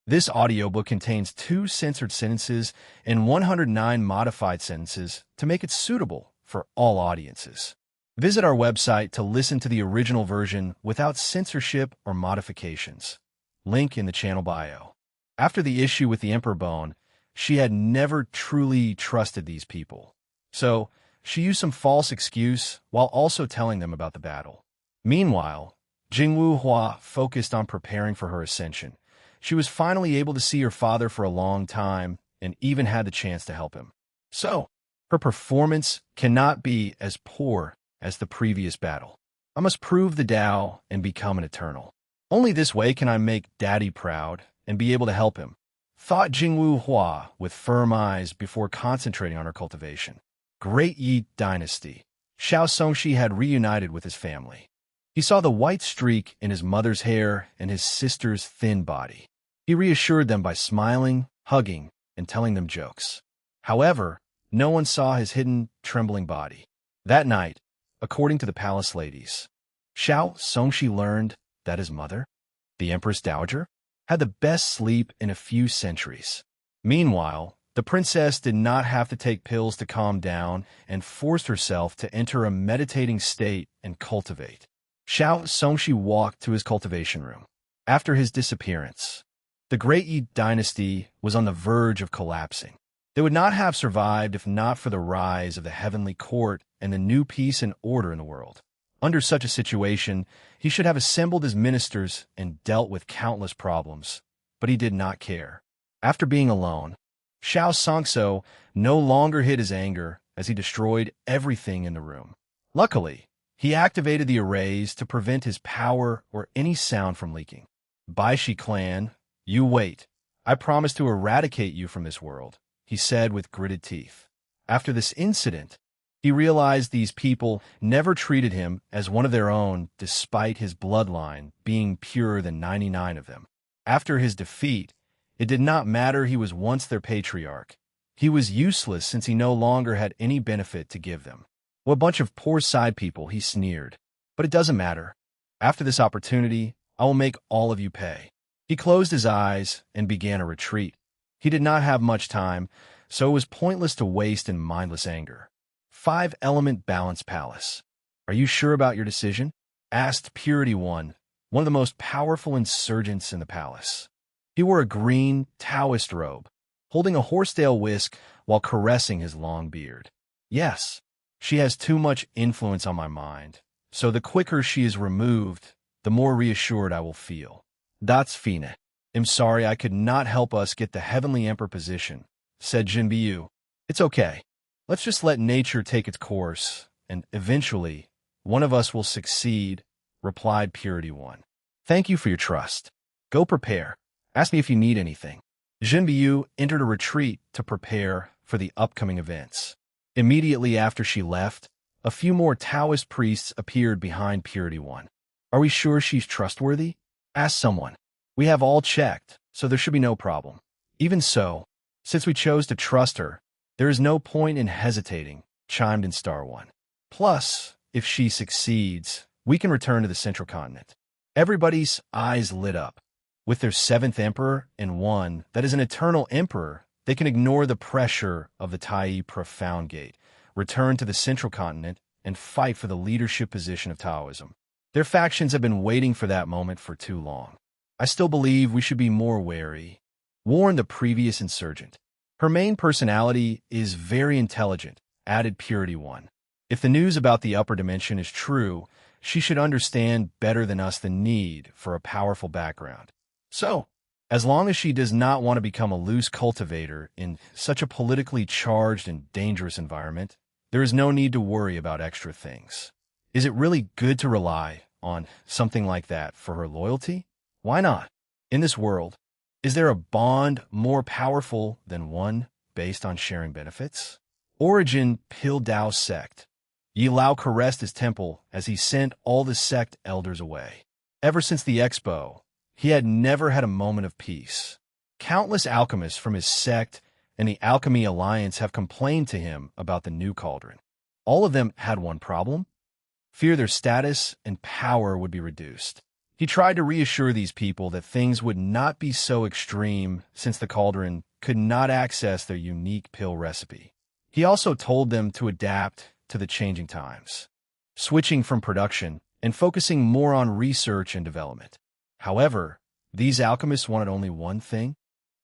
This audiobook contains 2 censored sentences and 109 modified sentences to make it suitable for all audiences. Visit our website to listen to the original version without censorship or modifications. Link in the channel bio. After the issue with the Emperor Bone, she had never truly trusted these people. So, she used some false excuse while also telling them about the battle. Meanwhile, Jingwu Hua focused on preparing for her ascension. She was finally able to see her father for a long time and even had the chance to help him. So, her performance cannot be as poor as the previous battle. I must prove the Tao and become an eternal. Only this way can I make Daddy proud and be able to help him, thought Jingwu Hua with firm eyes before concentrating on her cultivation. Great Yi Dynasty. Xiao Songshi had reunited with his family. He saw the white streak in his mother's hair and his sister's thin body. He reassured them by smiling, hugging, and telling them jokes. However, no one saw his hidden, trembling body. That night, according to the palace ladies, Xiao Songshi learned that his mother, the Empress Dowager, had the best sleep in a few centuries. Meanwhile, the princess did not have to take pills to calm down and forced herself to enter a meditating state and cultivate. Xiao Songshi walked to his cultivation room. After his disappearance, the Great Yi Dynasty was on the verge of collapsing. They would not have survived if not for the rise of the heavenly court and the new peace and order in the world. Under such a situation, he should have assembled his ministers and dealt with countless problems, but he did not care. After being alone, Xiao Songso no longer hid his anger as he destroyed everything in the room. Luckily, he activated the arrays to prevent his power or any sound from leaking. Baishi clan, you wait. I promise to eradicate you from this world, he said with gritted teeth. After this incident, he realized these people never treated him as one of their own despite his bloodline being purer than 99 of them. After his defeat, it did not matter he was once their patriarch. He was useless since he no longer had any benefit to give them. What a bunch of poor side people, he sneered. But it doesn't matter. After this opportunity, I will make all of you pay. He closed his eyes and began a retreat. He did not have much time, so it was pointless to waste in mindless anger. 5-element balance palace. Are you sure about your decision? Asked Purity One of the most powerful insurgents in the palace. He wore a green Taoist robe, holding a horsetail whisk while caressing his long beard. Yes. She has too much influence on my mind, so the quicker she is removed, the more reassured I will feel. That's fine. I'm sorry I could not help us get the Heavenly Emperor position, said Jinbiyu. It's okay. Let's just let nature take its course, and eventually, one of us will succeed, replied Purity One. Thank you for your trust. Go prepare. Ask me if you need anything. Jinbiyu entered a retreat to prepare for the upcoming events. Immediately after she left, a few more Taoist priests appeared behind Purity One. Are we sure she's trustworthy? Asked someone. We have all checked, so there should be no problem. Even so, since we chose to trust her, there is no point in hesitating, chimed in Star One. Plus, if she succeeds, we can return to the Central Continent. Everybody's eyes lit up. With their 7th emperor and one that is an eternal emperor, they can ignore the pressure of the Tai Profound Gate, return to the Central Continent, and fight for the leadership position of Taoism. Their factions have been waiting for that moment for too long. I still believe we should be more wary, warned the previous insurgent. Her main personality is very intelligent, added Purity One. If the news about the upper dimension is true, she should understand better than us the need for a powerful background. So, as long as she does not want to become a loose cultivator in such a politically charged and dangerous environment, there is no need to worry about extra things. Is it really good to rely on something like that for her loyalty? Why not? In this world, is there a bond more powerful than one based on sharing benefits? Origin Pil Dao Sect. Yi Lao caressed his temple as he sent all the sect elders away. Ever since the expo, he had never had a moment of peace. Countless alchemists from his sect and the Alchemy Alliance have complained to him about the new cauldron. All of them had one problem: fear their status and power would be reduced. He tried to reassure these people that things would not be so extreme since the cauldron could not access their unique pill recipe. He also told them to adapt to the changing times, switching from production and focusing more on research and development. However, these alchemists wanted only one thing: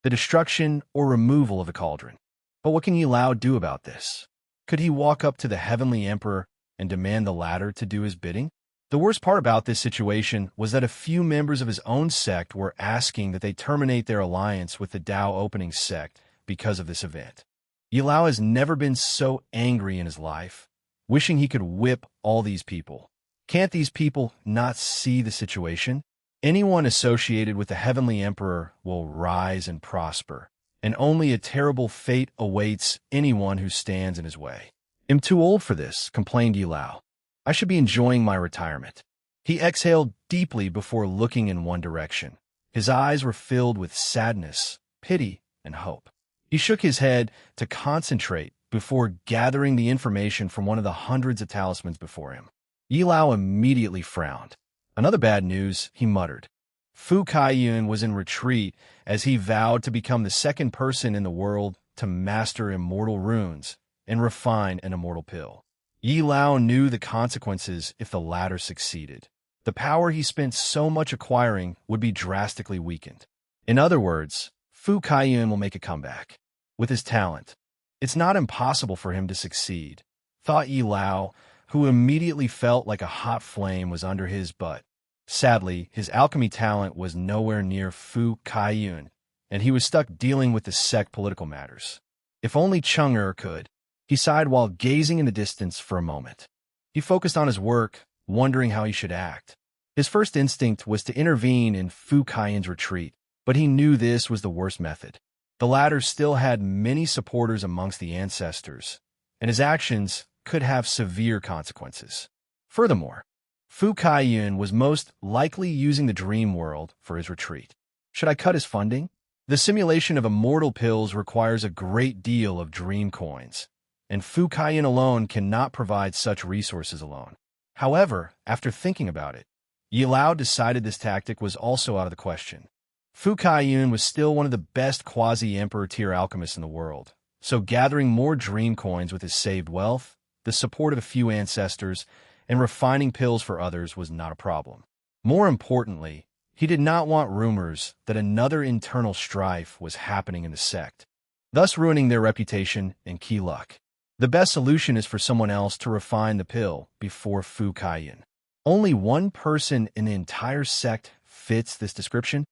the destruction or removal of the cauldron. But what can Yi Lao do about this? Could he walk up to the Heavenly Emperor and demand the latter to do his bidding? The worst part about this situation was that a few members of his own sect were asking that they terminate their alliance with the Tao Opening sect because of this event. Yi Lao has never been so angry in his life, wishing he could whip all these people. Can't these people not see the situation? Anyone associated with the Heavenly Emperor will rise and prosper, and only a terrible fate awaits anyone who stands in his way. "I'm too old for this," complained Yi Lao. "I should be enjoying my retirement." He exhaled deeply before looking in one direction. His eyes were filled with sadness, pity, and hope. He shook his head to concentrate before gathering the information from one of the hundreds of talismans before him. Yi Lao immediately frowned. "Another bad news," he muttered. Fu Kaiyun was in retreat as he vowed to become the second person in the world to master immortal runes and refine an immortal pill. Yi Lao knew the consequences if the latter succeeded. The power he spent so much acquiring would be drastically weakened. In other words, Fu Kaiyun will make a comeback. With his talent, it's not impossible for him to succeed, thought Yi Lao, who immediately felt like a hot flame was under his butt. Sadly, his alchemy talent was nowhere near Fu Kaiyun, and he was stuck dealing with the sect political matters. If only Chang'er could. He sighed while gazing in the distance for a moment. He focused on his work, wondering how he should act. His first instinct was to intervene in Fu Kaiyun's retreat, but he knew this was the worst method. The latter still had many supporters amongst the ancestors, and his actions could have severe consequences. Furthermore, Fu Kaiyun was most likely using the dream world for his retreat. Should I cut his funding? The simulation of immortal pills requires a great deal of dream coins, and Fu Kaiyun alone cannot provide such resources alone. However, after thinking about it, Yi Lao decided this tactic was also out of the question. Fu Kaiyun was still one of the best quasi-emperor tier alchemists in the world, so gathering more dream coins with his saved wealth, the support of a few ancestors, and refining pills for others was not a problem. More importantly, he did not want rumors that another internal strife was happening in the sect, thus ruining their reputation and key luck. The best solution is for someone else to refine the pill before Fu Kaiyun. Only one person in the entire sect fits this description: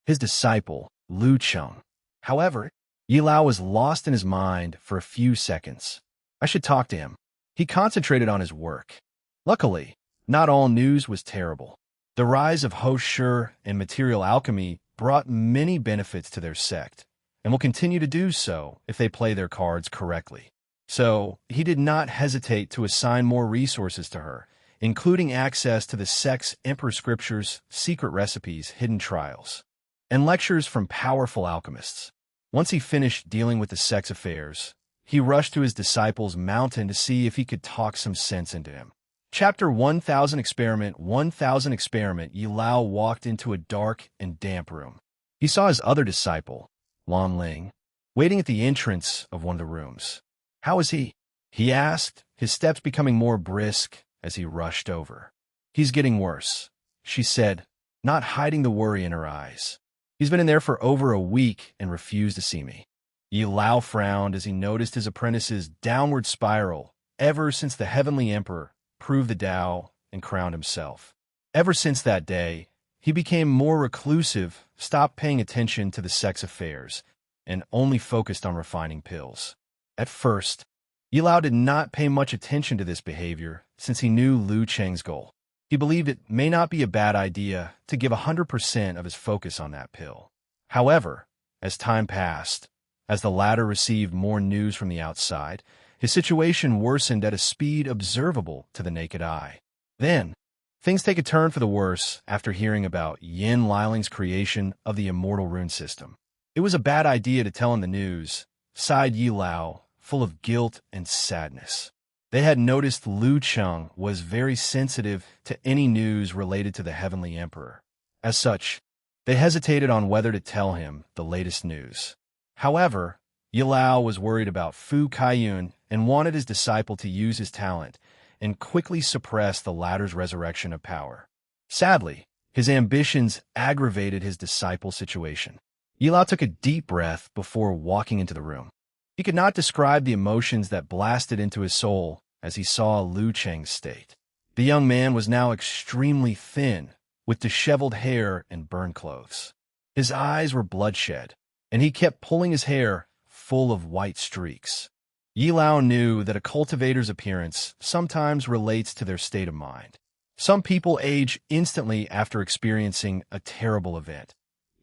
his disciple, Lu Cheng. However, Yi Lao was lost in his mind for a few seconds. I should talk to him. He concentrated on his work. Luckily, not all news was terrible. The rise of Ho Shi and material alchemy brought many benefits to their sect, and will continue to do so if they play their cards correctly. So, he did not hesitate to assign more resources to her, including access to the sect's emperor scriptures, secret recipes, hidden trials, and lectures from powerful alchemists. Once he finished dealing with the sect's affairs, he rushed to his disciple's mountain to see if he could talk some sense into him. Chapter 1000 Experiment 1000 Experiment. Yi Lao walked into a dark and damp room. He saw his other disciple, Lan Ling, waiting at the entrance of one of the rooms. "How is he?" he asked, his steps becoming more brisk as he rushed over. "He's getting worse," she said, not hiding the worry in her eyes. "He's been in there for over a week and refused to see me." Yi Lao frowned as he noticed his apprentice's downward spiral ever since the Heavenly Emperor proved the Tao and crowned himself. Ever since that day, he became more reclusive, stopped paying attention to the sect's affairs, and only focused on refining pills. At first, Yi Lao did not pay much attention to this behavior since he knew Lu Cheng's goal. He believed it may not be a bad idea to give 100% of his focus on that pill. However, as time passed, as the latter received more news from the outside, his situation worsened at a speed observable to the naked eye. Then, things take a turn for the worse after hearing about Yin Liling's creation of the immortal rune system. It was a bad idea to tell him the news, sighed Yi Lao, full of guilt and sadness. They had noticed Lu Cheng was very sensitive to any news related to the Heavenly Emperor. As such, they hesitated on whether to tell him the latest news. However, Yilao was worried about Fu Kaiyun and wanted his disciple to use his talent and quickly suppress the latter's resurrection of power. Sadly, his ambitions aggravated his disciple's situation. Yilao took a deep breath before walking into the room. He could not describe the emotions that blasted into his soul as he saw Lu Cheng's state. The young man was now extremely thin, with disheveled hair and burned clothes. His eyes were bloodshot, and he kept pulling his hair full of white streaks. Yilao knew that a cultivator's appearance sometimes relates to their state of mind. Some people age instantly after experiencing a terrible event,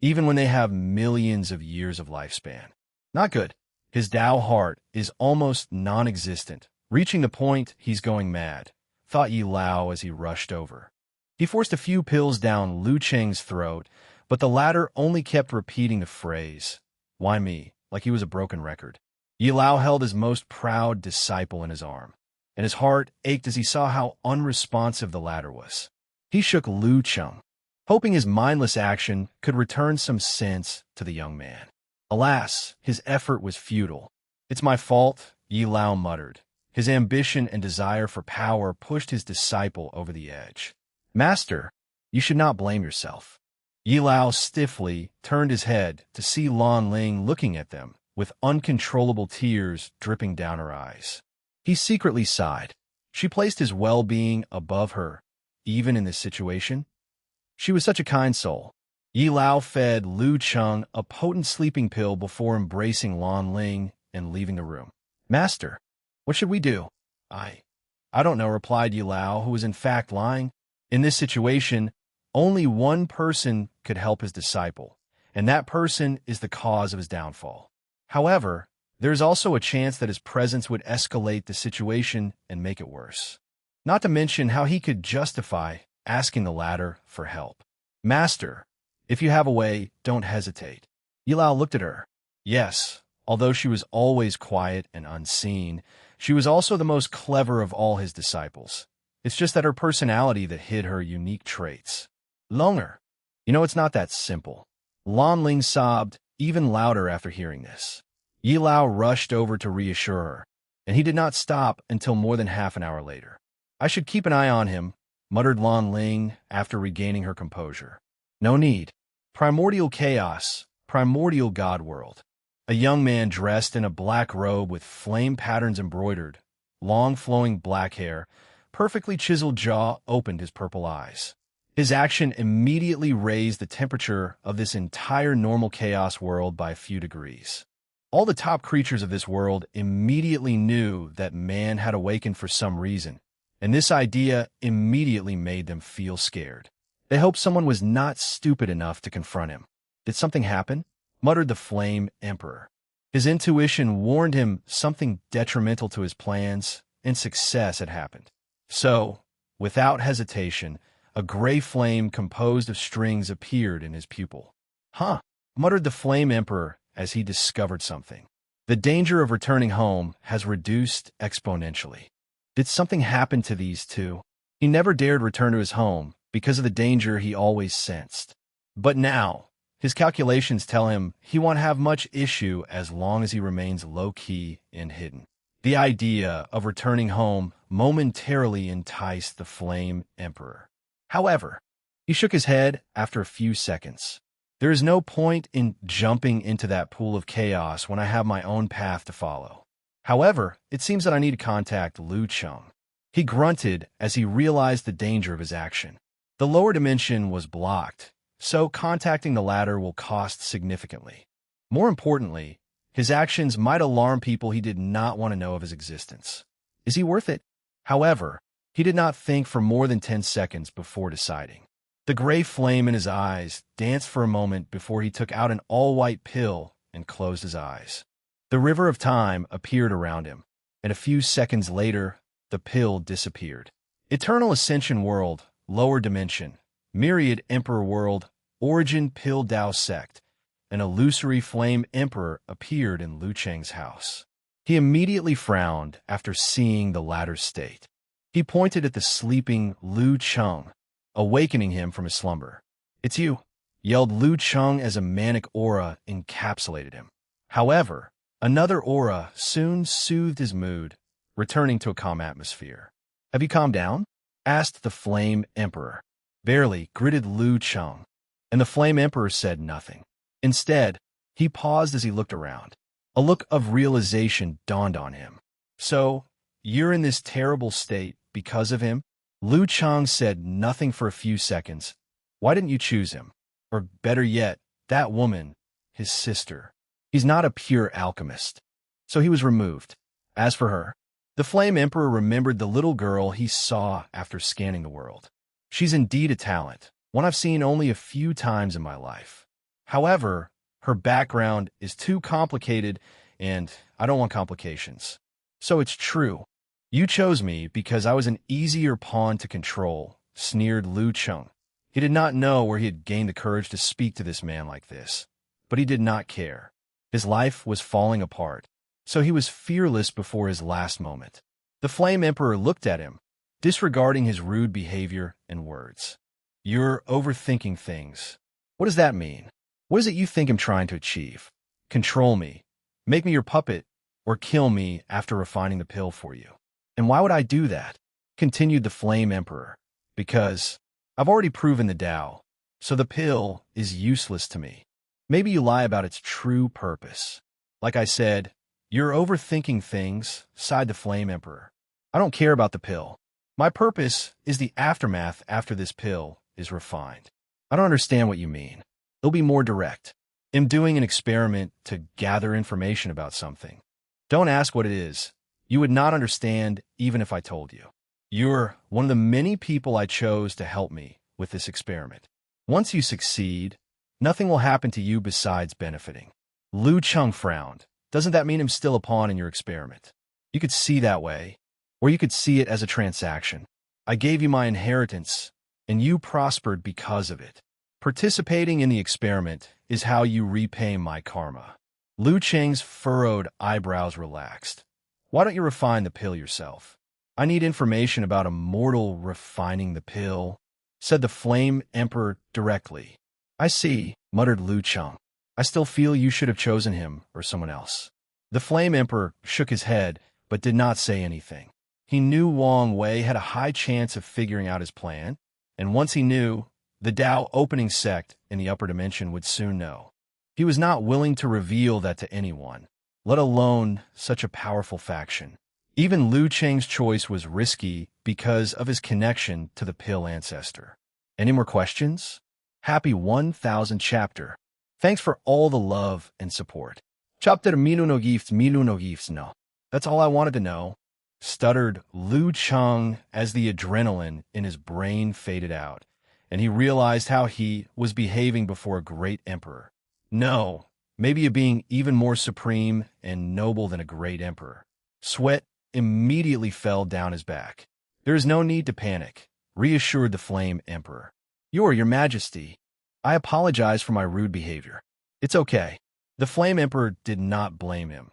even when they have millions of years of lifespan. Not good. His Tao heart is almost non-existent, reaching the point he's going mad, thought Yilao as he rushed over. He forced a few pills down Lu Cheng's throat, but the latter only kept repeating the phrase, "Why me?" like he was a broken record. Yilao held his most proud disciple in his arm, and his heart ached as he saw how unresponsive the latter was. He shook Lu Cheng, hoping his mindless action could return some sense to the young man. Alas, his effort was futile. "It's my fault," Yilao muttered. His ambition and desire for power pushed his disciple over the edge. "Master, you should not blame yourself." Yilao stiffly turned his head to see Lan Ling looking at them, with uncontrollable tears dripping down her eyes. He secretly sighed. She placed his well-being above her, even in this situation. She was such a kind soul. Yilao fed Lu Cheng a potent sleeping pill before embracing Lan Ling and leaving the room. "Master, what should we do?" I don't know," replied Yilao, who was in fact lying. In this situation, only one person could help his disciple, and that person is the cause of his downfall. However, there is also a chance that his presence would escalate the situation and make it worse. Not to mention how he could justify asking the latter for help. "Master, if you have a way, don't hesitate." Yilao looked at her. Yes, although she was always quiet and unseen, she was also the most clever of all his disciples. It's just that her personality that hid her unique traits. "Longer. It's not that simple." Lan Ling sobbed even louder after hearing this. Yilao rushed over to reassure her, and he did not stop until more than half an hour later. "I should keep an eye on him," muttered Lan Ling after regaining her composure. "No need. Primordial chaos, primordial god world." A young man dressed in a black robe with flame patterns embroidered, long flowing black hair, perfectly chiseled jaw opened his purple eyes. His action immediately raised the temperature of this entire normal chaos world by a few degrees. All the top creatures of this world immediately knew that man had awakened for some reason, and this idea immediately made them feel scared. They hoped someone was not stupid enough to confront him. "Did something happen?" muttered the Flame Emperor. His intuition warned him something detrimental to his plans and success had happened. So, without hesitation, a gray flame composed of strings appeared in his pupil. "Huh," muttered the Flame Emperor as he discovered something. The danger of returning home has reduced exponentially. Did something happen to these two? He never dared return to his home because of the danger he always sensed. But now, his calculations tell him he won't have much issue as long as he remains low-key and hidden. The idea of returning home momentarily enticed the Flame Emperor. However, he shook his head after a few seconds. "There is no point in jumping into that pool of chaos when I have my own path to follow. However, it seems that I need to contact Lu Cheng." He grunted as he realized the danger of his action. The lower dimension was blocked, so contacting the latter will cost significantly. More importantly, his actions might alarm people he did not want to know of his existence. Is he worth it? However, he did not think for more than 10 seconds before deciding. The gray flame in his eyes danced for a moment before he took out an all-white pill and closed his eyes. The river of time appeared around him, and a few seconds later, the pill disappeared. Eternal Ascension World, Lower Dimension, Myriad Emperor World, Origin Pill Dao Sect, an illusory Flame Emperor appeared in Lu Cheng's house. He immediately frowned after seeing the latter's state. He pointed at the sleeping Lu Cheng, awakening him from his slumber. "It's you," yelled Lu Cheng as a manic aura encapsulated him. However, another aura soon soothed his mood, returning to a calm atmosphere. "Have you calmed down?" asked the Flame Emperor. "Barely," gritted Lu Cheng, and the Flame Emperor said nothing. Instead, he paused as he looked around. A look of realization dawned on him. "So, you're in this terrible state because of him?" Lu Cheng said nothing for a few seconds. "Why didn't you choose him? Or better yet, that woman, his sister. He's not a pure alchemist." So he was removed. As for her, the Flame Emperor remembered the little girl he saw after scanning the world. She's indeed a talent, one I've seen only a few times in my life. However, her background is too complicated, and I don't want complications. "So it's true. You chose me because I was an easier pawn to control," sneered Lu Cheng. He did not know where he had gained the courage to speak to this man like this, but he did not care. His life was falling apart, so he was fearless before his last moment. The Flame Emperor looked at him, disregarding his rude behavior and words. "You're overthinking things. What does that mean? What is it you think I'm trying to achieve? Control me, make me your puppet, or kill me after refining the pill for you? And why would I do that?" continued the Flame Emperor. "Because I've already proven the Tao, so the pill is useless to me. Maybe you lie about its true purpose. Like I said, you're overthinking things," sighed the Flame Emperor. "I don't care about the pill. My purpose is the aftermath after this pill is refined." "I don't understand what you mean." "It'll be more direct. I'm doing an experiment to gather information about something. Don't ask what it is. You would not understand even if I told you. You're one of the many people I chose to help me with this experiment. Once you succeed, nothing will happen to you besides benefiting." Lu Cheng frowned. "Doesn't that mean I'm still a pawn in your experiment?" "You could see that way, or you could see it as a transaction. I gave you my inheritance, and you prospered because of it. Participating in the experiment is how you repay my karma." Lu Cheng's furrowed eyebrows relaxed. "Why don't you refine the pill yourself?" "I need information about a mortal refining the pill," said the Flame Emperor directly. "I see," muttered Lu Cheng. "I still feel you should have chosen him or someone else." The Flame Emperor shook his head, but did not say anything. He knew Wang Wei had a high chance of figuring out his plan, and once he knew, the Tao opening sect in the upper dimension would soon know. He was not willing to reveal that to anyone, let alone such a powerful faction. Even Lu Cheng's choice was risky because of his connection to the pill ancestor. Any more questions? Happy 1000 chapter. Thanks for all the love and support. Chapter miluno gifts no. That's all I wanted to know, stuttered Lu Cheng as the adrenaline in his brain faded out, and he realized how he was behaving before a great emperor. No, maybe a being even more supreme and noble than a great emperor. Sweat immediately fell down his back. "There is no need to panic," reassured the Flame Emperor. Your Majesty, I apologize for my rude behavior. It's okay." The Flame Emperor did not blame him.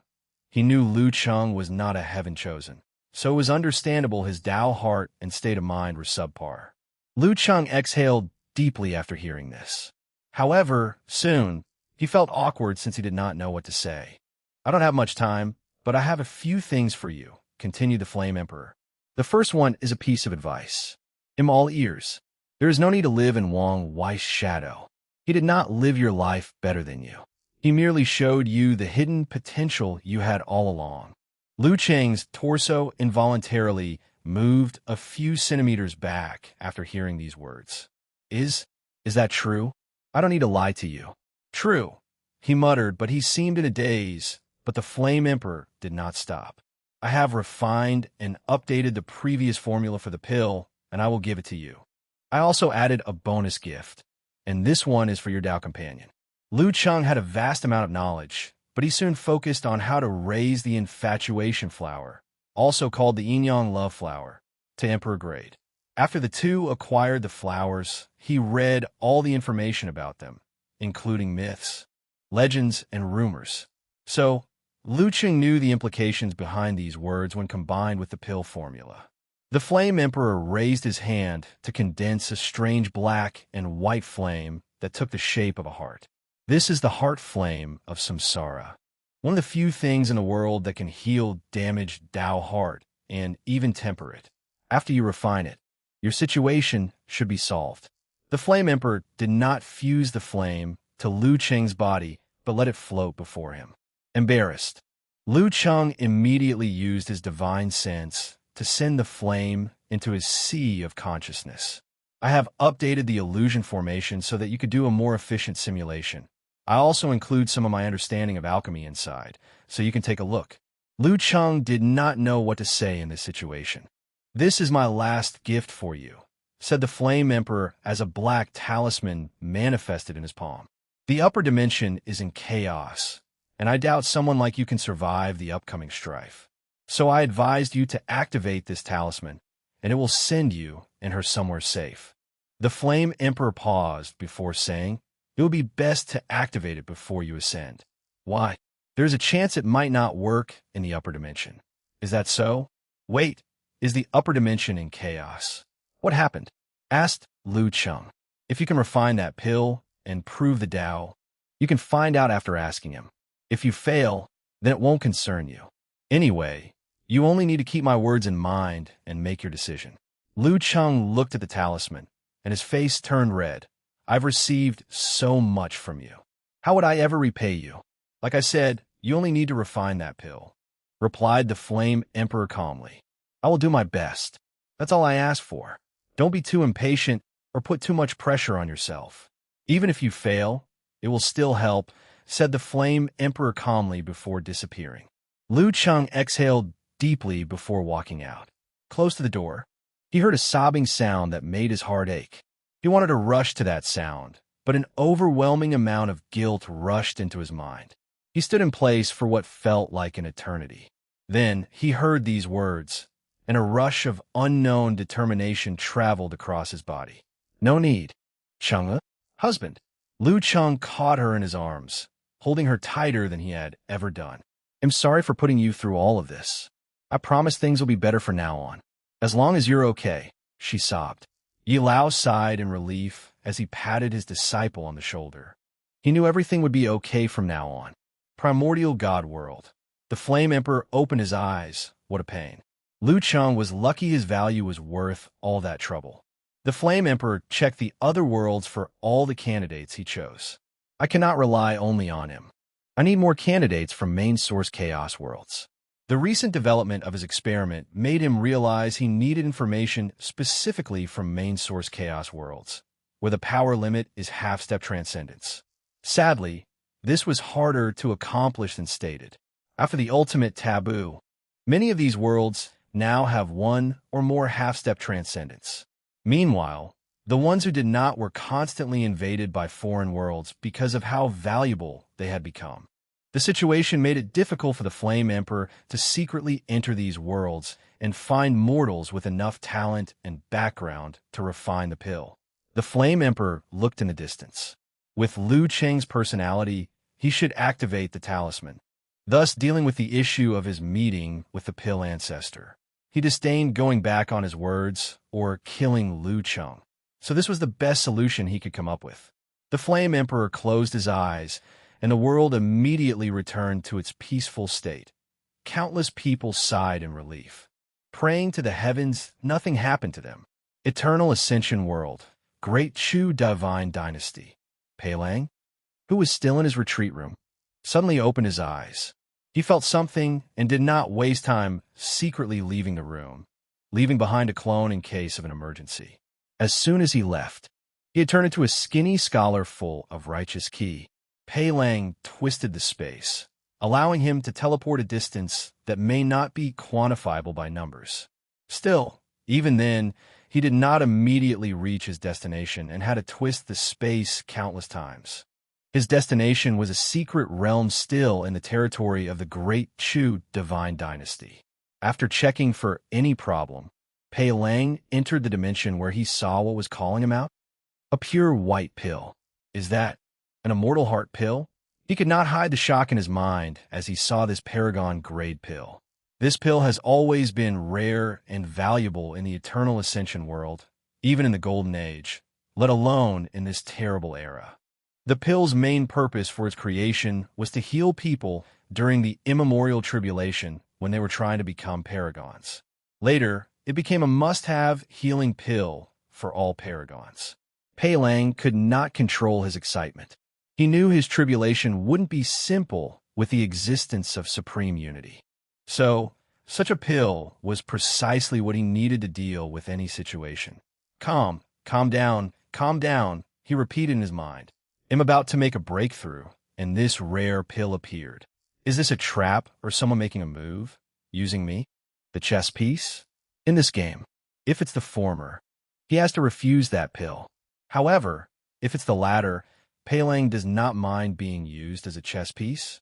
He knew Lu Cheng was not a heaven chosen, so it was understandable his Tao heart and state of mind were subpar. Lu Cheng exhaled deeply after hearing this. However, soon, he felt awkward since he did not know what to say. "I don't have much time, but I have a few things for you," continued the Flame Emperor. "The first one is a piece of advice. I'm all ears. There is no need to live in Wang Wei's shadow. He did not live your life better than you. He merely showed you the hidden potential you had all along." Lu Cheng's torso involuntarily moved a few centimeters back after hearing these words. Is that true? I don't need to lie to you." "True," he muttered, but he seemed in a daze, but the Flame Emperor did not stop. "I have refined and updated the previous formula for the pill, and I will give it to you. I also added a bonus gift, and this one is for your Tao companion." Lu Cheng had a vast amount of knowledge, but he soon focused on how to raise the infatuation flower, also called the yin-yang love flower, to emperor grade. After the two acquired the flowers, he read all the information about them, including myths, legends, and rumors. So, Lu Cheng knew the implications behind these words when combined with the pill formula. The Flame Emperor raised his hand to condense a strange black and white flame that took the shape of a heart. This is the heart flame of samsara, one of the few things in the world that can heal damaged Tao heart and even temper it. After you refine it, your situation should be solved. The Flame Emperor did not fuse the flame to Lu Cheng's body, but let it float before him. Embarrassed, Lu Cheng immediately used his divine sense to send the flame into his sea of consciousness. I have updated the illusion formation so that you could do a more efficient simulation. I also include some of my understanding of alchemy inside, so you can take a look. Lu Cheng did not know what to say in this situation. This is my last gift for you, said the Flame Emperor as a black talisman manifested in his palm. The upper dimension is in chaos, and I doubt someone like you can survive the upcoming strife. So I advised you to activate this talisman, and it will send you and her somewhere safe. The Flame Emperor paused before saying, it would be best to activate it before you ascend. Why? There's a chance it might not work in the upper dimension. Is that so? Wait, is the upper dimension in chaos? What happened? Asked Lu Cheng. If you can refine that pill and prove the Tao, you can find out after asking him. If you fail, then it won't concern you. Anyway, you only need to keep my words in mind and make your decision. Lu Cheng looked at the talisman, and his face turned red. I've received so much from you. How would I ever repay you? Like I said, you only need to refine that pill, replied the Flame Emperor calmly. I will do my best. That's all I ask for. Don't be too impatient or put too much pressure on yourself. Even if you fail, it will still help, said the Flame Emperor calmly before disappearing. Lu Cheng exhaled deeply before walking out. Close to the door, he heard a sobbing sound that made his heart ache. He wanted to rush to that sound, but an overwhelming amount of guilt rushed into his mind. He stood in place for what felt like an eternity. Then he heard these words, and a rush of unknown determination traveled across his body. No need. Cheng, husband. Lu Cheng caught her in his arms, holding her tighter than he had ever done. I'm sorry for putting you through all of this. I promise things will be better from now on. As long as you're okay, she sobbed. Yi Lao sighed in relief as he patted his disciple on the shoulder. He knew everything would be okay from now on. Primordial God world. The Flame Emperor opened his eyes. What a pain. Lu Cheng was lucky his value was worth all that trouble. The Flame Emperor checked the other worlds for all the candidates he chose. I cannot rely only on him. I need more candidates from main source chaos worlds. The recent development of his experiment made him realize he needed information specifically from main source chaos worlds, where the power limit is half-step transcendence. Sadly, this was harder to accomplish than stated. After the ultimate taboo, many of these worlds now have one or more half-step transcendence. Meanwhile, the ones who did not were constantly invaded by foreign worlds because of how valuable they had become. The situation made it difficult for the Flame Emperor to secretly enter these worlds and find mortals with enough talent and background to refine the pill. The Flame Emperor looked in the distance. With Lu Cheng's personality, he should activate the talisman, thus dealing with the issue of his meeting with the pill ancestor. He disdained going back on his words or killing Lu Cheng, so this was the best solution he could come up with. The Flame Emperor closed his eyes, and the world immediately returned to its peaceful state. Countless people sighed in relief. Praying to the heavens, nothing happened to them. Eternal Ascension World, Great Chu Divine Dynasty. Pei Lang, who was still in his retreat room, suddenly opened his eyes. He felt something and did not waste time secretly leaving the room, leaving behind a clone in case of an emergency. As soon as he left, he had turned into a skinny scholar full of righteous ki. Pei Lang twisted the space, allowing him to teleport a distance that may not be quantifiable by numbers. Still, even then, he did not immediately reach his destination and had to twist the space countless times. His destination was a secret realm still in the territory of the Great Chu Divine Dynasty. After checking for any problem, Pei Lang entered the dimension where he saw what was calling him out. A pure white pill. Is that an immortal heart pill? He could not hide the shock in his mind as he saw this Paragon-grade pill. This pill has always been rare and valuable in the Eternal Ascension world, even in the Golden Age, let alone in this terrible era. The pill's main purpose for its creation was to heal people during the immemorial tribulation when they were trying to become paragons. Later, it became a must-have healing pill for all paragons. Pei Lang could not control his excitement. He knew his tribulation wouldn't be simple with the existence of supreme unity. So, such a pill was precisely what he needed to deal with any situation. Calm down, he repeated in his mind. I'm about to make a breakthrough, and this rare pill appeared. Is this a trap or someone making a move? Using me? The chess piece? In this game, if it's the former, he has to refuse that pill. However, if it's the latter, Pei Lang does not mind being used as a chess piece,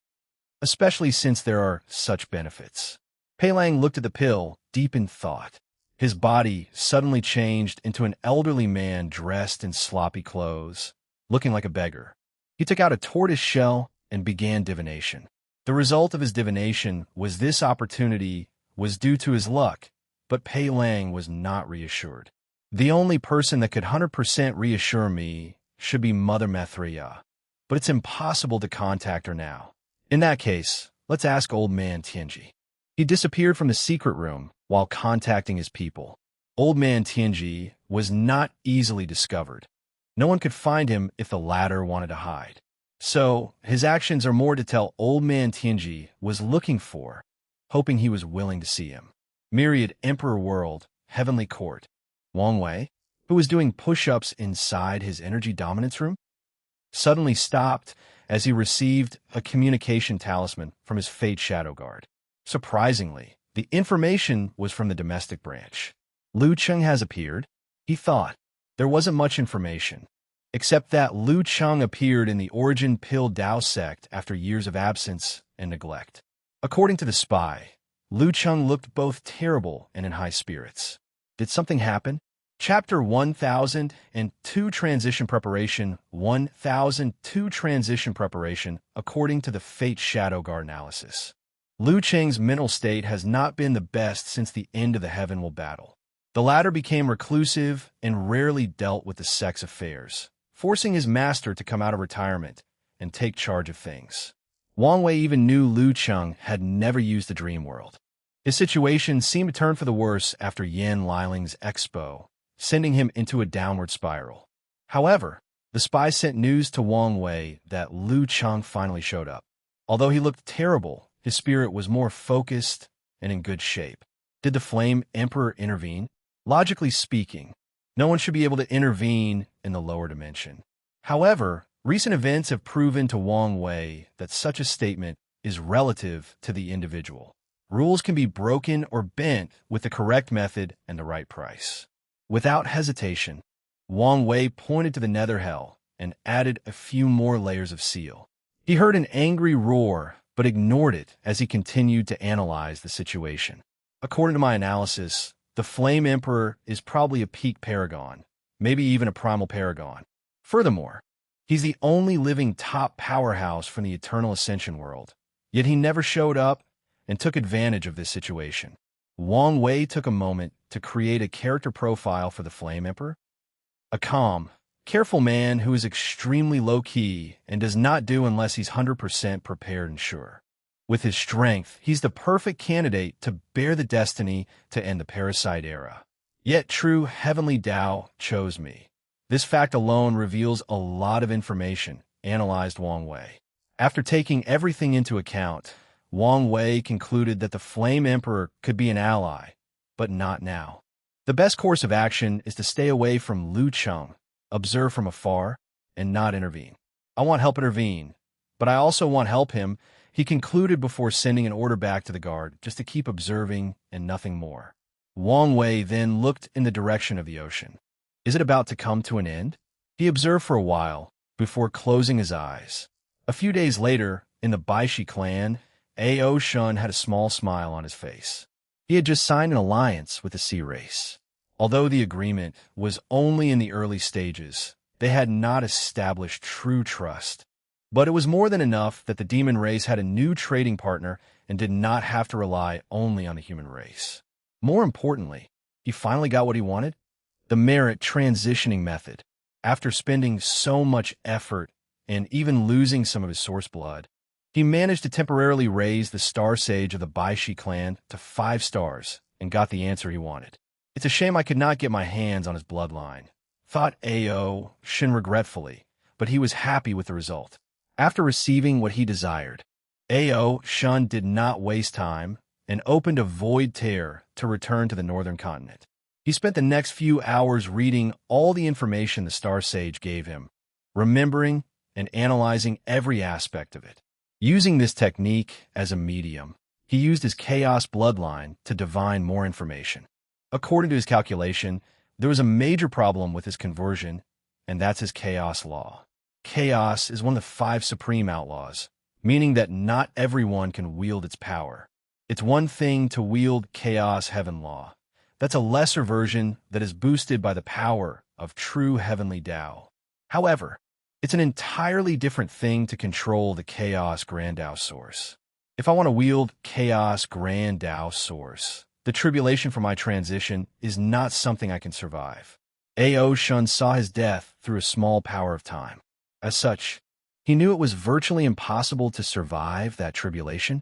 especially since there are such benefits. Pei Lang looked at the pill, deep in thought. His body suddenly changed into an elderly man dressed in sloppy clothes, looking like a beggar. He took out a tortoise shell and began divination. The result of his divination was this opportunity was due to his luck, but Pei Lang was not reassured. The only person that could 100% reassure me should be Mother Maitreya, but it's impossible to contact her now. In that case, let's ask Old Man Tianji. He disappeared from the secret room while contacting his people. Old Man Tianji was not easily discovered. No one could find him if the latter wanted to hide. So, his actions are more to tell Old Man Tianji was looking for, hoping he was willing to see him. Myriad Emperor World, Heavenly Court. Wang Wei, who was doing push-ups inside his energy dominance room, suddenly stopped as he received a communication talisman from his Fate Shadow Guard. Surprisingly, the information was from the domestic branch. Lu Cheng has appeared, he thought. There wasn't much information, except that Lu Cheng appeared in the Origin Pill Dao sect after years of absence and neglect. According to the spy, Lu Cheng looked both terrible and in high spirits. Did something happen? Chapter 1002 Transition Preparation 1002 Transition Preparation according to the Fate Shadow Guard analysis. Lu Cheng's mental state has not been the best since the end of the Heavenwell battle. The latter became reclusive and rarely dealt with the sex affairs, forcing his master to come out of retirement and take charge of things. Wang Wei even knew Lu Cheng had never used the dream world. His situation seemed to turn for the worse after Yan Liling's expo, sending him into a downward spiral. However, the spy sent news to Wang Wei that Lu Cheng finally showed up. Although he looked terrible, his spirit was more focused and in good shape. Did the Flame Emperor intervene? Logically speaking, no one should be able to intervene in the lower dimension. However, recent events have proven to Wang Wei that such a statement is relative to the individual. Rules can be broken or bent with the correct method and the right price. Without hesitation, Wang Wei pointed to the nether hell and added a few more layers of seal. He heard an angry roar, but ignored it as he continued to analyze the situation. According to my analysis, the Flame Emperor is probably a peak paragon, maybe even a primal paragon. Furthermore, he's the only living top powerhouse from the Eternal Ascension world, yet he never showed up and took advantage of this situation. Wang Wei took a moment to create a character profile for the Flame Emperor. A calm, careful man who is extremely low-key and does not do unless he's 100% prepared and sure. With his strength, he's the perfect candidate to bear the destiny to end the parasite era. Yet true heavenly Tao chose me. This fact alone reveals a lot of information, analyzed Wang Wei. After taking everything into account, Wang Wei concluded that the Flame Emperor could be an ally, but not now. The best course of action is to stay away from Lu Cheng, observe from afar, and not intervene. I want help intervene, but I also want help him, he concluded before sending an order back to the guard, just to keep observing and nothing more. Wang Wei then looked in the direction of the ocean. Is it about to come to an end? He observed for a while, before closing his eyes. A few days later, in the Baishi clan, Ao Shun had a small smile on his face. He had just signed an alliance with the sea race. Although the agreement was only in the early stages, they had not established true trust. But it was more than enough that the demon race had a new trading partner and did not have to rely only on the human race. More importantly, he finally got what he wanted: the merit transitioning method. After spending so much effort and even losing some of his source blood, he managed to temporarily raise the Star Sage of the Baishi clan to 5 stars and got the answer he wanted. It's a shame I could not get my hands on his bloodline, thought Ao Shin regretfully, but he was happy with the result. After receiving what he desired, Ao Shun did not waste time and opened a void tear to return to the northern continent. He spent the next few hours reading all the information the Star Sage gave him, remembering and analyzing every aspect of it. Using this technique as a medium, he used his chaos bloodline to divine more information. According to his calculation, there was a major problem with his conversion, and that's his chaos law. Chaos is one of the 5 supreme outlaws, meaning that not everyone can wield its power. It's one thing to wield chaos heaven law. That's a lesser version that is boosted by the power of true heavenly Tao. However, it's an entirely different thing to control the chaos grand Tao source. If I want to wield chaos grand Tao source, the tribulation for my transition is not something I can survive. Ao Shun saw his death through a small power of time. As such, he knew it was virtually impossible to survive that tribulation,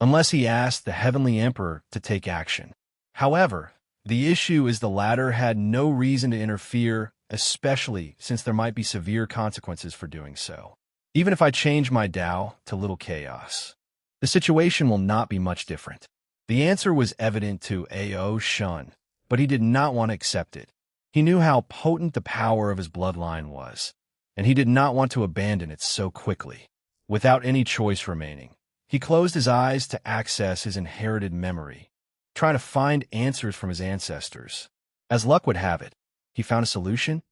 unless he asked the Heavenly Emperor to take action. However, the issue is the latter had no reason to interfere, especially since there might be severe consequences for doing so. Even if I change my Tao to little chaos, the situation will not be much different. The answer was evident to Ao Shun, but he did not want to accept it. He knew how potent the power of his bloodline was, and he did not want to abandon it so quickly. Without any choice remaining, he closed his eyes to access his inherited memory, trying to find answers from his ancestors. As luck would have it, he found a solution: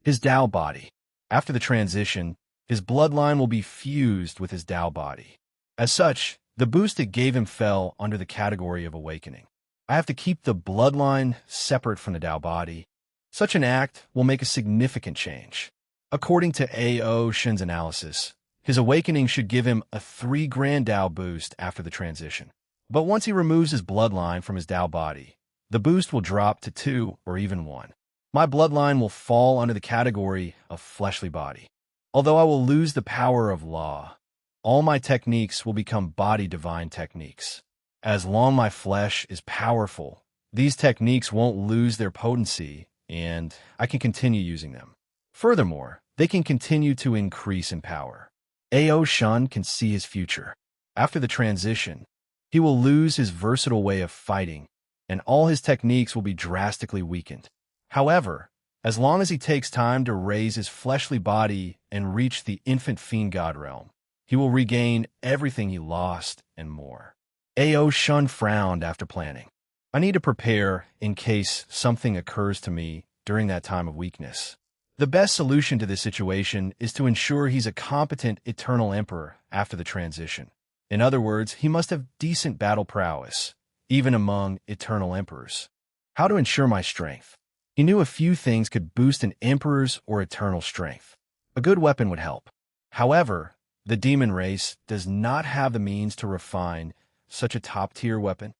his Tao body. After the transition, his bloodline will be fused with his Tao body. As such, the boost it gave him fell under the category of awakening. I have to keep the bloodline separate from the Tao body. Such an act will make a significant change. According to Ao Shin's analysis, his awakening should give him a 3 grand Tao boost after the transition. But once he removes his bloodline from his Tao body, the boost will drop to 2 or even 1. My bloodline will fall under the category of fleshly body. Although I will lose the power of law, all my techniques will become body divine techniques. As long my flesh is powerful, these techniques won't lose their potency, and I can continue using them. Furthermore, they can continue to increase in power. Ao Shun can see his future. After the transition, he will lose his versatile way of fighting, and all his techniques will be drastically weakened. However, as long as he takes time to raise his fleshly body and reach the infant fiend god realm, he will regain everything he lost and more. Ao Shun frowned after planning. I need to prepare in case something occurs to me during that time of weakness. The best solution to this situation is to ensure he's a competent eternal emperor after the transition. In other words, he must have decent battle prowess, even among eternal emperors. How to ensure my strength? He knew a few things could boost an emperor's or eternal strength. A good weapon would help. However, the demon race does not have the means to refine such a top-tier weapon.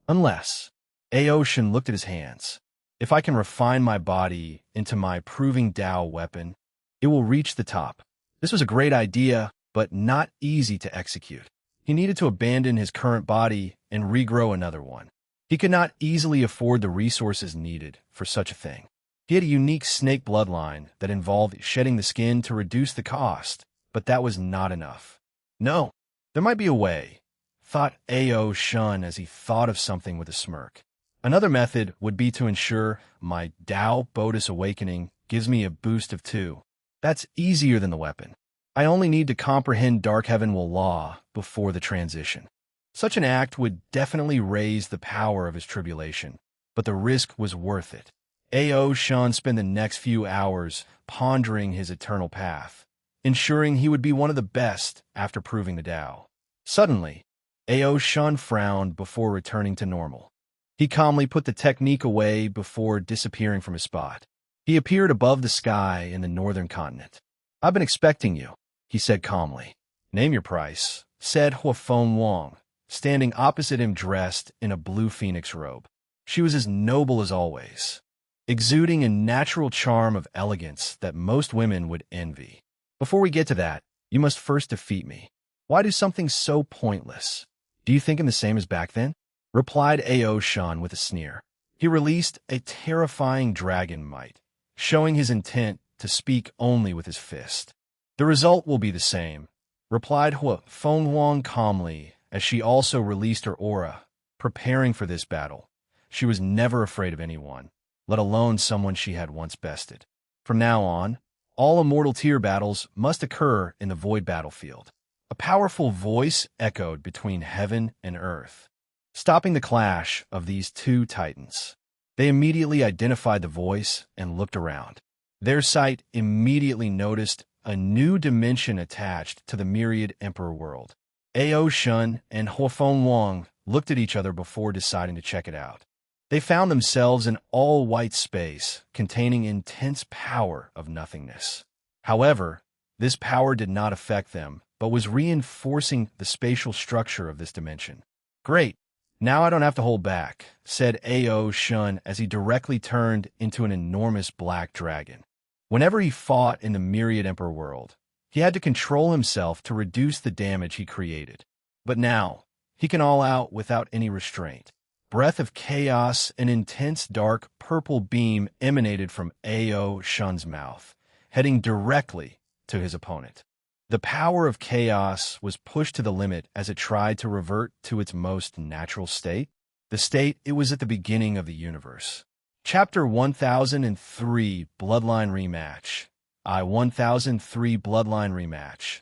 Unless Ao Shin looked at his hands. If I can refine my body into my proving Tao weapon, it will reach the top. This was a great idea, but not easy to execute. He needed to abandon his current body and regrow another one. He could not easily afford the resources needed for such a thing. He had a unique snake bloodline that involved shedding the skin to reduce the cost, but that was not enough. No, there might be a way, thought Ao Shun as he thought of something with a smirk. Another method would be to ensure my Tao Bodis awakening gives me a boost of 2. That's easier than the weapon. I only need to comprehend Dark Heaven Will Law before the transition. Such an act would definitely raise the power of his tribulation, but the risk was worth it. Ao Shun spent the next few hours pondering his eternal path, ensuring he would be one of the best after proving the Tao. Suddenly, Ao Shun frowned before returning to normal. He calmly put the technique away before disappearing from his spot. He appeared above the sky in the northern continent. I've been expecting you, he said calmly. Name your price, said Huafeng Wang, standing opposite him dressed in a blue phoenix robe. She was as noble as always, exuding a natural charm of elegance that most women would envy. Before we get to that, you must first defeat me. Why do something so pointless? Do you think I'm the same as back then? Replied Ao Shan with a sneer. He released a terrifying dragon might, showing his intent to speak only with his fist. The result will be the same, replied Huafeng Wang calmly, as she also released her aura, preparing for this battle. She was never afraid of anyone, let alone someone she had once bested. From now on, all immortal tier battles must occur in the void battlefield. A powerful voice echoed between heaven and earth, stopping the clash of these two titans. They immediately identified the voice and looked around. Their sight immediately noticed a new dimension attached to the myriad emperor world. Ao Shun and Huafeng Wang looked at each other before deciding to check it out. They found themselves in all-white space containing intense power of nothingness. However, this power did not affect them, but was reinforcing the spatial structure of this dimension. Great! Now I don't have to hold back, said Ao Shun as he directly turned into an enormous black dragon. Whenever he fought in the myriad emperor world, he had to control himself to reduce the damage he created. But now, he can all out without any restraint. Breath of chaos, an intense dark purple beam emanated from Ao Shun's mouth, heading directly to his opponent. The power of chaos was pushed to the limit as it tried to revert to its most natural state, the state it was at the beginning of the universe. Chapter 1003 Bloodline Rematch. 1003 Bloodline Rematch.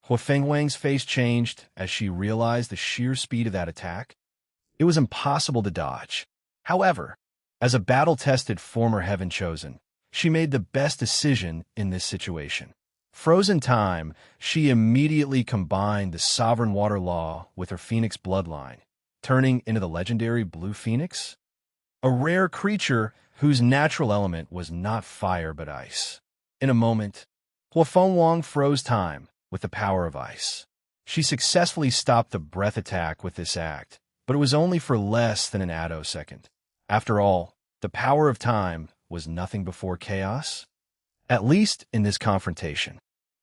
Huafeng Wang's face changed as she realized the sheer speed of that attack. It was impossible to dodge. However, as a battle-tested former Heaven Chosen, she made the best decision in this situation. Frozen time, she immediately combined the Sovereign Water Law with her Phoenix bloodline, turning into the legendary Blue Phoenix, a rare creature whose natural element was not fire but ice. In a moment, Huafeng Wang froze time with the power of ice. She successfully stopped the breath attack with this act, but it was only for less than an attosecond. After all, the power of time was nothing before chaos, at least in this confrontation.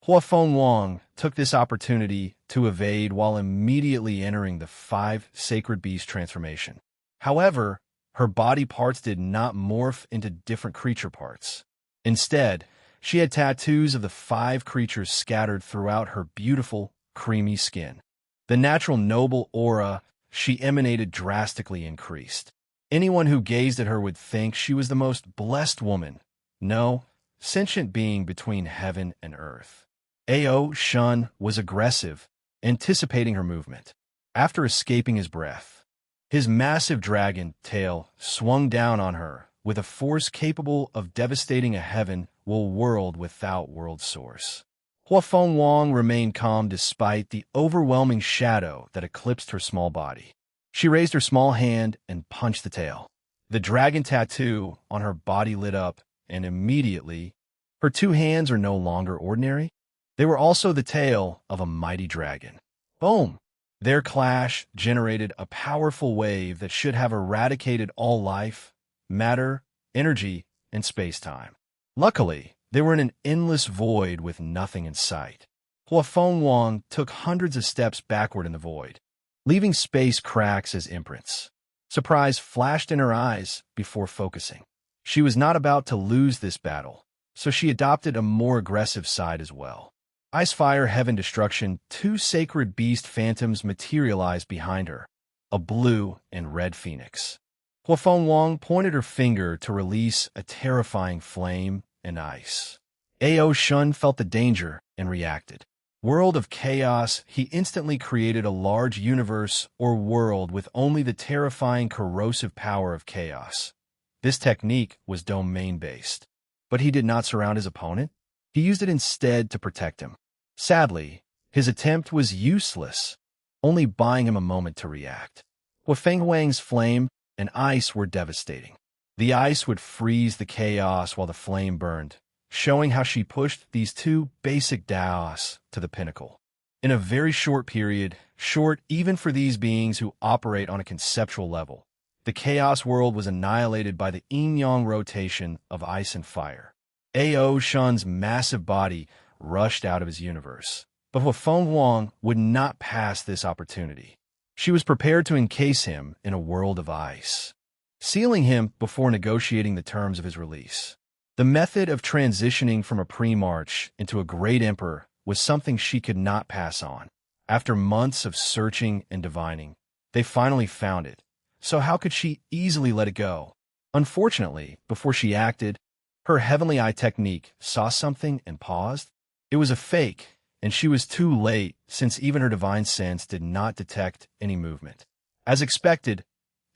Huafeng Wang took this opportunity to evade while immediately entering the 5 Sacred Beast transformation. However, her body parts did not morph into different creature parts. Instead, she had tattoos of the 5 creatures scattered throughout her beautiful, creamy skin. The natural noble aura she emanated drastically increased. Anyone who gazed at her would think she was the most blessed woman. No, sentient being between heaven and earth. Ao Shun was aggressive, anticipating her movement. After escaping his breath, his massive dragon tail swung down on her with a force capable of devastating a heaven or world without world source. Huafeng Wang remained calm despite the overwhelming shadow that eclipsed her small body. She raised her small hand and punched the tail. The dragon tattoo on her body lit up, and immediately, her 2 hands are no longer ordinary. They were also the tail of a mighty dragon. Boom! Their clash generated a powerful wave that should have eradicated all life, matter, energy, and space-time. Luckily, they were in an endless void with nothing in sight. Huafeng Wang took hundreds of steps backward in the void, leaving space cracks as imprints. Surprise flashed in her eyes before focusing. She was not about to lose this battle, so she adopted a more aggressive side as well. Ice, Fire, Heaven, Destruction, 2 sacred beast phantoms materialized behind her, a blue and red phoenix. Huafeng Wang pointed her finger to release a terrifying flame and ice. Ao Shun felt the danger and reacted. World of Chaos, he instantly created a large universe or world with only the terrifying corrosive power of chaos. This technique was domain-based, but he did not surround his opponent. He used it instead to protect him. Sadly, his attempt was useless, only buying him a moment to react. Huafeng Wang's flame and ice were devastating. The ice would freeze the chaos while the flame burned, showing how she pushed these two basic Daos to the pinnacle. In a very short period, short even for these beings who operate on a conceptual level, the chaos world was annihilated by the yin-yang rotation of ice and fire. Ao Shun's massive body rushed out of his universe, but Huafeng Wang would not pass this opportunity. She was prepared to encase him in a world of ice, sealing him before negotiating the terms of his release. The method of transitioning from a pre-march into a great emperor was something she could not pass on. After months of searching and divining, they finally found it. So how could she easily let it go? Unfortunately, before she acted, her heavenly eye technique saw something and paused. It was a fake, and she was too late since even her divine sense did not detect any movement. As expected,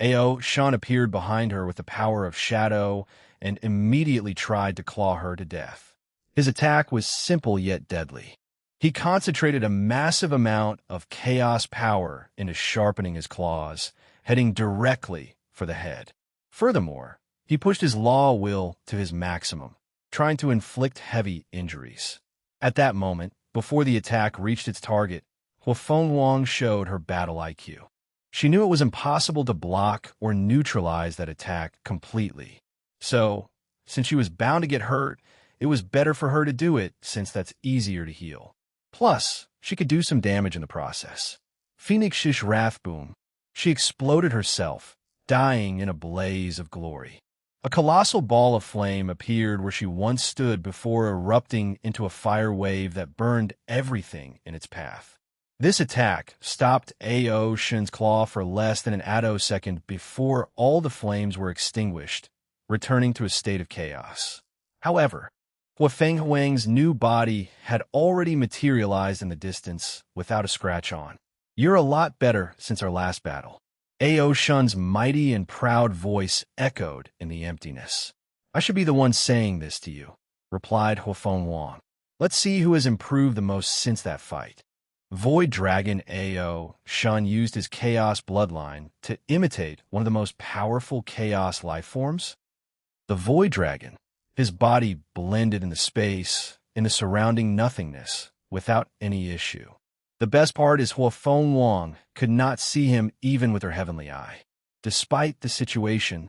Ao Shun appeared behind her with the power of shadow and immediately tried to claw her to death. His attack was simple yet deadly. He concentrated a massive amount of chaos power into sharpening his claws, heading directly for the head. Furthermore, he pushed his law will to his maximum, trying to inflict heavy injuries. At that moment, before the attack reached its target, Huafeng Wang showed her battle IQ. She knew it was impossible to block or neutralize that attack completely. So, since she was bound to get hurt, it was better for her to do it since that's easier to heal. Plus, she could do some damage in the process. Phoenix Shish Wrath Boom. She exploded herself, dying in a blaze of glory. A colossal ball of flame appeared where she once stood before erupting into a fire wave that burned everything in its path. This attack stopped Ao Shun's claw for less than an attosecond before all the flames were extinguished, returning to a state of chaos. However, Huafeng Wang's new body had already materialized in the distance without a scratch on. You're a lot better since our last battle. Ao Shun's mighty and proud voice echoed in the emptiness. I should be the one saying this to you, replied Huafeng Wang. Let's see who has improved the most since that fight. Void Dragon Ao Shun used his chaos bloodline to imitate one of the most powerful chaos life forms. The Void Dragon, his body blended in the space, in the surrounding nothingness, without any issue. The best part is Huafeng Wang could not see him even with her heavenly eye. Despite the situation,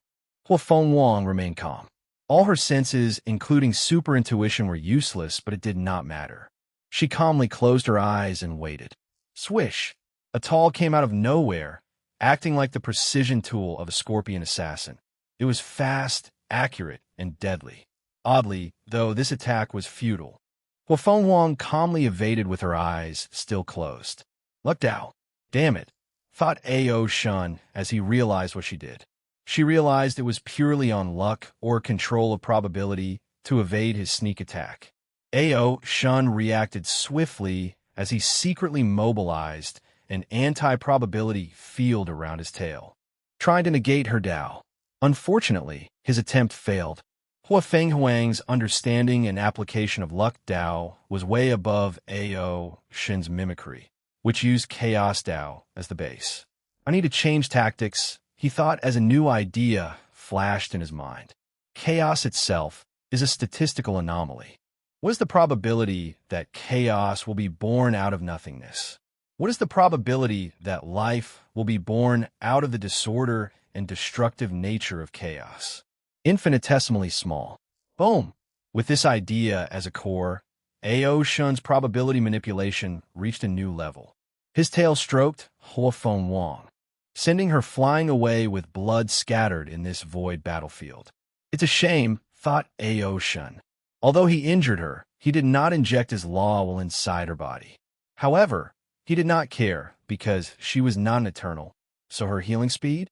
Huafeng Wang remained calm. All her senses, including super intuition, were useless, but it did not matter. She calmly closed her eyes and waited. Swish! A tall came out of nowhere, acting like the precision tool of a scorpion assassin. It was fast, accurate, and deadly. Oddly, though, this attack was futile. Huafeng Wang calmly evaded with her eyes still closed. Luck Dao. Damn it, thought Ao Shun as he realized what she did. She realized it was purely on luck or control of probability to evade his sneak attack. Ao Shun reacted swiftly as he secretly mobilized an anti-probability field around his tail, trying to negate her Dao. Unfortunately, his attempt failed. Huafeng Wang's understanding and application of Luck Dao was way above Ao Shun's mimicry, which used Chaos Dao as the base. I need to change tactics, he thought as a new idea flashed in his mind. Chaos itself is a statistical anomaly. What is the probability that chaos will be born out of nothingness? What is the probability that life will be born out of the disorder and destructive nature of chaos? Infinitesimally small. Boom! With this idea as a core, Ao Shun's probability manipulation reached a new level. His tail stroked Huafeng Wang, sending her flying away with blood scattered in this void battlefield. It's a shame, thought Ao Shun. Although he injured her, he did not inject his law while inside her body. However, he did not care because she was non-eternal, so her healing speed,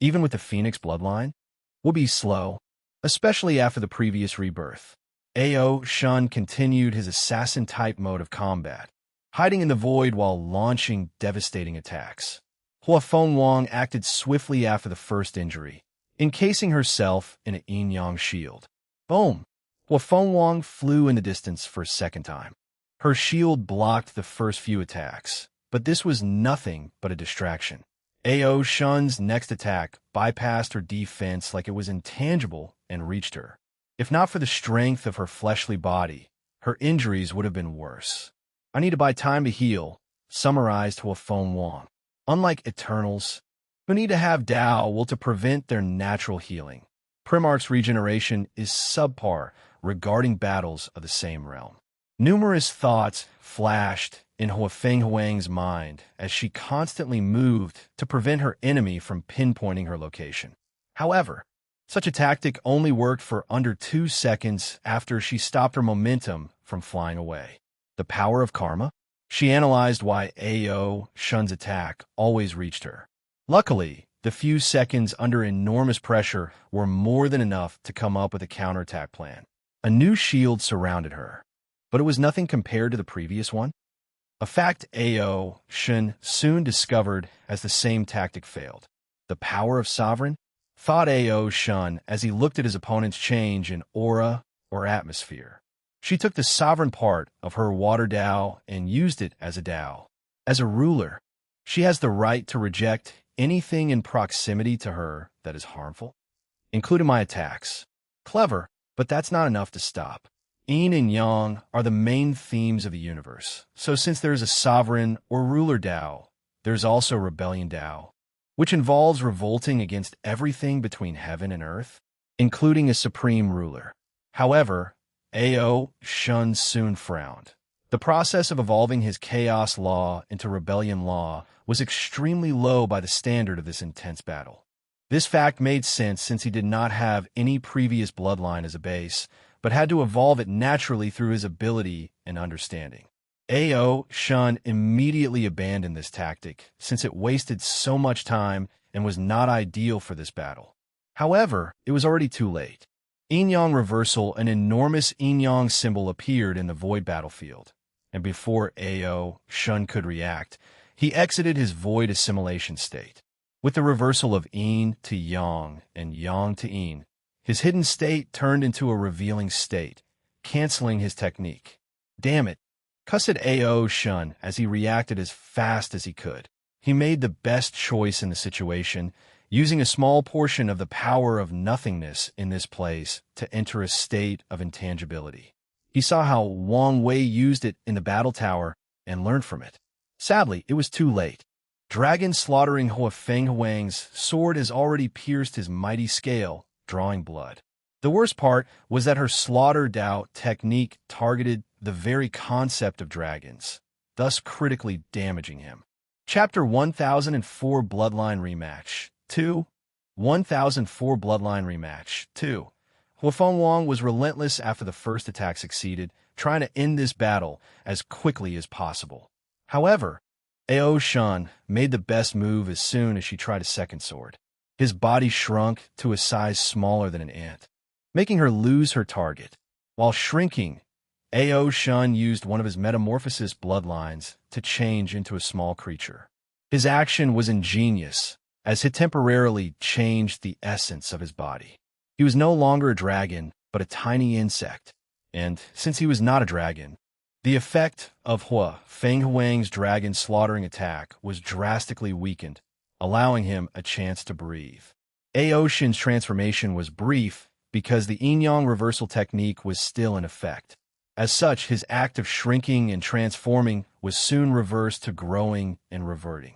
even with the Phoenix bloodline, would be slow, especially after the previous rebirth. Ao Shun continued his assassin-type mode of combat, hiding in the void while launching devastating attacks. Huafeng Wang acted swiftly after the first injury, encasing herself in a yin-yang shield. Boom! Huafeng Wang flew in the distance for a second time. Her shield blocked the first few attacks, but this was nothing but a distraction. Ao Shun's next attack bypassed her defense like it was intangible and reached her. If not for the strength of her fleshly body, her injuries would have been worse. I need to buy time to heal, summarized Huafeng Wang. Unlike Eternals, who need to have Tao will to prevent their natural healing, Primarch's regeneration is subpar regarding battles of the same realm. Numerous thoughts flashed in Huafeng Wang's mind as she constantly moved to prevent her enemy from pinpointing her location. However, such a tactic only worked for under 2 seconds after she stopped her momentum from flying away. The power of karma? She analyzed why Ao Shun's attack always reached her. Luckily, the few seconds under enormous pressure were more than enough to come up with a counterattack plan. A new shield surrounded her, but it was nothing compared to the previous one. A fact Ao Shun soon discovered as the same tactic failed. The power of Sovereign? Thought Ao Shun as he looked at his opponent's change in aura or atmosphere. She took the sovereign part of her water Tao and used it as a Tao. As a ruler, she has the right to reject anything in proximity to her that is harmful, including my attacks. Clever, but that's not enough to stop. Yin and Yang are the main themes of the universe, so since there is a sovereign or ruler Tao, there's also rebellion Tao, which involves revolting against everything between heaven and earth, including a supreme ruler. However, Ao Shun soon frowned. The process of evolving his chaos law into rebellion law was extremely low by the standard of this intense battle. This fact made sense since he did not have any previous bloodline as a base, but had to evolve it naturally through his ability and understanding. Ao Shun immediately abandoned this tactic since it wasted so much time and was not ideal for this battle. However, it was already too late. Yin-Yang reversal, an enormous Yin-Yang symbol appeared in the void battlefield, and before Ao Shun could react, he exited his void assimilation state. With the reversal of Yin to Yang and Yang to Yin, his hidden state turned into a revealing state, canceling his technique. Damn it, cussed Ao Shun as he reacted as fast as he could. He made the best choice in the situation, using a small portion of the power of nothingness in this place to enter a state of intangibility. He saw how Wang Wei used it in the battle tower and learned from it. Sadly, it was too late. Dragon slaughtering Huafeng Wang's sword has already pierced his mighty scale, drawing blood. The worst part was that her slaughter Dao technique targeted the very concept of dragons, thus critically damaging him. Chapter 1004 Bloodline Rematch 2. 1004 Bloodline Rematch 2. Huafeng Wang was relentless after the first attack succeeded, trying to end this battle as quickly as possible. However, Ao Shun made the best move as soon as she tried a second sword. His body shrunk to a size smaller than an ant, making her lose her target. While shrinking, Ao Shun used one of his metamorphosis bloodlines to change into a small creature. His action was ingenious, as it temporarily changed the essence of his body. He was no longer a dragon, but a tiny insect, and since he was not a dragon, the effect of Huafeng Wang's dragon slaughtering attack was drastically weakened, allowing him a chance to breathe. Ao Shun's transformation was brief because the Yin-Yang reversal technique was still in effect. As such, his act of shrinking and transforming was soon reversed to growing and reverting.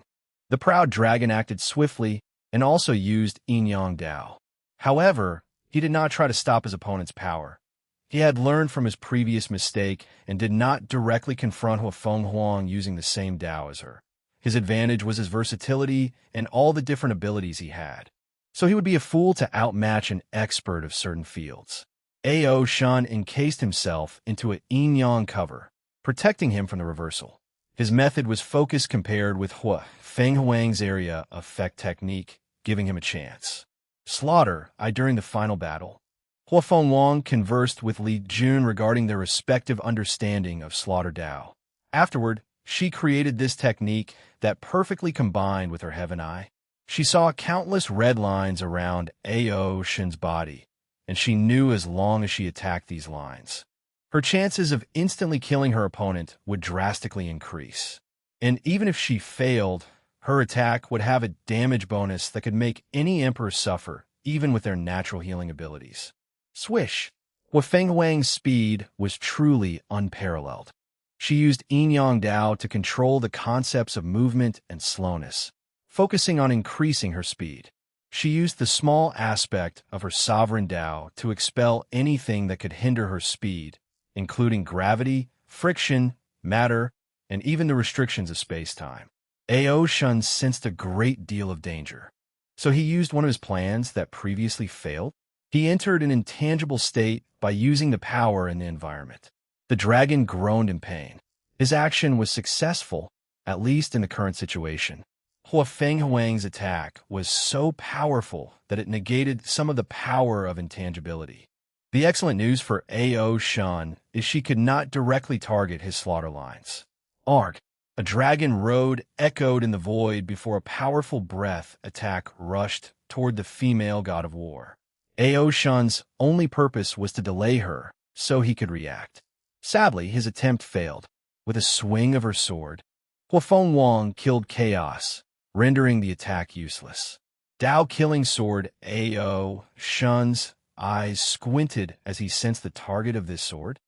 The proud dragon acted swiftly and also used Yin-Yang Dao. However, he did not try to stop his opponent's power. He had learned from his previous mistake and did not directly confront Huafeng Wang using the same Dao as her. His advantage was his versatility and all the different abilities he had. So he would be a fool to outmatch an expert of certain fields. Ao Shun encased himself into a Yin-Yang cover, protecting him from the reversal. His method was focused compared with Huafeng Wang's area effect technique, giving him a chance. Slaughter, during the final battle. Huafeng Wang conversed with Li Jun regarding their respective understanding of Slaughter Dao. Afterward, she created this technique that perfectly combined with her Heaven Eye. She saw countless red lines around Ao Shun's body, and she knew as long as she attacked these lines, her chances of instantly killing her opponent would drastically increase. And even if she failed, her attack would have a damage bonus that could make any emperor suffer, even with their natural healing abilities. Swish! Hua Fenghuang's speed was truly unparalleled. She used Yin-Yang Dao to control the concepts of movement and slowness, focusing on increasing her speed. She used the small aspect of her sovereign Dao to expel anything that could hinder her speed, including gravity, friction, matter, and even the restrictions of space-time. Ao Shun sensed a great deal of danger, so he used one of his plans that previously failed. He entered an intangible state by using the power in the environment. The dragon groaned in pain. His action was successful, at least in the current situation. Hua Fenghuang's attack was so powerful that it negated some of the power of intangibility. The excellent news for Ao Shun is she could not directly target his slaughter lines. Arg! A dragon road echoed in the void before a powerful breath attack rushed toward the female god of war. Ao Shun's only purpose was to delay her so he could react. Sadly, his attempt failed. With a swing of her sword, Hua Fenghuang killed Chaos, rendering the attack useless. Dao-killing sword Ao Shun's eyes squinted as he sensed the target of this sword.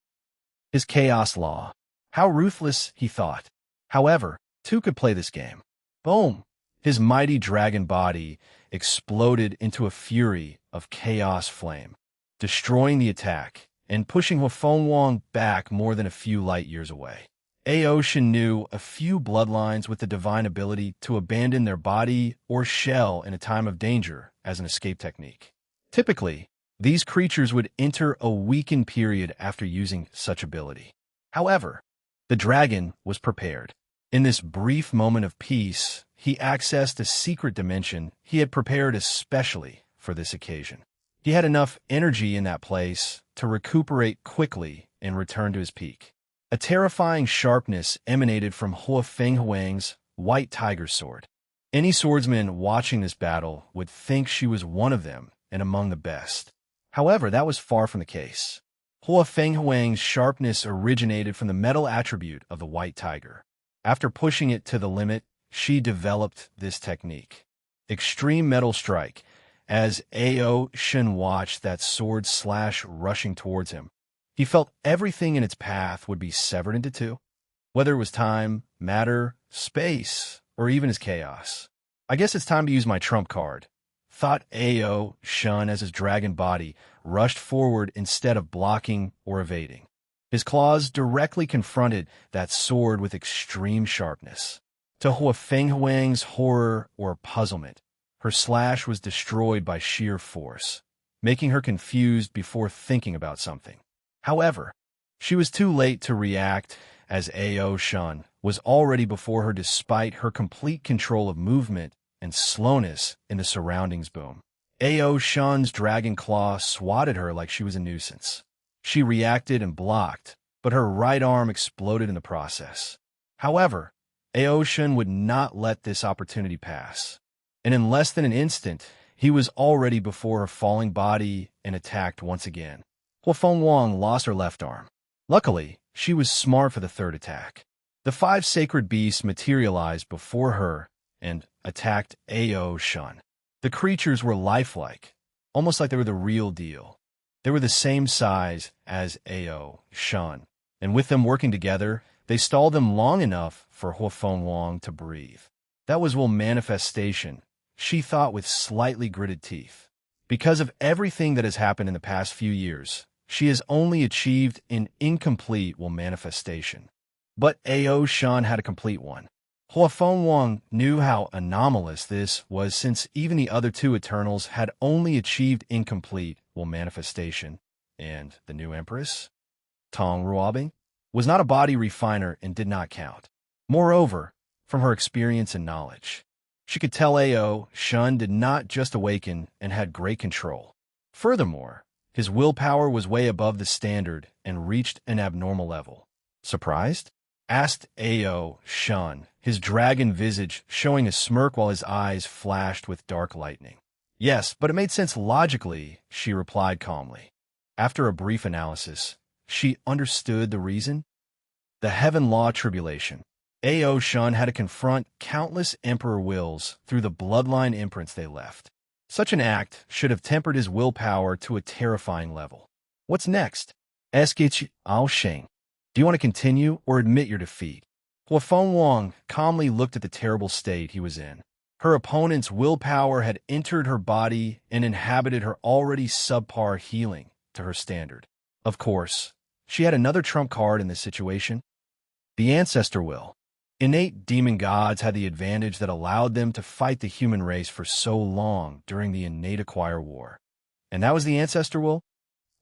His Chaos Law. How ruthless, he thought. However, two could play this game. Boom! His mighty dragon body exploded into a fury of chaos flame, destroying the attack and pushing Hua Fenghuang back more than a few light years away. Ao Shun knew a few bloodlines with the divine ability to abandon their body or shell in a time of danger as an escape technique. Typically, these creatures would enter a weakened period after using such ability. However, the dragon was prepared. In this brief moment of peace, he accessed a secret dimension he had prepared especially for this occasion. He had enough energy in that place to recuperate quickly and return to his peak. A terrifying sharpness emanated from Hua Fenghuang's white tiger sword. Any swordsman watching this battle would think she was one of them and among the best. However, that was far from the case. Hua Fenghuang's sharpness originated from the metal attribute of the white tiger. After pushing it to the limit, she developed this technique. Extreme Metal Strike. As Ao Shun watched that sword slash rushing towards him, he felt everything in its path would be severed into two, whether it was time, matter, space, or even his chaos. I guess it's time to use my trump card, thought Ao Shun as his dragon body rushed forward instead of blocking or evading. His claws directly confronted that sword with extreme sharpness. To Hua Fenghuang's horror or puzzlement, her slash was destroyed by sheer force, making her confused before thinking about something. However, she was too late to react as Ao Shun was already before her despite her complete control of movement and slowness in the surroundings boom. Ao Shun's dragon claw swatted her like she was a nuisance. She reacted and blocked, but her right arm exploded in the process. However, Ao Shun would not let this opportunity pass, and in less than an instant, he was already before her falling body and attacked once again. Hua Fenghuang lost her left arm. Luckily, she was smart for the third attack. The 5 sacred beasts materialized before her and attacked Ao Shun. The creatures were lifelike, almost like they were the real deal. They were the same size as Ao Shun, and with them working together, they stalled them long enough for Hua Fenghuang to breathe. That was will manifestation, she thought with slightly gritted teeth. Because of everything that has happened in the past few years, she has only achieved an incomplete will manifestation. But Ao Shun had a complete one. Hua Fenghuang knew how anomalous this was since even the other 2 Eternals had only achieved incomplete will manifestation, and the new Empress, Tong Ruobing, was not a body refiner and did not count. Moreover, from her experience and knowledge, she could tell Ao Shun did not just awaken and had great control. Furthermore, his willpower was way above the standard and reached an abnormal level. Surprised? Asked Ao Shun, his dragon visage showing a smirk while his eyes flashed with dark lightning. Yes, but it made sense logically, she replied calmly. After a brief analysis, she understood the reason. The Heaven Law Tribulation. Ao Shun had to confront countless emperor wills through the bloodline imprints they left. Such an act should have tempered his willpower to a terrifying level. What's next? Eskich Ao Sheng. Do you want to continue or admit your defeat? Huafeng Wang calmly looked at the terrible state he was in. Her opponent's willpower had entered her body and inhabited her already subpar healing to her standard. Of course, she had another trump card in this situation. The ancestor will. Innate demon gods had the advantage that allowed them to fight the human race for so long during the innate acquire war. And that was the ancestor will?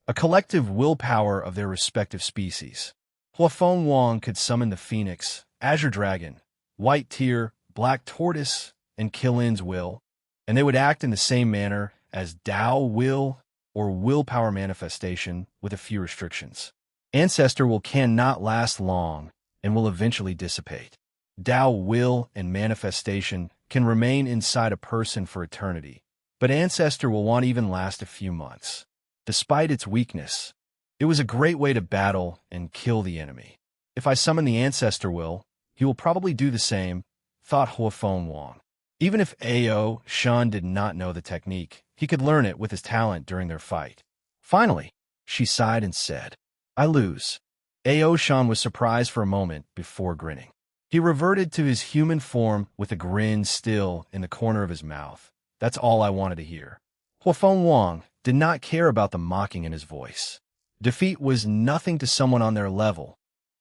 A collective willpower of their respective species. Huafeng Wang could summon the phoenix, azure dragon, white tear, black tortoise, and Killin's will, and they would act in the same manner as Tao will or willpower manifestation with a few restrictions. Ancestor will cannot last long and will eventually dissipate. Tao will and manifestation can remain inside a person for eternity, but ancestor will won't even last a few months. Despite its weakness, it was a great way to battle and kill the enemy. If I summon the ancestor will, he will probably do the same, thought Huafeng Wang. Even if Ao Shen did not know the technique, he could learn it with his talent during their fight. Finally, she sighed and said, I lose. Ao Shen was surprised for a moment before grinning. He reverted to his human form with a grin still in the corner of his mouth. That's all I wanted to hear. Huafeng Wang did not care about the mocking in his voice. Defeat was nothing to someone on their level.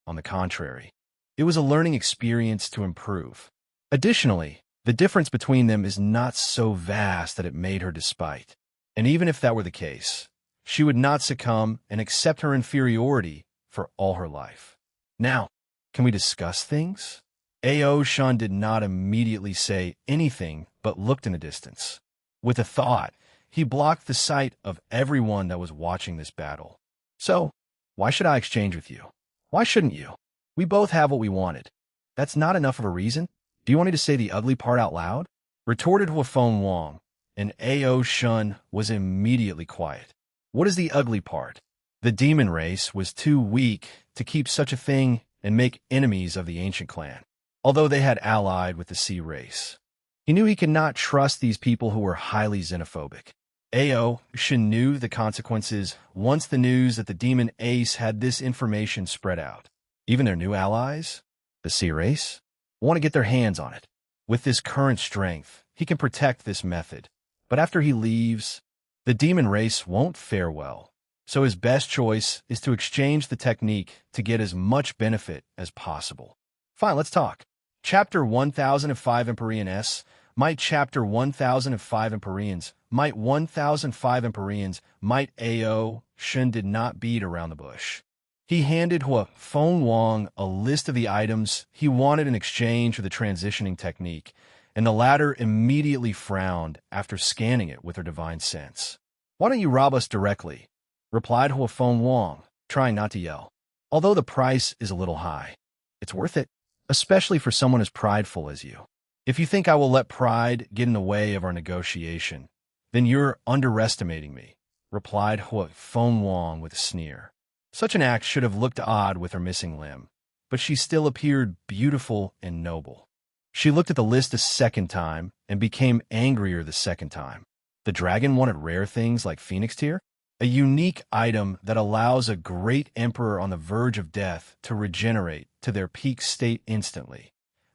On the contrary, it was a learning experience to improve. Additionally, the difference between them is not so vast that it made her despite. And even if that were the case, she would not succumb and accept her inferiority for all her life. Now, can we discuss things? Ao Shen did not immediately say anything but looked in the distance. With a thought, he blocked the sight of everyone that was watching this battle. So, why should I exchange with you? Why shouldn't you? We both have what we wanted. That's not enough of a reason? Do you want me to say the ugly part out loud? Retorted Huafeng Wang, and Ao Shen was immediately quiet. What is the ugly part? The demon race was too weak to keep such a thing and make enemies of the ancient clan, although they had allied with the sea race. He knew he could not trust these people who were highly xenophobic. Ao Shen knew the consequences once the news that the demon ace had this information spread out. Even their new allies, the sea race, want to get their hands on it. With this current strength, he can protect this method. But after he leaves, the demon race won't fare well. So his best choice is to exchange the technique to get as much benefit as possible. Fine, let's talk. Chapter 1005 Empyrean S. Might Chapter 1005 Empyreans. Might 1005 Empyreans. Might Ao Shen did not beat around the bush. He handed Huafeng Wang a list of the items he wanted in exchange for the transitioning technique, and the latter immediately frowned after scanning it with her divine sense. Why don't you rob us directly? Replied Huafeng Wang, trying not to yell. Although the price is a little high, it's worth it, especially for someone as prideful as you. If you think I will let pride get in the way of our negotiation, then you're underestimating me, replied Huafeng Wang with a sneer. Such an act should have looked odd with her missing limb, but she still appeared beautiful and noble. She looked at the list a second time and became angrier the second time. The dragon wanted rare things like Phoenix Tear, a unique item that allows a great emperor on the verge of death to regenerate to their peak state instantly.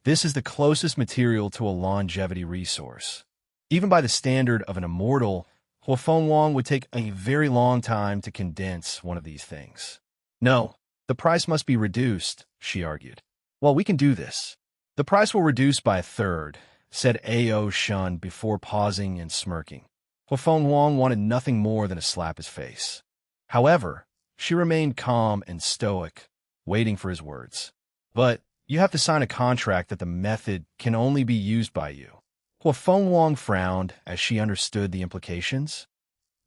This is the closest material to a longevity resource. Even by the standard of an immortal, Huafeng Wang would take a very long time to condense one of these things. No, the price must be reduced, she argued. Well, we can do this. The price will reduce by a third, said Ao Shen before pausing and smirking. Huafeng Wang wanted nothing more than to slap his face. However, she remained calm and stoic, waiting for his words. But you have to sign a contract that the method can only be used by you. Huafeng Wang frowned as she understood the implications.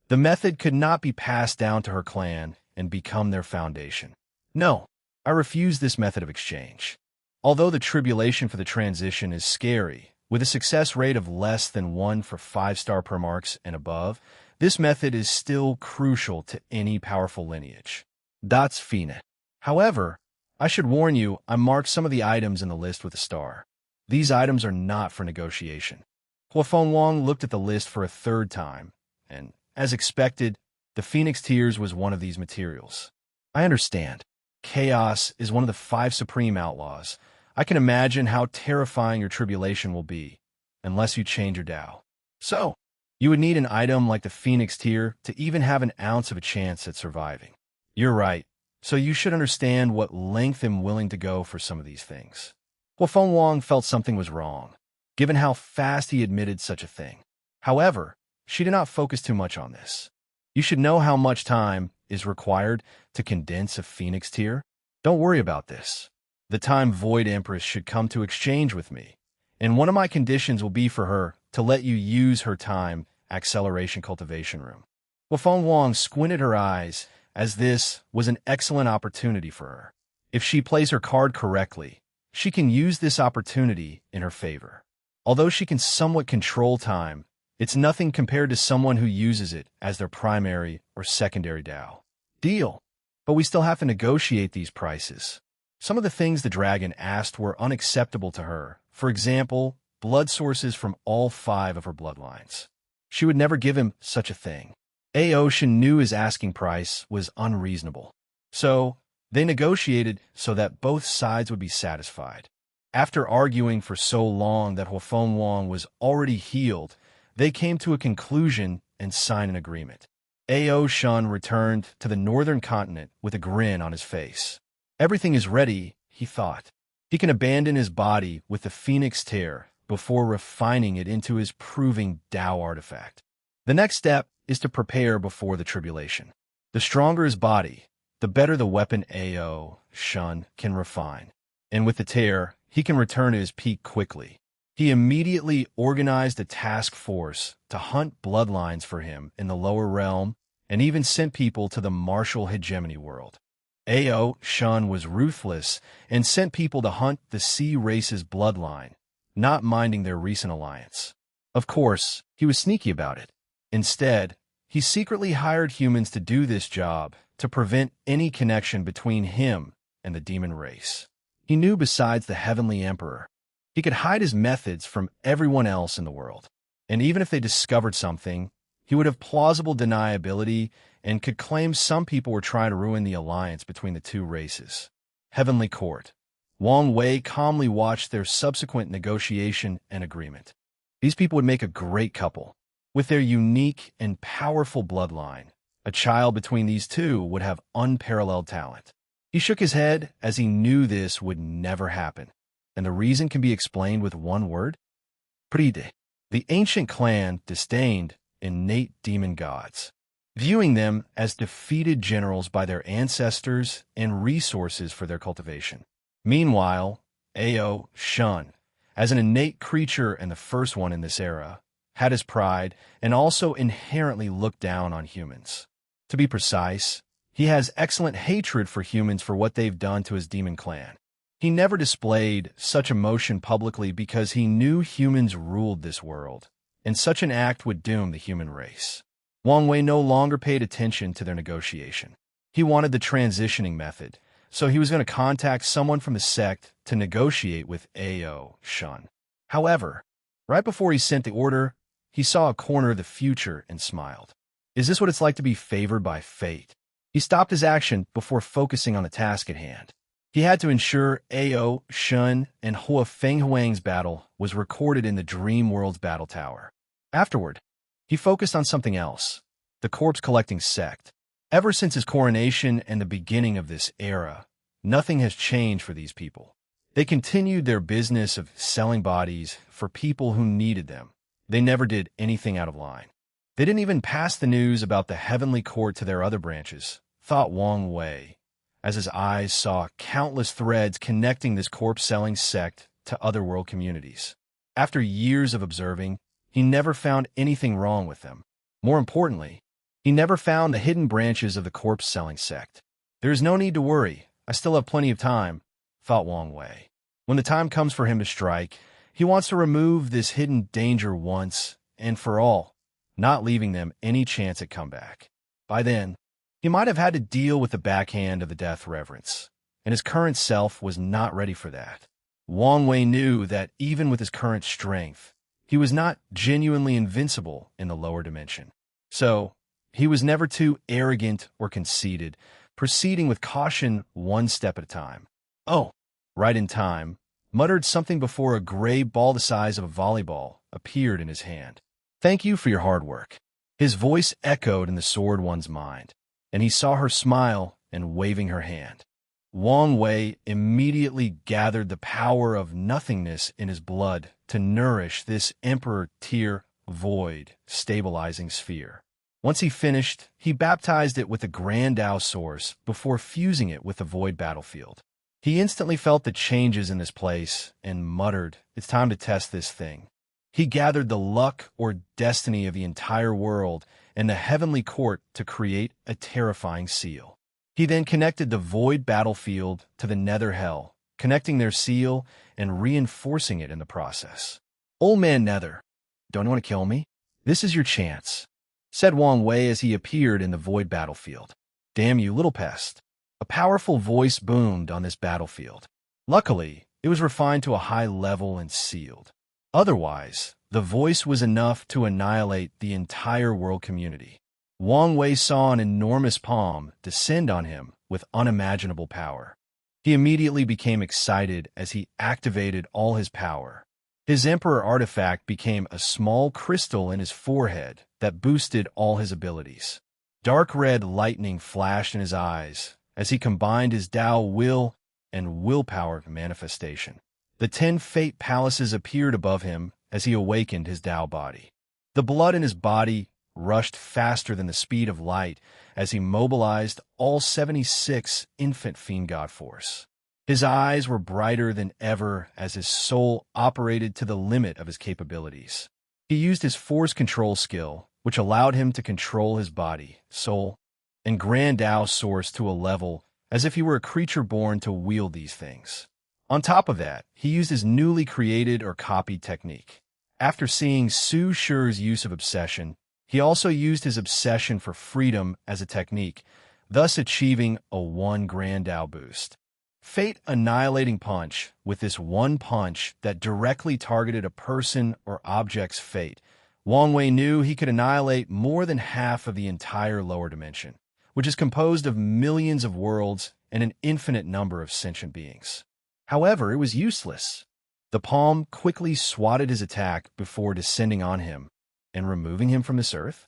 The method could not be passed down to her clan and become their foundation. No, I refuse this method of exchange. Although the tribulation for the transition is scary, with a success rate of less than 1 for 5-star per marks and above, this method is still crucial to any powerful lineage. That's fine. However, I should warn you, I marked some of the items in the list with a star. These items are not for negotiation. Huafeng Wang looked at the list for a third time, and, as expected, The Phoenix Tears was one of these materials. I understand. Chaos is one of the 5 supreme outlaws. I can imagine how terrifying your tribulation will be, unless you change your Tao. So, you would need an item like the Phoenix Tear to even have an ounce of a chance at surviving. You're right, so you should understand what length I'm willing to go for some of these things. Feng Wang felt something was wrong, given how fast he admitted such a thing. However, she did not focus too much on this. You should know how much time is required to condense a Phoenix Tear. Don't worry about this. The time Void Empress should come to exchange with me, and one of my conditions will be for her to let you use her time acceleration cultivation room. Feng Wang squinted her eyes, as this was an excellent opportunity for her. If she plays her card correctly, she can use this opportunity in her favor. Although she can somewhat control time, it's nothing compared to someone who uses it as their primary or secondary Tao. Deal. But we still have to negotiate these prices. Some of the things the dragon asked were unacceptable to her. For example, blood sources from all 5 of her bloodlines. She would never give him such a thing. Ocean knew his asking price was unreasonable. So, they negotiated so that both sides would be satisfied. After arguing for so long that Feng Wang was already healed, they came to a conclusion and signed an agreement. Shun returned to the northern continent with a grin on his face. Everything is ready, he thought. He can abandon his body with the Phoenix Tear before refining it into his proving Tao artifact. The next step is to prepare before the tribulation. The stronger his body, the better the weapon Shun can refine. And with the Tear, he can return to his peak quickly. He immediately organized a task force to hunt bloodlines for him in the lower realm and even sent people to the martial hegemony world. Shun was ruthless and sent people to hunt the sea race's bloodline, not minding their recent alliance. Of course, he was sneaky about it. Instead, he secretly hired humans to do this job to prevent any connection between him and the demon race. He knew besides the Heavenly Emperor, he could hide his methods from everyone else in the world. And even if they discovered something, he would have plausible deniability and could claim some people were trying to ruin the alliance between the 2 races. Heavenly Court. Wang Wei calmly watched their subsequent negotiation and agreement. These people would make a great couple. With their unique and powerful bloodline, a child between these 2 would have unparalleled talent. He shook his head as he knew this would never happen. And the reason can be explained with one word? Pride. The ancient clan disdained innate demon gods, viewing them as defeated generals by their ancestors and resources for their cultivation. Meanwhile, Shun, as an innate creature and the first one in this era, had his pride and also inherently looked down on humans. To be precise, he has excellent hatred for humans for what they've done to his demon clan. He never displayed such emotion publicly because he knew humans ruled this world, and such an act would doom the human race. Wang Wei no longer paid attention to their negotiation. He wanted the transitioning method, so he was going to contact someone from the sect to negotiate with Shun. However, right before he sent the order, he saw a corner of the future and smiled. Is this what it's like to be favored by fate? He stopped his action before focusing on the task at hand. He had to ensure Shun and Fenghuang's battle was recorded in the Dream World's battle tower. Afterward, he focused on something else, the corpse-collecting sect. Ever since his coronation and the beginning of this era, nothing has changed for these people. They continued their business of selling bodies for people who needed them. They never did anything out of line. They didn't even pass the news about the Heavenly Court to their other branches, thought Wang Wei, as his eyes saw countless threads connecting this corpse-selling sect to other world communities. After years of observing, he never found anything wrong with them. More importantly, he never found the hidden branches of the corpse-selling sect. There is no need to worry. I still have plenty of time, thought Wang Wei. When the time comes for him to strike, he wants to remove this hidden danger once and for all, not leaving them any chance at comeback. By then, he might have had to deal with the backhand of the Death Reverence, and his current self was not ready for that. Wang Wei knew that even with his current strength, he was not genuinely invincible in the lower dimension. So, He was never too arrogant or conceited, proceeding with caution one step at a time. "Oh, right in time," muttered something before a gray ball the size of a volleyball appeared in his hand. "Thank you for your hard work." His voice echoed in the sword one's mind, and he saw her smile and waving her hand. Wang Wei immediately gathered the power of nothingness in his blood to nourish this emperor-tier void stabilizing sphere. Once he finished, he baptized it with the Grand Tao source before fusing it with the void battlefield. He instantly felt the changes in this place and muttered, "It's time to test this thing." He gathered the luck or destiny of the entire world and the heavenly court to create a terrifying seal. He then connected the void battlefield to the nether hell, connecting their seal and reinforcing it in the process. "Old man Nether, don't you want to kill me? This is your chance," said Wang Wei as he appeared in the void battlefield. "Damn you, little pest." A powerful voice boomed on this battlefield. Luckily, it was refined to a high level and sealed. Otherwise, the voice was enough to annihilate the entire world community. Wang Wei saw an enormous palm descend on him with unimaginable power. He immediately became excited as he activated all his power. His Emperor artifact became a small crystal in his forehead that boosted all his abilities. Dark red lightning flashed in his eyes as he combined his Tao will and willpower manifestation. The 10 fate palaces appeared above him as he awakened his Tao body. The blood in his body rushed faster than the speed of light as he mobilized all 76 infant fiend god force. His eyes were brighter than ever as his soul operated to the limit of his capabilities. He used his force control skill, which allowed him to control his body, soul, and Grand Tao source to a level as if he were a creature born to wield these things. On top of that, he used his newly created or copied technique. After seeing Su Shi's use of obsession, he also used his obsession for freedom as a technique, thus achieving a 1 Grand Tao boost. Fate Annihilating Punch, with this one punch that directly targeted a person or object's fate, Wang Wei knew he could annihilate more than half of the entire lower dimension, which is composed of millions of worlds and an infinite number of sentient beings. However, it was useless. The palm quickly swatted his attack before descending on him and removing him from this earth.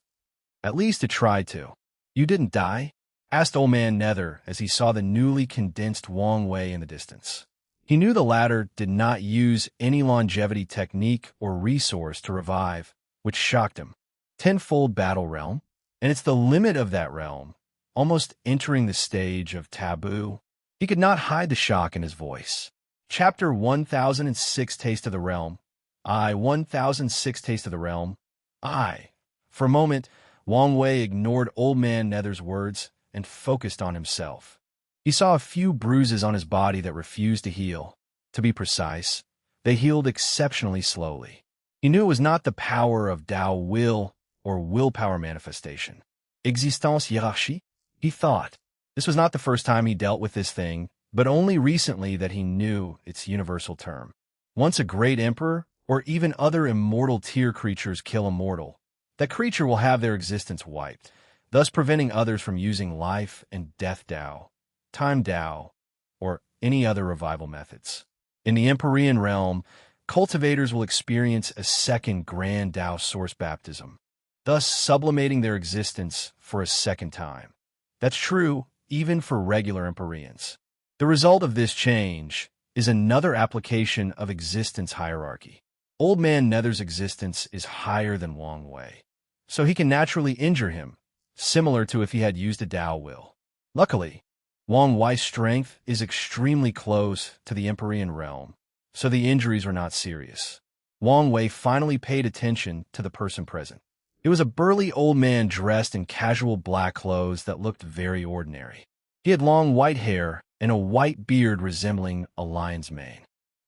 At least it tried to. "You didn't die?" asked Old Man Nether as he saw the newly condensed Wang Wei in the distance. He knew the latter did not use any longevity technique or resource to revive, which shocked him. Tenfold battle realm, and it's the limit of that realm, almost entering the stage of taboo. He could not hide the shock in his voice. Chapter 1006 Taste of the Realm. 1006 Taste of the Realm. For a moment, Wang Wei ignored Old Man Nether's words and focused on himself. He saw a few bruises on his body that refused to heal. To be precise, they healed exceptionally slowly. He knew it was not the power of Tao will or willpower manifestation. Existence hiérarchie? He thought. This was not the first time he dealt with this thing, but only recently that he knew its universal term. Once a great emperor, or even other immortal tier creatures kill a mortal, that creature will have their existence wiped, thus preventing others from using life and death Tao, time Tao, or any other revival methods. In the Empyrean realm, cultivators will experience a second Grand Tao source baptism, thus sublimating their existence for a second time. That's true even for regular Empyreans. The result of this change is another application of existence hierarchy. Old Man Nether's existence is higher than Wang Wei, so he can naturally injure him, similar to if he had used a Tao will. Luckily, Wang Wei's strength is extremely close to the Empyrean realm, so the injuries were not serious. Wang Wei finally paid attention to the person present. It was a burly old man dressed in casual black clothes that looked very ordinary. He had long white hair and a white beard resembling a lion's mane.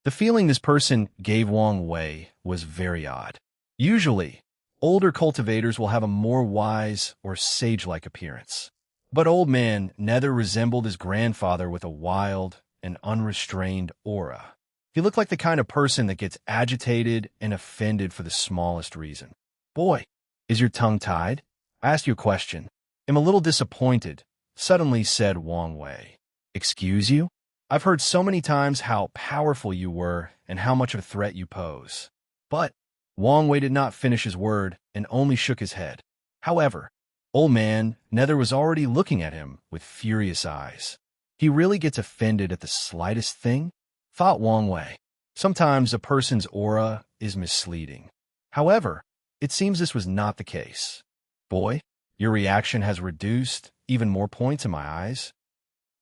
The feeling this person gave Wang Wei was very odd. Usually, older cultivators will have a more wise or sage-like appearance. But Old Man Nether resembled his grandfather with a wild and unrestrained aura. He looked like the kind of person that gets agitated and offended for the smallest reason. "Boy, is your tongue tied?" I asked you a question. I'm a little disappointed, suddenly said Wang Wei. Excuse you? I've heard so many times how powerful you were and how much of a threat you pose. But Wang Wei did not finish his word and only shook his head. However, old man Nether was already looking at him with furious eyes. He really gets offended at the slightest thing? Thought Wang Wei. Sometimes a person's aura is misleading. However, it seems this was not the case. Boy, your reaction has reduced even more points in my eyes.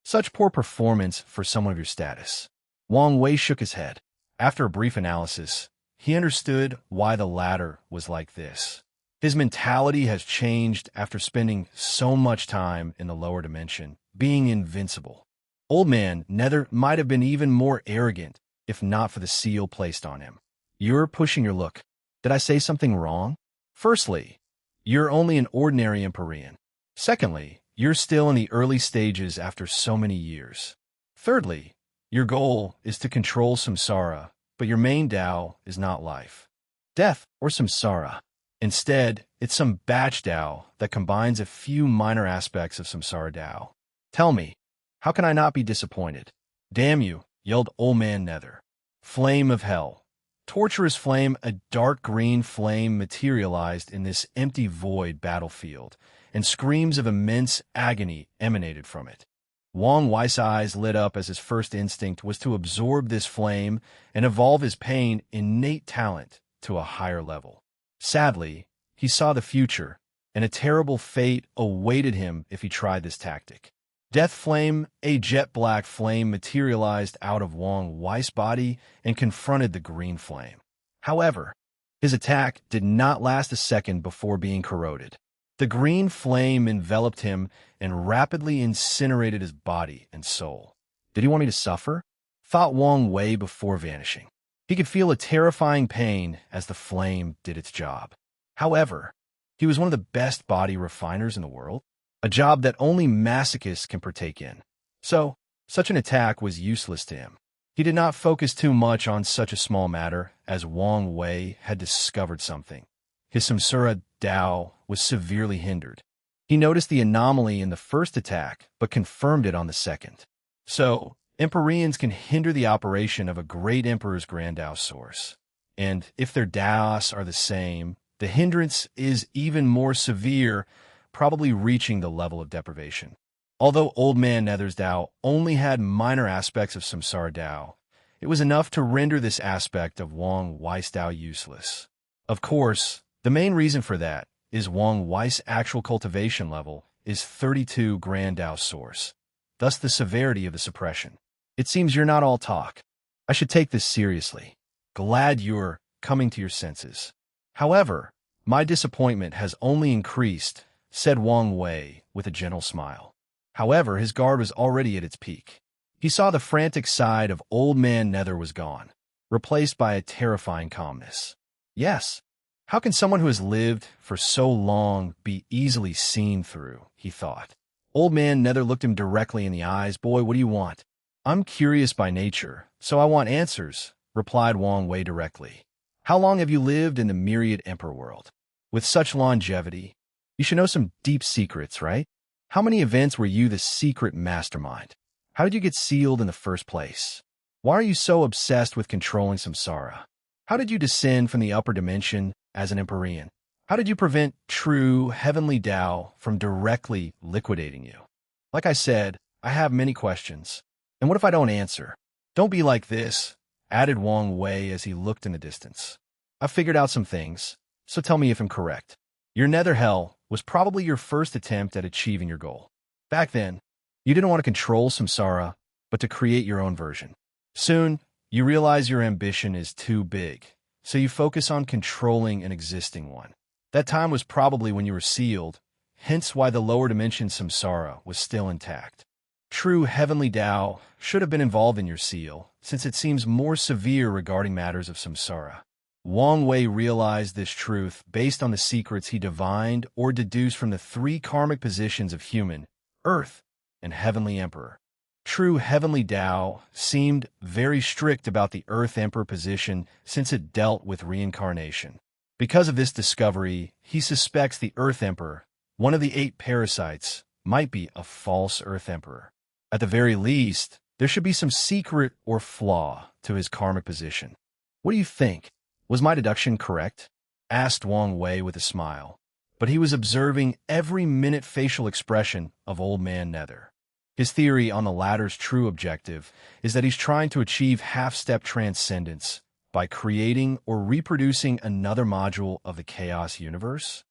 Such poor performance for someone of your status. Wang Wei shook his head. After a brief analysis, he understood why the latter was like this. His mentality has changed after spending so much time in the lower dimension, being invincible. Old man Nether might have been even more arrogant if not for the seal placed on him. You're pushing your look. Did I say something wrong? Firstly, you're only an ordinary Empyrean. Secondly, you're still in the early stages after so many years. Thirdly, your goal is to control samsara, but your main Tao is not life, death, or samsara. Instead, it's some batch Tao that combines a few minor aspects of samsara Tao. Tell me, how can I not be disappointed? Damn you, yelled old man Nether. Flame of hell. Torturous flame, a dark green flame materialized in this empty void battlefield, and screams of immense agony emanated from it. Wang Wei's eyes lit up as his first instinct was to absorb this flame and evolve his pain innate talent to a higher level. Sadly, he saw the future, and a terrible fate awaited him if he tried this tactic. Death Flame, a jet-black flame, materialized out of Wang Wei's body and confronted the green flame. However, his attack did not last a second before being corroded. The green flame enveloped him and rapidly incinerated his body and soul. Did he want me to suffer? Thought Wang Wei before vanishing. He could feel a terrifying pain as the flame did its job. However, he was one of the best body refiners in the world, a job that only masochists can partake in. So, such an attack was useless to him. He did not focus too much on such a small matter, as Wang Wei had discovered something. His samsara Tao was severely hindered. He noticed the anomaly in the first attack, but confirmed it on the second. So, Empyreans can hinder the operation of a great emperor's grand Tao source. And if their Taos are the same, the hindrance is even more severe, probably reaching the level of deprivation. Although Old Man Nether's Tao only had minor aspects of samsara Tao, it was enough to render this aspect of Wang Wei's Tao useless. Of course, the main reason for that is Wang Wei's actual cultivation level is 32 grand Tao source, thus the severity of the suppression. It seems you're not all talk. I should take this seriously. Glad you're coming to your senses. However, my disappointment has only increased, said Wang Wei with a gentle smile. However, his guard was already at its peak. He saw the frantic side of Old Man Nether was gone, replaced by a terrifying calmness. Yes, how can someone who has lived for so long be easily seen through, he thought. Old Man Nether looked him directly in the eyes. Boy, what do you want? I'm curious by nature, so I want answers, replied Wang Wei directly. How long have you lived in the myriad emperor world? With such longevity, you should know some deep secrets, right? How many events were you the secret mastermind? How did you get sealed in the first place? Why are you so obsessed with controlling samsara? How did you descend from the upper dimension as an Empyrean? How did you prevent true heavenly Tao from directly liquidating you? Like I said, I have many questions. And what if I don't answer? Don't be like this, added Wang Wei as he looked in the distance. I've figured out some things, so tell me if I'm correct. Your nether hell was probably your first attempt at achieving your goal. Back then, you didn't want to control samsara, but to create your own version. Soon, you realize your ambition is too big, so you focus on controlling an existing one. That time was probably when you were sealed, hence why the lower dimension samsara was still intact. True heavenly Tao should have been involved in your seal, since it seems more severe regarding matters of samsara. Wang Wei realized this truth based on the secrets he divined or deduced from the three karmic positions of human, earth, and heavenly emperor. True heavenly Tao seemed very strict about the earth emperor position since it dealt with reincarnation. Because of this discovery, he suspects the earth emperor one of the 8 parasites might be a false Earth Emperor. At the very least, there should be some secret or flaw to his karmic position. What do you think? Was my deduction correct? Asked Wang Wei with a smile. But he was observing every minute facial expression of Old Man Nether. His theory on the latter's true objective is that he's trying to achieve half-step transcendence by creating or reproducing another module of the chaos universe.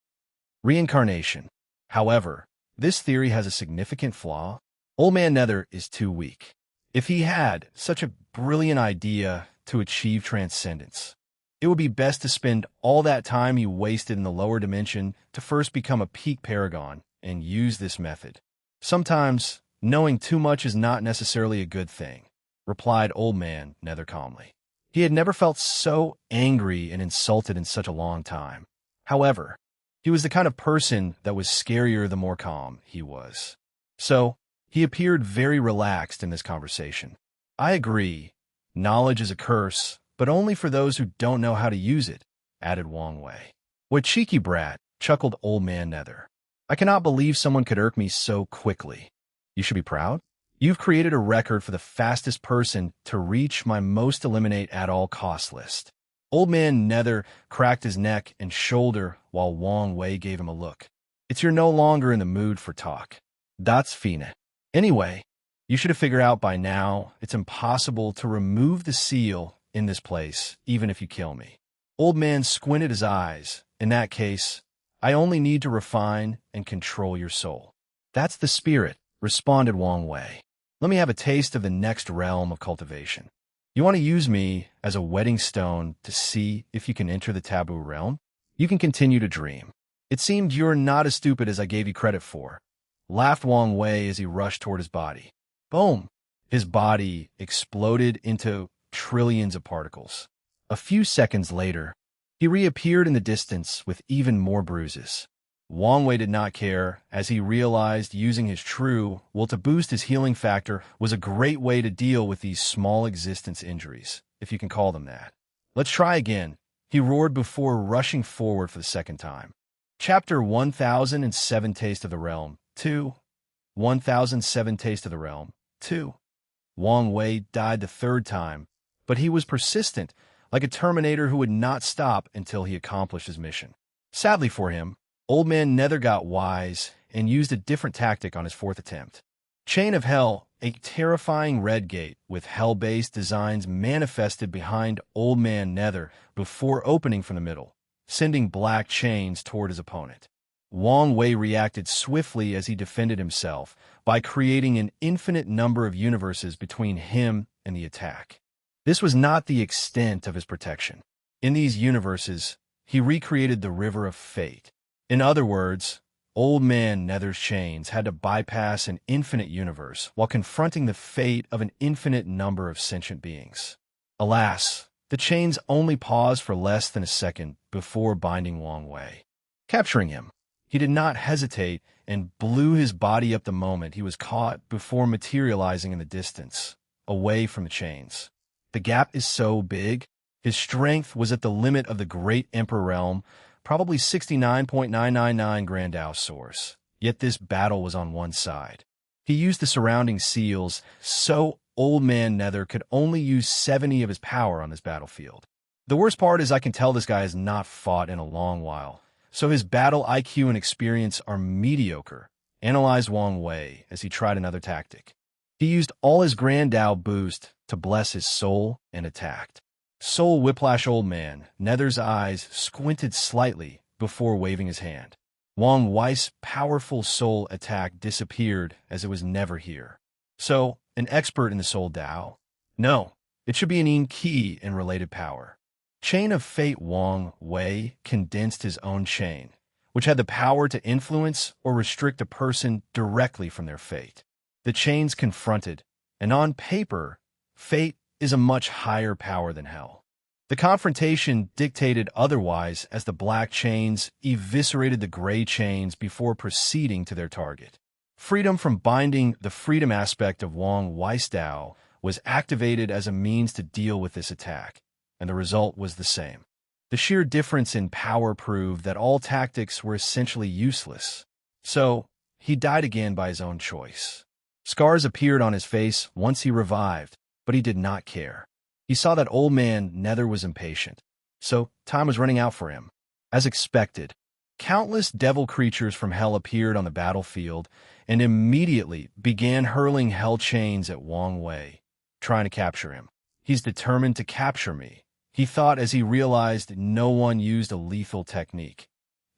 Reincarnation. However, this theory has a significant flaw. Old Man Nether is too weak. If he had such a brilliant idea to achieve transcendence, it would be best to spend all that time he wasted in the lower dimension to first become a peak paragon and use this method. Sometimes, knowing too much is not necessarily a good thing, replied Old Man Nether calmly. He had never felt so angry and insulted in such a long time. However, he was the kind of person that was scarier the more calm he was. So, he appeared very relaxed in this conversation. I agree. Knowledge is a curse, but only for those who don't know how to use it, added Wang Wei. What cheeky brat, chuckled Old Man Nether. I cannot believe someone could irk me so quickly. You should be proud. You've created a record for the fastest person to reach my most eliminate at all cost list. Old Man Nether cracked his neck and shoulder while Wang Wei gave him a look. You're no longer in the mood for talk. That's fine. Anyway, you should have figured out by now it's impossible to remove the seal in this place, even if you kill me. Old Man squinted his eyes. In that case, I only need to refine and control your soul. That's the spirit, responded Wang Wei. Let me have a taste of the next realm of cultivation. You want to use me as a wedding stone to see if you can enter the taboo realm? You can continue to dream. It seemed you're not as stupid as I gave you credit for, laughed Wang Wei as he rushed toward his body. Boom! His body exploded into trillions of particles. A few seconds later, he reappeared in the distance with even more bruises. Wang Wei did not care, as he realized using his true will to boost his healing factor was a great way to deal with these small existence injuries, if you can call them that. Let's try again, he roared before rushing forward for the second time. Chapter 1007 Taste of the Realm 2. 1007 Taste of the Realm 2. Wang Wei died the third time, but he was persistent, like a Terminator who would not stop until he accomplished his mission. Sadly for him, Old Man Nether got wise and used a different tactic on his fourth attempt. Chain of Hell, a terrifying red gate with hell-based designs manifested behind Old Man Nether before opening from the middle, sending black chains toward his opponent. Wang Wei reacted swiftly as he defended himself by creating an infinite number of universes between him and the attack. This was not the extent of his protection. In these universes, he recreated the River of Fate. In other words, Old Man Nether's chains had to bypass an infinite universe while confronting the fate of an infinite number of sentient beings. Alas, the chains only paused for less than a second before binding Wang Wei. Capturing him, he did not hesitate and blew his body up the moment he was caught before materializing in the distance, away from the chains. The gap is so big, his strength was at the limit of the Great Emperor Realm, probably 69.999 Grandau source. Yet this battle was on one side. He used the surrounding seals, so Old Man Nether could only use 70 of his power on this battlefield. The worst part is I can tell this guy has not fought in a long while, so his battle IQ and experience are mediocre, analyzed Wang Wei as he tried another tactic. He used all his Grandau boost to bless his soul and attacked. Soul Whiplash Old Man Nether's eyes squinted slightly before waving his hand. Wang Wei's powerful soul attack disappeared as it was never here. So, an expert in the Soul Dao? No, it should be an Yin Qi in related power. Chain of Fate Wang Wei condensed his own chain, which had the power to influence or restrict a person directly from their fate. The chains confronted, and on paper, fate is a much higher power than hell. The confrontation dictated otherwise as the black chains eviscerated the gray chains before proceeding to their target. Freedom from binding, the freedom aspect of Wang Wei's Dao, was activated as a means to deal with this attack, and the result was the same. The sheer difference in power proved that all tactics were essentially useless. So, he died again by his own choice. Scars appeared on his face once he revived, but he did not care. He saw that old man Nether was impatient, so time was running out for him. As expected, countless devil creatures from hell appeared on the battlefield and immediately began hurling hell chains at Wang Wei, trying to capture him. He's determined to capture me, he thought as he realized no one used a lethal technique.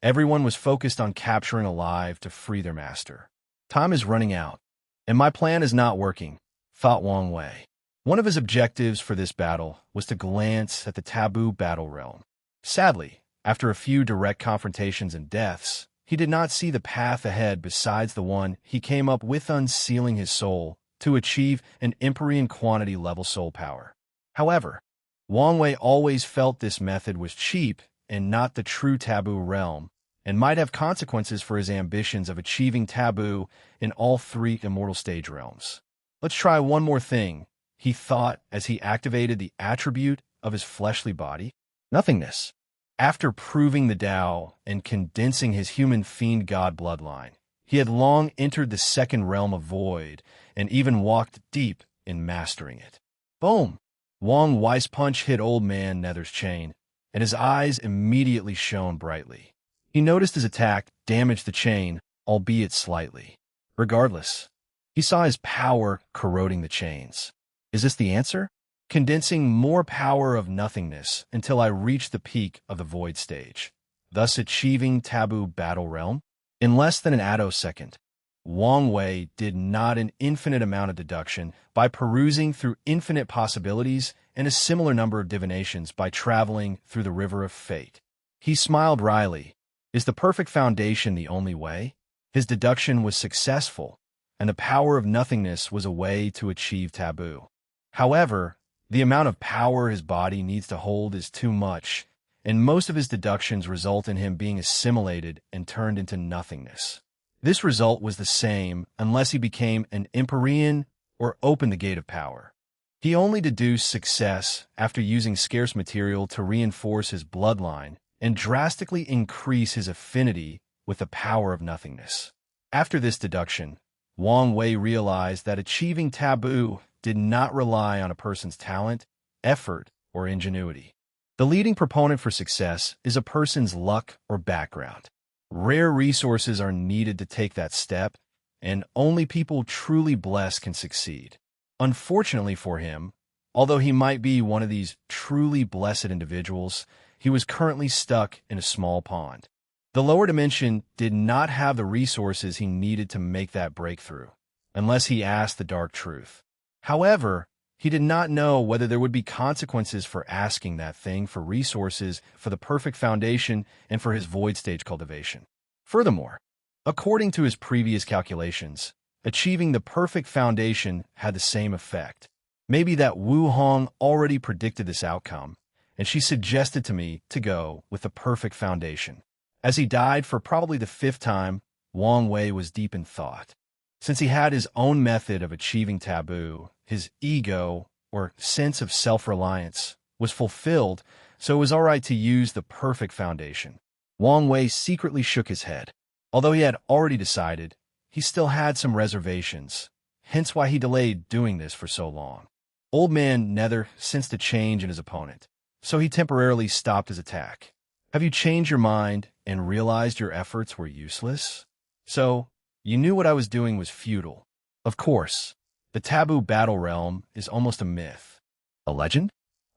Everyone was focused on capturing alive to free their master. Time is running out, and my plan is not working, thought Wang Wei. One of his objectives for this battle was to glance at the taboo battle realm. Sadly, after a few direct confrontations and deaths, he did not see the path ahead besides the one he came up with, unsealing his soul to achieve an Empyrean quantity level soul power. However, Wang Wei always felt this method was cheap and not the true taboo realm, and might have consequences for his ambitions of achieving taboo in all three immortal stage realms. Let's try one more thing, he thought as he activated the attribute of his fleshly body, nothingness. After proving the Tao and condensing his human fiend god bloodline, he had long entered the second realm of void and even walked deep in mastering it. Boom! Wang Wei's punch hit old man Nether's chain, and his eyes immediately shone brightly. He noticed his attack damaged the chain, albeit slightly. Regardless, he saw his power corroding the chains. Is this the answer? Condensing more power of nothingness until I reached the peak of the void stage, thus achieving taboo battle realm? In less than an attosecond, Wang Wei did not an infinite amount of deduction by perusing through infinite possibilities and a similar number of divinations by traveling through the river of fate. He smiled wryly. Is the perfect foundation the only way? His deduction was successful, and the power of nothingness was a way to achieve taboo. However, the amount of power his body needs to hold is too much, and most of his deductions result in him being assimilated and turned into nothingness. This result was the same unless he became an Empyrean or opened the gate of power. He only deduced success after using scarce material to reinforce his bloodline and drastically increase his affinity with the power of nothingness. After this deduction, Wang Wei realized that achieving taboo did not rely on a person's talent, effort, or ingenuity. The leading proponent for success is a person's luck or background. Rare resources are needed to take that step, and only people truly blessed can succeed. Unfortunately for him, although he might be one of these truly blessed individuals, he was currently stuck in a small pond. The lower dimension did not have the resources he needed to make that breakthrough, unless he asked the dark truth. However, he did not know whether there would be consequences for asking that thing for resources for the perfect foundation and for his void stage cultivation. Furthermore, according to his previous calculations, achieving the perfect foundation had the same effect. Maybe that Wu Hong already predicted this outcome, and she suggested to me to go with the perfect foundation. As he died for probably the 5th time, Wang Wei was deep in thought. Since he had his own method of achieving taboo, his ego, or sense of self-reliance, was fulfilled, so it was all right to use the perfect foundation. Wang Wei secretly shook his head. Although he had already decided, he still had some reservations, hence why he delayed doing this for so long. Old man Nether sensed a change in his opponent, so he temporarily stopped his attack. Have you changed your mind and realized your efforts were useless? So, you knew what I was doing was futile. Of course, the taboo battle realm is almost a myth. A legend?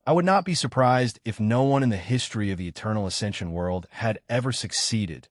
I would not be surprised if no one in the history of the Eternal Ascension world had ever succeeded.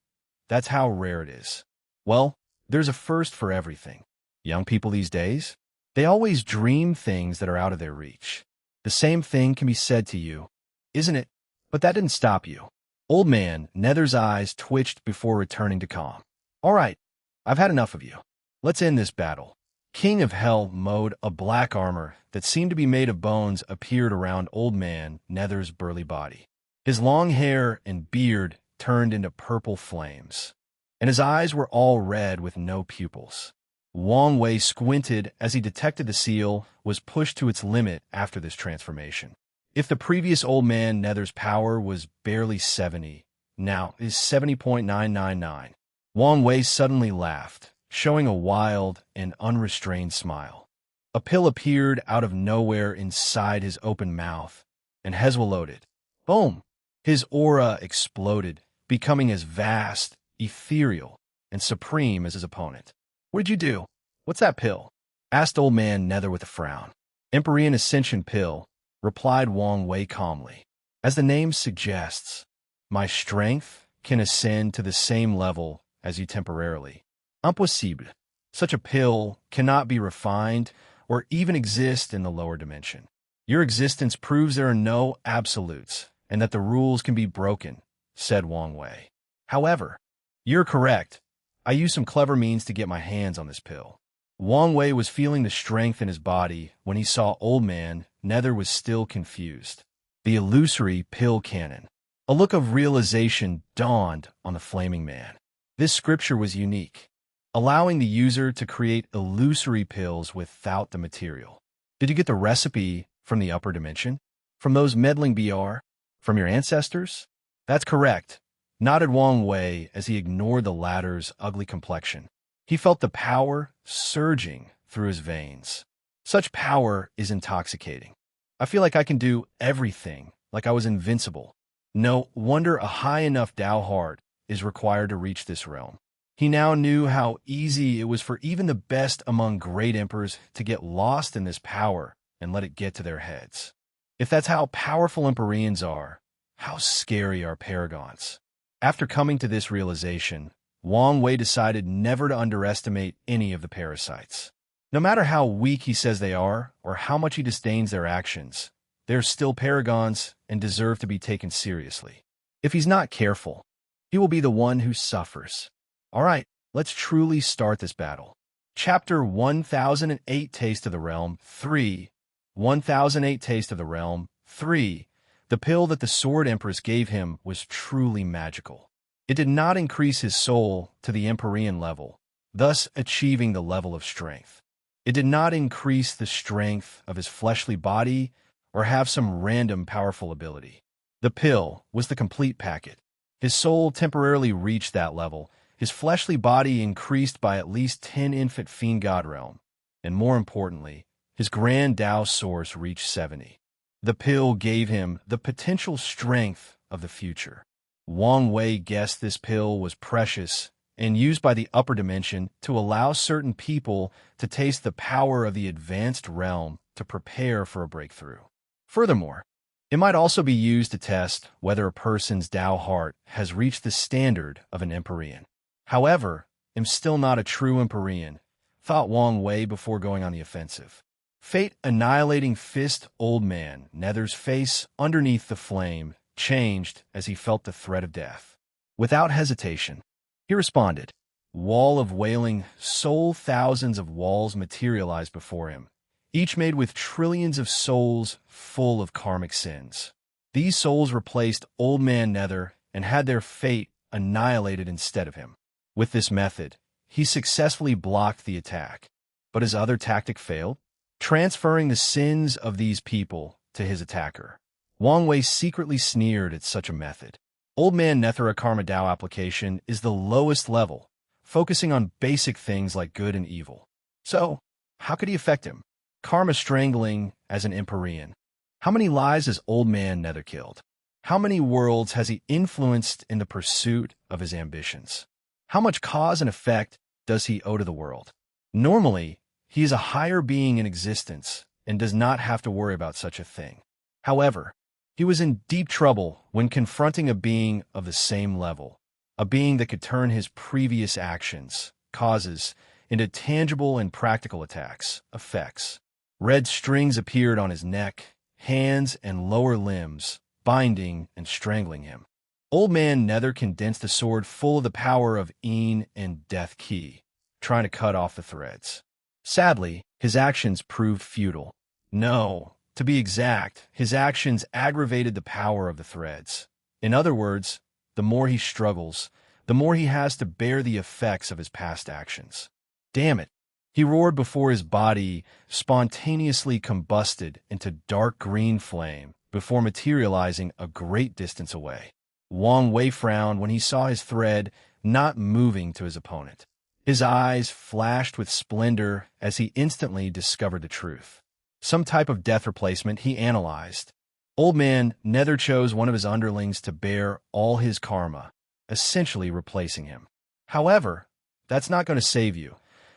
That's how rare it is. Well, there's a first for everything. Young people these days, they always dream things that are out of their reach. The same thing can be said to you, isn't it? But that didn't stop you. Old man Nether's eyes twitched before returning to calm. All right, I've had enough of you. Let's end this battle. King of Hell mode, a black armor that seemed to be made of bones appeared around old man Nether's burly body. His long hair and beard turned into purple flames, and his eyes were all red with no pupils. Wang Wei squinted as he detected the seal was pushed to its limit after this transformation. If the previous old man Nether's power was barely 70, now is 70.999. Wang Wei suddenly laughed, showing a wild and unrestrained smile. A pill appeared out of nowhere inside his open mouth, and exploded. Boom! His aura exploded, becoming as vast, ethereal, and supreme as his opponent. "What did you do? What's that pill?" asked Old Man Nether with a frown. "Empyrean Ascension Pill," replied Wang Wei calmly. "As the name suggests, my strength can ascend to the same level as you temporarily. Impossible. Such a pill cannot be refined or even exist in the lower dimension. Your existence proves there are no absolutes and that the rules can be broken," said Wang Wei. "However, you're correct. I used some clever means to get my hands on this pill." Wang Wei was feeling the strength in his body when he saw Old Man Nether was still confused. The illusory pill cannon. A look of realization dawned on the flaming man. This scripture was unique, allowing the user to create illusory pills without the material. "Did you get the recipe from the upper dimension? From those meddling BR? From your ancestors?" "That's correct," nodded Wang Wei as he ignored the latter's ugly complexion. He felt the power surging through his veins. Such power is intoxicating. "I feel like I can do everything, like I was invincible." No wonder a high enough Tao heart is required to reach this realm. He now knew how easy it was for even the best among great emperors to get lost in this power and let it get to their heads. If that's how powerful Empyreans are, how scary are Paragons? After coming to this realization, Wang Wei decided never to underestimate any of the parasites. No matter how weak he says they are, or how much he disdains their actions, they're still Paragons and deserve to be taken seriously. If he's not careful, he will be the one who suffers. All right, let's truly start this battle. Chapter 1008 Taste of the Realm 3. 1008 Taste of the Realm 3. The pill that the Sword Empress gave him was truly magical. It did not increase his soul to the Empyrean level, thus achieving the level of strength. It did not increase the strength of his fleshly body or have some random powerful ability. The pill was the complete packet. His soul temporarily reached that level. His fleshly body increased by at least 10 infant fiend god realm, and more importantly, his grand Tao source reached 70. The pill gave him the potential strength of the future. Wang Wei guessed this pill was precious and used by the upper dimension to allow certain people to taste the power of the advanced realm to prepare for a breakthrough. Furthermore, it might also be used to test whether a person's Tao heart has reached the standard of an Empyrean. However, I'm still not a true Empyrean, thought Wang Wei before going on the offensive. Fate annihilating fist Old Man Nether's face underneath the flame changed as he felt the threat of death. Without hesitation, he responded. Wall of wailing soul. Thousands of walls materialized before him, each made with trillions of souls full of karmic sins. These souls replaced Old Man Nether and had their fate annihilated instead of him. With this method, he successfully blocked the attack. But his other tactic failed, transferring the sins of these people to his attacker. Wang Wei secretly sneered at such a method. Old Man Nether Karma Tao application is the lowest level, focusing on basic things like good and evil. So, how could he affect him? Karma strangling as an Empyrean. How many lives has Old Man Nether killed? How many worlds has he influenced in the pursuit of his ambitions? How much cause and effect does he owe to the world? Normally, he is a higher being in existence and does not have to worry about such a thing. However, he was in deep trouble when confronting a being of the same level, a being that could turn his previous actions, causes, into tangible and practical effects. Red strings appeared on his neck, hands, and lower limbs, binding and strangling him. Old Man Nether condensed a sword full of the power of Een and Death Key, trying to cut off the threads. Sadly, his actions proved futile. No, to be exact, his actions aggravated the power of the threads. In other words, the more he struggles, the more he has to bear the effects of his past actions. Damn it! He roared before his body spontaneously combusted into dark green flame before materializing a great distance away. Wang Wei frowned when he saw his thread not moving to his opponent. His eyes flashed with splendor as he instantly discovered the truth. Some type of death replacement, he analyzed. Old Man Nether chose one of his underlings to bear all his karma, essentially replacing him. However, that's not going to save you,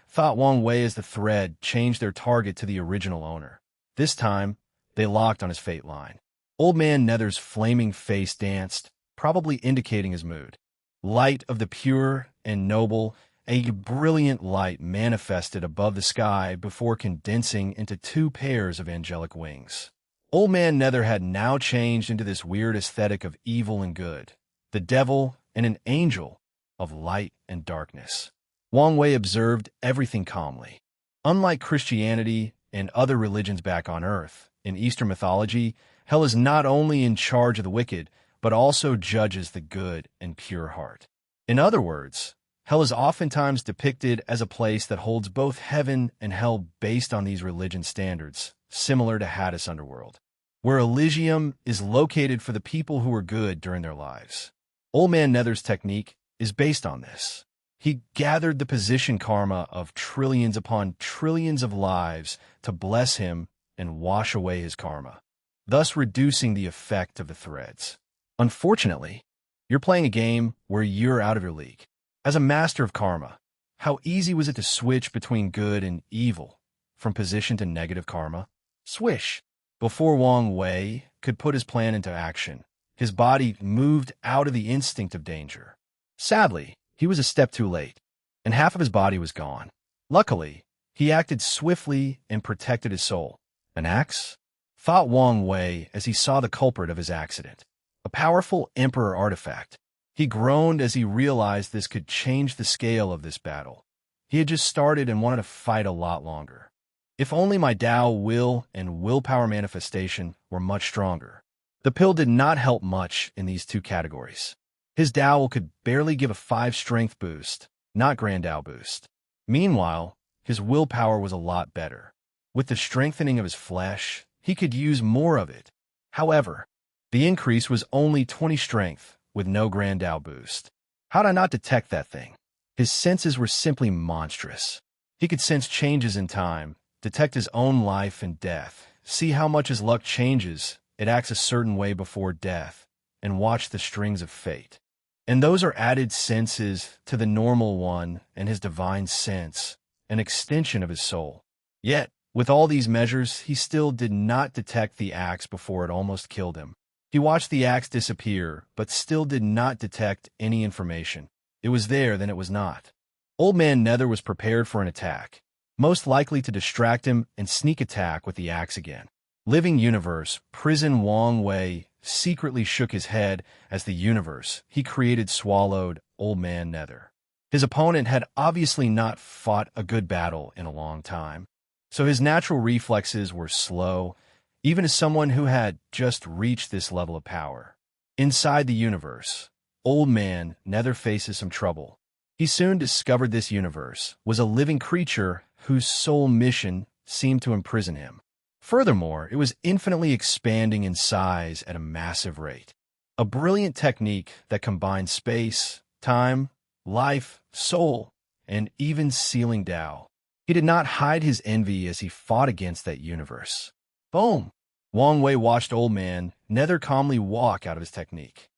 thought Wang Wei as the thread changed their target to the original owner. This time, they locked on his fate line. Old Man Nether's flaming face danced, probably indicating his mood. Light of the pure and noble, a brilliant light manifested above the sky before condensing into two pairs of angelic wings. Old Man Nether had now changed into this weird aesthetic of evil and good, the devil and an angel of light and darkness. Wang Wei observed everything calmly. Unlike Christianity and other religions back on Earth, in Eastern mythology, hell is not only in charge of the wicked, but also judges the good and pure heart. In other words, hell is oftentimes depicted as a place that holds both heaven and hell based on these religion standards, similar to Hades' underworld, where Elysium is located for the people who are good during their lives. Old Man Nether's technique is based on this. He gathered the position karma of trillions upon trillions of lives to bless him and wash away his karma, thus reducing the effect of the threads. Unfortunately, you're playing a game where you're out of your league. As a master of karma, how easy was it to switch between good and evil, from position to negative karma? Swish! Before Wang Wei could put his plan into action, his body moved out of the instinct of danger. Sadly, he was a step too late, and half of his body was gone. Luckily, he acted swiftly and protected his soul. An axe? Thought Wang Wei as he saw the culprit of his accident. A powerful emperor artifact. He groaned as he realized this could change the scale of this battle. He had just started and wanted to fight a lot longer. If only my Tao will and willpower manifestation were much stronger. The pill did not help much in these two categories. His Tao could barely give a 5 strength boost, not Grand Tao boost. Meanwhile, his willpower was a lot better. With the strengthening of his flesh, he could use more of it. However, the increase was only 20 strength, with no Grand Tao boost. How'd I not detect that thing? His senses were simply monstrous. He could sense changes in time, detect his own life and death, see how much his luck changes, it acts a certain way before death, and watch the strings of fate. And those are added senses to the normal one and his divine sense, an extension of his soul. Yet, with all these measures, he still did not detect the axe before it almost killed him. He watched the axe disappear, but still did not detect any information. It was there, then it was not. Old Man Nether was prepared for an attack, most likely to distract him and sneak attack with the axe again. Living Universe, Prison Wang Wei secretly shook his head as the universe he created swallowed Old Man Nether. His opponent had obviously not fought a good battle in a long time, so his natural reflexes were slow, even as someone who had just reached this level of power. Inside the universe, Old Man Nether faces some trouble. He soon discovered this universe was a living creature whose sole mission seemed to imprison him. Furthermore, it was infinitely expanding in size at a massive rate. A brilliant technique that combined space, time, life, soul, and even sealing Tao. He did not hide his envy as he fought against that universe. Boom! Wang Wei watched Old Man Nether calmly walk out of his technique.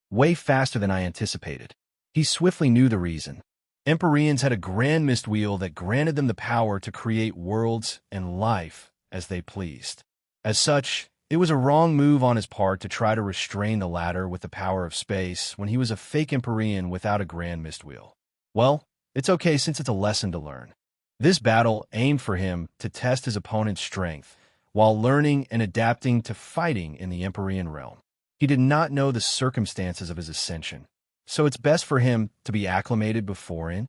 Way faster than I anticipated. He swiftly knew the reason. Empyreans had a grand mist wheel that granted them the power to create worlds and life as they pleased. As such, it was a wrong move on his part to try to restrain the latter with the power of space when he was a fake Empyrean without a grand mist wheel. Well, it's okay since it's a lesson to learn. This battle aimed for him to test his opponent's strength while learning and adapting to fighting in the Empyrean realm. He did not know the circumstances of his ascension, so it's best for him to be acclimated beforehand,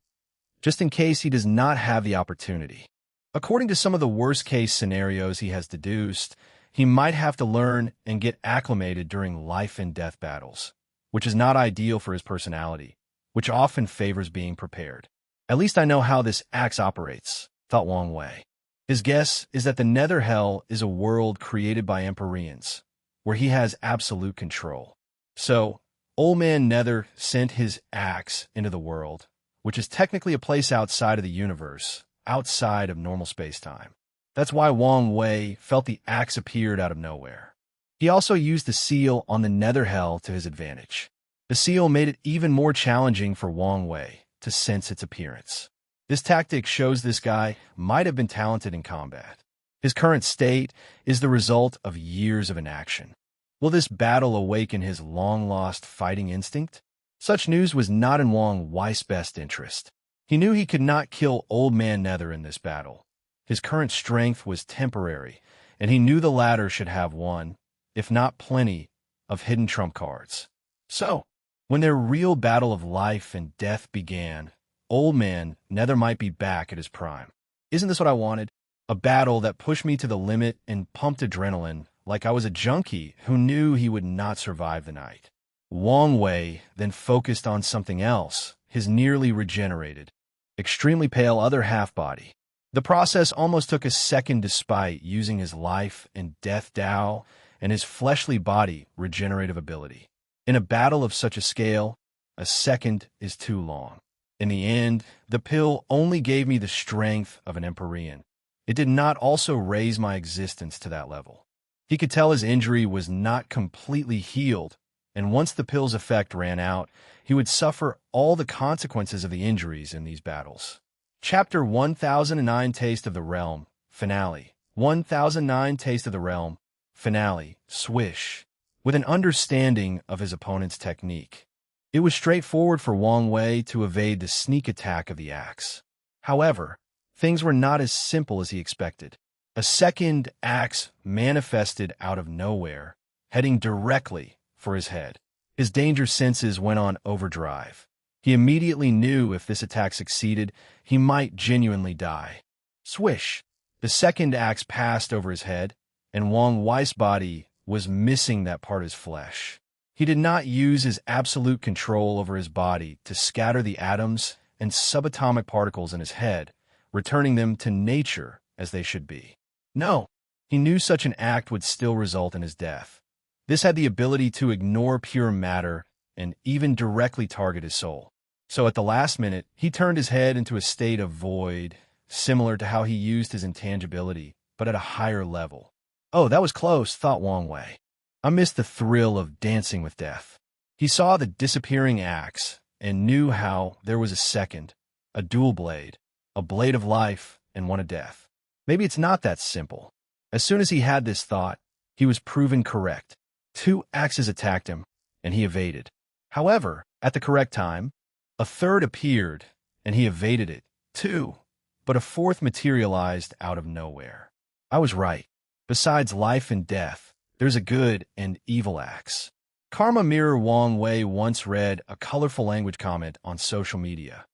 just in case he does not have the opportunity. According to some of the worst-case scenarios he has deduced, he might have to learn and get acclimated during life-and-death battles, which is not ideal for his personality, which often favors being prepared. At least I know how this axe operates, thought Wang Wei. His guess is that the Nether Hell is a world created by Empyreans, where he has absolute control. So, Old Man Nether sent his axe into the world, which is technically a place outside of the universe, outside of normal space-time. That's why Wang Wei felt the axe appeared out of nowhere. He also used the seal on the Nether Hell to his advantage. The seal made it even more challenging for Wang Wei to sense its appearance. This tactic shows this guy might have been talented in combat. His current state is the result of years of inaction. Will this battle awaken his long-lost fighting instinct? Such news was not in Wang Wei's best interest. He knew he could not kill Old Man Nether in this battle. His current strength was temporary, and he knew the latter should have one, if not plenty, of hidden trump cards. So, when their real battle of life and death began, Old Man Nether might be back at his prime. Isn't this what I wanted? A battle that pushed me to the limit and pumped adrenaline like I was a junkie who knew he would not survive the night. Wang Wei then focused on something else, his nearly regenerated, extremely pale other half-body. The process almost took a second despite using his life and death Dao and his fleshly body regenerative ability. In a battle of such a scale, a second is too long. In the end, the pill only gave me the strength of an Empyrean. It did not also raise my existence to that level. He could tell his injury was not completely healed, and once the pill's effect ran out, he would suffer all the consequences of the injuries in these battles. Chapter 1009 Taste of the Realm, Finale. 1009 Taste of the Realm, Finale, Swish. With an understanding of his opponent's technique, it was straightforward for Wang Wei to evade the sneak attack of the axe. However, things were not as simple as he expected. A second axe manifested out of nowhere, heading directly for his head. His danger senses went on overdrive. He immediately knew if this attack succeeded, he might genuinely die. Swish! The second axe passed over his head, and Wang Wei's body was missing that part of his flesh. He did not use his absolute control over his body to scatter the atoms and subatomic particles in his head, returning them to nature as they should be. No, he knew such an act would still result in his death. This had the ability to ignore pure matter and even directly target his soul. So at the last minute, he turned his head into a state of void, similar to how he used his intangibility, but at a higher level. Oh, that was close, thought Wang Wei. I missed the thrill of dancing with death. He saw the disappearing axe and knew how there was a second, a dual blade, a blade of life and one of death. Maybe it's not that simple. As soon as he had this thought, he was proven correct. Two axes attacked him, and he evaded. However, at the correct time, a third appeared, and he evaded it, too. But a fourth materialized out of nowhere. I was right. Besides life and death, there's a good and evil axe. Karma Mirror Wang Wei once read a colorful language comment on social media.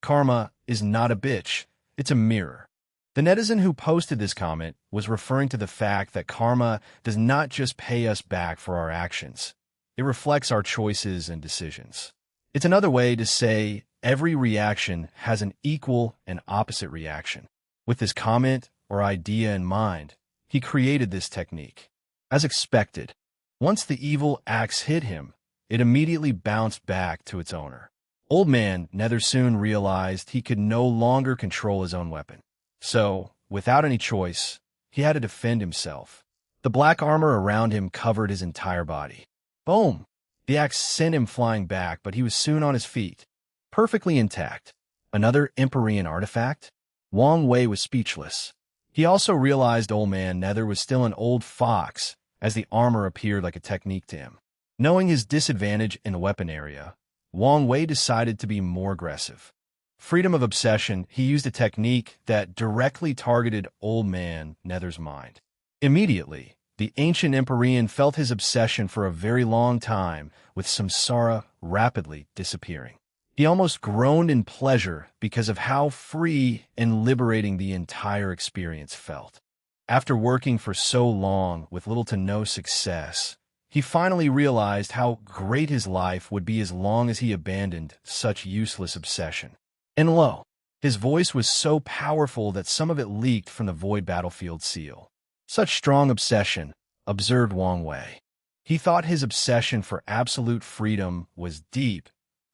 Karma is not a bitch, it's a mirror. The netizen who posted this comment was referring to the fact that karma does not just pay us back for our actions. It reflects our choices and decisions. It's another way to say every reaction has an equal and opposite reaction. With this comment or idea in mind, he created this technique. As expected, once the evil axe hit him, it immediately bounced back to its owner. Old Man Nether soon realized he could no longer control his own weapon. So, without any choice, he had to defend himself. The black armor around him covered his entire body. Boom! The axe sent him flying back, but he was soon on his feet, perfectly intact. Another Empyrean artifact? Wang Wei was speechless. He also realized Old Man Nether was still an old fox, as the armor appeared like a technique to him. Knowing his disadvantage in the weapon area, Wang Wei decided to be more aggressive. Freedom of obsession, he used a technique that directly targeted Old Man Nether's mind. Immediately, the ancient Empyrean felt his obsession for a very long time, with samsara rapidly disappearing. He almost groaned in pleasure because of how free and liberating the entire experience felt. After working for so long with little to no success, he finally realized how great his life would be as long as he abandoned such useless obsession. And lo, his voice was so powerful that some of it leaked from the Void Battlefield seal. Such strong obsession, observed Wang Wei. He thought his obsession for absolute freedom was deep,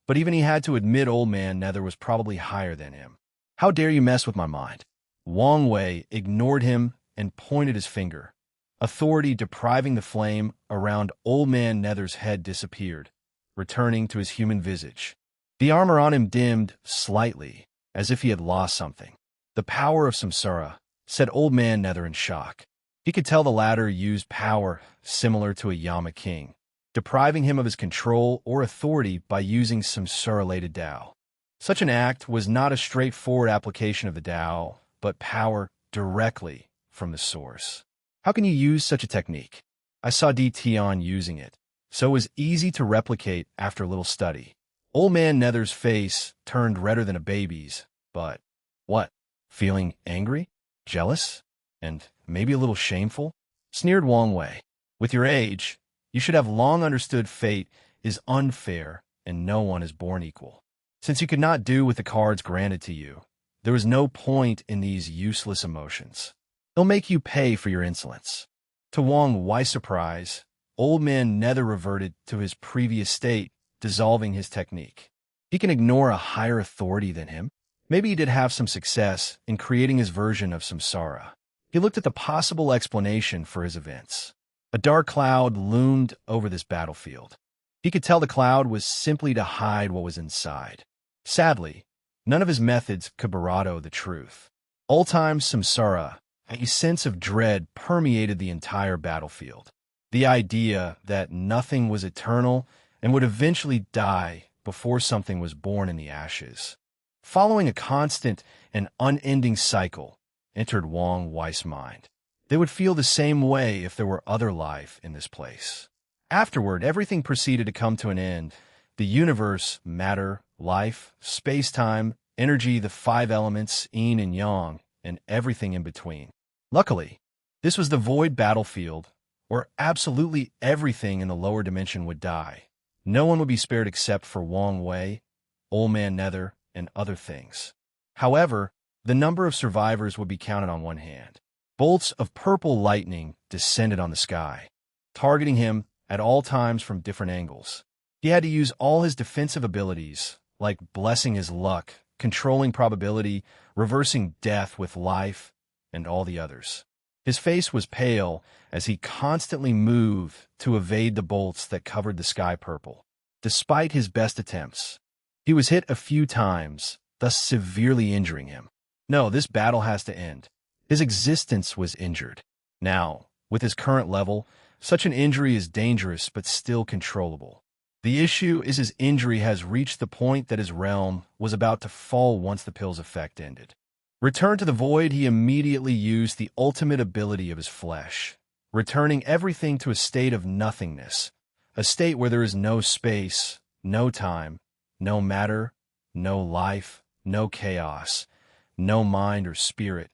but even he had to admit Old Man Nether was probably higher than him. How dare you mess with my mind? Wang Wei ignored him and pointed his finger. Authority depriving the flame around Old Man Nether's head disappeared, returning to his human visage. The armor on him dimmed slightly, as if he had lost something. The power of Samsara, said Old Man Nether in shock. He could tell the latter used power similar to a Yama king, depriving him of his control or authority by using Samsara-related Tao. Such an act was not a straightforward application of the Tao, but power directly from the source. How can you use such a technique? I saw Di Tian using it, so it was easy to replicate after a little study. Old Man Nether's face turned redder than a baby's, but what? Feeling angry? Jealous? And maybe a little shameful? Sneered Wang Wei. With your age, you should have long understood fate is unfair and no one is born equal. Since you could not do with the cards granted to you, there was no point in these useless emotions. They'll make you pay for your insolence. To Wang Wei's surprise, Old Man Nether reverted to his previous state, dissolving his technique. He can ignore a higher authority than him. Maybe he did have some success in creating his version of Samsara. He looked at the possible explanation for his events. A dark cloud loomed over this battlefield. He could tell the cloud was simply to hide what was inside. Sadly, none of his methods could bravado the truth. All-time Samsara, a sense of dread permeated the entire battlefield. The idea that nothing was eternal and would eventually die before something was born in the ashes. Following a constant and unending cycle entered Wang Wei's mind. They would feel the same way if there were other life in this place. Afterward, everything proceeded to come to an end. The universe, matter, life, space-time, energy, the five elements, yin and yang, and everything in between. Luckily, this was the void battlefield, where absolutely everything in the lower dimension would die. No one would be spared except for Wang Wei, Old Man Nether, and other things. However, the number of survivors would be counted on one hand. Bolts of purple lightning descended on the sky, targeting him at all times from different angles. He had to use all his defensive abilities, like blessing his luck, controlling probability, reversing death with life, and all the others. His face was pale as he constantly moved to evade the bolts that covered the sky purple. Despite his best attempts, he was hit a few times, thus severely injuring him. No, this battle has to end. His existence was injured. Now, with his current level, such an injury is dangerous but still controllable. The issue is his injury has reached the point that his realm was about to fall once the pill's effect ended. Returned to the void, he immediately used the ultimate ability of his flesh, returning everything to a state of nothingness, a state where there is no space, no time, no matter, no life, no chaos, no mind or spirit,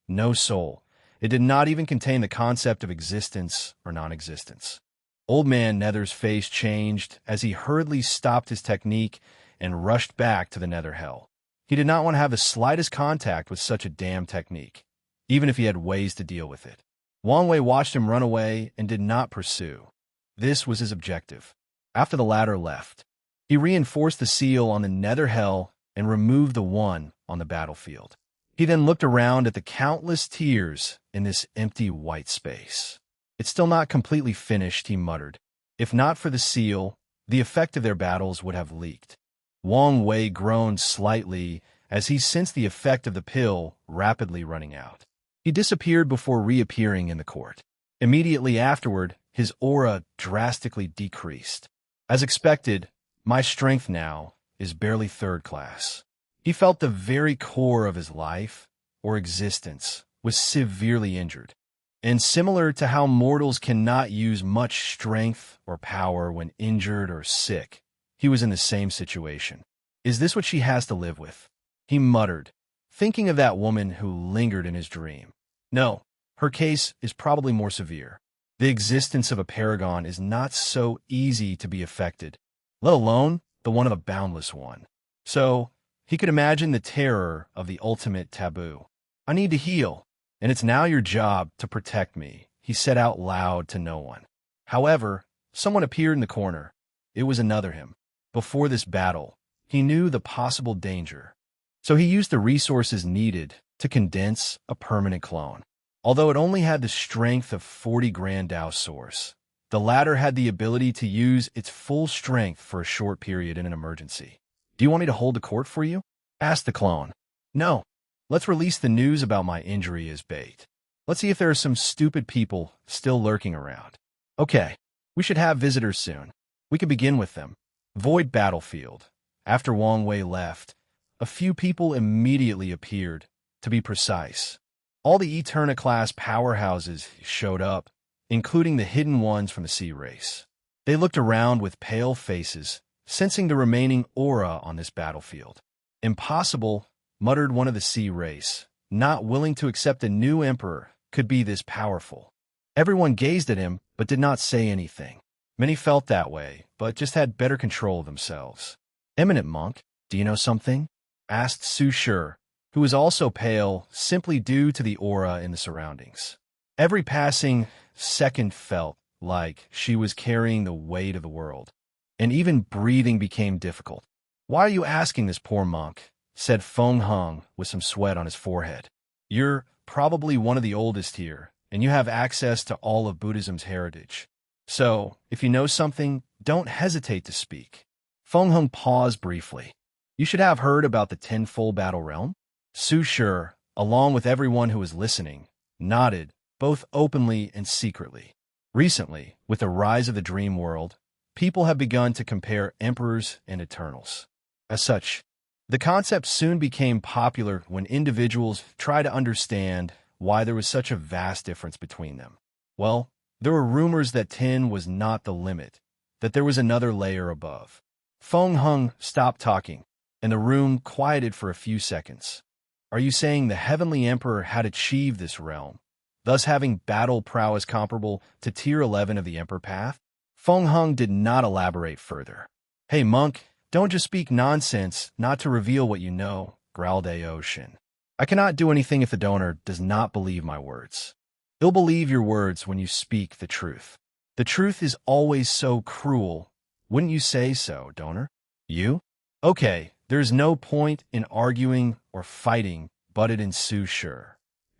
no soul. It did not even contain the concept of existence or non-existence. Old Man Nether's face changed as he hurriedly stopped his technique and rushed back to the Nether Hell. He did not want to have the slightest contact with such a damn technique, even if he had ways to deal with it. Wang Wei watched him run away and did not pursue. This was his objective. After the latter left, he reinforced the seal on the Nether Hell and removed the one on the battlefield. He then looked around at the countless tears in this empty white space. It's still not completely finished, he muttered. If not for the seal, the effect of their battles would have leaked. Wang Wei groaned slightly as he sensed the effect of the pill rapidly running out. He disappeared before reappearing in the court. Immediately afterward, his aura drastically decreased. As expected, my strength now is barely third class. He felt the very core of his life, or existence, was severely injured. And similar to how mortals cannot use much strength or power when injured or sick, he was in the same situation. Is this what she has to live with? He muttered, thinking of that woman who lingered in his dream. No, her case is probably more severe. The existence of a paragon is not so easy to be affected, let alone the one of a boundless one. So, he could imagine the terror of the ultimate taboo. I need to heal, and it's now your job to protect me, he said out loud to no one. However, Someone appeared in the corner. It was another him. Before this battle, he knew the possible danger, so he used the resources needed to condense a permanent clone. Although it only had the strength of 40 Grand Dao Source, the latter had the ability to use its full strength for a short period in an emergency. "Do you want me to hold the court for you?" asked the clone. "No. Let's release the news about my injury as bait. Let's see if there are some stupid people still lurking around." "Okay. We should have visitors soon. We can begin with them." Void battlefield. After Wang Wei left, a few people immediately appeared. To be precise, all the Eterna-class powerhouses showed up, including the hidden ones from the sea race. They looked around with pale faces, sensing the remaining aura on this battlefield. "Impossible," muttered one of the sea race, not willing to accept a new emperor could be this powerful. Everyone gazed at him, but did not say anything. Many felt that way, but just had better control of themselves. "Eminent monk, do you know something?" asked Su Shi, who was also pale simply due to the aura in the surroundings. Every passing second felt like she was carrying the weight of the world, and even breathing became difficult. "Why are you asking this poor monk?" said Feng Heng with some sweat on his forehead. "You're probably one of the oldest here, and you have access to all of Buddhism's heritage. So, if you know something, don't hesitate to speak." Feng Heng paused briefly. "You should have heard about the tenfold battle realm?" Su Shi, along with everyone who was listening, nodded, both openly and secretly. Recently, with the rise of the dream world, people have begun to compare emperors and eternals. As such, the concept soon became popular when individuals tried to understand why there was such a vast difference between them. Well, there were rumors that 10 was not the limit, that there was another layer above. Feng Heng stopped talking, and the room quieted for a few seconds. "Are you saying the Heavenly Emperor had achieved this realm, thus having battle prowess comparable to Tier 11 of the Emperor Path?" Feng Heng did not elaborate further. "Hey, monk, don't just speak nonsense not to reveal what you know," growled Ao Shin. "I cannot do anything if the donor does not believe my words. He'll believe your words when you speak the truth. The truth is always so cruel. Wouldn't you say so, donor?" "You?" "Okay, there's no point in arguing or fighting," butted in Su Shi.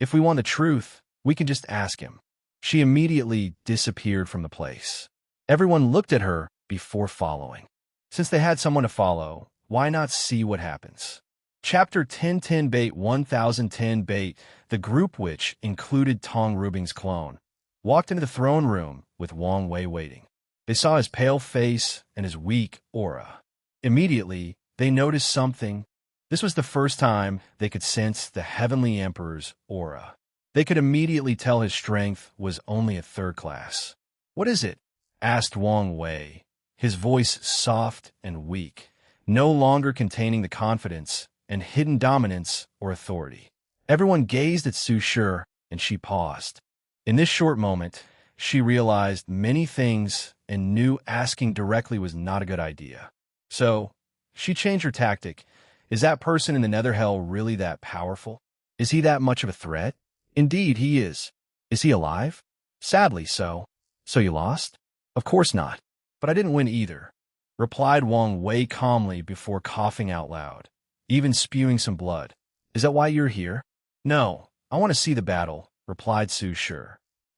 "If we want the truth, we can just ask him." She immediately disappeared from the place. Everyone looked at her before following. Since they had someone to follow, why not see what happens? Chapter 1010 Bait 1010 Bait, the group, which included Tong Rubing's clone, walked into the throne room with Wang Wei waiting. They saw his pale face and his weak aura. Immediately, they noticed something. This was the first time they could sense the Heavenly Emperor's aura. They could immediately tell his strength was only a third class. "What is it?" asked Wang Wei, his voice soft and weak, no longer containing the confidence and hidden dominance or authority. Everyone gazed at Su Shi, and she paused. In this short moment, she realized many things and knew asking directly was not a good idea. So, she changed her tactic. "Is that person in the nether hell really that powerful? Is he that much of a threat?" "Indeed, he is." "Is he alive?" "Sadly so." "So you lost?" "Of course not. But I didn't win either," replied Wang Wei calmly before coughing out loud, even spewing some blood. "Is that why you're here?" "No, I want to see the battle," replied Su Shi.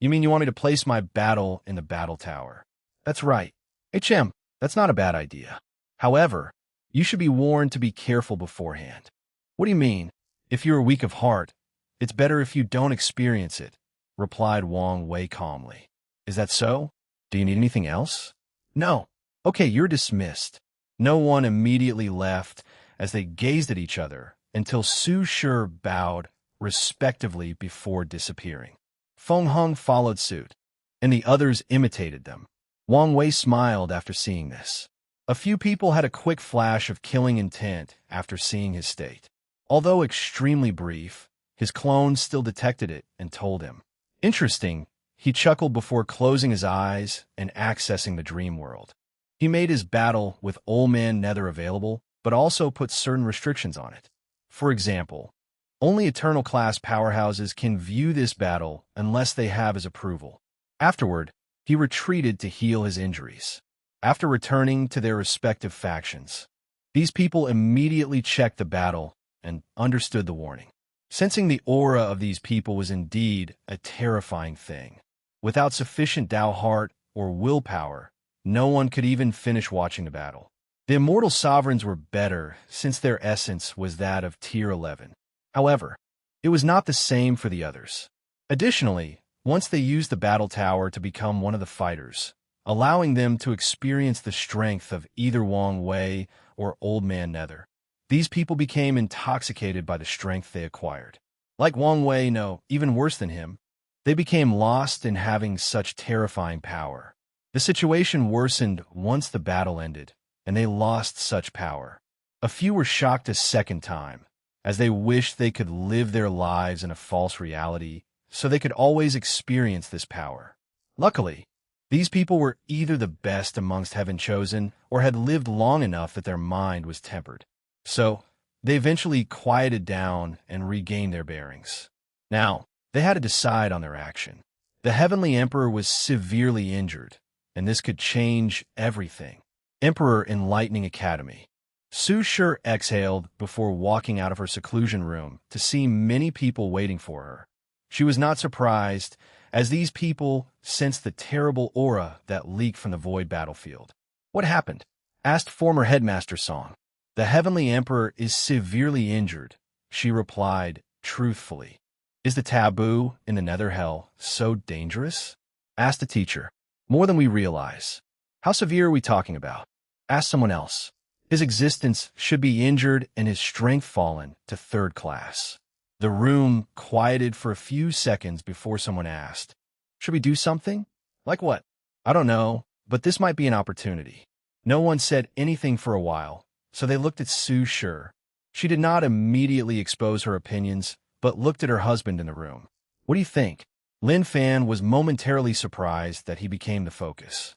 "You mean you want me to place my battle in the battle tower?" "That's right." "HM, that's not a bad idea. However, you should be warned to be careful beforehand." "What do you mean? If you're weak of heart, it's better if you don't experience it," replied Wang Wei calmly. "Is that so? Do you need anything else?" "No." "Okay, you're dismissed." No one immediately left as they gazed at each other until Su Shi bowed respectively before disappearing. Feng Heng followed suit, and the others imitated them. Wang Wei smiled after seeing this. A few people had a quick flash of killing intent after seeing his state. Although extremely brief, his clone still detected it and told him. Interesting, he chuckled before closing his eyes and accessing the dream world. He made his battle with Old Man Nether available, but also put certain restrictions on it. For example, only Eternal class powerhouses can view this battle unless they have his approval. Afterward, he retreated to heal his injuries. After returning to their respective factions, these people immediately checked the battle and understood the warning. Sensing the aura of these people was indeed a terrifying thing. Without sufficient Tao heart or willpower, no one could even finish watching the battle. The immortal sovereigns were better, since their essence was that of Tier 11. However, it was not the same for the others. Additionally, once they used the battle tower to become one of the fighters, allowing them to experience the strength of either Wang Wei or Old Man Nether, these people became intoxicated by the strength they acquired. Like Wang Wei, no, even worse than him, they became lost in having such terrifying power. The situation worsened once the battle ended, and they lost such power. A few were shocked a second time, as they wished they could live their lives in a false reality so they could always experience this power. Luckily, these people were either the best amongst Heaven Chosen or had lived long enough that their mind was tempered. So, they eventually quieted down and regained their bearings. Now, they had to decide on their action. The Heavenly Emperor was severely injured, and this could change everything. Emperor Enlightening Academy. Su Shi exhaled before walking out of her seclusion room to see many people waiting for her. She was not surprised, as these people sensed the terrible aura that leaked from the void battlefield. "What happened?" asked former Headmaster Song. "The Heavenly Emperor is severely injured," she replied truthfully. "Is the taboo in the Nether Hell so dangerous?" asked the teacher. "More than we realize." "How severe are we talking about?" asked someone else. "His existence should be injured and his strength fallen to 3rd class. The room quieted for a few seconds before someone asked, "Should we do something?" "Like what?" "I don't know, but this might be an opportunity." No one said anything for a while, so they looked at Su Shi. She did not immediately expose her opinions, but looked at her husband in the room. "What do you think?" Lin Fan was momentarily surprised that he became the focus.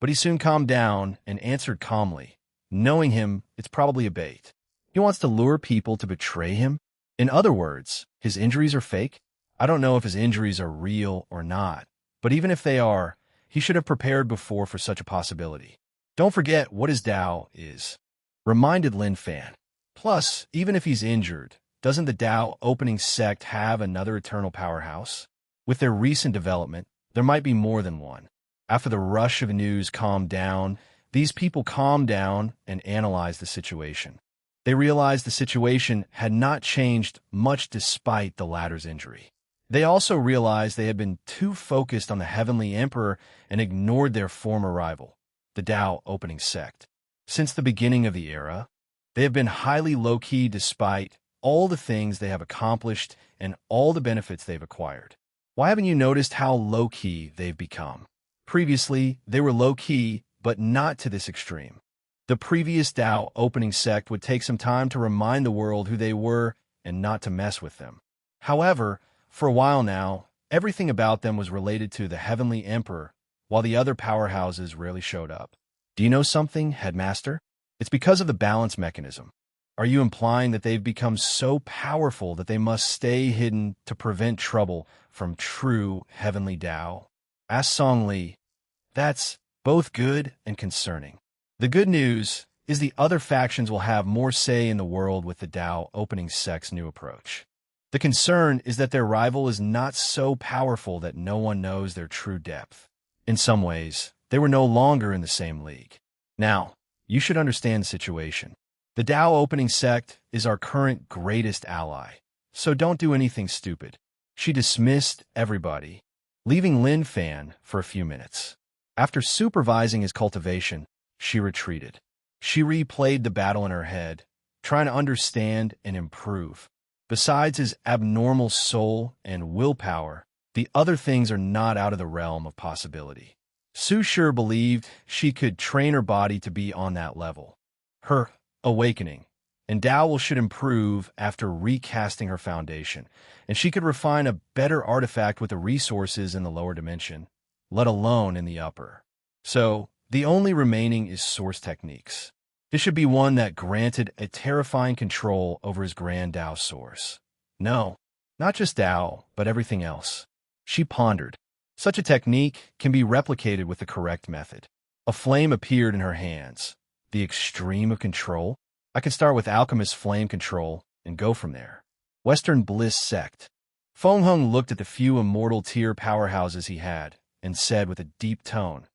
But he soon calmed down and answered calmly. Knowing him, it's probably a bait. He wants to lure people to betray him. In other words, his injuries are fake. I don't know if his injuries are real or not, but even if they are, he should have prepared before for such a possibility. "Don't forget what his Tao is," reminded Lin Fan. "Plus, even if he's injured, doesn't the Tao opening sect have another eternal powerhouse? With their recent development, there might be more than one." After the rush of news calmed down, these people calmed down and analyzed the situation. They realized the situation had not changed much despite the latter's injury. They also realized they had been too focused on the Heavenly Emperor and ignored their former rival, the Tao opening sect. Since the beginning of the era, they have been highly low-key despite all the things they have accomplished and all the benefits they've acquired. Why haven't you noticed how low-key they've become? Previously, they were low-key, but not to this extreme. The previous Tao opening sect would take some time to remind the world who they were and not to mess with them. However, for a while now, everything about them was related to the Heavenly Emperor, while the other powerhouses rarely showed up. "Do you know something, Headmaster?" "It's because of the balance mechanism." "Are you implying that they've become so powerful that they must stay hidden to prevent trouble from true Heavenly Tao?" asked Song Li. "That's both good and concerning. The good news is the other factions will have more say in the world with the Tao opening sect's new approach. The concern is that their rival is not so powerful that no one knows their true depth. In some ways, they were no longer in the same league. Now, you should understand the situation. The Tao opening sect is our current greatest ally, so don't do anything stupid." She dismissed everybody, leaving Lin Fan for a few minutes. After supervising his cultivation, she retreated. She replayed the battle in her head, trying to understand and improve. Besides his abnormal soul and willpower, the other things are not out of the realm of possibility. Su Shi believed she could train her body to be on that level. Her awakening and Tao should improve after recasting her foundation, and she could refine a better artifact with the resources in the lower dimension, let alone in the upper. So, the only remaining is source techniques. This should be one that granted a terrifying control over his grand Tao source. No, not just Tao, but everything else. She pondered. Such a technique can be replicated with the correct method. A flame appeared in her hands. The extreme of control? I can start with Alchemist Flame Control and go from there. Western Bliss Sect. Feng Hung looked at the few immortal tier powerhouses he had and said with a deep tone,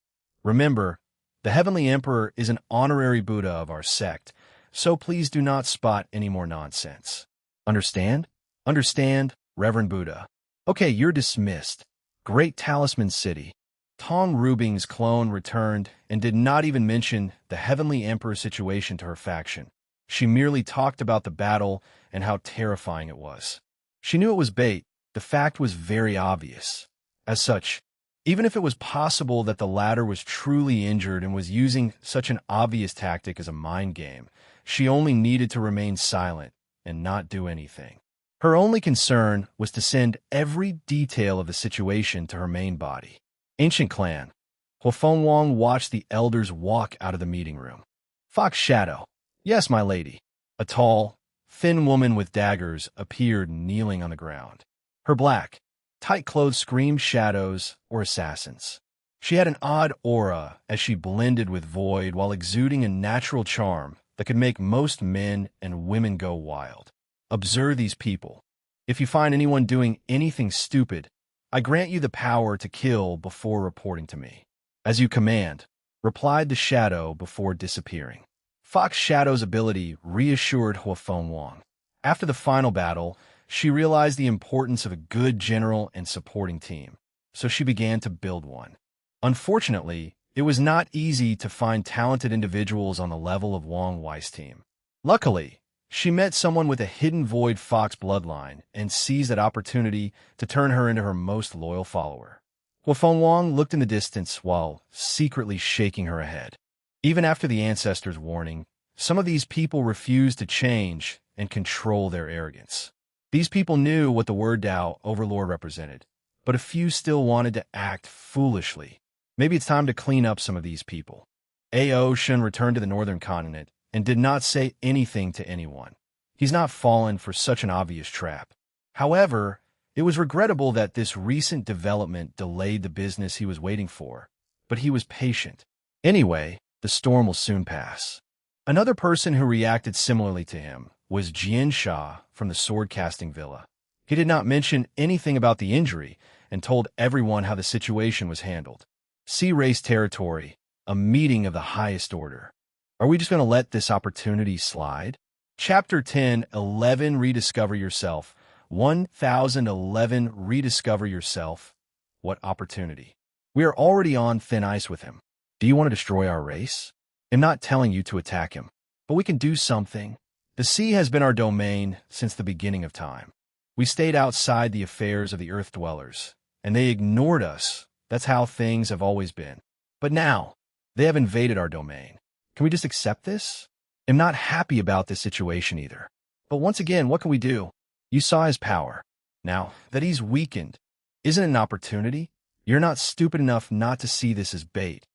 "Remember, the Heavenly Emperor is an honorary Buddha of our sect, so please do not spot any more nonsense. Understand? Understand, Reverend Buddha. Okay, you're dismissed. Great Talisman City." Tong Rubing's clone returned and did not even mention the Heavenly Emperor situation to her faction. She merely talked about the battle and how terrifying it was. She knew it was bait. The fact was very obvious. As such, even if it was possible that the latter was truly injured and was using such an obvious tactic as a mind game, she only needed to remain silent and not do anything. Her only concern was to send every detail of the situation to her main body. Ancient Clan. Huofeng Wang watched the elders walk out of the meeting room. Fox Shadow. Yes, my lady. A tall, thin woman with daggers appeared kneeling on the ground. Her black, tight clothes screamed shadows or assassins. She had an odd aura as she blended with void while exuding a natural charm that could make most men and women go wild. Observe these people. If you find anyone doing anything stupid, I grant you the power to kill before reporting to me. As you command, replied the shadow before disappearing. Fox Shadow's ability reassured Huofeng Wang. After the final battle, she realized the importance of a good general and supporting team, so she began to build one. Unfortunately, it was not easy to find talented individuals on the level of Wang Wei's team. Luckily, she met someone with a hidden Void Fox bloodline and seized that opportunity to turn her into her most loyal follower. Huofeng Wang looked in the distance while secretly shaking her head. Even after the ancestors' warning, some of these people refused to change and control their arrogance. These people knew what the word Tao Overlord represented, but a few still wanted to act foolishly. Maybe it's time to clean up some of these people. Ao Shun returned to the northern continent and did not say anything to anyone. He's not fallen for such an obvious trap. However, it was regrettable that this recent development delayed the business he was waiting for, but he was patient. Anyway, the storm will soon pass. Another person who reacted similarly to him was Jian Sha from the sword-casting villa. He did not mention anything about the injury and told everyone how the situation was handled. Sea Race Territory, a meeting of the highest order. Are we just going to let this opportunity slide? Chapter 10, 11 Rediscover Yourself. 1011 Rediscover Yourself. What opportunity? We are already on thin ice with him. Do you want to destroy our race? I'm not telling you to attack him, but we can do something. The sea has been our domain since the beginning of time. We stayed outside the affairs of the earth dwellers, and they ignored us. That's how things have always been. But now, they have invaded our domain. Can we just accept this? I'm not happy about this situation either. But once again, what can we do? You saw his power. Now that he's weakened, isn't it an opportunity? You're not stupid enough not to see this as bait,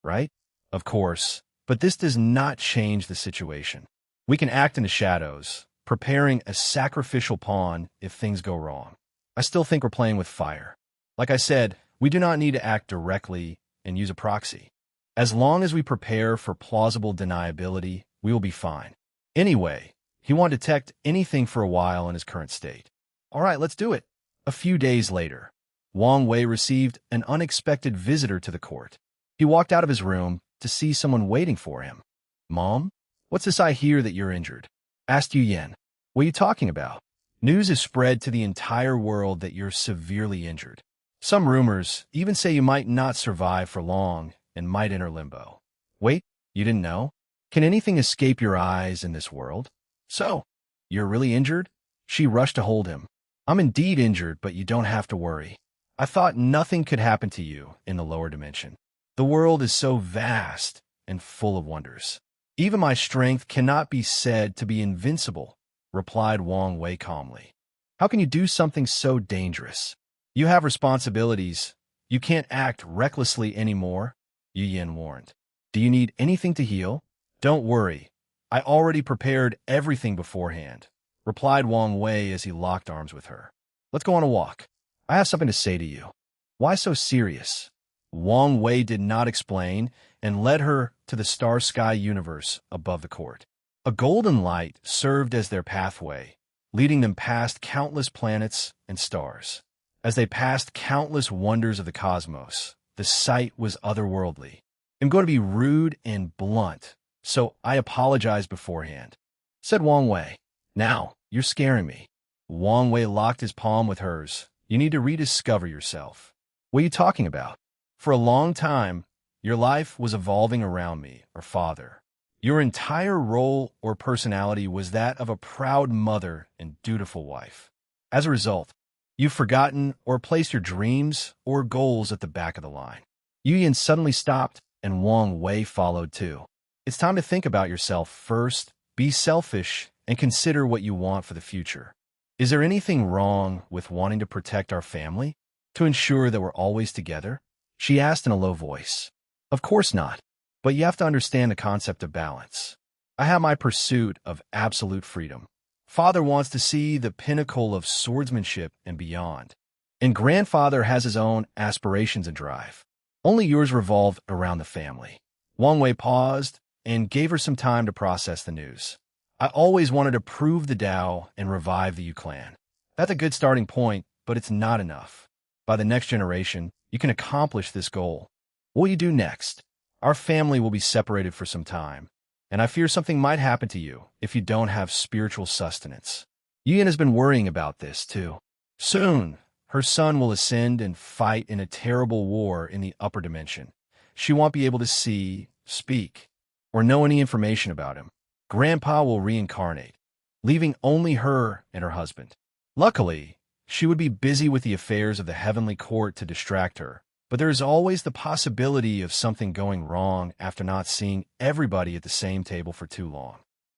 right? Of course, but this does not change the situation. We can act in the shadows, preparing a sacrificial pawn if things go wrong. I still think we're playing with fire. Like I said, we do not need to act directly and use a proxy. As long as we prepare for plausible deniability, we will be fine. Anyway, he won't detect anything for a while in his current state. All right, let's do it. A few days later, Wang Wei received an unexpected visitor to the court. He walked out of his room to see someone waiting for him. Mom? What's this I hear that you're injured? Asked Yu Yan. What are you talking about? News is spread to the entire world that you're severely injured. Some rumors even say you might not survive for long and might enter limbo. Wait, you didn't know? Can anything escape your eyes in this world? So, you're really injured? She rushed to hold him. I'm indeed injured, but you don't have to worry. I thought nothing could happen to you in the lower dimension. The world is so vast and full of wonders. Even my strength cannot be said to be invincible, replied Wang Wei calmly. How can you do something so dangerous? You have responsibilities. You can't act recklessly anymore, Yu Yan warned. Do you need anything to heal? Don't worry. I already prepared everything beforehand, replied Wang Wei as he locked arms with her. Let's go on a walk. I have something to say to you. Why so serious? Wang Wei did not explain and led her to the star-sky universe above the court. A golden light served as their pathway, leading them past countless planets and stars. As they passed countless wonders of the cosmos, the sight was otherworldly. I'm going to be rude and blunt, so I apologize beforehand, said Wang Wei. Now, you're scaring me. Wang Wei locked his palm with hers. You need to rediscover yourself. What are you talking about? For a long time, your life was evolving around me, or father. Your entire role or personality was that of a proud mother and dutiful wife. As a result, you've forgotten or placed your dreams or goals at the back of the line. Yu Yin suddenly stopped, and Wang Wei followed too. It's time to think about yourself first, be selfish, and consider what you want for the future. Is there anything wrong with wanting to protect our family? To ensure that we're always together? She asked in a low voice. Of course not. But you have to understand the concept of balance. I have my pursuit of absolute freedom. Father wants to see the pinnacle of swordsmanship and beyond. And grandfather has his own aspirations and drive. Only yours revolve around the family. Wang Wei paused and gave her some time to process the news. I always wanted to prove the Tao and revive the Yu clan. That's a good starting point, but it's not enough. By the next generation, you can accomplish this goal. What will you do next? Our family will be separated for some time, and I fear something might happen to you if you don't have spiritual sustenance. Yu Yin has been worrying about this, too. Soon, her son will ascend and fight in a terrible war in the upper dimension. She won't be able to see, speak, or know any information about him. Grandpa will reincarnate, leaving only her and her husband. Luckily, she would be busy with the affairs of the heavenly court to distract her, but there is always the possibility of something going wrong after not seeing everybody at the same table for too long.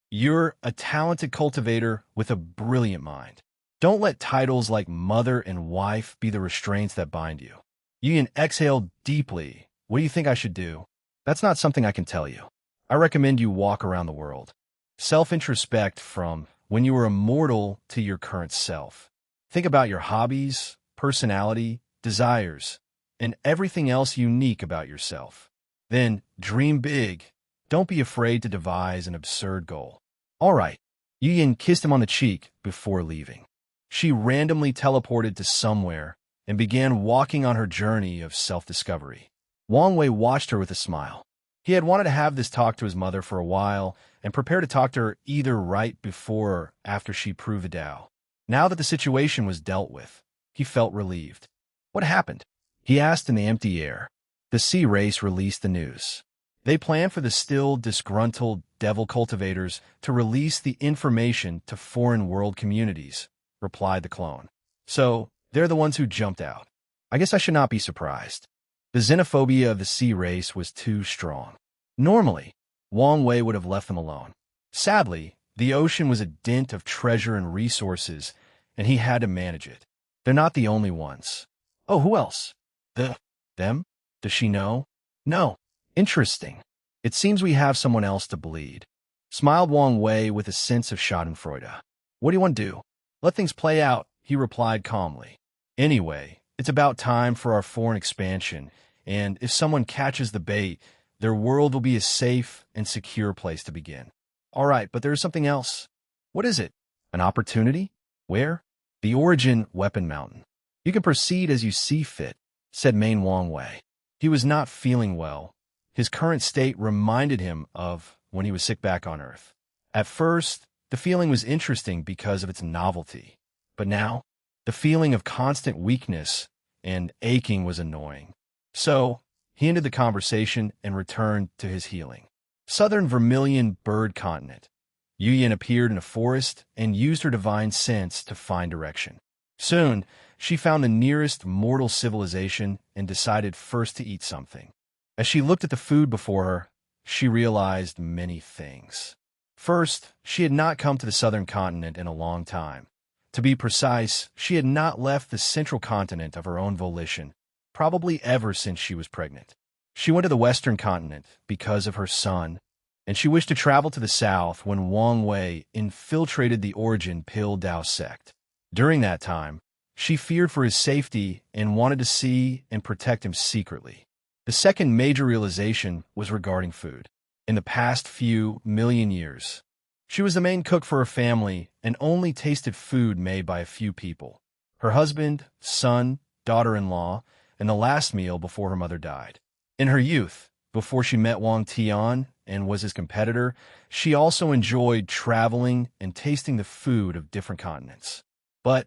You're a talented cultivator with a brilliant mind. Don't let titles like mother and wife be the restraints that bind you. You can exhale deeply. What do you think I should do? That's not something I can tell you. I recommend you walk around the world. Self-introspect from when you were a mortal to your current self. Think about your hobbies, personality, desires, and everything else unique about yourself. Then dream big. Don't be afraid to devise an absurd goal. All right. Yu Yin kissed him on the cheek before leaving. She randomly teleported to somewhere and began walking on her journey of self-discovery. Wang Wei watched her with a smile. He had wanted to have this talk to his mother for a while and prepare to talk to her either right before or after she proved the Tao. Now that the situation was dealt with, he felt relieved. What happened? He asked in the empty air. The sea race released the news. They planned for the still disgruntled devil cultivators to release the information to foreign world communities, replied the clone. So, they're the ones who jumped out. I guess I should not be surprised. The xenophobia of the sea race was too strong. Normally, Wang Wei would have left them alone. Sadly, the ocean was a dint of treasure and resources, and he had to manage it. They're not the only ones. Oh, who else? Them? Does she know? No. Interesting. It seems we have someone else to bleed. Smiled Wang Wei with a sense of schadenfreude. What do you want to do? Let things play out, he replied calmly. Anyway, it's about time for our foreign expansion, and if someone catches the bait, their world will be a safe and secure place to begin. All right, but there is something else. What is it? An opportunity? Where? The Origin Weapon Mountain. You can proceed as you see fit, said Main Wang Wei. He was not feeling well. His current state reminded him of when he was sick back on Earth. At first, the feeling was interesting because of its novelty. But now, the feeling of constant weakness and aching was annoying. So, he ended the conversation and returned to his healing. Southern Vermilion Bird Continent. Yu Yin appeared in a forest and used her divine sense to find direction. Soon, she found the nearest mortal civilization and decided first to eat something. As she looked at the food before her, she realized many things. First, she had not come to the southern continent in a long time. To be precise, she had not left the central continent of her own volition, probably ever since she was pregnant. She went to the western continent because of her son, and she wished to travel to the south when Wang Wei infiltrated the Origin Pill Dao sect. During that time, She feared for his safety and wanted to see and protect him secretly. The second major realization was regarding food. In the past few million years, she was the main cook for her family and only tasted food made by a few people: her husband, son, daughter-in-law, and the last meal before her mother died. In her youth, before she met Wang Tian and was his competitor, she also enjoyed traveling and tasting the food of different continents. But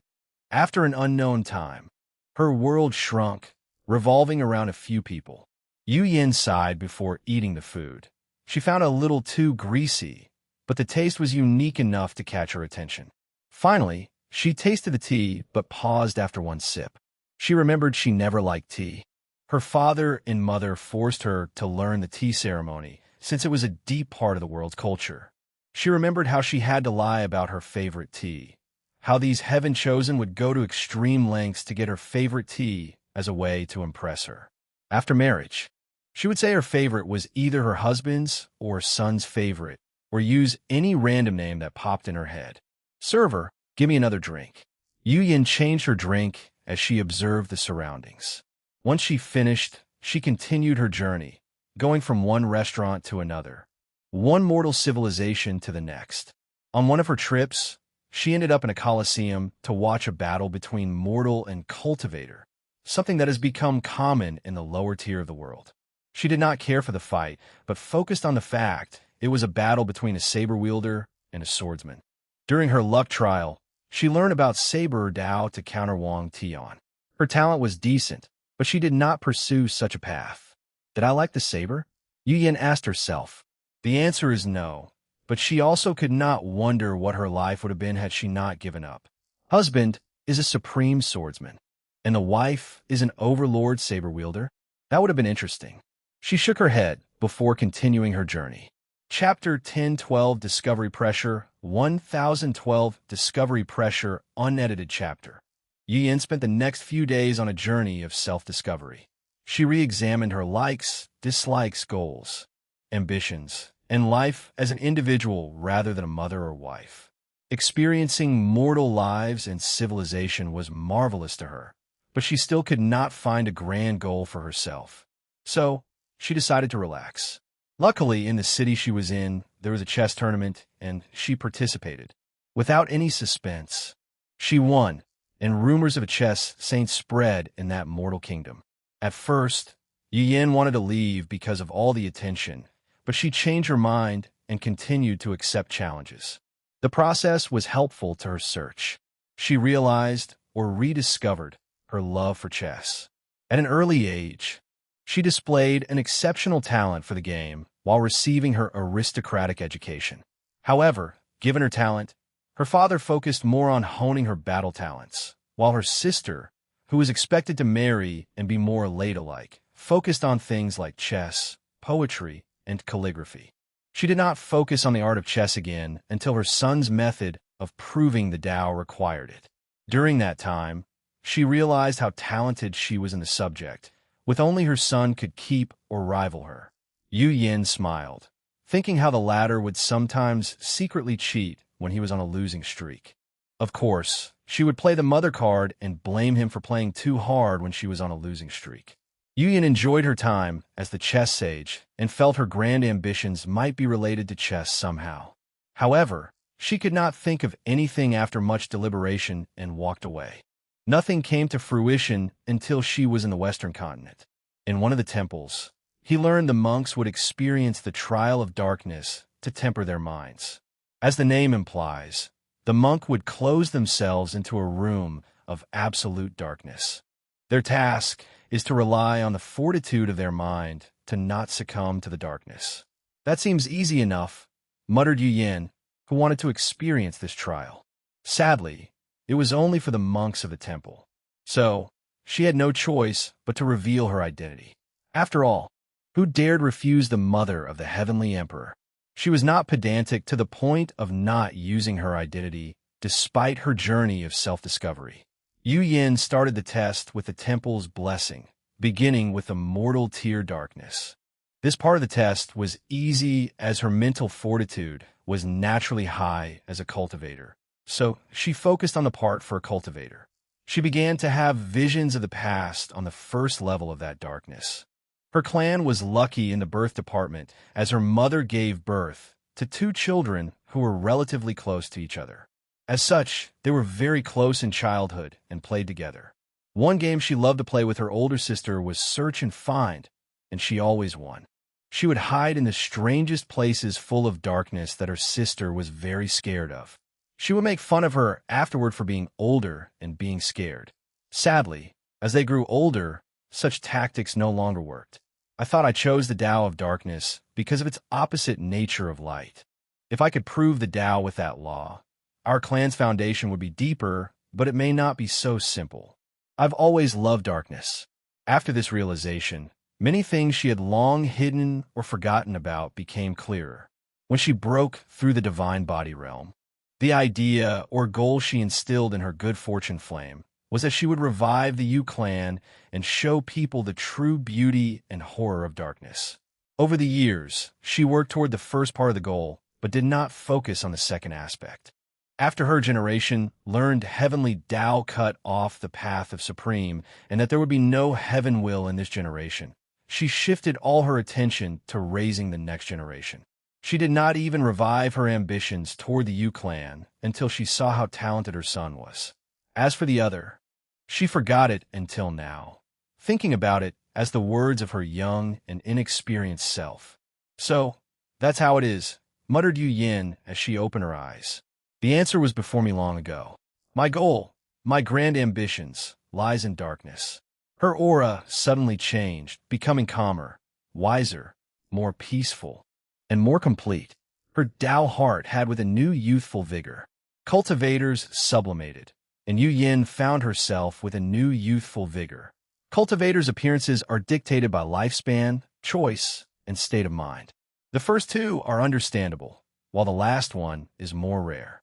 after an unknown time, her world shrunk, revolving around a few people. Yu Yin sighed before eating the food. She found it a little too greasy, but the taste was unique enough to catch her attention. Finally, she tasted the tea but paused after one sip. She remembered she never liked tea. Her father and mother forced her to learn the tea ceremony, since it was a deep part of the world's culture. She remembered how she had to lie about her favorite tea, how these heaven-chosen would go to extreme lengths to get her favorite tea as a way to impress her. After marriage, she would say her favorite was either her husband's or son's favorite, or use any random name that popped in her head. "Server, give me another drink." Yu Yin changed her drink as she observed the surroundings. Once she finished, she continued her journey, going from one restaurant to another, one mortal civilization to the next. On one of her trips, she ended up in a coliseum to watch a battle between mortal and cultivator, something that has become common in the lower tier of the world. She did not care for the fight, but focused on the fact it was a battle between a saber wielder and a swordsman. During her luck trial, she learned about Saber Dao to counter Wang Tian. Her talent was decent, but she did not pursue such a path. Did I like the saber? Yu Yin asked herself. The answer is no, but she also could not wonder what her life would have been had she not given up. Husband is a supreme swordsman, and the wife is an overlord saber wielder. That would have been interesting. She shook her head before continuing her journey. Chapter 1012 Discovery Pressure 1012 Discovery Pressure Unedited Chapter. Yu Yin spent the next few days on a journey of self-discovery. She re-examined her likes, dislikes, goals, ambitions, and life as an individual rather than a mother or wife. Experiencing mortal lives and civilization was marvelous to her, but she still could not find a grand goal for herself. So, she decided to relax. Luckily, in the city she was in, there was a chess tournament, and she participated. Without any suspense, she won, and rumors of a chess saint spread in that mortal kingdom. At first, Yu Yin wanted to leave because of all the attention, but she changed her mind and continued to accept challenges. The process was helpful to her search. She realized or rediscovered her love for chess. At an early age, she displayed an exceptional talent for the game while receiving her aristocratic education. However, given her talent, her father focused more on honing her battle talents, while her sister, who was expected to marry and be more ladylike, focused on things like chess, poetry, and calligraphy. She did not focus on the art of chess again until her son's method of proving the Tao required it. During that time, she realized how talented she was in the subject, with only her son could keep or rival her. Yu Yin smiled, thinking how the latter would sometimes secretly cheat when he was on a losing streak. Of course, she would play the mother card and blame him for playing too hard when she was on a losing streak. Yu Yin enjoyed her time as the chess sage and felt her grand ambitions might be related to chess somehow. However, she could not think of anything after much deliberation and walked away. Nothing came to fruition until she was in the Western continent. In one of the temples, he learned the monks would experience the trial of darkness to temper their minds. As the name implies, the monk would close themselves into a room of absolute darkness. Their task is to rely on the fortitude of their mind to not succumb to the darkness. That seems easy enough, muttered Yu Yin, who wanted to experience this trial. Sadly, it was only for the monks of the temple. So, she had no choice but to reveal her identity. After all, who dared refuse the mother of the heavenly emperor? She was not pedantic to the point of not using her identity despite her journey of self-discovery. Yu Yin started the test with the temple's blessing, beginning with the mortal tier darkness. This part of the test was easy as her mental fortitude was naturally high as a cultivator. So she focused on the part for a cultivator. She began to have visions of the past on the first level of that darkness. Her clan was lucky in the birth department as her mother gave birth to two children who were relatively close to each other. As such, they were very close in childhood and played together. One game she loved to play with her older sister was search and find, and she always won. She would hide in the strangest places full of darkness that her sister was very scared of. She would make fun of her afterward for being older and being scared. Sadly, as they grew older, such tactics no longer worked. I thought I chose the Tao of darkness because of its opposite nature of light. If I could prove the Tao with that law, our clan's foundation would be deeper, but it may not be so simple. I've always loved darkness. After this realization, many things she had long hidden or forgotten about became clearer. When she broke through the divine body realm, the idea or goal she instilled in her good fortune flame was that she would revive the Yu clan and show people the true beauty and horror of darkness. Over the years, she worked toward the first part of the goal, but did not focus on the second aspect. After her generation learned heavenly Tao cut off the path of supreme and that there would be no heaven will in this generation, she shifted all her attention to raising the next generation. She did not even revive her ambitions toward the Yu clan until she saw how talented her son was. As for the other, she forgot it until now, thinking about it as the words of her young and inexperienced self. So, that's how it is, muttered Yu Yin as she opened her eyes. The answer was before me long ago. My goal, my grand ambitions, lies in darkness. Her aura suddenly changed, becoming calmer, wiser, more peaceful, and more complete. Her Tao heart had with a new youthful vigor. Cultivators sublimated, and Yu Yin found herself with a new youthful vigor. Cultivators' appearances are dictated by lifespan, choice, and state of mind. The first two are understandable, while the last one is more rare.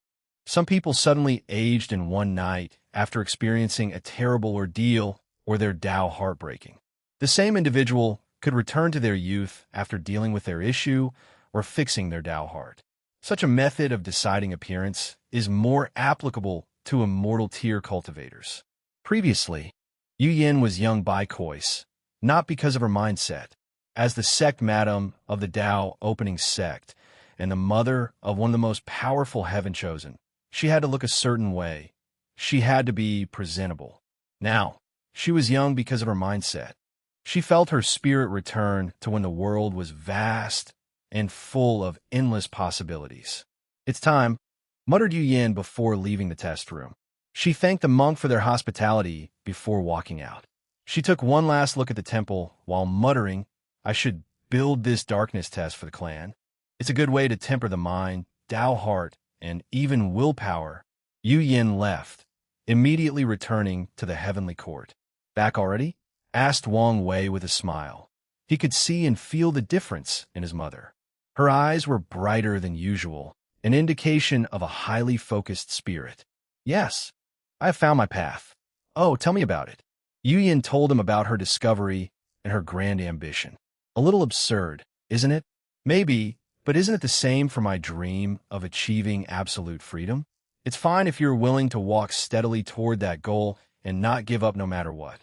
Some people suddenly aged in one night after experiencing a terrible ordeal or their Tao heartbreaking. The same individual could return to their youth after dealing with their issue or fixing their Tao heart. Such a method of deciding appearance is more applicable to immortal tier cultivators. Previously, Yu Yin was young by choice, not because of her mindset. As the sect madam of the Tao opening sect and the mother of one of the most powerful heaven chosen, she had to look a certain way. She had to be presentable. Now, she was young because of her mindset. She felt her spirit return to when the world was vast and full of endless possibilities. It's time, muttered Yu Yin before leaving the test room. She thanked the monk for their hospitality before walking out. She took one last look at the temple while muttering, I should build this darkness test for the clan. It's a good way to temper the mind, Tao heart, and even willpower. Yu Yin left, immediately returning to the heavenly court. Back already? Asked Wang Wei with a smile. He could see and feel the difference in his mother. Her eyes were brighter than usual, an indication of a highly focused spirit. Yes, I have found my path. Oh, tell me about it. Yu Yin told him about her discovery and her grand ambition. A little absurd, isn't it? Maybe, but isn't it the same for my dream of achieving absolute freedom? It's fine if you're willing to walk steadily toward that goal and not give up no matter what.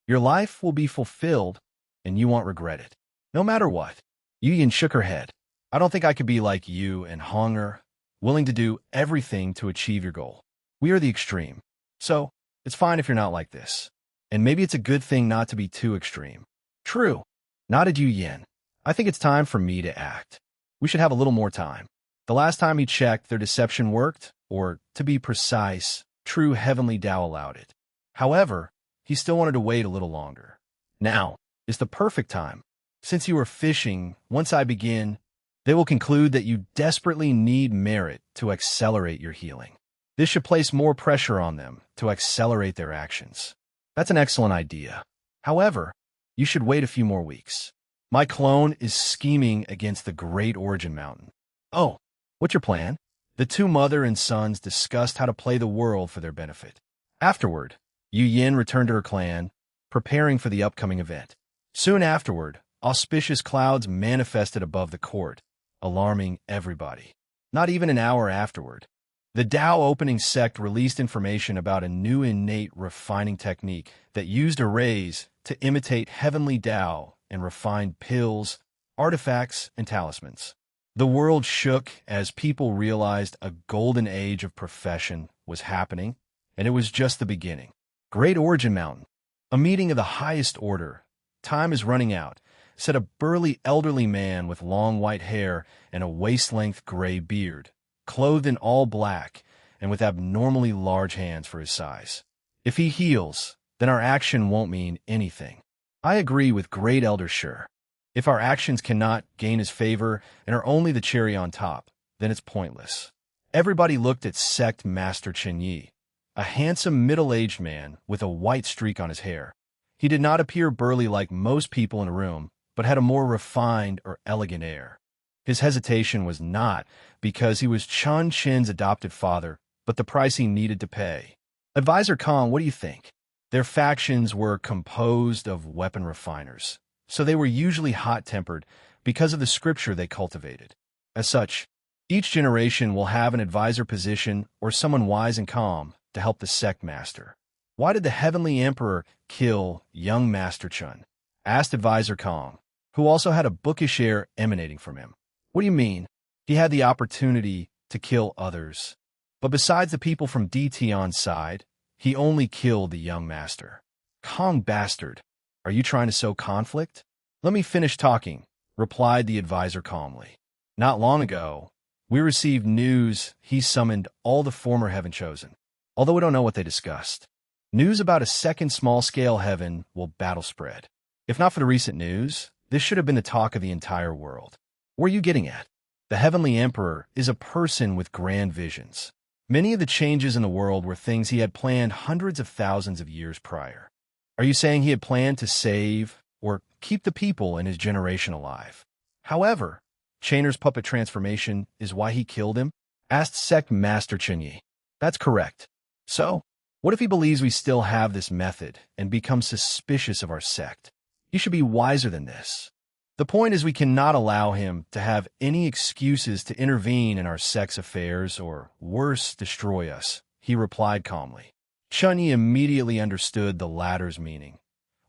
Your life will be fulfilled, and you won't regret it. No matter what. Yu Yin shook her head. I don't think I could be like you and Honger, willing to do everything to achieve your goal. We are the extreme. So, it's fine if you're not like this. And maybe it's a good thing not to be too extreme. True, nodded Yu Yin. I think it's time for me to act. We should have a little more time. The last time he checked, their deception worked, or, to be precise, true heavenly Tao allowed it. However, he still wanted to wait a little longer. Now is the perfect time. Since you are fishing, once I begin, they will conclude that you desperately need merit to accelerate your healing. This should place more pressure on them to accelerate their actions. That's an excellent idea. However, you should wait a few more weeks. My clone is scheming against the Great Origin Mountain. Oh, what's your plan? The two mother and sons discussed how to play the world for their benefit. Afterward, Yu Yin returned to her clan, preparing for the upcoming event. Soon afterward, auspicious clouds manifested above the court, alarming everybody. Not even an hour afterward, The Tao opening sect released information about a new innate refining technique that used arrays to imitate heavenly Tao and refined pills, artifacts, and talismans. The world shook as people realized a golden age of profession was happening, and it was just the beginning. Great Origin Mountain. A meeting of the highest order. Time is running out, said a burly elderly man with long white hair and a waist-length gray beard, clothed in all black and with abnormally large hands for his size. If he heals, then our action won't mean anything. I agree with Great Elder Sure. If our actions cannot gain his favor and are only the cherry on top, then it's pointless. Everybody looked at Sect Master Chen Yi, a handsome middle-aged man with a white streak on his hair. He did not appear burly like most people in the room, but had a more refined or elegant air. His hesitation was not because he was Chun Chen's adopted father, but the price he needed to pay. Advisor Kong, what do you think? Their factions were composed of weapon refiners, so they were usually hot-tempered because of the scripture they cultivated. As such, each generation will have an advisor position or someone wise and calm to help the sect master. Why did the Heavenly Emperor kill young Master Chun? Asked Advisor Kong, who also had a bookish air emanating from him. What do you mean? He had the opportunity to kill others. But besides the people from DTion's side, he only killed the young master. Kong bastard. Are you trying to sow conflict? Let me finish talking, replied the advisor calmly. Not long ago, we received news he summoned all the former Heaven Chosen, although we don't know what they discussed. News about a second small-scale heaven will battle spread. If not for the recent news, this should have been the talk of the entire world. Where are you getting at? The Heavenly Emperor is a person with grand visions. Many of the changes in the world were things he had planned hundreds of thousands of years prior. Are you saying he had planned to save or keep the people in his generation alive? However, Chainer's puppet transformation is why he killed him? Asked Sect Master Chen Yi. That's correct. So, what if he believes we still have this method and becomes suspicious of our sect? He should be wiser than this. The point is we cannot allow him to have any excuses to intervene in our sect's affairs or, worse, destroy us, he replied calmly. Chun Yi immediately understood the latter's meaning.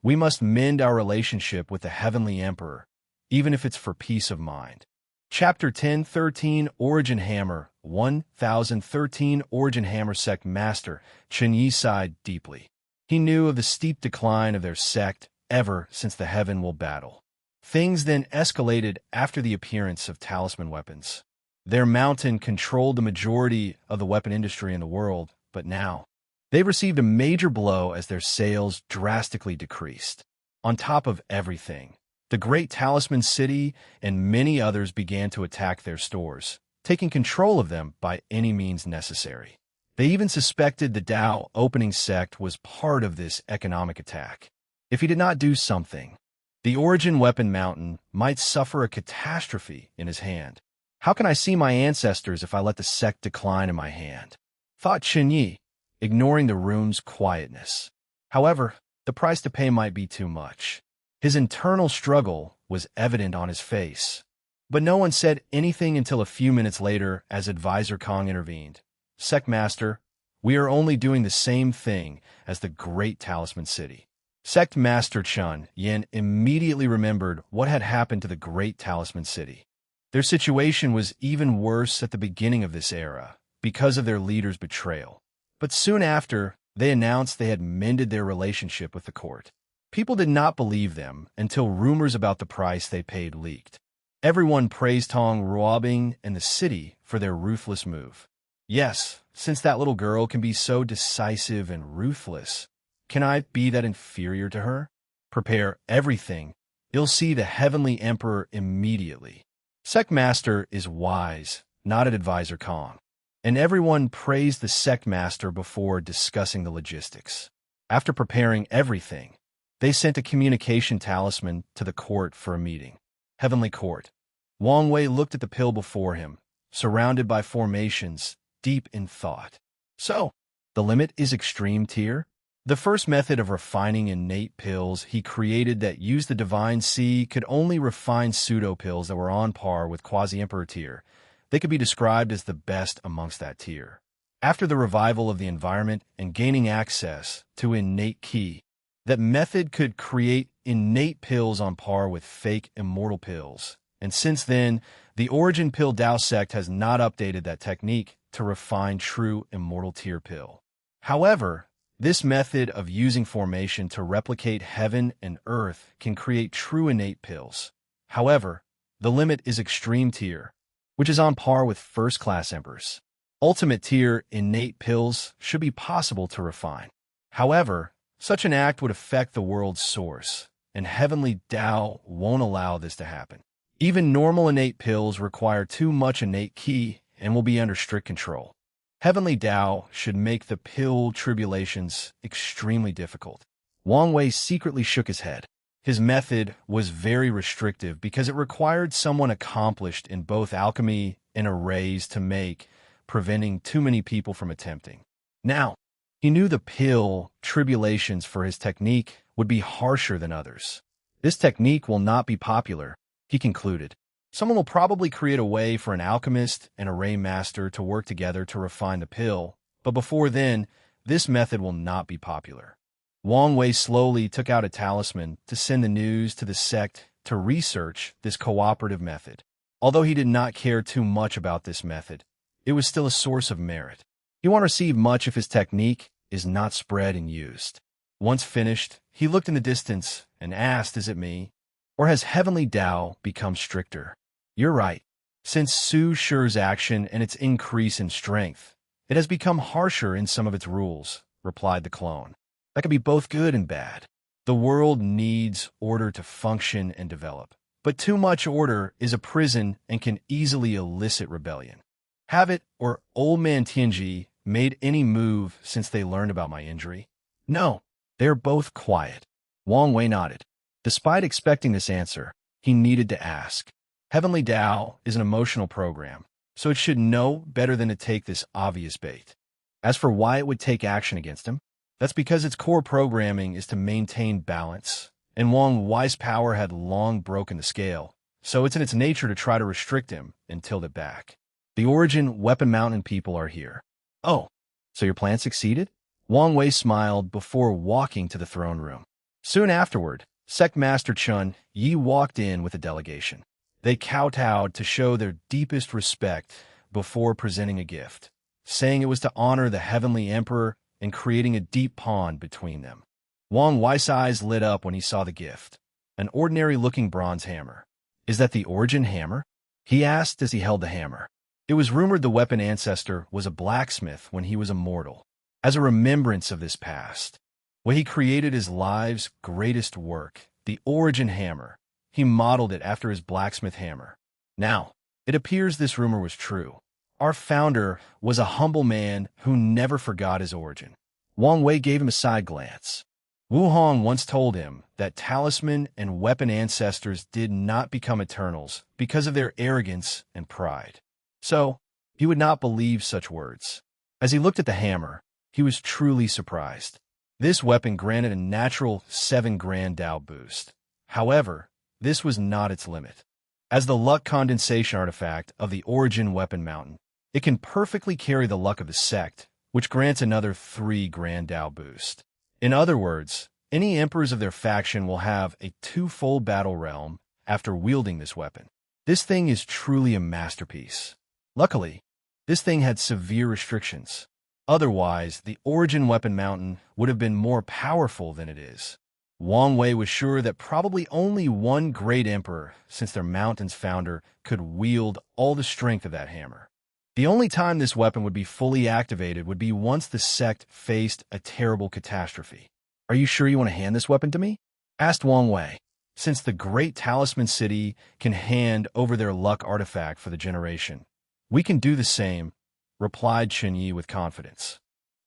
We must mend our relationship with the Heavenly Emperor, even if it's for peace of mind. Chapter 1013 Origin Hammer 1013 Origin Hammer Sect Master Chen Yi sighed deeply. He knew of the steep decline of their sect ever since the Heaven will battle. Things then escalated after the appearance of talisman weapons. Their mountain controlled the majority of the weapon industry in the world, but now they received a major blow as their sales drastically decreased. On top of everything, the Great Talisman City and many others began to attack their stores, taking control of them by any means necessary. They even suspected the Tao opening sect was part of this economic attack. If he did not do something, the Origin Weapon Mountain might suffer a catastrophe in his hand. How can I see my ancestors if I let the sect decline in my hand? Thought Chen Yi, ignoring the room's quietness. However, the price to pay might be too much. His internal struggle was evident on his face. But no one said anything until a few minutes later as Advisor Kong intervened. Sect Master, we are only doing the same thing as the Great Talisman City. Sect Master Chun Yin immediately remembered what had happened to the Great Talisman City. Their situation was even worse at the beginning of this era because of their leader's betrayal. But soon after, they announced they had mended their relationship with the court. People did not believe them until rumors about the price they paid leaked. Everyone praised Tong Ruobing and the city for their ruthless move. Yes, since that little girl can be so decisive and ruthless, can I be that inferior to her? Prepare everything. You'll see the Heavenly Emperor immediately. Sect Master is wise, not an Advisor Kong. And everyone praised the Sect Master before discussing the logistics. After preparing everything, they sent a communication talisman to the court for a meeting. Heavenly Court. Wang Wei looked at the pill before him, surrounded by formations, deep in thought. So, the limit is extreme tier? The first method of refining innate pills he created that used the Divine Sea could only refine pseudo-pills that were on par with Quasi-Emperor tier. They could be described as the best amongst that tier. after the revival of the environment and gaining access to innate ki. That method could create innate pills on par with fake immortal pills. And since then, the Origin Pill Tao sect has not updated that technique to refine true immortal tier pill. However, this method of using formation to replicate heaven and earth can create true innate pills. However, the limit is extreme tier, which is on par with first-class emperors. Ultimate tier innate pills should be possible to refine. However, such an act would affect the world's source, and heavenly Tao won't allow this to happen. Even normal innate pills require too much innate ki and will be under strict control. Heavenly Tao should make the pill tribulations extremely difficult. Wang Wei secretly shook his head. His method was very restrictive because it required someone accomplished in both alchemy and arrays to make, preventing too many people from attempting. Now, he knew the pill tribulations for his technique would be harsher than others. This technique will not be popular, he concluded. Someone will probably create a way for an alchemist and array master to work together to refine the pill, but before then, this method will not be popular. Wang Wei slowly took out a talisman to send the news to the sect to research this cooperative method. Although he did not care too much about this method, it was still a source of merit. He won't receive much if his technique is not spread and used. Once finished, he looked in the distance and asked, "Is it me? Or has Heavenly Tao become stricter?" "You're right. Since Su Shi's action and its increase in strength, it has become harsher in some of its rules," replied the clone. "That could be both good and bad. The world needs order to function and develop, but too much order is a prison and can easily elicit rebellion. Have it or Old Man Tianji made any move since they learned about my injury?" "No, they're both quiet." Wang Wei nodded. Despite expecting this answer, he needed to ask. Heavenly Tao is an emotional program, so it should know better than to take this obvious bait. As for why it would take action against him, that's because its core programming is to maintain balance, and Wang Wei's power had long broken the scale, so it's in its nature to try to restrict him and tilt it back. The Origin Weapon Mountain people are here. "Oh, so your plan succeeded?" Wang Wei smiled before walking to the throne room. Soon afterward, Sect Master Chun Yi walked in with a delegation. They kowtowed to show their deepest respect before presenting a gift, saying it was to honor the Heavenly Emperor and creating a deep pond between them. Wang Wei's eyes lit up when he saw the gift, an ordinary-looking bronze hammer. "Is that the Origin hammer?" he asked as he held the hammer. It was rumored the weapon ancestor was a blacksmith when he was immortal. As a remembrance of this past, when he created his life's greatest work, the Origin hammer, he modeled it after his blacksmith hammer. Now, it appears this rumor was true. Our founder was a humble man who never forgot his origin. Wang Wei gave him a side glance. Wu Hong once told him that talisman and weapon ancestors did not become eternals because of their arrogance and pride. So, he would not believe such words. As he looked at the hammer, he was truly surprised. This weapon granted a natural 7 grand Tao boost. However, this was not its limit. As the luck condensation artifact of the Origin Weapon Mountain, it can perfectly carry the luck of the sect, which grants another 3 grand Tao boost. In other words, any emperors of their faction will have a 2-fold battle realm after wielding this weapon. This thing is truly a masterpiece. Luckily, this thing had severe restrictions. Otherwise, the Origin Weapon Mountain would have been more powerful than it is. Wang Wei was sure that probably only one great emperor, since their mountain's founder, could wield all the strength of that hammer. The only time this weapon would be fully activated would be once the sect faced a terrible catastrophe. "Are you sure you want to hand this weapon to me?" asked Wang Wei. Since the great Talisman City can hand over their luck artifact for the generation, "We can do the same," replied Chen Yi with confidence.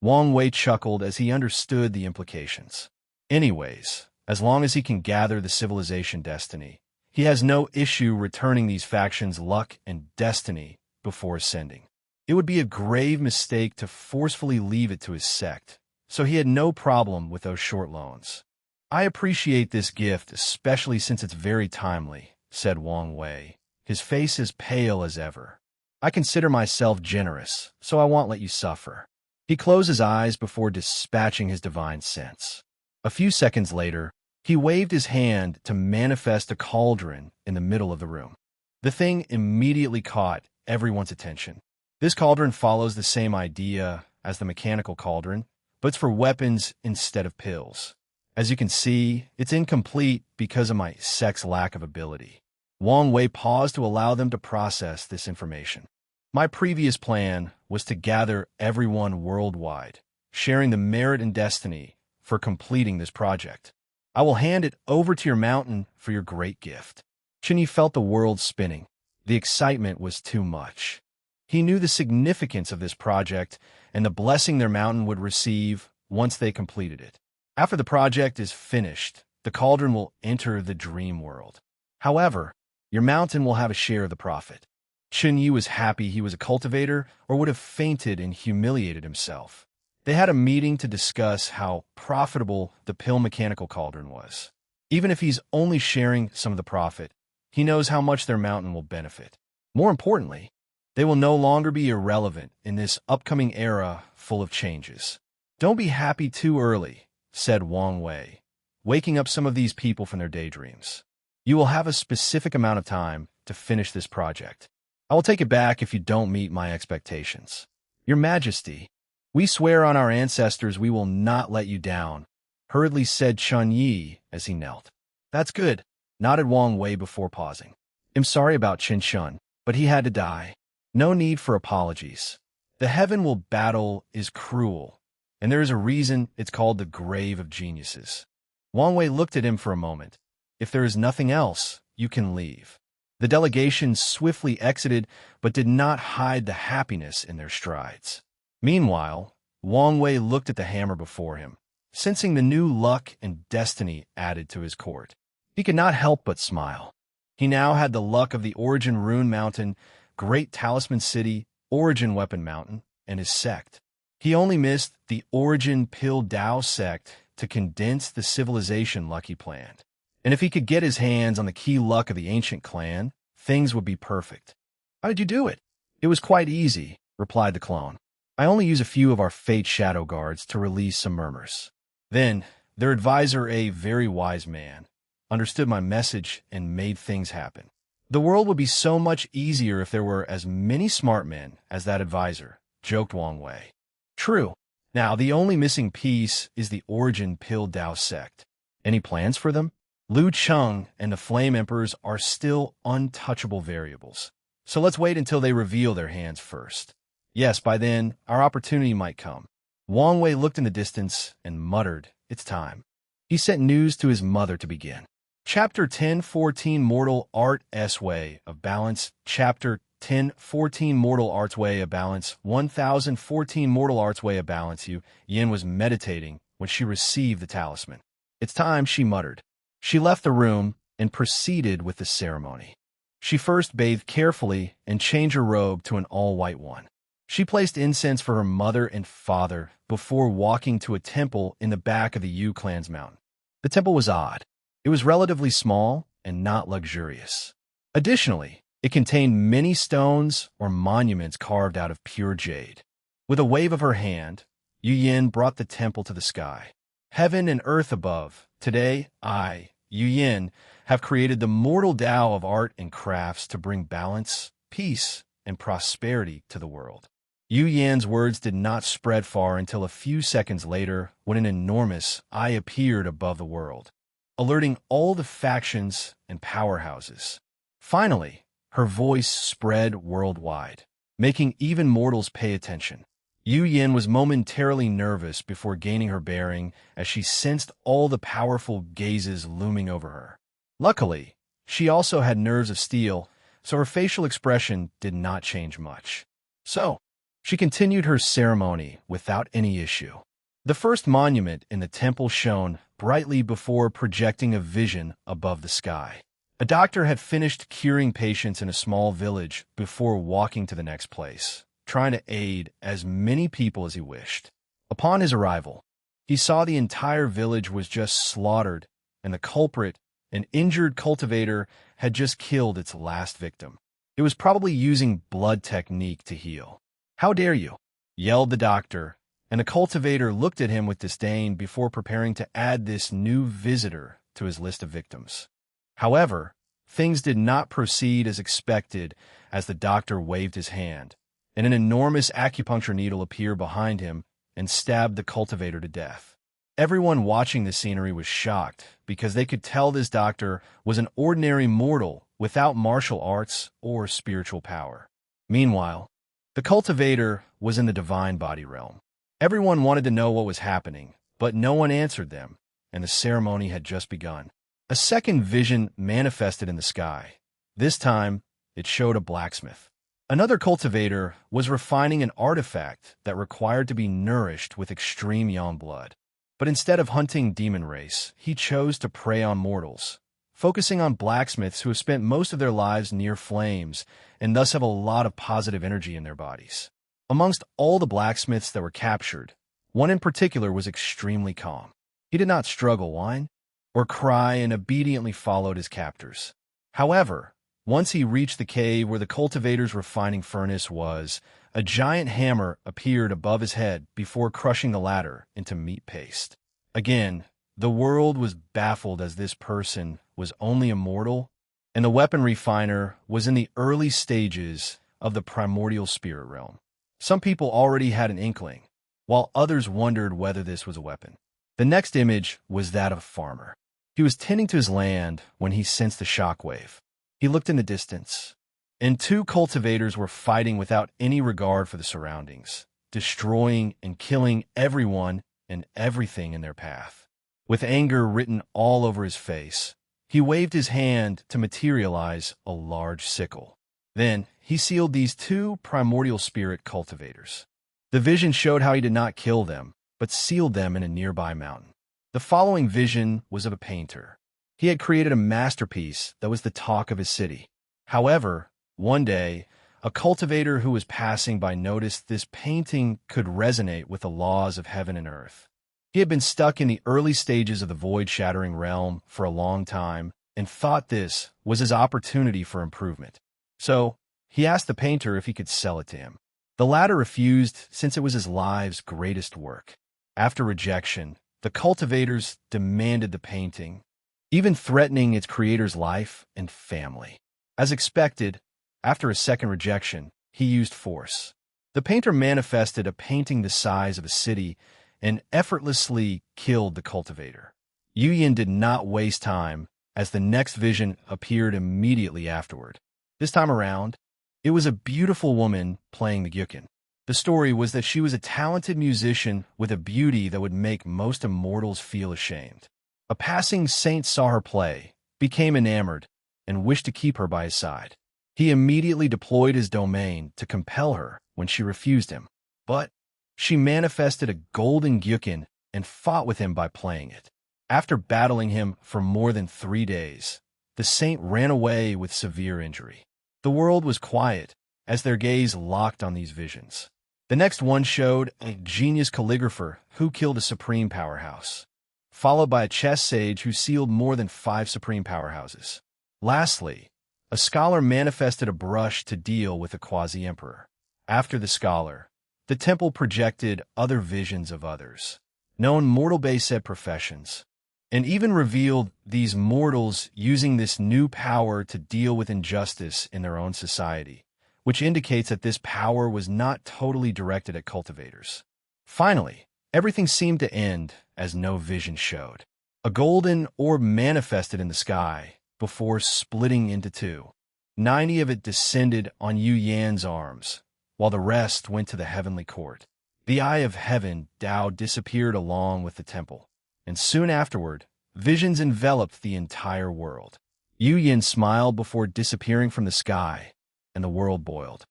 Wang Wei chuckled as he understood the implications. Anyways, as long as he can gather the civilization destiny, he has no issue returning these factions' luck and destiny before ascending. It would be a grave mistake to forcefully leave it to his sect, so he had no problem with those short loans. "I appreciate this gift, especially since it's very timely," said Wang Wei, his face as pale as ever. I consider myself generous, so I won't let you suffer." He closed his eyes before dispatching his divine sense. A few seconds later, he waved his hand to manifest a cauldron in the middle of the room. The thing immediately caught everyone's attention. This cauldron follows the same idea as the mechanical cauldron, but it's for weapons instead of pills. As you can see, it's incomplete because of my sex lack of ability. Wang Wei paused to allow them to process this information. My previous plan was to gather everyone worldwide, sharing the merit and destiny for completing this project. I will hand it over to your mountain for your great gift. Chinyi felt the world spinning. The excitement was too much. He knew the significance of this project and the blessing their mountain would receive once they completed it. After the project is finished, the cauldron will enter the dream world. However, your mountain will have a share of the profit. Chinyi was happy he was a cultivator or would have fainted and humiliated himself. They had a meeting to discuss how profitable the pill mechanical cauldron was. Even if he's only sharing some of the profit, he knows how much their mountain will benefit. More importantly, they will no longer be irrelevant in this upcoming era full of changes. "Don't be happy too early," said Wang Wei, waking up some of these people from their daydreams. "You will have a specific amount of time to finish this project. I will take it back if you don't meet my expectations. Your Majesty, we swear on our ancestors we will not let you down," hurriedly said Chun Yi as he knelt. "That's good," nodded Wang Wei before pausing. "I'm sorry about Qin Shun, but he had to die. No need for apologies. The heaven will battle is cruel, and there is a reason it's called the Grave of Geniuses." Wang Wei looked at him for a moment. "If there is nothing else, you can leave." The delegation swiftly exited, but did not hide the happiness in their strides. Meanwhile, Wang Wei looked at the hammer before him, sensing the new luck and destiny added to his court. He could not help but smile. He now had the luck of the Origin Rune Mountain, Great Talisman City, Origin Weapon Mountain, and his sect. He only missed the Origin Pill Dao sect to condense the civilization luck he planned. And if he could get his hands on the key luck of the ancient clan, things would be perfect. "How did you do it?" "It was quite easy," replied the clone. "I only use a few of our Fate Shadow Guards to release some murmurs." Then, their advisor, a very wise man, understood my message and made things happen. "The world would be so much easier if there were as many smart men as that advisor," joked Wang Wei. "True. Now, the only missing piece is the Origin Pill Dao sect. Any plans for them?" Lu Cheng and the Flame Emperors are still untouchable variables. So let's wait until they reveal their hands first. Yes, by then, our opportunity might come. Wang Wei looked in the distance and muttered, "It's time." He sent news to his mother to begin. Chapter 1014 Mortal Art's Way of Balance. Chapter 1014 Mortal Art's Way of Balance. 1014 Mortal Art's Way of Balance. Yin was meditating when she received the talisman. "It's time," she muttered. She left the room and proceeded with the ceremony. She first bathed carefully and changed her robe to an all-white one. She placed incense for her mother and father before walking to a temple in the back of the Yu clan's mountain. The temple was odd. It was relatively small and not luxurious. Additionally, it contained many stones or monuments carved out of pure jade. With a wave of her hand, Yu Yin brought the temple to the sky. "Heaven and earth above, today I, Yu Yin, have created the mortal Tao of art and crafts to bring balance, peace, and prosperity to the world." Yu Yin's words did not spread far until a few seconds later when an enormous eye appeared above the world, alerting all the factions and powerhouses. Finally, her voice spread worldwide, making even mortals pay attention. Yu Yin was momentarily nervous before gaining her bearing as she sensed all the powerful gazes looming over her. Luckily, she also had nerves of steel, so her facial expression did not change much. So, she continued her ceremony without any issue. The first monument in the temple shone brightly before projecting a vision above the sky. A doctor had finished curing patients in a small village before walking to the next place, trying to aid as many people as he wished. Upon his arrival, he saw the entire village was just slaughtered, and the culprit, an injured cultivator, had just killed its last victim. It was probably using blood technique to heal. "How dare you?" yelled the doctor, and the cultivator looked at him with disdain before preparing to add this new visitor to his list of victims. However, things did not proceed as expected as the doctor waved his hand, and an enormous acupuncture needle appeared behind him and stabbed the cultivator to death. Everyone watching the scenery was shocked because they could tell this doctor was an ordinary mortal without martial arts or spiritual power. Meanwhile, the cultivator was in the divine body realm. Everyone wanted to know what was happening, but no one answered them, and the ceremony had just begun. A second vision manifested in the sky. This time, it showed a blacksmith. Another cultivator was refining an artifact that required to be nourished with extreme yang blood. But instead of hunting demon race, he chose to prey on mortals, focusing on blacksmiths who have spent most of their lives near flames and thus have a lot of positive energy in their bodies. Amongst all the blacksmiths that were captured, one in particular was extremely calm. He did not struggle, whine, or cry and obediently followed his captors. However, once he reached the cave where the cultivator's refining furnace was, a giant hammer appeared above his head before crushing the latter into meat paste. Again, the world was baffled as this person was only a mortal, and the weapon refiner was in the early stages of the primordial spirit realm. Some people already had an inkling, while others wondered whether this was a weapon. The next image was that of a farmer. He was tending to his land when he sensed a shockwave. He looked in the distance, and two cultivators were fighting without any regard for the surroundings, destroying and killing everyone and everything in their path. With anger written all over his face, he waved his hand to materialize a large sickle. Then he sealed these two primordial spirit cultivators. The vision showed how he did not kill them, but sealed them in a nearby mountain. The following vision was of a painter. He had created a masterpiece that was the talk of his city. However, one day, a cultivator who was passing by noticed this painting could resonate with the laws of heaven and earth. He had been stuck in the early stages of the void-shattering realm for a long time and thought this was his opportunity for improvement. So, he asked the painter if he could sell it to him. The latter refused since it was his life's greatest work. After rejection, the cultivators demanded the painting, even threatening its creator's life and family. As expected, after a second rejection, he used force. The painter manifested a painting the size of a city and effortlessly killed the cultivator. Yu Yin did not waste time, as the next vision appeared immediately afterward. This time around, it was a beautiful woman playing the gyukin. The story was that she was a talented musician with a beauty that would make most immortals feel ashamed. A passing saint saw her play, became enamored, and wished to keep her by his side. He immediately deployed his domain to compel her when she refused him. But she manifested a golden gyukin and fought with him by playing it. After battling him for more than 3 days, the saint ran away with severe injury. The world was quiet as their gaze locked on these visions. The next one showed a genius calligrapher who killed a supreme powerhouse, followed by a chess sage who sealed more than 5 supreme powerhouses. Lastly, a scholar manifested a brush to deal with a quasi-emperor. After the scholar, the temple projected other visions of others, known mortal-based professions, and even revealed these mortals using this new power to deal with injustice in their own society, which indicates that this power was not totally directed at cultivators. Finally, everything seemed to end as no vision showed. A golden orb manifested in the sky before splitting into 2. 90 of it descended on Yu Yan's arms, while the rest went to the heavenly court. The Eye of Heaven Tao disappeared along with the temple, and soon afterward, visions enveloped the entire world. Yu Yan smiled before disappearing from the sky, and the world boiled.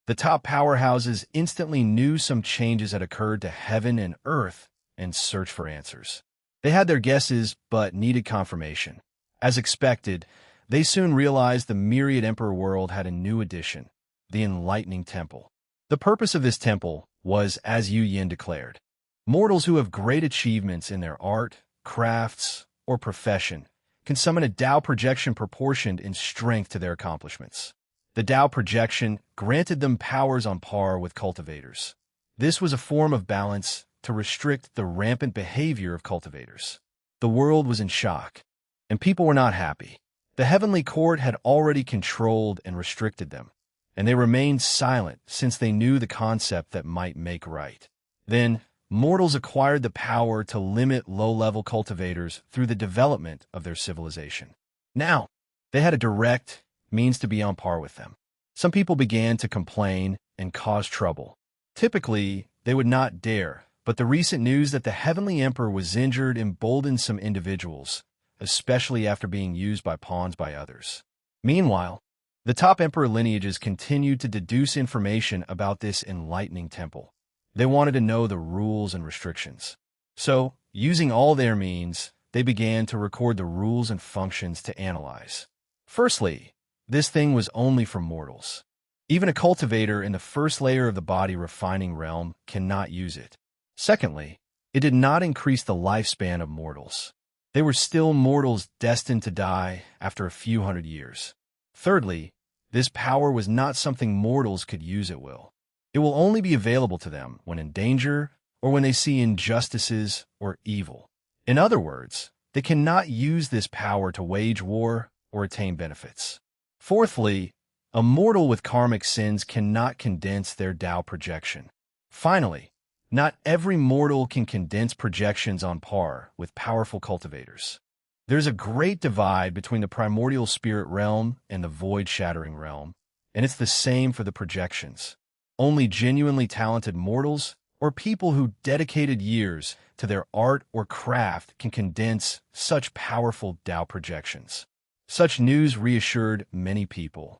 The top powerhouses instantly knew some changes had occurred to heaven and earth and searched for answers. They had their guesses, but needed confirmation. As expected, they soon realized the myriad emperor world had a new addition, the enlightening temple. The purpose of this temple was, as Yu Yin declared, mortals who have great achievements in their art, crafts, or profession can summon a Tao projection proportioned in strength to their accomplishments. The Tao projection granted them powers on par with cultivators. This was a form of balance to restrict the rampant behavior of cultivators. The world was in shock, and people were not happy. The heavenly court had already controlled and restricted them, and they remained silent since they knew the concept that might make right. Then, mortals acquired the power to limit low-level cultivators through the development of their civilization. Now, they had a direct means to be on par with them. Some people began to complain and cause trouble. Typically, they would not dare, but the recent news that the Heavenly Emperor was injured emboldened some individuals, especially after being used by pawns by others. Meanwhile, the top emperor lineages continued to deduce information about this enlightening temple. They wanted to know the rules and restrictions. So, using all their means, they began to record the rules and functions to analyze. Firstly, this thing was only for mortals. Even a cultivator in the first layer of the body refining realm cannot use it. Secondly, it did not increase the lifespan of mortals. They were still mortals destined to die after a few hundred years. Thirdly, this power was not something mortals could use at will. It will only be available to them when in danger or when they see injustices or evil. In other words, they cannot use this power to wage war or attain benefits. Fourthly, a mortal with karmic sins cannot condense their Tao projection. Finally, not every mortal can condense projections on par with powerful cultivators. There's a great divide between the primordial spirit realm and the void-shattering realm, and it's the same for the projections. Only genuinely talented mortals or people who dedicated years to their art or craft can condense such powerful Tao projections. Such news reassured many people.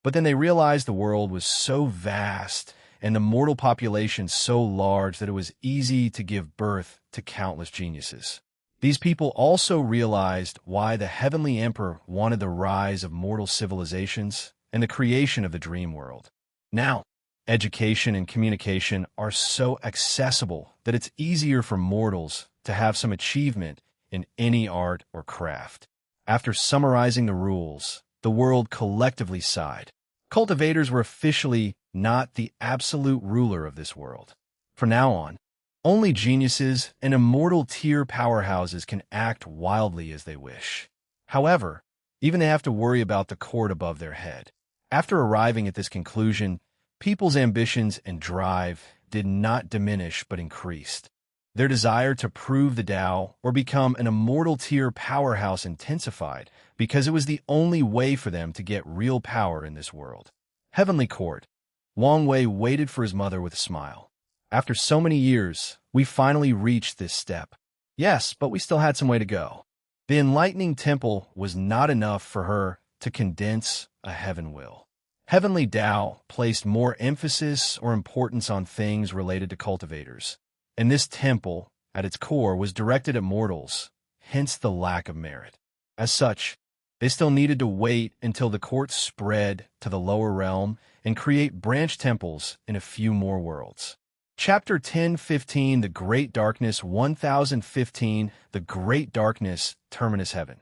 But then they realized the world was so vast and the mortal population so large that it was easy to give birth to countless geniuses. These people also realized why the Heavenly Emperor wanted the rise of mortal civilizations and the creation of the dream world. Now, education and communication are so accessible that it's easier for mortals to have some achievement in any art or craft. After summarizing the rules, the world collectively sighed. Cultivators were officially not the absolute ruler of this world. From now on, only geniuses and immortal tier powerhouses can act wildly as they wish. However, even they have to worry about the court above their head. After arriving at this conclusion, people's ambitions and drive did not diminish but increased. Their desire to prove the Tao or become an immortal tier powerhouse intensified because it was the only way for them to get real power in this world. Heavenly Court. Wang Wei waited for his mother with a smile. After so many years, we finally reached this step. Yes, but we still had some way to go. The enlightening temple was not enough for her to condense a heaven will. Heavenly Tao placed more emphasis or importance on things related to cultivators. And this temple, at its core, was directed at mortals, hence the lack of merit. As such, they still needed to wait until the court spread to the lower realm and create branch temples in a few more worlds. Chapter 1015, The Great Darkness, 1015, The Great Darkness, Terminus Heaven.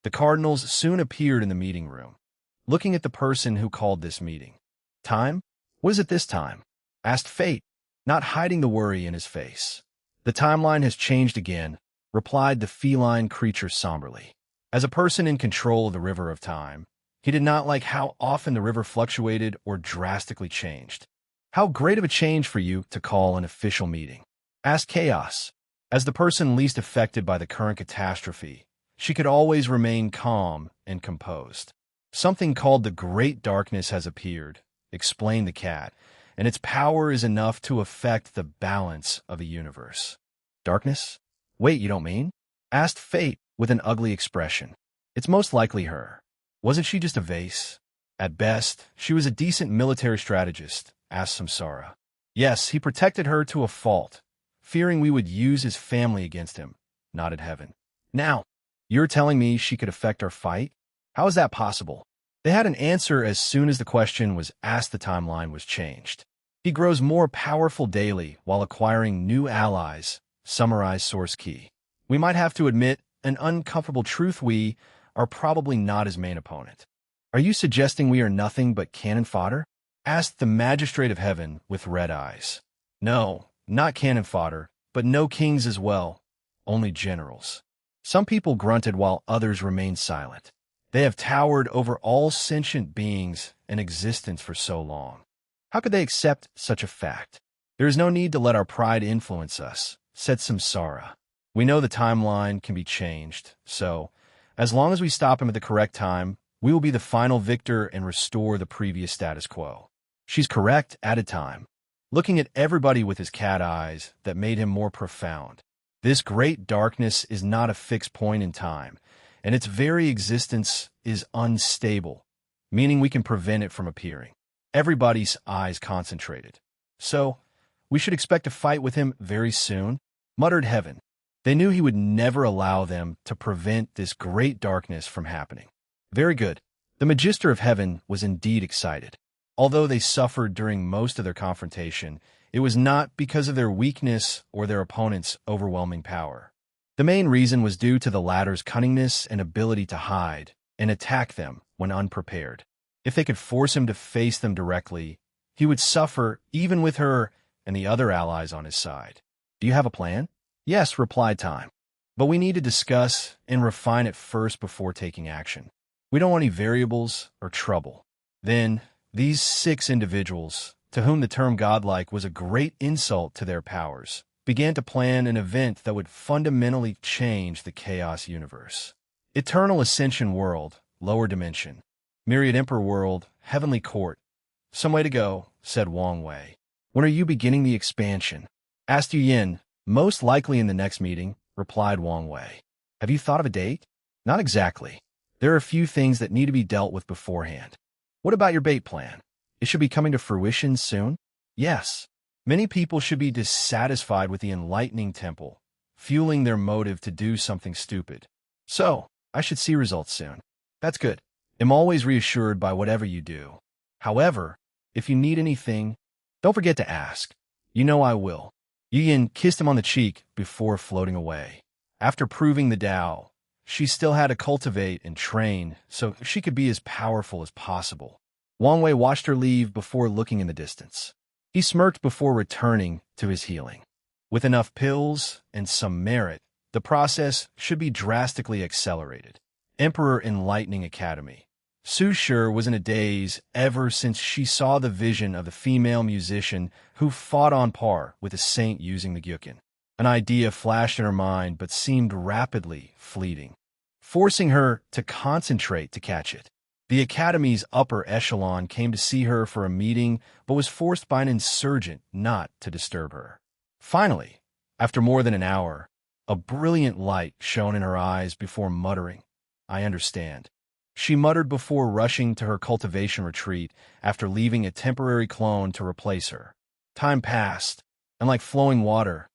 The cardinals soon appeared in the meeting room, looking at the person who called this meeting. Time? What is it this time? Asked Fate, not hiding the worry in his face. The timeline has changed again, replied the feline creature somberly. As a person in control of the river of time, he did not like how often the river fluctuated or drastically changed. How great of a change for you to call an official meeting? Asked Chaos. As the person least affected by the current catastrophe, she could always remain calm and composed. Something called the Great Darkness has appeared, explained the cat, and its power is enough to affect the balance of the universe. Darkness? Wait, you don't mean? Asked Fate with an ugly expression. It's most likely her. Wasn't she just a vase? At best, she was a decent military strategist, asked Samsara. Yes, he protected her to a fault, fearing we would use his family against him, nodded Heaven. Now, you're telling me she could affect our fight? How is that possible? They had an answer as soon as the question was asked. The timeline was changed. He grows more powerful daily while acquiring new allies, summarized source key. We might have to admit an uncomfortable truth: we are probably not his main opponent. Are you suggesting we are nothing but cannon fodder? Asked the magistrate of heaven with red eyes. No, not cannon fodder, but no kings as well, only generals. Some people grunted while others remained silent. They have towered over all sentient beings in existence for so long. How could they accept such a fact? There is no need to let our pride influence us, said Samsara. We know the timeline can be changed, so, as long as we stop him at the correct time, we will be the final victor and restore the previous status quo. She's correct, added Time, looking at everybody with his cat eyes that made him more profound. This great darkness is not a fixed point in time, and its very existence is unstable, meaning we can prevent it from appearing. Everybody's eyes concentrated. So, we should expect a fight with him very soon, muttered Heaven. They knew he would never allow them to prevent this great darkness from happening. Very good. The Magister of Heaven was indeed excited. Although they suffered during most of their confrontation, it was not because of their weakness or their opponent's overwhelming power. The main reason was due to the latter's cunningness and ability to hide and attack them when unprepared. If they could force him to face them directly, he would suffer even with her and the other allies on his side. Do you have a plan? Yes, replied Time. But we need to discuss and refine it first before taking action. We don't want any variables or trouble. Then, these 6 individuals, to whom the term godlike was a great insult to their powers, began to plan an event that would fundamentally change the chaos universe. Eternal Ascension World, Lower Dimension. Myriad Emperor World, Heavenly Court. Some way to go, said Wang Wei. When are you beginning the expansion? Asked Yu Yin. Most likely in the next meeting, replied Wang Wei. Have you thought of a date? Not exactly. There are a few things that need to be dealt with beforehand. What about your bait plan? It should be coming to fruition soon? Yes. Many people should be dissatisfied with the enlightening temple, fueling their motive to do something stupid. So, I should see results soon. That's good. I'm always reassured by whatever you do. However, if you need anything, don't forget to ask. You know I will. Yu Yin kissed him on the cheek before floating away. After proving the Tao, she still had to cultivate and train so she could be as powerful as possible. Wang Wei watched her leave before looking in the distance. He smirked before returning to his healing. With enough pills and some merit, the process should be drastically accelerated. Emperor Enlightening Academy. Su Shi was in a daze ever since she saw the vision of the female musician who fought on par with a saint using the gyukin. An idea flashed in her mind but seemed rapidly fleeting, forcing her to concentrate to catch it. The Academy's upper echelon came to see her for a meeting but was forced by an insurgent not to disturb her. Finally, after more than an hour, a brilliant light shone in her eyes before muttering, I understand. She muttered before rushing to her cultivation retreat after leaving a temporary clone to replace her. Time passed, and like flowing water,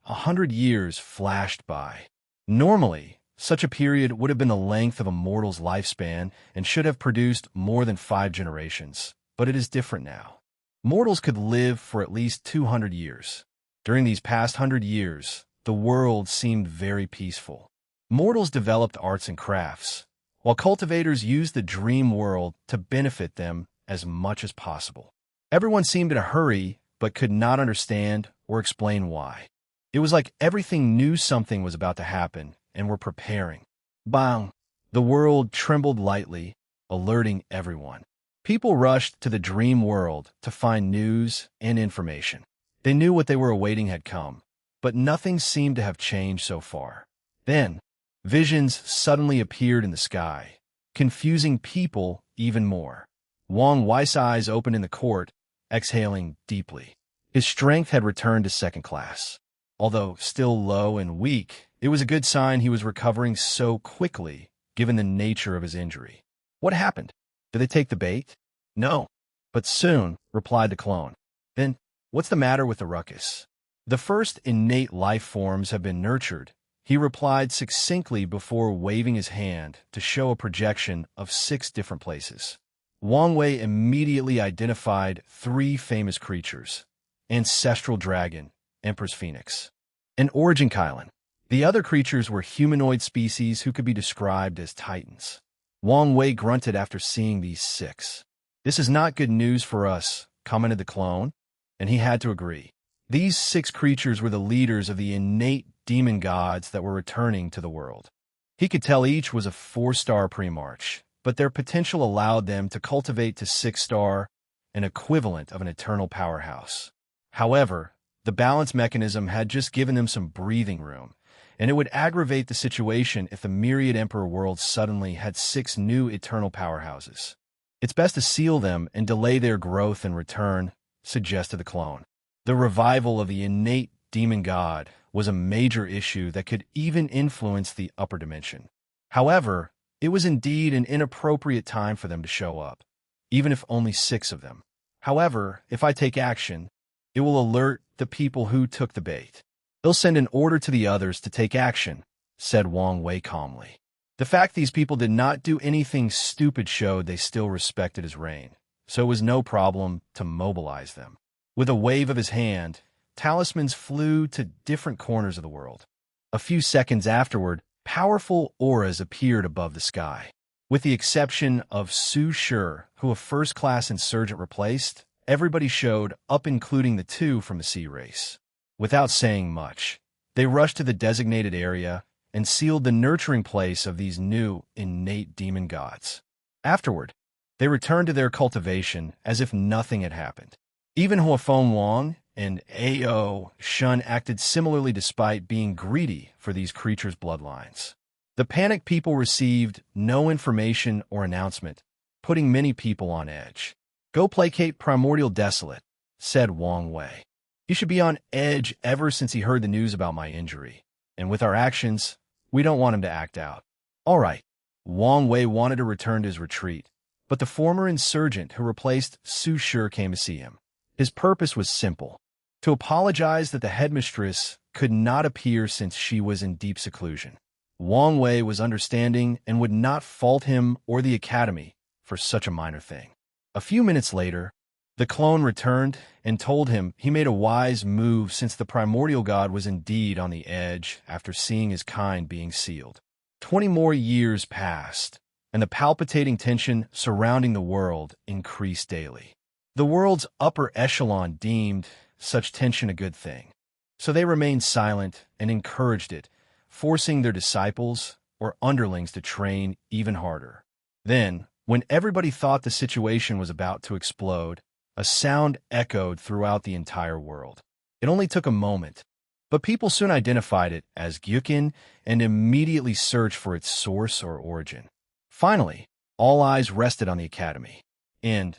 100 years flashed by. Normally, such a period would have been the length of a mortal's lifespan and should have produced more than 5 generations, but it is different now. Mortals could live for at least 200 years. During these past 100 years, the world seemed very peaceful. Mortals developed arts and crafts, while cultivators used the dream world to benefit them as much as possible. Everyone seemed in a hurry, but could not understand or explain why. It was like everything knew something was about to happen and were preparing. Bang! The world trembled lightly, alerting everyone. People rushed to the dream world to find news and information. They knew what they were awaiting had come, but nothing seemed to have changed so far. Then, visions suddenly appeared in the sky, confusing people even more. Wang Wei's eyes opened in the court, exhaling deeply. His strength had returned to second class. Although still low and weak, it was a good sign he was recovering so quickly, given the nature of his injury. What happened? Did they take the bait? No. But soon, replied the clone. Then, what's the matter with the ruckus? The first innate life forms have been nurtured, he replied succinctly before waving his hand to show a projection of 6 different places. Wang Wei immediately identified 3 famous creatures: Ancestral Dragon, Emperor's Phoenix, and Origin Kylan. The other creatures were humanoid species who could be described as titans. Wang Wei grunted after seeing these 6. "This is not good news for us," commented the clone, and he had to agree. These 6 creatures were the leaders of the innate demon gods that were returning to the world. He could tell each was a 4-star pre-march, but their potential allowed them to cultivate to 6-star, an equivalent of an eternal powerhouse. However, the balance mechanism had just given them some breathing room, and it would aggravate the situation if the Myriad Emperor world suddenly had 6 new eternal powerhouses. "It's best to seal them and delay their growth and return," suggested the clone. The revival of the innate demon god was a major issue that could even influence the upper dimension. However, it was indeed an inappropriate time for them to show up, even if only 6 of them. "However, if I take action, it will alert the people who took the bait. They'll send an order to the others to take action," said Wang Wei calmly. The fact these people did not do anything stupid showed they still respected his reign, so it was no problem to mobilize them. With a wave of his hand, talismans flew to different corners of the world. A few seconds afterward, powerful auras appeared above the sky. With the exception of Su Shi, who a first-class insurgent replaced, everybody showed up, including the 2 from the sea race. Without saying much, they rushed to the designated area and sealed the nurturing place of these new, innate demon gods. Afterward, they returned to their cultivation as if nothing had happened. Even Huafeng Wang and Ao Shun acted similarly despite being greedy for these creatures' bloodlines. The panicked people received no information or announcement, putting many people on edge. "Go placate Primordial Desolate," said Wang Wei. "He should be on edge ever since he heard the news about my injury, and with our actions, we don't want him to act out." "All right." Wang Wei wanted to return to his retreat, but the former insurgent who replaced Su Shi came to see him. His purpose was simple: to apologize that the headmistress could not appear since she was in deep seclusion. Wang Wei was understanding and would not fault him or the academy for such a minor thing. A few minutes later, the clone returned and told him he made a wise move since the primordial god was indeed on the edge after seeing his kind being sealed. 20 more years passed, and the palpitating tension surrounding the world increased daily. The world's upper echelon deemed such tension a good thing, so they remained silent and encouraged it, forcing their disciples or underlings to train even harder. Then, when everybody thought the situation was about to explode, a sound echoed throughout the entire world. It only took a moment, but people soon identified it as Gyukin and immediately searched for its source or origin. Finally, all eyes rested on the academy. And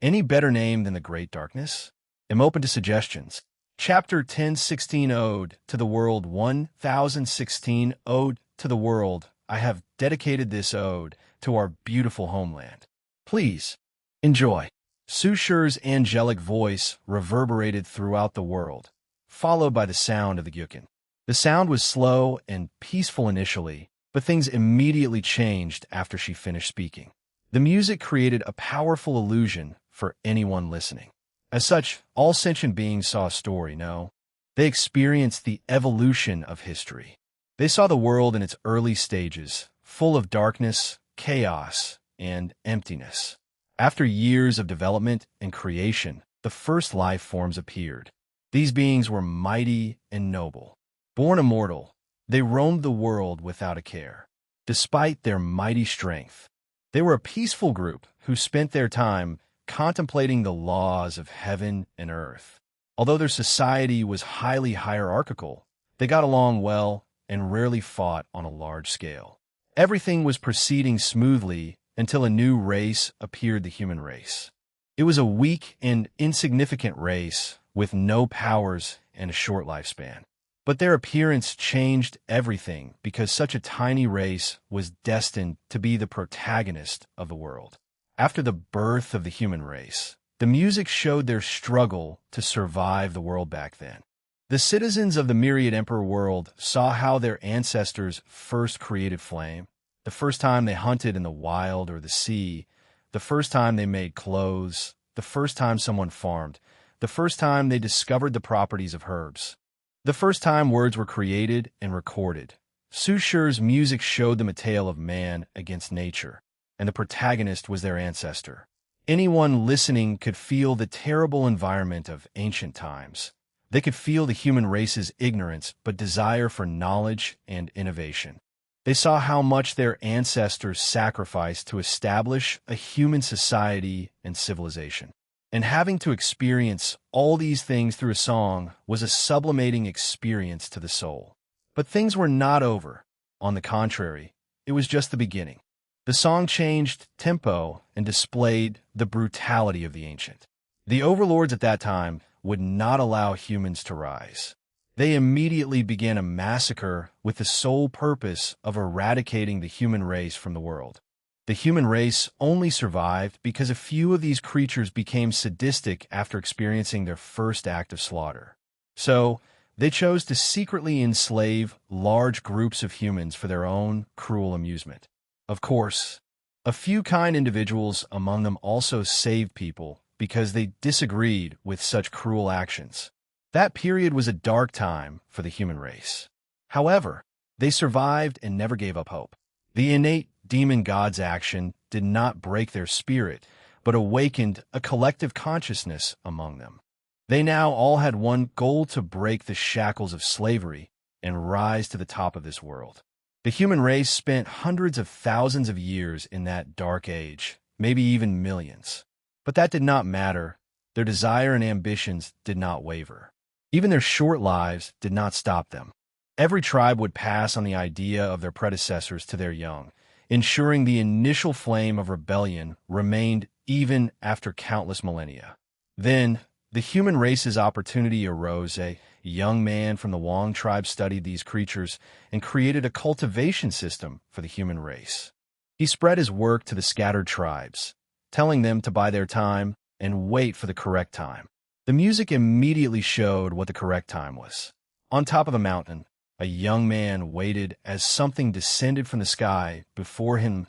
any better name than the Great Darkness? I'm open to suggestions. Chapter 1016 Ode to the World 1016 Ode to the World. I have dedicated this ode to our beautiful homeland. Please, enjoy. Su Shi's angelic voice reverberated throughout the world, followed by the sound of the Gyukin. The sound was slow and peaceful initially, but things immediately changed after she finished speaking. The music created a powerful illusion for anyone listening. As such, all sentient beings saw a story, no? They experienced the evolution of history. They saw the world in its early stages, full of darkness, chaos, and emptiness. After years of development and creation, the first life forms appeared. These beings were mighty and noble. Born immortal, they roamed the world without a care. Despite their mighty strength, they were a peaceful group who spent their time contemplating the laws of heaven and earth. Although their society was highly hierarchical, they got along well and rarely fought on a large scale. Everything was proceeding smoothly until a new race appeared, the human race. It was a weak and insignificant race with no powers and a short lifespan. But their appearance changed everything because such a tiny race was destined to be the protagonist of the world. After the birth of the human race, the music showed their struggle to survive the world back then. The citizens of the Myriad Emperor world saw how their ancestors first created flame, the first time they hunted in the wild or the sea, the first time they made clothes, the first time someone farmed, the first time they discovered the properties of herbs, the first time words were created and recorded. Su Shi's music showed them a tale of man against nature. and the protagonist was their ancestor. Anyone listening could feel the terrible environment of ancient times. They could feel the human race's ignorance but desire for knowledge and innovation. They saw how much their ancestors sacrificed to establish a human society and civilization. And having to experience all these things through a song was a sublimating experience to the soul. But things were not over. On the contrary, it was just the beginning. The song changed tempo and displayed the brutality of the ancient. The overlords at that time would not allow humans to rise. They immediately began a massacre with the sole purpose of eradicating the human race from the world. The human race only survived because a few of these creatures became sadistic after experiencing their first act of slaughter. So, they chose to secretly enslave large groups of humans for their own cruel amusement. Of course, a few kind individuals among them also saved people because they disagreed with such cruel actions. That period was a dark time for the human race. However, they survived and never gave up hope. The innate demon god's action did not break their spirit, but awakened a collective consciousness among them. They now all had one goal: to break the shackles of slavery and rise to the top of this world. The human race spent hundreds of thousands of years in that dark age, maybe even millions. But that did not matter. Their desire and ambitions did not waver. Even their short lives did not stop them. Every tribe would pass on the idea of their predecessors to their young, ensuring the initial flame of rebellion remained even after countless millennia. Then, the human race's opportunity arose. A young man from the Wong tribe studied these creatures and created a cultivation system for the human race. He spread his work to the scattered tribes, telling them to bide their time and wait for the correct time. The music immediately showed what the correct time was. On top of a mountain, a young man waited as something descended from the sky before him,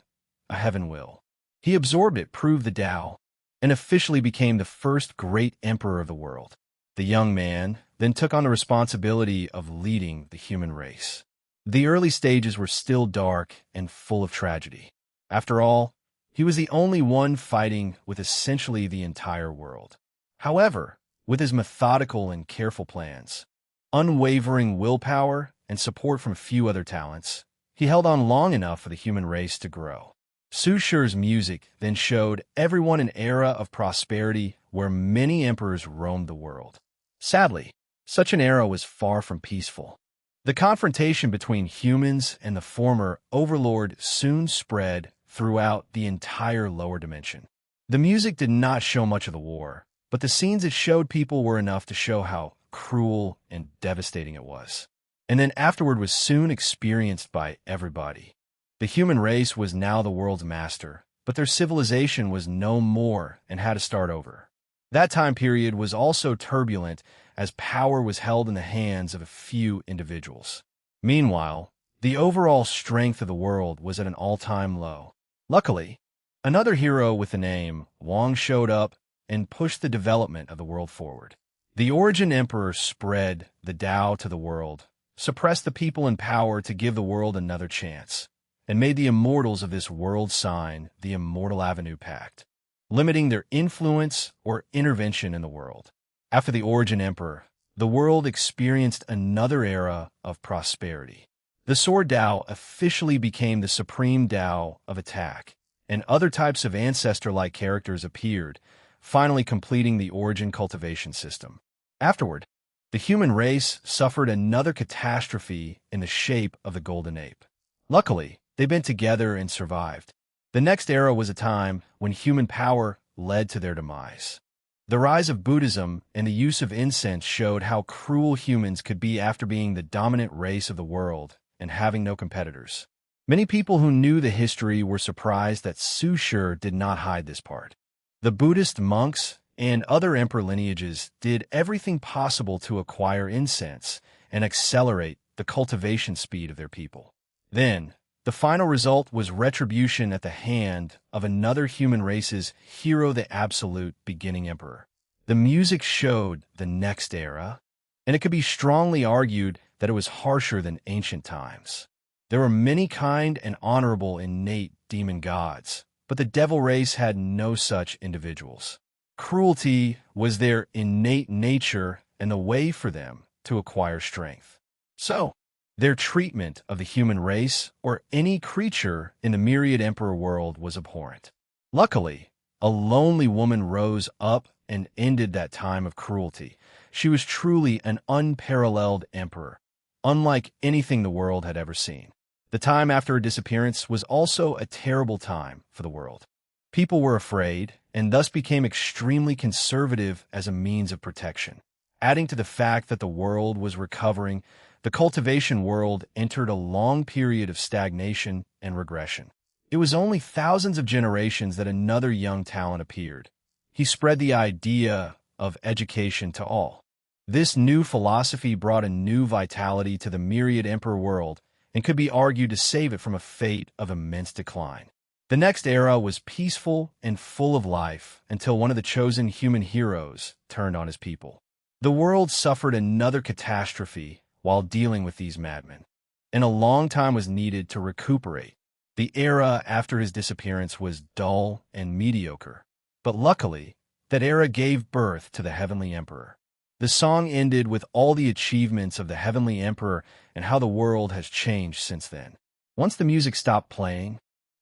a heaven will. He absorbed it, proved the Tao, and officially became the first great emperor of the world. The young man then took on the responsibility of leading the human race. The early stages were still dark and full of tragedy. After all, he was the only one fighting with essentially the entire world. However, with his methodical and careful plans, unwavering willpower, and support from few other talents, he held on long enough for the human race to grow. Su Shi's music then showed everyone an era of prosperity where many emperors roamed the world. Sadly, such an era was far from peaceful. The confrontation between humans and the former overlord soon spread throughout the entire lower dimension. The music did not show much of the war, but the scenes it showed people were enough to show how cruel and devastating it was. And then afterward was soon experienced by everybody. The human race was now the world's master, but their civilization was no more and had to start over. That time period was also turbulent as power was held in the hands of a few individuals. Meanwhile, the overall strength of the world was at an all-time low. Luckily, another hero with the name Wong showed up and pushed the development of the world forward. The Origin Emperor spread the Tao to the world, suppressed the people in power to give the world another chance, and made the immortals of this world sign the Immortal Avenue Pact, limiting their influence or intervention in the world. After the Origin Emperor, the world experienced another era of prosperity. The Sword Tao officially became the supreme Tao of attack, and other types of ancestor-like characters appeared, finally completing the Origin cultivation system. Afterward, the human race suffered another catastrophe in the shape of the Golden Ape. Luckily, they bent together and survived. The next era was a time when human power led to their demise. The rise of Buddhism and the use of incense showed how cruel humans could be after being the dominant race of the world and having no competitors. Many people who knew the history were surprised that Su Shi did not hide this part. The Buddhist monks and other emperor lineages did everything possible to acquire incense and accelerate the cultivation speed of their people. Then, the final result was retribution at the hand of another human race's hero, the absolute beginning emperor. The music showed the next era, and it could be strongly argued that it was harsher than ancient times. There were many kind and honorable innate demon gods, but the devil race had no such individuals. Cruelty was their innate nature and the way for them to acquire strength. So, their treatment of the human race or any creature in the myriad emperor world was abhorrent. Luckily, a lonely woman rose up and ended that time of cruelty. She was truly an unparalleled emperor, unlike anything the world had ever seen. The time after her disappearance was also a terrible time for the world. People were afraid, and thus became extremely conservative as a means of protection. Adding to the fact that the world was recovering, the cultivation world entered a long period of stagnation and regression. It was only thousands of generations that another young talent appeared. He spread the idea of education to all. This new philosophy brought a new vitality to the myriad emperor world and could be argued to save it from a fate of immense decline. The next era was peaceful and full of life until one of the chosen human heroes turned on his people. The world suffered another catastrophe while dealing with these madmen, and a long time was needed to recuperate. The era after his disappearance was dull and mediocre, but luckily, that era gave birth to the Heavenly Emperor. The song ended with all the achievements of the Heavenly Emperor and how the world has changed since then. Once the music stopped playing,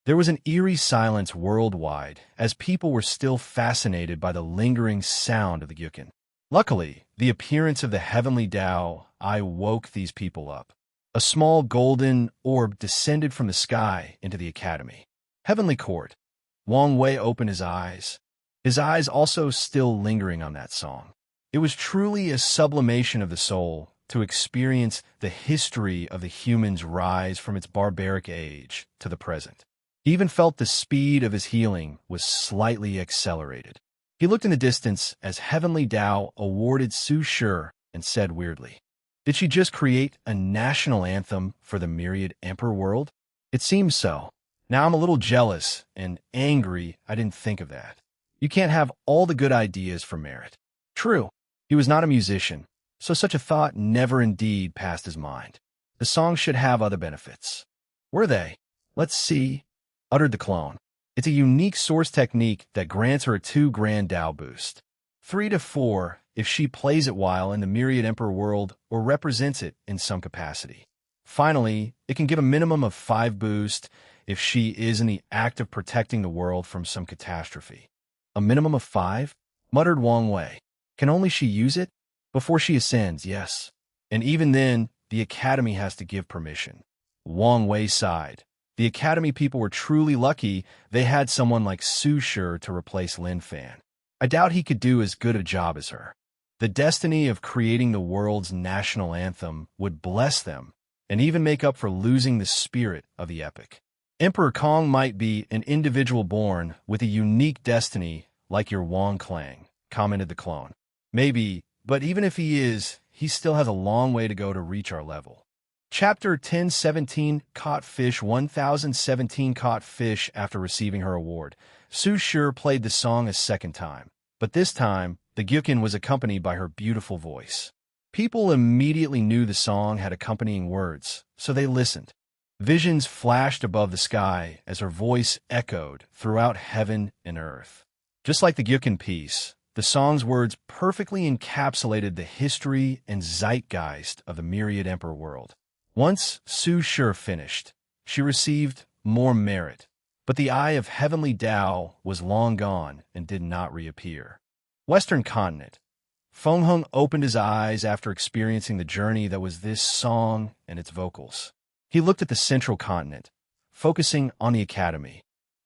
there was an eerie silence worldwide as people were still fascinated by the lingering sound of the Gyukin. Luckily, the appearance of the Heavenly Tao woke these people up. A small golden orb descended from the sky into the academy. Heavenly Court. Wang Wei opened his eyes also still lingering on that song. It was truly a sublimation of the soul to experience the history of the human's rise from its barbaric age to the present. He even felt the speed of his healing was slightly accelerated. He looked in the distance as Heavenly Tao awarded Su Shi and said weirdly, "Did she just create a national anthem for the myriad emperor world?" It seems so. Now I'm a little jealous and angry I didn't think of that. You can't have all the good ideas for merit. True, he was not a musician, so such a thought never indeed passed his mind. The song should have other benefits. Were they? Let's see, uttered the clone. It's a unique source technique that grants her a 2 grand Tao boost. 3 to 4 if she plays it while in the myriad emperor world or represents it in some capacity. Finally, it can give a minimum of 5 boost if she is in the act of protecting the world from some catastrophe. A minimum of 5? Muttered Wang Wei. Can only she use it? Before she ascends, yes. And even then, the Academy has to give permission. Wang Wei sighed. The Academy people were truly lucky they had someone like Su Shi to replace Lin Fan. I doubt he could do as good a job as her. The destiny of creating the world's national anthem would bless them and even make up for losing the spirit of the epic. Emperor Kong might be an individual born with a unique destiny like your Wang Klang, commented the clone. Maybe, but even if he is, he still has a long way to go to reach our level. Chapter 1017 Caught Fish 1017 Caught fish after receiving her award. Su Shi played the song a second time, but this time, the Gyukin was accompanied by her beautiful voice. People immediately knew the song had accompanying words, so they listened. Visions flashed above the sky as her voice echoed throughout heaven and earth. Just like the Gyukin piece, the song's words perfectly encapsulated the history and zeitgeist of the myriad emperor world. Once Su Shi finished, she received more merit, but the eye of Heavenly Tao was long gone and did not reappear. Western Continent. Feng Hung opened his eyes after experiencing the journey that was this song and its vocals. He looked at the central continent, focusing on the Academy.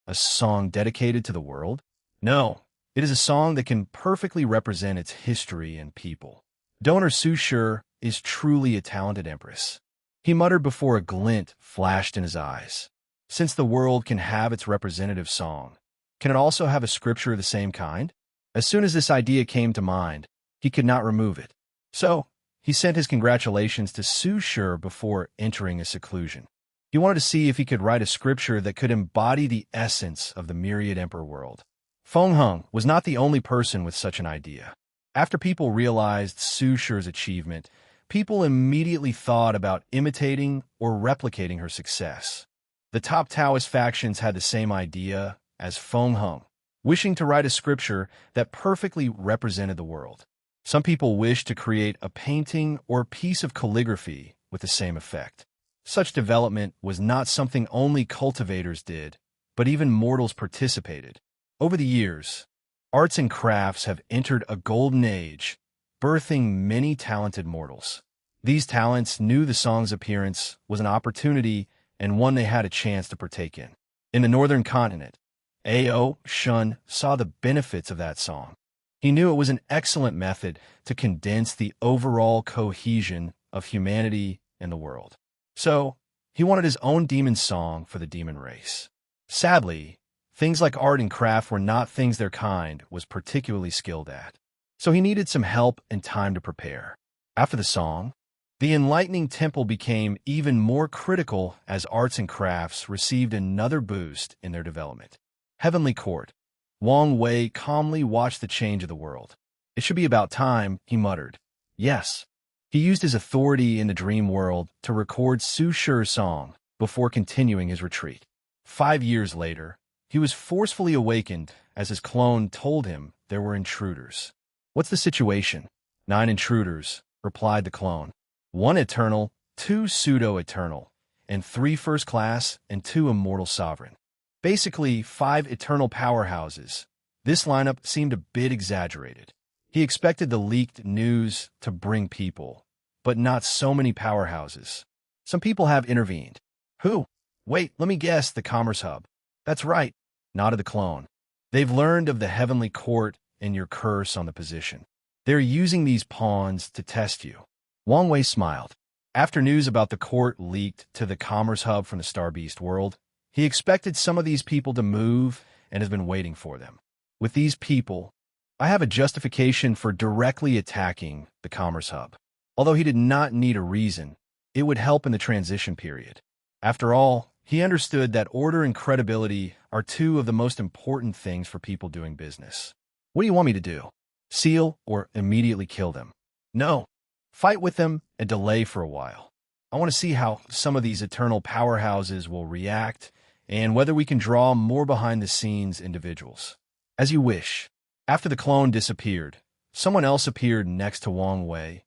A song dedicated to the world? No, it is a song that can perfectly represent its history and people. Donor Su Shi is truly a talented empress. He muttered before a glint flashed in his eyes. Since the world can have its representative song, can it also have a scripture of the same kind? As soon as this idea came to mind, he could not remove it. So, he sent his congratulations to Su Shi before entering a seclusion. He wanted to see if he could write a scripture that could embody the essence of the myriad emperor world. Feng Hung was not the only person with such an idea. After people realized Su Shi's achievement, people immediately thought about imitating or replicating her success. The top Taoist factions had the same idea, as Feng Hung, wishing to write a scripture that perfectly represented the world. Some people wished to create a painting or piece of calligraphy with the same effect. Such development was not something only cultivators did, but even mortals participated. Over the years, arts and crafts have entered a golden age, birthing many talented mortals. These talents knew the song's appearance was an opportunity and one they had a chance to partake in. In the northern continent, A.O. Shun saw the benefits of that song. He knew it was an excellent method to condense the overall cohesion of humanity and the world. So, he wanted his own demon song for the demon race. Sadly, things like art and craft were not things their kind was particularly skilled at. So he needed some help and time to prepare. After the song, the enlightening temple became even more critical as arts and crafts received another boost in their development. Heavenly Court. Wang Wei calmly watched the change of the world. It should be about time, he muttered. Yes. He used his authority in the dream world to record Su Shi's song before continuing his retreat. 5 years later, he was forcefully awakened as his clone told him there were intruders. What's the situation? 9 intruders, replied the clone. 1 eternal, 2 pseudo-eternal, and 3 first class and 2 immortal sovereign. Basically, 5 eternal powerhouses. This lineup seemed a bit exaggerated. He expected the leaked news to bring people, but not so many powerhouses. Some people have intervened. Who? Wait, let me guess, the Commerce Hub. That's right, nodded the clone. They've learned of the Heavenly Court and your curse on the position. They're using these pawns to test you. Wang Wei smiled. After news about the court leaked to the Commerce Hub from the Star Beast world, he expected some of these people to move and has been waiting for them. With these people, I have a justification for directly attacking the Commerce Hub. Although he did not need a reason, it would help in the transition period. After all, he understood that order and credibility are 2 of the most important things for people doing business. What do you want me to do? Seal or immediately kill them? No. Fight with them and delay for a while. I want to see how some of these eternal powerhouses will react and whether we can draw more behind-the-scenes individuals. As you wish. After the clone disappeared, someone else appeared next to Wang Wei,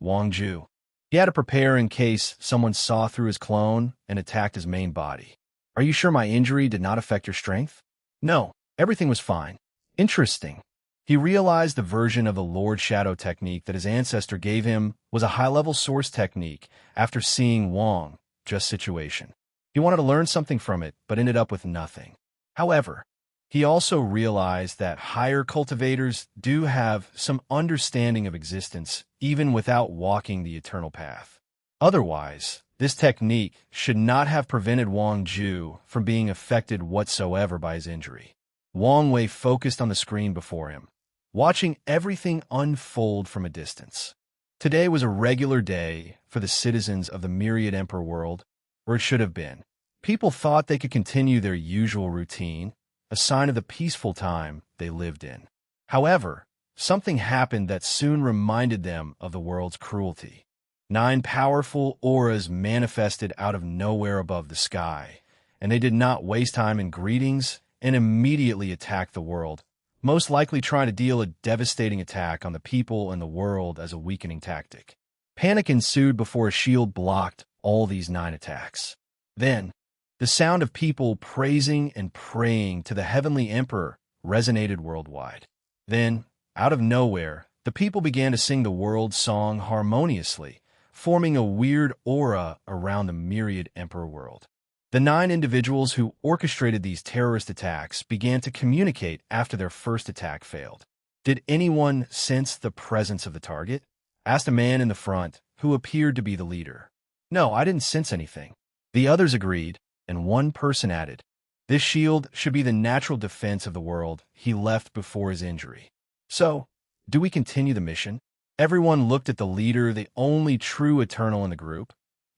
Wang Ju. He had to prepare in case someone saw through his clone and attacked his main body. Are you sure my injury did not affect your strength? No, everything was fine. Interesting. He realized the version of the Lord Shadow technique that his ancestor gave him was a high-level source technique after seeing Wang's situation. He wanted to learn something from it, but ended up with nothing. However, he also realized that higher cultivators do have some understanding of existence, even without walking the eternal path. Otherwise, this technique should not have prevented Wang Ju from being affected whatsoever by his injury. Wang Wei focused on the screen before him, watching everything unfold from a distance. Today was a regular day for the citizens of the Myriad Emperor world, or it should have been. People thought they could continue their usual routine, a sign of the peaceful time they lived in. However, something happened that soon reminded them of the world's cruelty. 9 powerful auras manifested out of nowhere above the sky, and they did not waste time in greetings and immediately attacked the world, most likely trying to deal a devastating attack on the people and the world as a weakening tactic. Panic ensued before a shield blocked all these 9 attacks. Then, the sound of people praising and praying to the Heavenly Emperor resonated worldwide. Then, out of nowhere, the people began to sing the world song harmoniously, forming a weird aura around the Myriad Emperor world. The 9 individuals who orchestrated these terrorist attacks began to communicate after their first attack failed. Did anyone sense the presence of the target? Asked a man in the front, who appeared to be the leader. No, I didn't sense anything. The others agreed, and one person added, this shield should be the natural defense of the world he left before his injury. So, do we continue the mission? Everyone looked at the leader, the only true eternal in the group,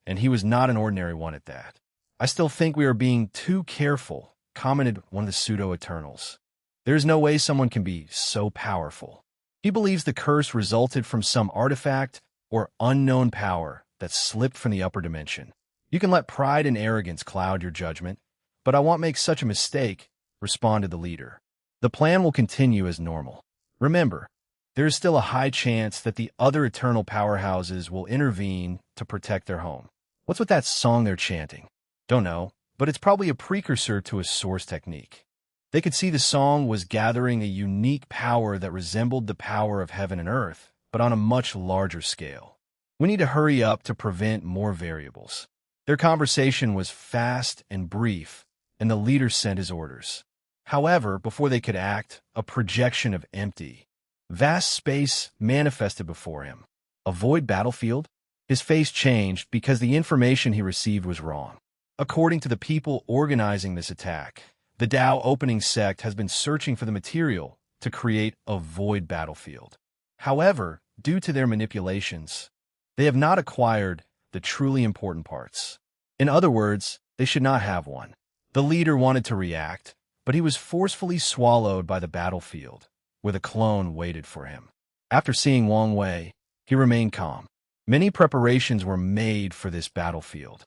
and he was not an ordinary one at that. I still think we are being too careful, commented one of the pseudo-eternals. There's no way someone can be so powerful. He believes the curse resulted from some artifact or unknown power that slipped from the upper dimension. You can let pride and arrogance cloud your judgment, but I won't make such a mistake responded the leader. The plan will continue as normal. Remember, there is still a high chance that the other eternal powerhouses will intervene to protect their home. What's with that song they're chanting? Don't know, but it's probably a precursor to a source technique. They could see the song was gathering a unique power that resembled the power of heaven and earth, but on a much larger scale. We need to hurry up to prevent more variables. Their conversation was fast and brief, and the leader sent his orders. However, before they could act, a projection of empty, vast space manifested before him. A void battlefield? His face changed because the information he received was wrong. According to the people organizing this attack, the Tao opening sect has been searching for the material to create a void battlefield. However, due to their manipulations, they have not acquired the truly important parts. In other words, they should not have one. The leader wanted to react, but he was forcefully swallowed by the battlefield, where the clone waited for him. After seeing Wang Wei, he remained calm. Many preparations were made for this battlefield,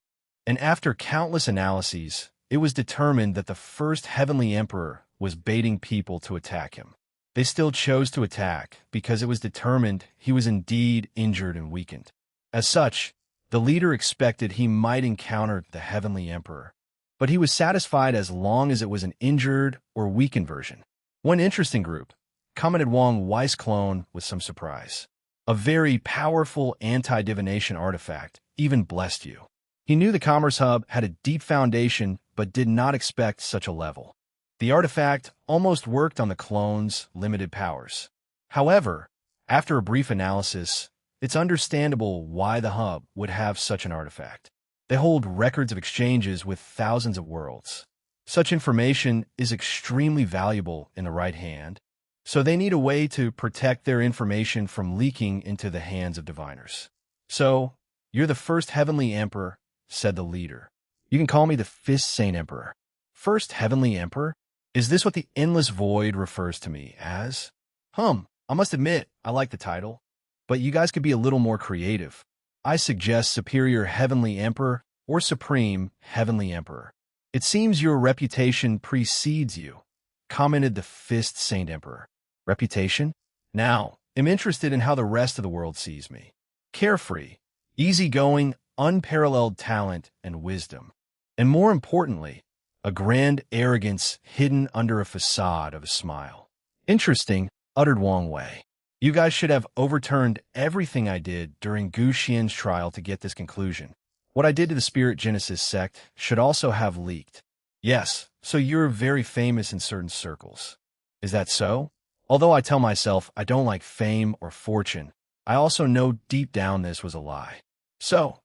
and after countless analyses, it was determined that the first heavenly emperor was baiting people to attack him. They still chose to attack because it was determined he was indeed injured and weakened. As such, the leader expected he might encounter the heavenly emperor, but he was satisfied as long as it was an injured or weakened version. One interesting group, commented Wang Wei's clone with some surprise. A very powerful anti-divination artifact even blessed you. He knew the Commerce Hub had a deep foundation but did not expect such a level. The artifact almost worked on the clone's limited powers. However, after a brief analysis, it's understandable why the hub would have such an artifact. They hold records of exchanges with thousands of worlds. Such information is extremely valuable in the right hand, so they need a way to protect their information from leaking into the hands of diviners. So, you're the first heavenly emperor, said the leader. You can call me the Fifth Saint Emperor. First heavenly emperor? Is this what the endless void refers to me as? I must admit, I like the title, but you guys could be a little more creative. I suggest Superior Heavenly Emperor or Supreme Heavenly Emperor. It seems your reputation precedes you, commented the Fifth Saint Emperor. Reputation? Now, I'm interested in how the rest of the world sees me. Carefree, easygoing, unparalleled talent and wisdom. And more importantly, a grand arrogance hidden under a facade of a smile. Interesting, uttered Wang Wei. You guys should have overturned everything I did during Gu Xian's trial to get this conclusion. What I did to the Spirit Genesis sect should also have leaked. Yes, so you're very famous in certain circles. Is that so? Although I tell myself I don't like fame or fortune, I also know deep down this was a lie. So,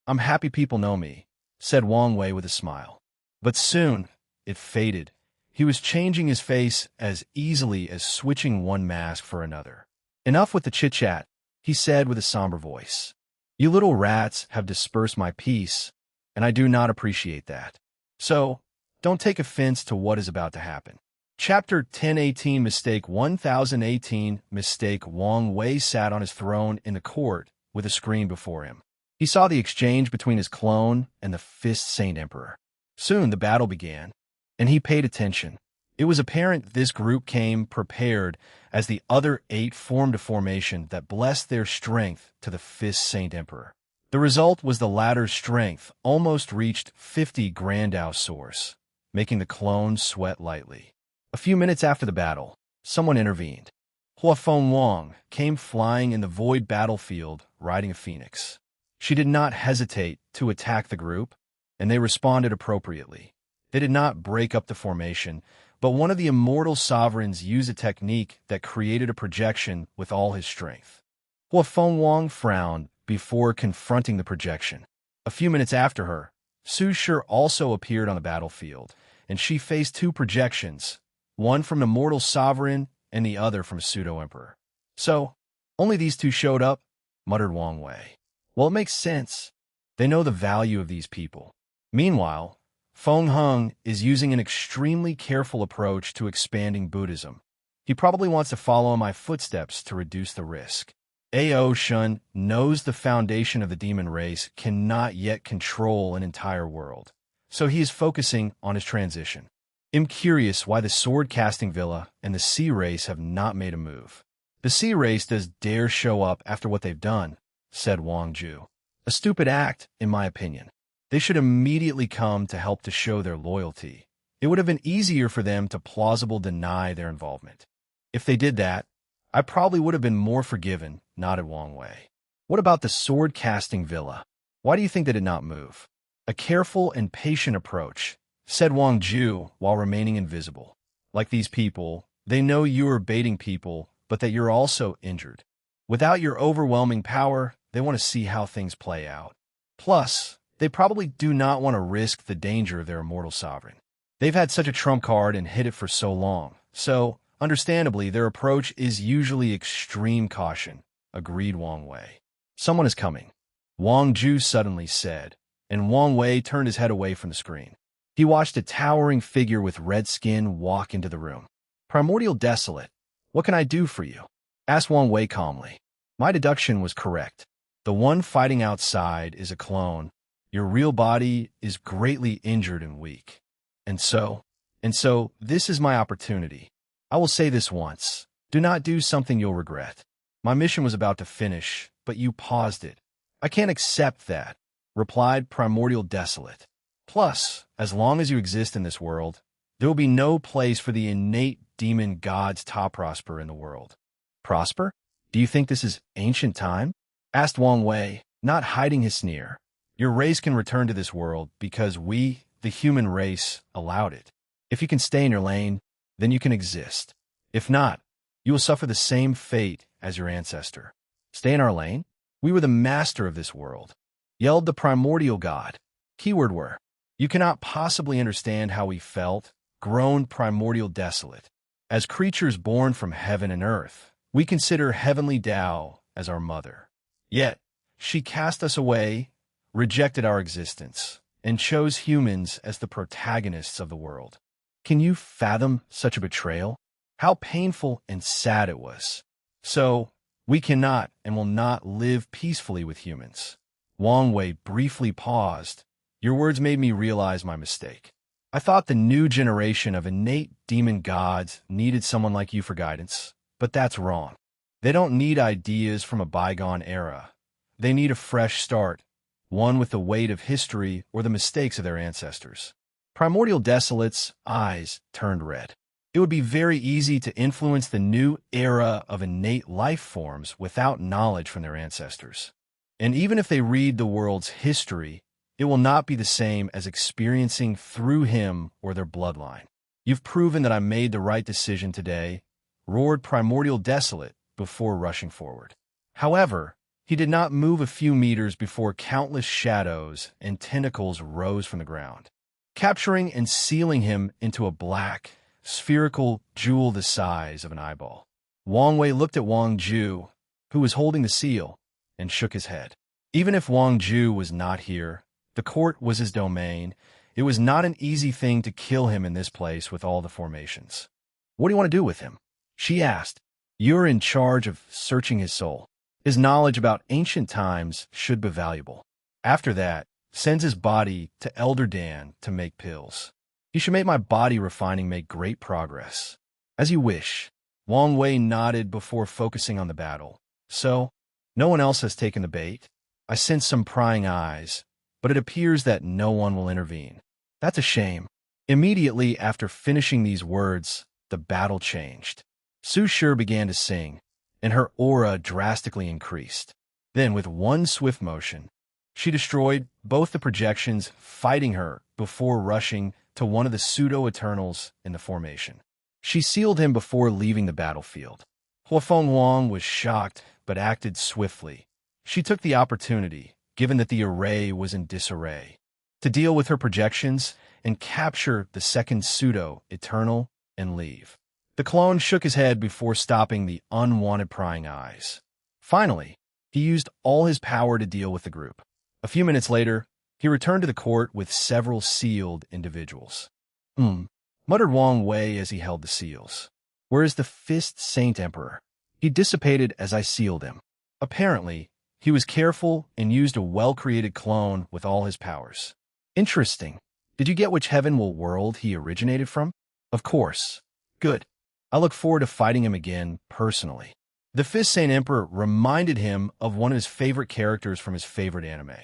I'm happy people know me, said Wang Wei with a smile. But soon, it faded. He was changing his face as easily as switching one mask for another. Enough with the chit-chat, he said with a somber voice. You little rats have dispersed my peace, and I do not appreciate that. So, don't take offense to what is about to happen. Chapter 1018 Mistake 1018 Mistake Wang Wei sat on his throne in the court with a screen before him. He saw the exchange between his clone and the Fifth Saint Emperor. Soon the battle began, and he paid attention. It was apparent this group came prepared as the other 8 formed a formation that blessed their strength to the Fifth Saint Emperor. The result was the latter's strength almost reached 50 Grandau source, making the clone sweat lightly. A few minutes after the battle, someone intervened. Huafeng Wang came flying in the void battlefield riding a phoenix. She did not hesitate to attack the group, and they responded appropriately. They did not break up the formation, but one of the immortal sovereigns used a technique that created a projection with all his strength. Huafeng Wang frowned before confronting the projection. A few minutes after her, Su Shi also appeared on the battlefield, and she faced 2 projections, one from the mortal sovereign and the other from a pseudo-emperor. So, only these 2 showed up, muttered Wang Wei. Well, it makes sense. They know the value of these people. Meanwhile, Feng Heng is using an extremely careful approach to expanding Buddhism. He probably wants to follow in my footsteps to reduce the risk. Ao Shun knows the foundation of the demon race cannot yet control an entire world, so he is focusing on his transition. I'm curious why the sword-casting villa and the sea race have not made a move. The sea race does dare show up after what they've done, said Wang Ju. A stupid act, in my opinion. They should immediately come to help to show their loyalty. It would have been easier for them to plausibly deny their involvement. If they did that, I probably would have been more forgiven, nodded Wang Wei. What about the sword-casting villa? Why do you think they did not move? A careful and patient approach, said Wang Ju while remaining invisible. Like these people, they know you are baiting people, but that you're also injured. Without your overwhelming power, they want to see how things play out. Plus, they probably do not want to risk the danger of their immortal sovereign. They've had such a trump card and hid it for so long, so, understandably, their approach is usually extreme caution, agreed Wang Wei. Someone is coming, Wang Ju suddenly said, and Wang Wei turned his head away from the screen. He watched a towering figure with red skin walk into the room. Primordial Desolate, what can I do for you? Asked Wang Wei calmly. My deduction was correct. The one fighting outside is a clone. Your real body is greatly injured and weak. And so, this is my opportunity. I will say this once. Do not do something you'll regret. My mission was about to finish, but you paused it. I can't accept that, replied Primordial Desolate. Plus, as long as you exist in this world, there will be no place for the innate demon gods to prosper in the world. Prosper? Do you think this is ancient time? Asked Wang Wei, not hiding his sneer. Your race can return to this world because we, the human race, allowed it. If you can stay in your lane, then you can exist. If not, you will suffer the same fate as your ancestor. Stay in our lane? We were the master of this world, yelled the primordial god. Keyword were. You cannot possibly understand how we felt, groaned Primordial Desolate. As creatures born from heaven and earth, we consider heavenly Tao as our mother. Yet, she cast us away, rejected our existence, and chose humans as the protagonists of the world. Can you fathom such a betrayal? How painful and sad it was. So, we cannot and will not live peacefully with humans. Wang Wei briefly paused. Your words made me realize my mistake. I thought the new generation of innate demon gods needed someone like you for guidance, but that's wrong. They don't need ideas from a bygone era. They need a fresh start, one with the weight of history or the mistakes of their ancestors. Primordial Desolate's eyes turned red. It would be very easy to influence the new era of innate life forms without knowledge from their ancestors. And even if they read the world's history, it will not be the same as experiencing through him or their bloodline. You've proven that I made the right decision today, roared Primordial Desolate before rushing forward. However, he did not move a few meters before countless shadows and tentacles rose from the ground, capturing and sealing him into a black, spherical jewel the size of an eyeball. Wang Wei looked at Wang Ju, who was holding the seal, and shook his head. Even if Wang Ju was not here, the court was his domain. It was not an easy thing to kill him in this place with all the formations. What do you want to do with him? She asked. You're in charge of searching his soul. His knowledge about ancient times should be valuable. After that, sends his body to Elder Dan to make pills. He should make my body refining make great progress. As you wish. Wang Wei nodded before focusing on the battle. So, no one else has taken the bait? I sense some prying eyes, but it appears that no one will intervene. That's a shame. Immediately after finishing these words, the battle changed. Su Shi began to sing, and her aura drastically increased. Then, with one swift motion, she destroyed both the projections fighting her before rushing to one of the pseudo-eternals in the formation. She sealed him before leaving the battlefield. Huafeng Wang was shocked, but acted swiftly. She took the opportunity, given that the array was in disarray, to deal with her projections and capture the second pseudo-eternal and leave. The clone shook his head before stopping the unwanted prying eyes. Finally, he used all his power to deal with the group. A few minutes later, he returned to the court with several sealed individuals. Muttered Wang Wei as he held the seals. Where is the Fist Saint Emperor? He dissipated as I sealed him. Apparently, he was careful and used a well-created clone with all his powers. Interesting. Did you get which heaven world he originated from? Of course. Good. I look forward to fighting him again, personally. The Fifth Saint Emperor reminded him of one of his favorite characters from his favorite anime,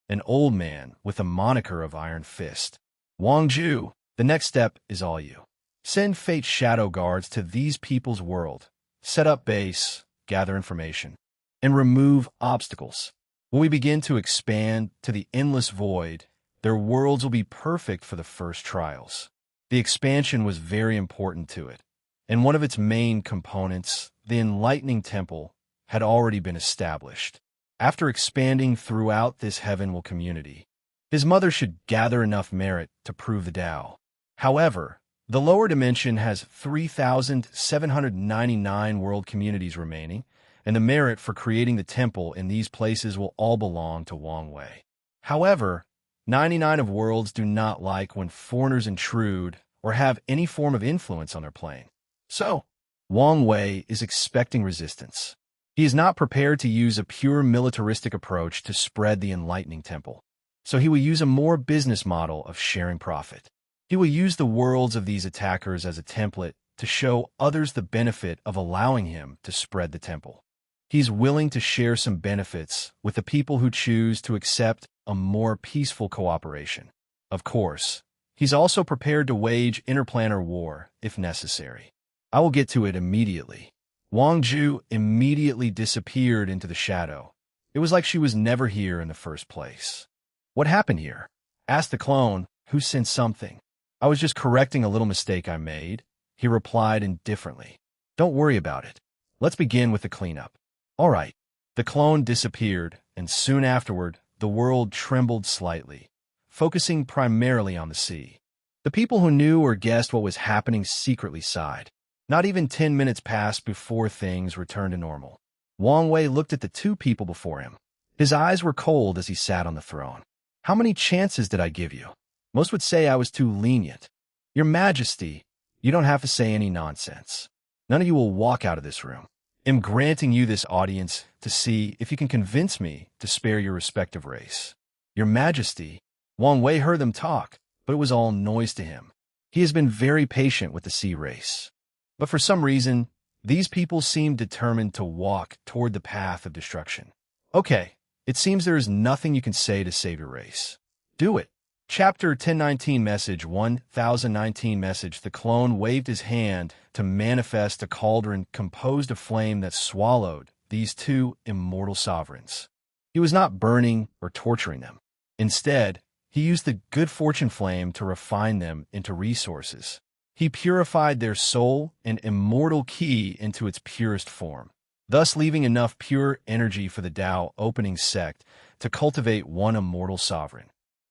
an old man with a moniker of Iron Fist. Wang Ju, the next step is all you. Send Fate's shadow guards to these people's world, set up base, gather information, and remove obstacles. When we begin to expand to the endless void, their worlds will be perfect for the first trials. The expansion was very important to it, and one of its main components, the Enlightening Temple, had already been established. After expanding throughout this heavenly community, his mother should gather enough merit to prove the Tao. However, the lower dimension has 3,799 world communities remaining, and the merit for creating the temple in these places will all belong to Wang Wei. However, 99 of worlds do not like when foreigners intrude or have any form of influence on their plane. So, Wang Wei is expecting resistance. He is not prepared to use a pure militaristic approach to spread the Enlightening Temple. So he will use a more business model of sharing profit. He will use the worlds of these attackers as a template to show others the benefit of allowing him to spread the temple. He's willing to share some benefits with the people who choose to accept a more peaceful cooperation. Of course, he's also prepared to wage interplanar war if necessary. I will get to it immediately. Wang Ju immediately disappeared into the shadow. It was like she was never here in the first place. What happened here? Asked the clone, who sensed something. I was just correcting a little mistake I made, he replied indifferently. Don't worry about it. Let's begin with the cleanup. All right. The clone disappeared, and soon afterward, the world trembled slightly, focusing primarily on the sea. The people who knew or guessed what was happening secretly sighed. Not even 10 minutes passed before things returned to normal. Wang Wei looked at the two people before him. His eyes were cold as he sat on the throne. How many chances did I give you? Most would say I was too lenient. Your Majesty, you don't have to say any nonsense. None of you will walk out of this room. I'm granting you this audience to see if you can convince me to spare your respective race. Your Majesty, Wang Wei heard them talk, but it was all noise to him. He has been very patient with the sea race. But for some reason, these people seem determined to walk toward the path of destruction. Okay, it seems there is nothing you can say to save your race. Do it. Chapter 1019 Message 1019 Message. The clone waved his hand to manifest a cauldron composed of flame that swallowed these two immortal sovereigns. He was not burning or torturing them. Instead, he used the good fortune flame to refine them into resources. He purified their soul and immortal ki into its purest form, thus leaving enough pure energy for the Tao opening sect to cultivate one immortal sovereign.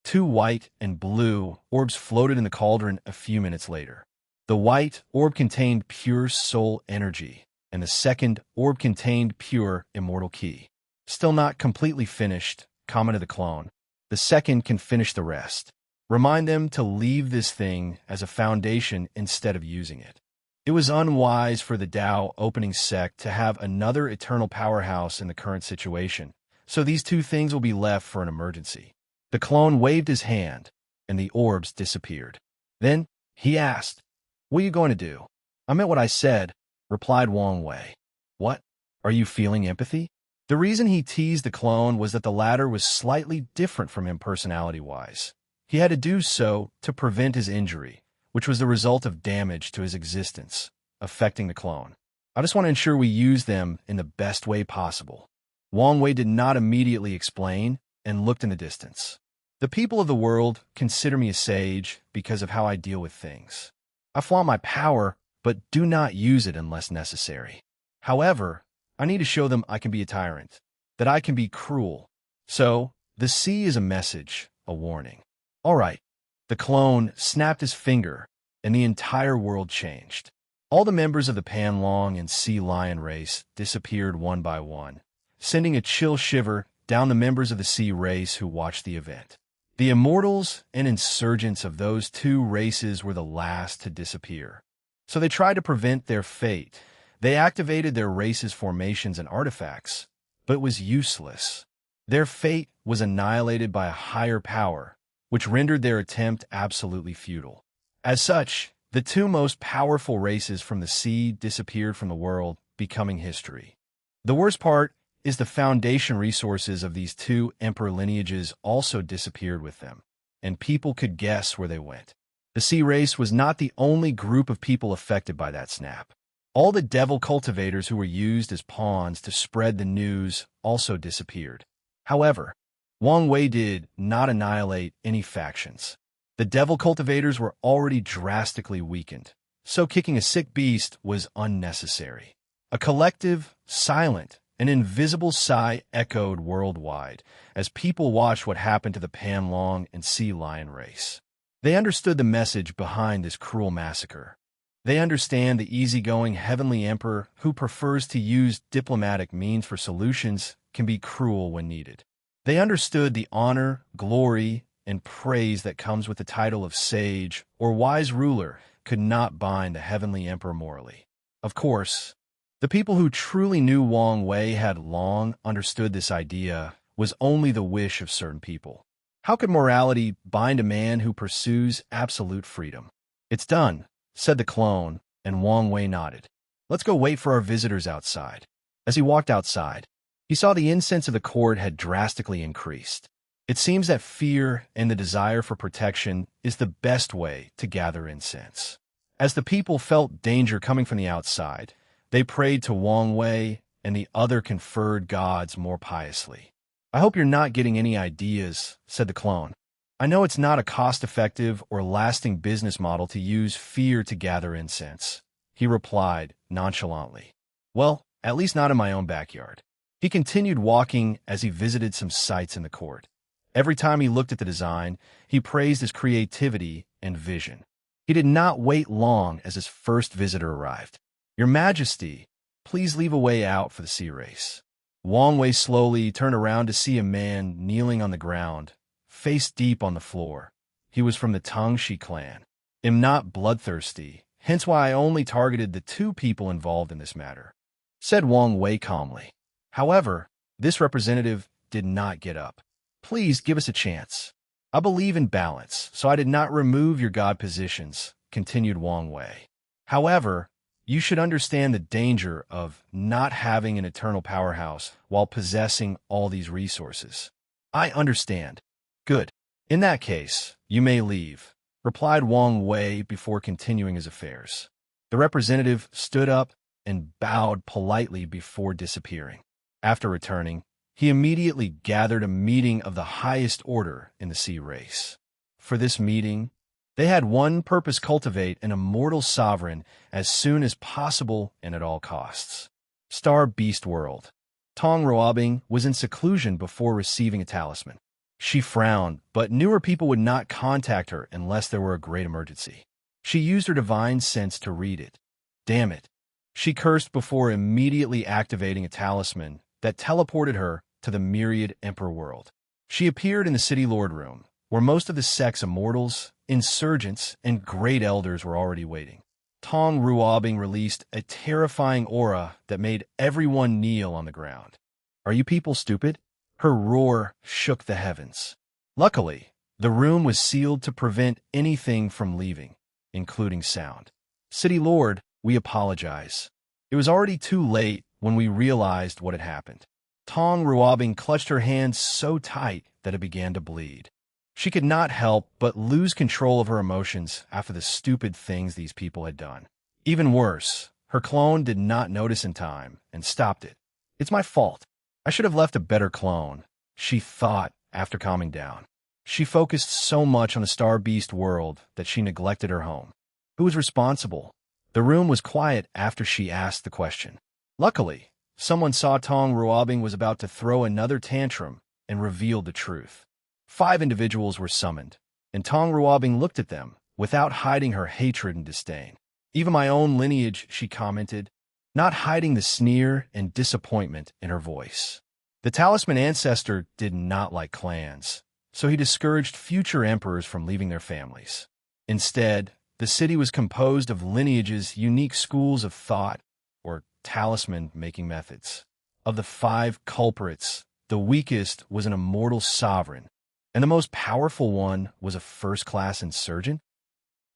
2 white and blue orbs floated in the cauldron a few minutes later. The white orb contained pure soul energy, and the second orb contained pure immortal ki. Still not completely finished, commented the clone. The second can finish the rest. Remind them to leave this thing as a foundation instead of using it. It was unwise for the Tao opening sect to have another eternal powerhouse in the current situation, so these two things will be left for an emergency. The clone waved his hand, and the orbs disappeared. Then he asked, "What are you going to do?" "I meant what I said," replied Wang Wei. "What? Are you feeling empathy?" The reason he teased the clone was that the latter was slightly different from him personality-wise. He had to do so to prevent his injury, which was the result of damage to his existence, affecting the clone. I just want to ensure we use them in the best way possible. Wang Wei did not immediately explain and looked in the distance. The people of the world consider me a sage because of how I deal with things. I flaunt my power, but do not use it unless necessary. However, I need to show them I can be a tyrant, that I can be cruel. So, the sea is a message, a warning. All right. The clone snapped his finger, and the entire world changed. All the members of the Panlong and Sea Lion race disappeared one by one, sending a chill shiver down the members of the sea race who watched the event. The immortals and insurgents of those two races were the last to disappear. So they tried to prevent their fate. They activated their race's formations and artifacts, but it was useless. Their fate was annihilated by a higher power, which rendered their attempt absolutely futile. As such, The two most powerful races from the sea disappeared from the world, becoming history. The worst part is the foundation resources of these two emperor lineages also disappeared with them, and people could guess where they went. The sea race was not the only group of people affected by that snap. All the devil cultivators who were used as pawns to spread the news also disappeared. However, Wang Wei did not annihilate any factions. The devil cultivators were already drastically weakened, so kicking a sick beast was unnecessary. A collective, silent, and invisible sigh echoed worldwide as people watched what happened to the Panlong and Sea Lion race. They understood the message behind this cruel massacre. They understand the easygoing heavenly emperor who prefers to use diplomatic means for solutions can be cruel when needed. They understood the honor, glory, and praise that comes with the title of sage or wise ruler could not bind the heavenly emperor morally. Of course, the people who truly knew Wang Wei had long understood this idea was only the wish of certain people. How could morality bind a man who pursues absolute freedom? "It's done," said the clone, and Wang Wei nodded. "Let's go wait for our visitors outside." As he walked outside, he saw the incense of the court had drastically increased. It seems that fear and the desire for protection is the best way to gather incense. As the people felt danger coming from the outside, they prayed to Wang Wei, and the other conferred gods more piously. "I hope you're not getting any ideas," said the clone. "I know it's not a cost-effective or lasting business model to use fear to gather incense," he replied nonchalantly. "Well, at least not in my own backyard." He continued walking as he visited some sites in the court. Every time he looked at the design, he praised his creativity and vision. He did not wait long as his first visitor arrived. "Your Majesty, please leave a way out for the sea race." Wang Wei slowly turned around to see a man kneeling on the ground, face deep on the floor. He was from the Tangxi clan. "I'm not bloodthirsty, hence why I only targeted the two people involved in this matter," said Wang Wei calmly. However, this representative did not get up. "Please give us a chance. I believe in balance, so I did not remove your god positions," continued Wang Wei. "However, you should understand the danger of not having an eternal powerhouse while possessing all these resources." "I understand." "Good. In that case, you may leave," replied Wang Wei before continuing his affairs. The representative stood up and bowed politely before disappearing. After returning, he immediately gathered a meeting of the highest order in the sea race. For this meeting, they had one purpose: cultivate an immortal sovereign as soon as possible and at all costs. Star Beast World. Tong Ruobing was in seclusion before receiving a talisman. She frowned, but knew her people would not contact her unless there were a great emergency. She used her divine sense to read it. Damn it. She cursed before immediately activating a talisman that teleported her to the myriad emperor world. She appeared in the city lord room, where most of the sect's immortals, insurgents, and great elders were already waiting. Tong Ruobing released a terrifying aura that made everyone kneel on the ground. "Are you people stupid?" Her roar shook the heavens. Luckily, the room was sealed to prevent anything from leaving, including sound. "City Lord, we apologize. It was already too late when we realized what had happened." Tong Ruobing clutched her hands so tight that it began to bleed. She could not help but lose control of her emotions after the stupid things these people had done. Even worse, her clone did not notice in time and stopped it. "It's my fault. I should have left a better clone," she thought after calming down. She focused so much on the Star Beast world that she neglected her home. Who was responsible? The room was quiet after she asked the question. Luckily, someone saw Tong Ruobing was about to throw another tantrum and revealed the truth. 5 individuals were summoned, and Tong Ruobing looked at them without hiding her hatred and disdain. "Even my own lineage," she commented, not hiding the sneer and disappointment in her voice. The talisman ancestor did not like clans, so he discouraged future emperors from leaving their families. Instead, the city was composed of lineages' unique schools of thought, or talisman-making methods. Of the 5 culprits, the weakest was an immortal sovereign, and the most powerful one was a first-class insurgent?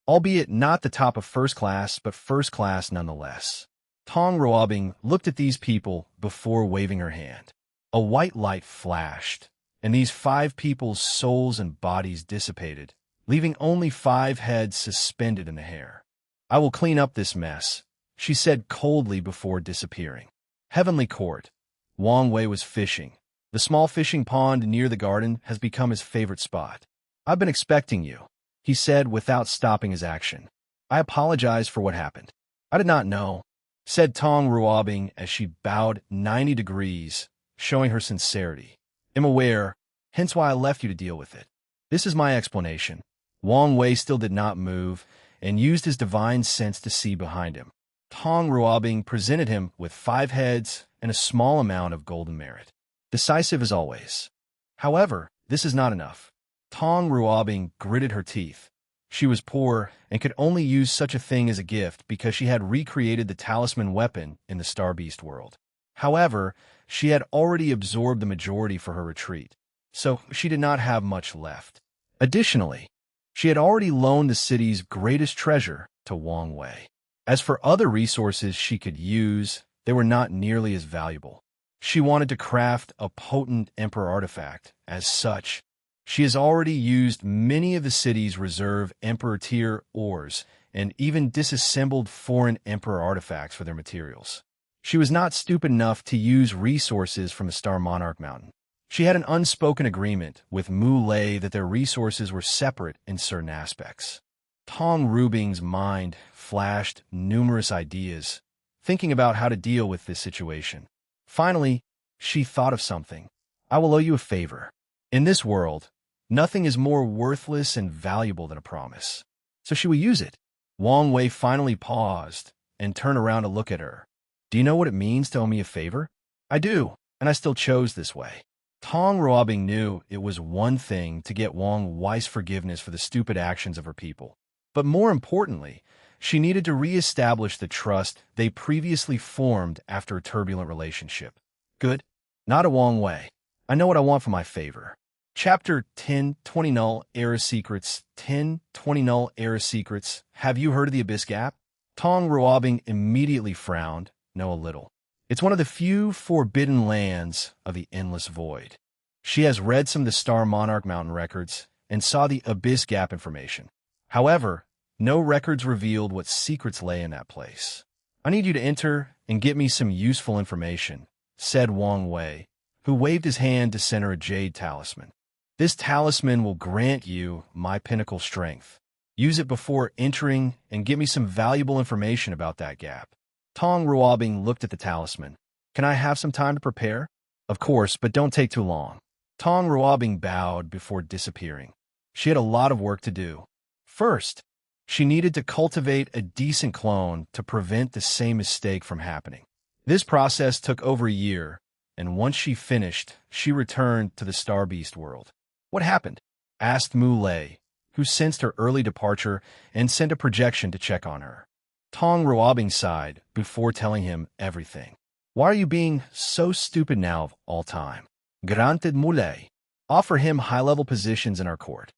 albeit not the top of first class, but first class nonetheless. Tong Ruobing looked at these people before waving her hand. A white light flashed, and these 5 people's souls and bodies dissipated, leaving only 5 heads suspended in the air. "I will clean up this mess," she said coldly before disappearing. Heavenly Court. Wang Wei was fishing. The small fishing pond near the garden has become his favorite spot. "I've been expecting you," he said without stopping his action. "I apologize for what happened." "I did not know," said Tong Ruobing as she bowed 90 degrees, showing her sincerity. "I'm aware, hence why I left you to deal with it. This is my explanation." Wang Wei still did not move and used his divine sense to see behind him. Tong Ruobing presented him with 5 heads and a small amount of golden merit. Decisive as always. However, this is not enough. Tong Ruobing gritted her teeth. She was poor and could only use such a thing as a gift because she had recreated the talisman weapon in the Star Beast world. However, she had already absorbed the majority for her retreat, so she did not have much left. Additionally, she had already loaned the city's greatest treasure to Wang Wei. As for other resources she could use, they were not nearly as valuable. She wanted to craft a potent Emperor artifact. As such, she has already used many of the city's reserve Emperor-tier ores and even disassembled foreign Emperor artifacts for their materials. She was not stupid enough to use resources from the Star Monarch Mountain. She had an unspoken agreement with Mu Lei that their resources were separate in certain aspects. Tong Ruobing's mind flashed numerous ideas, thinking about how to deal with this situation. Finally, she thought of something. "I will owe you a favor. In this world, nothing is more worthless and valuable than a promise. So she will use it." Wang Wei finally paused and turned around to look at her. "Do you know what it means to owe me a favor?" "I do, and I still chose this way." Tong Ruobing knew it was one thing to get Wang Wei's forgiveness for the stupid actions of her people, but more importantly, she needed to re-establish the trust they previously formed after a turbulent relationship. "Good. Not a Wang Wei. I know what I want for my favor." Chapter 10, 20 Null Era Secrets. 10, 20 Null Era Secrets. Have you heard of the Abyss Gap? Tong Ruobing immediately frowned. "No, a little. It's one of the few forbidden lands of the Endless Void." She has read some of the Star Monarch Mountain records and saw the Abyss Gap information. However, no records revealed what secrets lay in that place. "I need you to enter and get me some useful information," said Wang Wei, who waved his hand to center a jade talisman. "This talisman will grant you my pinnacle strength. Use it before entering and get me some valuable information about that gap." Tong Ruobing looked at the talisman. "Can I have some time to prepare?" "Of course, but don't take too long." Tong Ruobing bowed before disappearing. She had a lot of work to do. First, she needed to cultivate a decent clone to prevent the same mistake from happening. This process took over a year, and once she finished, she returned to the Star Beast world. "What happened?" asked Mu Lei, who sensed her early departure and sent a projection to check on her. Tong Ruobing sighed before telling him everything. "Why are you being so stupid now of all time?" "Granted, Mu Lei. Offer him high-level positions in our court.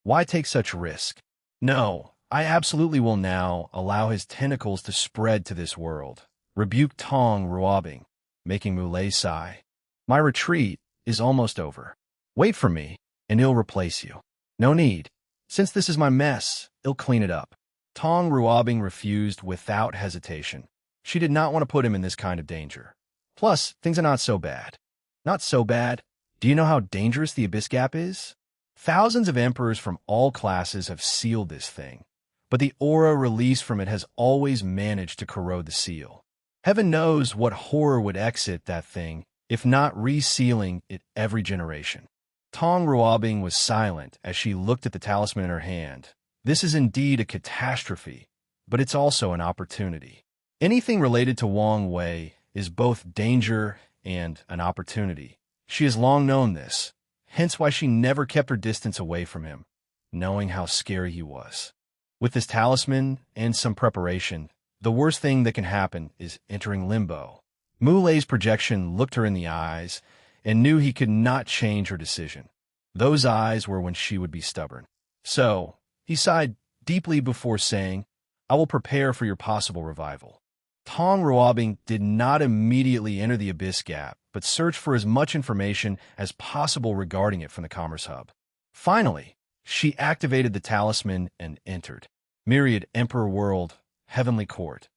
Why take such risk?" "No, I absolutely will now allow his tentacles to spread to this world," rebuked Tong Ruobing, making Mu Lei sigh. "My retreat is almost over. Wait for me, and he'll replace you." "No need. Since this is my mess, he'll clean it up." Tong Ruobing refused without hesitation. She did not want to put him in this kind of danger. Plus, things are not so bad. "Not so bad? Do you know how dangerous the Abyss Gap is? Thousands of emperors from all classes have sealed this thing, but the aura released from it has always managed to corrode the seal. Heaven knows what horror would exit that thing, if not resealing it every generation." Tong Ruobing was silent as she looked at the talisman in her hand. This is indeed a catastrophe, but it's also an opportunity. Anything related to Wang Wei is both danger and an opportunity. She has long known this, hence why she never kept her distance away from him, knowing how scary he was. With this talisman and some preparation, the worst thing that can happen is entering limbo. Mu Lei's projection looked her in the eyes and knew he could not change her decision. Those eyes were when she would be stubborn. So, he sighed deeply before saying, "I will prepare for your possible revival." Tong Ruobing did not immediately enter the Abyss Gap, but searched for as much information as possible regarding it from the Commerce Hub. Finally, she activated the talisman and entered. Myriad Emperor World, Heavenly Court.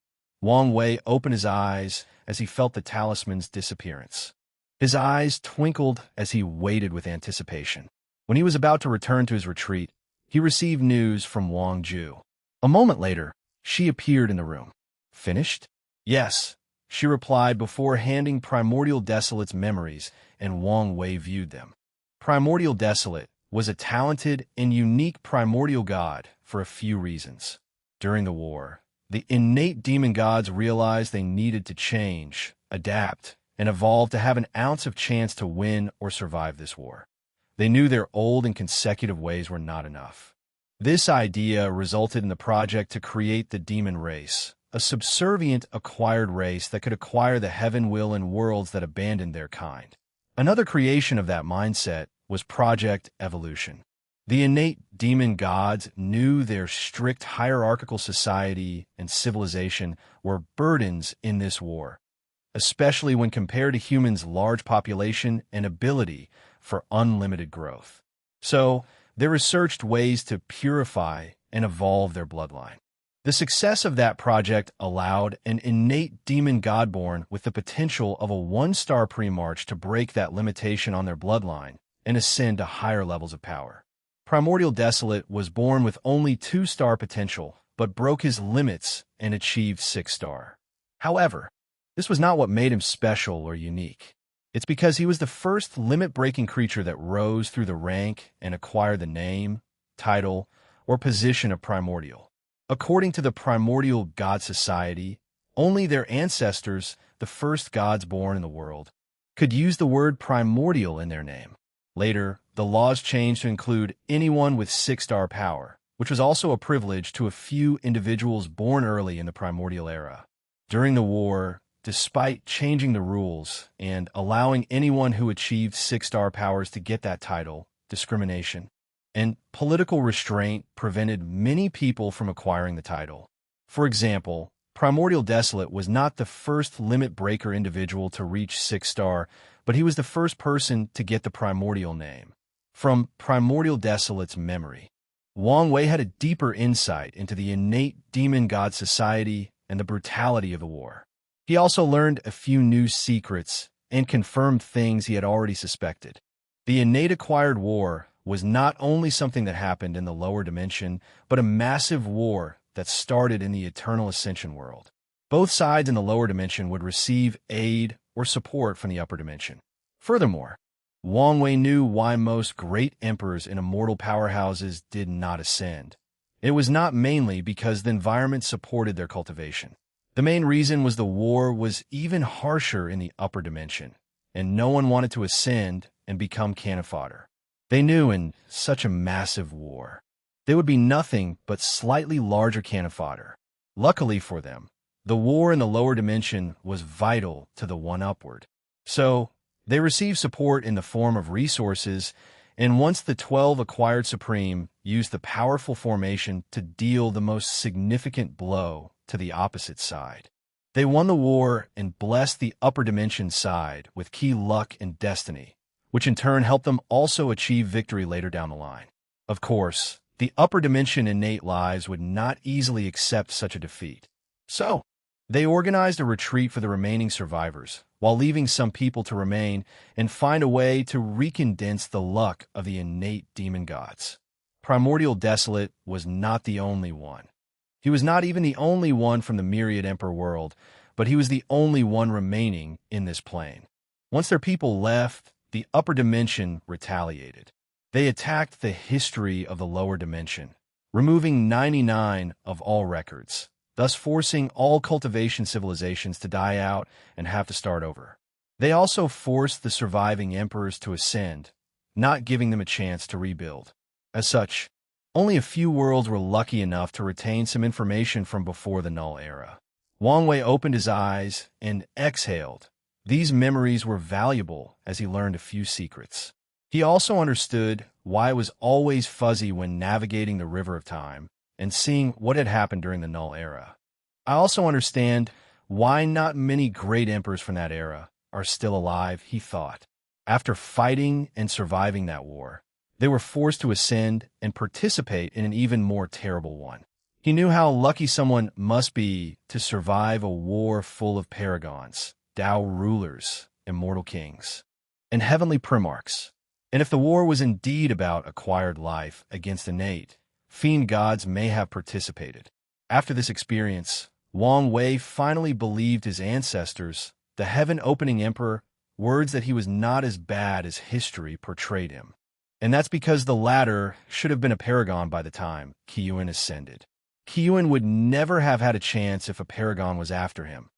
Wang Wei opened his eyes as he felt the talisman's disappearance. His eyes twinkled as he waited with anticipation. When he was about to return to his retreat, he received news from Wang Ju. A moment later, she appeared in the room. "Finished?" "Yes," she replied before handing Primordial Desolate's memories, and Wang Wei viewed them. Primordial Desolate was a talented and unique primordial god for a few reasons. During the war, the innate demon gods realized they needed to change, adapt, and evolve to have an ounce of chance to win or survive this war. They knew their old and consecutive ways were not enough. This idea resulted in the project to create the demon race, a subservient acquired race that could acquire the heaven will and worlds that abandoned their kind. Another creation of that mindset was Project Evolution. The innate demon gods knew their strict hierarchical society and civilization were burdens in this war, especially when compared to humans' large population and ability for unlimited growth. So, they researched ways to purify and evolve their bloodline. The success of that project allowed an innate demon godborn with the potential of a one-star pre-march to break that limitation on their bloodline and ascend to higher levels of power. Primordial Desolate was born with only 2-star potential, but broke his limits and achieved 6-star. However, this was not what made him special or unique. It's because he was the first limit-breaking creature that rose through the rank and acquired the name, title, or position of Primordial. According to the Primordial God Society, only their ancestors, the first gods born in the world, could use the word primordial in their name. Later, the laws changed to include anyone with 6-star power, which was also a privilege to a few individuals born early in the primordial era. During the war, despite changing the rules and allowing anyone who achieved 6-star powers to get that title, discrimination and political restraint prevented many people from acquiring the title. For example, Primordial Desolate was not the first limit breaker individual to reach 6-star, but he was the first person to get the primordial name. From Primordial Desolate's memory, Wang Wei had a deeper insight into the innate demon god society and the brutality of the war. He also learned a few new secrets and confirmed things he had already suspected. The innate acquired war was not only something that happened in the lower dimension, but a massive war that started in the Eternal Ascension world. Both sides in the lower dimension would receive aid or support from the upper dimension. Furthermore, Wang Wei knew why most great emperors in immortal powerhouses did not ascend. It was not mainly because the environment supported their cultivation. The main reason was the war was even harsher in the upper dimension, and no one wanted to ascend and become cannon fodder. They knew in such a massive war, they would be nothing but slightly larger cannon fodder. Luckily for them, the war in the lower dimension was vital to the one upward. So, they received support in the form of resources, and once the 12 acquired Supreme used the powerful formation to deal the most significant blow to the opposite side. They won the war and blessed the upper dimension side with key luck and destiny, which in turn helped them also achieve victory later down the line. Of course, the upper dimension innate lives would not easily accept such a defeat. So, they organized a retreat for the remaining survivors, while leaving some people to remain and find a way to recondense the luck of the innate demon gods. Primordial Desolate was not the only one. He was not even the only one from the Myriad Emperor world, but he was the only one remaining in this plane. Once their people left, the upper dimension retaliated. They attacked the history of the lower dimension, removing 99 of all records, thus forcing all cultivation civilizations to die out and have to start over. They also forced the surviving emperors to ascend, not giving them a chance to rebuild. As such, only a few worlds were lucky enough to retain some information from before the Null Era. Wang Wei opened his eyes and exhaled. These memories were valuable as he learned a few secrets. He also understood why it was always fuzzy when navigating the river of time, and seeing what had happened during the Null era. I also understand why not many great emperors from that era are still alive, he thought. After fighting and surviving that war, they were forced to ascend and participate in an even more terrible one. He knew how lucky someone must be to survive a war full of paragons, Tao rulers, immortal kings, and heavenly primarchs. And if the war was indeed about acquired life against innate, fiend gods may have participated. After this experience, Wang Wei finally believed his ancestors, the heaven-opening emperor, words that he was not as bad as history portrayed him. And that's because the latter should have been a paragon by the time Qiyuan ascended. Qiyuan would never have had a chance if a paragon was after him,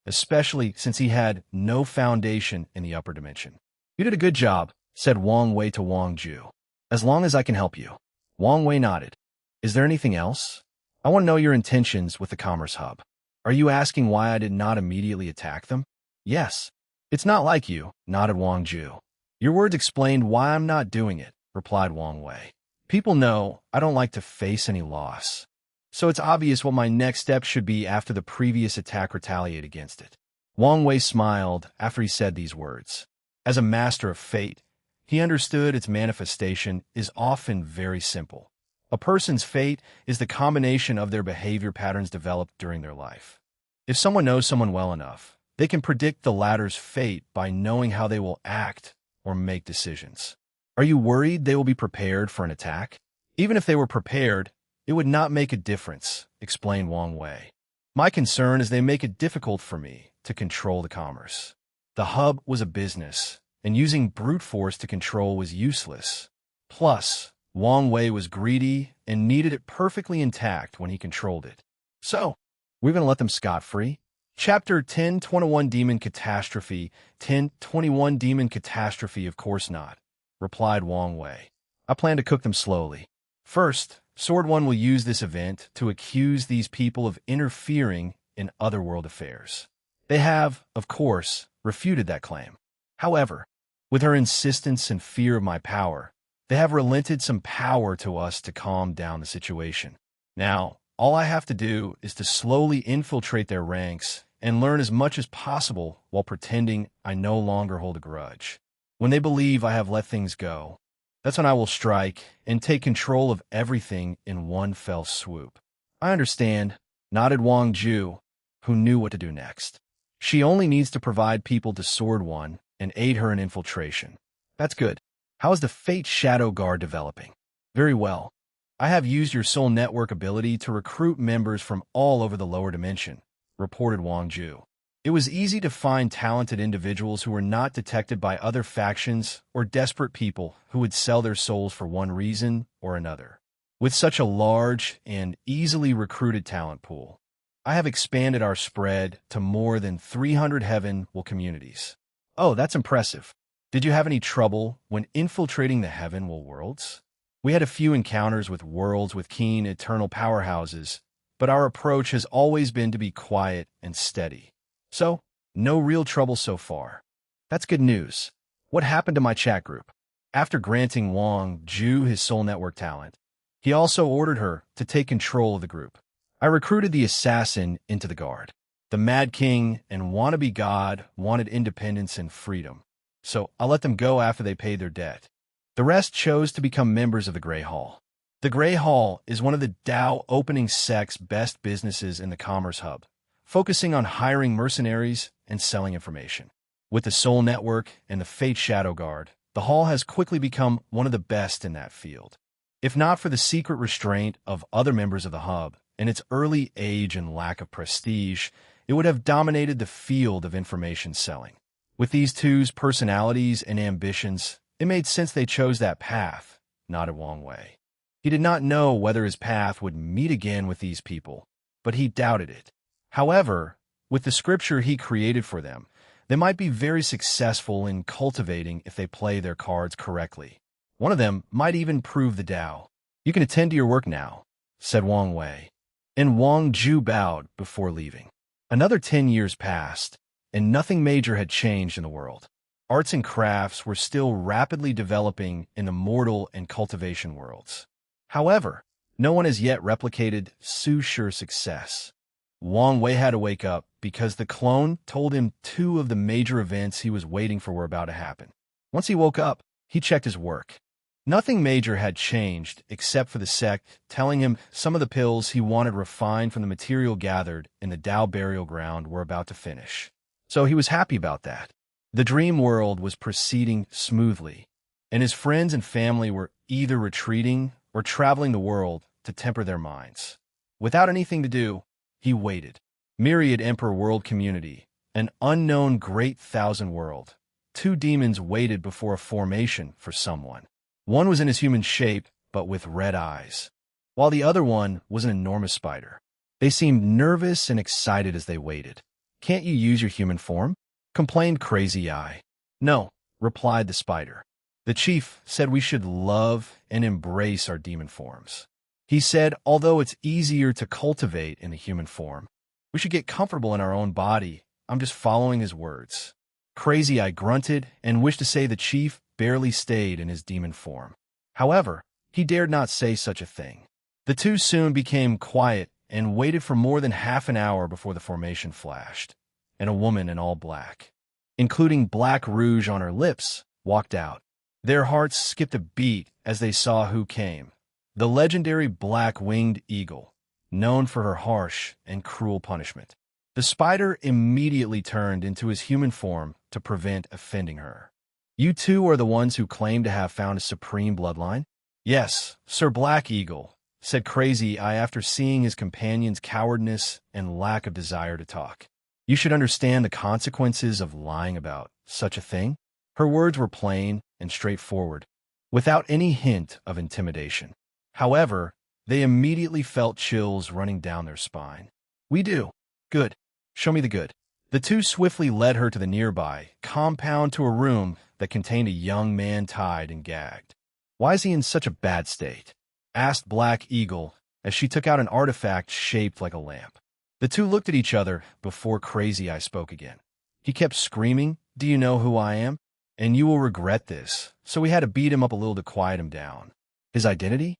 especially since he had no foundation in the upper dimension. "You did a good job," said Wang Wei to Wang Ju. "As long as I can help you." Wang Wei nodded. "Is there anything else? I want to know your intentions with the Commerce Hub. Are you asking why I did not immediately attack them?" "Yes." "It's not like you," nodded Wang Ju. "Your words explained why I'm not doing it," replied Wang Wei. "People know I don't like to face any loss. So it's obvious what my next step should be after the previous attack retaliate against it." Wang Wei smiled after he said these words. As a master of fate, he understood its manifestation is often very simple. A person's fate is the combination of their behavior patterns developed during their life. If someone knows someone well enough, they can predict the latter's fate by knowing how they will act or make decisions. Are you worried they will be prepared for an attack? Even if they were prepared, it would not make a difference, explained Wang Wei. My concern is they make it difficult for me to control the commerce. The hub was a business, and using brute force to control was useless. Plus, Wang Wei was greedy and needed it perfectly intact when he controlled it. So, we're going to let them scot-free? Chapter 1021 Demon Catastrophe 1021 Demon Catastrophe Of course not, replied Wang Wei. I plan to cook them slowly. First, Sword One will use this event to accuse these people of interfering in otherworld affairs. They have, of course, refuted that claim. However, with her insistence and fear of my power, they have relented some power to us to calm down the situation. Now, all I have to do is to slowly infiltrate their ranks and learn as much as possible while pretending I no longer hold a grudge. When they believe I have let things go, that's when I will strike and take control of everything in one fell swoop. I understand, nodded Wang Ju, who knew what to do next. She only needs to provide people to Sword One and aid her in infiltration. That's good. How is the Fate Shadow Guard developing? Very well. I have used your soul network ability to recruit members from all over the lower dimension, reported Wang Ju. It was easy to find talented individuals who were not detected by other factions or desperate people who would sell their souls for one reason or another. With such a large and easily recruited talent pool, I have expanded our spread to more than 300 Heaven-will communities. Oh, that's impressive. Did you have any trouble when infiltrating the Heaven-will worlds? We had a few encounters with worlds with keen eternal powerhouses, but our approach has always been to be quiet and steady. So, no real trouble so far. That's good news. What happened to my chat group? After granting Wang Ju his soul network talent, he also ordered her to take control of the group. I recruited the assassin into the guard. The Mad King and wannabe god wanted independence and freedom, so I let them go after they paid their debt. The rest chose to become members of the Grey Hall. The Grey Hall is one of the Tao opening sect's best businesses in the Commerce Hub, focusing on hiring mercenaries and selling information. With the Soul Network and the Fate Shadow Guard, the Hall has quickly become one of the best in that field. If not for the secret restraint of other members of the Hub and its early age and lack of prestige, it would have dominated the field of information selling. With these two's personalities and ambitions, it made sense they chose that path, nodded Wang Wei. He did not know whether his path would meet again with these people, but he doubted it. However, with the scripture he created for them, they might be very successful in cultivating if they play their cards correctly. One of them might even prove the Tao. You can attend to your work now, said Wang Wei, and Wang Ju bowed before leaving. Another 10 years passed, and nothing major had changed in the world. Arts and crafts were still rapidly developing in the mortal and cultivation worlds. However, No one has yet replicated Su's sure success. Wang Wei had to wake up because the clone told him two of the major events he was waiting for were about to happen. Once he woke up, he checked his work. Nothing major had changed except for the sect telling him some of the pills he wanted refined from the material gathered in the Dao burial ground were about to finish. So he was happy about that. The dream world was proceeding smoothly, and his friends and family were either retreating or traveling the world to temper their minds. Without anything to do, he waited. Myriad Emperor World Community, an unknown great thousand world. Two demons waited before a formation for someone. One was in his human shape, but with red eyes, while the other one was an enormous spider. They seemed nervous and excited as they waited. "Can't you use your human form?" complained Crazy Eye. "No," replied the spider. "The chief said we should love and embrace our demon forms. He said, although it's easier to cultivate in the human form, we should get comfortable in our own body. I'm just following his words." Crazy Eye grunted and wished to say the chief barely stayed in his demon form. However, he dared not say such a thing. The two soon became quiet and waited for more than half an hour before the formation flashed, and a woman in all black, including black rouge on her lips, walked out. Their hearts skipped a beat as they saw who came. The legendary black-winged eagle, known for her harsh and cruel punishment. The spider immediately turned into his human form to prevent offending her. "You two are the ones who claim to have found a supreme bloodline?" "Yes, Sir Black Eagle," said Crazy Eye after seeing his companion's cowardice and lack of desire to talk. "You should understand the consequences of lying about such a thing." Her words were plain and straightforward, without any hint of intimidation. However, they immediately felt chills running down their spine. "We do." "Good. Show me the good." The two swiftly led her to the nearby compound to a room that contained a young man tied and gagged. "Why is he in such a bad state?" asked Black Eagle as she took out an artifact shaped like a lamp. The two looked at each other before Crazy Eye spoke again. "He kept screaming, 'Do you know who I am? And you will regret this.' So we had to beat him up a little to quiet him down." "His identity?"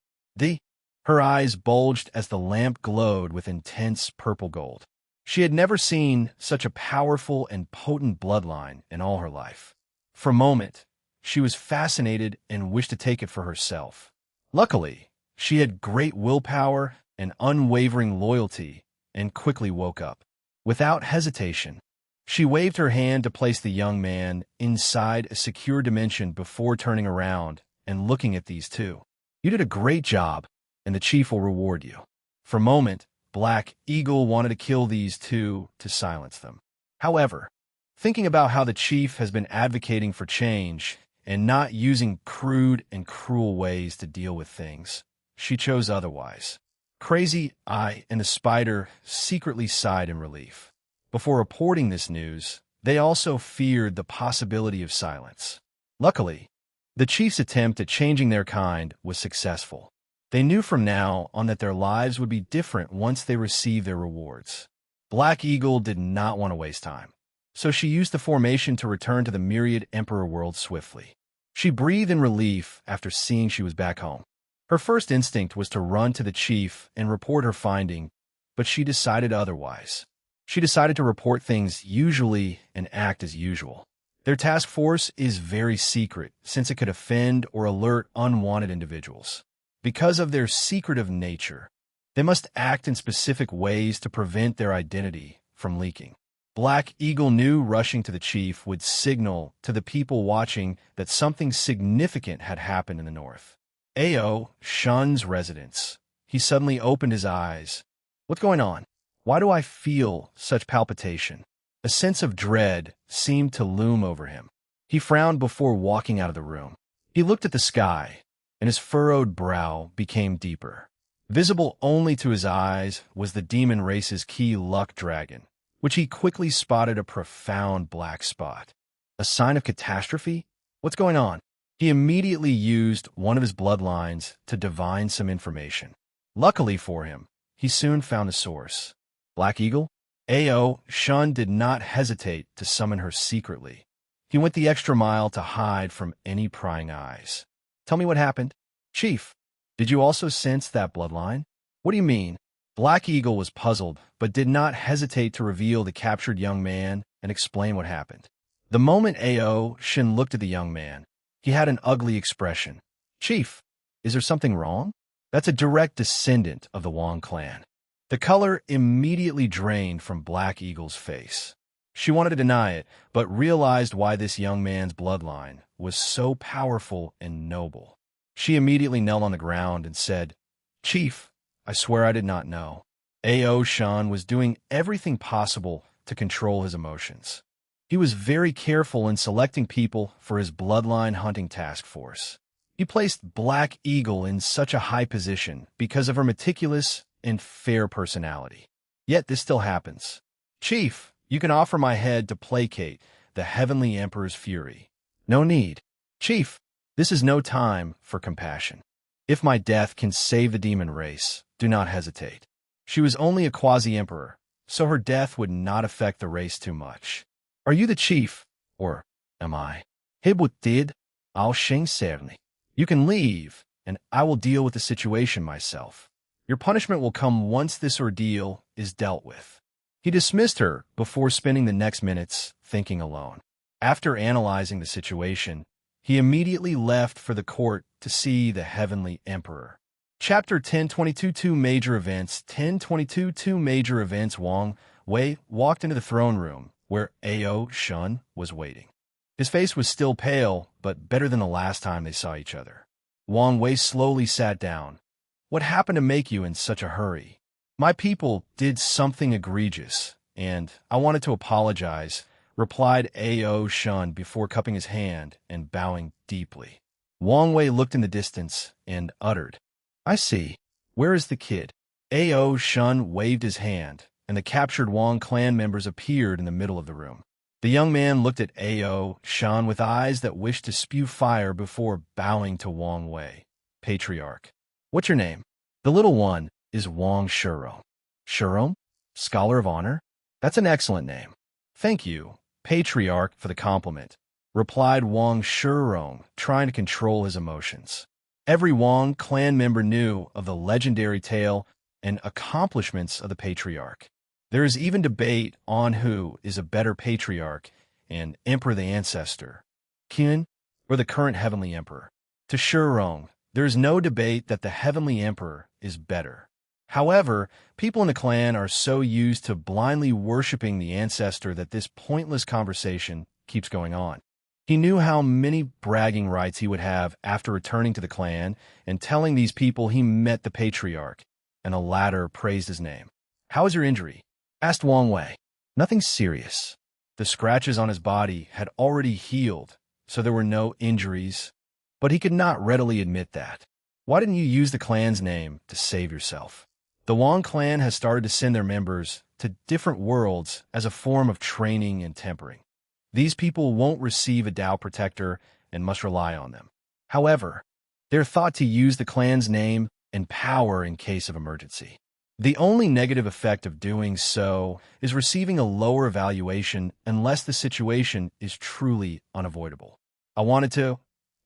Her eyes bulged as the lamp glowed with intense purple gold. She had never seen such a powerful and potent bloodline in all her life. For a moment, she was fascinated and wished to take it for herself. Luckily, she had great willpower and unwavering loyalty and quickly woke up. Without hesitation, she waved her hand to place the young man inside a secure dimension before turning around and looking at these two. "You did a great job, and the chief will reward you." For a moment, Black Eagle wanted to kill these two to silence them. However, thinking about how the chief has been advocating for change and not using crude and cruel ways to deal with things, she chose otherwise. Crazy Eye and the spider secretly sighed in relief. Before reporting this news, they also feared the possibility of silence. Luckily, the chief's attempt at changing their kind was successful. They knew from now on that their lives would be different once they received their rewards. Black Eagle did not want to waste time, so she used the formation to return to the Myriad Emperor world swiftly. She breathed in relief after seeing she was back home. Her first instinct was to run to the chief and report her finding, but she decided otherwise. She decided to report things usually and act as usual. Their task force is very secret, since it could offend or alert unwanted individuals. Because of their secretive nature, they must act in specific ways to prevent their identity from leaking. Black Eagle knew rushing to the chief would signal to the people watching that something significant had happened in the north. Ao Shun's residence. He suddenly opened his eyes. "What's going on? Why do I feel such palpitation?" A sense of dread seemed to loom over him. He frowned before walking out of the room. He looked at the sky, and his furrowed brow became deeper. Visible only to his eyes was the demon race's key luck dragon, which he quickly spotted a profound black spot. A sign of catastrophe? What's going on? He immediately used one of his bloodlines to divine some information. Luckily for him, he soon found a source. Black Eagle? Ao Shun did not hesitate to summon her secretly. He went the extra mile to hide from any prying eyes. "Tell me what happened." "Chief, Did you also sense that bloodline? What do you mean? Black Eagle was puzzled, but did not hesitate to reveal the captured young man and explain what happened. The moment A.O. Shin looked at the young man, he had an ugly expression. Chief, is there something wrong? That's a direct descendant of the Wong clan. The color immediately drained from Black Eagle's face. She wanted to deny it, but realized why this young man's bloodline was so powerful and noble. She immediately knelt on the ground and said, Chief, I swear I did not know. A.O. Shan was doing everything possible to control his emotions. He was very careful in selecting people for his bloodline hunting task force. He placed Black Eagle in such a high position because of her meticulous and fair personality. Yet this still happens. Chief, you can offer my head to placate the Heavenly Emperor's fury. No need. Chief, this is no time for compassion. If my death can save the demon race, do not hesitate. She was only a quasi-emperor, so her death would not affect the race too much. Are you the chief, or am I? Hibutid al Sheng Serni. You can leave, and I will deal with the situation myself. Your punishment will come once this ordeal is dealt with. He dismissed her before spending the next minutes thinking alone. After analyzing the situation, he immediately left for the court to see the Heavenly Emperor. Chapter 1022 Two Major Events 1022 Two Major Events Wang Wei walked into the throne room where A.O. Shun was waiting. His face was still pale, but better than the last time they saw each other. Wang Wei slowly sat down. What happened to make you in such a hurry? My people did something egregious, and I wanted to apologize, replied A.O. Shun before cupping his hand and bowing deeply. Wang Wei looked in the distance and uttered, I see. Where is the kid? A.O. Shun waved his hand, and the captured Wong clan members appeared in the middle of the room. The young man looked at A.O. Shun with eyes that wished to spew fire before bowing to Wang Wei. Patriarch. What's your name? The little one is Wang Shurong. Shurong? Scholar of Honor? That's an excellent name. Thank you, Patriarch, for the compliment, replied Wang Shurong, trying to control his emotions. Every Wong clan member knew of the legendary tale and accomplishments of the Patriarch. There is even debate on who is a better Patriarch and Emperor the Ancestor, Qin or the current Heavenly Emperor. To Shurong, there is no debate that the Heavenly Emperor is better. However, people in the clan are so used to blindly worshipping the ancestor that this pointless conversation keeps going on. He knew how many bragging rights he would have after returning to the clan and telling these people he met the Patriarch, and the latter praised his name. How is your injury? Asked Wang Wei. Nothing serious. The scratches on his body had already healed, so there were no injuries, but he could not readily admit that. Why didn't you use the clan's name to save yourself? The Wong clan has started to send their members to different worlds as a form of training and tempering. These people won't receive a Tao protector and must rely on them. However, they're thought to use the clan's name and power in case of emergency. The only negative effect of doing so is receiving a lower evaluation unless the situation is truly unavoidable. I wanted to,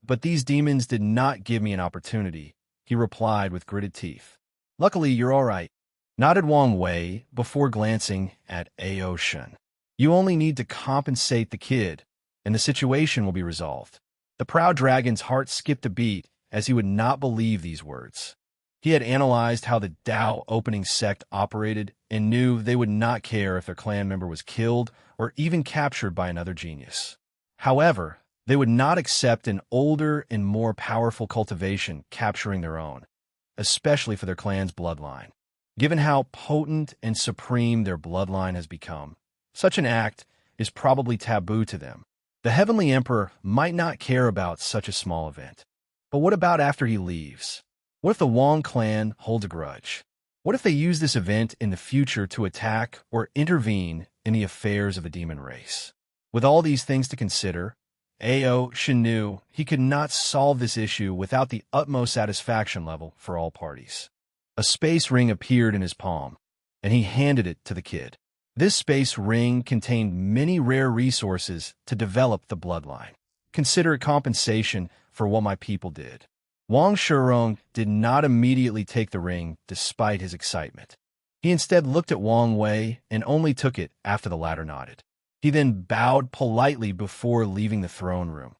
but these demons did not give me an opportunity, he replied with gritted teeth. Luckily, you're all right, nodded Wang Wei before glancing at A.O. Shun. You only need to compensate the kid, and the situation will be resolved. The proud dragon's heart skipped a beat as he would not believe these words. He had analyzed how the Tao opening sect operated and knew they would not care if their clan member was killed or even captured by another genius. However, they would not accept an older and more powerful cultivation capturing their own, especially for their clan's bloodline. Given how potent and supreme their bloodline has become, such an act is probably taboo to them. The Heavenly Emperor might not care about such a small event. But what about after he leaves? What if the Wong clan holds a grudge? What if they use this event in the future to attack or intervene in the affairs of the demon race? With all these things to consider, A.O. Shin knew he could not solve this issue without the utmost satisfaction level for all parties. A space ring appeared in his palm, and he handed it to the kid. This space ring contained many rare resources to develop the bloodline. Consider it compensation for what my people did. Wang Shurong did not immediately take the ring despite his excitement. He instead looked at Wang Wei and only took it after the latter nodded. He then bowed politely before leaving the throne room.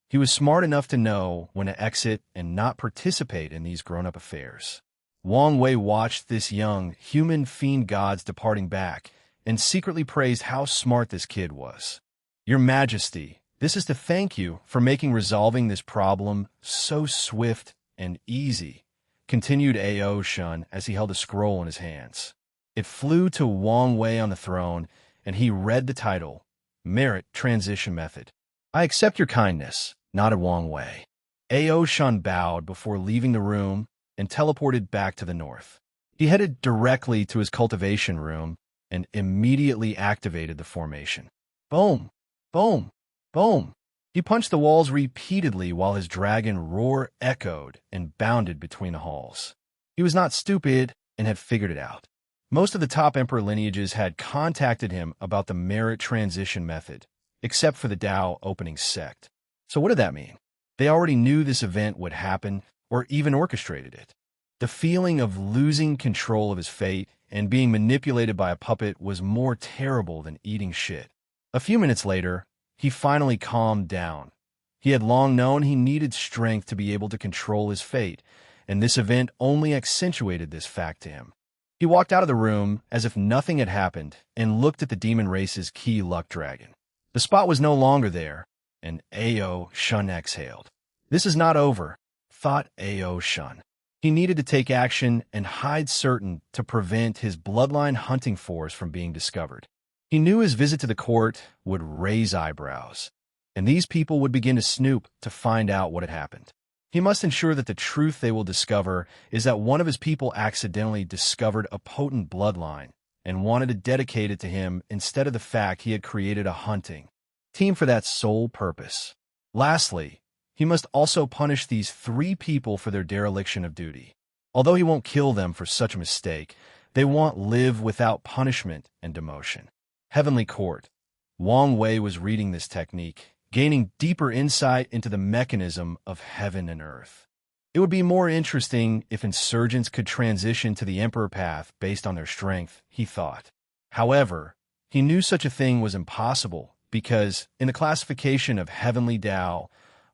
He was smart enough to know when to exit and not participate in these grown-up affairs. Wang Wei watched this young, human fiend god's departing back and secretly praised how smart this kid was. "Your Majesty, this is to thank you for making resolving this problem so swift and easy," continued Ao Shun as he held a scroll in his hands. It flew to Wang Wei on the throne, and he read the title, Merit Transition Method. "I accept your kindness," nodded Wang Wei. Ao Shun bowed before leaving the room and teleported back to the north. He headed directly to his cultivation room and immediately activated the formation. Boom! Boom! Boom! He punched the walls repeatedly while his dragon roar echoed and bounded between the halls. He was not stupid and had figured it out. Most of the top emperor lineages had contacted him about the merit transition method, except for the Tao opening sect. So what did that mean? They already knew this event would happen or even orchestrated it. The feeling of losing control of his fate and being manipulated by a puppet was more terrible than eating shit. A few minutes later, he finally calmed down. He had long known he needed strength to be able to control his fate, and this event only accentuated this fact to him. He walked out of the room as if nothing had happened and looked at the demon race's key luck dragon. The spot was no longer there, and Ao Shun exhaled. "This is not over," thought Ao Shun. He needed to take action and hide certain to prevent his bloodline hunting force from being discovered. He knew his visit to the court would raise eyebrows, and these people would begin to snoop to find out what had happened. He must ensure that the truth they will discover is that one of his people accidentally discovered a potent bloodline and wanted to dedicate it to him instead of the fact he had created a hunting team for that sole purpose. Lastly, he must also punish these 3 people for their dereliction of duty. Although he won't kill them for such a mistake, they won't live without punishment and demotion. Heavenly Court. Wang Wei was reading this technique, gaining deeper insight into the mechanism of heaven and earth. It would be more interesting if insurgents could transition to the Emperor path based on their strength, he thought. However, he knew such a thing was impossible because, in the classification of heavenly Tao,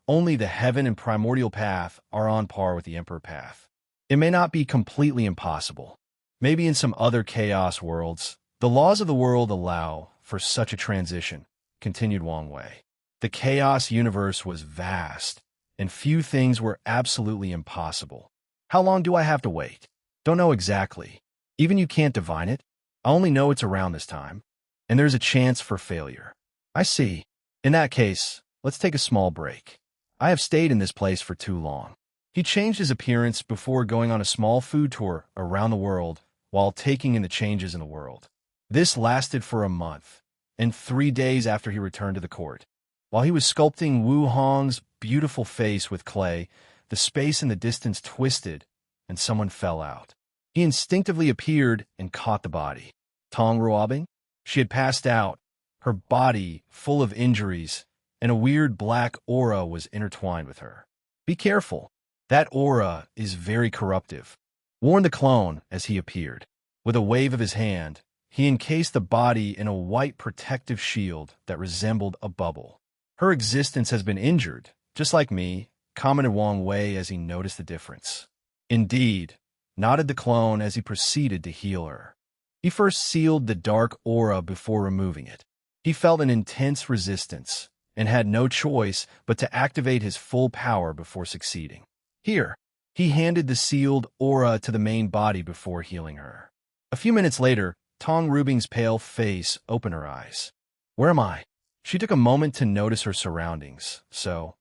only the heaven and primordial path are on par with the Emperor path. It may not be completely impossible. Maybe in some other chaos worlds, the laws of the world allow for such a transition, continued Wang Wei. The chaos universe was vast, and few things were absolutely impossible. How long do I have to wait? Don't know exactly. Even you can't divine it. I only know it's around this time, and there's a chance for failure. I see. In that case, let's take a small break. I have stayed in this place for too long. He changed his appearance before going on a small food tour around the world while taking in the changes in the world. This lasted for a month, and 3 days after he returned to the court. While he was sculpting Wu Hong's beautiful face with clay, the space in the distance twisted, and someone fell out. He instinctively appeared and caught the body. Tong Ruobing? She had passed out, her body full of injuries, and a weird black aura was intertwined with her. Be careful. That aura is very corruptive, warned the clone as he appeared. With a wave of his hand, he encased the body in a white protective shield that resembled a bubble. Her existence has been injured, just like me, commented Wang Wei as he noticed the difference. Indeed, nodded the clone as he proceeded to heal her. He first sealed the dark aura before removing it. He felt an intense resistance and had no choice but to activate his full power before succeeding. Here, he handed the sealed aura to the main body before healing her. A few minutes later, Tong Rubing's pale face opened her eyes. Where am I? She took a moment to notice her surroundings. So,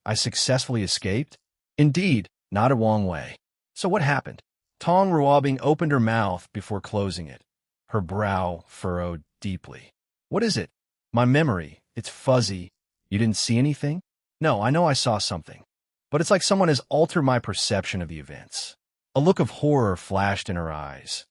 I successfully escaped? Indeed, nodded Wang Wei. So what happened? Tong Ruobing opened her mouth before closing it. Her brow furrowed deeply. What is it? My memory. It's fuzzy. You didn't see anything? No, I know I saw something. But it's like someone has altered my perception of the events. A look of horror flashed in her eyes.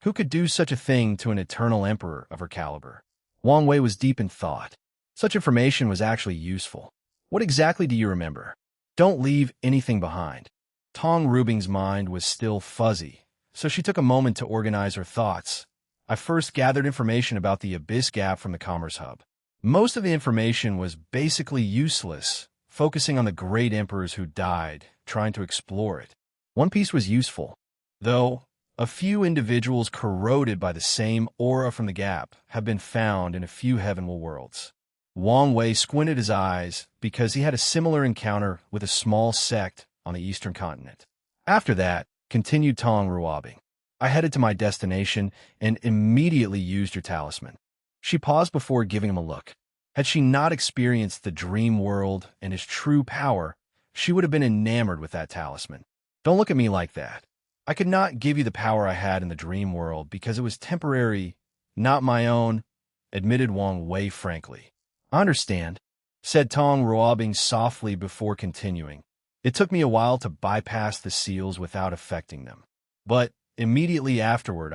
Who could do such a thing to an eternal emperor of her caliber? Wang Wei was deep in thought. Such information was actually useful. What exactly do you remember? Don't leave anything behind. Tong Rubing's mind was still fuzzy, so she took a moment to organize her thoughts. I first gathered information about the Abyss Gap from the Commerce Hub. Most of the information was basically useless, focusing on the great emperors who died, trying to explore it. One piece was useful, though. A few individuals corroded by the same aura from the gap have been found in a few heavenward worlds. Wang Wei squinted his eyes because he had a similar encounter with a small sect on the eastern continent. After that, continued Tong Ruobing, I headed to my destination and immediately used your talisman. She paused before giving him a look. Had she not experienced the dream world and its true power, she would have been enamored with that talisman. Don't look at me like that. I could not give you the power I had in the dream world because it was temporary, not my own, admitted Wang Wei frankly. I understand, said Tong Ruobing softly before continuing. It took me a while to bypass the seals without affecting them. But immediately afterward,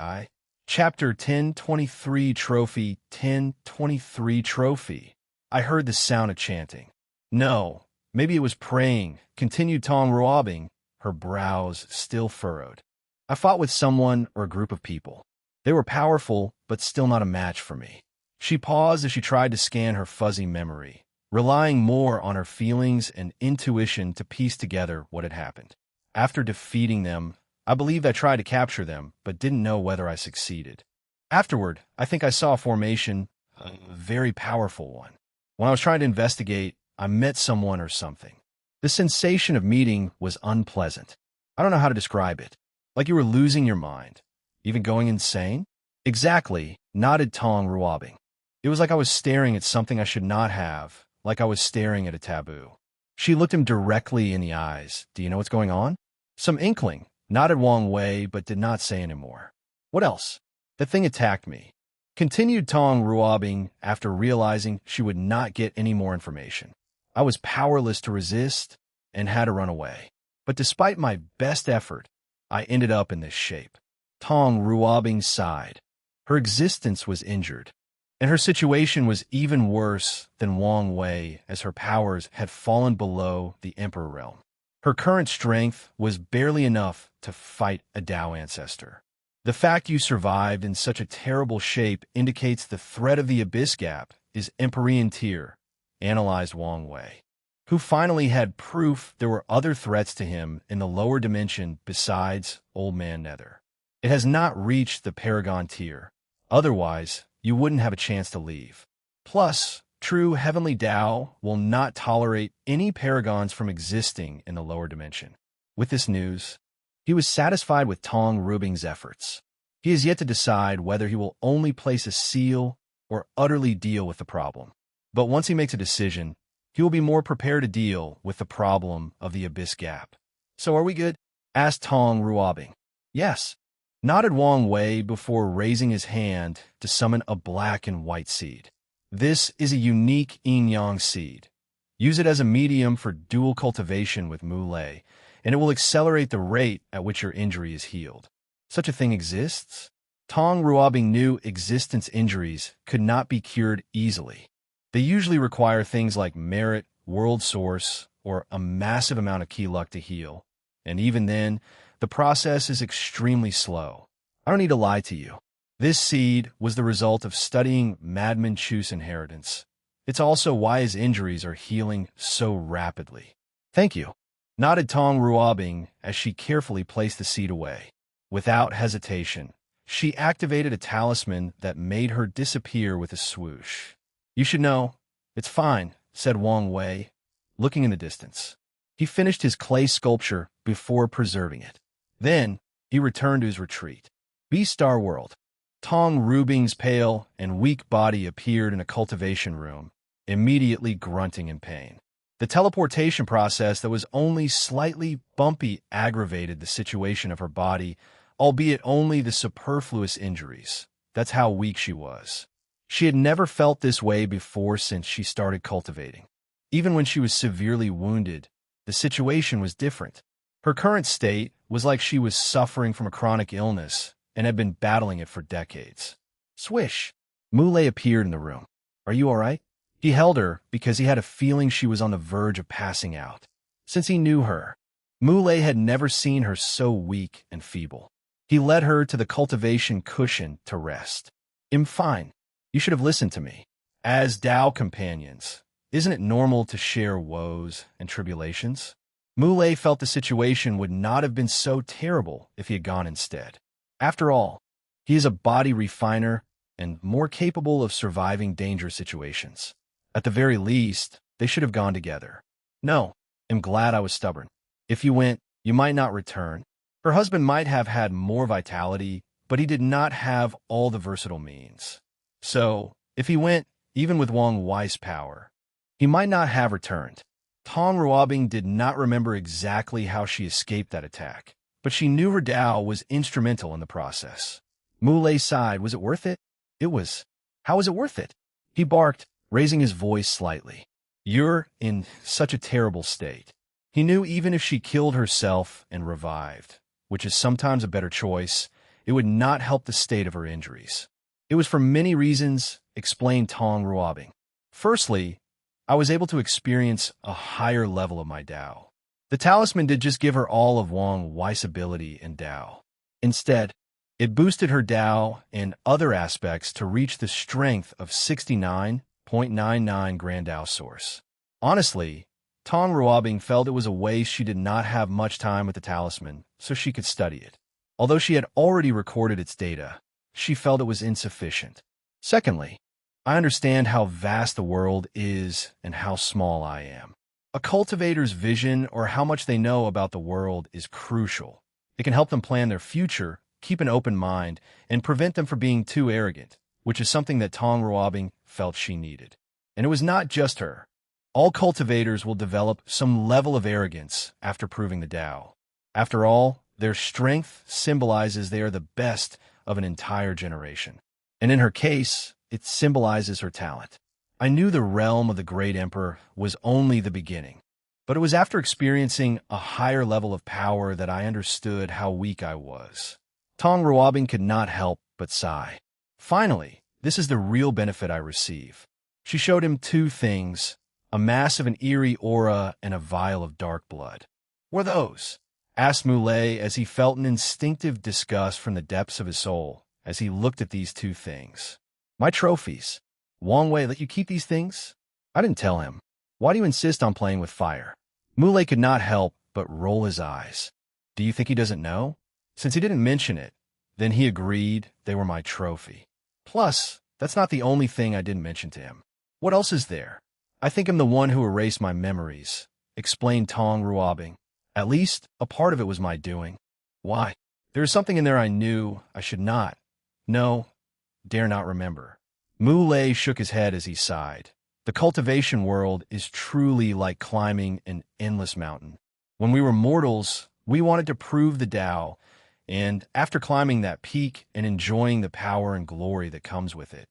Chapter 1023 Trophy 1023 Trophy. I heard the sound of chanting. No, maybe it was praying, continued Tong Ruobing, her brows still furrowed. I fought with someone or a group of people. They were powerful, but still not a match for me. She paused as she tried to scan her fuzzy memory, relying more on her feelings and intuition to piece together what had happened. After defeating them, I believed I tried to capture them, but didn't know whether I succeeded. Afterward, I think I saw a formation, a very powerful one. When I was trying to investigate, I met someone or something. The sensation of meeting was unpleasant. I don't know how to describe it. Like you were losing your mind. Even going insane? Exactly, nodded Tong Ruobing. It was like I was staring at something I should not have, like I was staring at a taboo. She looked him directly in the eyes. Do you know what's going on? Some inkling, nodded Wang Wei, but did not say any more. What else? The thing attacked me. Continued Tong Ruobing after realizing she would not get any more information. I was powerless to resist and had to run away. But despite my best effort, I ended up in this shape. Tong Ruobing sighed. Her existence was injured, and her situation was even worse than Wang Wei as her powers had fallen below the Emperor realm. Her current strength was barely enough to fight a Dao ancestor. The fact you survived in such a terrible shape indicates the threat of the Abyss Gap is Empyrean tier, analyzed Wang Wei, who finally had proof there were other threats to him in the lower dimension besides Old Man Nether. It has not reached the Paragon tier. Otherwise, you wouldn't have a chance to leave. Plus, true heavenly Tao will not tolerate any paragons from existing in the lower dimension. With this news, he was satisfied with Tong Ruobing's efforts. He has yet to decide whether he will only place a seal or utterly deal with the problem. But once he makes a decision, he will be more prepared to deal with the problem of the Abyss Gap. So are we good? Asked Tong Ruobing. Yes, nodded Wang Wei before raising his hand to summon a black and white seed. This is a unique yin-yang seed. Use it as a medium for dual cultivation with Mulei, and it will accelerate the rate at which your injury is healed. Such a thing exists? Tong Ruobing knew existence injuries could not be cured easily. They usually require things like merit, world source, or a massive amount of key luck to heal. And even then, the process is extremely slow. I don't need to lie to you. This seed was the result of studying Madman Chu's inheritance. It's also why his injuries are healing so rapidly. Thank you, nodded Tong Ruobing as she carefully placed the seed away. Without hesitation, she activated a talisman that made her disappear with a swoosh. You should know. It's fine, said Wang Wei, looking in the distance. He finished his clay sculpture before preserving it. Then, he returned to his retreat. Beastar World. Tong Ruobing's pale and weak body appeared in a cultivation room, immediately grunting in pain. The teleportation process that was only slightly bumpy aggravated the situation of her body, albeit only the superfluous injuries. That's how weak she was. She had never felt this way before since she started cultivating. Even when she was severely wounded, the situation was different. Her current state was like she was suffering from a chronic illness and had been battling it for decades. Swish! Mulei appeared in the room. Are you all right? He held her because he had a feeling she was on the verge of passing out. Since he knew her, Muley had never seen her so weak and feeble. He led her to the cultivation cushion to rest. "I'm fine. You should have listened to me. As Tao companions, isn't it normal to share woes and tribulations?" Muley felt the situation would not have been so terrible if he had gone instead. After all, he is a body refiner and more capable of surviving dangerous situations. At the very least, they should have gone together. "No, I'm glad I was stubborn. If you went, you might not return." Her husband might have had more vitality, but he did not have all the versatile means. So, if he went, even with Wang Wei's power, he might not have returned. Tong Ruobing did not remember exactly how she escaped that attack, but she knew her Tao was instrumental in the process. Muley sighed. Was it worth it? It was. How was it worth it? He barked, raising his voice slightly. "You're in such a terrible state." He knew even if she killed herself and revived, which is sometimes a better choice, it would not help the state of her injuries. "It was for many reasons," explained Tong Ruobing. "Firstly, I was able to experience a higher level of my Tao. The talisman did just give her all of Wang Wei's ability and Tao. Instead, it boosted her Tao and other aspects to reach the strength of 69.99 Grand Tao Source. Honestly, Tong Ruobing felt it was a waste she did not have much time with the talisman so she could study it. Although she had already recorded its data, she felt it was insufficient. Secondly, I understand how vast the world is and how small I am. A cultivator's vision or how much they know about the world is crucial. It can help them plan their future, keep an open mind, and prevent them from being too arrogant, which is something that Tong Ruobing felt she needed. And it was not just her. All cultivators will develop some level of arrogance after proving the Tao. After all, their strength symbolizes they are the best of an entire generation. And in her case, it symbolizes her talent. I knew the realm of the Great Emperor was only the beginning, but it was after experiencing a higher level of power that I understood how weak I was. Tong Ruobing could not help but sigh. Finally, this is the real benefit I receive. She showed him two things, a mass of an eerie aura and a vial of dark blood. "What are those?" asked Muley as he felt an instinctive disgust from the depths of his soul as he looked at these two things. "My trophies. Wang Wei let you keep these things?" I didn't tell him. "Why do you insist on playing with fire?" Muley could not help but roll his eyes. "Do you think he doesn't know?" Since he didn't mention it, then he agreed they were my trophy. Plus, that's not the only thing I didn't mention to him. "What else is there?" "I think I'm the one who erased my memories," explained Tong Ruobing. "At least, a part of it was my doing." "Why?" "There is something in there I knew I should not. No, dare not remember." Muley shook his head as he sighed. The cultivation world is truly like climbing an endless mountain. When we were mortals, we wanted to prove the Tao, and after climbing that peak and enjoying the power and glory that comes with it,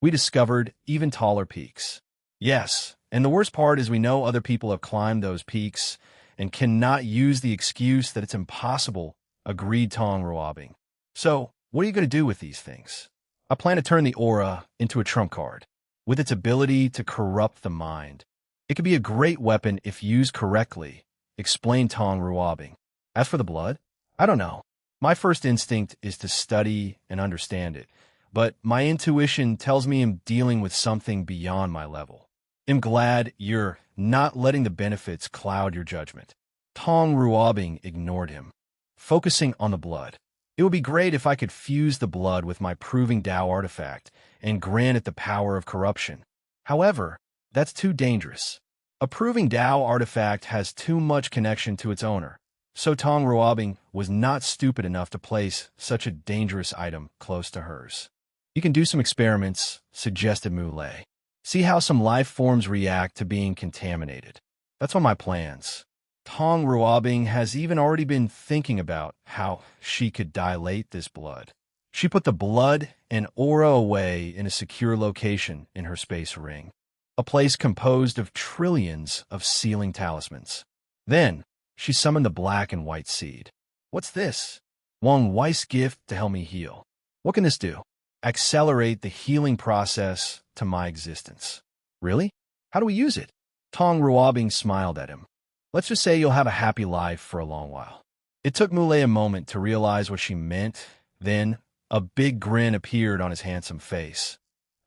we discovered even taller peaks. Yes, and the worst part is we know other people have climbed those peaks and cannot use the excuse that it's impossible, agreed Tong Ruobing. "So, what are you going to do with these things?" "I plan to turn the aura into a trump card. With its ability to corrupt the mind, it could be a great weapon if used correctly," explained Tong Ruobing. "As for the blood, I don't know. My first instinct is to study and understand it, but my intuition tells me I'm dealing with something beyond my level. I'm glad you're not letting the benefits cloud your judgment." Tong Ruobing ignored him, focusing on the blood. "It would be great if I could fuse the blood with my proving Tao artifact and grant it the power of corruption. However, that's too dangerous. A proving Tao artifact has too much connection to its owner, so Tong Ruobing was not stupid enough to place such a dangerous item close to hers. "You can do some experiments," suggested Muley. "See how some life forms react to being contaminated. That's on my plans." Tong Ruobing has even already been thinking about how she could dilate this blood. She put the blood and aura away in a secure location in her space ring, a place composed of trillions of sealing talismans. Then, she summoned the black and white seed. "What's this?" "Wang Wei's gift to help me heal." "What can this do?" "Accelerate the healing process to my existence." "Really? How do we use it?" Tong Ruobing smiled at him. Let's just say you'll have a happy life for a long while." It took Muley a moment to realize what she meant. Then, a big grin appeared on his handsome face.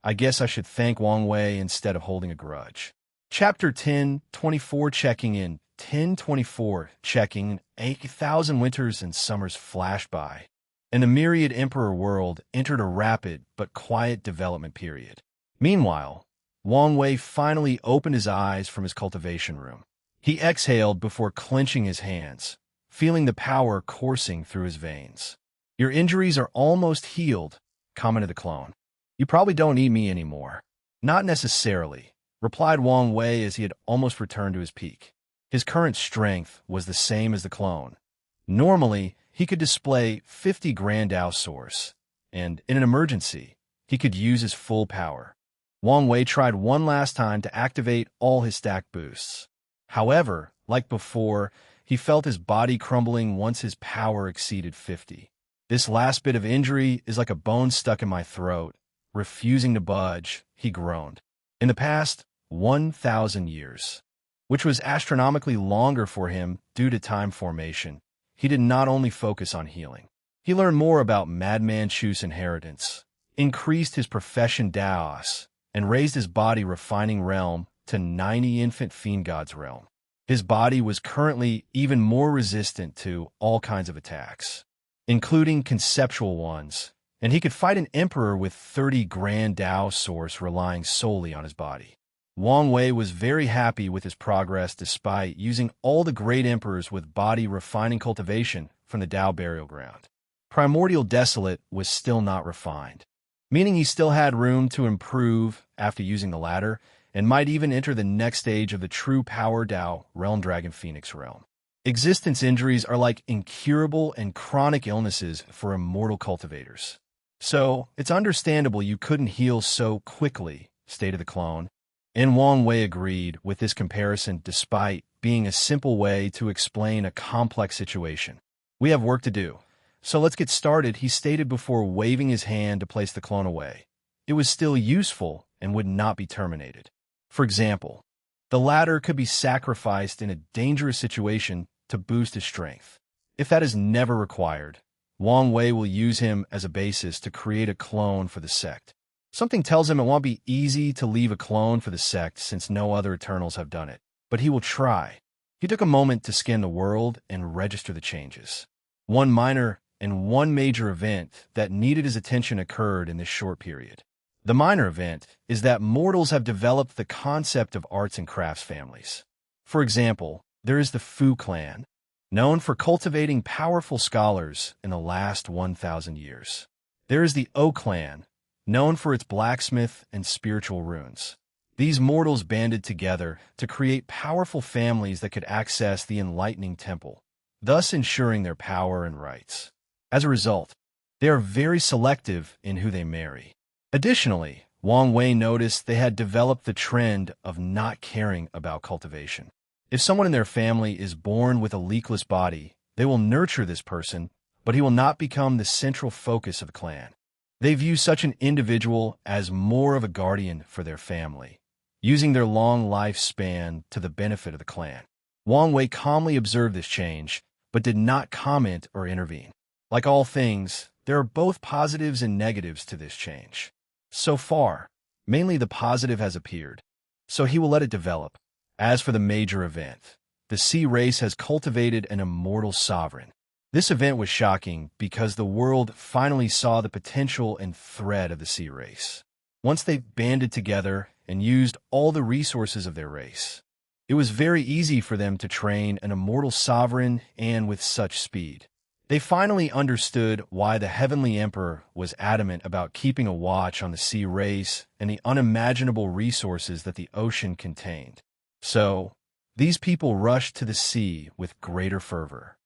"I guess I should thank Wang Wei instead of holding a grudge." Chapter 10:24 Checking in. 10:24 Checking. 8,000 winters and summers flashed by, and the myriad emperor world entered a rapid but quiet development period. Meanwhile, Wang Wei finally opened his eyes from his cultivation room. He exhaled before clenching his hands, feeling the power coursing through his veins. "Your injuries are almost healed," commented the clone. "You probably don't need me anymore." "Not necessarily," replied Wang Wei as he had almost returned to his peak. His current strength was the same as the clone. Normally, he could display 50 Grand Dao Source, and in an emergency, he could use his full power. Wang Wei tried one last time to activate all his stack boosts. However, like before, he felt his body crumbling once his power exceeded 50. "This last bit of injury is like a bone stuck in my throat, refusing to budge," he groaned. In the past 1,000 years, which was astronomically longer for him due to time formation, he did not only focus on healing. He learned more about Madman Chu's inheritance, increased his profession Daos, and raised his body refining realm to 90 infant fiend gods realm. His body was currently even more resistant to all kinds of attacks, including conceptual ones, and he could fight an emperor with 30 Grand Dao Source relying solely on his body. Wang Wei was very happy with his progress despite using all the great emperors with body refining cultivation from the Dao burial ground. Primordial Desolate was still not refined, meaning he still had room to improve after using the latter, and might even enter the next stage of the true power Dao Realm Dragon Phoenix realm. Existence injuries are like incurable and chronic illnesses for immortal cultivators. "So, it's understandable you couldn't heal so quickly," stated the clone. And Wang Wei agreed with this comparison despite being a simple way to explain a complex situation. "We have work to do, so let's get started," he stated before waving his hand to place the clone away. It was still useful and would not be terminated. For example, the latter could be sacrificed in a dangerous situation to boost his strength. If that is never required, Wang Wei will use him as a basis to create a clone for the sect. Something tells him it won't be easy to leave a clone for the sect since no other Eternals have done it, but he will try. He took a moment to scan the world and register the changes. One minor and one major event that needed his attention occurred in this short period. The minor event is that mortals have developed the concept of arts and crafts families. For example, there is the Fu clan, known for cultivating powerful scholars in the last 1,000 years. There is the O clan, known for its blacksmith and spiritual runes. These mortals banded together to create powerful families that could access the enlightening temple, thus ensuring their power and rights. As a result, they are very selective in who they marry. Additionally, Wang Wei noticed they had developed the trend of not caring about cultivation. If someone in their family is born with a leakless body, they will nurture this person, but he will not become the central focus of the clan. They view such an individual as more of a guardian for their family, using their long lifespan to the benefit of the clan. Wang Wei calmly observed this change, but did not comment or intervene. Like all things, there are both positives and negatives to this change. So far, mainly the positive has appeared, so he will let it develop. As for the major event, the sea race has cultivated an immortal sovereign. This event was shocking because the world finally saw the potential and threat of the sea race. Once they banded together and used all the resources of their race, it was very easy for them to train an immortal sovereign and with such speed. They finally understood why the Heavenly Emperor was adamant about keeping a watch on the sea race and the unimaginable resources that the ocean contained. So, these people rushed to the sea with greater fervor.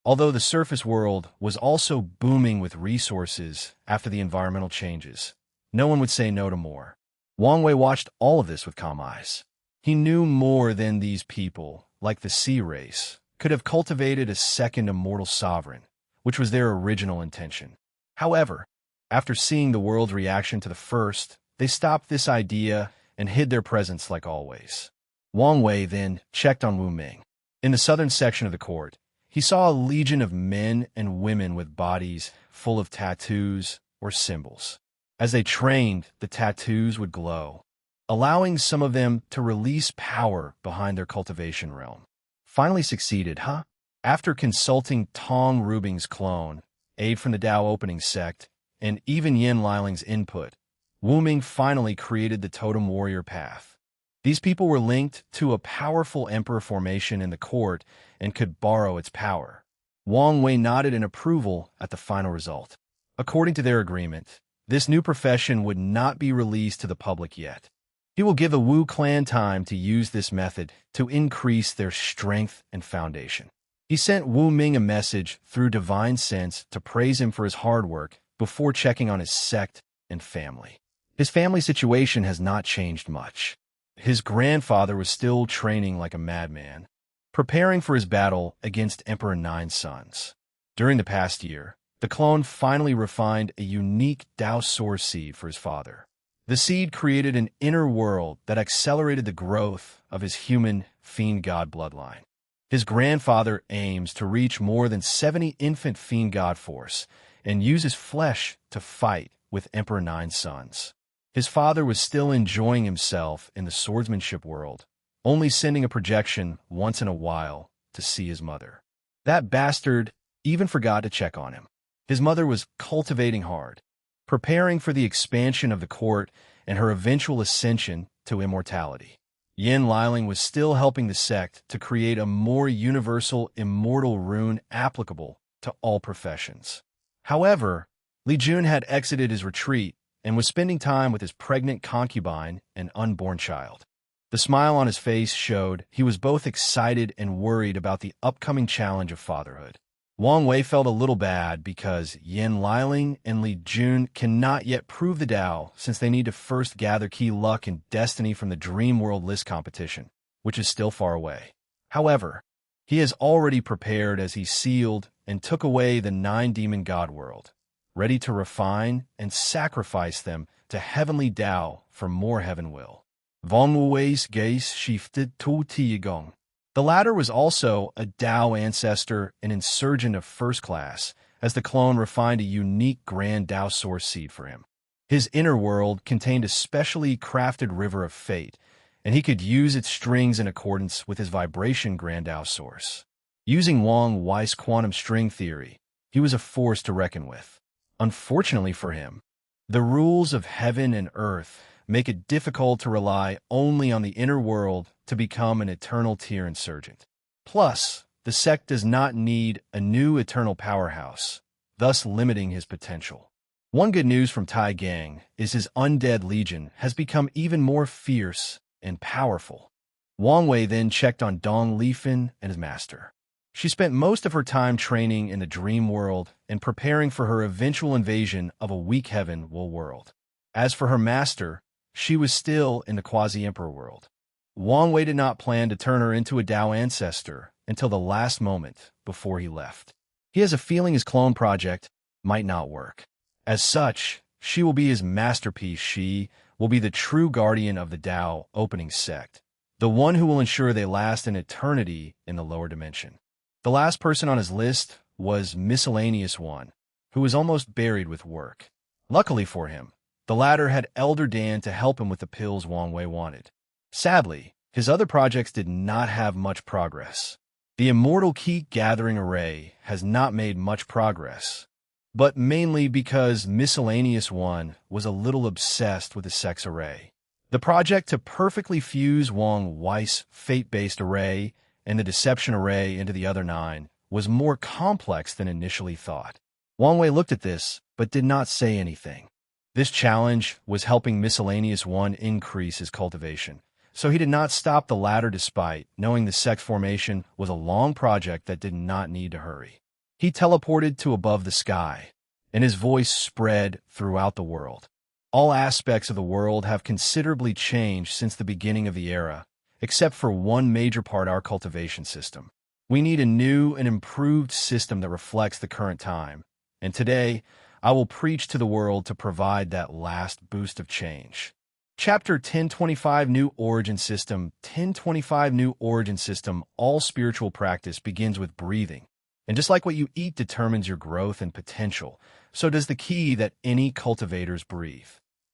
Although the surface world was also booming with resources after the environmental changes, no one would say no to more. Wang Wei watched all of this with calm eyes. He knew more than these people, like the sea race, could have cultivated a second immortal sovereign, which was their original intention. However, after seeing the world's reaction to the first, they stopped this idea and hid their presence like always. Wang Wei then checked on Wu Ming. In the southern section of the court, he saw a legion of men and women with bodies full of tattoos or symbols. As they trained, the tattoos would glow, allowing some of them to release power behind their cultivation realm. Finally succeeded, huh? After consulting Tong Rubing's clone, aid from the Tao opening sect, and even Yin Liling's input, Wu Ming finally created the totem warrior path. These people were linked to a powerful emperor formation in the court and could borrow its power. Wang Wei nodded in approval at the final result. According to their agreement, this new profession would not be released to the public yet. He will give the Wu clan time to use this method to increase their strength and foundation. He sent Wu Ming a message through divine sense to praise him for his hard work before checking on his sect and family. His family situation has not changed much. His grandfather was still training like a madman, preparing for his battle against Emperor Nine's sons. During the past year, the clone finally refined a unique Tao source seed for his father. The seed created an inner world that accelerated the growth of his human fiend god bloodline. His grandfather aims to reach more than 70 infant fiend god force and use his flesh to fight with Emperor Nine's sons. His father was still enjoying himself in the swordsmanship world, only sending a projection once in a while to see his mother. That bastard even forgot to check on him. His mother was cultivating hard, preparing for the expansion of the court and her eventual ascension to immortality. Yin Liling was still helping the sect to create a more universal immortal rune applicable to all professions. However, Li Jun had exited his retreat and was spending time with his pregnant concubine and unborn child. The smile on his face showed he was both excited and worried about the upcoming challenge of fatherhood. Wang Wei felt a little bad because Yin Liling and Li Jun cannot yet prove the Tao since they need to first gather key luck and destiny from the Dream World list competition, which is still far away. However, he has already prepared as he sealed and took away the 9 demon god world, ready to refine and sacrifice them to heavenly Tao for more heaven will. Von Wu's gaze shifted to Tiyigong. The latter was also a Tao ancestor and insurgent of first class, as the clone refined a unique grand Tao source seed for him. His inner world contained a specially crafted river of fate, and he could use its strings in accordance with his vibration grand Tao source. Using Wang Wei's quantum string theory, he was a force to reckon with. Unfortunately for him, the rules of heaven and earth make it difficult to rely only on the inner world to become an eternal tier insurgent. Plus, the sect does not need a new eternal powerhouse, thus limiting his potential. One good news from Tai Gang is his undead legion has become even more fierce and powerful. Wang Wei then checked on Dong Lifan and his master. She spent most of her time training in the dream world and preparing for her eventual invasion of a weak heaven world. As for her master, she was still in the quasi-emperor world. Wang Wei did not plan to turn her into a Tao ancestor until the last moment before he left. He has a feeling his clone project might not work. As such, she will be his masterpiece. She will be the true guardian of the Tao opening sect, the one who will ensure they last an eternity in the lower dimension. The last person on his list was Miscellaneous One, who was almost buried with work. Luckily for him, the latter had Elder Dan to help him with the pills Wang Wei wanted. Sadly, his other projects did not have much progress. The Immortal Key Gathering Array has not made much progress, but mainly because Miscellaneous One was a little obsessed with the Sex Array. The project to perfectly fuse Wang Wei's fate-based array and the Deception Array into the other 9 was more complex than initially thought. Wang Wei looked at this, but did not say anything. This challenge was helping Miscellaneous One increase his cultivation, so he did not stop the latter despite knowing the sect formation was a long project that did not need to hurry. He teleported to above the sky, and his voice spread throughout the world. All aspects of the world have considerably changed since the beginning of the era, except for one major part, our cultivation system. We need a new and improved system that reflects the current time, and today, I will preach to the world to provide that last boost of change. Chapter 1025 New Origin System 1025 New Origin System. All spiritual practice begins with breathing. And just like what you eat determines your growth and potential, so does the key that any cultivators breathe.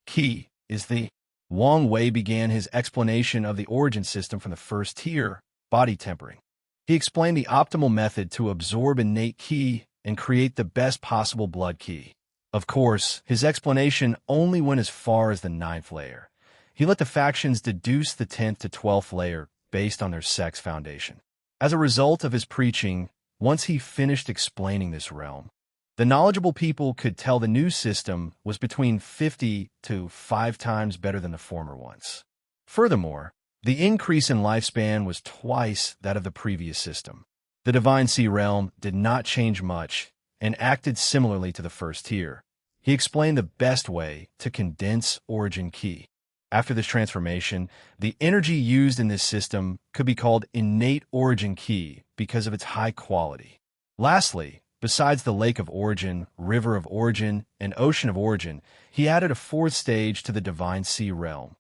Key is the Wang Wei began his explanation of the origin system from the first tier, body tempering. He explained the optimal method to absorb innate qi and create the best possible blood qi. Of course, his explanation only went as far as the 9th layer. He let the factions deduce the 10th to 12th layer based on their sex foundation. As a result of his preaching, once he finished explaining this realm, the knowledgeable people could tell the new system was between 50 to 5 times better than the former ones. Furthermore, the increase in lifespan was twice that of the previous system. The Divine Sea realm did not change much and acted similarly to the first tier. He explained the best way to condense origin qi. After this transformation, the energy used in this system could be called innate origin qi because of its high quality. Lastly, besides the Lake of Origin, River of Origin, and Ocean of Origin, he added a 4th stage to the Divine Sea realm,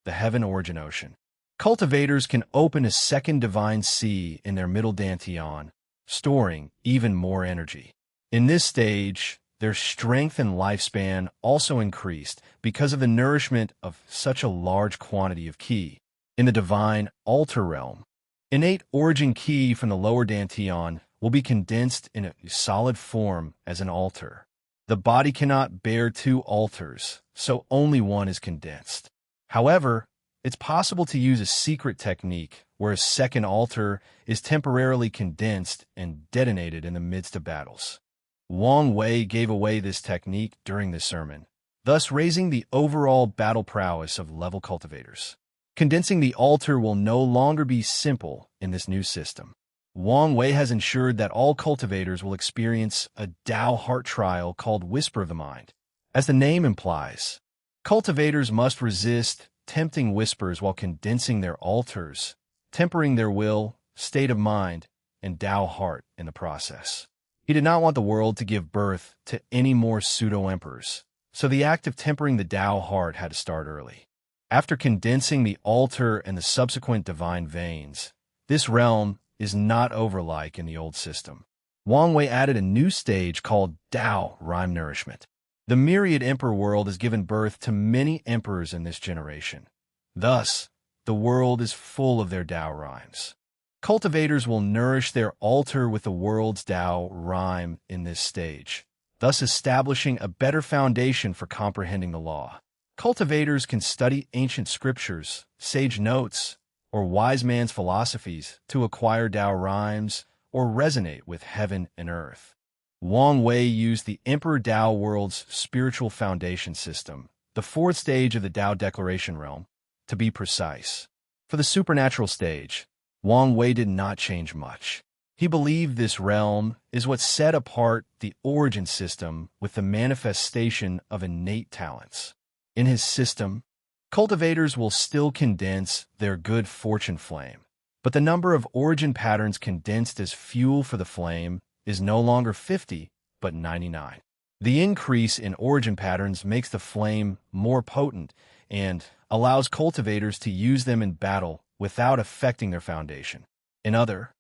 the Heaven Origin Ocean. Cultivators can open a 2nd Divine Sea in their middle dantian, storing even more energy. In this stage, their strength and lifespan also increased because of the nourishment of such a large quantity of qi. In the Divine Altar realm, innate origin qi from the lower dantian will be condensed in a solid form as an altar. The body cannot bear 2 altars, so only one is condensed. However, it's possible to use a secret technique where a 2nd altar is temporarily condensed and detonated in the midst of battles. Wang Wei gave away this technique during this sermon, thus raising the overall battle prowess of level cultivators. Condensing the altar will no longer be simple in this new system. Wang Wei has ensured that all cultivators will experience a Tao heart trial called Whisper of the Mind. As the name implies, cultivators must resist tempting whispers while condensing their altars, tempering their will, state of mind, and Tao heart in the process. He did not want the world to give birth to any more pseudo-emperors, so the act of tempering the Tao heart had to start early. After condensing the altar and the subsequent divine veins, this realm is not over like in the old system. Wang Wei added a new stage called Tao Rhyme Nourishment. The myriad emperor world has given birth to many emperors in this generation. Thus, the world is full of their Tao rhymes. Cultivators will nourish their altar with the world's Tao rhyme in this stage, thus establishing a better foundation for comprehending the law. Cultivators can study ancient scriptures, sage notes, or wise man's philosophies to acquire Tao rhymes or resonate with heaven and earth. Wang Wei used the Emperor Tao world's spiritual foundation system, the 4th stage of the Tao Declaration realm, to be precise. For the supernatural stage, Wang Wei did not change much. He believed this realm is what set apart the origin system with the manifestation of innate talents. In his system, cultivators will still condense their good fortune flame, but the number of origin patterns condensed as fuel for the flame is no longer 50, but 99. The increase in origin patterns makes the flame more potent and allows cultivators to use them in battle without affecting their foundation. In other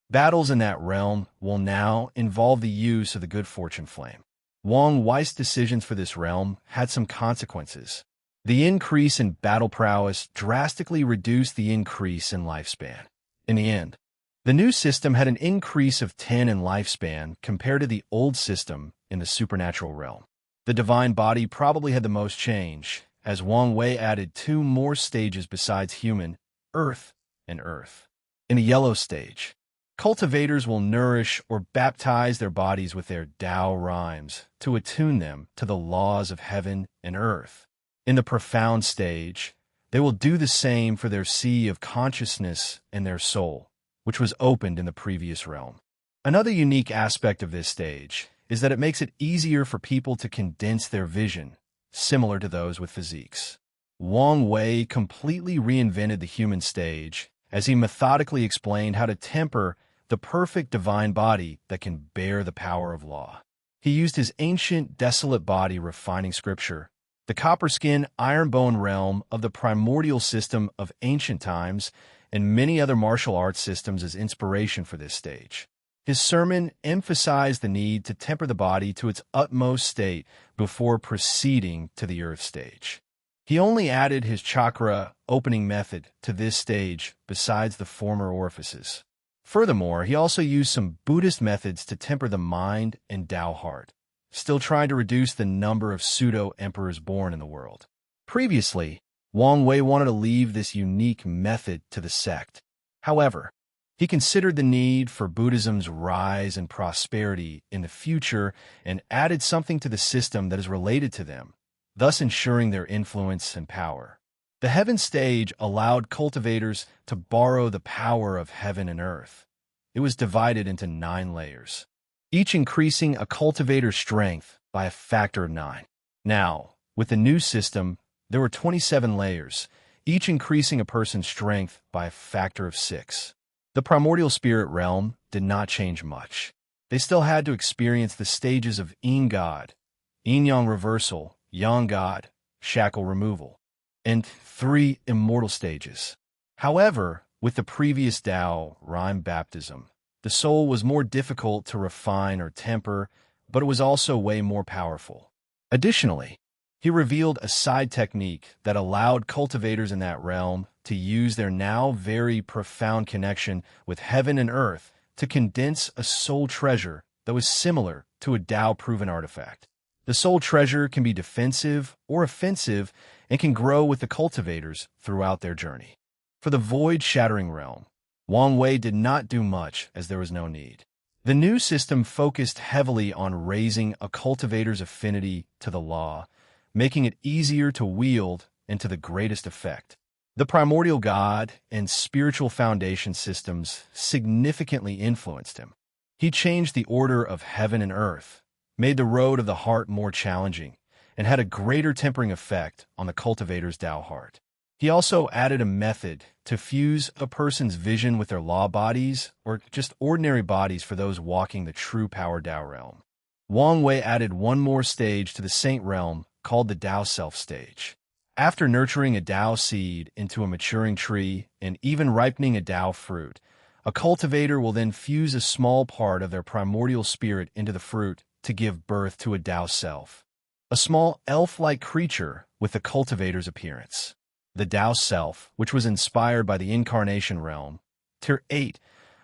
battles in that realm will now involve the use of the good fortune flame. Wang Wei's decisions for this realm had some consequences. The increase in battle prowess drastically reduced the increase in lifespan. In the end, the new system had an increase of 10 in lifespan compared to the old system in the supernatural realm. The divine body probably had the most change, as Wang Wei added 2 more stages besides human, earth, and earth. In the yellow stage, cultivators will nourish or baptize their bodies with their Tao rhymes to attune them to the laws of heaven and earth. In the profound stage, they will do the same for their sea of consciousness and their soul, which was opened in the previous realm. Another unique aspect of this stage is that it makes it easier for people to condense their vision, similar to those with physiques. Wang Wei completely reinvented the human stage as he methodically explained how to temper the perfect divine body that can bear the power of law. He used his ancient, desolate body refining scripture, the copper-skin, iron-bone realm of the primordial system of ancient times, and many other martial arts systems as inspiration for this stage. His sermon emphasized the need to temper the body to its utmost state before proceeding to the earth stage. He only added his chakra opening method to this stage besides the former orifices. Furthermore, he also used some Buddhist methods to temper the mind and Tao heart, still trying to reduce the number of pseudo-emperors born in the world. Previously, Wang Wei wanted to leave this unique method to the sect. However, he considered the need for Buddhism's rise and prosperity in the future and added something to the system that is related to them, thus ensuring their influence and power. The heaven stage allowed cultivators to borrow the power of heaven and earth. It was divided into 9 layers, each increasing a cultivator's strength by a factor of 9. Now, with the new system, there were 27 layers, each increasing a person's strength by a factor of 6. The primordial spirit realm did not change much. They still had to experience the stages of Yin God, Yin-Yang reversal, Yang God, shackle removal, and 3 immortal stages. However, with the previous Tao, rhyme baptism, the soul was more difficult to refine or temper, but it was also way more powerful. Additionally, he revealed a side technique that allowed cultivators in that realm to use their now very profound connection with heaven and earth to condense a soul treasure that was similar to a Tao-proven artifact. The soul treasure can be defensive or offensive and can grow with the cultivators throughout their journey. For the void-shattering realm, Wang Wei did not do much as there was no need. The new system focused heavily on raising a cultivator's affinity to the law, making it easier to wield and to the greatest effect. The primordial God and spiritual foundation systems significantly influenced him. He changed the order of heaven and earth, made the road of the heart more challenging, and had a greater tempering effect on the cultivator's Tao heart. He also added a method to fuse a person's vision with their law bodies, or just ordinary bodies for those walking the true power Tao realm. Wang Wei added one more stage to the saint realm called the Tao self stage. After nurturing a Tao seed into a maturing tree and even ripening a Tao fruit, a cultivator will then fuse a small part of their primordial spirit into the fruit to give birth to a Tao self, a small elf-like creature with the cultivator's appearance. The Tao self, which was inspired by the incarnation realm, tier 8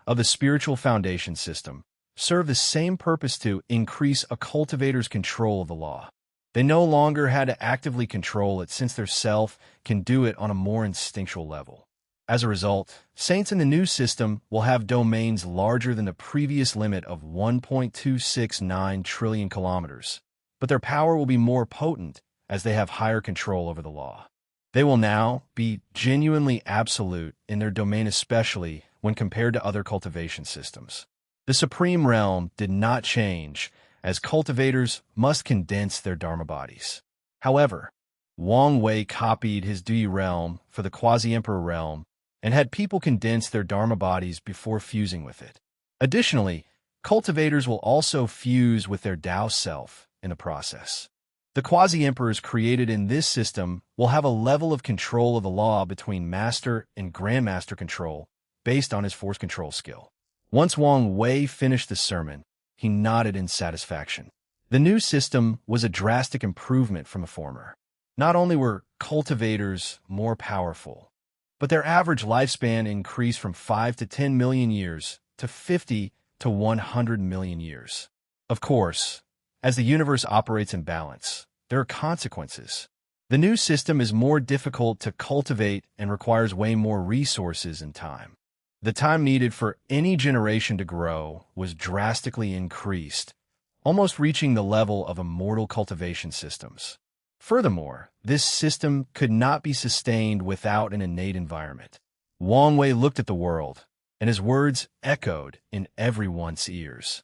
of the spiritual foundation system, served the same purpose to increase a cultivator's control of the law. They no longer had to actively control it since their self can do it on a more instinctual level. As a result, saints in the new system will have domains larger than the previous limit of 1.269 trillion kilometers, but their power will be more potent as they have higher control over the law. They will now be genuinely absolute in their domain, especially when compared to other cultivation systems. The supreme realm did not change, as cultivators must condense their Dharma bodies. However, Wang Wei copied his Dui realm for the quasi-emperor realm and had people condense their Dharma bodies before fusing with it. Additionally, cultivators will also fuse with their Tao self in the process. The quasi-emperors created in this system will have a level of control of the law between master and grandmaster control based on his force control skill. Once Wang Wei finished the sermon, he nodded in satisfaction. The new system was a drastic improvement from the former. Not only were cultivators more powerful, but their average lifespan increased from 5 to 10 million years to 50 to 100 million years. Of course, as the universe operates in balance, there are consequences. The new system is more difficult to cultivate and requires way more resources and time. The time needed for any generation to grow was drastically increased, almost reaching the level of immortal cultivation systems. Furthermore, this system could not be sustained without an innate environment. Wang Wei looked at the world, and his words echoed in everyone's ears.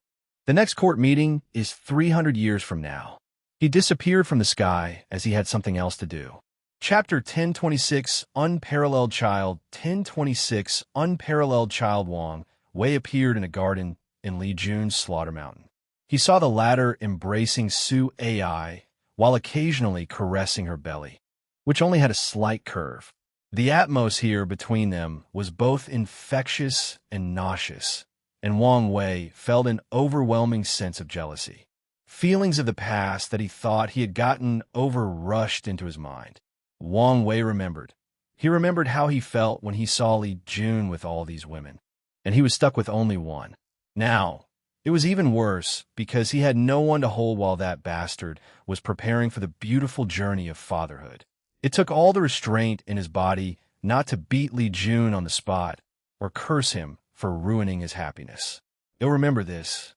The next court meeting is 300 years from now. He disappeared from the sky as he had something else to do. Chapter 1026, Unparalleled Child. 1026, Unparalleled Child. Wang Wei appeared in a garden in Li Jun's Slaughter Mountain. He saw the latter embracing Su Ai, while occasionally caressing her belly, which only had a slight curve. The atmosphere here between them was both infectious and nauseous, and Wang Wei felt an overwhelming sense of jealousy. Feelings of the past that he thought he had gotten over rushed into his mind. Wang Wei remembered. He remembered how he felt when he saw Li Jun with all these women, and he was stuck with only one. Now, it was even worse because he had no one to hold while that bastard was preparing for the beautiful journey of fatherhood. It took all the restraint in his body not to beat Li Jun on the spot or curse him for ruining his happiness. You'll remember this,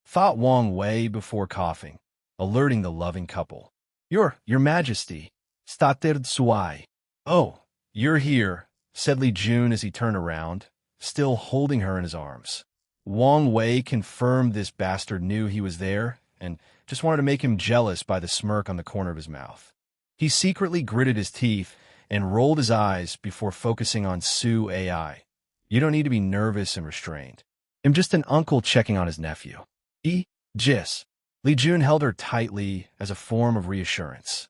thought Wang Wei before coughing, alerting the loving couple. Your Majesty, Stater Tsuai. Oh, you're here, said Li Jun as he turned around, still holding her in his arms. Wang Wei confirmed this bastard knew he was there and just wanted to make him jealous by the smirk on the corner of his mouth. He secretly gritted his teeth and rolled his eyes before focusing on Su Ai. You don't need to be nervous and restrained. I'm just an uncle checking on his nephew. Jis. Li Jun held her tightly as a form of reassurance.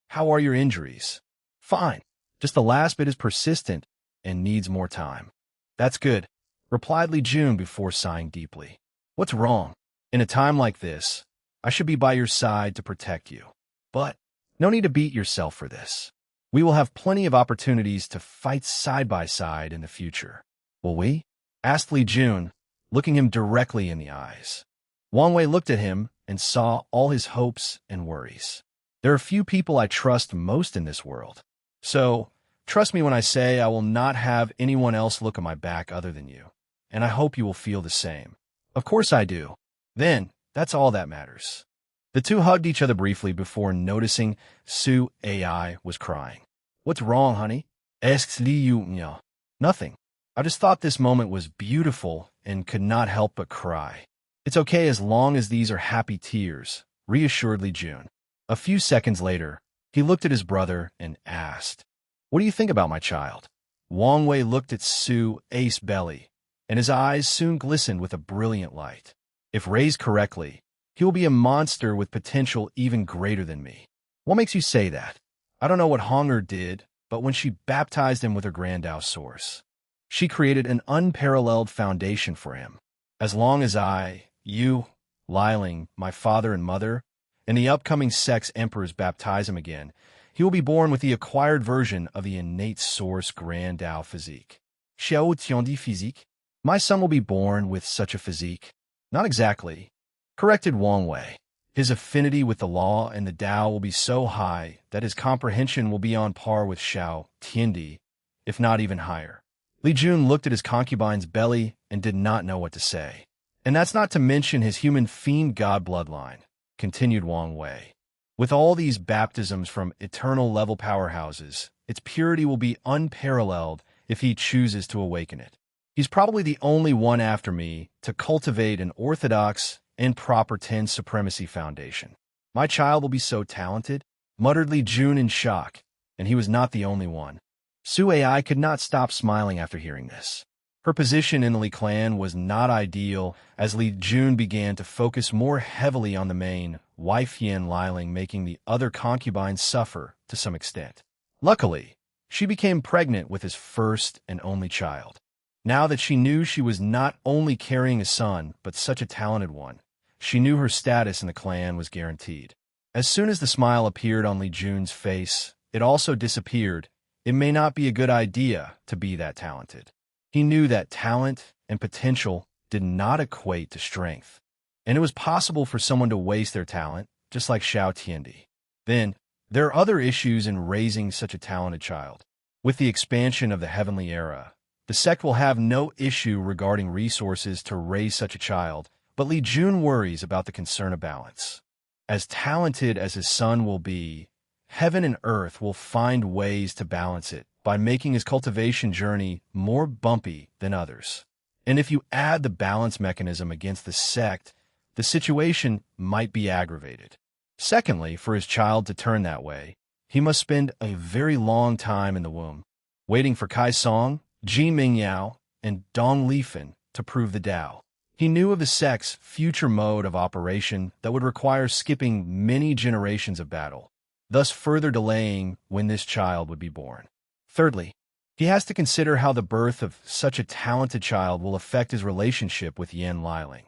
How are your injuries? Fine. Just the last bit is persistent and needs more time. That's good, replied Li Jun before sighing deeply. What's wrong? In a time like this, I should be by your side to protect you. But no need to beat yourself for this. We will have plenty of opportunities to fight side by side in the future. Will we? Asked Li Jun, looking him directly in the eyes. Wang Wei looked at him and saw all his hopes and worries. There are few people I trust most in this world. So, trust me when I say I will not have anyone else look at my back other than you. And I hope you will feel the same. Of course I do. Then, that's all that matters. The two hugged each other briefly before noticing Su Ai was crying. What's wrong, honey? Asks Li Yunya. Nothing. I just thought this moment was beautiful and could not help but cry. It's okay as long as these are happy tears, reassured Li Jun. A few seconds later, he looked at his brother and asked, What do you think about my child? Wang Wei looked at Su Ai's belly, and his eyes soon glistened with a brilliant light. If raised correctly, he will be a monster with potential even greater than me. What makes you say that? I don't know what Honger did, but when she baptized him with her Grandao source, she created an unparalleled foundation for him. As long as you, Liling, my father and mother, and the upcoming sex emperors baptize him again, he will be born with the acquired version of the innate source Grandao physique. Xiao Tiandi physique? My son will be born with such a physique. Not exactly, corrected Wang Wei. His affinity with the law and the Tao will be so high that his comprehension will be on par with Xiao Tiandi, if not even higher. Li Jun looked at his concubine's belly and did not know what to say. And that's not to mention his human fiend god bloodline, continued Wang Wei. With all these baptisms from eternal level powerhouses, its purity will be unparalleled if he chooses to awaken it. He's probably the only one after me to cultivate an orthodox and proper Ten Supremacy foundation. My child will be so talented, muttered Li Jun in shock, and he was not the only one. Su Ai could not stop smiling after hearing this. Her position in the Li clan was not ideal as Li Jun began to focus more heavily on the main, Waifian Liling, making the other concubines suffer to some extent. Luckily, she became pregnant with his first and only child. Now that she knew she was not only carrying a son, but such a talented one, she knew her status in the clan was guaranteed. As soon as the smile appeared on Li Jun's face, it also disappeared. It may not be a good idea to be that talented. He knew that talent and potential did not equate to strength, and it was possible for someone to waste their talent, just like Xiao Tiandi. Then, there are other issues in raising such a talented child. With the expansion of the heavenly era, the sect will have no issue regarding resources to raise such a child, but Li Jun worries about the concern of balance. As talented as his son will be, heaven and earth will find ways to balance it by making his cultivation journey more bumpy than others. And if you add the balance mechanism against the sect, the situation might be aggravated. Secondly, for his child to turn that way, he must spend a very long time in the womb, waiting for Kai Song, Ji Mingyao, and Dong Lifen to prove the Tao. He knew of the sect's future mode of operation that would require skipping many generations of battle, thus further delaying when this child would be born. Thirdly, he has to consider how the birth of such a talented child will affect his relationship with Yen Liling.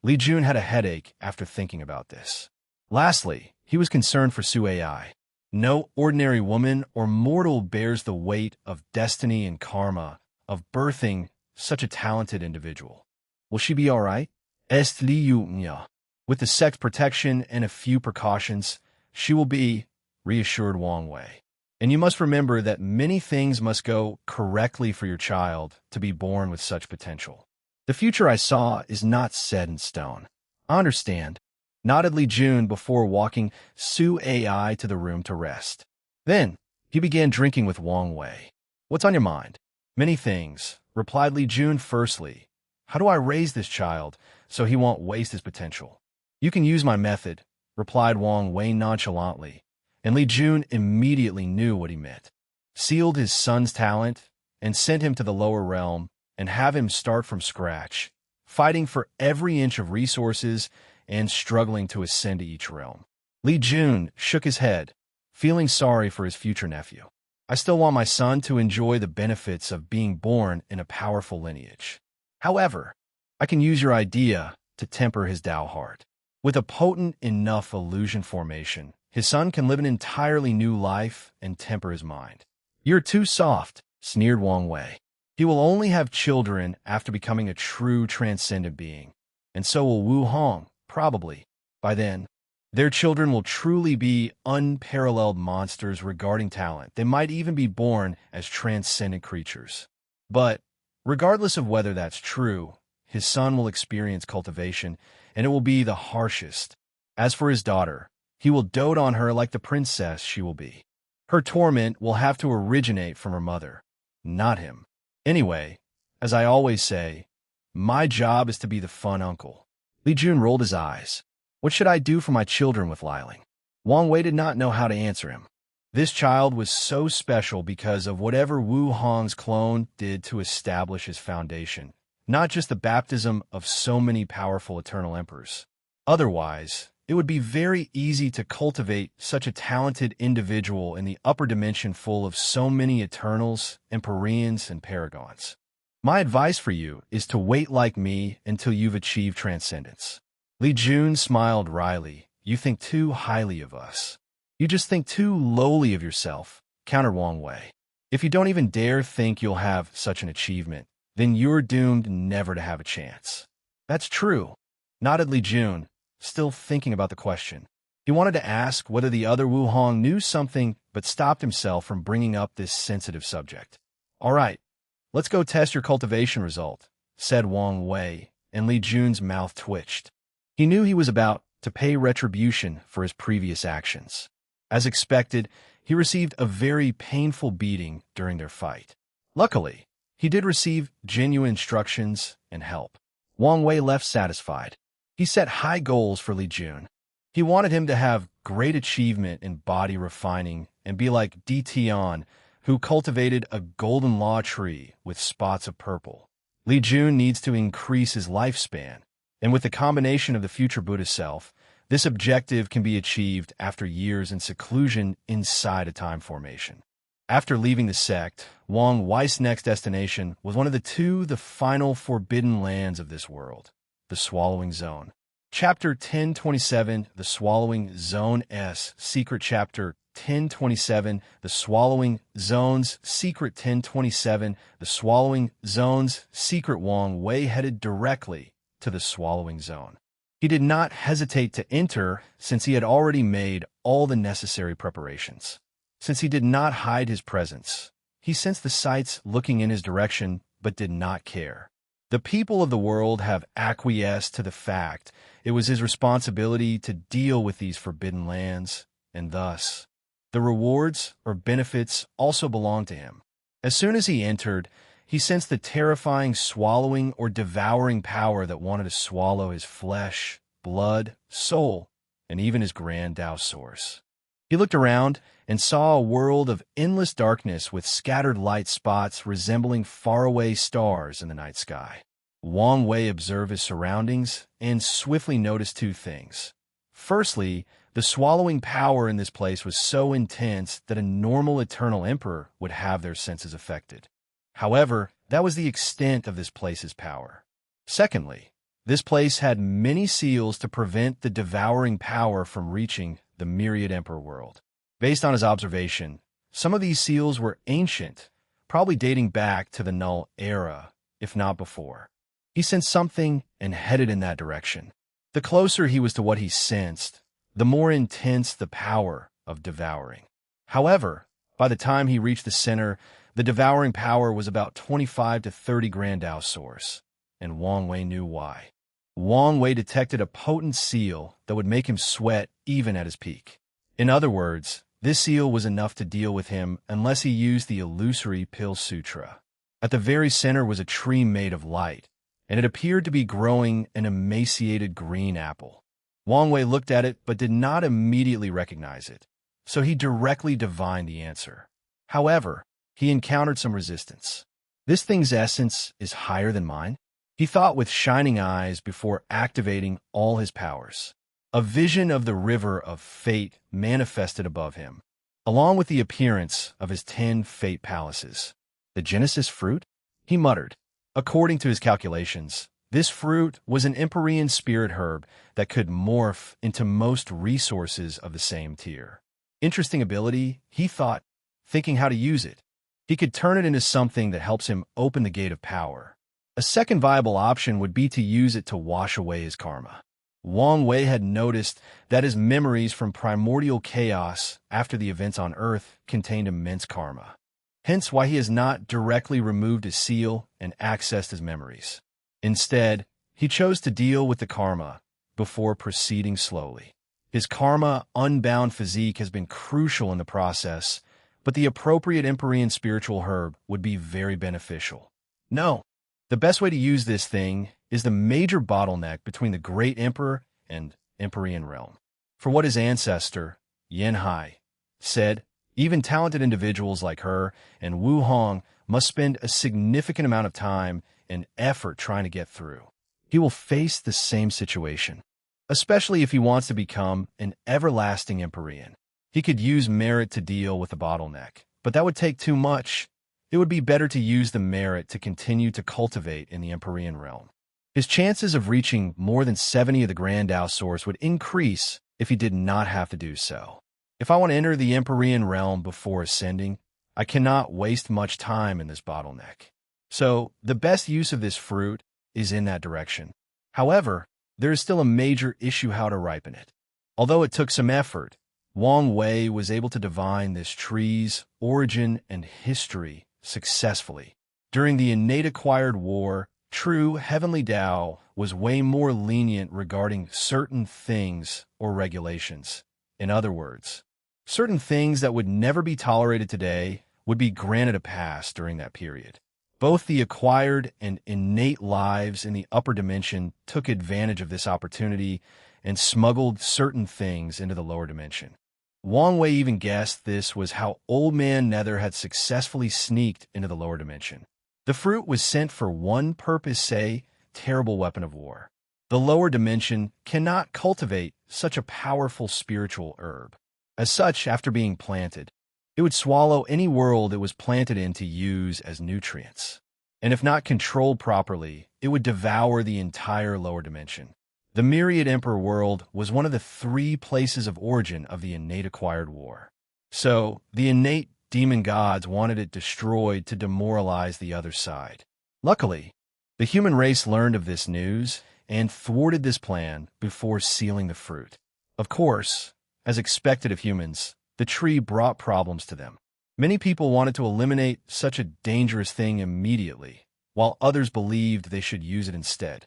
Li Jun had a headache after thinking about this. Lastly, he was concerned for Su Ai. No ordinary woman or mortal bears the weight of destiny and karma of birthing such a talented individual. Will she be all right? Est Li Yunya. With the sex protection and a few precautions, she will be, reassured Wang Wei. And you must remember that many things must go correctly for your child to be born with such potential. The future I saw is not set in stone. I understand, nodded Li Jun before walking Su Ai to the room to rest. Then, he began drinking with Wang Wei. What's on your mind? Many things, replied Li Jun firstly. How do I raise this child so he won't waste his potential? You can use my method, replied Wang Wei nonchalantly, and Li Jun immediately knew what he meant. Sealed his son's talent and sent him to the lower realm and have him start from scratch, fighting for every inch of resources and struggling to ascend to each realm. Li Jun shook his head, feeling sorry for his future nephew. I still want my son to enjoy the benefits of being born in a powerful lineage. However, I can use your idea to temper his Tao heart. With a potent enough illusion formation, his son can live an entirely new life and temper his mind. You're too soft, sneered Wang Wei. He will only have children after becoming a true transcendent being, and so will Wu Hong, probably. By then, their children will truly be unparalleled monsters regarding talent. They might even be born as transcendent creatures. But, regardless of whether that's true, his son will experience cultivation, and it will be the harshest. As for his daughter, he will dote on her like the princess she will be. Her torment will have to originate from her mother, not him. Anyway, as I always say, my job is to be the fun uncle. Li Jun rolled his eyes. What should I do for my children with Liling? Wang Wei did not know how to answer him. This child was so special because of whatever Wu Hong's clone did to establish his foundation, not just the baptism of so many powerful eternal emperors. Otherwise, it would be very easy to cultivate such a talented individual in the upper dimension full of so many Eternals, Empyreans, and Paragons. My advice for you is to wait like me until you've achieved transcendence. Li Jun smiled wryly. You think too highly of us. You just think too lowly of yourself, countered Wang Wei. If you don't even dare think you'll have such an achievement, then you're doomed never to have a chance. That's true, nodded Li Jun, still thinking about the question. He wanted to ask whether the other Wu Hong knew something, but stopped himself from bringing up this sensitive subject. All right, let's go test your cultivation result, said Wang Wei, and Li Jun's mouth twitched. He knew he was about to pay retribution for his previous actions. As expected, he received a very painful beating during their fight. Luckily, he did receive genuine instructions and help. Wang Wei left satisfied. He set high goals for Li Jun. He wanted him to have great achievement in body refining and be like Di Tian, who cultivated a golden law tree with spots of purple. Li Jun needs to increase his lifespan, and with the combination of the future Buddha self, this objective can be achieved after years in seclusion inside a time formation. After leaving the sect, Wang Wei's next destination was one of the final forbidden lands of this world, the Swallowing Zone. Chapter 1027, The Swallowing Zone S, Secret Chapter 1027, The Swallowing Zone's Secret 1027, The Swallowing Zone's Secret. Wang Wei headed directly to the Swallowing Zone. He did not hesitate to enter since he had already made all the necessary preparations. Since he did not hide his presence, he sensed the sights looking in his direction but did not care. The people of the world have acquiesced to the fact it was his responsibility to deal with these forbidden lands, and thus, the rewards or benefits also belonged to him. As soon as he entered, he sensed the terrifying swallowing or devouring power that wanted to swallow his flesh, blood, soul, and even his grand Tao source. He looked around and saw a world of endless darkness with scattered light spots resembling faraway stars in the night sky. Wang Wei observed his surroundings and swiftly noticed two things. Firstly, the swallowing power in this place was so intense that a normal eternal emperor would have their senses affected. However, that was the extent of this place's power. Secondly, this place had many seals to prevent the devouring power from reaching the myriad emperor world. Based on his observation, some of these seals were ancient, probably dating back to the Null era, if not before. He sensed something and headed in that direction. The closer he was to what he sensed, the more intense the power of devouring. However, by the time he reached the center, the devouring power was about 25 to 30 Grandao source, and Wang Wei knew why. Wang Wei detected a potent seal that would make him sweat even at his peak. In other words, this seal was enough to deal with him unless he used the illusory Pill Sutra. At the very center was a tree made of light, and it appeared to be growing an emaciated green apple. Wang Wei looked at it but did not immediately recognize it, so he directly divined the answer. However, he encountered some resistance. This thing's essence is higher than mine, he thought with shining eyes before activating all his powers. A vision of the river of fate manifested above him, along with the appearance of his 10 fate palaces. The Genesis fruit? He muttered. According to his calculations, this fruit was an Empyrean spirit herb that could morph into most resources of the same tier. Interesting ability, he thought, thinking how to use it. He could turn it into something that helps him open the gate of power. A second viable option would be to use it to wash away his karma. Wang Wei had noticed that his memories from primordial chaos after the events on Earth contained immense karma. Hence why he has not directly removed his seal and accessed his memories. Instead, he chose to deal with the karma before proceeding slowly. His karma-unbound physique has been crucial in the process, but the appropriate Empyrean spiritual herb would be very beneficial. No, the best way to use this thing is the major bottleneck between the Great Emperor and Empyrean realm. For what his ancestor, Yan Hai, said, even talented individuals like her and Wu Hong must spend a significant amount of time and effort trying to get through. He will face the same situation, especially if he wants to become an everlasting Empyrean. He could use merit to deal with the bottleneck, but that would take too much. It would be better to use the merit to continue to cultivate in the Empyrean realm. His chances of reaching more than 70 of the Grandao source would increase if he did not have to do so. If I want to enter the Empyrean realm before ascending, I cannot waste much time in this bottleneck. So, the best use of this fruit is in that direction. However, there is still a major issue how to ripen it. Although it took some effort, Wang Wei was able to divine this tree's origin and history successfully. During the innate acquired war, true heavenly Tao was way more lenient regarding certain things or regulations. In other words, certain things that would never be tolerated today would be granted a pass during that period. Both the acquired and innate lives in the upper dimension took advantage of this opportunity and smuggled certain things into the lower dimension. Wang Wei even guessed this was how Old Man Nether had successfully sneaked into the lower dimension. The fruit was sent for one purpose, say, terrible weapon of war. The lower dimension cannot cultivate such a powerful spiritual herb. As such, after being planted, it would swallow any world it was planted in to use as nutrients. And if not controlled properly, it would devour the entire lower dimension. The Myriad Emperor world was one of the 3 places of origin of the innate acquired war. So, the innate demon gods wanted it destroyed to demoralize the other side. Luckily, the human race learned of this news and thwarted this plan before sealing the fruit. Of course, as expected of humans, the tree brought problems to them. Many people wanted to eliminate such a dangerous thing immediately, while others believed they should use it instead.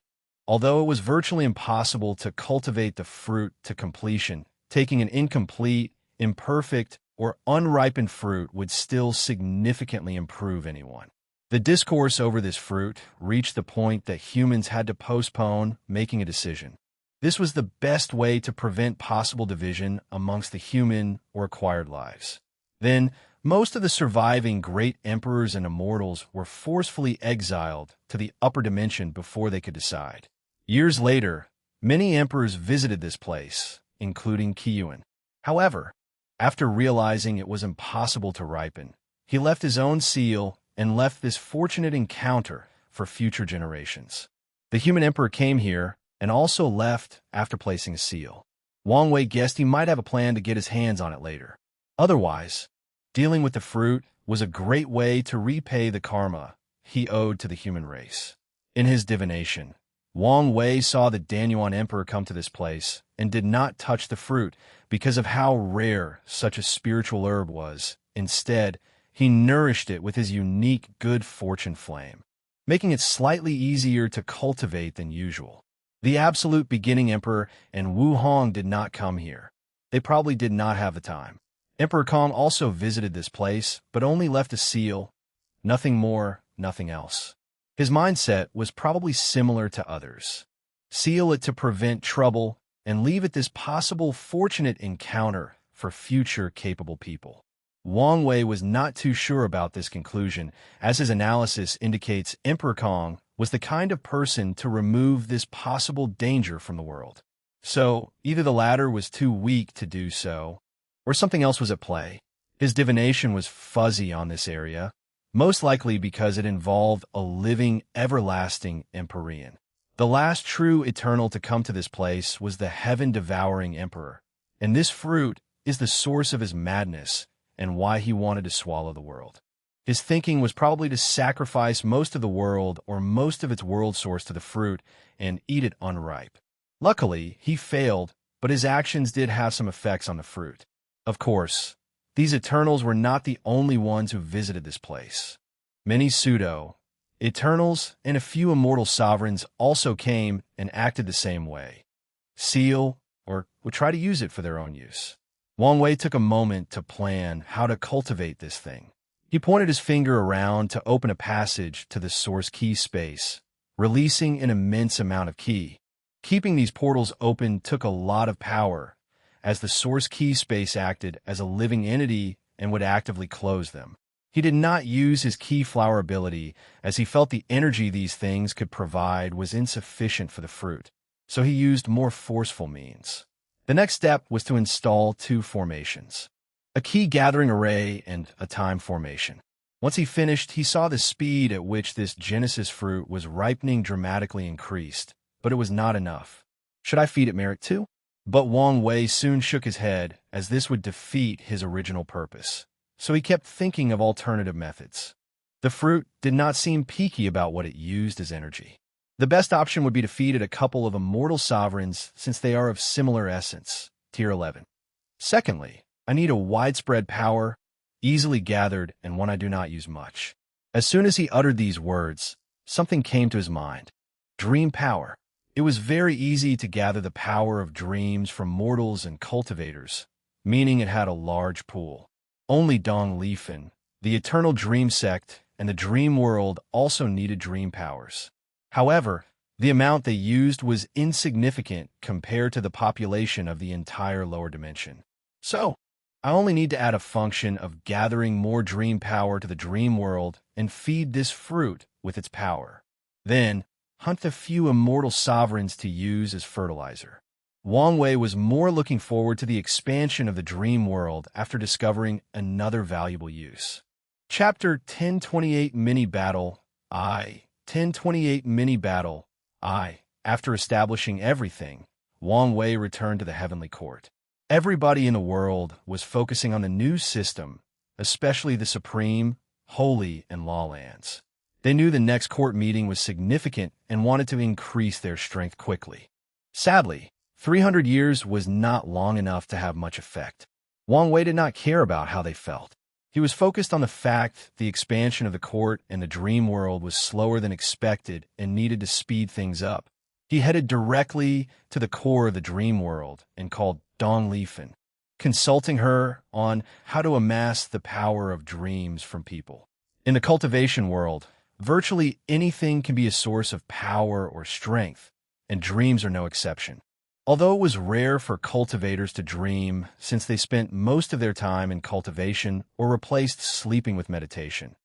Although it was virtually impossible to cultivate the fruit to completion, taking an incomplete, imperfect, or unripened fruit would still significantly improve anyone. The discourse over this fruit reached the point that humans had to postpone making a decision. This was the best way to prevent possible division amongst the human or acquired lives. Then, Most of the surviving great emperors and immortals were forcefully exiled to the upper dimension before they could decide. Years later, many emperors visited this place, including Kiyuan. However, after realizing it was impossible to ripen, he left his own seal and left this fortunate encounter for future generations. The human emperor came here and also left after placing a seal. Wang Wei guessed he might have a plan to get his hands on it later. Otherwise, dealing with the fruit was a great way to repay the karma he owed to the human race. In his divination, Wang Wei saw the Danyuan emperor come to this place and did not touch the fruit because of how rare such a spiritual herb was. Instead, he nourished it with his unique good fortune flame, making it slightly easier to cultivate than usual. The absolute beginning emperor and Wu Hong did not come here. They probably did not have the time. Emperor Kong also visited this place, but only left a seal. Nothing more, nothing else. His mindset was probably similar to others. Seal it to prevent trouble and leave it this possible fortunate encounter for future capable people. Wang Wei was not too sure about this conclusion, as his analysis indicates Emperor Kong was the kind of person to remove this possible danger from the world. So, either the latter was too weak to do so, or something else was at play. His divination was fuzzy on this area, most likely because it involved a living, everlasting Empyrean. The last true eternal to come to this place was the heaven-devouring emperor, and this fruit is the source of his madness and why he wanted to swallow the world. His thinking was probably to sacrifice most of the world or most of its world source to the fruit and eat it unripe. Luckily, he failed, but his actions did have some effects on the fruit. Of course, these Eternals were not the only ones who visited this place. Many pseudo-Eternals and a few immortal sovereigns also came and acted the same way. Seal, or would try to use it for their own use. Wang Wei took a moment to plan how to cultivate this thing. He pointed his finger around to open a passage to the source key space, releasing an immense amount of ki. Keeping these portals open took a lot of power, as the source key space acted as a living entity and would actively close them. He did not use his key flower ability, as he felt the energy these things could provide was insufficient for the fruit, so he used more forceful means. The next step was to install two formations, a key gathering array and a time formation. Once he finished, he saw the speed at which this Genesis fruit was ripening dramatically increased, but it was not enough. Should I feed it merit too? But Wang Wei soon shook his head, as this would defeat his original purpose, so he kept thinking of alternative methods. The fruit did not seem picky about what it used as energy. The best option would be to feed it a couple of immortal sovereigns, since they are of similar essence, tier 11. Secondly, I need a widespread power, easily gathered, and one I do not use much. As soon as he uttered these words, something came to his mind. Dream power. It was very easy to gather the power of dreams from mortals and cultivators, meaning it had a large pool. Only Dong Lifen, the eternal dream sect, and the dream world also needed dream powers. However, the amount they used was insignificant compared to the population of the entire lower dimension. So, I only need to add a function of gathering more dream power to the dream world and feed this fruit with its power. Then, hunt the few immortal sovereigns to use as fertilizer. Wang Wei was more looking forward to the expansion of the dream world after discovering another valuable use. Chapter 1028 Mini Battle I. 1028 Mini Battle I. After establishing everything, Wang Wei returned to the heavenly court. Everybody in the world was focusing on the new system, especially the Supreme, Holy, and Law lands. They knew the next court meeting was significant and wanted to increase their strength quickly. Sadly, 300 years was not long enough to have much effect. Wang Wei did not care about how they felt. He was focused on the fact the expansion of the court and the dream world was slower than expected and needed to speed things up. He headed directly to the core of the dream world and called Dong Lifen, consulting her on how to amass the power of dreams from people. In the cultivation world, virtually anything can be a source of power or strength, and dreams are no exception. Although it was rare for cultivators to dream, since they spent most of their time in cultivation or replaced sleeping with meditation,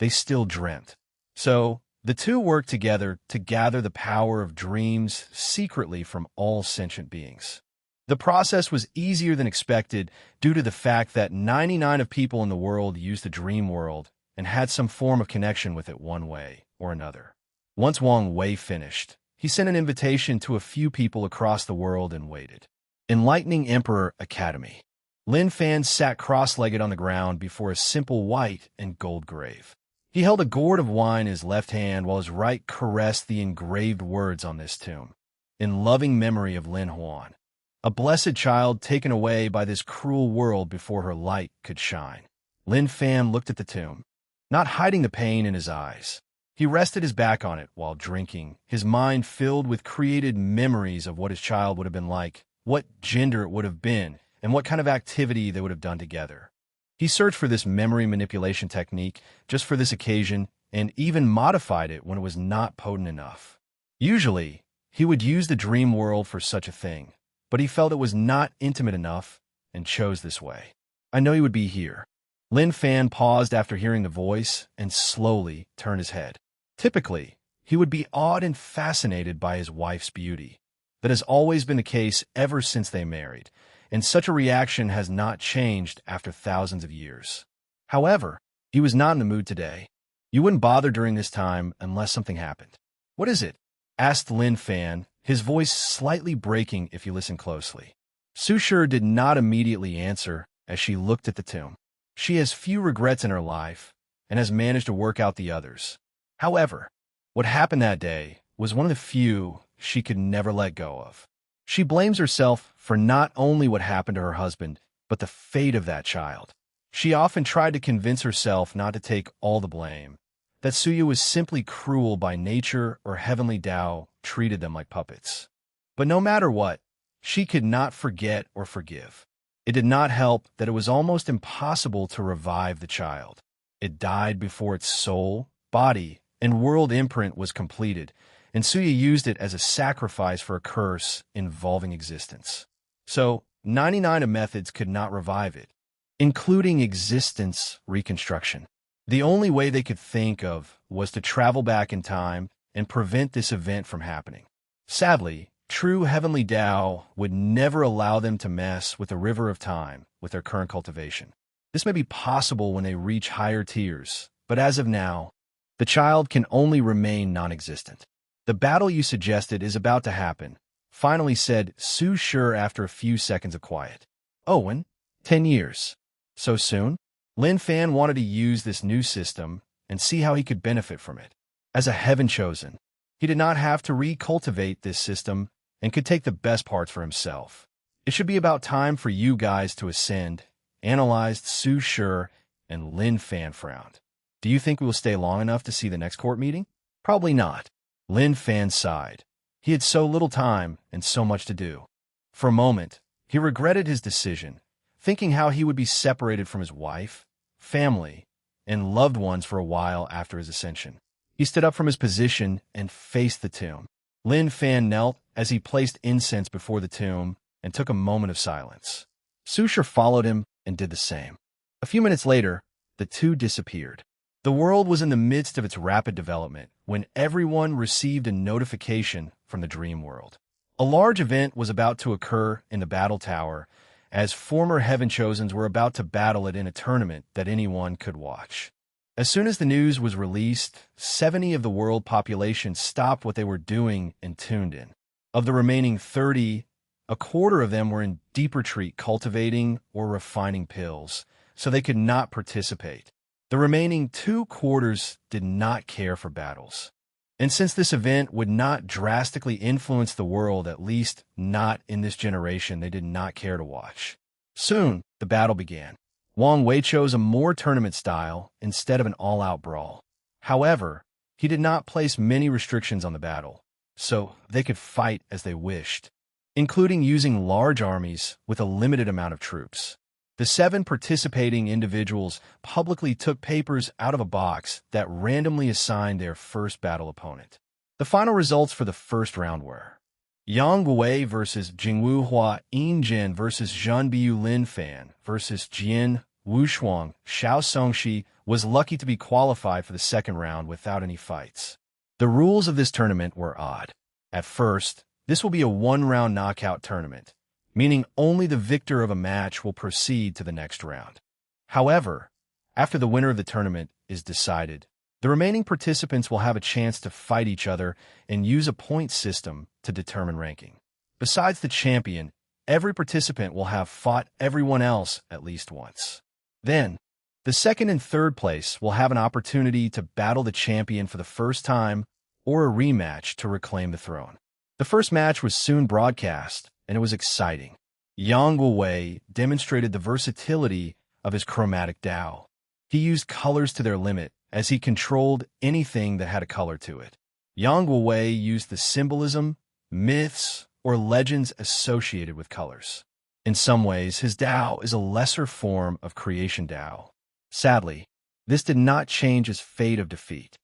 they still dreamt. So, the two worked together to gather the power of dreams secretly from all sentient beings. The process was easier than expected due to the fact that 99 of people in the world used the dream world and had some form of connection with it one way or another. Once Wang Wei finished, he sent an invitation to a few people across the world and waited. Enlightening Emperor Academy. Lin Fan sat cross-legged on the ground before a simple white and gold grave. He held a gourd of wine in his left hand while his right caressed the engraved words on this tomb. In loving memory of Lin Huan, a blessed child taken away by this cruel world before her light could shine. Lin Fan looked at the tomb, not hiding the pain in his eyes. He rested his back on it while drinking, his mind filled with created memories of what his child would have been like, what gender it would have been, and what kind of activity they would have done together. He searched for this memory manipulation technique just for this occasion and even modified it when it was not potent enough. Usually, he would use the dream world for such a thing, but he felt it was not intimate enough and chose this way. I know you would be here. Lin Fan paused after hearing the voice and slowly turned his head. Typically, he would be awed and fascinated by his wife's beauty. That has always been the case ever since they married, and such a reaction has not changed after thousands of years. However, he was not in the mood today. You wouldn't bother during this time unless something happened. What is it? Asked Lin Fan, his voice slightly breaking if you listen closely. Su Shi did not immediately answer as she looked at the tomb. She has few regrets in her life and has managed to work out the others. However, what happened that day was one of the few she could never let go of. She blames herself for not only what happened to her husband, but the fate of that child. She often tried to convince herself not to take all the blame, that Suya was simply cruel by nature or heavenly Tao treated them like puppets. But no matter what, she could not forget or forgive. It did not help that it was almost impossible to revive the child. It died before its soul, body, and world imprint was completed, and Suya used it as a sacrifice for a curse involving existence. So, 99 of methods could not revive it, including existence reconstruction. The only way they could think of was to travel back in time and prevent this event from happening. Sadly, true heavenly Tao would never allow them to mess with the river of time with their current cultivation. This may be possible when they reach higher tiers, but as of now, the child can only remain non-existent. The battle you suggested is about to happen, finally said Su Shi after a few seconds of quiet. Owen, 10 years. So soon? Lin Fan wanted to use this new system and see how he could benefit from it. As a heaven chosen, he did not have to recultivate this system and could take the best parts for himself. It should be about time for you guys to ascend, analyzed Su Shi, and Lin Fan frowned. Do you think we will stay long enough to see the next court meeting? Probably not. Lin Fan sighed. He had so little time and so much to do. For a moment, he regretted his decision, thinking how he would be separated from his wife, family, and loved ones for a while after his ascension. He stood up from his position and faced the tomb. Lin Fan knelt as he placed incense before the tomb and took a moment of silence. Su Shi followed him and did the same. A few minutes later, the two disappeared. The world was in the midst of its rapid development when everyone received a notification from the dream world. A large event was about to occur in the battle tower, as former Heaven Chosens were about to battle it in a tournament that anyone could watch. As soon as the news was released, 70 of the world population stopped what they were doing and tuned in. Of the remaining 30, a quarter of them were in deep retreat cultivating or refining pills, so they could not participate. The remaining 2 quarters did not care for battles. And since this event would not drastically influence the world, at least not in this generation, they did not care to watch. Soon, the battle began. Wang Wei chose a more tournament style instead of an all-out brawl. However, he did not place many restrictions on the battle, so they could fight as they wished, including using large armies with a limited amount of troops. The 7 participating individuals publicly took papers out of a box that randomly assigned their first battle opponent. The final results for the first round were Yang Wei versus Jingwu Hua, Yin Jin versus Zhenbiu, Lin Fan versus Jian Wushuang. Xiao Songxi was lucky to be qualified for the second round without any fights. The rules of this tournament were odd. At first, this will be a one-round knockout tournament, meaning only the victor of a match will proceed to the next round. However, after the winner of the tournament is decided, the remaining participants will have a chance to fight each other and use a point system to determine ranking. Besides the champion, every participant will have fought everyone else at least once. Then, the second and third place will have an opportunity to battle the champion for the first time or a rematch to reclaim the throne. The first match was soon broadcast, and it was exciting. Yang Wei demonstrated the versatility of his chromatic Tao. He used colors to their limit, as he controlled anything that had a color to it. Yang Wei used the symbolism, myths, or legends associated with colors. In some ways, his Tao is a lesser form of creation Tao. Sadly, this did not change his fate of defeat.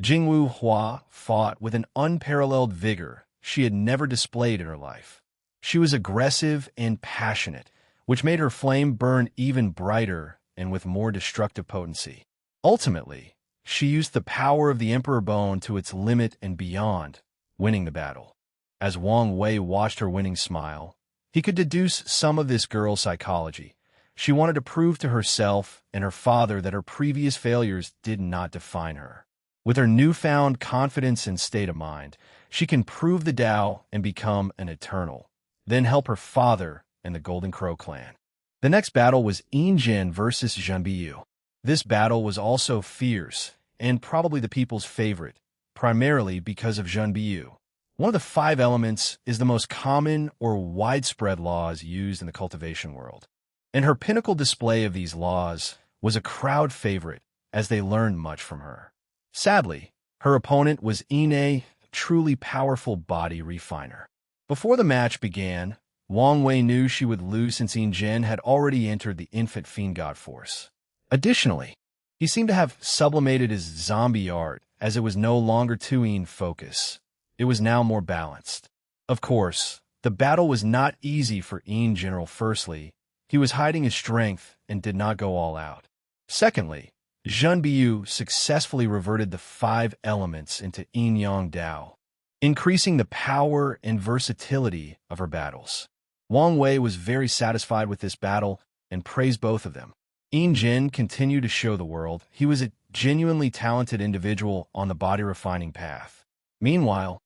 Jingwu Hua fought with an unparalleled vigor she had never displayed in her life. She was aggressive and passionate, which made her flame burn even brighter and with more destructive potency. Ultimately, she used the power of the Emperor Bone to its limit and beyond, winning the battle. As Wang Wei watched her winning smile, he could deduce some of this girl's psychology. She wanted to prove to herself and her father that her previous failures did not define her. With her newfound confidence and state of mind, she can prove the Tao and become an eternal, then help her father and the Golden Crow clan. The next battle was Yin Jin versus Zhenbiu. This battle was also fierce, and probably the people's favorite, primarily because of Zhenbiu. One of the 5 elements is the most common or widespread laws used in the cultivation world. And her pinnacle display of these laws was a crowd favorite, as they learned much from her. Sadly, her opponent was Ine, a truly powerful body refiner. Before the match began, Wang Wei knew she would lose since Yin Jin had already entered the infant fiend god force. Additionally, he seemed to have sublimated his zombie art as it was no longer too Yin focus. It was now more balanced. Of course, the battle was not easy for Yin General. Firstly, he was hiding his strength and did not go all out. Secondly, Zhenbiu successfully reverted the 5 elements into Yin-Yang Tao, increasing the power and versatility of her battles. Wang Wei was very satisfied with this battle and praised both of them. Yin Jin continued to show the world he was a genuinely talented individual on the body refining path. Meanwhile,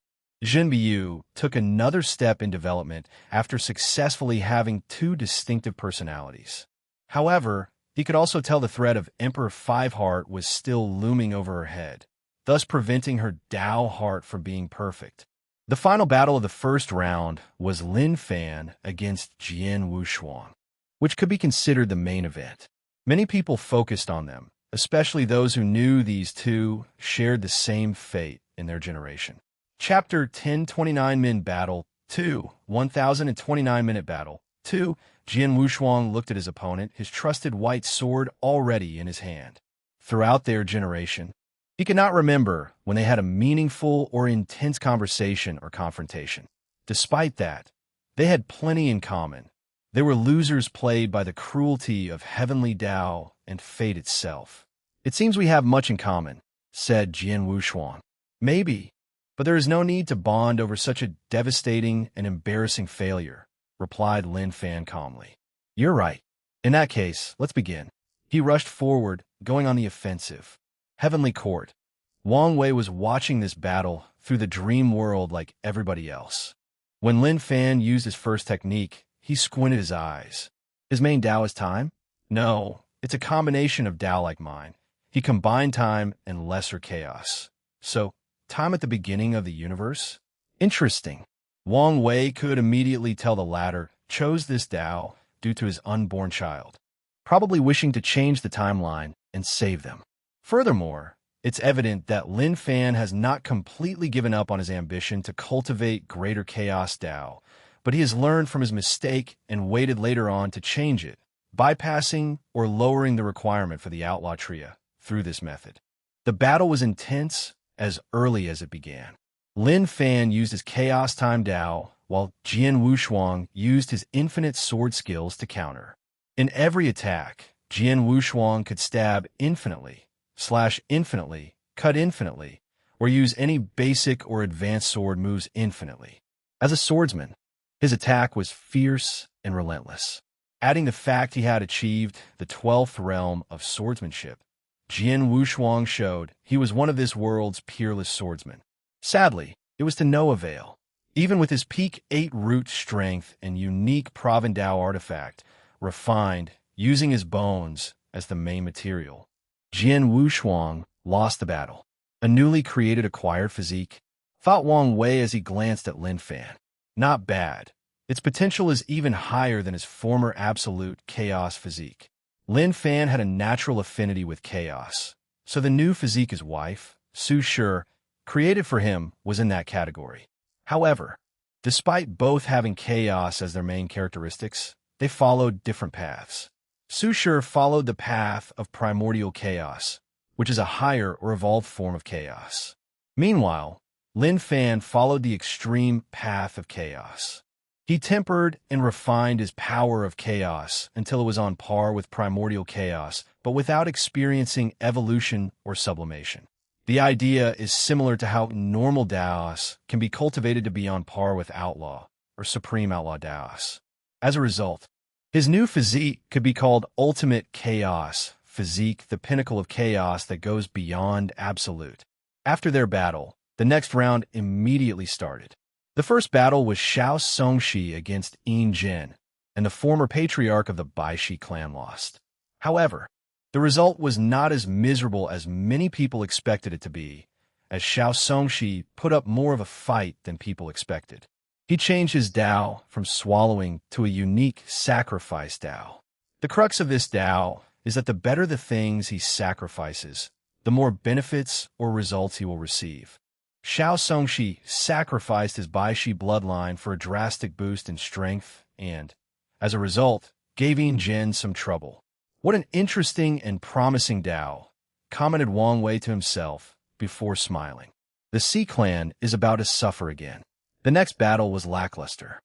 Zhenbiu took another step in development after successfully having 2 distinctive personalities. However, he could also tell the threat of Emperor Fiveheart was still looming over her head, thus preventing her Tao heart from being perfect. The final battle of the first round was Lin Fan against Jian Wushuang, which could be considered the main event. Many people focused on them, especially those who knew these two shared the same fate in their generation. Chapter 1029 Min Battle 2 1029-minute battle 2 Jian Wushuang looked at his opponent, his trusted white sword already in his hand. Throughout their generation, he could not remember when they had a meaningful or intense conversation or confrontation. Despite that, they had plenty in common. They were losers played by the cruelty of heavenly Tao and fate itself. "It seems we have much in common," said Jian Wushuang. "Maybe, but there is no need to bond over such a devastating and embarrassing failure," replied Lin Fan calmly. "You're right. In that case, let's begin." He rushed forward, going on the offensive. Heavenly Court. Wang Wei was watching this battle through the dream world like everybody else. When Lin Fan used his first technique, he squinted his eyes. His main Tao is time? No, it's a combination of Tao like mine. He combined time and lesser chaos. So, time at the beginning of the universe? Interesting. Wang Wei could immediately tell the latter chose this Tao due to his unborn child, probably wishing to change the timeline and save them. Furthermore, it's evident that Lin Fan has not completely given up on his ambition to cultivate greater chaos Tao, but he has learned from his mistake and waited later on to change it, bypassing or lowering the requirement for the Outlaw Tria through this method. The battle was intense as early as it began. Lin Fan used his Chaos Time Tao, while Jian Wushuang used his infinite sword skills to counter. In every attack, Jian Wushuang could stab infinitely, slash infinitely, cut infinitely, or use any basic or advanced sword moves infinitely. As a swordsman, his attack was fierce and relentless. Adding the fact he had achieved the 12th realm of swordsmanship, Jian Wushuang showed he was one of this world's peerless swordsmen. Sadly, it was to no avail. Even with his peak 8-root strength and unique Pravendao artifact, refined, using his bones as the main material, Jian Wushuang lost the battle. A newly created acquired physique, thought Wang Wei as he glanced at Lin Fan. Not bad. Its potential is even higher than his former absolute chaos physique. Lin Fan had a natural affinity with chaos, so the new physique his wife, Su Shi, created for him was in that category. However, despite both having chaos as their main characteristics, they followed different paths. Su Shi followed the path of primordial chaos, which is a higher or evolved form of chaos. Meanwhile, Lin Fan followed the extreme path of chaos. He tempered and refined his power of chaos until it was on par with primordial chaos, but without experiencing evolution or sublimation. The idea is similar to how normal Daos can be cultivated to be on par with outlaw or supreme outlaw Daos. As a result, his new physique could be called ultimate chaos physique, the pinnacle of chaos that goes beyond absolute. After their battle, the next round immediately started. The first battle was Xiao Songshi against Yin Jin, and the former patriarch of the Baishi clan lost. However, the result was not as miserable as many people expected it to be, as Xiao Songshi put up more of a fight than people expected. He changed his Dao from swallowing to a unique sacrifice Dao. The crux of this Dao is that the better the things he sacrifices, the more benefits or results he will receive. Xiao Songshi sacrificed his Baishi bloodline for a drastic boost in strength and, as a result, gave Yin Jin some trouble. What an interesting and promising Dao, commented Wang Wei to himself before smiling. The Sea Clan is about to suffer again. The next battle was lackluster.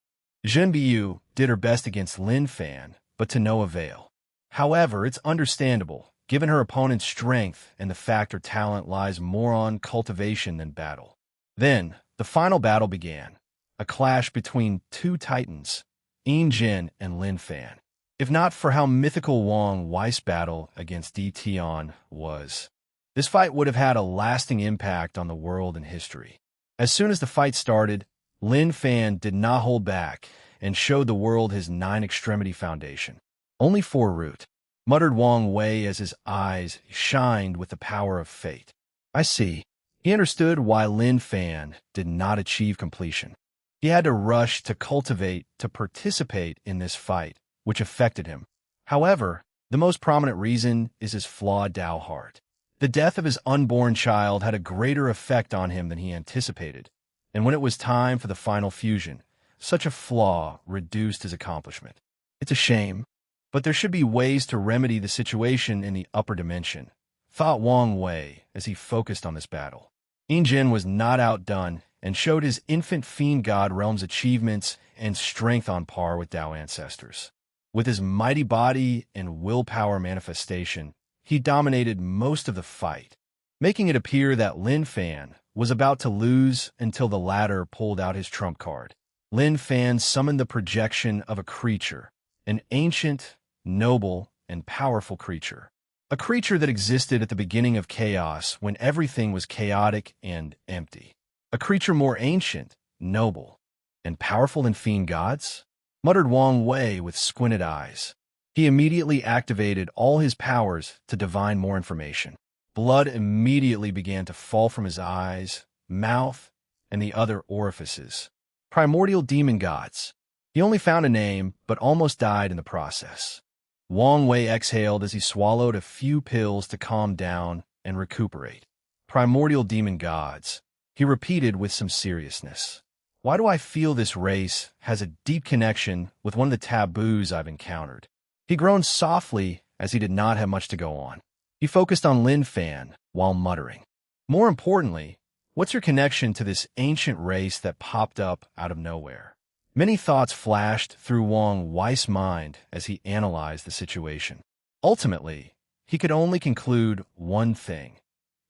Zhen Biyu did her best against Lin Fan, but to no avail. However, it's understandable, given her opponent's strength and the fact her talent lies more on cultivation than battle. Then, the final battle began, a clash between two titans, Yin Jin and Lin Fan. If not for how mythical Wang Wei's battle against Di Tian was, this fight would have had a lasting impact on the world and history. As soon as the fight started, Lin Fan did not hold back and showed the world his 9-extremity foundation. Only 4 root, muttered Wang Wei as his eyes shined with the power of fate. I see. He understood why Lin Fan did not achieve completion. He had to rush to cultivate to participate in this fight, which affected him. However, the most prominent reason is his flawed Dao heart. The death of his unborn child had a greater effect on him than he anticipated, and when it was time for the final fusion, such a flaw reduced his accomplishment. It's a shame, but there should be ways to remedy the situation in the upper dimension, thought Wang Wei as he focused on this battle. Yin Jin was not outdone and showed his infant fiend god realm's achievements and strength on par with Dao ancestors. With his mighty body and willpower manifestation, he dominated most of the fight, making it appear that Lin Fan was about to lose until the latter pulled out his trump card. Lin Fan summoned the projection of a creature, an ancient, noble, and powerful creature. A creature that existed at the beginning of chaos when everything was chaotic and empty. A creature more ancient, noble, and powerful than fiend gods? Muttered Wang Wei with squinted eyes. He immediately activated all his powers to divine more information. Blood immediately began to fall from his eyes, mouth, and the other orifices. Primordial demon gods. He only found a name, but almost died in the process. Wang Wei exhaled as he swallowed a few pills to calm down and recuperate. Primordial demon gods, he repeated with some seriousness. Why do I feel this race has a deep connection with one of the taboos I've encountered? He groaned softly as he did not have much to go on. He focused on Lin Fan while muttering. More importantly, what's your connection to this ancient race that popped up out of nowhere? Many thoughts flashed through Wang Wei's mind as he analyzed the situation. Ultimately, he could only conclude one thing.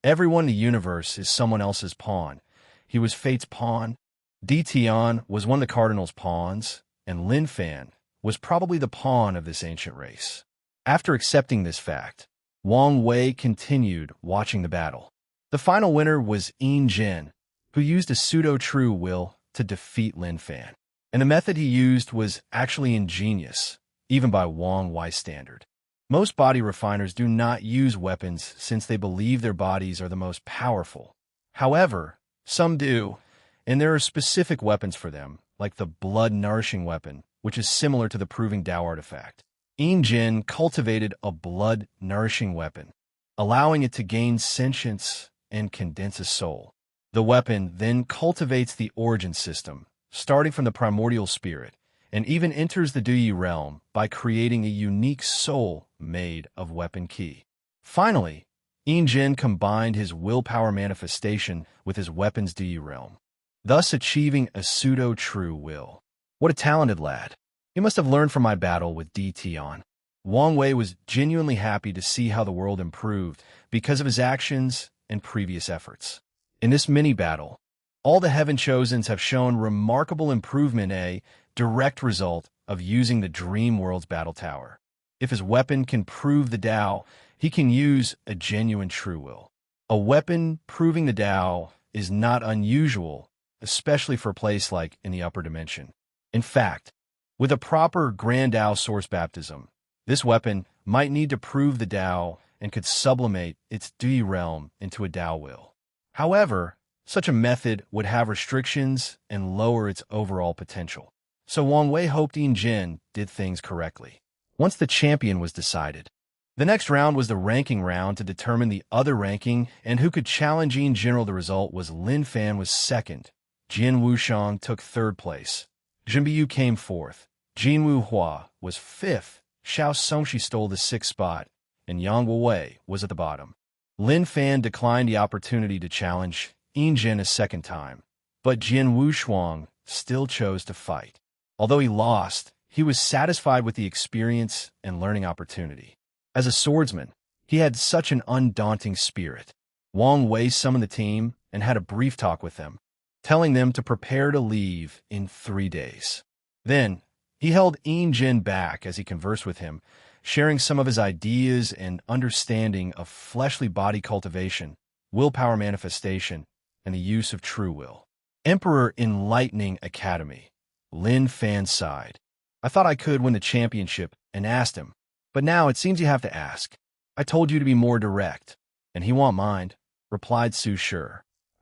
Everyone in the universe is someone else's pawn. He was fate's pawn. Di Tian was one of the cardinal's pawns, and Lin Fan was probably the pawn of this ancient race. After accepting this fact, Wang Wei continued watching the battle. The final winner was Yin Jin, who used a pseudo-true will to defeat Lin Fan. And the method he used was actually ingenious, even by Wang Wei's standard. Most body refiners do not use weapons since they believe their bodies are the most powerful. However, some do, and there are specific weapons for them, like the blood-nourishing weapon, which is similar to the Proving Tao artifact. Yin Jin cultivated a blood-nourishing weapon, allowing it to gain sentience and condense a soul. The weapon then cultivates the origin system, starting from the primordial spirit, and even enters the Duyi realm by creating a unique soul made of weapon ki. Finally, Yin Jin combined his willpower manifestation with his weapon's Duyi realm, thus achieving a pseudo-true will. What a talented lad. He must have learned from my battle with Di Tian. Wang Wei was genuinely happy to see how the world improved because of his actions and previous efforts. In this mini-battle, all the Heaven Chosens have shown remarkable improvement, a direct result of using the Dream World's Battle Tower. If his weapon can prove the Tao, he can use a genuine true will. A weapon proving the Tao is not unusual, especially for a place like in the upper dimension. In fact, with a proper Grand Tao source baptism, this weapon might need to prove the Tao and could sublimate its Duyi realm into a Tao will. However, such a method would have restrictions and lower its overall potential. So Wang Wei hoped Yin Jin did things correctly. Once the champion was decided, the next round was the ranking round to determine the other ranking and who could challenge Yin General. The result was Lin Fan was second, Jin Wushang took third place, Jin Biyu came fourth, Jin Wu Hua was fifth, Xiao Songshi stole the sixth spot, and Yang Wei was at the bottom. Lin Fan declined the opportunity to challenge Yin Jin a second time, but Jin Wuxuang still chose to fight. Although he lost, he was satisfied with the experience and learning opportunity. As a swordsman, he had such an undaunting spirit. Wang Wei summoned the team and had a brief talk with them, telling them to prepare to leave in 3 days. Then, he held Yin Jin back as he conversed with him, sharing some of his ideas and understanding of fleshly body cultivation, willpower manifestation, and the use of true will. Emperor Enlightening Academy. Lin Fan sighed. I thought I could win the championship and asked him, but now it seems you have to ask. I told you to be more direct, and he won't mind, replied Su Shi.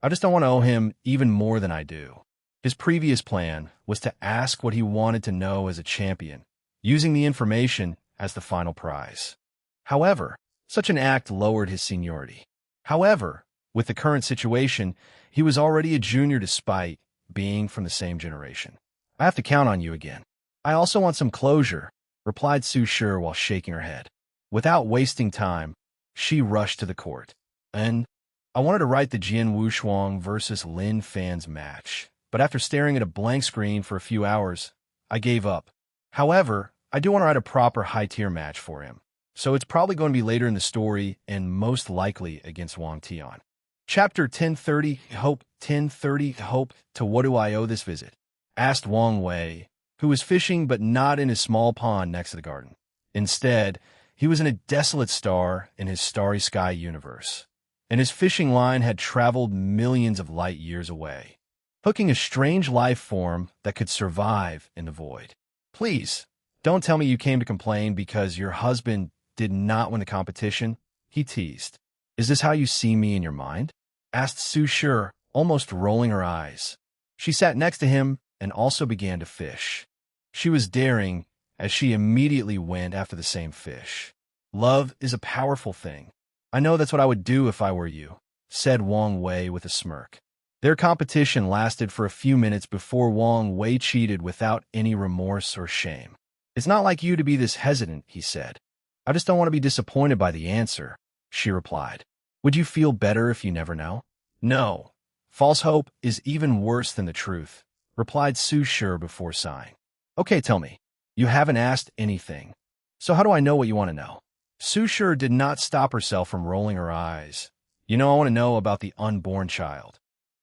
I just don't want to owe him even more than I do. His previous plan was to ask what he wanted to know as a champion, using the information as the final prize. However, such an act lowered his seniority. However, with the current situation, he was already a junior despite being from the same generation. I have to count on you again. I also want some closure, replied Su Shi while shaking her head. Without wasting time, she rushed to the court. And I wanted to write the Jin Wuxuang versus Lin Fan's match, but after staring at a blank screen for a few hours, I gave up. However, I do want to write a proper high-tier match for him, so it's probably going to be later in the story and most likely against Wang Tian. Chapter 1030, Hope 1030, Hope. To what do I owe this visit? Asked Wang Wei, who was fishing but not in his small pond next to the garden. Instead, he was in a desolate star in his starry sky universe, and his fishing line had traveled millions of light years away, hooking a strange life form that could survive in the void. Please, don't tell me you came to complain because your husband did not win the competition, he teased. Is this how you see me in your mind? Asked Su Shi, almost rolling her eyes. She sat next to him and also began to fish. She was daring as she immediately went after the same fish. Love is a powerful thing. I know that's what I would do if I were you, said Wang Wei with a smirk. Their competition lasted for a few minutes before Wang Wei cheated without any remorse or shame. It's not like you to be this hesitant, he said. I just don't want to be disappointed by the answer, she replied. Would you feel better if you never know? No. False hope is even worse than the truth, replied Su Shi before sighing. Okay, tell me. You haven't asked anything. So how do I know what you want to know? Su Shi did not stop herself from rolling her eyes. I want to know about the unborn child.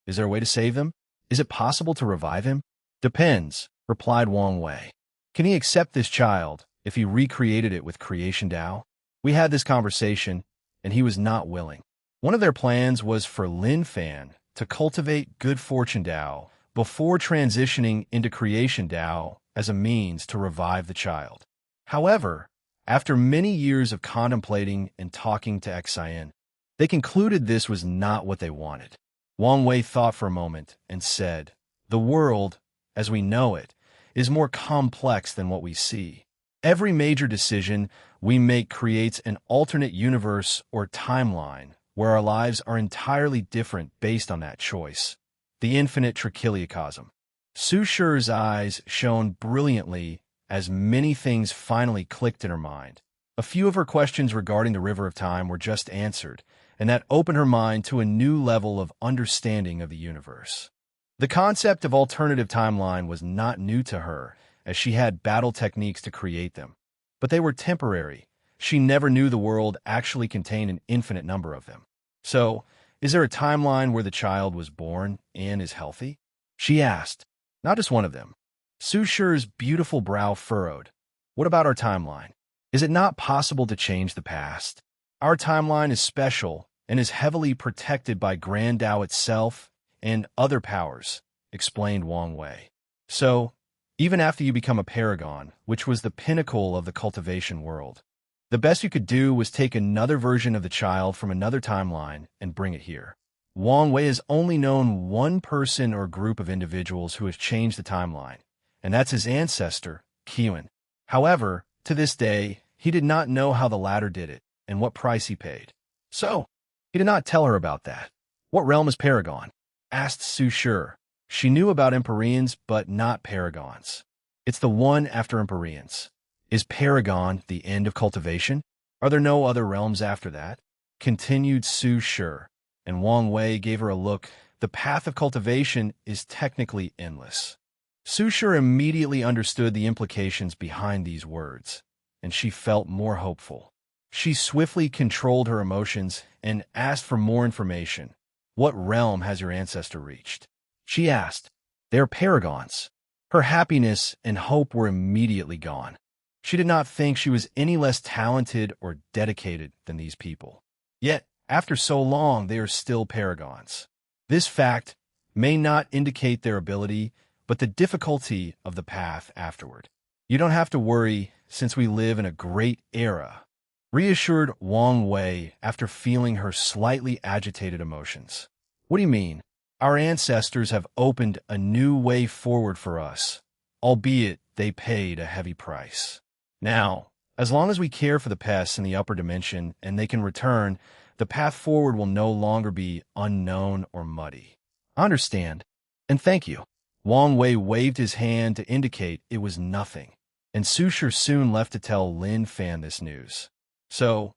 Is there a way to save him? Is it possible to revive him? Depends, replied Wang Wei. Can he accept this child if he recreated it with creation Tao? We had this conversation, and he was not willing. One of their plans was for Lin Fan to cultivate good fortune Tao before transitioning into creation Tao as a means to revive the child. However, after many years of contemplating and talking to Xian, they concluded this was not what they wanted. Wang Wei thought for a moment and said, "The world, as we know it, is more complex than what we see. Every major decision we make creates an alternate universe or timeline where our lives are entirely different based on that choice. The infinite trichiliocosm." Su Shi's eyes shone brilliantly as many things finally clicked in her mind. A few of her questions regarding the River of Time were just answered, and that opened her mind to a new level of understanding of the universe. The concept of alternative timeline was not new to her, as she had battle techniques to create them. But they were temporary. She never knew the world actually contained an infinite number of them. So, is there a timeline where the child was born and is healthy? She asked. Not just one of them. Su Shi's beautiful brow furrowed. What about our timeline? Is it not possible to change the past? Our timeline is special and is heavily protected by Grand Tao itself and other powers, explained Wang Wei. So, even after you become a paragon, which was the pinnacle of the cultivation world, the best you could do was take another version of the child from another timeline and bring it here. Wang Wei has only known one person or group of individuals who has changed the timeline, and that's his ancestor, Qian. However, to this day, he did not know how the latter did it and what price he paid. So, he did not tell her about that. What realm is Paragon? Asked Su Shi. She knew about Empyreans, but not Paragons. It's the one after Empyreans. Is Paragon the end of cultivation? Are there no other realms after that? Continued Su Shi, and Wang Wei gave her a look. The path of cultivation is technically endless. Su Shi immediately understood the implications behind these words, and she felt more hopeful. She swiftly controlled her emotions and asked for more information. What realm has your ancestor reached? She asked. They are paragons. Her happiness and hope were immediately gone. She did not think she was any less talented or dedicated than these people. Yet, after so long, they are still paragons. This fact may not indicate their ability, but the difficulty of the path afterward. You don't have to worry, since we live in a great era, reassured Wang Wei after feeling her slightly agitated emotions. What do you mean? Our ancestors have opened a new way forward for us, albeit they paid a heavy price. Now, as long as we care for the pests in the upper dimension and they can return, the path forward will no longer be unknown or muddy. I understand, and thank you. Wang Wei waved his hand to indicate it was nothing, and Su Shi soon left to tell Lin Fan this news. So,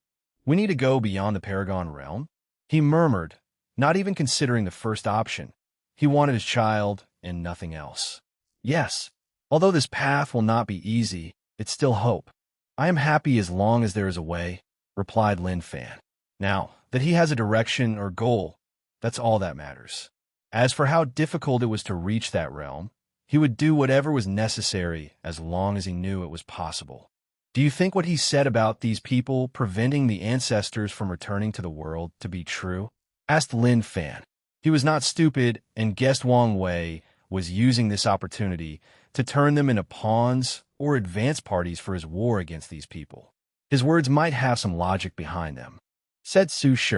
we need to go beyond the Paragon realm? He murmured, not even considering the first option. He wanted his child and nothing else. Yes, although this path will not be easy, it's still hope. I am happy as long as there is a way, replied Lin Fan. Now, that he has a direction or goal, that's all that matters. As for how difficult it was to reach that realm, he would do whatever was necessary as long as he knew it was possible. Do you think what he said about these people preventing the ancestors from returning to the world to be true? Asked Lin Fan. He was not stupid and guessed Wang Wei was using this opportunity to turn them into pawns or advance parties for his war against these people. His words might have some logic behind them. Said Su Shi.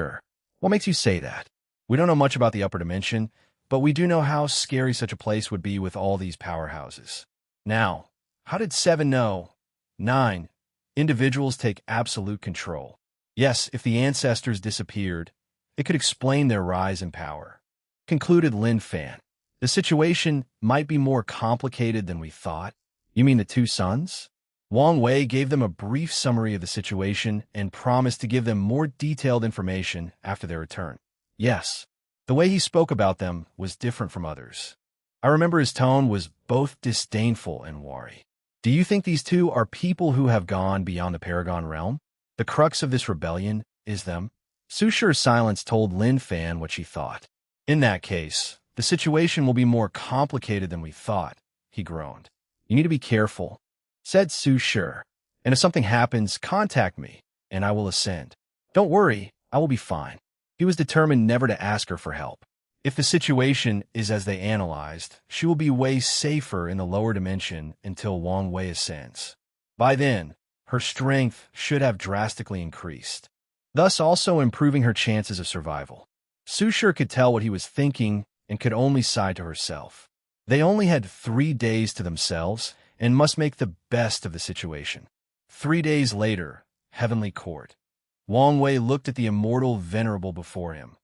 What makes you say that? We don't know much about the upper dimension, but we do know how scary such a place would be with all these powerhouses. Now, how did 7 know? 9 individuals take absolute control. Yes, if the ancestors disappeared, it could explain their rise in power. Concluded Lin Fan. The situation might be more complicated than we thought. You mean the 2 sons? Wang Wei gave them a brief summary of the situation and promised to give them more detailed information after their return. Yes, the way he spoke about them was different from others. I remember his tone was both disdainful and wary. Do you think these two are people who have gone beyond the Paragon realm? The crux of this rebellion is them? Su Shi's silence told Lin Fan what she thought. In that case, the situation will be more complicated than we thought, he groaned. You need to be careful, said Su Shi. And if something happens, contact me, and I will ascend. Don't worry, I will be fine. He was determined never to ask her for help. If the situation is as they analyzed, she will be way safer in the lower dimension until Wang Wei ascends. By then, her strength should have drastically increased, thus also improving her chances of survival. Su Shi could tell what he was thinking and could only sigh to herself. They only had 3 days to themselves and must make the best of the situation. 3 days later, Heavenly Court. Wang Wei looked at the immortal venerable before him.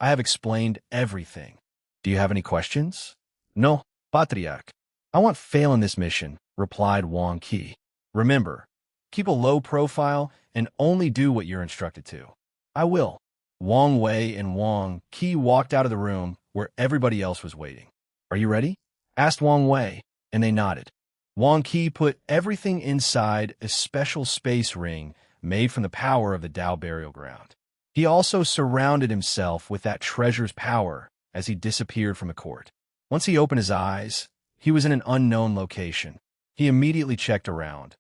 I have explained everything. Do you have any questions? No, Patriarch. I won't fail in this mission, replied Wang Qi. Remember, keep a low profile and only do what you're instructed to. I will. Wang Wei and Wang Qi walked out of the room where everybody else was waiting. Are you ready? Asked Wang Wei, and they nodded. Wang Qi put everything inside a special space ring made from the power of the Tao burial ground. He also surrounded himself with that treasure's power as he disappeared from the court. Once he opened his eyes, he was in an unknown location. He immediately checked around.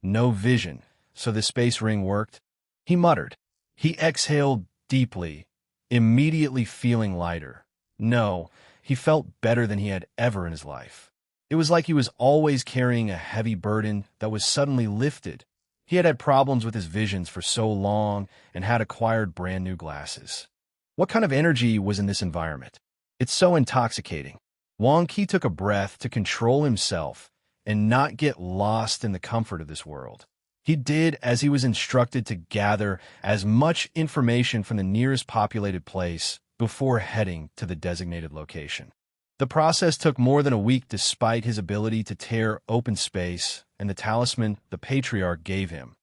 No vision, so the space ring worked. He muttered. He exhaled deeply, immediately feeling lighter. No, he felt better than he had ever in his life. It was like he was always carrying a heavy burden that was suddenly lifted. He had had problems with his visions for so long and had acquired brand new glasses. What kind of energy was in this environment? It's so intoxicating. Wang Qi took a breath to control himself and not get lost in the comfort of this world. He did as he was instructed to gather as much information from the nearest populated place before heading to the designated location. The process took more than a week despite his ability to tear open space and the talisman the Patriarch gave him.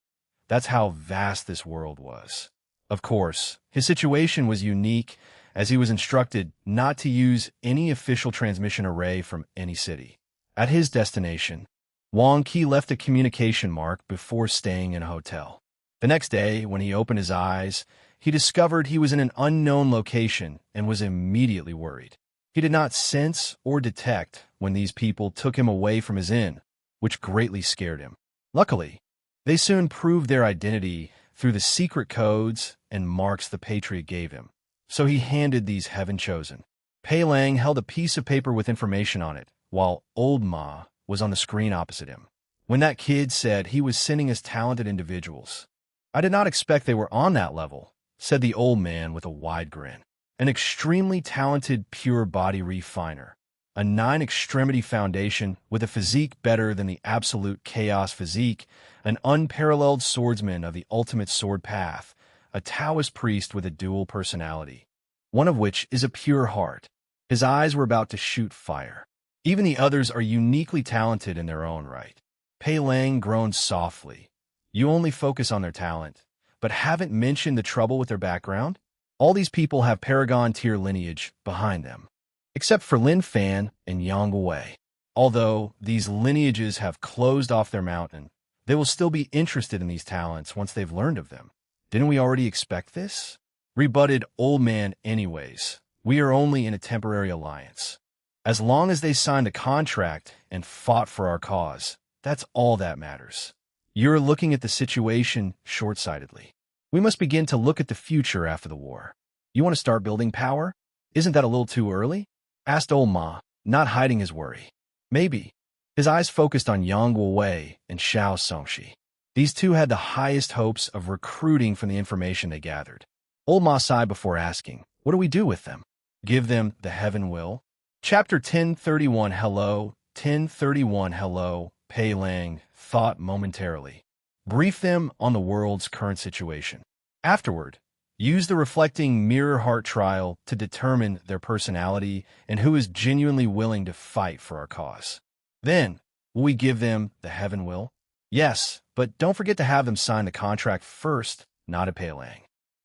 That's how vast this world was. Of course, his situation was unique as he was instructed not to use any official transmission array from any city. At his destination, Wang Qi left a communication mark before staying in a hotel. The next day, when he opened his eyes, he discovered he was in an unknown location and was immediately worried. He did not sense or detect when these people took him away from his inn, which greatly scared him. Luckily, they soon proved their identity through the secret codes and marks the Patriot gave him. So he handed these heaven-chosen. Pei Lang held a piece of paper with information on it, while Old Ma was on the screen opposite him. When that kid said he was sending us talented individuals, I did not expect they were on that level, said the old man with a wide grin. An extremely talented pure body refiner, a 9-extremity foundation with a physique better than the absolute chaos physique, an unparalleled swordsman of the ultimate sword path, a Taoist priest with a dual personality, one of which is a pure heart. His eyes were about to shoot fire. Even the others are uniquely talented in their own right. Pei Lang groaned softly. You only focus on their talent, but haven't mentioned the trouble with their background? All these people have Paragon-tier lineage behind them, except for Lin Fan and Yang Wei. Although these lineages have closed off their mountain, they will still be interested in these talents once they've learned of them. Didn't we already expect this? Rebutted Old Man anyways. We are only in a temporary alliance. As long as they signed a contract and fought for our cause, that's all that matters. You're looking at the situation short-sightedly. We must begin to look at the future after the war. You want to start building power? Isn't that a little too early? Asked Old Ma, not hiding his worry. Maybe. His eyes focused on Yang Wei and Xiao Songxi. These two had the highest hopes of recruiting from the information they gathered. Old Ma sighed before asking, what do we do with them? Give them the heaven will? Chapter 1031 Hello, 1031 Hello, Pei Lang thought momentarily. Brief them on the world's current situation. Afterward, use the reflecting mirror heart trial to determine their personality and who is genuinely willing to fight for our cause. Then, will we give them the heaven will? Yes, but don't forget to have them sign the contract first, not a Pei Lang.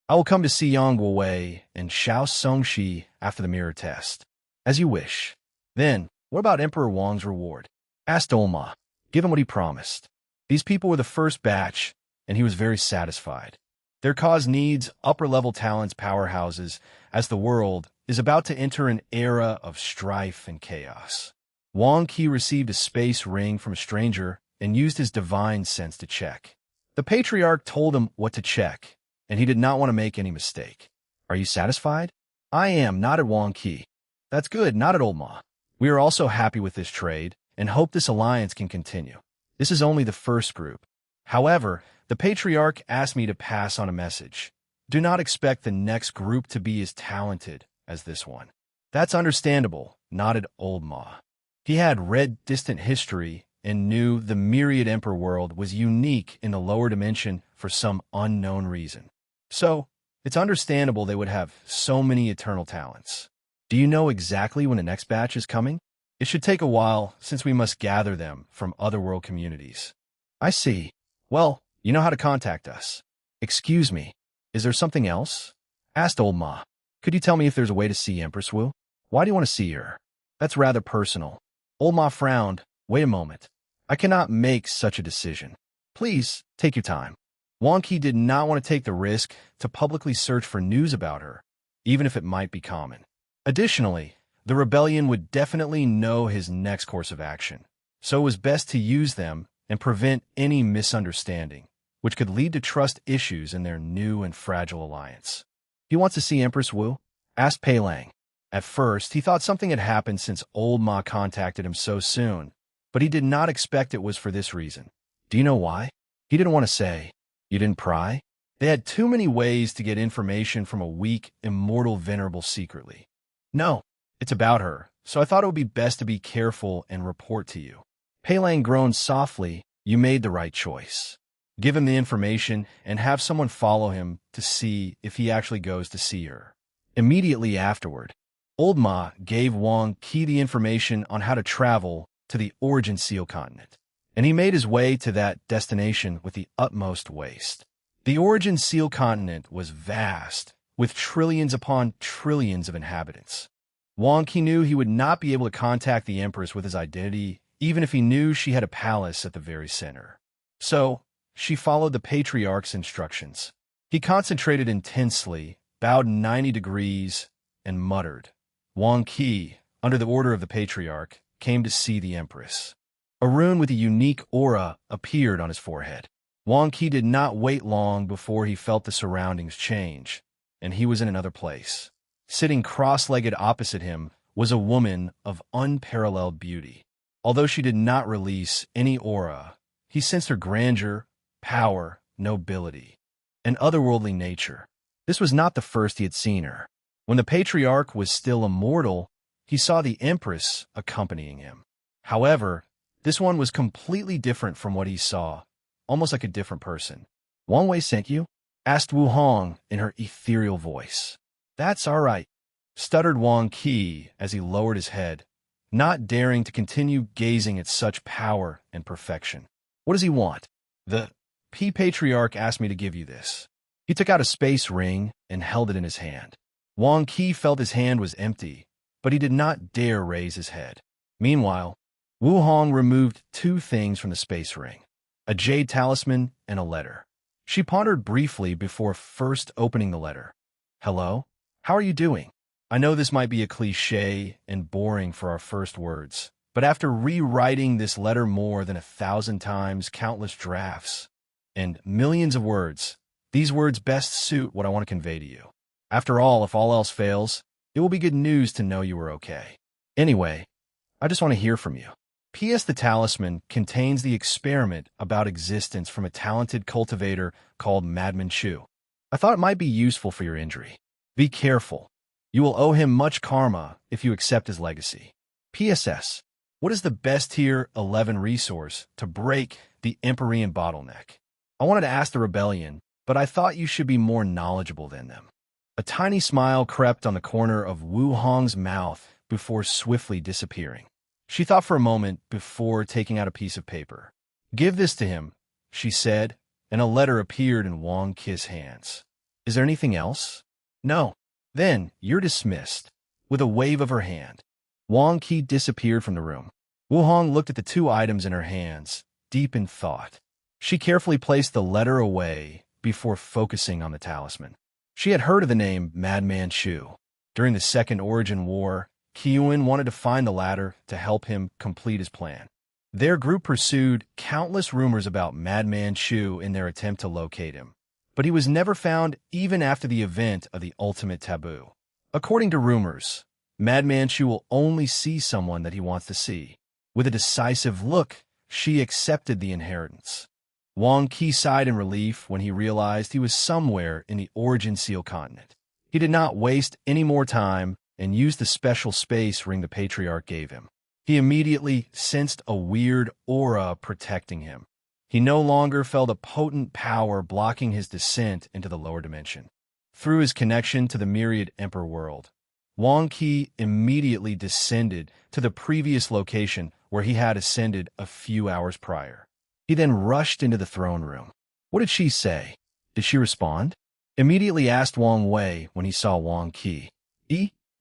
I will come to see Yang Wei and Xiao Songxi after the mirror test. As you wish. Then, What about Emperor Wang's reward? Asked Olma. Give him what he promised. These people were the first batch, and he was very satisfied. Their cause needs upper-level talents powerhouses, as the world is about to enter an era of strife and chaos. Wang Qi received a space ring from a stranger and used his divine sense to check. The patriarch told him what to check, and he did not want to make any mistake. Are you satisfied? I am, nodded Wang Qi. That's good, nodded Olma. We are also happy with this trade and hope this alliance can continue. This is only the first group. However, the patriarch asked me to pass on a message. Do not expect the next group to be as talented as this one. That's understandable, nodded Old Ma. He had read distant history and knew the myriad Emperor world was unique in the lower dimension for some unknown reason. So, it's understandable they would have so many eternal talents. Do you know exactly when the next batch is coming? It should take a while since we must gather them from other world communities. I see. Well, you know how to contact us. Excuse me, is there something else? Asked Old Ma. Could you tell me if there's a way to see Empress Wu? Why do you want to see her? That's rather personal. Old Ma frowned. Wait a moment. I cannot make such a decision. Please, take your time. Wang Qi did not want to take the risk to publicly search for news about her, even if it might be common. Additionally, the rebellion would definitely know his next course of action, so it was best to use them and prevent any misunderstanding, which could lead to trust issues in their new and fragile alliance. He wants to see Empress Wu? Asked Pei Lang. At first, he thought something had happened since Old Ma contacted him so soon, but he did not expect it was for this reason. Do you know why? He didn't want to say. You didn't pry? They had too many ways to get information from a weak, immortal venerable secretly. No, it's about her, so I thought it would be best to be careful and report to you. Pei Lang groaned softly. You made the right choice. Give him the information and have someone follow him to see if he actually goes to see her. Immediately afterward, Old Ma gave Wang Qi the information on how to travel to the Origin Seal continent, and he made his way to that destination with the utmost haste. The Origin Seal continent was vast, with trillions upon trillions of inhabitants. Wang Qi knew he would not be able to contact the Empress with his identity, even if he knew she had a palace at the very center. So, she followed the Patriarch's instructions. He concentrated intensely, bowed 90 degrees, and muttered. Wang Qi, under the order of the Patriarch, came to see the Empress. A rune with a unique aura appeared on his forehead. Wang Qi did not wait long before he felt the surroundings change, and he was in another place. Sitting cross-legged opposite him was a woman of unparalleled beauty. Although she did not release any aura, he sensed her grandeur, power, nobility, and otherworldly nature. This was not the first he had seen her. When the Patriarch was still immortal, he saw the Empress accompanying him. However, this one was completely different from what he saw, almost like a different person. Wang Wei sent you? Asked Wu Hong in her ethereal voice. That's all right, stuttered Wang Qi as he lowered his head, not daring to continue gazing at such power and perfection. What does he want? The Patriarch asked me to give you this. He took out a space ring and held it in his hand. Wang Qi felt his hand was empty, but he did not dare raise his head. Meanwhile, Wu Hong removed two things from the space ring, a jade talisman and a letter. She pondered briefly before first opening the letter. Hello? How are you doing? I know this might be a cliché and boring for our first words, but after rewriting this letter more than 1,000 times, countless drafts, and millions of words, these words best suit what I want to convey to you. After all, if all else fails, it will be good news to know you are okay. Anyway, I just want to hear from you. P.S. The talisman contains the experiment about existence from a talented cultivator called Madman Chu. I thought it might be useful for your injury. Be careful. You will owe him much karma if you accept his legacy. P.S.S. What is the best tier 11 resource to break the Empyrean bottleneck? I wanted to ask the rebellion, but I thought you should be more knowledgeable than them. A tiny smile crept on the corner of Wu Hong's mouth before swiftly disappearing. She thought for a moment before taking out a piece of paper. Give this to him, she said, and a letter appeared in Wang Qi's hands. Is there anything else? No. Then you're dismissed. With a wave of her hand, Wang Qi disappeared from the room. Wu Hong looked at the two items in her hands, deep in thought. She carefully placed the letter away before focusing on the talisman. She had heard of the name Madman Shu. During the Second Origin War, Qiyuan wanted to find the latter to help him complete his plan. Their group pursued countless rumors about Madman Shu in their attempt to locate him, but he was never found even after the event of the ultimate taboo. According to rumors, Madman Shu will only see someone that he wants to see. With a decisive look, she accepted the inheritance. Wang Qi sighed in relief when he realized he was somewhere in the Origin Seal continent. He did not waste any more time and used the special space ring the Patriarch gave him. He immediately sensed a weird aura protecting him. He no longer felt a potent power blocking his descent into the lower dimension. Through his connection to the myriad Emperor world, Wang Qi immediately descended to the previous location where he had ascended a few hours prior. He then rushed into the throne room. What did she say? Did she respond? Immediately asked Wang Wei when he saw Wang Qi.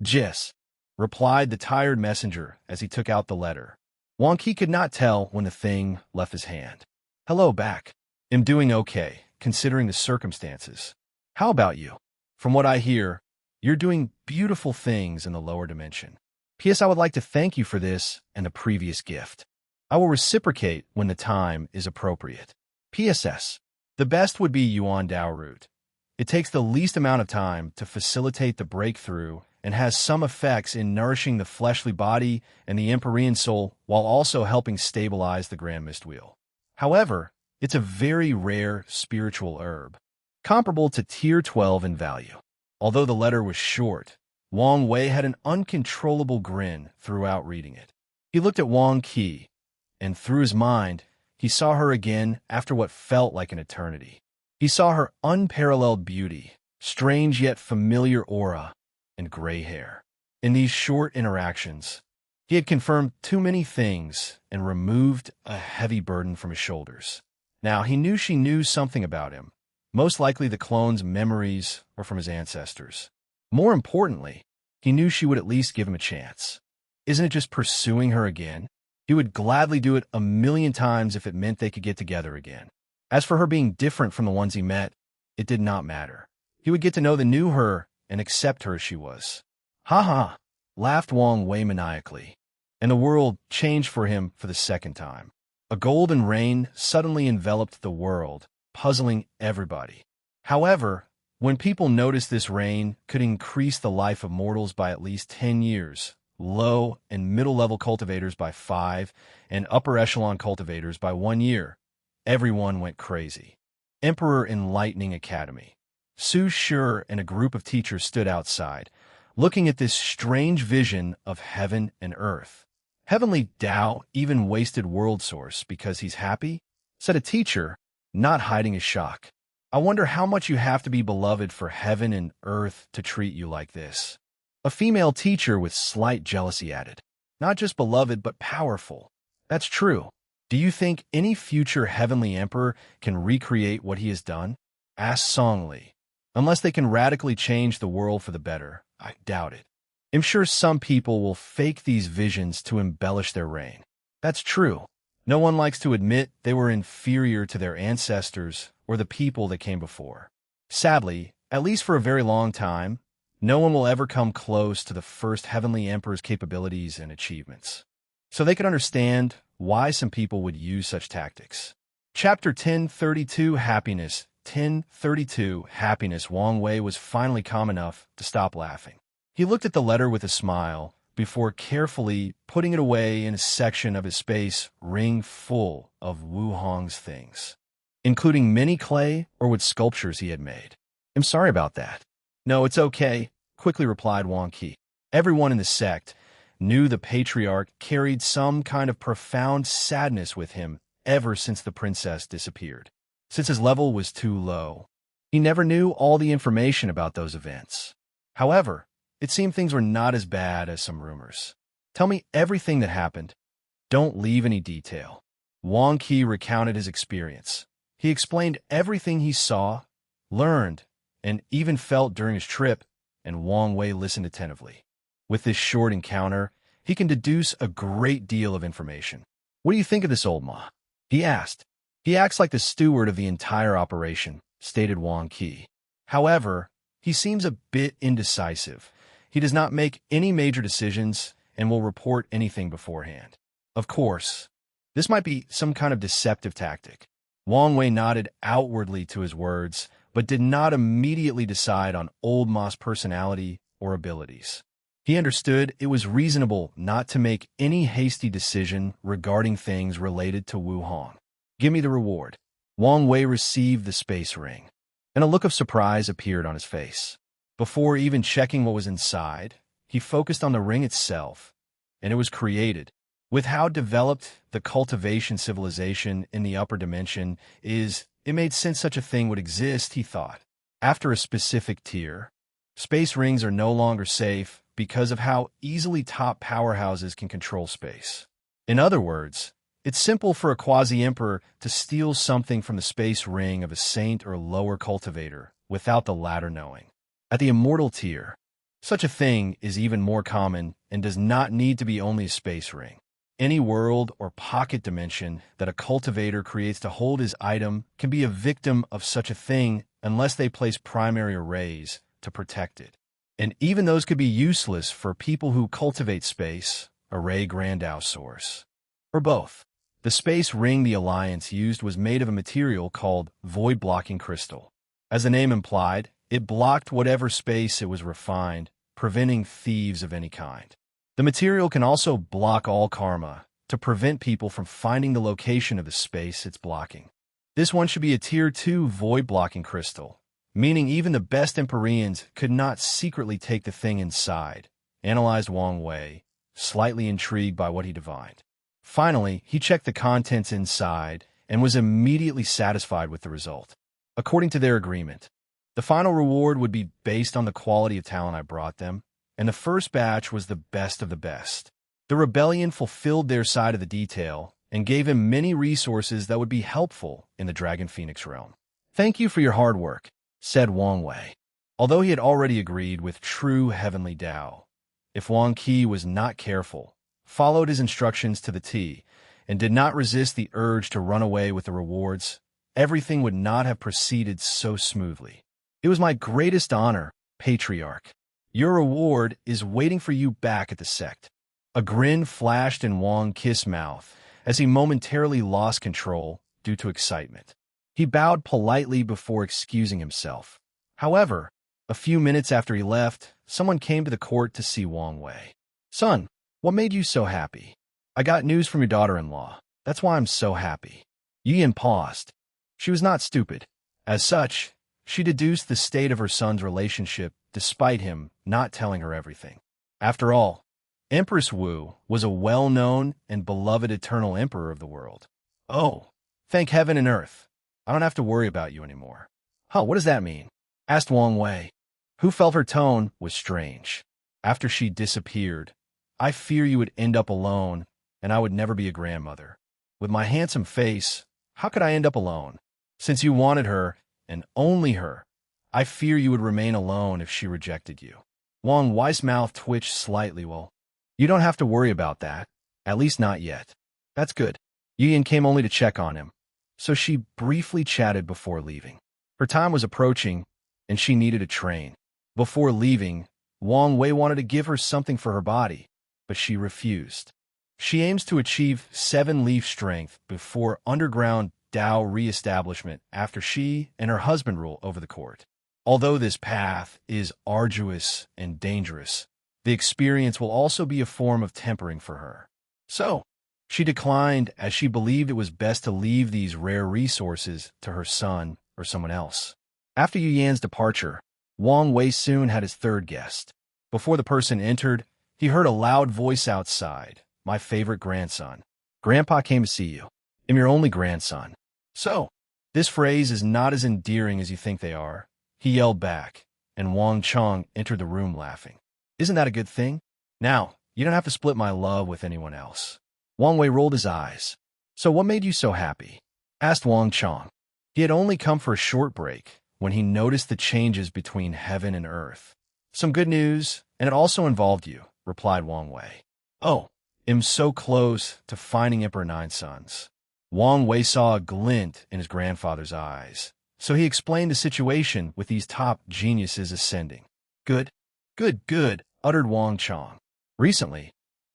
Jis, replied the tired messenger as he took out the letter. Wang Qi could not tell when the thing left his hand. Hello back. I'm doing okay, considering the circumstances. How about you? From what I hear, you're doing beautiful things in the lower dimension. P.S. I would like to thank you for this and the previous gift. I will reciprocate when the time is appropriate. P.S.S. The best would be Yuan Dao route. It takes the least amount of time to facilitate the breakthrough and has some effects in nourishing the fleshly body and the Empyrean soul while also helping stabilize the Grand Mist Wheel. However, it's a very rare spiritual herb, comparable to Tier 12 in value. Although the letter was short, Wang Wei had an uncontrollable grin throughout reading it. He looked at Wang Qi, and through his mind, he saw her again after what felt like an eternity. He saw her unparalleled beauty, strange yet familiar aura, and gray hair. In these short interactions, he had confirmed too many things and removed a heavy burden from his shoulders. Now, he knew she knew something about him, most likely the clone's memories or from his ancestors. More importantly, he knew she would at least give him a chance. Isn't it just pursuing her again? He would gladly do it 1,000,000 times if it meant they could get together again. As for her being different from the ones he met, it did not matter. He would get to know the new her and accept her as she was. Ha ha, laughed Wang Wei maniacally, and the world changed for him for the second time. A golden rain suddenly enveloped the world, puzzling everybody. However, when people noticed this rain could increase the life of mortals by at least 10 years, low and middle-level cultivators by 5, and upper-echelon cultivators by 1 year, everyone went crazy. Emperor Enlightening Academy. Su Shi and a group of teachers stood outside, looking at this strange vision of heaven and earth. Heavenly Tao even wasted world source because he's happy? Said a teacher, not hiding his shock. I wonder how much you have to be beloved for heaven and earth to treat you like this. A female teacher with slight jealousy added, not just beloved but powerful. That's true. Do you think any future heavenly emperor can recreate what he has done? Asked Song Li. Unless they can radically change the world for the better, I doubt it. I'm sure some people will fake these visions to embellish their reign. That's true. No one likes to admit they were inferior to their ancestors or the people that came before. Sadly, at least for a very long time, no one will ever come close to the first heavenly emperor's capabilities and achievements. So they could understand why some people would use such tactics. Chapter 1032 Happiness 1032 Happiness. Wang Wei was finally calm enough to stop laughing. He looked at the letter with a smile before carefully putting it away in a section of his space ring full of Wu Hong's things, including many clay or wood sculptures he had made. I'm sorry about that. No, it's okay, quickly replied Wang Qi. Everyone in the sect knew the Patriarch carried some kind of profound sadness with him ever since the princess disappeared. Since his level was too low, he never knew all the information about those events. However, it seemed things were not as bad as some rumors. Tell me everything that happened. Don't leave any detail. Wang Qi recounted his experience. He explained everything he saw, learned, and even felt during his trip, and Wang Wei listened attentively. With this short encounter, he can deduce a great deal of information. What do you think of this old ma? He asked. He acts like the steward of the entire operation, stated Wang Qi. However, he seems a bit indecisive. He does not make any major decisions and will report anything beforehand. Of course, this might be some kind of deceptive tactic. Wang Wei nodded outwardly to his words, but did not immediately decide on old Ma's personality or abilities. He understood it was reasonable not to make any hasty decision regarding things related to Wu Hong. Give me the reward. Wang Wei received the space ring, and a look of surprise appeared on his face. Before even checking what was inside, he focused on the ring itself, and it was created. With how developed the cultivation civilization in the upper dimension is, it made sense such a thing would exist, he thought. After a specific tier, space rings are no longer safe because of how easily top powerhouses can control space. In other words, it's simple for a quasi-emperor to steal something from the space ring of a saint or lower cultivator without the latter knowing. At the immortal tier, such a thing is even more common and does not need to be only a space ring. Any world or pocket dimension that a cultivator creates to hold his item can be a victim of such a thing unless they place primary arrays to protect it. And even those could be useless for people who cultivate space, array grandeur, or both. The space ring the Alliance used was made of a material called void-blocking crystal. As the name implied, it blocked whatever space it was refined, preventing thieves of any kind. The material can also block all karma to prevent people from finding the location of the space it's blocking. This one should be a Tier 2 void-blocking crystal, meaning even the best Empyreans could not secretly take the thing inside, analyzed Wang Wei, slightly intrigued by what he divined. Finally, he checked the contents inside and was immediately satisfied with the result. According to their agreement, the final reward would be based on the quality of talent I brought them, and the first batch was the best of the best. The rebellion fulfilled their side of the detail and gave him many resources that would be helpful in the Dragon Phoenix realm. Thank you for your hard work, said Wang Wei. Although he had already agreed with true heavenly Tao, if Wang Qi was not careful, followed his instructions to the T, and did not resist the urge to run away with the rewards, everything would not have proceeded so smoothly. It was my greatest honor, Patriarch. Your reward is waiting for you back at the sect. A grin flashed in Wang Qi's mouth as he momentarily lost control due to excitement. He bowed politely before excusing himself. However, a few minutes after he left, someone came to the court to see Wang Wei. Son, what made you so happy? I got news from your daughter-in-law. That's why I'm so happy. Yian paused. She was not stupid. As such, she deduced the state of her son's relationship despite him not telling her everything. After all, Empress Wu was a well-known and beloved eternal emperor of the world. Oh, thank heaven and earth. I don't have to worry about you anymore. Huh, what does that mean? Asked Wang Wei, who felt her tone was strange. After she disappeared, I fear you would end up alone, and I would never be a grandmother. With my handsome face, how could I end up alone? Since you wanted her, and only her, I fear you would remain alone if she rejected you. Wang Wei's mouth twitched slightly. Well, you don't have to worry about that, at least not yet. That's good. Yian came only to check on him, so she briefly chatted before leaving. Her time was approaching, and she needed a train. Before leaving, Wang Wei wanted to give her something for her body, but she refused. She aims to achieve 7-leaf strength before underground Tao re-establishment after she and her husband rule over the court. Although this path is arduous and dangerous, the experience will also be a form of tempering for her. So, she declined as she believed it was best to leave these rare resources to her son or someone else. After Yu Yan's departure, Wang Wei soon had his third guest. Before the person entered, he heard a loud voice outside. My favorite grandson. Grandpa came to see you. I'm your only grandson. So, this phrase is not as endearing as you think they are. He yelled back, and Wang Chong entered the room laughing. Isn't that a good thing? Now, you don't have to split my love with anyone else. Wang Wei rolled his eyes. So what made you so happy? Asked Wang Chong. He had only come for a short break when he noticed the changes between heaven and earth. Some good news, and it also involved you, replied Wang Wei. Oh, am so close to finding Emperor Nine Sons. Wang Wei saw a glint in his grandfather's eyes, so he explained the situation with these top geniuses ascending. Good, good, uttered Wang Chong. Recently,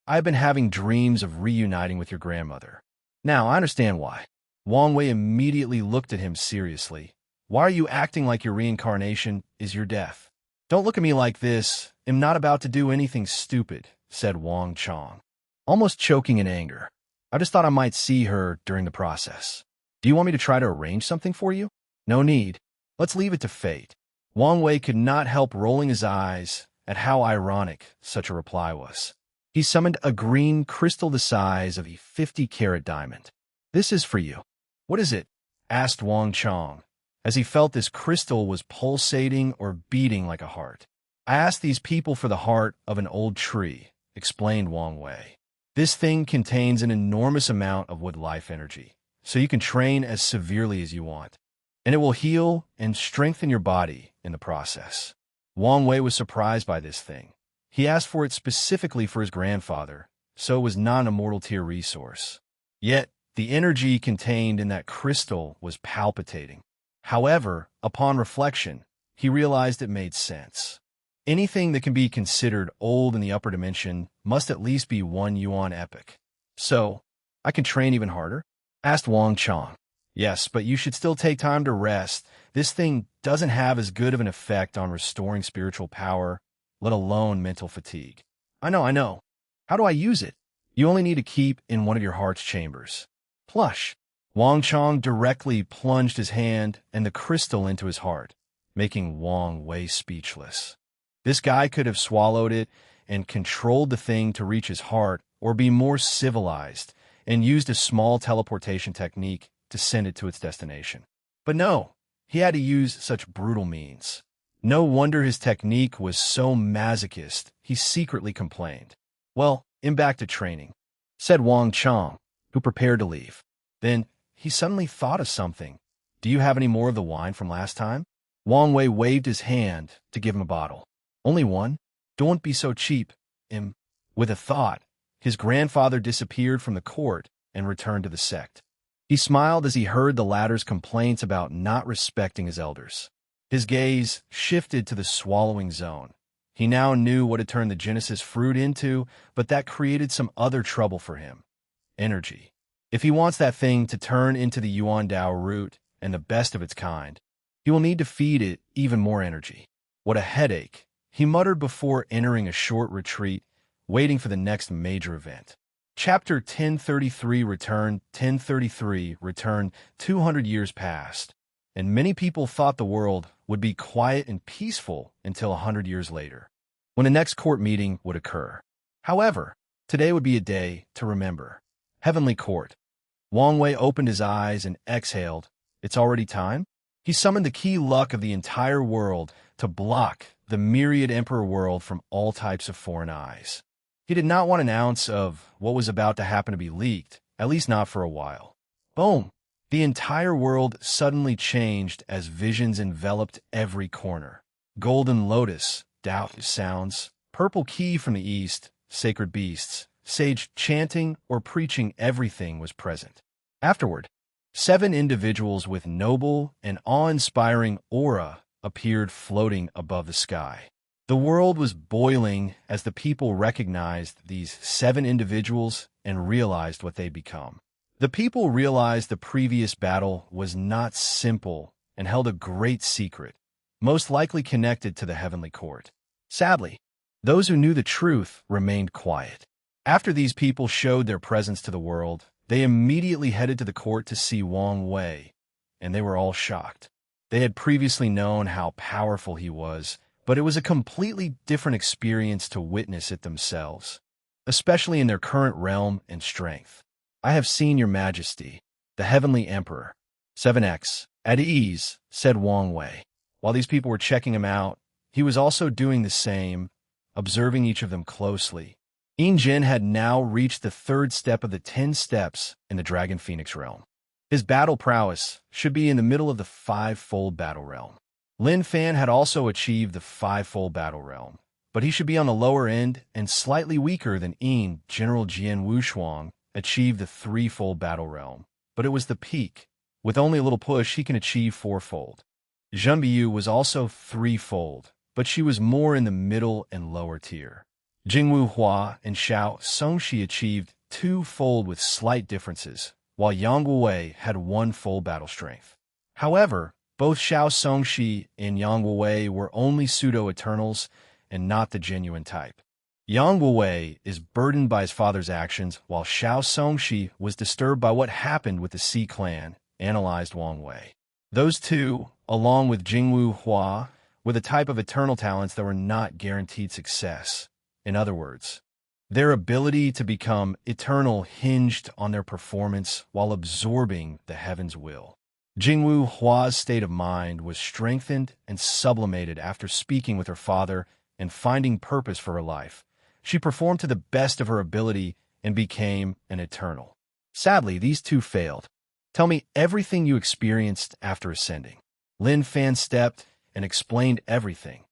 I've been having dreams of reuniting with your grandmother. Now, I understand why. Wang Wei immediately looked at him seriously. Why are you acting like your reincarnation is your death? Don't look at me like this. I'm not about to do anything stupid, said Wang Chong, almost choking in anger. I just thought I might see her during the process. Do you want me to try to arrange something for you? No need. Let's leave it to fate. Wang Wei could not help rolling his eyes at how ironic such a reply was. He summoned a green crystal the size of a 50-carat diamond. This is for you. What is it? Asked Wang Chong, as he felt this crystal was pulsating or beating like a heart. I asked these people for the heart of an old tree, explained Wang Wei. This thing contains an enormous amount of wood life energy, so you can train as severely as you want, and it will heal and strengthen your body in the process. Wang Wei was surprised by this thing. He asked for it specifically for his grandfather, so it was not a mortal tier resource. Yet, the energy contained in that crystal was palpitating. However, upon reflection, he realized it made sense. Anything that can be considered old in the upper dimension must at least be 1 yuan epic. So, I can train even harder? Asked Wang Chong. Yes, but you should still take time to rest. This thing doesn't have as good of an effect on restoring spiritual power, let alone mental fatigue. I know. How do I use it? You only need to keep in one of your heart's chambers. Plush. Wang Chong directly plunged his hand and the crystal into his heart, making Wang Wei speechless. This guy could have swallowed it and controlled the thing to reach his heart, or be more civilized and used a small teleportation technique to send it to its destination. But no, he had to use such brutal means. No wonder his technique was so masochist, he secretly complained. Well, I'm back to training, said Wang Chong, who prepared to leave. Then, he suddenly thought of something. Do you have any more of the wine from last time? Wang Wei waved his hand to give him a bottle. Only one? Don't be so cheap. With a thought, his grandfather disappeared from the court and returned to the sect. He smiled as he heard the latter's complaints about not respecting his elders. His gaze shifted to the swallowing zone. He now knew what had turned the Genesis fruit into, but that created some other trouble for him. Energy. If he wants that thing to turn into the Yuan Dao root and the best of its kind, he will need to feed it even more energy. What a headache, he muttered before entering a short retreat, waiting for the next major event. Chapter 1033 Return 1033 Return 200 years passed, and many people thought the world would be quiet and peaceful until 100 years later, when the next court meeting would occur. However, today would be a day to remember. Heavenly Court. Wang Wei opened his eyes and exhaled. It's already time? He summoned the key luck of the entire world to block the myriad emperor world from all types of foreign eyes. He did not want an ounce of what was about to happen to be leaked, at least not for a while. Boom! The entire world suddenly changed as visions enveloped every corner. Golden lotus, Dao sounds, purple key from the east, sacred beasts, sage chanting or preaching, everything was present. Afterward, 7 individuals with noble and awe-inspiring aura appeared floating above the sky. The world was boiling as the people recognized these 7 individuals and realized what they'd become. The people realized the previous battle was not simple and held a great secret, most likely connected to the heavenly court. Sadly, those who knew the truth remained quiet. After these people showed their presence to the world, they immediately headed to the court to see Wang Wei, and they were all shocked. They had previously known how powerful he was, but it was a completely different experience to witness it themselves, especially in their current realm and strength. I have seen your majesty, the heavenly emperor. 7x, at ease, said Wang Wei. While these people were checking him out, he was also doing the same, observing each of them closely. Yin Jin had now reached the 3rd step of the 10 steps in the Dragon Phoenix realm. His battle prowess should be in the middle of the 5-fold battle realm. Lin Fan had also achieved the 5-fold battle realm, but he should be on the lower end and slightly weaker than Yin. General Jian Wushuang achieved the threefold battle realm, but it was the peak. With only a little push, he can achieve fourfold. Zheng Biyu was also threefold, but she was more in the middle and lower tier. Jingwu Hua and Xiao Songxi achieved twofold with slight differences, while Yang Wei had one-fold battle strength. However, both Xiao Songxi and Yang Wei were only pseudo-eternals and not the genuine type. Yang Wei is burdened by his father's actions, while Xiao Songxi was disturbed by what happened with the Xi clan, analyzed Wang Wei. Those two, along with Jingwu Hua, were the type of eternal talents that were not guaranteed success. In other words, their ability to become eternal hinged on their performance while absorbing the heaven's will. Jingwu Hua's state of mind was strengthened and sublimated after speaking with her father and finding purpose for her life. She performed to the best of her ability and became an eternal. Sadly, these two failed. Tell me everything you experienced after ascending. Lin Fan stepped and explained everything.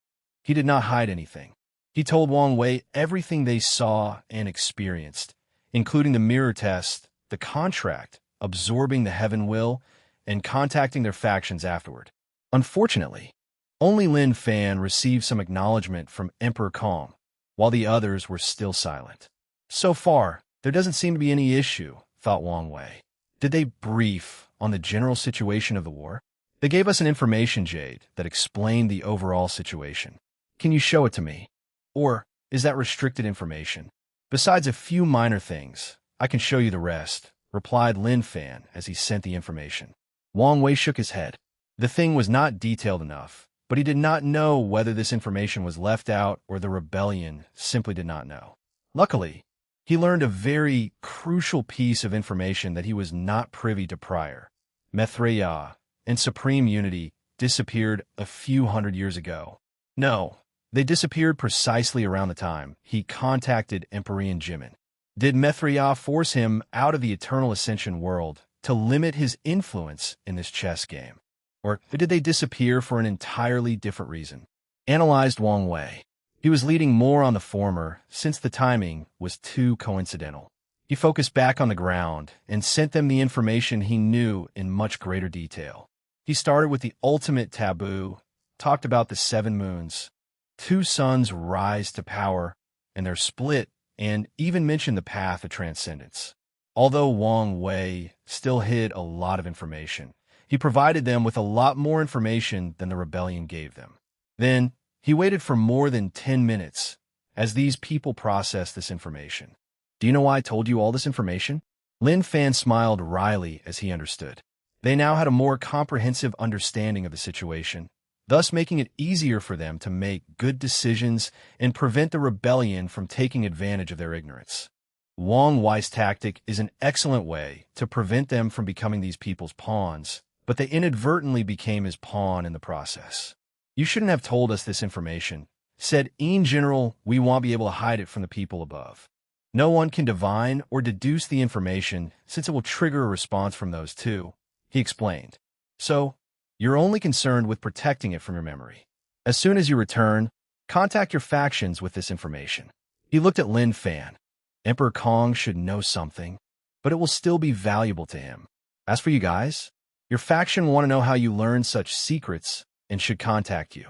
He did not hide anything. He told Wang Wei everything they saw and experienced, including the mirror test, the contract, absorbing the heaven will, and contacting their factions afterward. Unfortunately, only Lin Fan received some acknowledgement from Emperor Kong, while the others were still silent. So far, there doesn't seem to be any issue, thought Wang Wei. Did they brief on the general situation of the war? They gave us an information jade that explained the overall situation. Can you show it to me? Or is that restricted information? Besides a few minor things, I can show you the rest, replied Lin Fan as he sent the information. Wang Wei shook his head. The thing was not detailed enough, but he did not know whether this information was left out or the rebellion simply did not know. Luckily, he learned a very crucial piece of information that he was not privy to prior. Maitreya and Supreme Unity disappeared a few hundred years ago. No, they disappeared precisely around the time he contacted Emperor Jimin. Did Maitreya force him out of the Eternal Ascension world to limit his influence in this chess game? Or did they disappear for an entirely different reason? Analyzed Wang Wei. He was leading more on the former, since the timing was too coincidental. He focused back on the ground and sent them the information he knew in much greater detail. He started with the ultimate taboo, talked about the 7 moons, 2 suns rise to power, and their split, and even mentioned the path of transcendence. Although Wang Wei still hid a lot of information, he provided them with a lot more information than the rebellion gave them. Then, he waited for more than 10 minutes as these people processed this information. Do you know why I told you all this information? Lin Fan smiled wryly as he understood. They now had a more comprehensive understanding of the situation, thus making it easier for them to make good decisions and prevent the rebellion from taking advantage of their ignorance. Wang Wei's tactic is an excellent way to prevent them from becoming these people's pawns, but they inadvertently became his pawn in the process. You shouldn't have told us this information. Said, in general, we won't be able to hide it from the people above. No one can divine or deduce the information since it will trigger a response from those two, he explained. So, you're only concerned with protecting it from your memory. As soon as you return, contact your factions with this information. He looked at Lin Fan. Emperor Kong should know something, but it will still be valuable to him. As for you guys, your faction want to know how you learned such secrets and should contact you.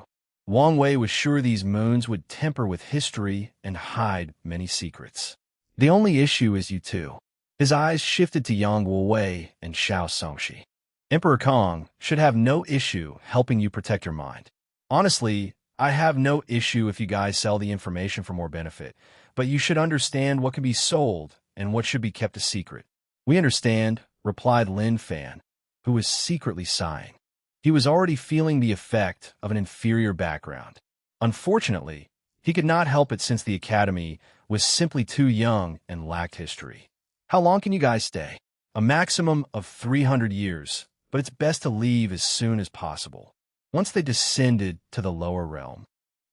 Wang Wei was sure these moons would temper with history and hide many secrets. The only issue is you two. His eyes shifted to Yang Wei and Xiao Songxi. Emperor Kong should have no issue helping you protect your mind. Honestly, I have no issue if you guys sell the information for more benefit, but you should understand what can be sold and what should be kept a secret. We understand, replied Lin Fan, who was secretly sighing. He was already feeling the effect of an inferior background. Unfortunately, he could not help it since the academy was simply too young and lacked history. How long can you guys stay? A maximum of 300 years, but it's best to leave as soon as possible. Once they descended to the lower realm,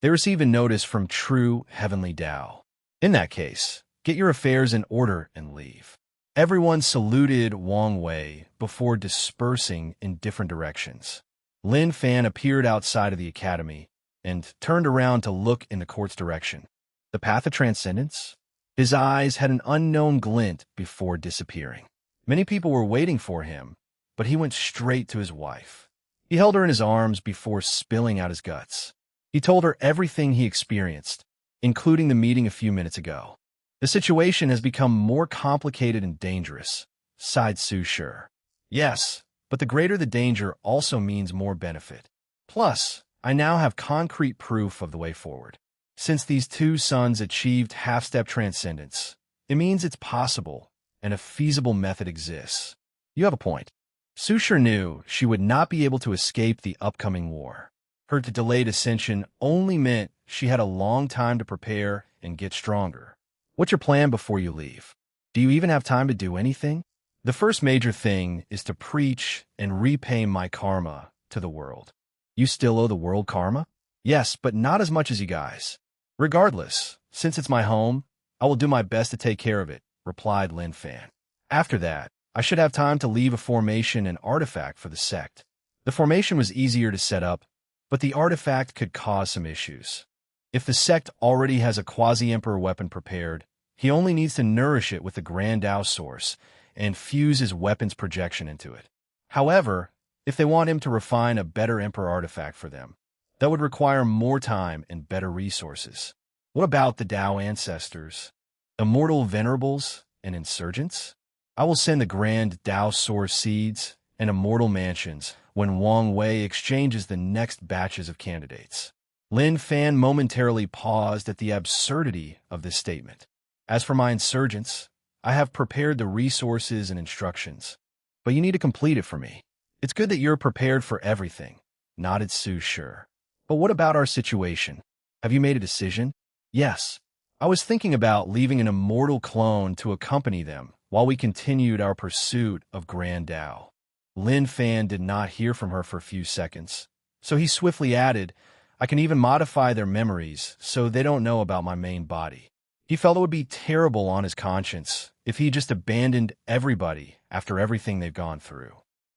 they received a notice from true heavenly Tao. In that case, get your affairs in order and leave. Everyone saluted Wang Wei before dispersing in different directions. Lin Fan appeared outside of the academy and turned around to look in the court's direction. The path of transcendence? His eyes had an unknown glint before disappearing. Many people were waiting for him, but he went straight to his wife. He held her in his arms before spilling out his guts. He told her everything he experienced, including the meeting a few minutes ago. The situation has become more complicated and dangerous, sighed Su Sure. Yes, but the greater the danger also means more benefit. Plus, I now have concrete proof of the way forward. Since these two sons achieved half-step transcendence, it means it's possible and a feasible method exists. You have a point. Su Sure knew she would not be able to escape the upcoming war. Her delayed ascension only meant she had a long time to prepare and get stronger. What's your plan before you leave? Do you even have time to do anything? The first major thing is to preach and repay my karma to the world. You still owe the world karma? Yes, but not as much as you guys. Regardless, since it's my home, I will do my best to take care of it, replied Lin Fan. After that, I should have time to leave a formation and artifact for the sect. The formation was easier to set up, but the artifact could cause some issues. If the sect already has a quasi-emperor weapon prepared, he only needs to nourish it with the Grand Tao source and fuse his weapon's projection into it. However, if they want him to refine a better emperor artifact for them, that would require more time and better resources. What about the Tao ancestors? Immortal venerables and insurgents? I will send the Grand Tao source seeds and immortal mansions when Wang Wei exchanges the next batches of candidates. Lin Fan momentarily paused at the absurdity of this statement. As for my insurgents, I have prepared the resources and instructions, but you need to complete it for me. It's good that you're prepared for everything, nodded Su Sure. But what about our situation? Have you made a decision? Yes. I was thinking about leaving an immortal clone to accompany them while we continued our pursuit of Grand Tao. Lin Fan did not hear from her for a few seconds, so he swiftly added, I can even modify their memories so they don't know about my main body. He felt it would be terrible on his conscience if he just abandoned everybody after everything they've gone through.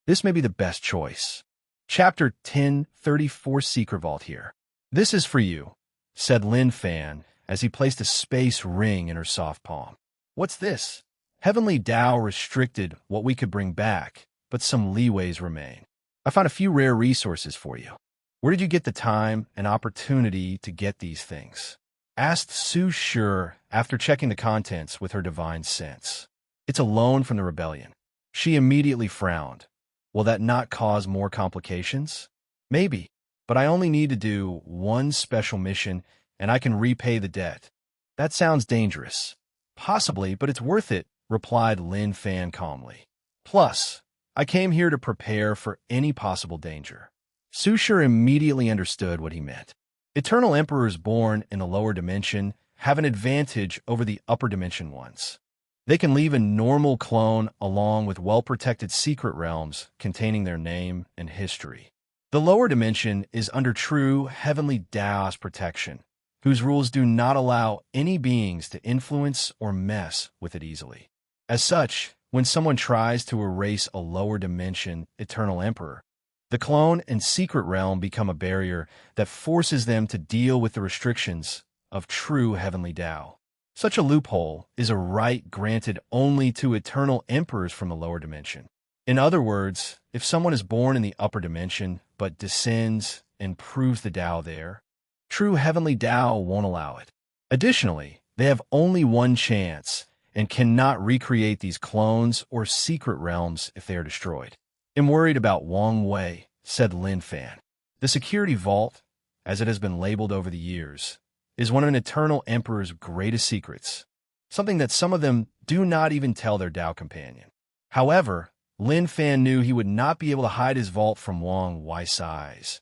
This may be the best choice. Chapter 1034 Secret Vault here. This is for you, said Lin Fan as he placed a space ring in her soft palm. What's this? Heavenly Tao restricted what we could bring back, but some leeways remain. I found a few rare resources for you. Where did you get the time and opportunity to get these things? Asked Su Sure after checking the contents with her divine sense. It's a loan from the rebellion. She immediately frowned. Will that not cause more complications? Maybe, but I only need to do one special mission and I can repay the debt. That sounds dangerous. Possibly, but it's worth it, replied Lin Fan calmly. Plus, I came here to prepare for any possible danger. Su Sure immediately understood what he meant. Eternal Emperors born in the lower dimension have an advantage over the upper dimension ones. They can leave a normal clone along with well-protected secret realms containing their name and history. The lower dimension is under true heavenly Tao's protection, whose rules do not allow any beings to influence or mess with it easily. As such, when someone tries to erase a lower dimension Eternal Emperor, the clone and secret realm become a barrier that forces them to deal with the restrictions of true heavenly Tao. Such a loophole is a right granted only to eternal emperors from the lower dimension. In other words, if someone is born in the upper dimension but descends and proves the Tao there, true heavenly Tao won't allow it. Additionally, they have only one chance and cannot recreate these clones or secret realms if they are destroyed. I'm worried about Wang Wei, said Lin Fan. The security vault, as it has been labeled over the years, is one of an eternal emperor's greatest secrets, something that some of them do not even tell their Tao companion. However, Lin Fan knew he would not be able to hide his vault from Wang Wei's eyes,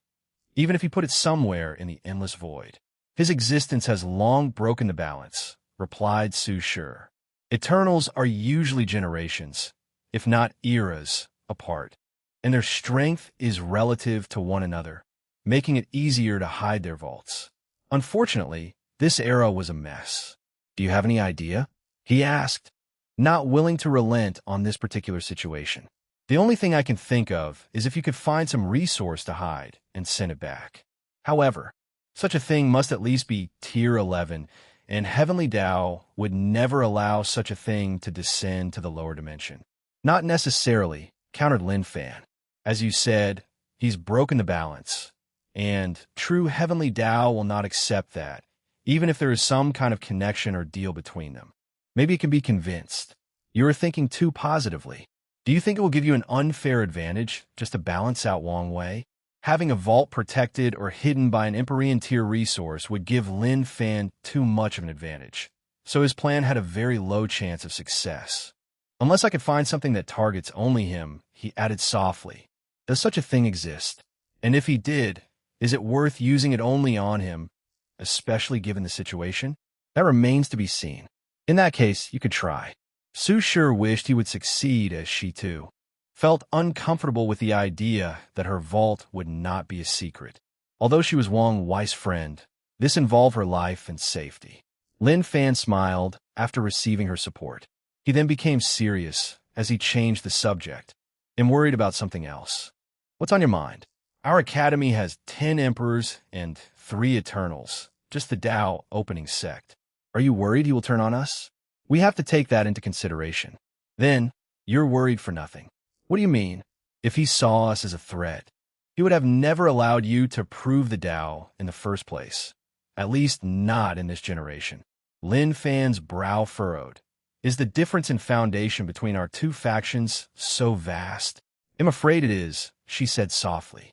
even if he put it somewhere in the endless void. His existence has long broken the balance, replied Su Sure. Eternals are usually generations, if not eras, apart, and their strength is relative to one another, making it easier to hide their vaults. Unfortunately, this era was a mess. Do you have any idea? He asked, not willing to relent on this particular situation. The only thing I can think of is if you could find some resource to hide and send it back. However, Such a thing must at least be tier 11, and Heavenly Tao would never allow such a thing to descend to the lower dimension. Not necessarily, countered Lin Fan. As you said, he's broken the balance, and true Heavenly Tao will not accept that, even if there is some kind of connection or deal between them. Maybe it can be convinced. You are thinking too positively. Do you think it will give you an unfair advantage just to balance out Wang Wei? Having a vault protected or hidden by an Empyrean tier resource would give Lin Fan too much of an advantage, so his plan had a very low chance of success. Unless I could find something that targets only him, he added softly. Does such a thing exist? And if he did, is it worth using it only on him, especially given the situation? That remains to be seen. In that case, you could try. Su sure wished he would succeed, as she too felt uncomfortable with the idea that her vault would not be a secret. Although she was Wang Wei's friend, this involved her life and safety. Lin Fan smiled after receiving her support. He then became serious as he changed the subject and worried about something else. What's on your mind? Our academy has 10 emperors and 3 eternals, just the Tao opening sect. Are you worried he will turn on us? We have to take that into consideration. Then, you're worried for nothing. What do you mean? If he saw us as a threat, he would have never allowed you to prove the Tao in the first place. At least not in this generation. Lin Fan's brow furrowed. Is the difference in foundation between our two factions so vast? I'm afraid it is, she said softly.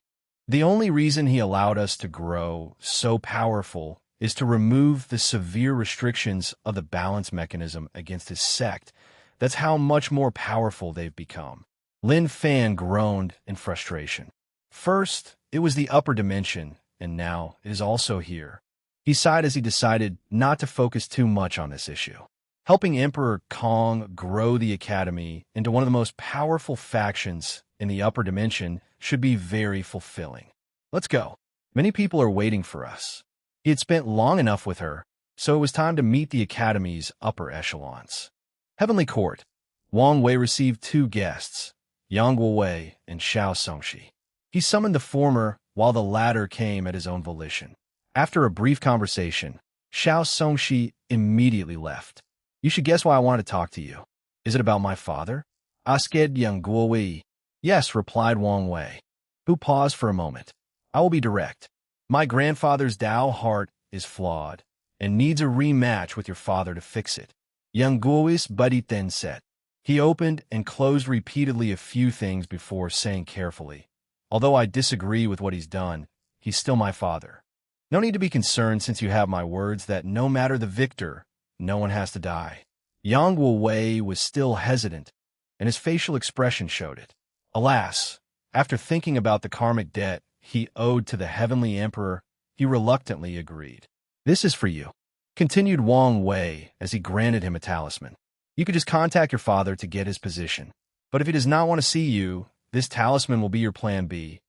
The only reason he allowed us to grow so powerful is to remove the severe restrictions of the balance mechanism against his sect. That's how much more powerful they've become. Lin Fan groaned in frustration. First, it was the upper dimension, and now it is also here. He sighed as he decided not to focus too much on this issue. Helping Emperor Kong grow the academy into one of the most powerful factions in the upper dimension should be very fulfilling. Let's go. Many people are waiting for us. He had spent long enough with her, so it was time to meet the academy's upper echelons. Heavenly Court. Wang Wei received 2 guests, Yang Guowei and Xiao Songxi. He summoned the former while the latter came at his own volition. After a brief conversation, Xiao Songxi immediately left. You should guess why I wanted to talk to you. Is it about my father? Asked Yang Guowei. Yes, replied Wang Wei, who paused for a moment. I will be direct. My grandfather's Tao heart is flawed and needs a rematch with your father to fix it. Yang Guowei's buddy then said. He opened and closed repeatedly a few things before saying carefully, although I disagree with what he's done, he's still my father. No need to be concerned since you have my words that no matter the victor, no one has to die. Yang Guowei was still hesitant, and his facial expression showed it. Alas, after thinking about the karmic debt he owed to the Heavenly Emperor, he reluctantly agreed. This is for you, continued Wang Wei as he granted him a talisman. You could just contact your father to get his position. But if he does not want to see you, this talisman will be your plan B.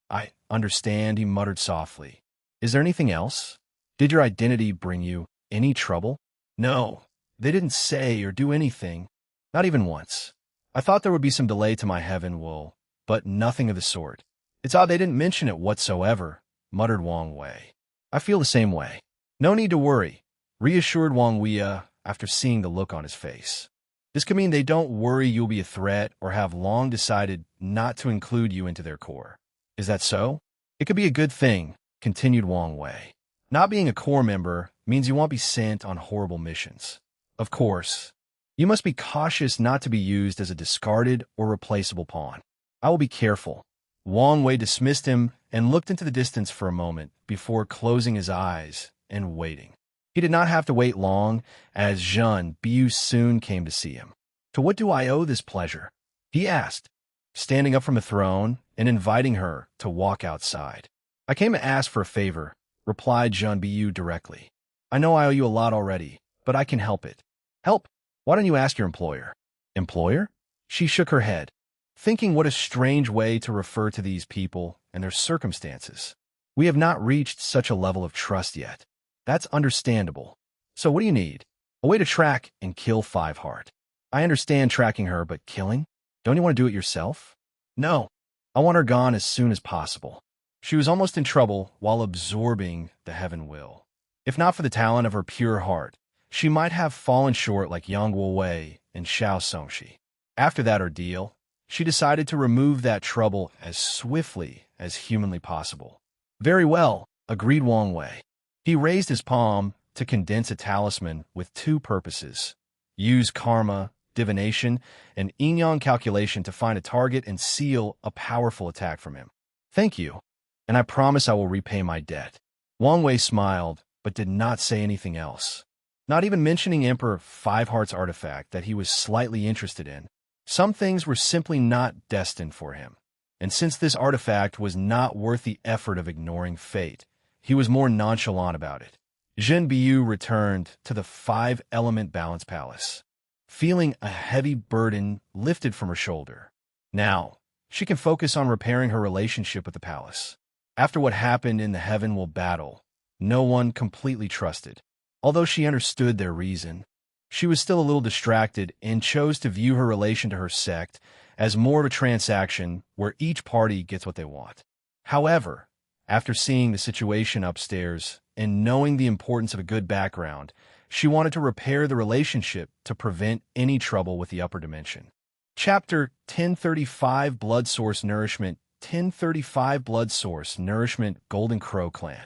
I understand, he muttered softly. Is there anything else? Did your identity bring you any trouble? No, they didn't say or do anything. Not even once. I thought there would be some delay to my heaven will, but nothing of the sort. It's odd they didn't mention it whatsoever, muttered Wang Wei. I feel the same way. No need to worry, reassured Wang Wei after seeing the look on his face. This could mean they don't worry you'll be a threat or have long decided not to include you into their core. Is that so? It could be a good thing, continued Wang Wei. Not being a core member means you won't be sent on horrible missions. Of course, you must be cautious not to be used as a discarded or replaceable pawn. I will be careful. Wang Wei dismissed him and looked into the distance for a moment before closing his eyes and waiting. He did not have to wait long, as Zhen Biu soon came to see him. To what do I owe this pleasure? He asked, standing up from the throne and inviting her to walk outside. I came to ask for a favor, replied Zhen Biu directly. I know I owe you a lot already, but I can help it. Help? Why don't you ask your employer? Employer? She shook her head, thinking what a strange way to refer to these people and their circumstances. We have not reached such a level of trust yet. That's understandable. So what do you need? A way to track and kill Fiveheart. I understand tracking her, but killing? Don't you want to do it yourself? No. I want her gone as soon as possible. She was almost in trouble while absorbing the heaven will. If not for the talent of her pure heart, she might have fallen short like Yang Wei and Xiao Songxi. After that ordeal, she decided to remove that trouble as swiftly as humanly possible. Very well, agreed Wang Wei. He raised his palm to condense a talisman with two purposes. Use karma, divination, and yin-yang calculation to find a target and seal a powerful attack from him. Thank you, and I promise I will repay my debt. Wang Wei smiled, but did not say anything else. Not even mentioning Emperor Five Hearts' artifact that he was slightly interested in. Some things were simply not destined for him. And since this artifact was not worth the effort of ignoring fate, he was more nonchalant about it. Zhen Biu returned to the five-element balance palace, feeling a heavy burden lifted from her shoulder. Now, she can focus on repairing her relationship with the palace. After what happened in the Heavenwell battle, no one completely trusted. Although she understood their reason, she was still a little distracted and chose to view her relation to her sect as more of a transaction where each party gets what they want. However, after seeing the situation upstairs and knowing the importance of a good background, she wanted to repair the relationship to prevent any trouble with the upper dimension. Chapter 1035 Blood Source Nourishment 1035 Blood Source Nourishment Golden Crow Clan.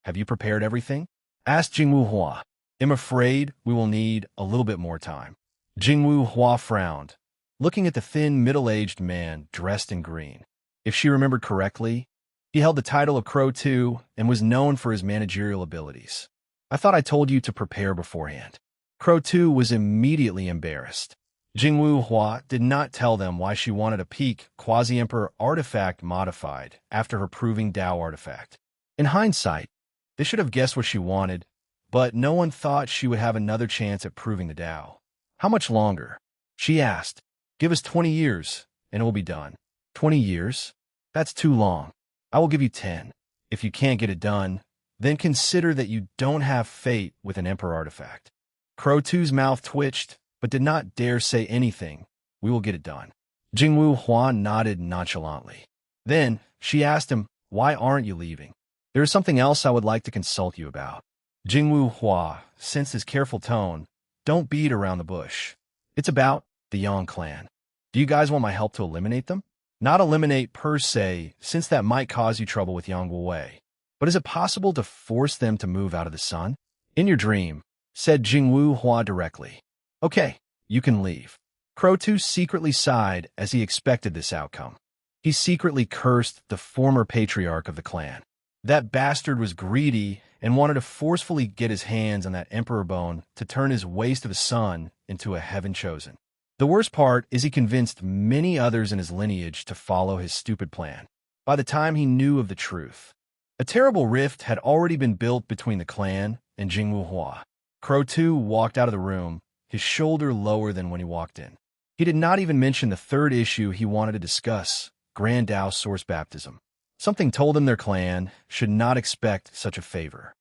Have you prepared everything? Asked Jingwu Hua. I'm afraid we will need a little bit more time. Jingwu Hua frowned, looking at the thin, middle-aged man dressed in green. If she remembered correctly, he held the title of Crow 2 and was known for his managerial abilities. I thought I told you to prepare beforehand. Crow 2 was immediately embarrassed. Jingwu Hua did not tell them why she wanted a peak Quasi-Emperor artifact modified after her proving Dao artifact. In hindsight, they should have guessed what she wanted, but no one thought she would have another chance at proving the Dao. How much longer? She asked. Give us 20 years, and it will be done. 20 years? That's too long. I will give you 10. If you can't get it done, then consider that you don't have fate with an Emperor artifact. Crow 2's mouth twitched, but did not dare say anything. We will get it done. Jingwu Hua nodded nonchalantly. Then, she asked him, why aren't you leaving? There is something else I would like to consult you about. Jingwu Hua sensed his careful tone. Don't beat around the bush. It's about the Yang clan. Do you guys want my help to eliminate them? Not eliminate per se, since that might cause you trouble with Yang Wei. But is it possible to force them to move out of the sun? In your dream, said Jingwu Hua directly. Okay, you can leave. Crow 2 secretly sighed as he expected this outcome. He secretly cursed the former patriarch of the clan. That bastard was greedy and wanted to forcefully get his hands on that emperor bone to turn his waste of a son into a heaven chosen. The worst part is he convinced many others in his lineage to follow his stupid plan. By the time he knew of the truth, a terrible rift had already been built between the clan and Jingwu Hua. Crow 2 walked out of the room, his shoulder lower than when he walked in. He did not even mention the third issue he wanted to discuss, Grand Dao Source Baptism. Something told him their clan should not expect such a favor.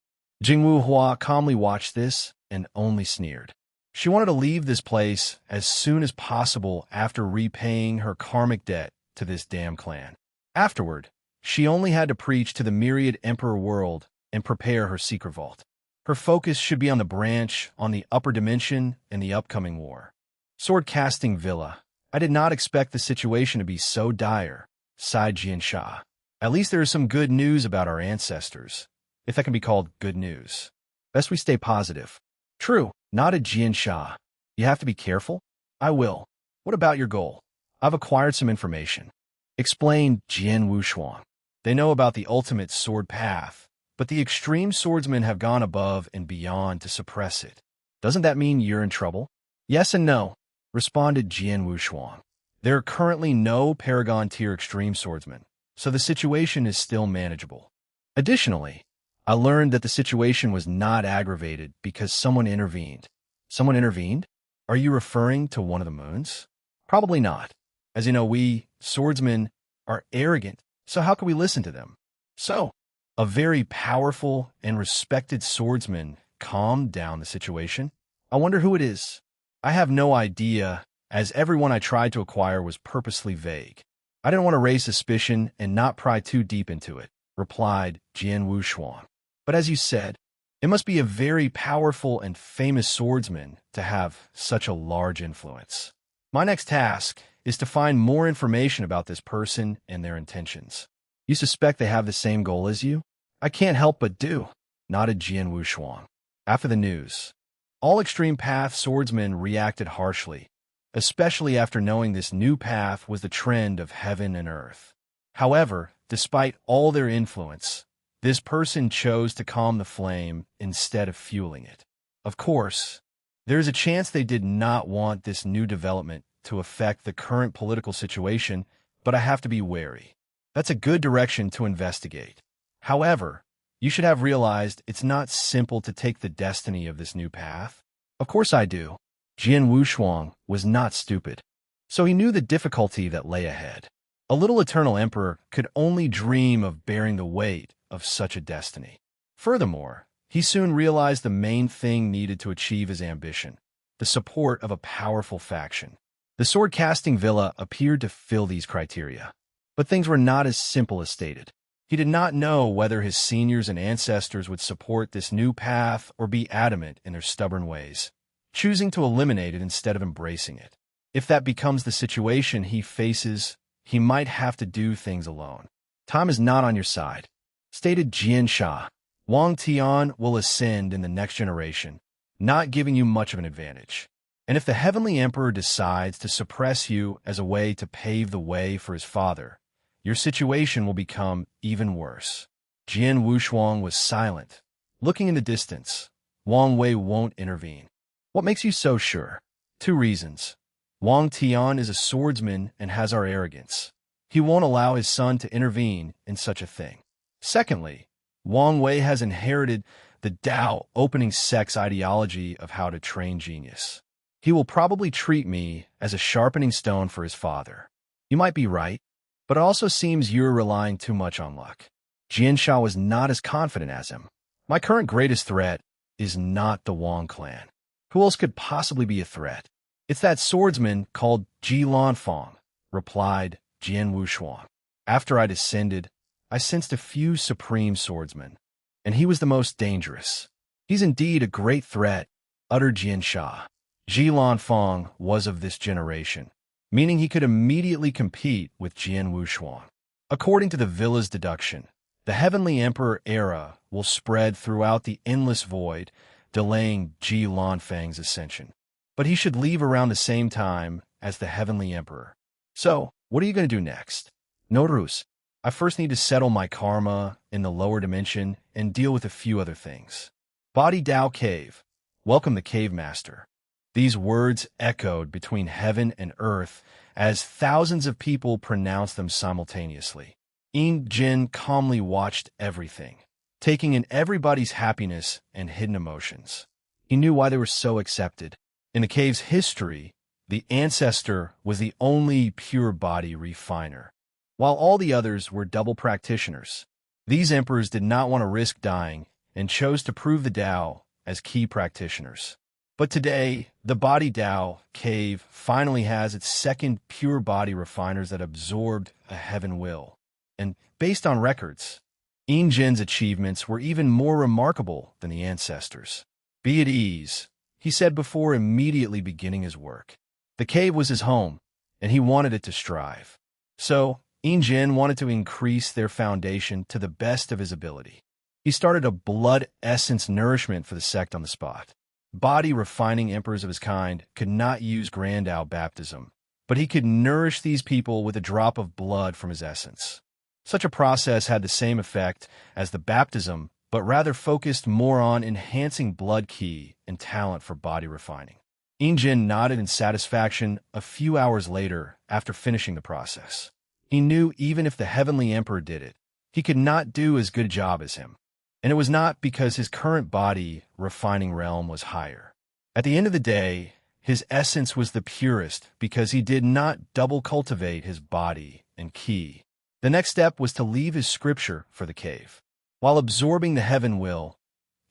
Jingwu Hua calmly watched this and only sneered. She wanted to leave this place as soon as possible after repaying her karmic debt to this damn clan. Afterward, she only had to preach to the myriad emperor world and prepare her secret vault. Her focus should be on the branch, on the upper dimension, and the upcoming war. Sword-casting Villa. I did not expect the situation to be so dire, sighed Jian Sha. At least there is some good news about our ancestors, if that can be called good news. Best we stay positive. True, nodded Jian Sha. You have to be careful? I will. What about your goal? I've acquired some information. Explained Jian Wushuang. They know about the ultimate sword path, but the extreme swordsmen have gone above and beyond to suppress it. Doesn't that mean you're in trouble? Yes and no, responded Jian Wushuang. There are currently no Paragon-tier extreme swordsmen, so the situation is still manageable. Additionally, I learned that the situation was not aggravated because someone intervened. Someone intervened? Are you referring to one of the moons? Probably not. As you know, we, swordsmen, are arrogant, so how can we listen to them? So, a very powerful and respected swordsman calmed down the situation. I wonder who it is. I have no idea, as everyone I tried to acquire was purposely vague. I didn't want to raise suspicion and not pry too deep into it, replied Jian Wushuang. "But as you said, it must be a very powerful and famous swordsman to have such a large influence. My next task is to find more information about this person and their intentions." "You suspect they have the same goal as you?" "I can't help but do," nodded Jian Wushuang. After the news, all Extreme Path swordsmen reacted harshly, especially after knowing this new path was the trend of heaven and earth. However, despite all their influence, this person chose to calm the flame instead of fueling it. Of course, there is a chance they did not want this new development to affect the current political situation, but I have to be wary. That's a good direction to investigate. However, you should have realized it's not simple to take the destiny of this new path. Of course I do. Jian Wushuang was not stupid, so he knew the difficulty that lay ahead. A little eternal emperor could only dream of bearing the weight of such a destiny. Furthermore, he soon realized the main thing needed to achieve his ambition, the support of a powerful faction. The sword-casting villa appeared to fill these criteria, but things were not as simple as stated. He did not know whether his seniors and ancestors would support this new path or be adamant in their stubborn ways, choosing to eliminate it instead of embracing it. If that becomes the situation he faces, he might have to do things alone. "Time is not on your side," stated Jian Sha. "Wang Tian will ascend in the next generation, not giving you much of an advantage. And if the Heavenly Emperor decides to suppress you as a way to pave the way for his father, your situation will become even worse." Jian Wushuang was silent, looking in the distance. Wang Wei won't intervene. "What makes you so sure?" "Two reasons. Wang Tian is a swordsman and has our arrogance. He won't allow his son to intervene in such a thing. Secondly, Wang Wei has inherited the Tao opening sex ideology of how to train genius. He will probably treat me as a sharpening stone for his father." "You might be right, but it also seems you're relying too much on luck." Jian Sha was not as confident as him. "My current greatest threat is not the Wang clan. Who else could possibly be a threat?" "It's that swordsman called Ji Lanfang," replied Jian Wushuang. "After I descended, I sensed a few supreme swordsmen, and he was the most dangerous." "He's indeed a great threat," uttered Jian Sha. Ji Lanfang was of this generation, meaning he could immediately compete with Jian Wushuang. According to the villa's deduction, the Heavenly Emperor era will spread throughout the endless void, delaying Ji Lanfang's ascension. But he should leave around the same time as the Heavenly Emperor. "So, what are you going to do next?" "Norus, I first need to settle my karma in the lower dimension and deal with a few other things." Body Dao Cave. Welcome the Cave Master. These words echoed between heaven and earth as thousands of people pronounced them simultaneously. Yin Jin calmly watched everything, taking in everybody's happiness and hidden emotions. He knew why they were so accepted. In the cave's history, the ancestor was the only pure body refiner, while all the others were double practitioners. These emperors did not want to risk dying and chose to prove the Tao as key practitioners. But today, the Body Dao Cave finally has its second pure body refiners that absorbed a heaven will. And based on records, Yin Jin's achievements were even more remarkable than the ancestors. "Be at ease," he said before immediately beginning his work. The cave was his home, and he wanted it to strive. So, Yin Jin wanted to increase their foundation to the best of his ability. He started a blood essence nourishment for the sect on the spot. Body-refining emperors of his kind could not use Grandao baptism, but he could nourish these people with a drop of blood from his essence. Such a process had the same effect as the baptism, but rather focused more on enhancing blood ki and talent for body refining. Yin Jin nodded in satisfaction a few hours later after finishing the process. He knew even if the Heavenly Emperor did it, he could not do as good a job as him. And it was not because his current body refining realm was higher. At the end of the day, his essence was the purest because he did not double cultivate his body and ki. The next step was to leave his scripture for the cave. While absorbing the heaven will,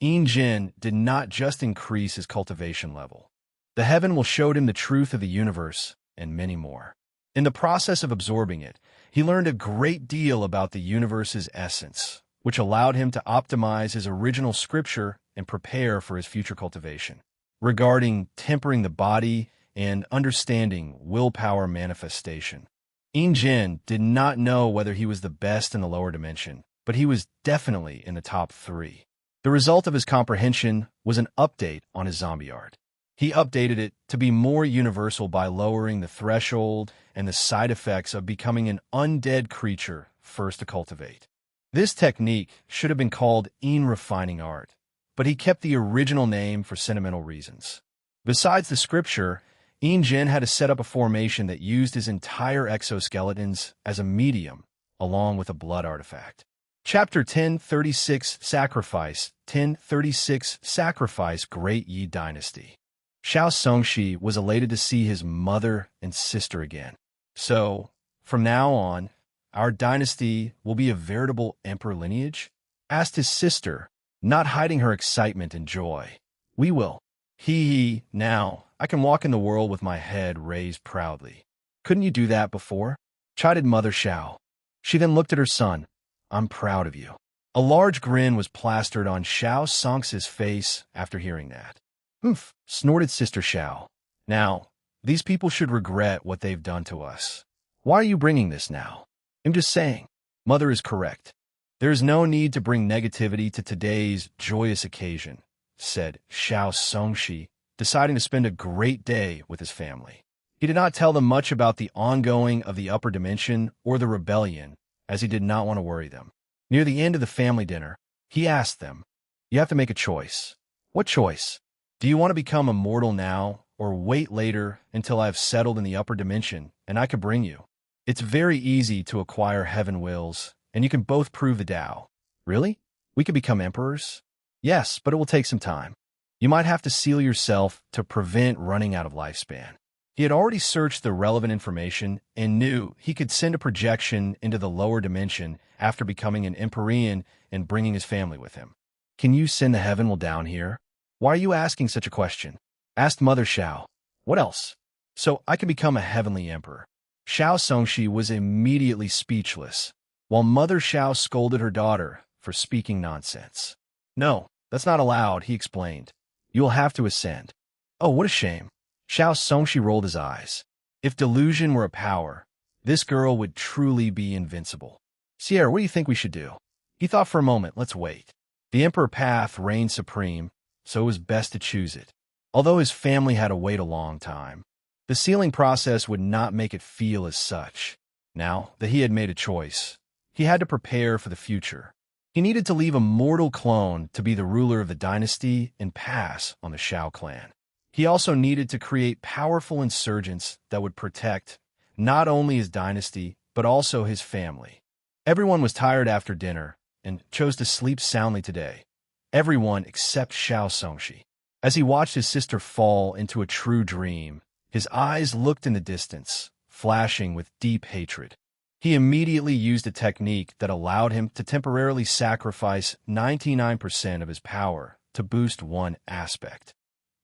Yin Jin did not just increase his cultivation level. The heaven will showed him the truth of the universe and many more. In the process of absorbing it, He learned a great deal about the universe's essence, which allowed him to optimize his original scripture and prepare for his future cultivation. Regarding tempering the body and understanding willpower manifestation, Jin did not know whether he was the best in the lower dimension, but he was definitely in the top 3. The result of his comprehension was an update on his zombie art. He updated it to be more universal by lowering the threshold and the side effects of becoming an undead creature first to cultivate. This technique should have been called refining art, but he kept the original name for sentimental reasons. Besides the scripture, Jin had to set up a formation that used his entire exoskeletons as a medium, along with a blood artifact. Chapter 1036 Sacrifice 1036 Sacrifice Great Yi Dynasty. Xiao Songshi was elated to see his mother and sister again. So, from now on, our dynasty will be a veritable emperor lineage? Asked his sister, not hiding her excitement and joy. We will. Hee, now, I can walk in the world with my head raised proudly. Couldn't you do that before? Chided Mother Xiao. She then looked at her son. I'm proud of you. A large grin was plastered on Xiao Song's face after hearing that. Oof, snorted Sister Xiao. Now, these people should regret what they've done to us. Why are you bringing this now? I'm just saying. Mother is correct. There is no need to bring negativity to today's joyous occasion, said Xiao Songshi, deciding to spend a great day with his family. He did not tell them much about the ongoing of the upper dimension or the rebellion, as he did not want to worry them. Near the end of the family dinner, he asked them, You have to make a choice. What choice? Do you want to become immortal now, or wait later until I have settled in the upper dimension and I can bring you? It's very easy to acquire heaven wills, and you can both prove the Tao. Really? We could become emperors? Yes, but it will take some time. You might have to seal yourself to prevent running out of lifespan. He had already searched the relevant information and knew he could send a projection into the lower dimension after becoming an Empyrean and bringing his family with him. Can you send the heaven will down here? Why are you asking such a question? Asked Mother Xiao. What else? So I can become a heavenly emperor. Xiao Songshi was immediately speechless, while Mother Xiao scolded her daughter for speaking nonsense. No, that's not allowed, he explained. You will have to ascend. Oh, what a shame. Xiao Songshi rolled his eyes. If delusion were a power, this girl would truly be invincible. Sierra, what do you think we should do? He thought for a moment. Let's wait. The emperor path reigned supreme, so it was best to choose it. Although his family had to wait a long time, the sealing process would not make it feel as such. Now that he had made a choice, he had to prepare for the future. He needed to leave a mortal clone to be the ruler of the dynasty and pass on the Xiao clan. He also needed to create powerful insurgents that would protect not only his dynasty, but also his family. Everyone was tired after dinner and chose to sleep soundly today. Everyone except Xiao Songshi. As he watched his sister fall into a true dream, his eyes looked in the distance, flashing with deep hatred. He immediately used a technique that allowed him to temporarily sacrifice 99% of his power to boost one aspect: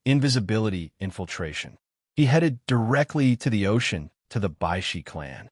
invisibility infiltration. He headed directly to the ocean to the Baishi clan.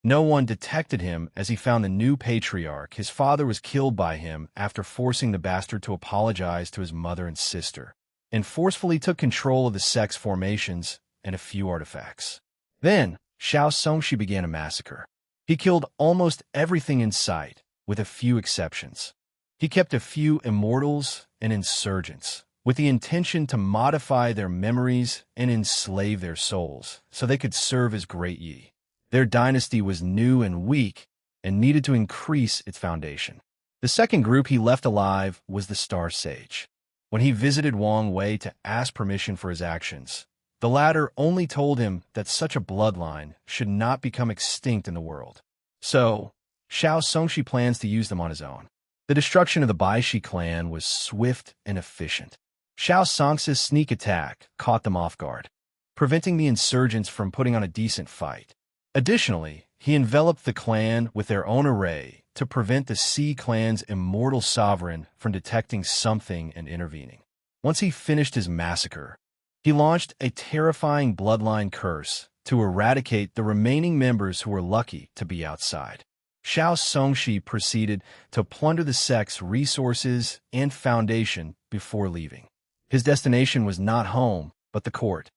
No one detected him as he found the new patriarch. His father was killed by him after forcing the bastard to apologize to his mother and sister, and forcefully took control of the sex formations and a few artifacts. Then, Xiao Songshi began a massacre. He killed almost everything in sight, with a few exceptions. He kept a few immortals and insurgents, with the intention to modify their memories and enslave their souls, so they could serve as Great Yi. Their dynasty was new and weak, and needed to increase its foundation. The second group he left alive was the Star Sage. When he visited Wang Wei to ask permission for his actions, the latter only told him that such a bloodline should not become extinct in the world. So, Xiao Songshi plans to use them on his own. The destruction of the Baishi clan was swift and efficient. Xiao Song's sneak attack caught them off guard, preventing the insurgents from putting on a decent fight. Additionally, he enveloped the clan with their own array to prevent the Sea clan's immortal sovereign from detecting something and intervening. Once he finished his massacre, he launched a terrifying bloodline curse to eradicate the remaining members who were lucky to be outside. Xiao Songshi proceeded to plunder the sect's resources and foundation before leaving. His destination was not home, but the court.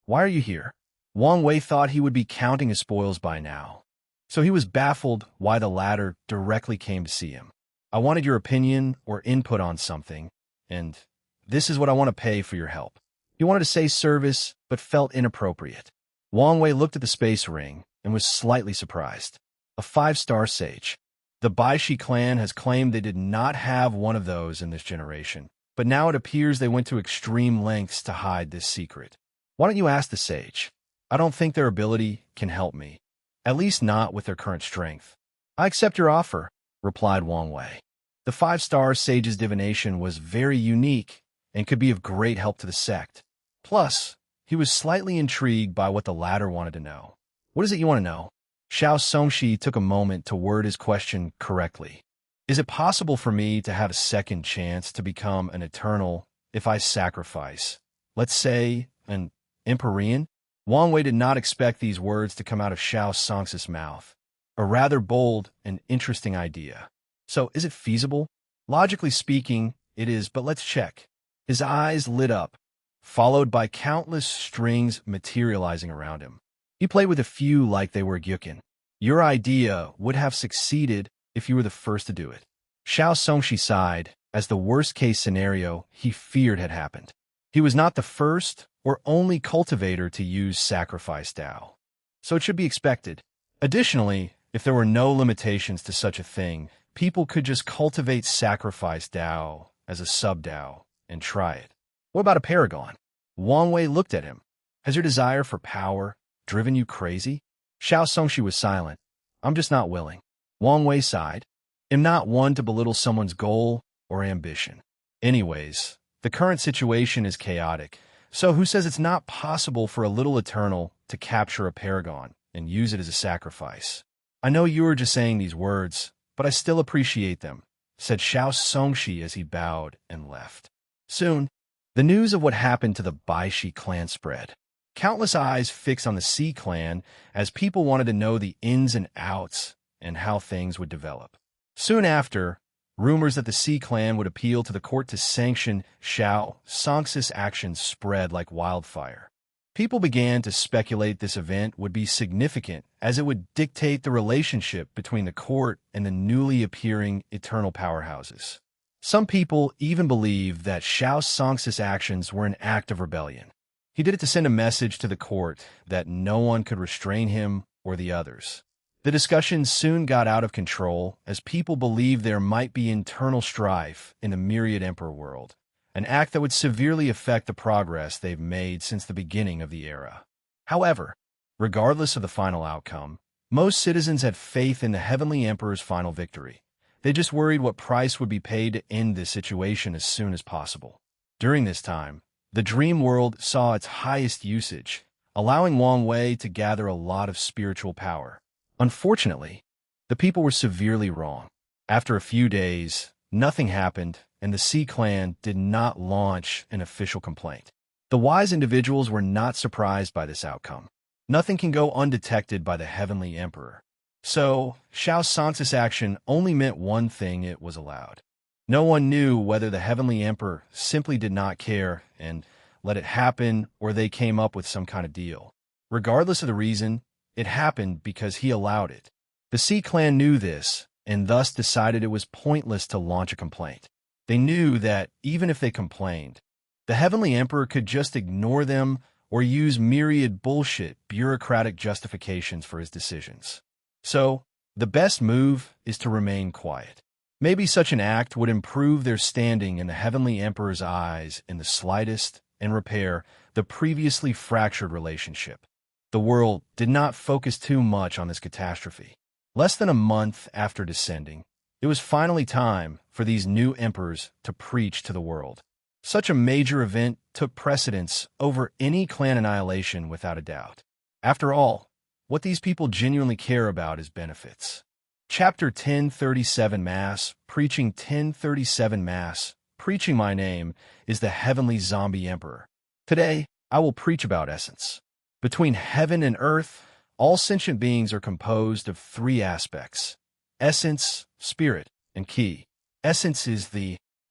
Why are you here? Wang Wei thought he would be counting his spoils by now, so he was baffled why the latter directly came to see him. I wanted your opinion or input on something, and this is what I want to pay for your help. He wanted to say service, but felt inappropriate. Wang Wei looked at the space ring and was slightly surprised. A 5-star sage. The Baishi clan has claimed they did not have one of those in this generation, but now it appears they went to extreme lengths to hide this secret. Why don't you ask the sage? I don't think their ability can help me, at least not with their current strength. I accept your offer, replied Wang Wei. The 5-star sage's divination was very unique and could be of great help to the sect. Plus, he was slightly intrigued by what the latter wanted to know. What is it you want to know? Xiao Songshi took a moment to word his question correctly. Is it possible for me to have a second chance to become an eternal if I sacrifice, let's say, an Empyrean? Wang Wei did not expect these words to come out of Xiao Songshi's mouth. A rather bold and interesting idea. So, is it feasible? Logically speaking, it is, but let's check. His eyes lit up, followed by countless strings materializing around him. He played with a few like they were gyukin. Your idea would have succeeded if you were the first to do it. Xiao Songshi sighed as the worst-case scenario he feared had happened. He was not the first or only cultivator to use sacrifice Tao, so it should be expected. Additionally, if there were no limitations to such a thing, people could just cultivate sacrifice Tao as a sub-Tao and try it. What about a paragon? Wang Wei looked at him. Has your desire for power driven you crazy? Xiao Songshi was silent. I'm just not willing. Wang Wei sighed. I'm not one to belittle someone's goal or ambition. Anyways, the current situation is chaotic, so who says it's not possible for a little eternal to capture a paragon and use it as a sacrifice? I know you were just saying these words, but I still appreciate them, said Xiao Songshi as he bowed and left. Soon, the news of what happened to the Baishi clan spread. Countless eyes fixed on the Sea clan as people wanted to know the ins and outs and how things would develop. Soon after, rumors that the Sea clan would appeal to the court to sanction Xiao Songshi's actions spread like wildfire. People began to speculate this event would be significant as it would dictate the relationship between the court and the newly appearing eternal powerhouses. Some people even believed that Xiao Songshi's actions were an act of rebellion. He did it to send a message to the court that no one could restrain him or the others. The discussion soon got out of control as people believed there might be internal strife in the myriad emperor world, an act that would severely affect the progress they've made since the beginning of the era. However, regardless of the final outcome, most citizens had faith in the Heavenly Emperor's final victory. They just worried what price would be paid to end this situation as soon as possible. During this time, the dream world saw its highest usage, allowing Wang Wei to gather a lot of spiritual power. Unfortunately, the people were severely wrong. After a few days, nothing happened, and the Sea clan did not launch an official complaint. The wise individuals were not surprised by this outcome. Nothing can go undetected by the Heavenly Emperor. So, Xiao Songshi's action only meant one thing: it was allowed. No one knew whether the Heavenly Emperor simply did not care and let it happen, or they came up with some kind of deal. Regardless of the reason, it happened because he allowed it. The Sea clan knew this, and thus decided it was pointless to launch a complaint. They knew that, even if they complained, the Heavenly Emperor could just ignore them or use myriad bullshit bureaucratic justifications for his decisions. So, the best move is to remain quiet. Maybe such an act would improve their standing in the Heavenly Emperor's eyes in the slightest and repair the previously fractured relationship. The world did not focus too much on this catastrophe. Less than a month after descending, it was finally time for these new emperors to preach to the world. Such a major event took precedence over any clan annihilation without a doubt. After all, what these people genuinely care about is benefits. Chapter 1037 Mass, Preaching 1037 Mass, Preaching My Name is the Heavenly Zombie Emperor. Today, I will preach about essence. Between heaven and earth, all sentient beings are composed of three aspects: essence, spirit, and ki. Essence is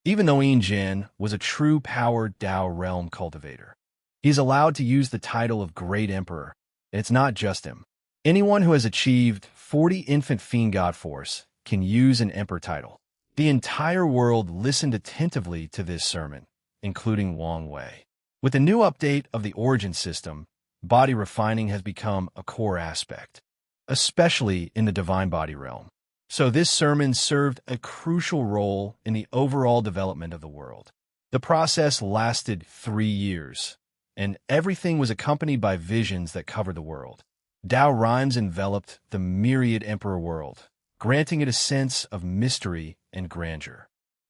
even though Yin Jin was a true power Tao realm cultivator, he is allowed to use the title of Great Emperor, and it's not just him. Anyone who has achieved 40 infant fiend god force can use an emperor title. The entire world listened attentively to this sermon, including Wang Wei. With the new update of the origin system, body refining has become a core aspect, especially in the divine body realm. So this sermon served a crucial role in the overall development of the world. The process lasted 3 years, and everything was accompanied by visions that covered the world. Tao rhymes enveloped the myriad emperor world, granting it a sense of mystery and grandeur.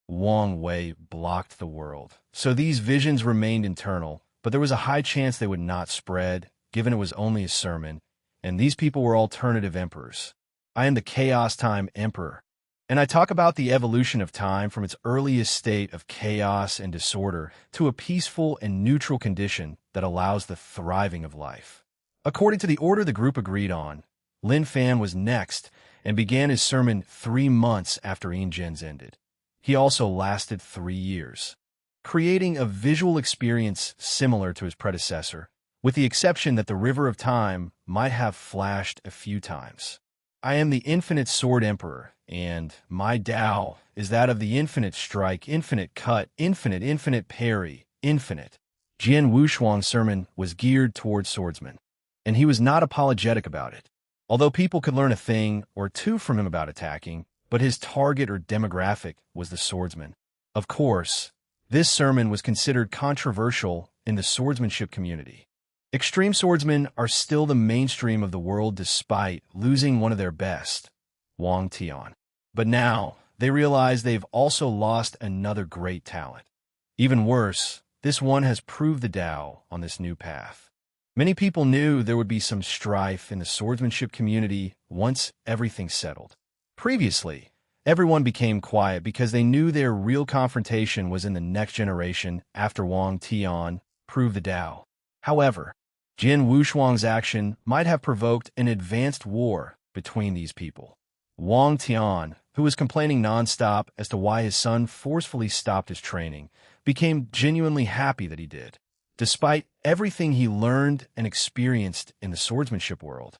Wang Wei blocked the world, so these visions remained internal, but there was a high chance they would not spread, given it was only a sermon, and these people were alternative emperors. I am the Chaos Time Emperor, and I talk about the evolution of time from its earliest state of chaos and disorder to a peaceful and neutral condition that allows the thriving of life. According to the order the group agreed on, Lin Fan was next and began his sermon 3 months after Yin Jin's ended. He also lasted 3 years, creating a visual experience similar to his predecessor, with the exception that the River of Time might have flashed a few times. I am the Infinite Sword Emperor, and my Tao is that of the infinite strike, infinite cut, infinite parry, infinite. Jian Wushuang's sermon was geared towards swordsmen, and he was not apologetic about it. Although people could learn a thing or two from him about attacking, but his target or demographic was the swordsman. Of course, this sermon was considered controversial in the swordsmanship community. Extreme swordsmen are still the mainstream of the world despite losing one of their best, Wang Tian. But now, they realize they've also lost another great talent. Even worse, this one has proved the Tao on this new path. Many people knew there would be some strife in the swordsmanship community once everything settled. Previously, everyone became quiet because they knew their real confrontation was in the next generation after Wang Tian proved the Tao. However, Jian Wushuang's action might have provoked an advanced war between these people. Wang Tian, who was complaining nonstop as to why his son forcefully stopped his training, became genuinely happy that he did. Despite everything he learned and experienced in the swordsmanship world,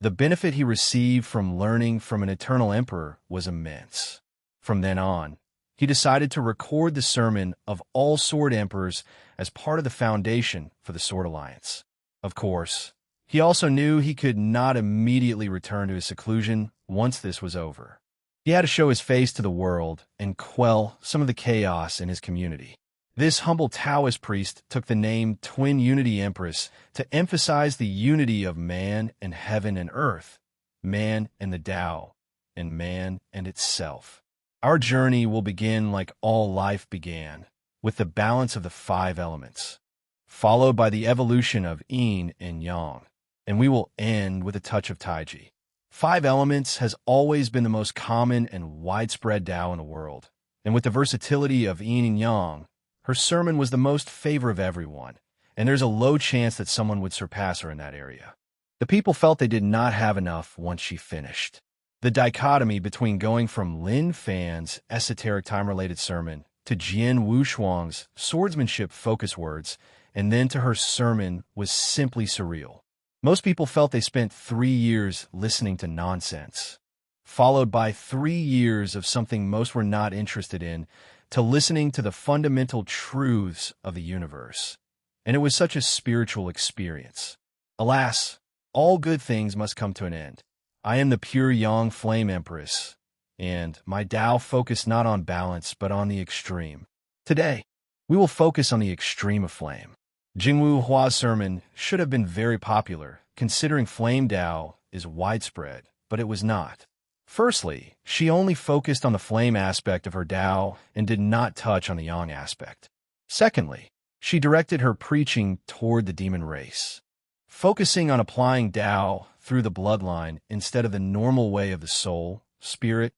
the benefit he received from learning from an eternal emperor was immense. From then on, he decided to record the sermon of all sword emperors as part of the foundation for the Sword Alliance. Of course, he also knew he could not immediately return to his seclusion once this was over. He had to show his face to the world and quell some of the chaos in his community. This humble Taoist priest took the name Twin Unity Empress to emphasize the unity of man and heaven and earth, man and the Tao, and man and itself. Our journey will begin like all life began, with the balance of the 5 elements, followed by the evolution of yin and yang, and we will end with a touch of Taiji. 5 elements has always been the most common and widespread Tao in the world, and with the versatility of yin and yang, her sermon was the most favorite of everyone, and there's a low chance that someone would surpass her in that area. The people felt they did not have enough once she finished. The dichotomy between going from Lin Fan's esoteric time-related sermon to Jian Wushuang's swordsmanship focus words and then to her sermon was simply surreal. Most people felt they spent 3 years listening to nonsense, followed by 3 years of something most were not interested in, to listening to the fundamental truths of the universe. And it was such a spiritual experience. Alas, all good things must come to an end. I am the pure Yang Flame Empress, and my Tao focused not on balance but on the extreme. Today, we will focus on the extreme of flame. Jingwu Hua's sermon should have been very popular, considering flame Tao is widespread, but it was not. Firstly, she only focused on the flame aspect of her Tao and did not touch on the Yang aspect. Secondly, she directed her preaching toward the demon race, focusing on applying Tao through the bloodline instead of the normal way of the soul, spirit,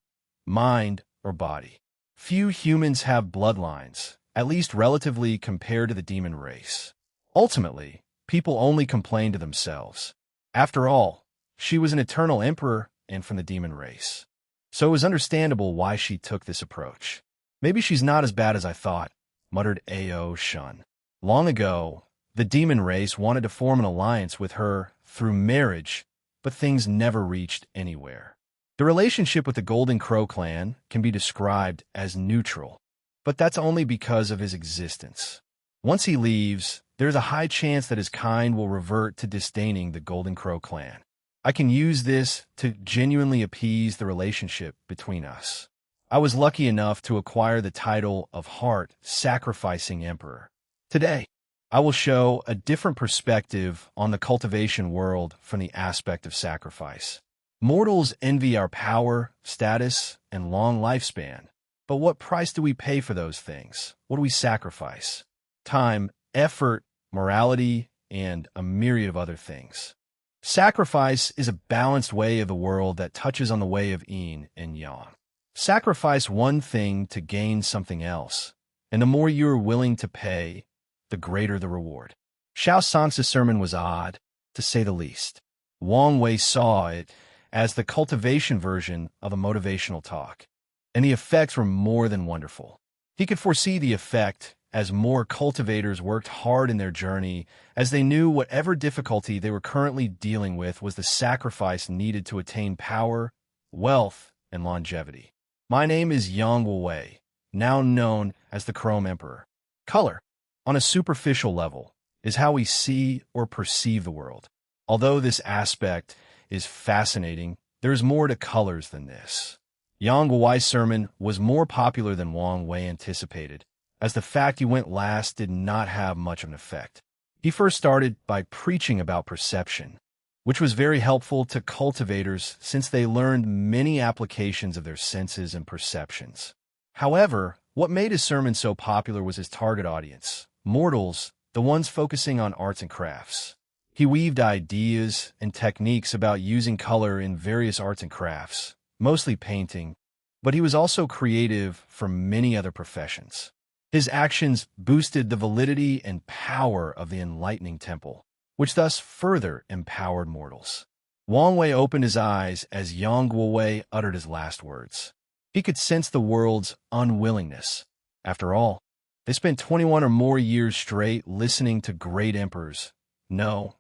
mind, or body. Few humans have bloodlines, at least relatively compared to the demon race. Ultimately, People only complained to themselves. After all, she was an eternal emperor and from the demon race. So it was understandable why she took this approach. Maybe she's not as bad as I thought, muttered Ao Shun. Long ago, the demon race wanted to form an alliance with her through marriage, but things never reached anywhere. The relationship with the Golden Crow clan can be described as neutral, but that's only because of his existence. Once he leaves, there's a high chance that his kind will revert to disdaining the Golden Crow clan. I can use this to genuinely appease the relationship between us. I was lucky enough to acquire the title of Heart-Sacrificing Emperor. Today, I will show a different perspective on the cultivation world from the aspect of sacrifice. Mortals envy our power, status, and long lifespan. But what price do we pay for those things? What do we sacrifice? Time, effort, morality, and a myriad of other things. Sacrifice is a balanced way of the world that touches on the way of yin and yang. Sacrifice one thing to gain something else, and the more you are willing to pay, the greater the reward. Xiao Sang's sermon was odd, to say the least. Wang Wei saw it as the cultivation version of a motivational talk, and the effects were more than wonderful. He could foresee the effect as more cultivators worked hard in their journey, as they knew whatever difficulty they were currently dealing with was the sacrifice needed to attain power, wealth, and longevity. My name is Yang Wei, now known as the Chrome Emperor. Color, on a superficial level, is how we see or perceive the world. Although this aspect is fascinating, there is more to colors than this. Yang Wei's sermon was more popular than Wang Wei anticipated, as the fact he went last did not have much of an effect. He first started by preaching about perception, which was very helpful to cultivators since they learned many applications of their senses and perceptions. However, what made his sermon so popular was his target audience, mortals, the ones focusing on arts and crafts. He weaved ideas and techniques about using color in various arts and crafts, mostly painting, but he was also creative for many other professions. His actions boosted the validity and power of the enlightening temple, which thus further empowered mortals. Wang Wei opened his eyes as Yang Wei uttered his last words. He could sense the world's unwillingness. After all, they spent 21 or more years straight listening to great emperors. No,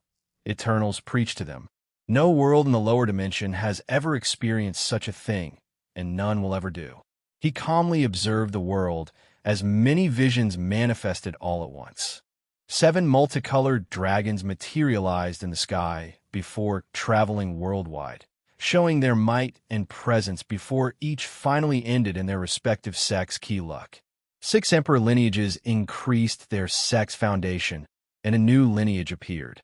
Eternals preach to them. No world in the lower dimension has ever experienced such a thing, and none will ever do. He calmly observed the world as many visions manifested all at once. 7 multicolored dragons materialized in the sky before traveling worldwide, showing their might and presence before each finally ended in their respective sex key luck. 6 emperor lineages increased their sex foundation, and a new lineage appeared.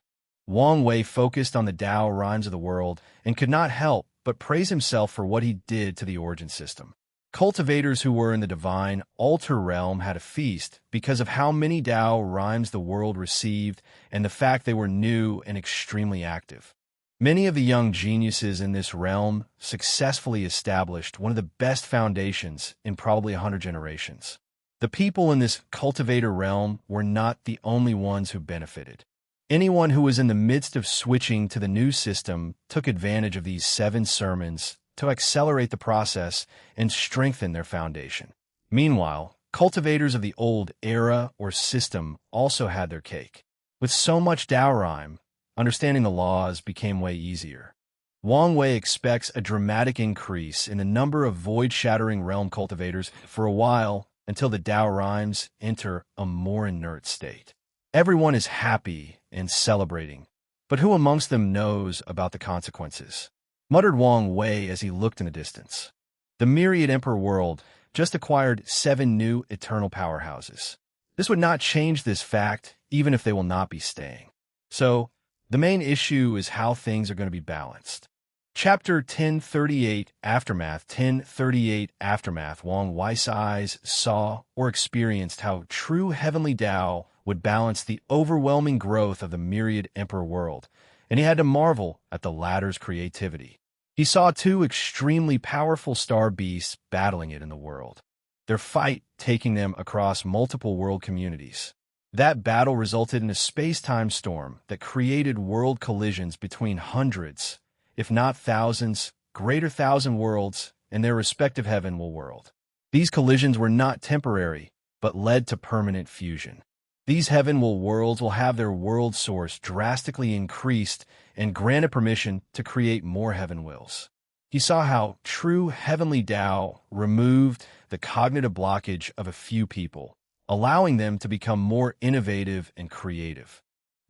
Wang Wei focused on the Tao rhymes of the world and could not help but praise himself for what he did to the origin system. Cultivators who were in the divine altar realm had a feast because of how many Tao rhymes the world received and the fact they were new and extremely active. Many of the young geniuses in this realm successfully established one of the best foundations in probably 100 generations. The people in this cultivator realm were not the only ones who benefited. Anyone who was in the midst of switching to the new system took advantage of these 7 sermons to accelerate the process and strengthen their foundation. Meanwhile, cultivators of the old era or system also had their cake. With so much Tao rhyme, understanding the laws became way easier. Wang Wei expects a dramatic increase in the number of void-shattering realm cultivators for a while until the Tao rhymes enter a more inert state. Everyone is happy and celebrating, but who amongst them knows about the consequences? Muttered Wang Wei as he looked in the distance. The myriad emperor world just acquired 7 new eternal powerhouses. This would not change this fact, even if they will not be staying. So, the main issue is how things are going to be balanced. Chapter 1038 Aftermath 1038 Aftermath Wang Wei's eyes saw or experienced how true heavenly Tao would balance the overwhelming growth of the myriad emperor world, and he had to marvel at the latter's creativity. He saw 2 extremely powerful star beasts battling it in the world, their fight taking them across multiple world communities. That battle resulted in a space-time storm that created world collisions between hundreds, if not thousands, greater thousand worlds and their respective heavenly world. These collisions were not temporary, but led to permanent fusion. These heavenly worlds will have their world source drastically increased and granted permission to create more heaven wills. He saw how true heavenly Tao removed the cognitive blockage of a few people, allowing them to become more innovative and creative.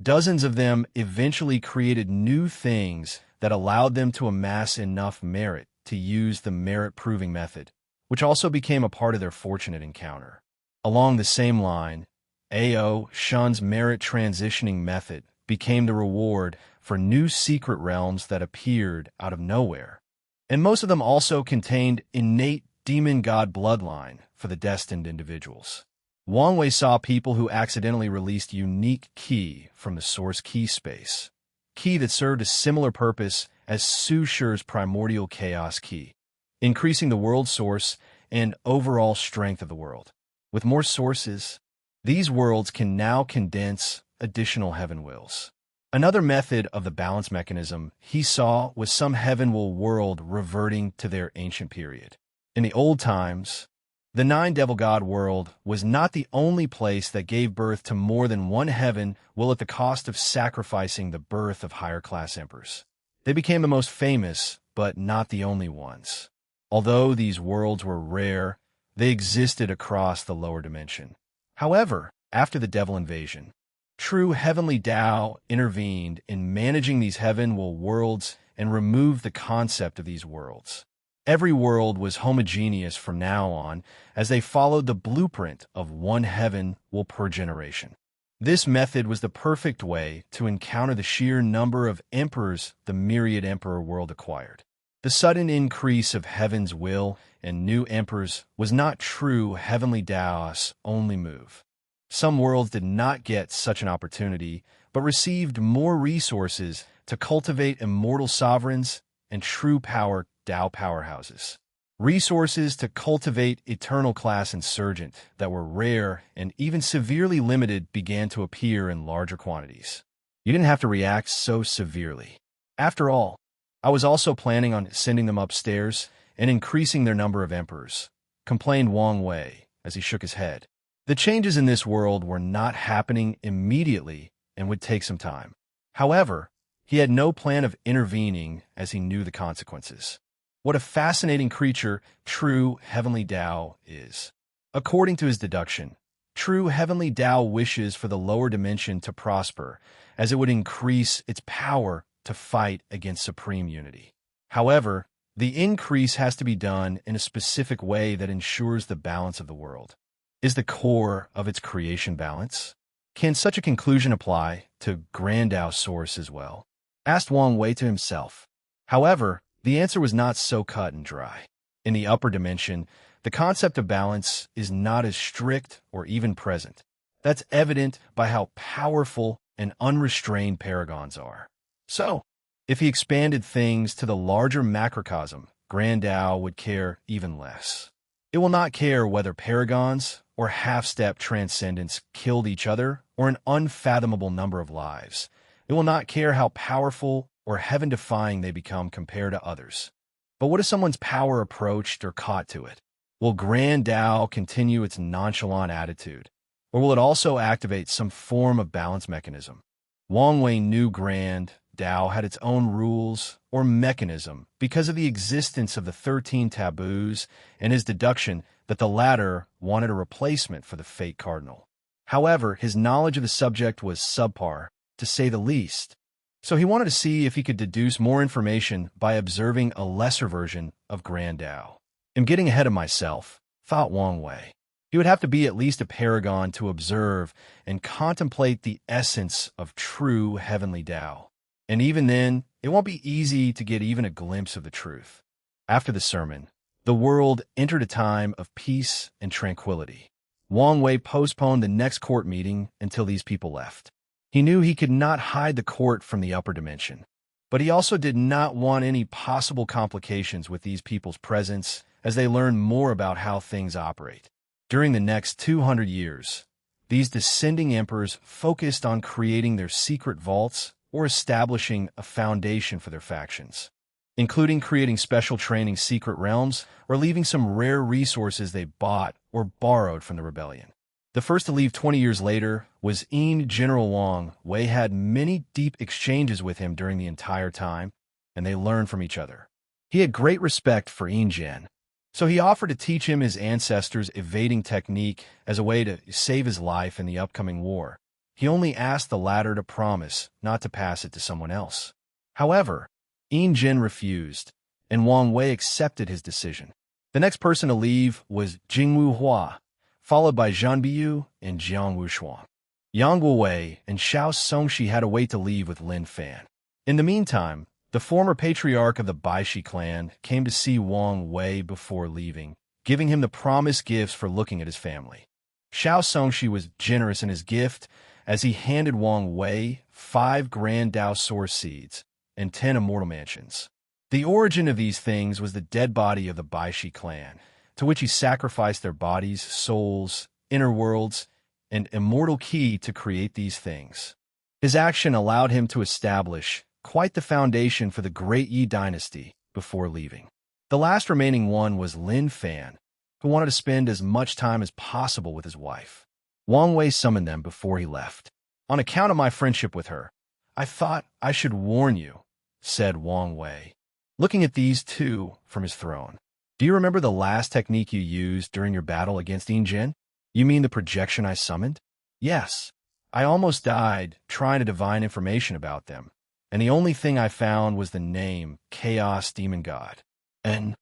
Dozens of them eventually created new things that allowed them to amass enough merit to use the merit-proving method, which also became a part of their fortunate encounter. Along the same line, A.O. Shun's merit transitioning method became the reward for new secret realms that appeared out of nowhere. And most of them also contained innate demon god bloodline for the destined individuals. Wang Wei saw people who accidentally released unique qi from the source key space, qi that served a similar purpose as Su Shi's primordial chaos key, increasing the world source and overall strength of the world. With more sources, these worlds can now condense additional heaven wills. Another method of the balance mechanism he saw was some heavenly world reverting to their ancient period. In the old times, the Nine Devil God world was not the only place that gave birth to more than one heaven will at the cost of sacrificing the birth of higher-class emperors. They became the most famous, but not the only ones. Although these worlds were rare, they existed across the lower dimension. However, after the devil invasion, true heavenly Tao intervened in managing these heavenly worlds and removed the concept of these worlds. Every world was homogeneous from now on as they followed the blueprint of one heaven will per generation. This method was the perfect way to encounter the sheer number of emperors the myriad emperor world acquired. The sudden increase of heaven's will and new emperors was not true heavenly Tao's only move. Some worlds did not get such an opportunity, but received more resources to cultivate immortal sovereigns and true power Tao powerhouses. Resources to cultivate eternal class insurgent that were rare and even severely limited began to appear in larger quantities. You didn't have to react so severely. After all, I was also planning on sending them upstairs and increasing their number of emperors, complained Wang Wei as he shook his head. The changes in this world were not happening immediately and would take some time. However, he had no plan of intervening as he knew the consequences. What a fascinating creature true heavenly Tao is. According to his deduction, true heavenly Tao wishes for the lower dimension to prosper, as it would increase its power to fight against supreme unity. However, the increase has to be done in a specific way that ensures the balance of the world. Is the core of its creation balance? Can such a conclusion apply to Grand Tao Source as well? Asked Wang Wei to himself. However, the answer was not so cut and dry. In the upper dimension, the concept of balance is not as strict or even present. That's evident by how powerful and unrestrained paragons are. So, if he expanded things to the larger macrocosm, Grand Tao would care even less. It will not care whether paragons or half-step transcendents killed each other or an unfathomable number of lives. It will not care how powerful or heaven-defying they become compared to others. But what if someone's power approached or caught to it? Will Grand Tao continue its nonchalant attitude, or will it also activate some form of balance mechanism? Wang Wei knew Grand Tao had its own rules or mechanism because of the existence of the 13 taboos and his deduction that the latter wanted a replacement for the fate cardinal. However, his knowledge of the subject was subpar, to say the least. So he wanted to see if he could deduce more information by observing a lesser version of Grand Tao. I'm getting ahead of myself, thought Wang Wei. He would have to be at least a paragon to observe and contemplate the essence of true heavenly Tao. And even then, it won't be easy to get even a glimpse of the truth. After the sermon, the world entered a time of peace and tranquility. Wang Wei postponed the next court meeting until these people left. He knew he could not hide the court from the upper dimension, but he also did not want any possible complications with these people's presence as they learned more about how things operate. During the next 200 years, these descending emperors focused on creating their secret vaults or establishing a foundation for their factions, including creating special training secret realms or leaving some rare resources they bought or borrowed from the rebellion. The first to leave 20 years later was General Wang Wei had many deep exchanges with him during the entire time, and they learned from each other. He had great respect for Gen, so he offered to teach him his ancestors' evading technique as a way to save his life in the upcoming war. He only asked the latter to promise not to pass it to someone else. However, Gen refused, and Wang Wei accepted his decision. The next person to leave was Jingwu Hua, followed by Zhang Biyu and Jiang Wushuang. Yang Guowei and Xiao Songshi had to wait to leave with Lin Fan. In the meantime, the former patriarch of the Baishi clan came to see Wang Wei before leaving, giving him the promised gifts for looking at his family. Xiao Songshi was generous in his gift as he handed Wang Wei 5 Grand Dao Source Seeds and 10 Immortal Mansions. The origin of these things was the dead body of the Baishi clan, to which he sacrificed their bodies, souls, inner worlds, and immortal key to create these things. His action allowed him to establish quite the foundation for the Great Yi dynasty before leaving. The last remaining one was Lin Fan, who wanted to spend as much time as possible with his wife. Wang Wei summoned them before he left. On account of my friendship with her, I thought I should warn you, said Wang Wei, looking at these two from his throne. Do you remember the last technique you used during your battle against Gen? You mean the projection I summoned? Yes. I almost died trying to divine information about them, and the only thing I found was the name Chaos Demon God. And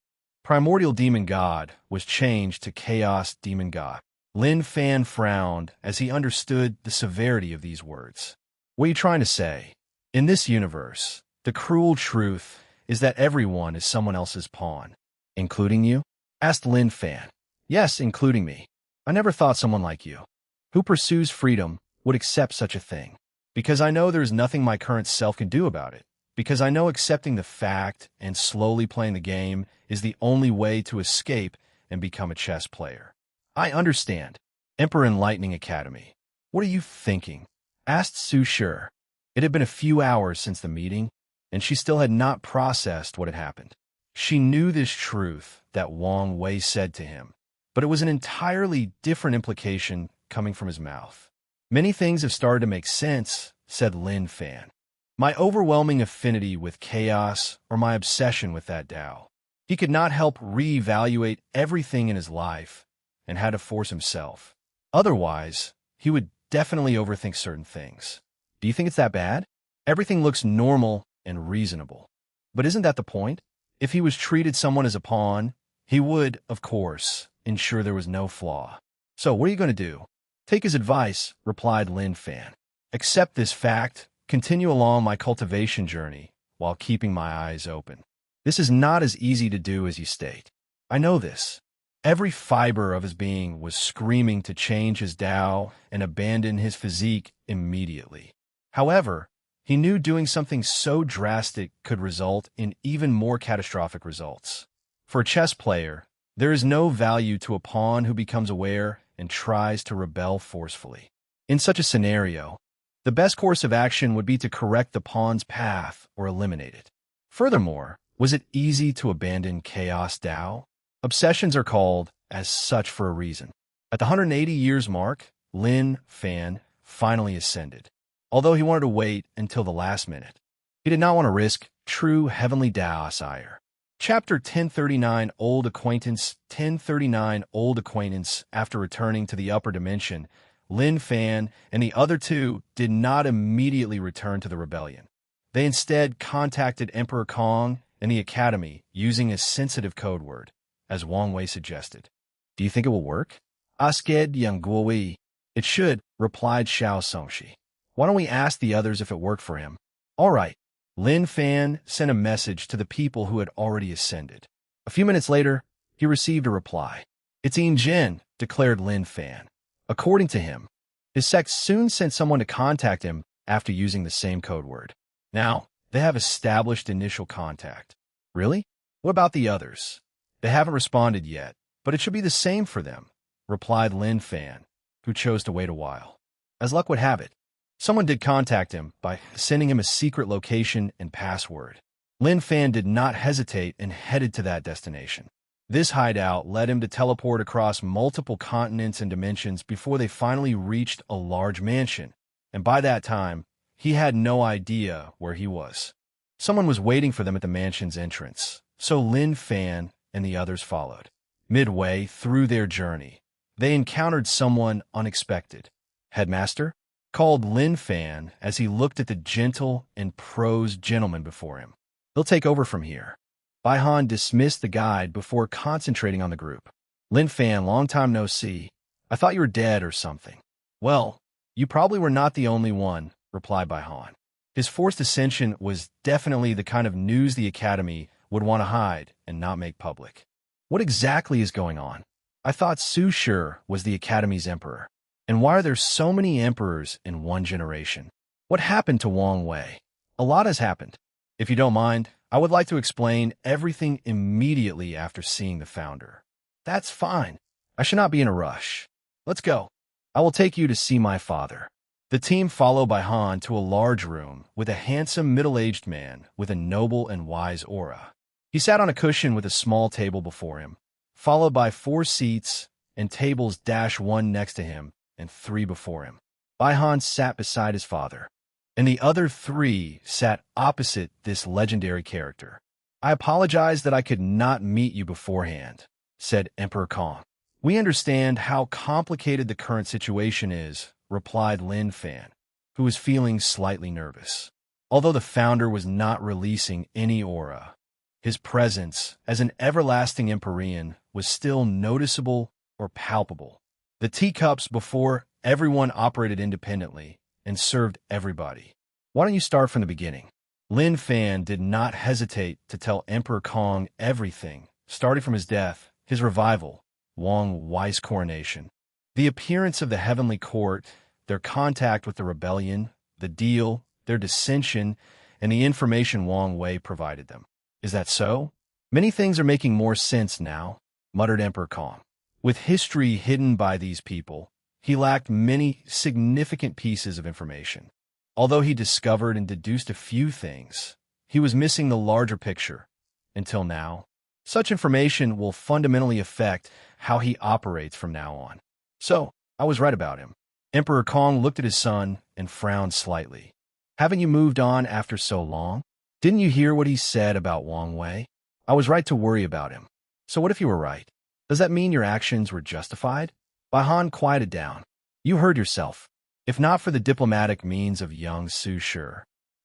Primordial Demon God was changed to Chaos Demon God. Lin Fan frowned as he understood the severity of these words. What are you trying to say? In this universe, the cruel truth is that everyone is someone else's pawn. Including you? Asked Lin Fan. Yes, including me. I never thought someone like you, who pursues freedom, would accept such a thing. Because I know there is nothing my current self can do about it. Because I know accepting the fact and slowly playing the game is the only way to escape and become a chess player. I understand. Emperor Enlightening Academy. What are you thinking? Asked Su Shi. It had been a few hours since the meeting, and she still had not processed what had happened. She knew this truth that Wang Wei said to him, but it was an entirely different implication coming from his mouth. Many things have started to make sense, said Lin Fan. My overwhelming affinity with chaos or my obsession with that Tao. He could not help reevaluate everything in his life and had to force himself. Otherwise, he would definitely overthink certain things. Do you think it's that bad? Everything looks normal and reasonable. But isn't that the point? If he was treated someone as a pawn, he would, of course, ensure there was no flaw. So what are you going to do? Take his advice, replied Lin Fan. Accept this fact, continue along my cultivation journey while keeping my eyes open. This is not as easy to do as you state. I know this. Every fiber of his being was screaming to change his Tao and abandon his physique immediately. However, he knew doing something so drastic could result in even more catastrophic results. For a chess player, there is no value to a pawn who becomes aware and tries to rebel forcefully. In such a scenario, the best course of action would be to correct the pawn's path or eliminate it. Furthermore, was it easy to abandon Chaos Tao? Obsessions are called as such for a reason. At the 180 years mark, Lin Fan finally ascended. Although he wanted to wait until the last minute. He did not want to risk true heavenly Tao ire. Chapter 1039 Old Acquaintance 1039 Old Acquaintance. After returning to the upper dimension, Lin Fan and the other two did not immediately return to the rebellion. They instead contacted Emperor Kong and the Academy using a sensitive code word, as Wang Wei suggested. Do you think it will work? Asked Yang Guowei. It should, replied Xiao Songshi. Why don't we ask the others if it worked for him? All right. Lin Fan sent a message to the people who had already ascended. A few minutes later, he received a reply. It's Gen, declared Lin Fan. According to him, his sect soon sent someone to contact him after using the same code word. Now, they have established initial contact. Really? What about the others? They haven't responded yet, but it should be the same for them, replied Lin Fan. who chose to wait a while. As luck would have it, someone did contact him by sending him a secret location and password. Lin Fan did not hesitate and headed to that destination. This hideout led him to teleport across multiple continents and dimensions before they finally reached a large mansion, and by that time, he had no idea where he was. Someone was waiting for them at the mansion's entrance, so Lin Fan and the others followed. Midway through their journey, they encountered someone unexpected. Headmaster called Lin Fan as he looked at the gentle and prosed gentleman before him. He'll take over from here. Bai Han dismissed the guide before concentrating on the group. Lin Fan, long time no see. I thought you were dead or something. Well, you probably were not the only one, replied Bai Han. His forced ascension was definitely the kind of news the Academy would want to hide and not make public. What exactly is going on? I thought Su Shi was the Academy's emperor. And why are there so many emperors in one generation? What happened to Wang Wei? A lot has happened. If you don't mind, I would like to explain everything immediately after seeing the founder. That's fine. I should not be in a rush. Let's go. I will take you to see my father. The team followed Bai Han to a large room with a handsome middle-aged man with a noble and wise aura. He sat on a cushion with a small table before him, followed by 4 seats and tables -1 next to him and 3 before him. Bai Han sat beside his father, and the other 3 sat opposite this legendary character. I apologize that I could not meet you beforehand, said Emperor Kong. We understand how complicated the current situation is, replied Lin Fan, who was feeling slightly nervous. Although the founder was not releasing any aura, his presence as an everlasting Empyrean was still noticeable or palpable. The teacups before everyone operated independently and served everybody. Why don't you start from the beginning? Lin Fan did not hesitate to tell Emperor Kong everything, starting from his death, his revival, Wang Wei's coronation, the appearance of the heavenly court, their contact with the rebellion, the deal, their dissension, and the information Wang Wei provided them. Is that so? Many things are making more sense now, muttered Emperor Kong. With history hidden by these people, he lacked many significant pieces of information. Although he discovered and deduced a few things, he was missing the larger picture. Until now, such information will fundamentally affect how he operates from now on. So, I was right about him. Emperor Kong looked at his son and frowned slightly. Haven't you moved on after so long? Didn't you hear what he said about Wang Wei? I was right to worry about him. So what if you were right? Does that mean your actions were justified? Bai Han quieted down. You heard yourself. If not for the diplomatic means of young Su Shi,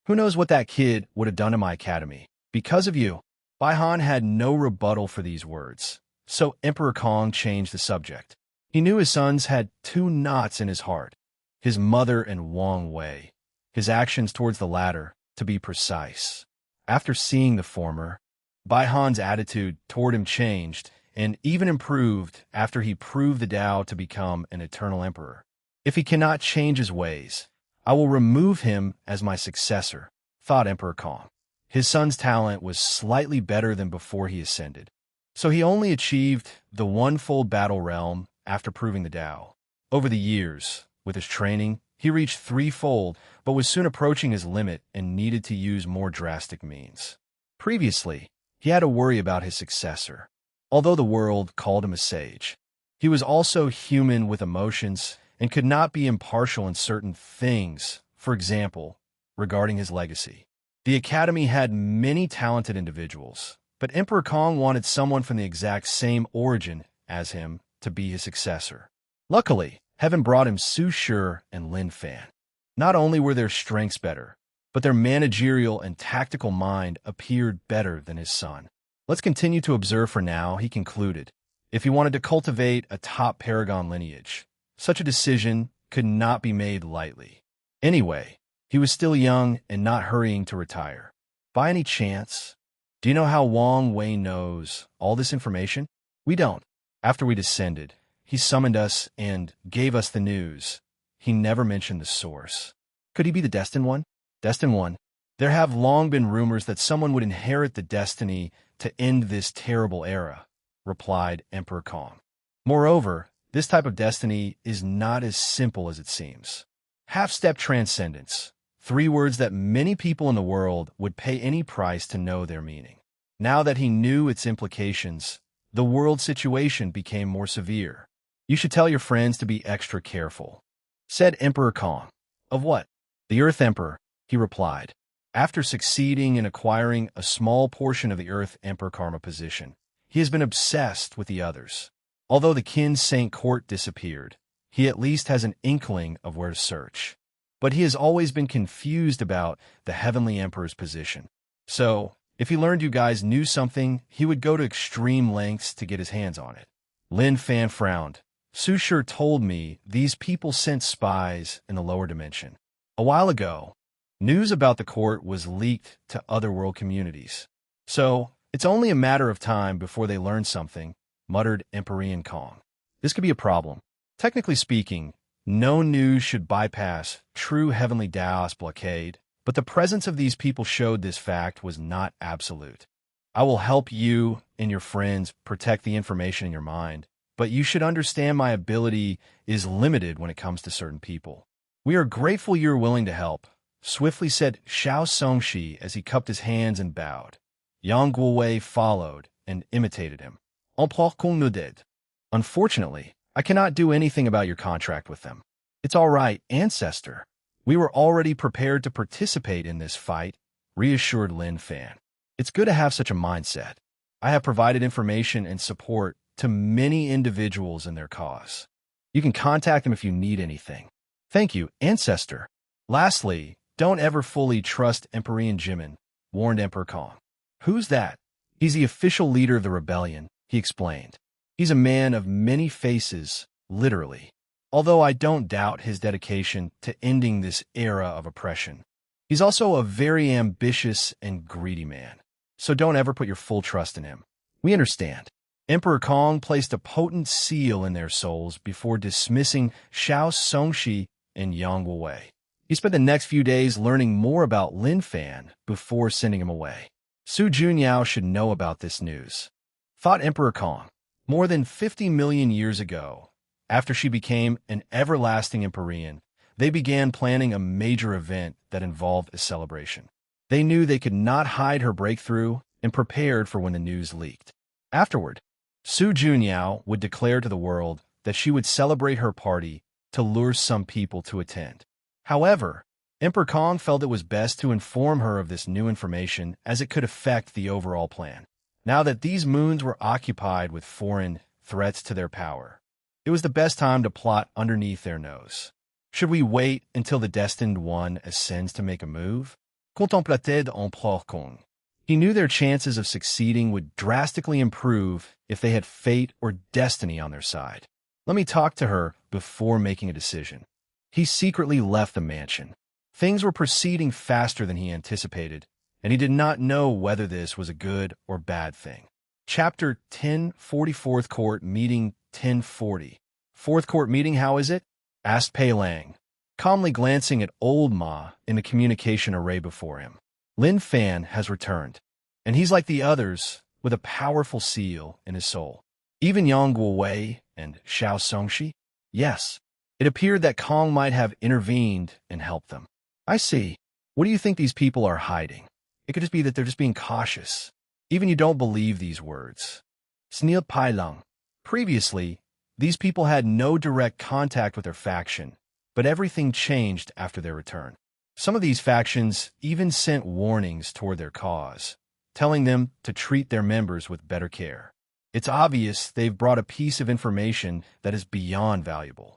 who knows what that kid would have done in my academy? Because of you. Bai Han had no rebuttal for these words, so Emperor Kong changed the subject. He knew his sons had 2 knots in his heart, his mother and Wang Wei, his actions towards the latter, to be precise. After seeing the former, Bai Han's attitude toward him changed and even improved after he proved the Tao to become an eternal emperor. If he cannot change his ways, I will remove him as my successor, thought Emperor Kong. His son's talent was slightly better than before he ascended, so he only achieved the 1-fold battle realm after proving the Tao. Over the years, with his training, he reached 3-fold, but was soon approaching his limit and needed to use more drastic means. Previously, he had to worry about his successor. Although the world called him a sage, he was also human with emotions and could not be impartial in certain things, for example, regarding his legacy. The Academy had many talented individuals, but Emperor Kong wanted someone from the exact same origin as him to be his successor. Luckily, heaven brought him Su Shi and Lin Fan. Not only were their strengths better, but their managerial and tactical mind appeared better than his son. Let's continue to observe for now, he concluded. If he wanted to cultivate a top paragon lineage, such a decision could not be made lightly. Anyway, he was still young and not hurrying to retire. By any chance, do you know how Wang Wei knows all this information? We don't. After we descended, he summoned us and gave us the news. He never mentioned the source. Could he be the Destined One? Destined One. There have long been rumors that someone would inherit the destiny to end this terrible era, replied Emperor Kong. Moreover, This type of destiny is not as simple as it seems. Half-step transcendence. 3 words that many people in the world would pay any price to know their meaning. Now that he knew its implications, the world situation became more severe. You should tell your friends to be extra careful, said Emperor Kong. Of what? The Earth Emperor, he replied. After succeeding in acquiring a small portion of the Earth Emperor Karma position, he has been obsessed with the others. Although the Qin Saint Court disappeared, he at least has an inkling of where to search. But he has always been confused about the Heavenly Emperor's position. So, if he learned you guys knew something, he would go to extreme lengths to get his hands on it. Lin Fan frowned. Su Shi told me these people sent spies in the lower dimension. A while ago, news about the court was leaked to other world communities. So, it's only a matter of time before they learn something, muttered Emperor Kong. This could be a problem. Technically speaking, no news should bypass true Heavenly Taoist blockade, but the presence of these people showed this fact was not absolute. I will help you and your friends protect the information in your mind, but you should understand my ability is limited when it comes to certain people. We are grateful you are willing to help, swiftly said Xiao Songshi as he cupped his hands and bowed. Yang Guowei followed and imitated him. Empereur Kong nodded. Unfortunately, I cannot do anything about your contract with them. It's all right, Ancestor. We were already prepared to participate in this fight, reassured Lin Fan. It's good to have such a mindset. I have provided information and support to many individuals in their cause. You can contact them if you need anything. Thank you, Ancestor. Lastly, don't ever fully trust Emperor Jimin, warned Emperor Kong. Who's that? He's the official leader of the rebellion, he explained. He's a man of many faces, literally. Although I don't doubt his dedication to ending this era of oppression. He's also a very ambitious and greedy man, so don't ever put your full trust in him. We understand. Emperor Kong placed a potent seal in their souls before dismissing Xiao Songshi and Yang Guowei. He spent the next few days learning more about Lin Fan before sending him away. Su Junyao should know about this news, thought Emperor Kong. More than 50 million years ago, after she became an everlasting Empyrean, they began planning a major event that involved a celebration. They knew they could not hide her breakthrough and prepared for when the news leaked. Afterward, Su Junyao would declare to the world that she would celebrate her party to lure some people to attend. However, Emperor Kong felt it was best to inform her of this new information as it could affect the overall plan. Now that these moons were occupied with foreign threats to their power, it was the best time to plot underneath their nose. Should we wait until the destined one ascends to make a move? Contemplated Empereur Kong. He knew their chances of succeeding would drastically improve if they had fate or destiny on their side. Let me talk to her before making a decision. He secretly left the mansion. Things were proceeding faster than he anticipated, and he did not know whether this was a good or bad thing. Chapter 10, 44th Court Meeting 1040. Fourth Court Meeting, how is it? Asked Pei Lang, calmly glancing at old Ma in the communication array before him. Lin Fan has returned, and he's like the others, with a powerful seal in his soul. Even Yang Guowei and Xiao Songshi? Yes. It appeared that Kong might have intervened and helped them. I see. What do you think these people are hiding? It could just be that they're just being cautious. Even you don't believe these words. Snil Pai Lung. Previously, these people had no direct contact with their faction, but everything changed after their return. Some of these factions even sent warnings toward their cause, telling them to treat their members with better care. It's obvious they've brought a piece of information that is beyond valuable.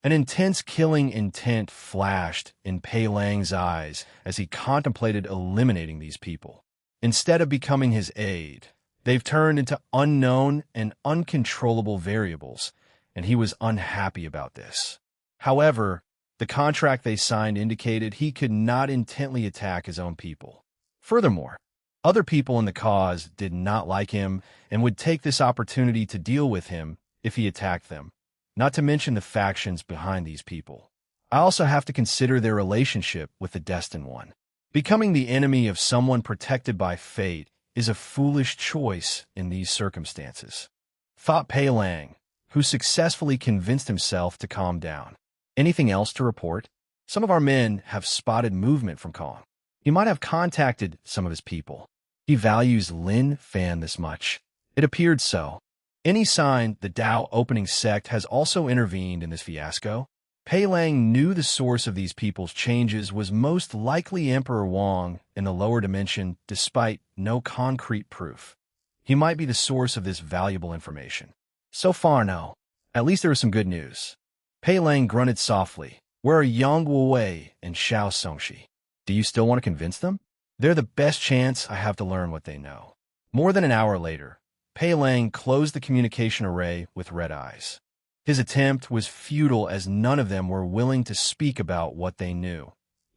An intense killing intent flashed in Pei Lang's eyes as he contemplated eliminating these people. Instead of becoming his aide, they've turned into unknown and uncontrollable variables, and he was unhappy about this. However, the contract they signed indicated he could not intently attack his own people. Furthermore, other people in the cause did not like him and would take this opportunity to deal with him if he attacked them, not to mention the factions behind these people. I also have to consider their relationship with the Destined One. Becoming the enemy of someone protected by fate is a foolish choice in these circumstances, thought Pei Lang, who successfully convinced himself to calm down. Anything else to report? Some of our men have spotted movement from Kong. He might have contacted some of his people. He values Lin Fan this much. It appeared so. Any sign the Tao opening sect has also intervened in this fiasco? Pei Lang knew the source of these people's changes was most likely Emperor Wang in the lower dimension, despite no concrete proof. He might be the source of this valuable information. So far, no. At least there is some good news. Pei Lang grunted softly. Where are Yang Wuwei and Xiao Songxi? Do you still want to convince them? They're the best chance I have to learn what they know. More than an hour later, Pei Lang closed the communication array with red eyes. His attempt was futile as none of them were willing to speak about what they knew,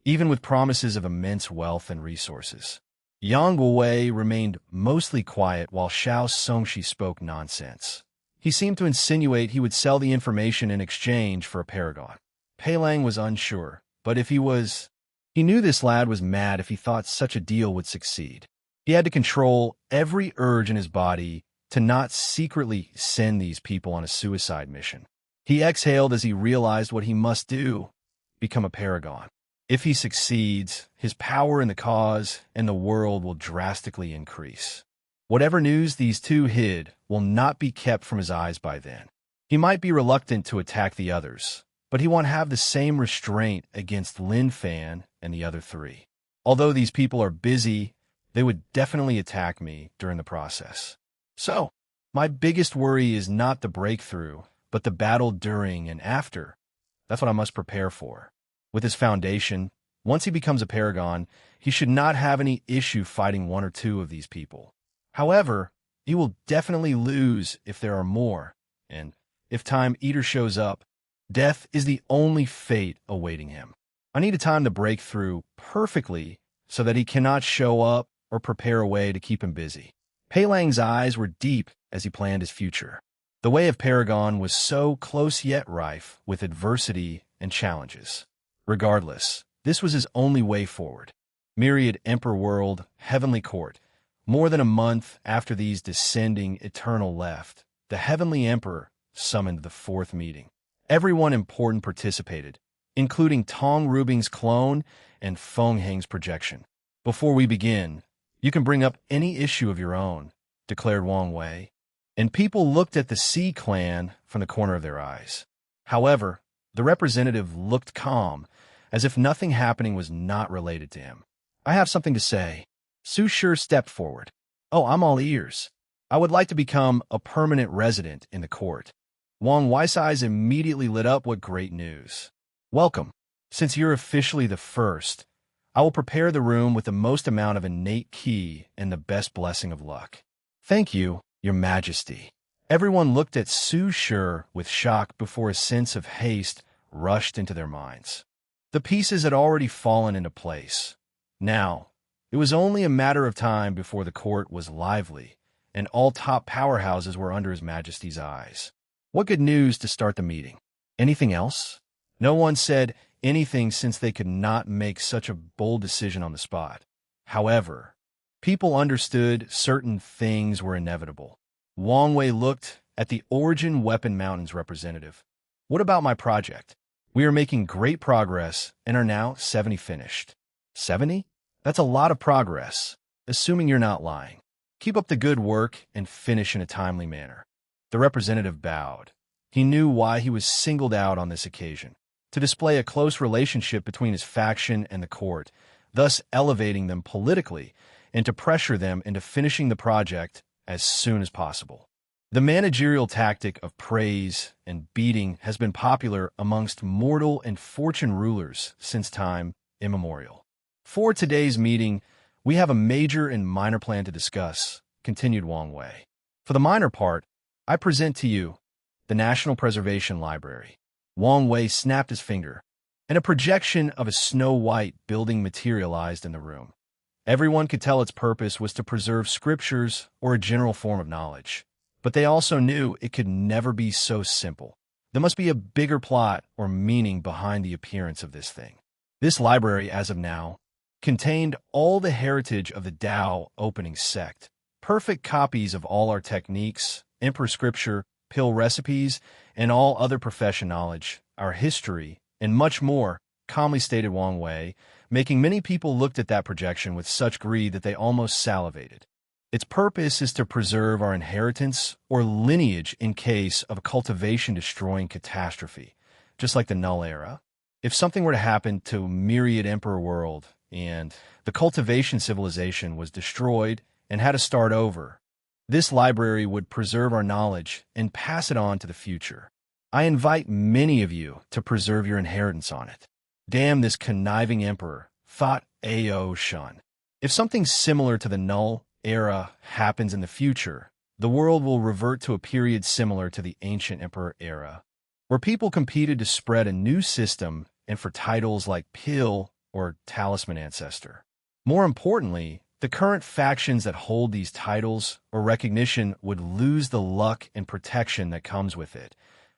even with promises of immense wealth and resources. Yang Wuwei remained mostly quiet while Xiao Songxi spoke nonsense. He seemed to insinuate he would sell the information in exchange for a paragon. Pei Lang was unsure, but if he was... He knew this lad was mad if he thought such a deal would succeed. He had to control every urge in his body to not secretly send these people on a suicide mission. He exhaled as he realized what he must do: become a paragon. If he succeeds, his power in the cause and the world will drastically increase. Whatever news these two hid will not be kept from his eyes by then. He might be reluctant to attack the others, but he won't have the same restraint against Lin Fan and the other three. Although these people are busy, they would definitely attack me during the process. So, my biggest worry is not the breakthrough, but the battle during and after. That's what I must prepare for. With his foundation, once he becomes a paragon, he should not have any issue fighting one or two of these people. However, he will definitely lose if there are more, and if Time Eater shows up, death is the only fate awaiting him. I need a time to break through perfectly so that he cannot show up or prepare a way to keep him busy. Pei Lang's eyes were deep as he planned his future. The way of Paragon was so close yet rife with adversity and challenges. Regardless, this was his only way forward. Myriad Emperor World, Heavenly Court. More than a month after these descending Eternal left, the Heavenly Emperor summoned the fourth meeting. Everyone important participated, including Tong Rubing's clone and Feng Heng's projection. Before we begin, you can bring up any issue of your own, declared Wang Wei, and people looked at the Sea clan from the corner of their eyes. However, the representative looked calm, as if nothing happening was not related to him. I have something to say. Su Shi stepped forward. Oh, I'm all ears. I would like to become a permanent resident in the court. Wang Wei's eyes immediately lit up with great news. Welcome. Since you're officially the first, I will prepare the room with the most amount of innate ki and the best blessing of luck. Thank you, Your Majesty. Everyone looked at Su Shi with shock before a sense of haste rushed into their minds. The pieces had already fallen into place. Now, it was only a matter of time before the court was lively, and all top powerhouses were under His Majesty's eyes. What good news to start the meeting. Anything else? No one said anything since they could not make such a bold decision on the spot. However, people understood certain things were inevitable. Wang Wei looked at the Origin Weapon Mountains representative. What about my project? We are making great progress and are now 70 finished. 70? That's a lot of progress, assuming you're not lying. Keep up the good work and finish in a timely manner. The representative bowed. He knew why he was singled out on this occasion: to display a close relationship between his faction and the court, thus elevating them politically, and to pressure them into finishing the project as soon as possible. The managerial tactic of praise and beating has been popular amongst mortal and fortune rulers since time immemorial. For today's meeting, we have a major and minor plan to discuss, continued Wang Wei. For the minor part, I present to you the National Preservation Library. Wang Wei snapped his finger, and a projection of a snow-white building materialized in the room. Everyone could tell its purpose was to preserve scriptures or a general form of knowledge, but they also knew it could never be so simple. There must be a bigger plot or meaning behind the appearance of this thing. This library, as of now, contained all the heritage of the Tao opening sect, perfect copies of all our techniques, emperor scripture, pill recipes, and all other profession knowledge, our history, and much more, calmly stated Wang Wei, making many people looked at that projection with such greed that they almost salivated. Its purpose is to preserve our inheritance or lineage in case of a cultivation-destroying catastrophe, just like the Null Era. If something were to happen to Myriad Emperor World and the cultivation civilization was destroyed and had to start over, this library would preserve our knowledge and pass it on to the future. I invite many of you to preserve your inheritance on it. Damn this conniving emperor, thought A.O. Shun. If something similar to the Null Era happens in the future, the world will revert to a period similar to the ancient emperor era, where people competed to spread a new system and for titles like Pill or Talisman Ancestor. More importantly, the current factions that hold these titles or recognition would lose the luck and protection that comes with it,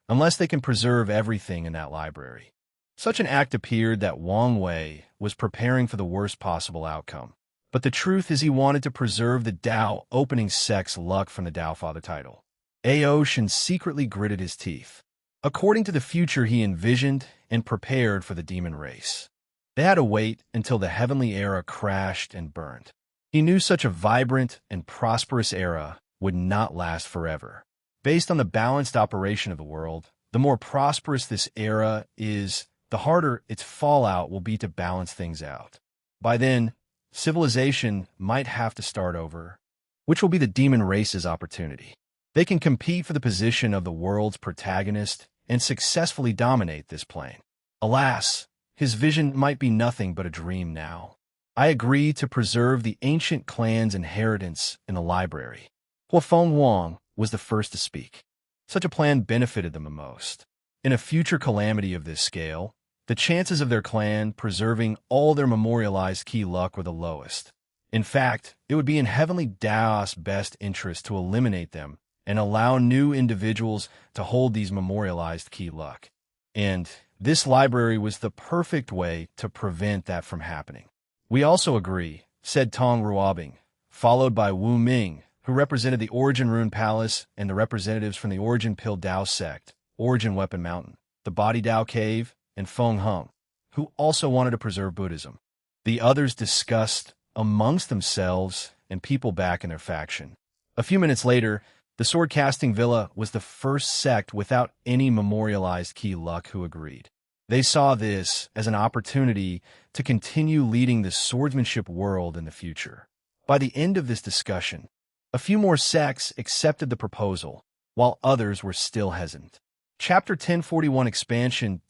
unless they can preserve everything in that library. Such an act appeared that Wang Wei was preparing for the worst possible outcome. But the truth is he wanted to preserve the Dao opening sect's luck from the Dao Father title. A.O. Shin secretly gritted his teeth. According to the future he envisioned and prepared for the demon race, they had to wait until the heavenly era crashed and burned. He knew such a vibrant and prosperous era would not last forever. Based on the balanced operation of the world, the more prosperous this era is, the harder its fallout will be to balance things out. By then, civilization might have to start over, which will be the demon race's opportunity. They can compete for the position of the world's protagonist and successfully dominate this plane. Alas, his vision might be nothing but a dream now. I agree to preserve the ancient clan's inheritance in the library. Huafeng Wang was the first to speak. Such a plan benefited them the most. In a future calamity of this scale, the chances of their clan preserving all their memorialized key luck were the lowest. In fact, it would be in Heavenly Dao's best interest to eliminate them and allow new individuals to hold these memorialized key luck. And this library was the perfect way to prevent that from happening. We also agree, said Tong Ruobing, followed by Wu Ming, who represented the Origin Rune Palace and the representatives from the Origin Pill Dao sect, Origin Weapon Mountain, the Body Dao Cave, and Feng Hung, who also wanted to preserve Buddhism. The others discussed amongst themselves and people back in their faction. A few minutes later, the Sword-Casting Villa was the first sect without any memorialized key luck who agreed. They saw this as an opportunity to continue leading the swordsmanship world in the future. By the end of this discussion, a few more sects accepted the proposal, while others were still hesitant. Chapter 1041 Expansion,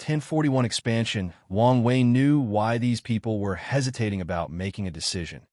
Wang Wei knew why these people were hesitating about making a decision.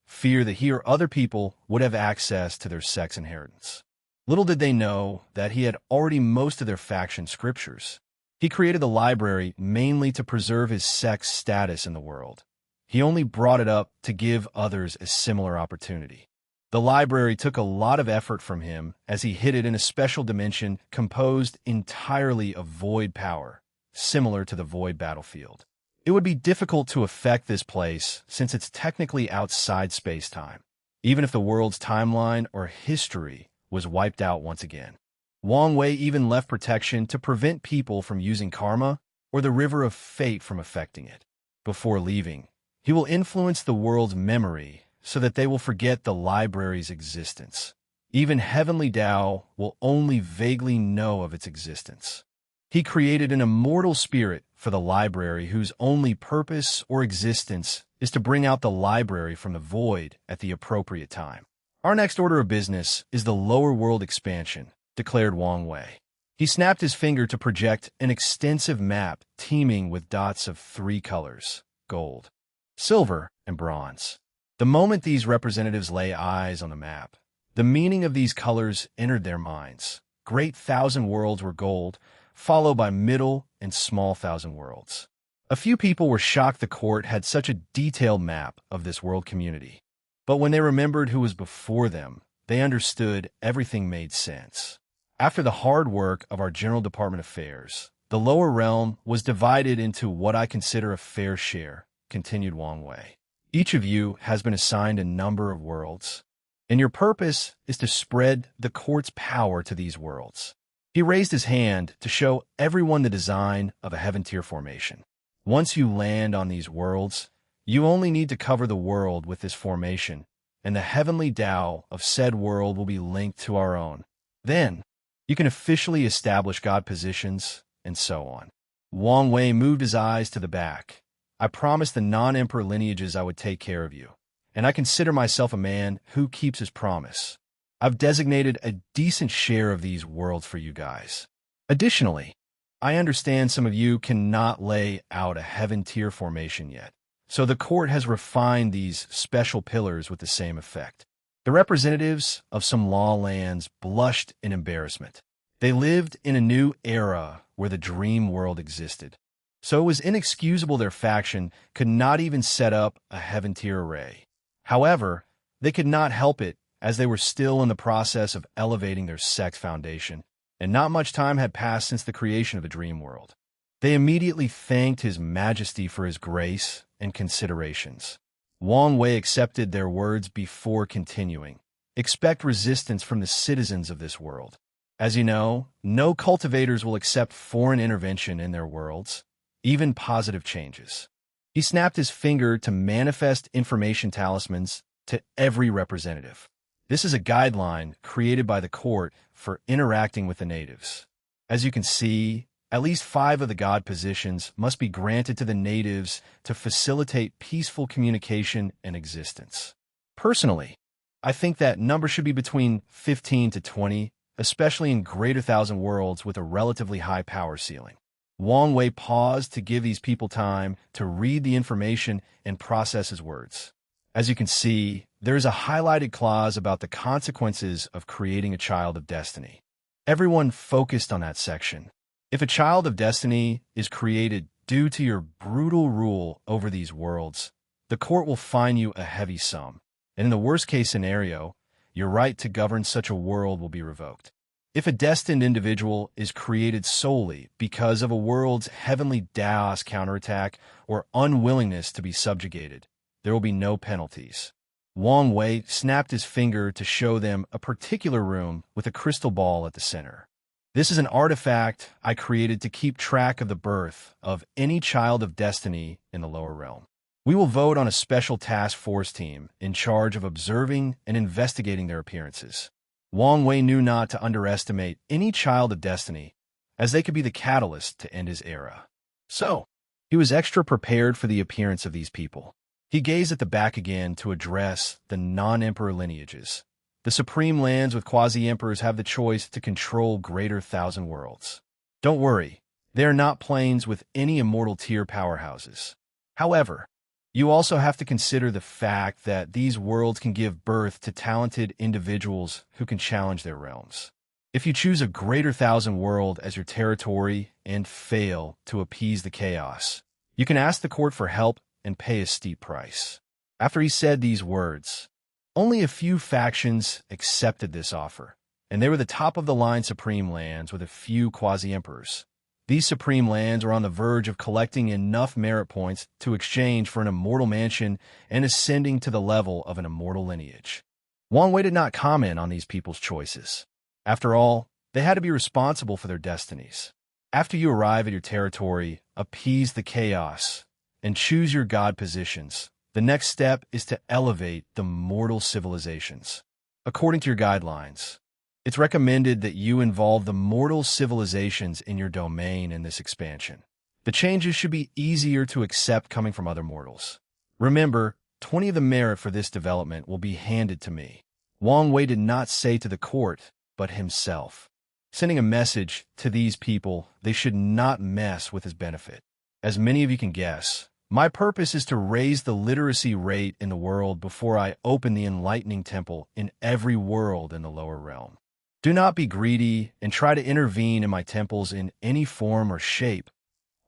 Fear that he or other people would have access to their sect's inheritance. Little did they know that he had already most of their faction scriptures. He created the library mainly to preserve his sect's status in the world. He only brought it up to give others a similar opportunity. The library took a lot of effort from him as he hid it in a special dimension composed entirely of void power, similar to the void battlefield. It would be difficult to affect this place since it's technically outside space-time, even if the world's timeline or history was wiped out once again. Wang Wei even left protection to prevent people from using karma or the river of fate from affecting it. Before leaving, he will influence the world's memory so that they will forget the library's existence. Even Heavenly Dao will only vaguely know of its existence. He created an immortal spirit for the library whose only purpose or existence is to bring out the library from the void at the appropriate time. Our next order of business is the lower world expansion, declared Wang Wei. He snapped his finger to project an extensive map teeming with dots of 3 colors: gold, silver, and bronze. The moment these representatives lay eyes on the map, the meaning of these colors entered their minds. Great Thousand Worlds were gold, followed by middle and small thousand worlds. A few people were shocked the court had such a detailed map of this world community. But when they remembered who was before them, they understood everything made sense. After the hard work of our General Department Affairs, the lower realm was divided into what I consider a fair share, continued Wang Wei. Each of you has been assigned a number of worlds, and your purpose is to spread the court's power to these worlds. He raised his hand to show everyone the design of a heaven tier formation. Once you land on these worlds, you only need to cover the world with this formation, and the heavenly Tao of said world will be linked to our own. Then, you can officially establish God positions, and so on. Wang Wei moved his eyes to the back. I promised the non-emperor lineages I would take care of you, and I consider myself a man who keeps his promise. I've designated a decent share of these worlds for you guys. Additionally, I understand some of you cannot lay out a heaven tier formation yet, so the court has refined these special pillars with the same effect. The representatives of some law lands blushed in embarrassment. They lived in a new era where the dream world existed, so it was inexcusable their faction could not even set up a heaven tier array. However, they could not help it as they were still in the process of elevating their sect foundation, and not much time had passed since the creation of the dream world. They immediately thanked His Majesty for his grace and considerations. Wang Wei accepted their words before continuing. Expect resistance from the citizens of this world. As you know, no cultivators will accept foreign intervention in their worlds, even positive changes. He snapped his finger to manifest information talismans to every representative. This is a guideline created by the court for interacting with the natives. As you can see, at least 5 of the god positions must be granted to the natives to facilitate peaceful communication and existence. Personally, I think that number should be between 15 to 20, especially in greater thousand worlds with a relatively high power ceiling. Wang Wei paused to give these people time to read the information and process his words. As you can see, there is a highlighted clause about the consequences of creating a child of destiny. Everyone focused on that section. If a child of destiny is created due to your brutal rule over these worlds, the court will fine you a heavy sum, and in the worst-case scenario, your right to govern such a world will be revoked. If a destined individual is created solely because of a world's heavenly Daos counterattack or unwillingness to be subjugated, there will be no penalties. Wang Wei snapped his finger to show them a particular room with a crystal ball at the center. This is an artifact I created to keep track of the birth of any child of destiny in the lower realm. We will vote on a special task force team in charge of observing and investigating their appearances. Wang Wei knew not to underestimate any child of destiny, as they could be the catalyst to end his era. So, he was extra prepared for the appearance of these people. He gazed at the back again to address the non-emperor lineages. The supreme lands with quasi-emperors have the choice to control greater thousand worlds. Don't worry, they are not planes with any immortal tier powerhouses. However, you also have to consider the fact that these worlds can give birth to talented individuals who can challenge their realms. If you choose a greater thousand world as your territory and fail to appease the chaos, you can ask the court for help and pay a steep price. After he said these words, only a few factions accepted this offer, and they were the top-of-the-line supreme lands with a few quasi-emperors. These supreme lands are on the verge of collecting enough merit points to exchange for an immortal mansion and ascending to the level of an immortal lineage. Wang Wei did not comment on these people's choices. After all, they had to be responsible for their destinies. After you arrive at your territory, appease the chaos, and choose your god positions, the next step is to elevate the mortal civilizations. According to your guidelines, it's recommended that you involve the mortal civilizations in your domain in this expansion. The changes should be easier to accept coming from other mortals. Remember, 20 of the merit for this development will be handed to me. Wang Wei did not say to the court, but himself. Sending a message to these people, they should not mess with his benefit. As many of you can guess, my purpose is to raise the literacy rate in the world before I open the enlightening temple in every world in the lower realm. Do not be greedy and try to intervene in my temples in any form or shape.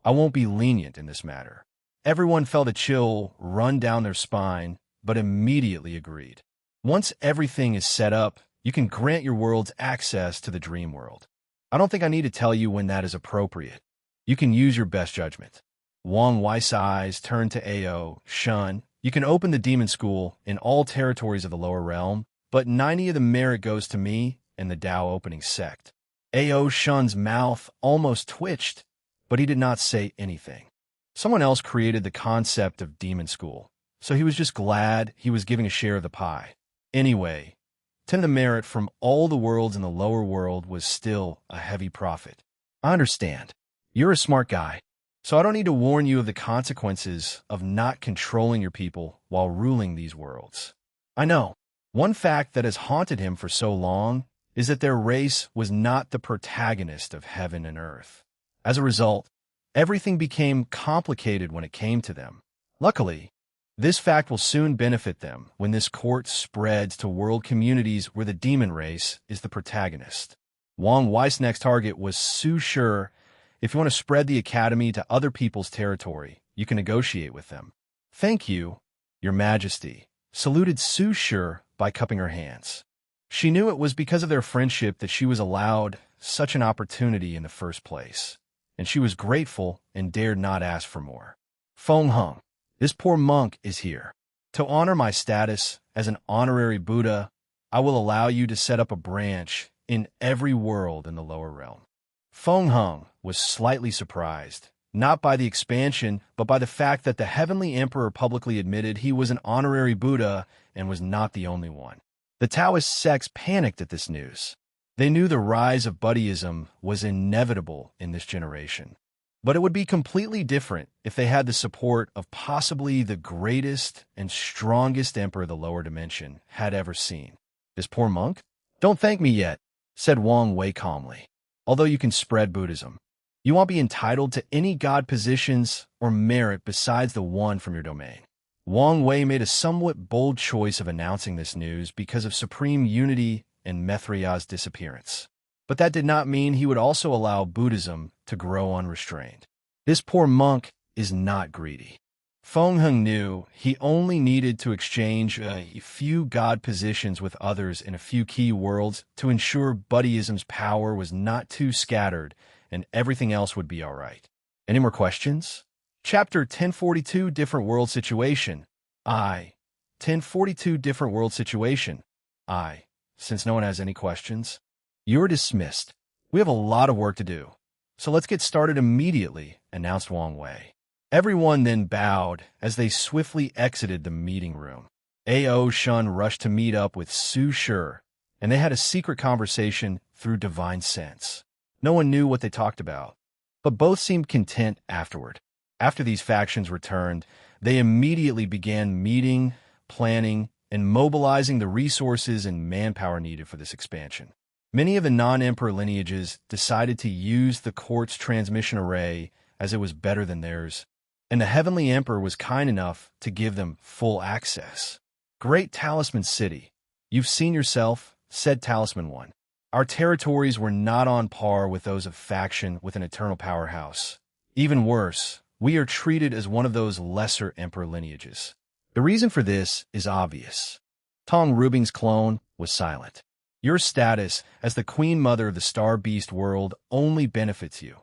I won't be lenient in this matter. Everyone felt a chill run down their spine, but immediately agreed. Once everything is set up, you can grant your worlds access to the dream world. I don't think I need to tell you when that is appropriate. You can use your best judgment. Wang Wei's eyes turned to Ao, Shun. You can open the demon school in all territories of the lower realm, but 90 of the merit goes to me and the Tao opening sect. A.O. Shun's mouth almost twitched, but he did not say anything. Someone else created the concept of demon school, so he was just glad he was giving a share of the pie. Anyway, 10 of the merit from all the worlds in the lower world was still a heavy profit. I understand. You're a smart guy, so I don't need to warn you of the consequences of not controlling your people while ruling these worlds. I know. One fact that has haunted him for so long is that their race was not the protagonist of heaven and earth. As a result, everything became complicated when it came to them. Luckily, this fact will soon benefit them when this court spreads to world communities where the demon race is the protagonist. Wang Wei's next target was Su Shi. If you want to spread the academy to other people's territory, you can negotiate with them. Thank you, Your Majesty, saluted Su Shi by cupping her hands. She knew it was because of their friendship that she was allowed such an opportunity in the first place, and she was grateful and dared not ask for more. Feng Heng, this poor monk is here. To honor my status as an honorary Buddha, I will allow you to set up a branch in every world in the lower realm. Feng Heng was slightly surprised, not by the expansion, but by the fact that the Heavenly Emperor publicly admitted he was an honorary Buddha and was not the only one. The Taoist sects panicked at this news. They knew the rise of Buddhism was inevitable in this generation. But it would be completely different if they had the support of possibly the greatest and strongest emperor the lower dimension had ever seen. This poor monk? Don't thank me yet, said Wang Wei calmly. Although you can spread Buddhism, you won't be entitled to any god positions or merit besides the one from your domain. Wang Wei made a somewhat bold choice of announcing this news because of supreme unity and Mithria's disappearance. But that did not mean he would also allow Buddhism to grow unrestrained. This poor monk is not greedy. Feng Heng knew he only needed to exchange a few god positions with others in a few key worlds to ensure Buddhism's power was not too scattered and everything else would be all right. Any more questions? Chapter 1042 Different World Situation. 1042 Different World Situation. Since no one has any questions, you're dismissed. We have a lot of work to do, so let's get started immediately, announced Wang Wei. Everyone then bowed as they swiftly exited the meeting room. A.O. Shun rushed to meet up with Su Shi, and they had a secret conversation through divine sense. No one knew what they talked about, but both seemed content afterward. After these factions returned, they immediately began meeting, planning, and mobilizing the resources and manpower needed for this expansion. Many of the non-emperor lineages decided to use the court's transmission array as it was better than theirs, and the Heavenly Emperor was kind enough to give them full access. Great Talisman City. You've seen yourself, said Talisman One. Our territories were not on par with those of faction with an eternal powerhouse. Even worse, we are treated as one of those lesser emperor lineages. The reason for this is obvious. Tong Rubing's clone was silent. Your status as the Queen Mother of the Star Beast world only benefits you,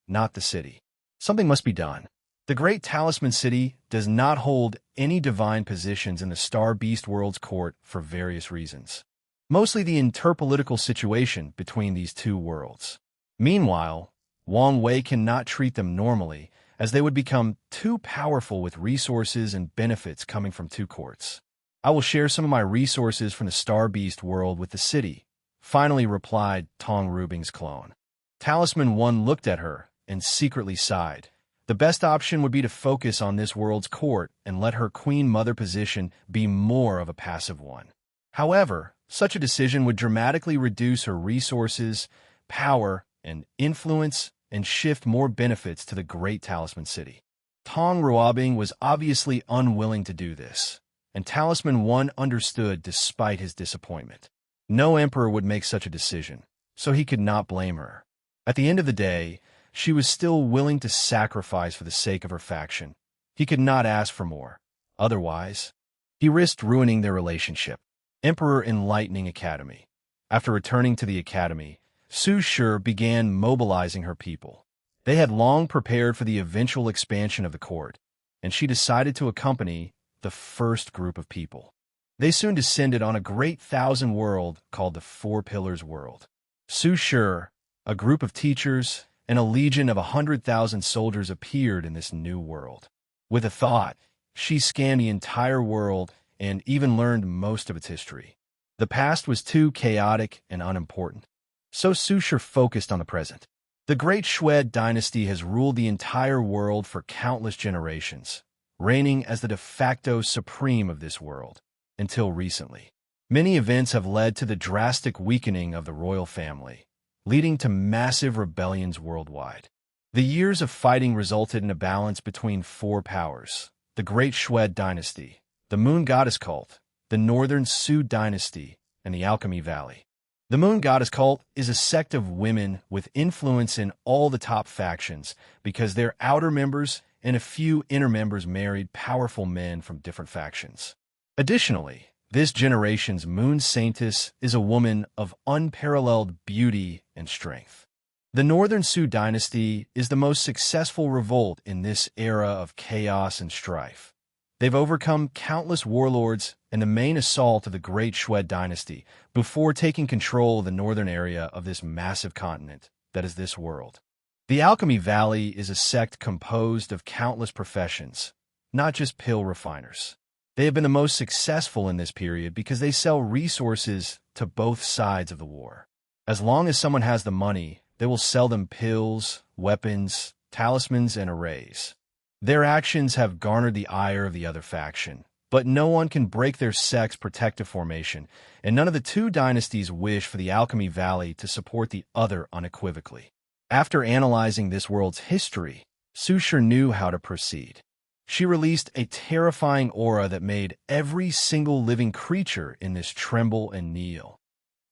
not the city. Something must be done. The Great Talisman City does not hold any divine positions in the Star Beast world's court for various reasons. Mostly the interpolitical situation between these two worlds. Meanwhile, Wang Wei cannot treat them normally, as they would become too powerful with resources and benefits coming from two courts. I will share some of my resources from the Star Beast world with the city, finally replied Tong Rubing's clone. Talisman One looked at her and secretly sighed. The best option would be to focus on this world's court and let her Queen Mother position be more of a passive one. However, such a decision would dramatically reduce her resources, power, and influence and shift more benefits to the Great Talisman City. Tong Ruobing was obviously unwilling to do this, and Talisman One understood despite his disappointment. No emperor would make such a decision, so he could not blame her. At the end of the day, she was still willing to sacrifice for the sake of her faction. He could not ask for more. Otherwise, he risked ruining their relationship. Emperor Enlightening Academy. After returning to the academy, Su Shi began mobilizing her people. They had long prepared for the eventual expansion of the court, and she decided to accompany the first group of people. They soon descended on a great 1,000 world called the Four Pillars World. Su Shi, a group of teachers, and a legion of 100,000 soldiers appeared in this new world. With a thought, she scanned the entire world and even learned most of its history. The past was too chaotic and unimportant, so Sushar focused on the present. The Great Shwed dynasty has ruled the entire world for countless generations, reigning as the de facto supreme of this world, until recently. Many events have led to the drastic weakening of the royal family, leading to massive rebellions worldwide. The years of fighting resulted in a balance between four powers: the Great Shwed dynasty, the Moon Goddess cult, the Northern Sioux dynasty, and the Alchemy Valley. The Moon Goddess cult is a sect of women with influence in all the top factions because their outer members and a few inner members married powerful men from different factions. Additionally, this generation's Moon Saintess is a woman of unparalleled beauty and strength. The Northern Sioux dynasty is the most successful revolt in this era of chaos and strife. They've overcome countless warlords and the main assault of the Great Shwed dynasty before taking control of the northern area of this massive continent that is this world. The Alchemy Valley is a sect composed of countless professions, not just pill refiners. They have been the most successful in this period because they sell resources to both sides of the war. As long as someone has the money, they will sell them pills, weapons, talismans, and arrays. Their actions have garnered the ire of the other faction, but no one can break their sect's protective formation, and none of the two dynasties wish for the Alchemy Valley to support the other unequivocally. After analyzing this world's history, Sushar knew how to proceed. She released a terrifying aura that made every single living creature in this tremble and kneel.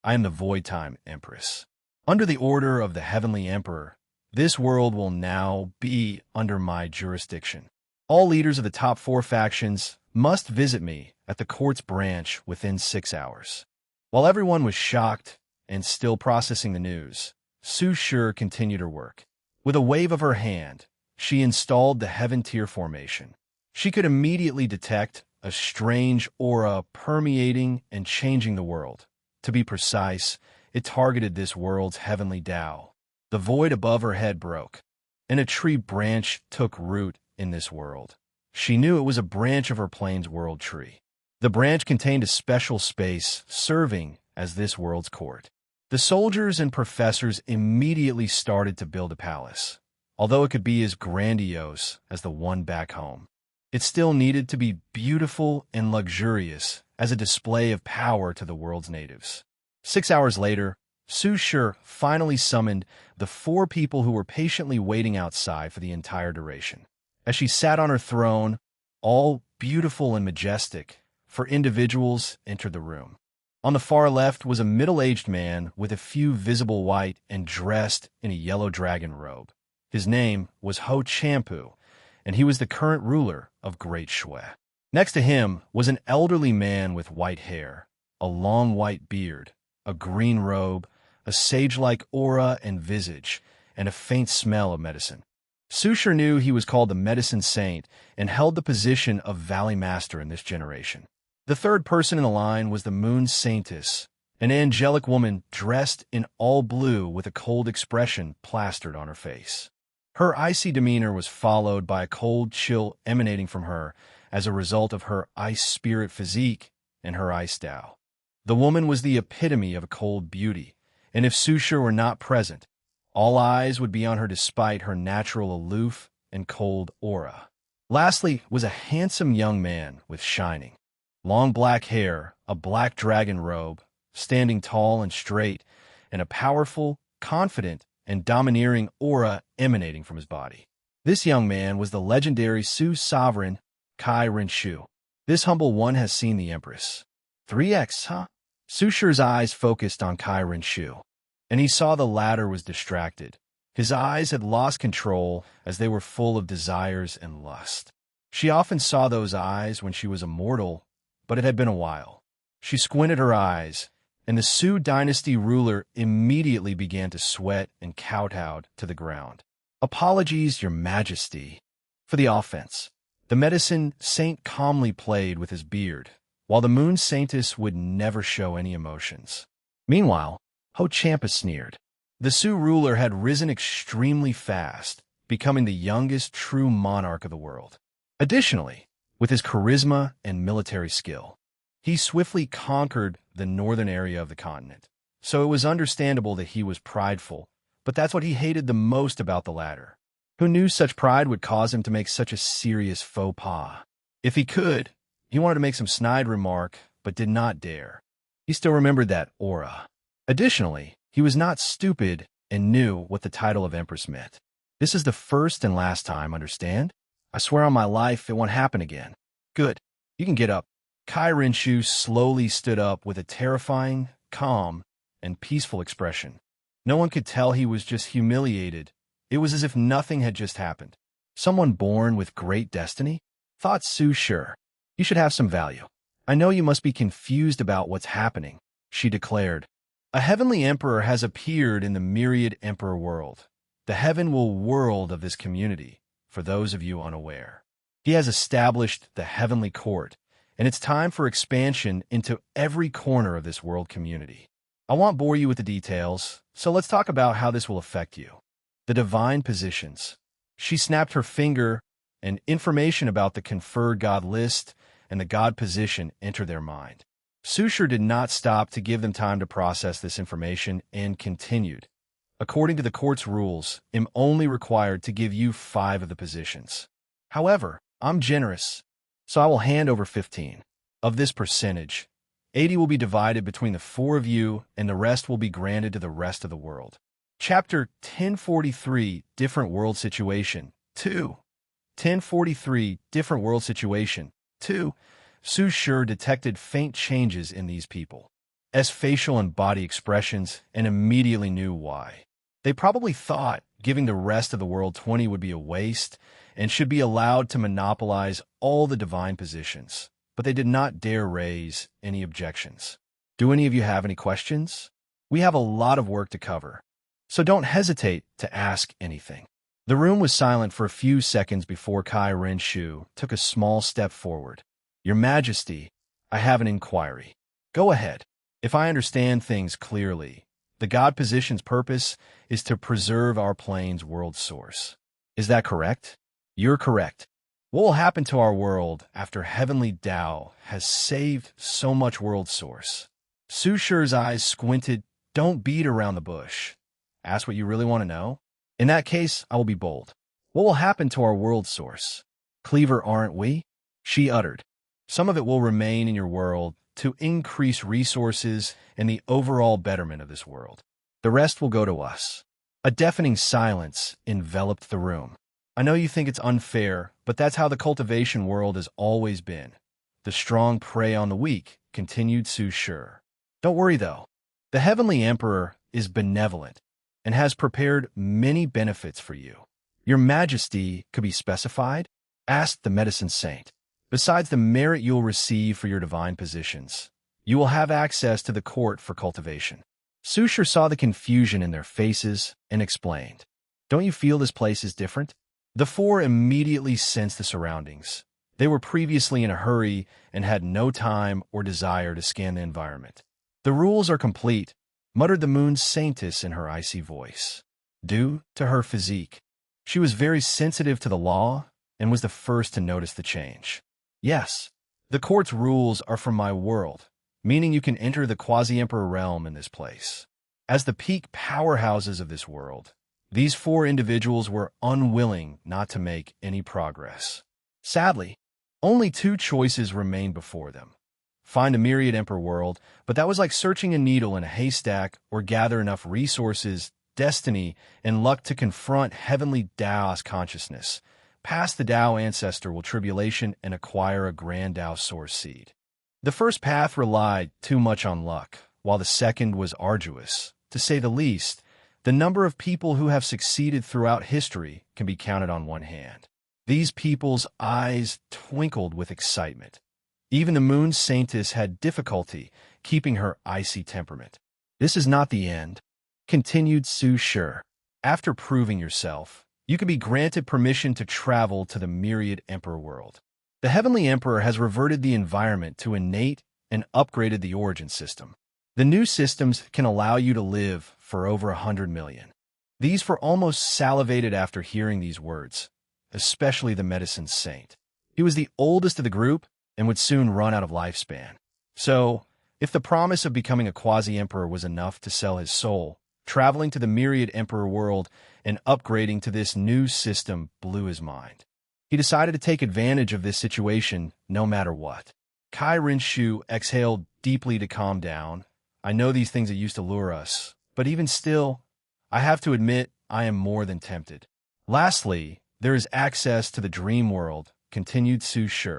I am the Void Time Empress. Under the order of the Heavenly Emperor, this world will now be under my jurisdiction. All leaders of the top four factions must visit me at the court's branch within 6 hours. While everyone was shocked and still processing the news, Sushar continued her work. With a wave of her hand, she installed the Heaven Tier formation. She could immediately detect a strange aura permeating and changing the world. To be precise, it targeted this world's heavenly Tao. The void above her head broke, and a tree branch took root in this world. She knew it was a branch of her plane's world tree. The branch contained a special space serving as this world's court. The soldiers and professors immediately started to build a palace. Although it could be as grandiose as the one back home, it still needed to be beautiful and luxurious as a display of power to the world's natives. 6 hours later, Sushar finally summoned the 4 people who were patiently waiting outside for the entire duration. As she sat on her throne, all beautiful and majestic, 4 individuals entered the room. On the far left was a middle-aged man with a few visible white and dressed in a yellow dragon robe. His name was Ho Champu, and he was the current ruler of Great Shwe. Next to him was an elderly man with white hair, a long white beard, a green robe, a sage-like aura and visage, and a faint smell of medicine. Sushar knew he was called the Medicine Saint and held the position of Valley Master in this generation. The third person in the line was the Moon Saintess, an angelic woman dressed in all blue with a cold expression plastered on her face. Her icy demeanor was followed by a cold chill emanating from her as a result of her ice spirit physique and her ice Tao. The woman was the epitome of a cold beauty, and if Sushar were not present, all eyes would be on her despite her natural aloof and cold aura. Lastly was a handsome young man with shining, long black hair, a black dragon robe, standing tall and straight, and a powerful, confident, and domineering aura emanating from his body. This young man was the legendary Sioux sovereign, Kai Rinshu. This humble one has seen the Empress. 3x, huh? Sushar's eyes focused on Kai Rinshu, and he saw the latter was distracted. His eyes had lost control as they were full of desires and lust. She often saw those eyes when she was a mortal, but it had been a while. She squinted her eyes, and the Sioux dynasty ruler immediately began to sweat and kowtowed to the ground. "Apologies, Your Majesty." For the offense, the Medicine Saint calmly played with his beard, while the Moon Saintess would never show any emotions. Meanwhile, Ho Champa sneered. The Su ruler had risen extremely fast, becoming the youngest true monarch of the world. Additionally, with his charisma and military skill, he swiftly conquered the northern area of the continent. So it was understandable that he was prideful, but that's what he hated the most about the latter. Who knew such pride would cause him to make such a serious faux pas? If he could, he wanted to make some snide remark, but did not dare. He still remembered that aura. Additionally, he was not stupid and knew what the title of Empress meant. This is the first and last time, understand? I swear on my life it won't happen again. Good. You can get up. Kai Rinshu slowly stood up with a terrifying, calm, and peaceful expression. No one could tell he was just humiliated. It was as if nothing had just happened. Someone born with great destiny? Thought Su sure. You should have some value. I know you must be confused about what's happening, she declared. A heavenly emperor has appeared in the myriad emperor world, the heavenly world of this community, for those of you unaware. He has established the heavenly court, and it's time for expansion into every corner of this world community. I won't bore you with the details, so let's talk about how this will affect you. The divine positions. She snapped her finger, and information about the conferred god list and the god position entered their mind. Sushar did not stop to give them time to process this information and continued. According to the court's rules, I'm only required to give you 5 of the positions. However, I'm generous, so I will hand over 15. Of this percentage, 80 will be divided between the 4 of you, and the rest will be granted to the rest of the world. Chapter 1043, Different World Situation, 2. 1043, Different World Situation, 2. Sushar detected faint changes in these people's facial and body expressions and immediately knew why. They probably thought giving the rest of the world 20 would be a waste and should be allowed to monopolize all the divine positions, but they did not dare raise any objections. Do any of you have any questions? We have a lot of work to cover, so don't hesitate to ask anything. The room was silent for a few seconds before Kai Rinshu took a small step forward. Your Majesty, I have an inquiry. Go ahead. If I understand things clearly, the God position's purpose is to preserve our plane's world source. Is that correct? You're correct. What will happen to our world after Heavenly Tao has saved so much world source? Sushar's eyes squinted. Don't beat around the bush. Ask what you really want to know. In that case, I will be bold. What will happen to our world source? Cleaver, aren't we? She uttered. Some of it will remain in your world to increase resources and the overall betterment of this world. The rest will go to us. A deafening silence enveloped the room. I know you think it's unfair, but that's how the cultivation world has always been. The strong prey on the weak, continued Sushar. Don't worry, though. The Heavenly Emperor is benevolent and has prepared many benefits for you. Your Majesty could be specified? Asked the medicine saint. Besides the merit you'll receive for your divine positions, you will have access to the court for cultivation. Sushar saw the confusion in their faces and explained. Don't you feel this place is different? The 4 immediately sensed the surroundings. They were previously in a hurry and had no time or desire to scan the environment. The rules are complete, muttered the moon's saintess in her icy voice. Due to her physique, she was very sensitive to the law and was the first to notice the change. Yes, the court's rules are from my world, meaning you can enter the quasi-emperor realm in this place. As the peak powerhouses of this world, these 4 individuals were unwilling not to make any progress. Sadly, only 2 choices remained before them. Find a myriad emperor world, but that was like searching a needle in a haystack, or gather enough resources, destiny, and luck to confront Heavenly Tao's consciousness. Pass the Tao ancestor will tribulation and acquire a grand Tao source seed. The first path relied too much on luck, while the second was arduous. To say the least, the number of people who have succeeded throughout history can be counted on one hand. These people's eyes twinkled with excitement. Even the moon saintess had difficulty keeping her icy temperament. This is not the end, continued Sushar. After proving yourself, you can be granted permission to travel to the myriad emperor world. The Heavenly Emperor has reverted the environment to innate and upgraded the origin system. The new systems can allow you to live for over 100 million. These four almost salivated after hearing these words, especially the medicine saint. He was the oldest of the group and would soon run out of lifespan. So, if the promise of becoming a quasi-emperor was enough to sell his soul, traveling to the myriad emperor world and upgrading to this new system blew his mind. He decided to take advantage of this situation no matter what. Kai Rinshu exhaled deeply to calm down. I know these things that used to lure us, but even still, I have to admit I am more than tempted. Lastly, there is access to the dream world, continued Su Shi.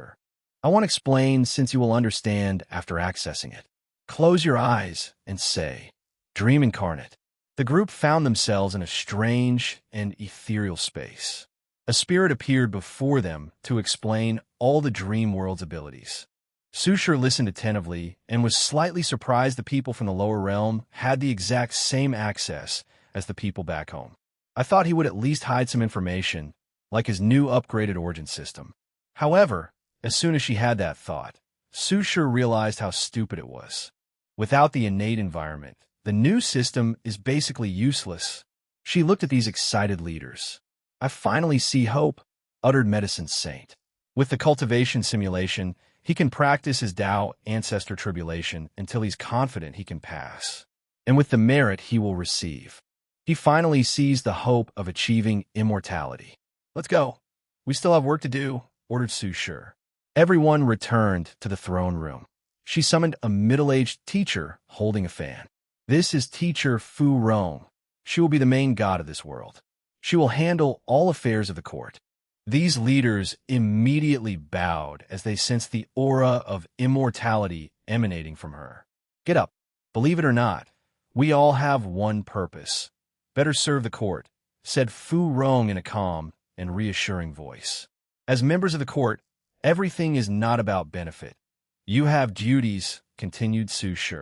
I want to explain since you will understand after accessing it. Close your eyes and say, Dream Incarnate. The group found themselves in a strange and ethereal space. A spirit appeared before them to explain all the dream world's abilities. Su Shi listened attentively and was slightly surprised the people from the lower realm had the exact same access as the people back home. I thought he would at least hide some information, like his new upgraded origin system. However, as soon as she had that thought, Su Shi realized how stupid it was. Without the innate environment, the new system is basically useless. She looked at these excited leaders. I finally see hope, uttered Medicine Saint. With the cultivation simulation, he can practice his Tao ancestor tribulation until he's confident he can pass. And with the merit he will receive, he finally sees the hope of achieving immortality. Let's go. We still have work to do, ordered Su Shi. Everyone returned to the throne room. She summoned a middle-aged teacher holding a fan. This is Teacher Fu Rong. She will be the main god of this world. She will handle all affairs of the court. These leaders immediately bowed as they sensed the aura of immortality emanating from her. Get up. Believe it or not, we all have one purpose. Better serve the court, said Fu Rong in a calm and reassuring voice. As members of the court, everything is not about benefit. You have duties, continued Su Shi.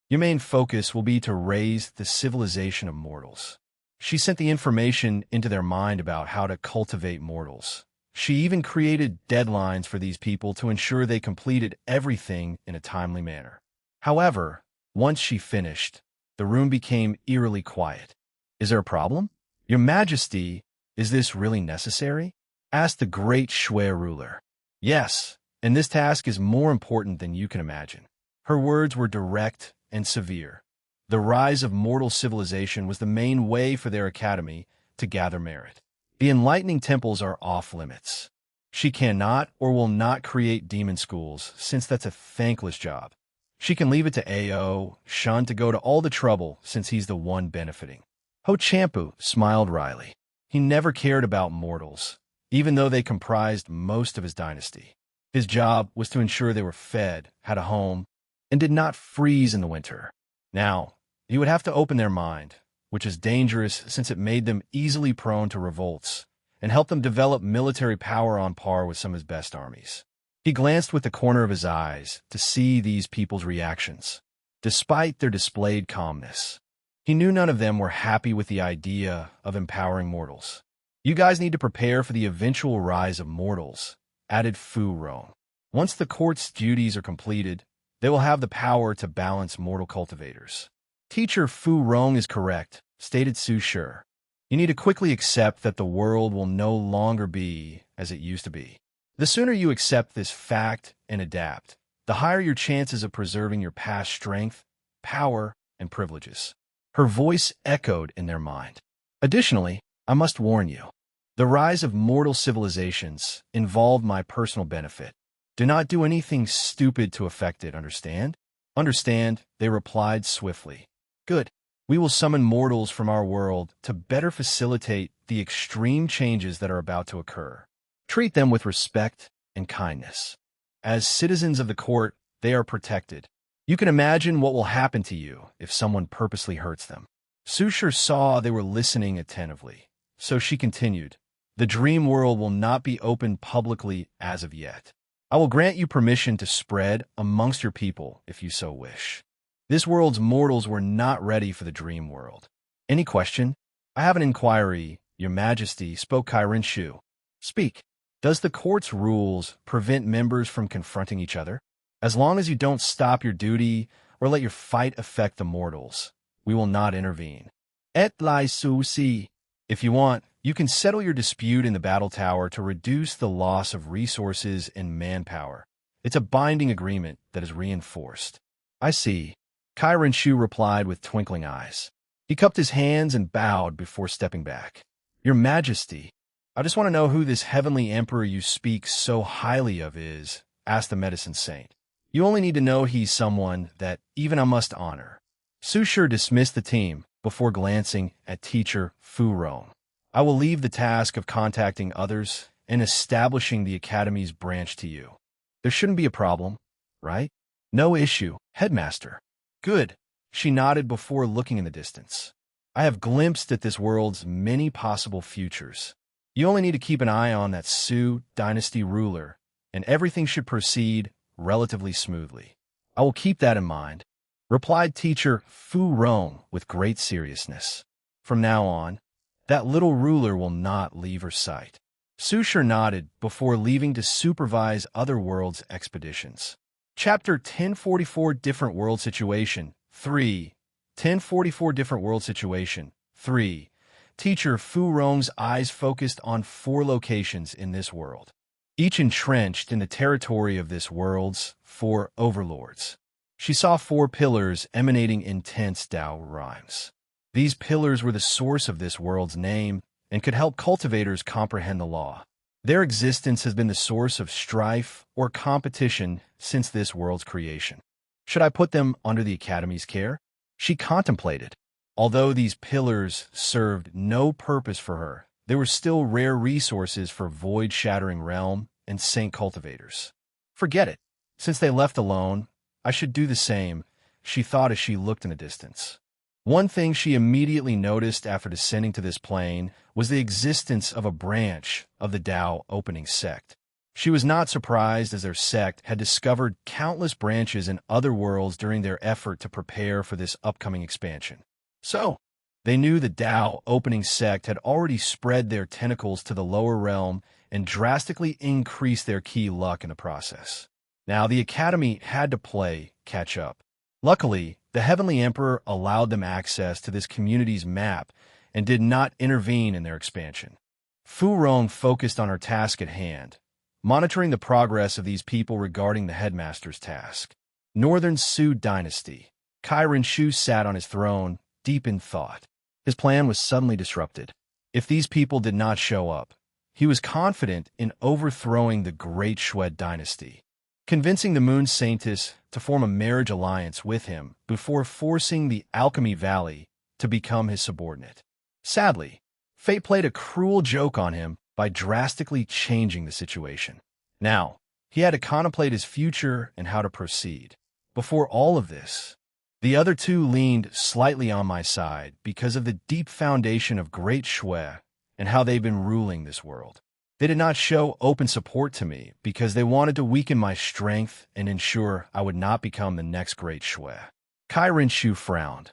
Your main focus will be to raise the civilization of mortals. She sent the information into their mind about how to cultivate mortals. She even created deadlines for these people to ensure they completed everything in a timely manner. However, once she finished, the room became eerily quiet. Is there a problem? Your Majesty, is this really necessary? Asked the great Shui ruler. Yes, and this task is more important than you can imagine. Her words were direct and severe. The rise of mortal civilization was the main way for their academy to gather merit. The enlightening temples are off limits. She cannot or will not create demon schools, since that's a thankless job. She can leave it to A.O. Shun to go to all the trouble, since he's the one benefiting. Ho Champu smiled wryly. He never cared about mortals, even though they comprised most of his dynasty. His job was to ensure they were fed, had a home, and did not freeze in the winter. Now, he would have to open their mind, which is dangerous since it made them easily prone to revolts, and help them develop military power on par with some of his best armies. He glanced with the corner of his eyes to see these people's reactions. Despite their displayed calmness, he knew none of them were happy with the idea of empowering mortals. You guys need to prepare for the eventual rise of mortals, added Fu Rong. Once the court's duties are completed, they will have the power to balance mortal cultivators. Teacher Fu Rong is correct, stated Su Shi. You need to quickly accept that the world will no longer be as it used to be. The sooner you accept this fact and adapt, the higher your chances of preserving your past strength, power, and privileges. Her voice echoed in their mind. Additionally, I must warn you, the rise of mortal civilizations involved my personal benefit. Do not do anything stupid to affect it, understand? Understand, they replied swiftly. Good. We will summon mortals from our world to better facilitate the extreme changes that are about to occur. Treat them with respect and kindness. As citizens of the court, they are protected. You can imagine what will happen to you if someone purposely hurts them. Su Shi saw they were listening attentively, so she continued, The dream world will not be open publicly as of yet. I will grant you permission to spread amongst your people if you so wish. This world's mortals were not ready for the dream world. Any question? I have an inquiry, Your Majesty, spoke Kai Rinshu. Speak. Does the court's rules prevent members from confronting each other? As long as you don't stop your duty or let your fight affect the mortals. We will not intervene. Et lai su si. If you want, you can settle your dispute in the battle tower to reduce the loss of resources and manpower. It's a binding agreement that is reinforced. I see. Kai Renshu replied with twinkling eyes. He cupped his hands and bowed before stepping back. Your Majesty, I just want to know who this heavenly emperor you speak so highly of is, asked the medicine saint. You only need to know he's someone that even I must honor. Su Shi dismissed the team before glancing at teacher Fu Rong. I will leave the task of contacting others and establishing the academy's branch to you. There shouldn't be a problem, right? No issue, headmaster. Good. She nodded before looking in the distance. I have glimpsed at this world's many possible futures. You only need to keep an eye on that Su dynasty ruler, and everything should proceed relatively smoothly. I will keep that in mind, replied teacher Fu Rong with great seriousness. From now on, that little ruler will not leave her sight. Su Shi nodded before leaving to supervise other worlds' expeditions. Chapter 1044 Different World Situation 3. 1044 Different World Situation 3. Teacher Fu Rong's eyes focused on 4 locations in this world, each entrenched in the territory of this world's 4 overlords. She saw 4 pillars emanating intense Tao rhymes. These pillars were the source of this world's name and could help cultivators comprehend the law. Their existence has been the source of strife or competition since this world's creation. Should I put them under the Academy's care? She contemplated. Although these pillars served no purpose for her, they were still rare resources for void-shattering realm and saint cultivators. Forget it. Since they left alone, I should do the same, she thought as she looked in the distance. One thing she immediately noticed after descending to this plane was the existence of a branch of the Tao opening sect. She was not surprised, as their sect had discovered countless branches in other worlds during their effort to prepare for this upcoming expansion. So, they knew the Tao opening sect had already spread their tentacles to the lower realm and drastically increased their key luck in the process. Now, the Academy had to play catch up. Luckily, the Heavenly Emperor allowed them access to this community's map and did not intervene in their expansion. Fu Rong focused on her task at hand, monitoring the progress of these people regarding the headmaster's task. Northern Su Dynasty. Kai Renshu sat on his throne, deep in thought. His plan was suddenly disrupted. If these people did not show up, he was confident in overthrowing the Great Shwed Dynasty, convincing the Moon Saintess to form a marriage alliance with him before forcing the Alchemy Valley to become his subordinate. Sadly, fate played a cruel joke on him by drastically changing the situation. Now, he had to contemplate his future and how to proceed. Before all of this, the other 2 leaned slightly on my side because of the deep foundation of Great Shui and how they've been ruling this world. They did not show open support to me because they wanted to weaken my strength and ensure I would not become the next Great Shui. Kai Renshu frowned.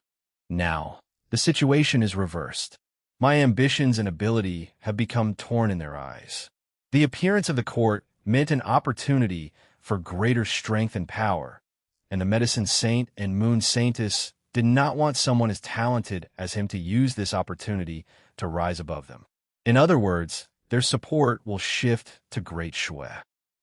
Now, the situation is reversed. My ambitions and ability have become torn in their eyes. The appearance of the court meant an opportunity for greater strength and power, and the Medicine Saint and Moon Saintess did not want someone as talented as him to use this opportunity to rise above them. In other words, their support will shift to Great Shui.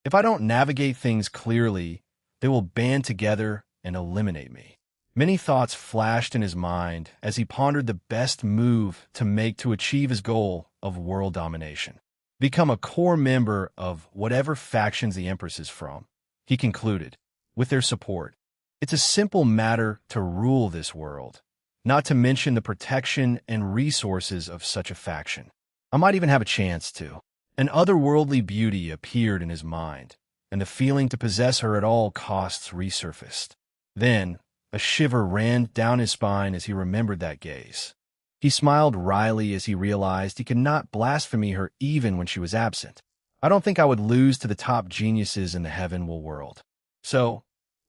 If I don't navigate things clearly, they will band together and eliminate me. Many thoughts flashed in his mind as he pondered the best move to make to achieve his goal of world domination. Become a core member of whatever factions the Empress is from, he concluded, with their support. It's a simple matter to rule this world, not to mention the protection and resources of such a faction. I might even have a chance to. An otherworldly beauty appeared in his mind, and the feeling to possess her at all costs resurfaced. Then, a shiver ran down his spine as he remembered that gaze. He smiled wryly as he realized he could not blaspheme her even when she was absent. I don't think I would lose to the top geniuses in the heavenly world. So,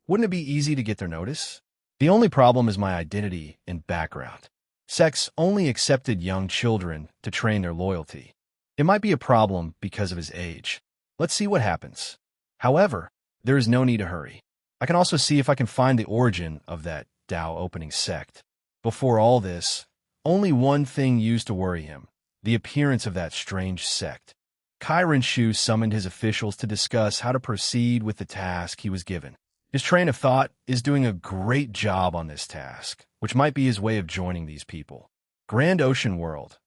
wouldn't it be easy to get their notice? The only problem is my identity and background. Sex only accepted young children to train their loyalty. It might be a problem because of his age. Let's see what happens. However, there is no need to hurry. I can also see if I can find the origin of that Tao opening sect. Before all this, only one thing used to worry him: the appearance of that strange sect. Chiron Shu summoned his officials to discuss how to proceed with the task he was given. His train of thought is doing a great job on this task, which might be his way of joining these people. Grand Ocean World.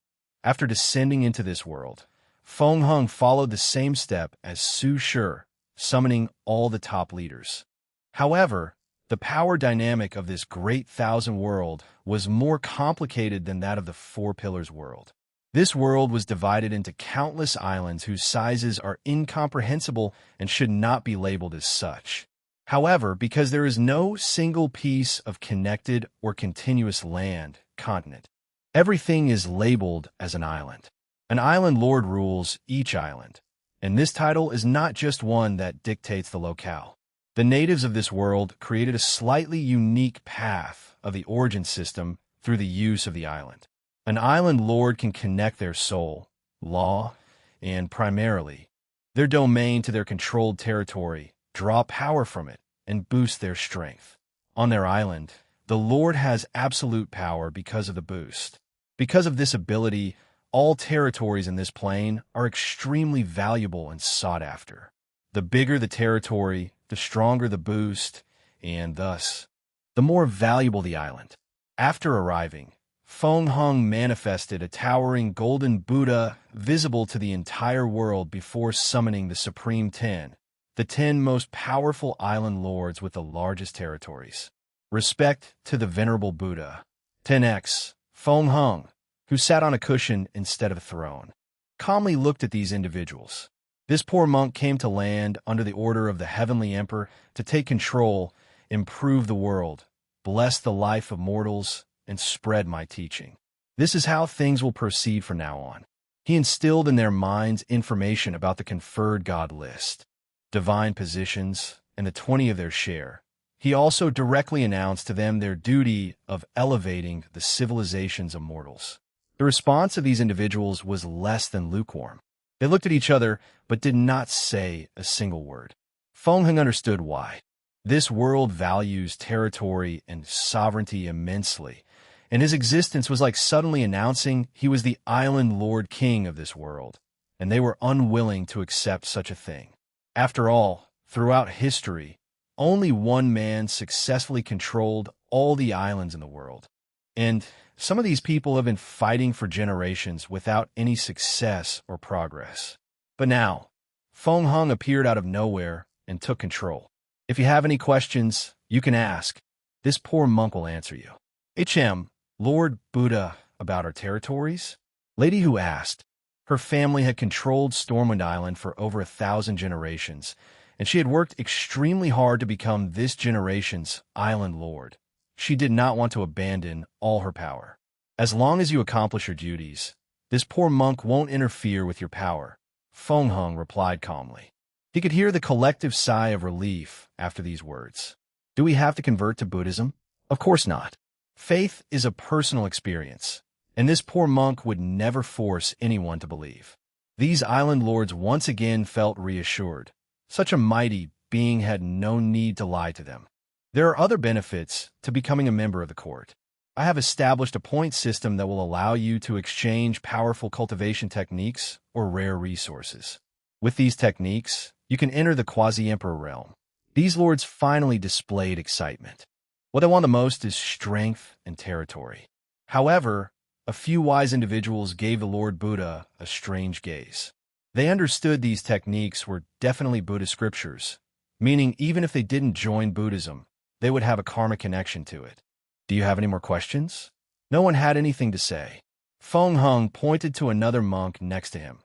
After descending into this world, Feng Hung followed the same step as Su Shi, summoning all the top leaders. However, the power dynamic of this great thousand world was more complicated than that of the Four Pillars world. This world was divided into countless islands whose sizes are incomprehensible and should not be labeled as such. However, because there is no single piece of connected or continuous land, continent, everything is labeled as an island. An island lord rules each island, and this title is not just one that dictates the locale. The natives of this world created a slightly unique path of the origin system through the use of the island. An island lord can connect their soul, law, and primarily their domain to their controlled territory, draw power from it, and boost their strength. On their island, the lord has absolute power because of the boost. Because of this ability, all territories in this plane are extremely valuable and sought after. The bigger the territory, the stronger the boost, and thus, the more valuable the island. After arriving, Feng Hung manifested a towering golden Buddha visible to the entire world before summoning the Supreme Ten, the 10 most powerful island lords with the largest territories. Respect to the Venerable Buddha. 10x, Feng Hung, who sat on a cushion instead of a throne, calmly looked at these individuals. This poor monk came to land under the order of the Heavenly Emperor to take control, improve the world, bless the life of mortals, and spread my teaching. This is how things will proceed from now on. He instilled in their minds information about the conferred God list, divine positions, and the 20 of their share. He also directly announced to them their duty of elevating the civilizations of mortals. The response of these individuals was less than lukewarm. They looked at each other, but did not say a single word. Feng Hung understood why. This world values territory and sovereignty immensely, and his existence was like suddenly announcing he was the island lord king of this world, and they were unwilling to accept such a thing. After all, throughout history, only one man successfully controlled all the islands in the world. And some of these people have been fighting for generations without any success or progress. But now, Feng Hung appeared out of nowhere and took control. If you have any questions, you can ask. This poor monk will answer you. HM, Lord Buddha, about our territories? Lady who asked. Her family had controlled Stormwind Island for over 1,000 generations, and she had worked extremely hard to become this generation's island lord. She did not want to abandon all her power. As long as you accomplish your duties, this poor monk won't interfere with your power, Feng Hung replied calmly. He could hear the collective sigh of relief after these words. Do we have to convert to Buddhism? Of course not. Faith is a personal experience, and this poor monk would never force anyone to believe. These island lords once again felt reassured. Such a mighty being had no need to lie to them. There are other benefits to becoming a member of the court. I have established a point system that will allow you to exchange powerful cultivation techniques or rare resources. With these techniques, you can enter the quasi-emperor realm. These lords finally displayed excitement. What they want the most is strength and territory. However, a few wise individuals gave the Lord Buddha a strange gaze. They understood these techniques were definitely Buddhist scriptures, meaning even if they didn't join Buddhism, they would have a karmic connection to it. Do you have any more questions? No one had anything to say. Feng Hung pointed to another monk next to him.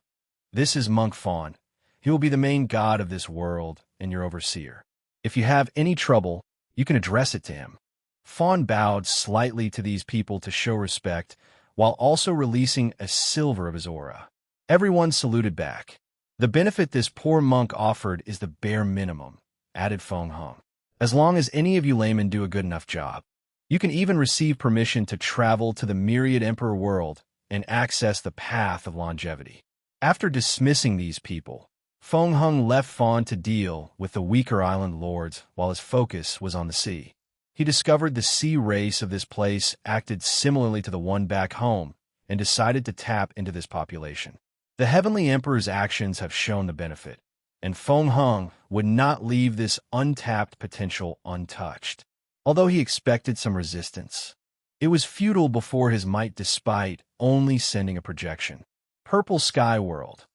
This is Monk Fawn. He will be the main god of this world and your overseer. If you have any trouble, you can address it to him. Fawn bowed slightly to these people to show respect, while also releasing a silver of his aura. Everyone saluted back. The benefit this poor monk offered is the bare minimum, added Feng Hung. As long as any of you laymen do a good enough job, you can even receive permission to travel to the myriad emperor world and access the path of longevity. After dismissing these people, Feng Hung left Fawn to deal with the weaker island lords while his focus was on the sea. He discovered the sea race of this place acted similarly to the one back home and decided to tap into this population. The Heavenly Emperor's actions have shown the benefit, and Feng Hung would not leave this untapped potential untouched. Although he expected some resistance, it was futile before his might despite only sending a projection. Purple Sky World.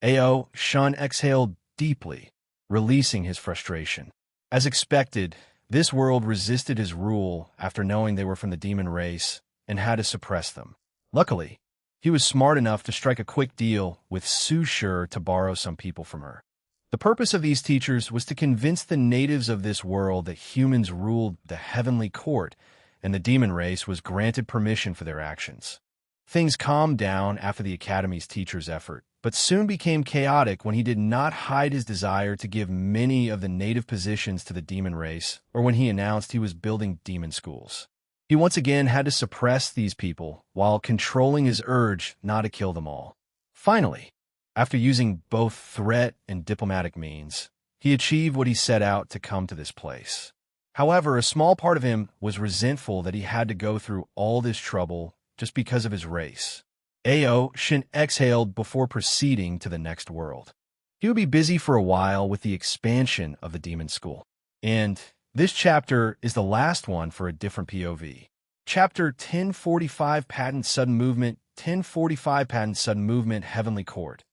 Ao Shun exhaled deeply, releasing his frustration. As expected, this world resisted his rule after knowing they were from the demon race and had to suppress them. Luckily, he was smart enough to strike a quick deal with Su Shur to borrow some people from her. The purpose of these teachers was to convince the natives of this world that humans ruled the heavenly court and the demon race was granted permission for their actions. Things calmed down after the Academy's teacher's effort, but soon became chaotic when he did not hide his desire to give many of the native positions to the demon race or when he announced he was building demon schools. He once again had to suppress these people while controlling his urge not to kill them all. Finally, after using both threat and diplomatic means, he achieved what he set out to come to this place. However, a small part of him was resentful that he had to go through all this trouble just because of his race. Ao Shin exhaled before proceeding to the next world. He would be busy for a while with the expansion of the demon school. And this chapter is the last one for a different POV. Chapter 1045 Patent Sudden Movement 1045 Patent Sudden Movement Heavenly Court.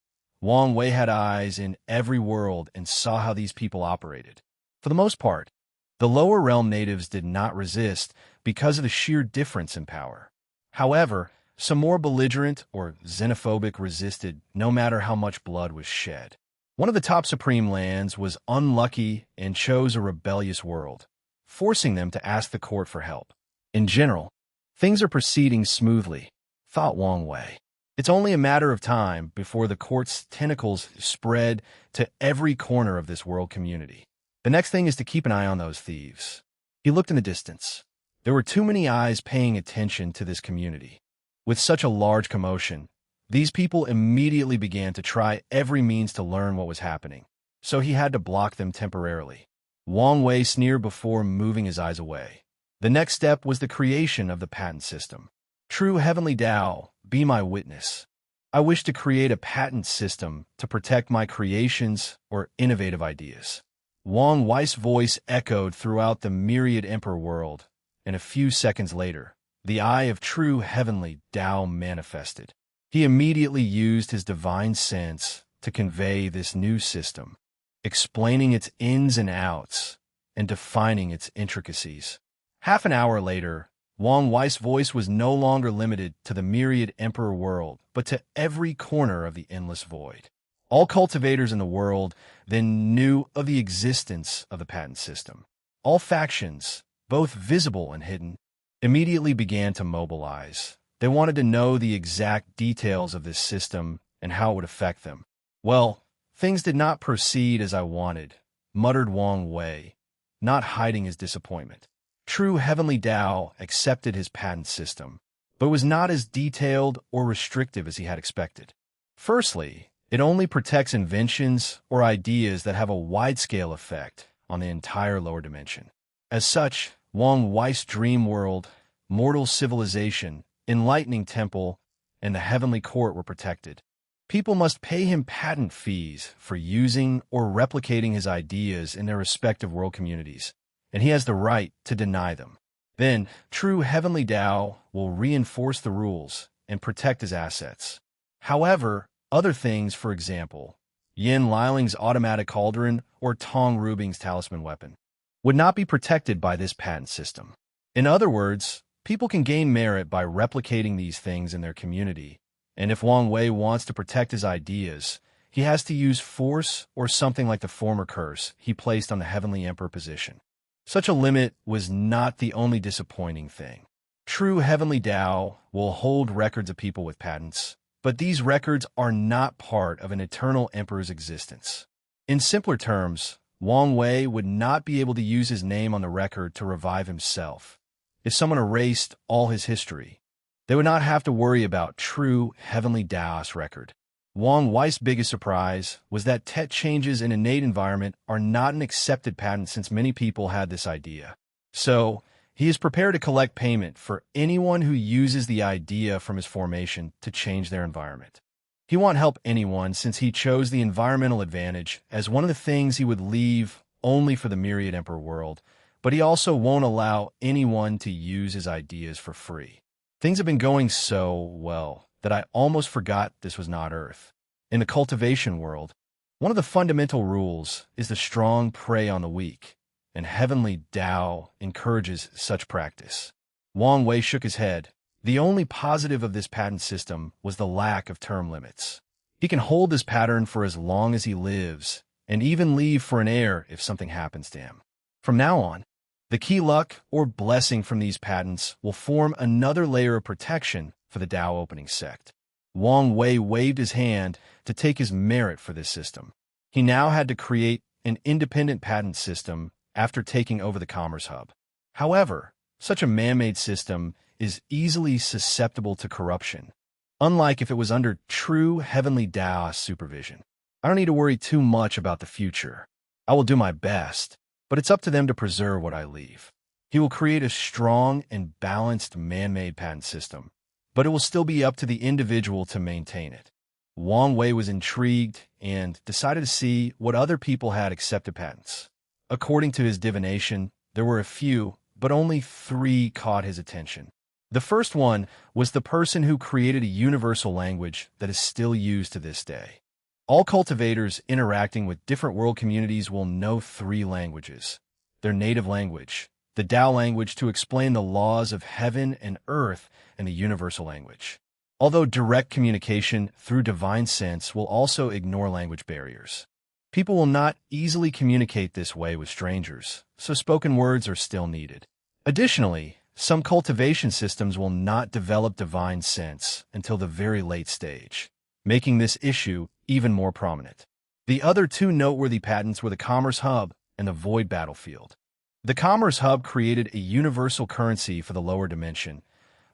Wang Wei had eyes in every world and saw how these people operated. For the most part, the lower realm natives did not resist because of the sheer difference in power. However, some more belligerent or xenophobic resisted no matter how much blood was shed. One of the top supreme lands was unlucky and chose a rebellious world, forcing them to ask the court for help. In general, things are proceeding smoothly, thought Wang Wei. It's only a matter of time before the court's tentacles spread to every corner of this world community. The next thing is to keep an eye on those thieves. He looked in the distance. There were too many eyes paying attention to this community. With such a large commotion, these people immediately began to try every means to learn what was happening, so he had to block them temporarily. Wang Wei sneered before moving his eyes away. The next step was the creation of the patent system. True Heavenly Tao, be my witness. I wish to create a patent system to protect my creations or innovative ideas. Wang Wei's voice echoed throughout the myriad Emperor world, and a few seconds later, the eye of true Heavenly Tao manifested. He immediately used his divine sense to convey this new system, explaining its ins and outs and defining its intricacies. Half an hour later, Wang Wei's voice was no longer limited to the myriad Emperor world, but to every corner of the endless void. All cultivators in the world then knew of the existence of the patent system. All factions, both visible and hidden, immediately began to mobilize. They wanted to know the exact details of this system and how it would affect them. Well, things did not proceed as I wanted, muttered Wang Wei, not hiding his disappointment. True Heavenly Tao accepted his patent system, but was not as detailed or restrictive as he had expected. Firstly, it only protects inventions or ideas that have a wide-scale effect on the entire lower dimension. As such, Wang Wei's dream world, mortal civilization, enlightening temple, and the heavenly court were protected. People must pay him patent fees for using or replicating his ideas in their respective world communities, and he has the right to deny them. Then, true Heavenly Tao will reinforce the rules and protect his assets. However, other things, for example, Yin Liling's automatic cauldron or Tong Rubing's talisman weapon, would not be protected by this patent system. In other words, people can gain merit by replicating these things in their community, and if Wang Wei wants to protect his ideas, he has to use force or something like the former curse he placed on the Heavenly Emperor position. Such a limit was not the only disappointing thing. True Heavenly Tao will hold records of people with patents, but these records are not part of an eternal emperor's existence. In simpler terms, Wang Wei would not be able to use his name on the record to revive himself. If someone erased all his history, they would not have to worry about true Heavenly Tao's record. Wang Wei's biggest surprise was that tech changes in innate environment are not an accepted patent since many people had this idea. So, he is prepared to collect payment for anyone who uses the idea from his formation to change their environment. He won't help anyone since he chose the environmental advantage as one of the things he would leave only for the Myriad Emperor world, but he also won't allow anyone to use his ideas for free. Things have been going so well that I almost forgot this was not Earth. In the cultivation world, one of the fundamental rules is the strong prey on the weak, and heavenly Tao encourages such practice. Wang Wei shook his head. The only positive of this patent system was the lack of term limits. He can hold this pattern for as long as he lives, and even leave for an heir if something happens to him. From now on, the key luck or blessing from these patents will form another layer of protection for the Tao opening sect. Wang Wei waved his hand to take his merit for this system. He now had to create an independent patent system after taking over the Commerce Hub. However, such a man-made system is easily susceptible to corruption, unlike if it was under true heavenly Taoist supervision. I don't need to worry too much about the future. I will do my best, but it's up to them to preserve what I leave. He will create a strong and balanced man-made patent system, but it will still be up to the individual to maintain it. Wang Wei was intrigued and decided to see what other people had accepted patents. According to his divination, there were a few, but only 3 caught his attention. The first one was the person who created a universal language that is still used to this day. All cultivators interacting with different world communities will know 3 languages. Their native language, the Tao language to explain the laws of heaven and earth, and the universal language. Although direct communication through divine sense will also ignore language barriers. People will not easily communicate this way with strangers, so spoken words are still needed. Additionally, some cultivation systems will not develop divine sense until the very late stage, making this issue even more prominent. The other 2 noteworthy patents were the Commerce Hub and the Void Battlefield. The Commerce Hub created a universal currency for the lower dimension,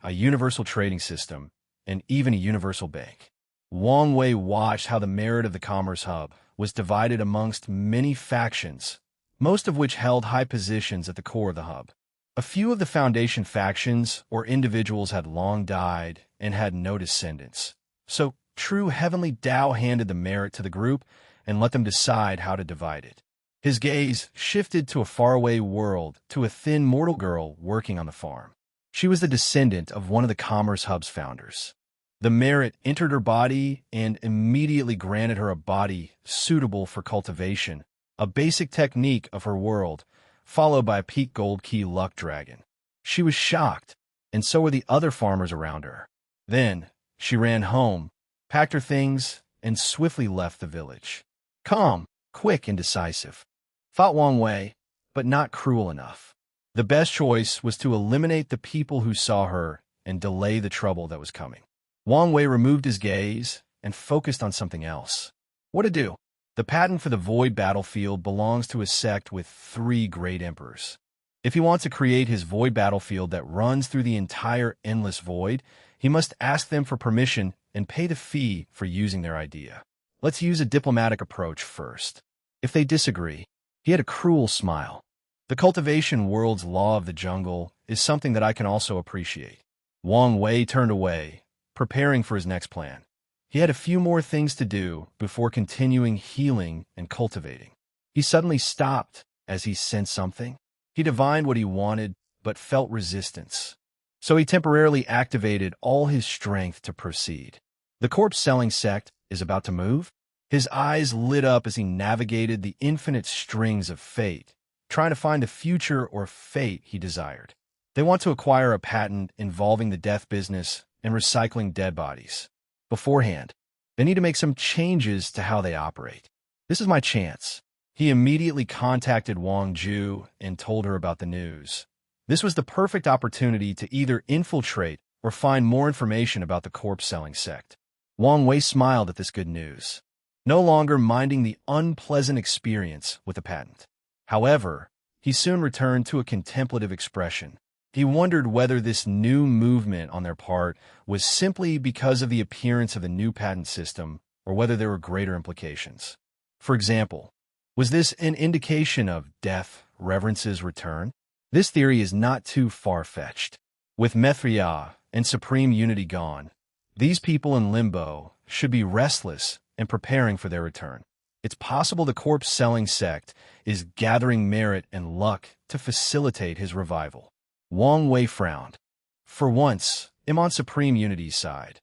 a universal trading system, and even a universal bank. Wang Wei watched how the merit of the Commerce Hub was divided amongst many factions, most of which held high positions at the core of the hub. A few of the Foundation factions or individuals had long died and had no descendants, so true heavenly Tao handed the merit to the group and let them decide how to divide it. His gaze shifted to a faraway world, to a thin mortal girl working on the farm. She was the descendant of one of the Commerce Hub's founders. The merit entered her body and immediately granted her a body suitable for cultivation, a basic technique of her world, followed by a peak gold key luck dragon. She was shocked, and so were the other farmers around her. Then, she ran home, packed her things, and swiftly left the village. Calm, quick, and decisive. Fought Wang Wei, but not cruel enough. The best choice was to eliminate the people who saw her and delay the trouble that was coming. Wang Wei removed his gaze and focused on something else. What to do? The patent for the Void Battlefield belongs to a sect with 3 great emperors. If he wants to create his Void Battlefield that runs through the entire endless void, he must ask them for permission and pay the fee for using their idea. Let's use a diplomatic approach first. If they disagree, he had a cruel smile. The cultivation world's law of the jungle is something that I can also appreciate. Wang Wei turned away, preparing for his next plan. He had a few more things to do before continuing healing and cultivating. He suddenly stopped as he sensed something. He divined what he wanted, but felt resistance. So he temporarily activated all his strength to proceed. The corpse-selling sect is about to move? His eyes lit up as he navigated the infinite strings of fate, trying to find the future or fate he desired. They want to acquire a patent involving the death business and recycling dead bodies. Beforehand, they need to make some changes to how they operate. This is my chance. He immediately contacted Wang Ju and told her about the news. This was the perfect opportunity to either infiltrate or find more information about the corpse-selling sect. Wang Wei smiled at this good news, no longer minding the unpleasant experience with the patent. However, he soon returned to a contemplative expression. He wondered whether this new movement on their part was simply because of the appearance of the new patent system, or whether there were greater implications. For example, was this an indication of death, reverence's return? This theory is not too far-fetched. With Mithria and Supreme Unity gone, these people in limbo should be restless and preparing for their return. It's possible the corpse-selling sect is gathering merit and luck to facilitate his revival. Wang Wei frowned. For once, I'm on Supreme Unity's side.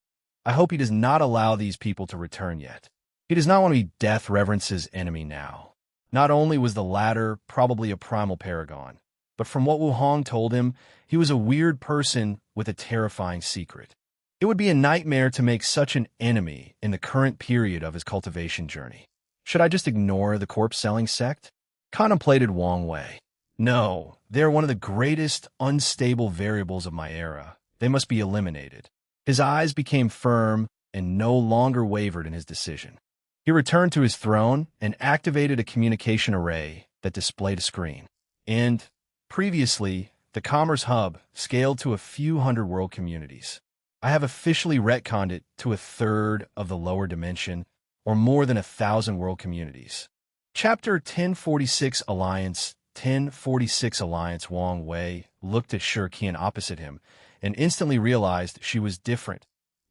I hope he does not allow these people to return yet. He does not want to be Death Reverence's enemy now. Not only was the latter probably a primal paragon, but from what Wu Hong told him, he was a weird person with a terrifying secret. It would be a nightmare to make such an enemy in the current period of his cultivation journey. Should I just ignore the corpse-selling sect? Contemplated Wang Wei. No, they are one of the greatest unstable variables of my era. They must be eliminated. His eyes became firm and no longer wavered in his decision. He returned to his throne and activated a communication array that displayed a screen. And, previously, the Commerce Hub scaled to a few hundred world communities. I have officially retconned it to a third of the lower dimension, or more than 1,000 world communities. Chapter 1046 Alliance 1046 Alliance. Wang Wei looked at Shirkian opposite him and instantly realized she was different.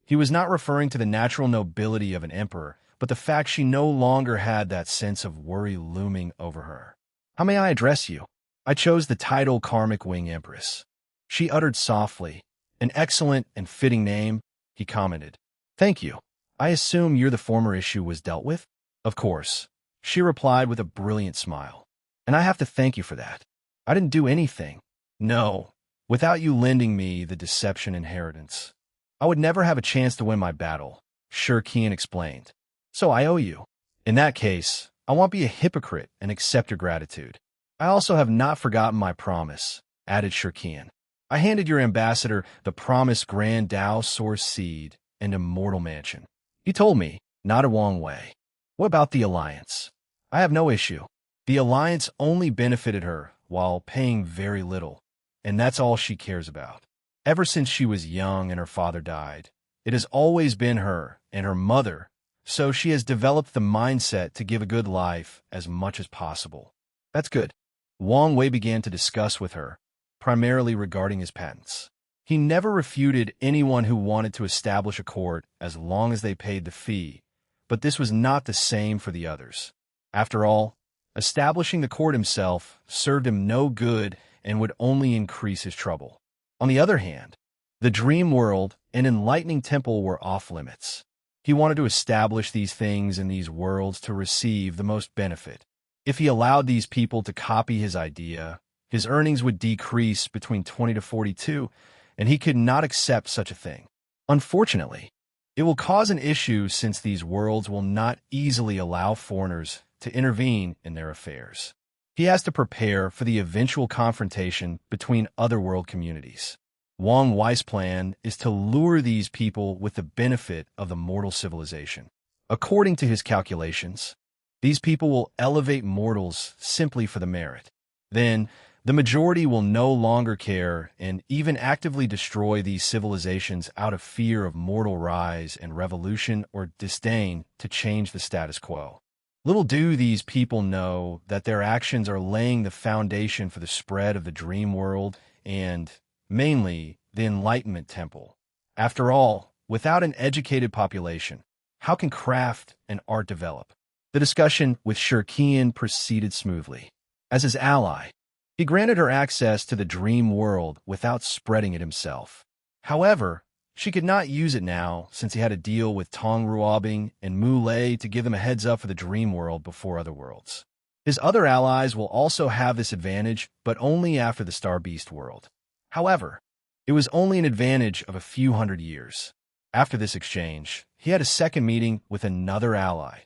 He was not referring to the natural nobility of an emperor, but the fact she no longer had that sense of worry looming over her. How may I address you? I chose the title Karmic Wing Empress. She uttered softly. An excellent and fitting name, he commented. Thank you. I assume you're the former issue was dealt with? Of course. She replied with a brilliant smile. And I have to thank you for that. I didn't do anything. No. Without you lending me the deception inheritance, I would never have a chance to win my battle, Shirkian explained. So I owe you. In that case, I won't be a hypocrite and accept your gratitude. I also have not forgotten my promise, added Shirkian. I handed your ambassador the promised Grand Dao Source Seed and Immortal Mansion. He told me, not a Wang Wei. What about the Alliance? I have no issue. The Alliance only benefited her while paying very little, and that's all she cares about. Ever since she was young and her father died, it has always been her and her mother, so she has developed the mindset to give a good life as much as possible. That's good. Wang Wei began to discuss with her, primarily regarding his patents. He never refuted anyone who wanted to establish a court as long as they paid the fee, but this was not the same for the others. After all, establishing the court himself served him no good and would only increase his trouble. On the other hand, the dream world and enlightening temple were off-limits. He wanted to establish these things in these worlds to receive the most benefit. If he allowed these people to copy his idea, his earnings would decrease between 20 to 42, and he could not accept such a thing. Unfortunately, it will cause an issue since these worlds will not easily allow foreigners to intervene in their affairs. He has to prepare for the eventual confrontation between other world communities. Wang Wei's plan is to lure these people with the benefit of the mortal civilization. According to his calculations, these people will elevate mortals simply for the merit. Then, the majority will no longer care and even actively destroy these civilizations out of fear of mortal rise and revolution or disdain to change the status quo. Little do these people know that their actions are laying the foundation for the spread of the dream world and, mainly, the Enlightenment Temple. After all, without an educated population, how can craft and art develop? The discussion with Shirkian proceeded smoothly. As his ally, he granted her access to the dream world without spreading it himself. However, she could not use it now since he had a deal with Tong Ruobing and Mu Lei to give them a heads up for the dream world before other worlds. His other allies will also have this advantage, but only after the Star Beast world. However, it was only an advantage of a few hundred years. After this exchange, he had a second meeting with another ally,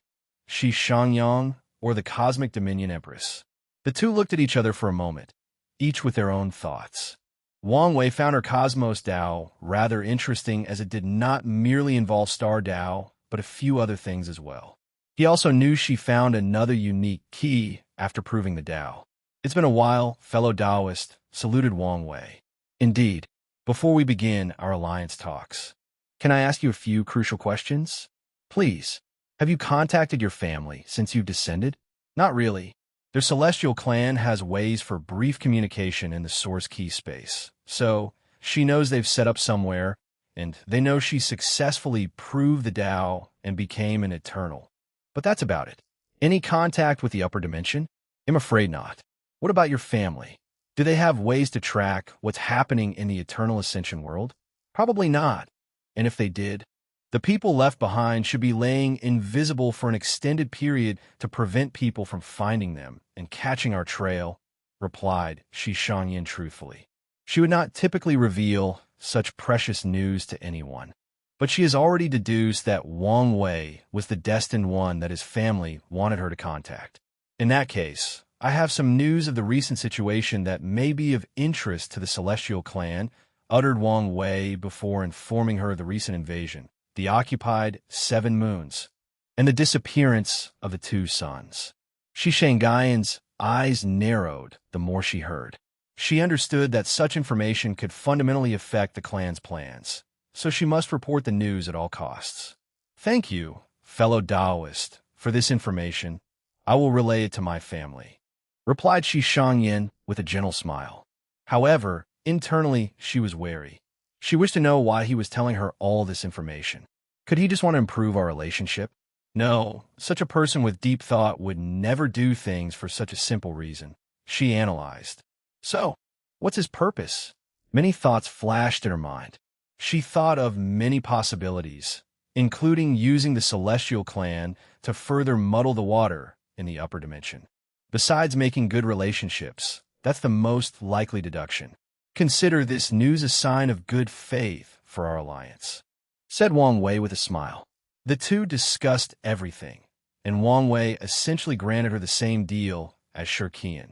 Shi Shangyang, or the Cosmic Dominion Empress. The two looked at each other for a moment, each with their own thoughts. Wang Wei found her Cosmos Dao rather interesting as it did not merely involve Star Dao, but a few other things as well. He also knew she found another unique key after proving the Dao. It's been a while, fellow Daoist, saluted Wang Wei. Indeed. Before we begin our alliance talks, can I ask you a few crucial questions? Please. Have you contacted your family since you've descended? Not really. Their celestial clan has ways for brief communication in the source key space. So, she knows they've set up somewhere, and they know she successfully proved the Tao and became an eternal. But that's about it. Any contact with the upper dimension? I'm afraid not. What about your family? Do they have ways to track what's happening in the eternal ascension world? Probably not. And if they did, the people left behind should be laying invisible for an extended period to prevent people from finding them and catching our trail, replied Shi Shangyin truthfully. She would not typically reveal such precious news to anyone, but she has already deduced that Wang Wei was the destined one that his family wanted her to contact. In that case, I have some news of the recent situation that may be of interest to the Celestial Clan, uttered Wang Wei before informing her of the recent invasion, the occupied 7 moons, and the disappearance of the 2 sons. Shi Shangyan's eyes narrowed the more she heard. She understood that such information could fundamentally affect the clan's plans, so she must report the news at all costs. Thank you, fellow Taoist, for this information. I will relay it to my family, replied Shi Shangyin with a gentle smile. However, internally, she was wary. She wished to know why he was telling her all this information. Could he just want to improve our relationship? No, such a person with deep thought would never do things for such a simple reason, she analyzed. So, what's his purpose? Many thoughts flashed in her mind. She thought of many possibilities, including using the Celestial Clan to further muddle the water in the upper dimension. Besides making good relationships, that's the most likely deduction. Consider this news a sign of good faith for our alliance, said Wang Wei with a smile. The two discussed everything, and Wang Wei essentially granted her the same deal as Shirkian.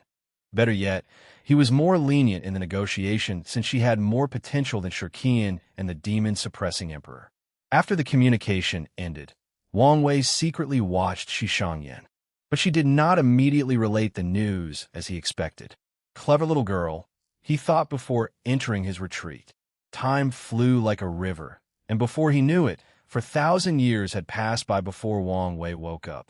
Better yet, he was more lenient in the negotiation since she had more potential than Shirkian and the demon-suppressing emperor. After the communication ended, Wang Wei secretly watched Shi Shangyan, but she did not immediately relate the news as he expected. Clever little girl, he thought before entering his retreat. Time flew like a river, and before he knew it, 4,000 years had passed by before Wang Wei woke up.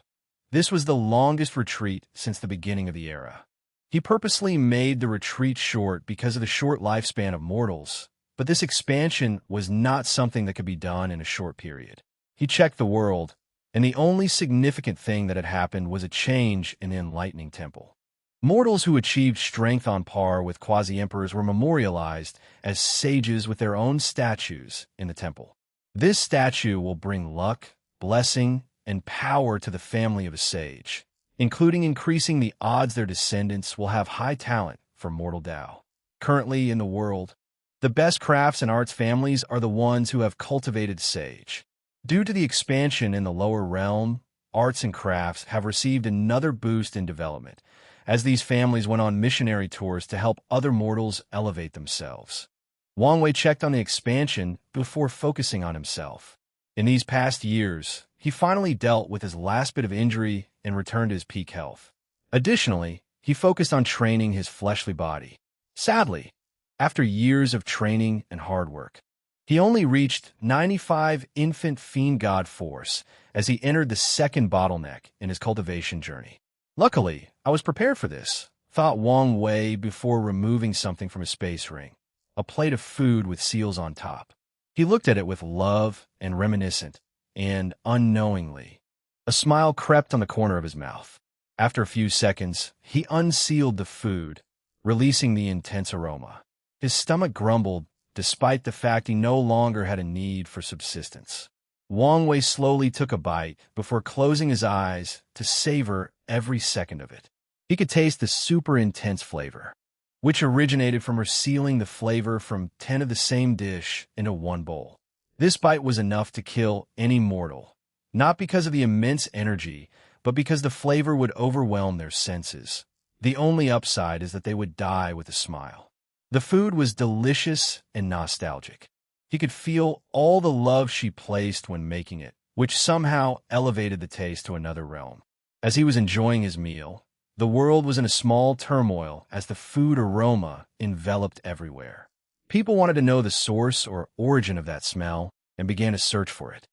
This was the longest retreat since the beginning of the era. He purposely made the retreat short because of the short lifespan of mortals, but this expansion was not something that could be done in a short period. He checked the world, and the only significant thing that had happened was a change in the Enlightening Temple. Mortals who achieved strength on par with quasi-emperors were memorialized as sages with their own statues in the temple. This statue will bring luck, blessing, and power to the family of a sage, including increasing the odds their descendants will have high talent for mortal Tao. Currently in the world, the best crafts and arts families are the ones who have cultivated sage. Due to the expansion in the lower realm, arts and crafts have received another boost in development, as these families went on missionary tours to help other mortals elevate themselves. Wang Wei checked on the expansion before focusing on himself. In these past years, he finally dealt with his last bit of injury and returned to his peak health. Additionally, he focused on training his fleshly body. Sadly, after years of training and hard work, he only reached 95 infant fiend god force as he entered the second bottleneck in his cultivation journey. Luckily, I was prepared for this, thought Wang Wei before removing something from his space ring, a plate of food with seals on top. He looked at it with love and reminiscent, and unknowingly, a smile crept on the corner of his mouth. After a few seconds, he unsealed the food, releasing the intense aroma. His stomach grumbled, despite the fact he no longer had a need for subsistence. Wang Wei slowly took a bite before closing his eyes to savor every second of it. He could taste the super intense flavor, which originated from her sealing the flavor from 10 of the same dish into one bowl. This bite was enough to kill any mortal, not because of the immense energy, but because the flavor would overwhelm their senses. The only upside is that they would die with a smile. The food was delicious and nostalgic. He could feel all the love she placed when making it, which somehow elevated the taste to another realm. As he was enjoying his meal, the world was in a small turmoil as the food aroma enveloped everywhere. People wanted to know the source or origin of that smell and began to search for it.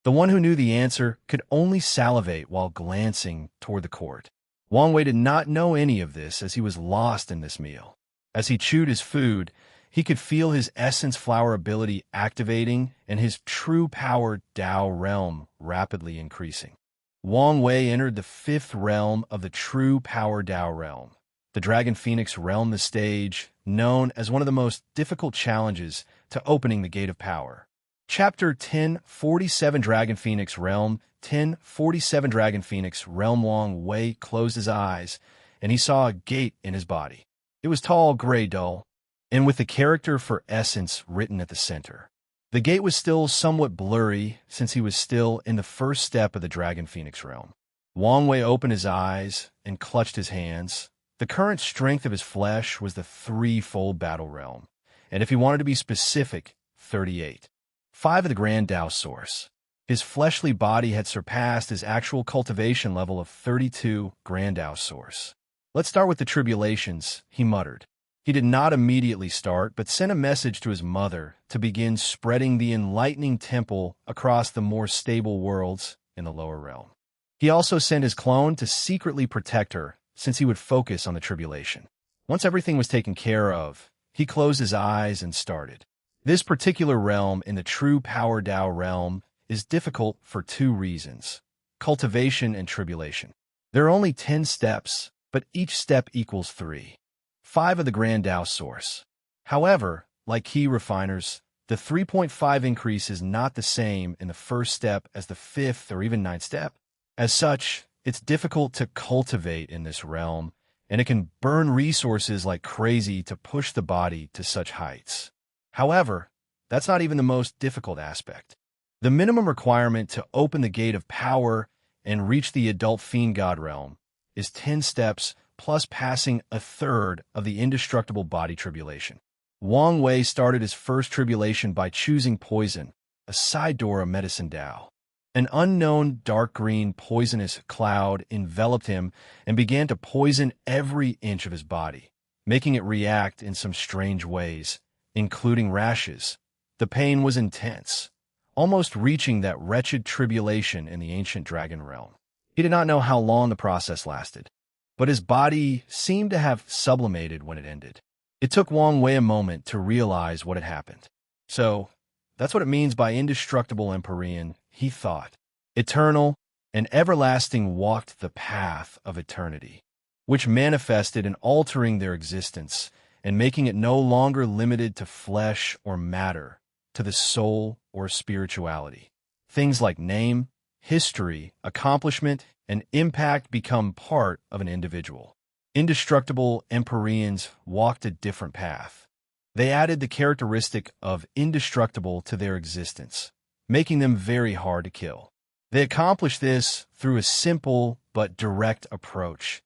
The one who knew the answer could only salivate while glancing toward the court. Wang Wei did not know any of this as he was lost in this meal. As he chewed his food, he could feel his essence flower ability activating and his true power Tao realm rapidly increasing. Wang Wei entered the fifth realm of the true power Tao realm. The Dragon Phoenix realm the stage, known as one of the most difficult challenges to opening the Gate of Power. Chapter 1047 Dragon Phoenix Realm 1047 Dragon Phoenix Realm. Wang Wei closed his eyes, and he saw a gate in his body. It was tall, gray, dull, and with the character for essence written at the center. The gate was still somewhat blurry since he was still in the first step of the Dragon Phoenix realm. Wang Wei opened his eyes and clutched his hands. The current strength of his flesh was the threefold battle realm, and if he wanted to be specific, 38. 5 of the Grand Tao Source. His fleshly body had surpassed his actual cultivation level of 32 Grand Tao Source. Let's start with the tribulations, he muttered. He did not immediately start, but sent a message to his mother to begin spreading the enlightening temple across the more stable worlds in the lower realm. He also sent his clone to secretly protect her, since he would focus on the tribulation. Once everything was taken care of, he closed his eyes and started. This particular realm in the true power Tao realm is difficult for 2 reasons: cultivation and tribulation. There are only 10 steps, but each step equals 3. 5 of the Grand Tao Source. However, like key refiners, the 3.5 increase is not the same in the first step as the 5th or even 9th step. As such, it's difficult to cultivate in this realm, and it can burn resources like crazy to push the body to such heights. However, that's not even the most difficult aspect. The minimum requirement to open the Gate of Power and reach the adult Fiend God realm is 10 steps plus passing a third of the indestructible body tribulation. Wang Wei started his first tribulation by choosing poison, a side door of medicine Tao. An unknown dark green poisonous cloud enveloped him and began to poison every inch of his body, making it react in some strange ways, including rashes. The pain was intense, almost reaching that wretched tribulation in the ancient dragon realm. He did not know how long the process lasted, but his body seemed to have sublimated when it ended. It took Wang Wei a moment to realize what had happened. So, that's what it means by indestructible Empyrean, he thought. Eternal and everlasting walked the path of eternity, which manifested in altering their existence and making it no longer limited to flesh or matter, to the soul or spirituality. Things like name, history, accomplishment, and impact become part of an individual. Indestructible Empyreans walked a different path. They added the characteristic of indestructible to their existence, making them very hard to kill. They accomplished this through a simple but direct approach,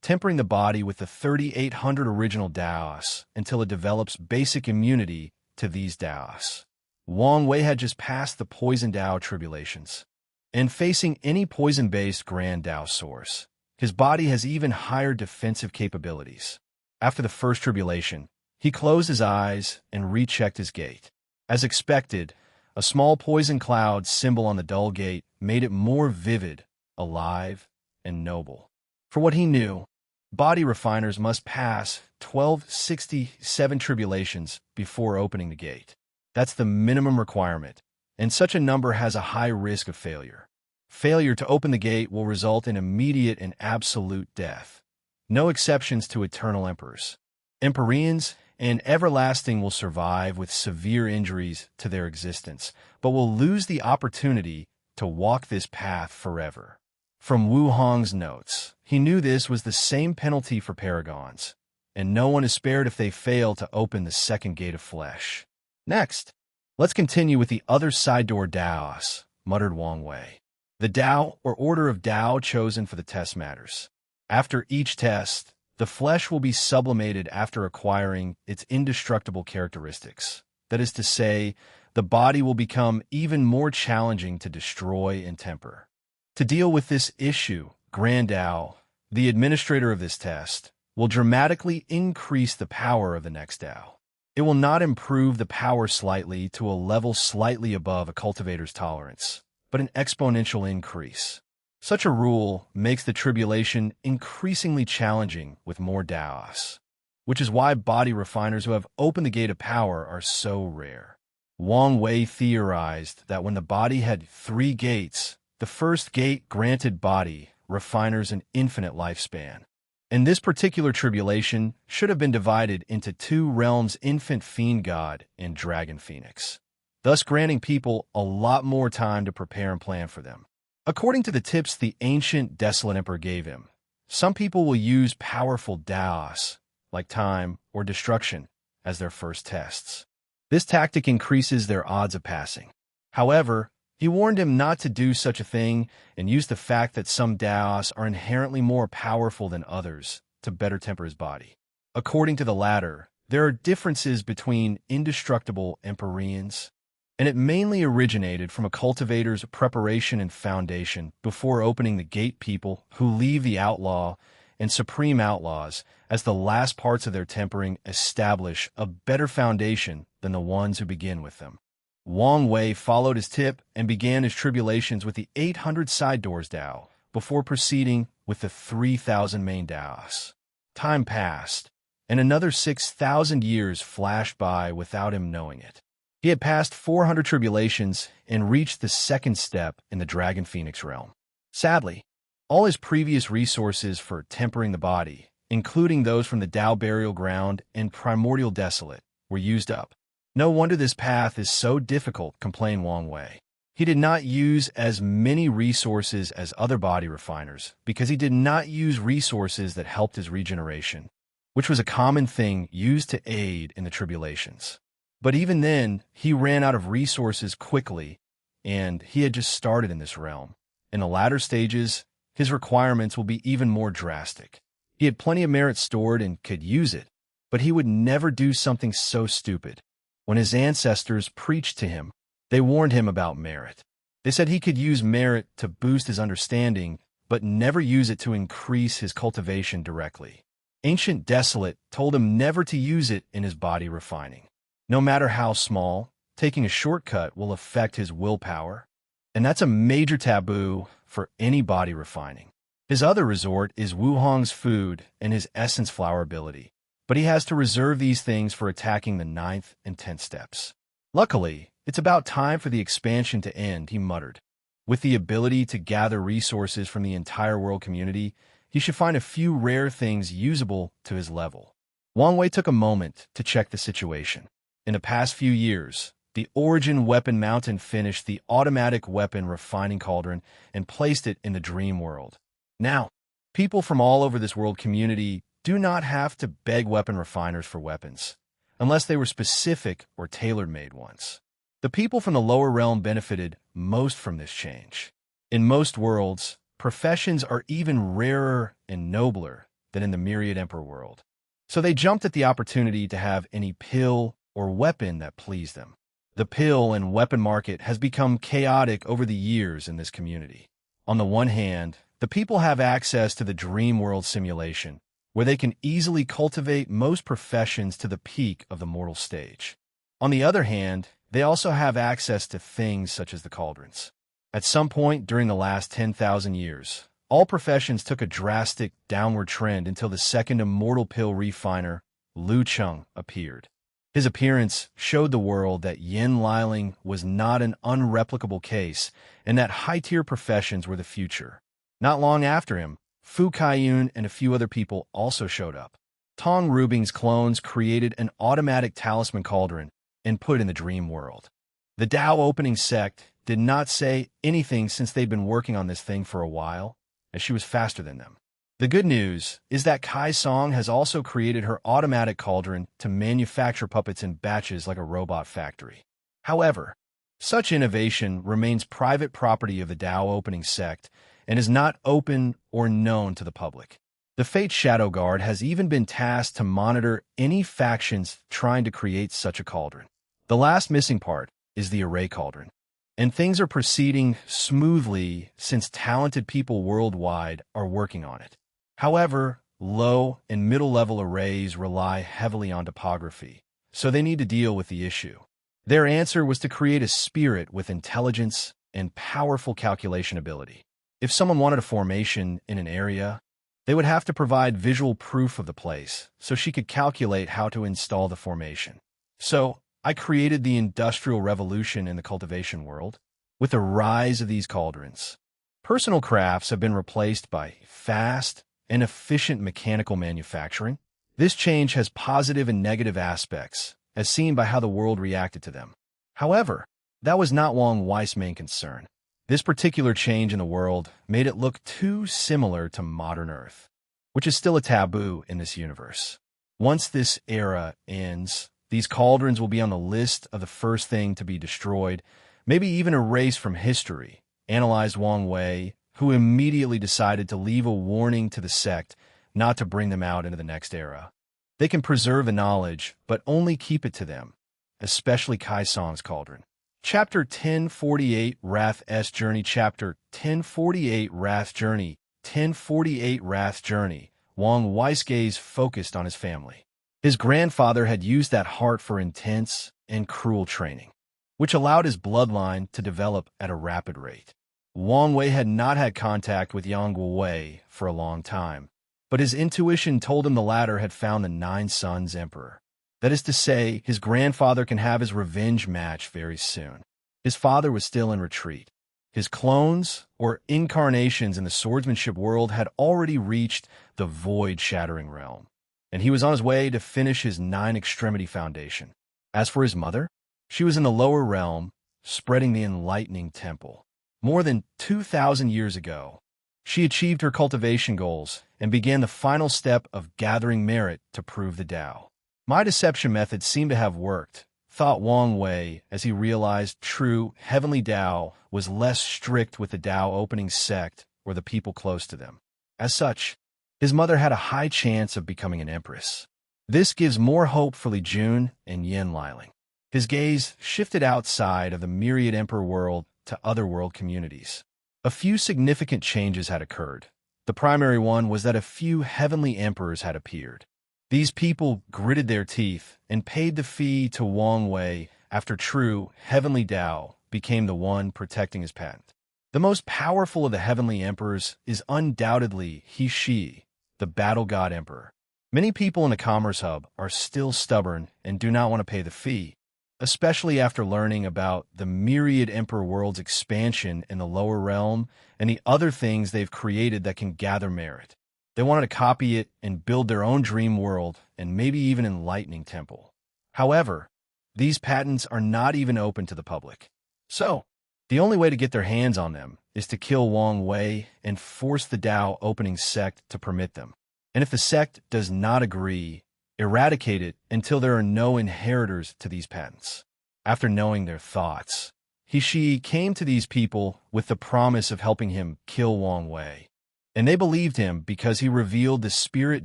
tempering the body with the 3,800 original Daos until it develops basic immunity to these Daos. Wang Wei had just passed the Poison Dao tribulations, and facing any poison-based Grand Dao source, his body has even higher defensive capabilities. After the first tribulation, he closed his eyes and rechecked his gate. As expected, a small poison cloud symbol on the dull gate made it more vivid, alive, and noble. For what he knew, body refiners must pass 1267 tribulations before opening the gate. That's the minimum requirement, and such a number has a high risk of failure. Failure to open the gate will result in immediate and absolute death. No exceptions to eternal emperors. Empyreans and everlasting will survive with severe injuries to their existence, but will lose the opportunity to walk this path forever. From Wu Hong's notes, he knew this was the same penalty for paragons, and no one is spared if they fail to open the second gate of flesh. Next, let's continue with the other side door Daos, muttered Wang Wei. The Dao or order of Dao chosen for the test matters. After each test, the flesh will be sublimated after acquiring its indestructible characteristics. That is to say, the body will become even more challenging to destroy and temper. To deal with this issue, Grand Dao, the administrator of this test, will dramatically increase the power of the next Dao. It will not improve the power slightly to a level slightly above a cultivator's tolerance, but but an exponential increase. Such a rule makes the tribulation increasingly challenging with more Taoists, which is why body refiners who have opened the gate of power are so rare. Wang Wei theorized that when the body had 3 gates, the first gate granted body refiners an infinite lifespan. And this particular tribulation should have been divided into 2 realms: infant fiend god and dragon phoenix, thus granting people a lot more time to prepare and plan for them. According to the tips the ancient desolate emperor gave him, some people will use powerful Taoists, like time or destruction, as their first tests. This tactic increases their odds of passing. However, he warned him not to do such a thing and used the fact that some Taoists are inherently more powerful than others to better temper his body. According to the latter, there are differences between indestructible Emperorians, and it mainly originated from a cultivator's preparation and foundation before opening the gate people who leave the outlaw and supreme outlaws as the last parts of their tempering establish a better foundation than the ones who begin with them. Wang Wei followed his tip and began his tribulations with the 800 side doors Dao before proceeding with the 3,000 main Daos. Time passed, and another 6,000 years flashed by without him knowing it. He had passed 400 tribulations and reached the second step in the Dragon Phoenix realm. Sadly, all his previous resources for tempering the body, including those from the Tao burial ground and primordial desolate, were used up. No wonder this path is so difficult, complained Wang Wei. He did not use as many resources as other body refiners because he did not use resources that helped his regeneration, which was a common thing used to aid in the tribulations. But even then, he ran out of resources quickly, and he had just started in this realm. In the latter stages, his requirements will be even more drastic. He had plenty of merit stored and could use it, but he would never do something so stupid. When his ancestors preached to him, they warned him about merit. They said he could use merit to boost his understanding, but never use it to increase his cultivation directly. Ancient Desolate told him never to use it in his body refining. No matter how small, taking a shortcut will affect his willpower, and that's a major taboo for any body refining. His other resort is Wuhong's food and his essence flower ability, but he has to reserve these things for attacking the 9th and 10th steps. Luckily, it's about time for the expansion to end, he muttered. With the ability to gather resources from the entire world community, he should find a few rare things usable to his level. Wang Wei took a moment to check the situation. In the past few years, the Origin Weapon Mountain finished the automatic weapon refining cauldron and placed it in the dream world. Now, people from all over this world community do not have to beg weapon refiners for weapons, unless they were specific or tailor-made ones. The people from the lower realm benefited most from this change. In most worlds, professions are even rarer and nobler than in the Myriad Emperor world. So they jumped at the opportunity to have any pill or weapon that pleased them. The pill and weapon market has become chaotic over the years in this community. On the one hand, the people have access to the dream world simulation, where they can easily cultivate most professions to the peak of the mortal stage. On the other hand, they also have access to things such as the cauldrons. At some point during the last 10,000 years, all professions took a drastic downward trend until the second immortal pill refiner, Lu Cheng, appeared. His appearance showed the world that Yin Liling was not an unreplicable case and that high-tier professions were the future. Not long after him, Fu Kaiyun and a few other people also showed up. Tong Rubing's clones created an automatic talisman cauldron and put it in the dream world. The Tao opening sect did not say anything since they'd been working on this thing for a while, as she was faster than them. The good news is that Kai Song has also created her automatic cauldron to manufacture puppets in batches like a robot factory. However, such innovation remains private property of the Tao opening sect and is not open or known to the public. The Fate Shadow Guard has even been tasked to monitor any factions trying to create such a cauldron. The last missing part is the array cauldron, and things are proceeding smoothly since talented people worldwide are working on it. However, low and middle-level arrays rely heavily on topography, so they need to deal with the issue. Their answer was to create a spirit with intelligence and powerful calculation ability. If someone wanted a formation in an area, they would have to provide visual proof of the place so she could calculate how to install the formation. So, I created the Industrial Revolution in the cultivation world. With the rise of these cauldrons, personal crafts have been replaced by fast and efficient mechanical manufacturing. This change has positive and negative aspects, as seen by how the world reacted to them. However, that was not Wong Wei's main concern. This particular change in the world made it look too similar to modern Earth, which is still a taboo in this universe. Once this era ends, these cauldrons will be on the list of the first thing to be destroyed, maybe even erased from history, analyzed Wong Wei, who immediately decided to leave a warning to the sect not to bring them out into the next era. They can preserve the knowledge, but only keep it to them, especially Kai Song's cauldron. Chapter 1048 Wrath's Journey. Chapter 1048 Wrath's Journey. 1048 Wrath's Journey. Wong Wei's gaze focused on his family. His grandfather had used that heart for intense and cruel training, which allowed his bloodline to develop at a rapid rate. Wong Wei had not had contact with Yang Wei for a long time, but his intuition told him the latter had found the Nine Sons Emperor. That is to say, his grandfather can have his revenge match very soon. His father was still in retreat. His clones, or incarnations in the swordsmanship world, had already reached the void-shattering realm, and he was on his way to finish his nine-extremity foundation. As for his mother, she was in the lower realm, spreading the enlightening temple. More than 2,000 years ago, she achieved her cultivation goals and began the final step of gathering merit to prove the Tao. My deception method seemed to have worked, thought Wong Wei as he realized true heavenly Tao was less strict with the Tao opening sect or the people close to them. As such, his mother had a high chance of becoming an empress. This gives more hope for Li Jun and Yin Liling. His gaze shifted outside of the myriad emperor world to other world communities. A few significant changes had occurred. The primary one was that a few heavenly emperors had appeared. These people gritted their teeth and paid the fee to Wong Wei after true heavenly Tao became the one protecting his patent. The most powerful of the heavenly emperors is undoubtedly He Shi, the battle god emperor. Many people in the Commerce Hub are still stubborn and do not want to pay the fee, especially after learning about the myriad emperor world's expansion in the lower realm and the other things they've created that can gather merit. They wanted to copy it and build their own dream world and maybe even enlightening temple. However, these patents are not even open to the public. So, the only way to get their hands on them is to kill Wong Wei and force the Tao opening sect to permit them. And if the sect does not agree, eradicate it until there are no inheritors to these patents. After knowing their thoughts, He Shi came to these people with the promise of helping him kill Wong Wei. And they believed him because he revealed the Spirit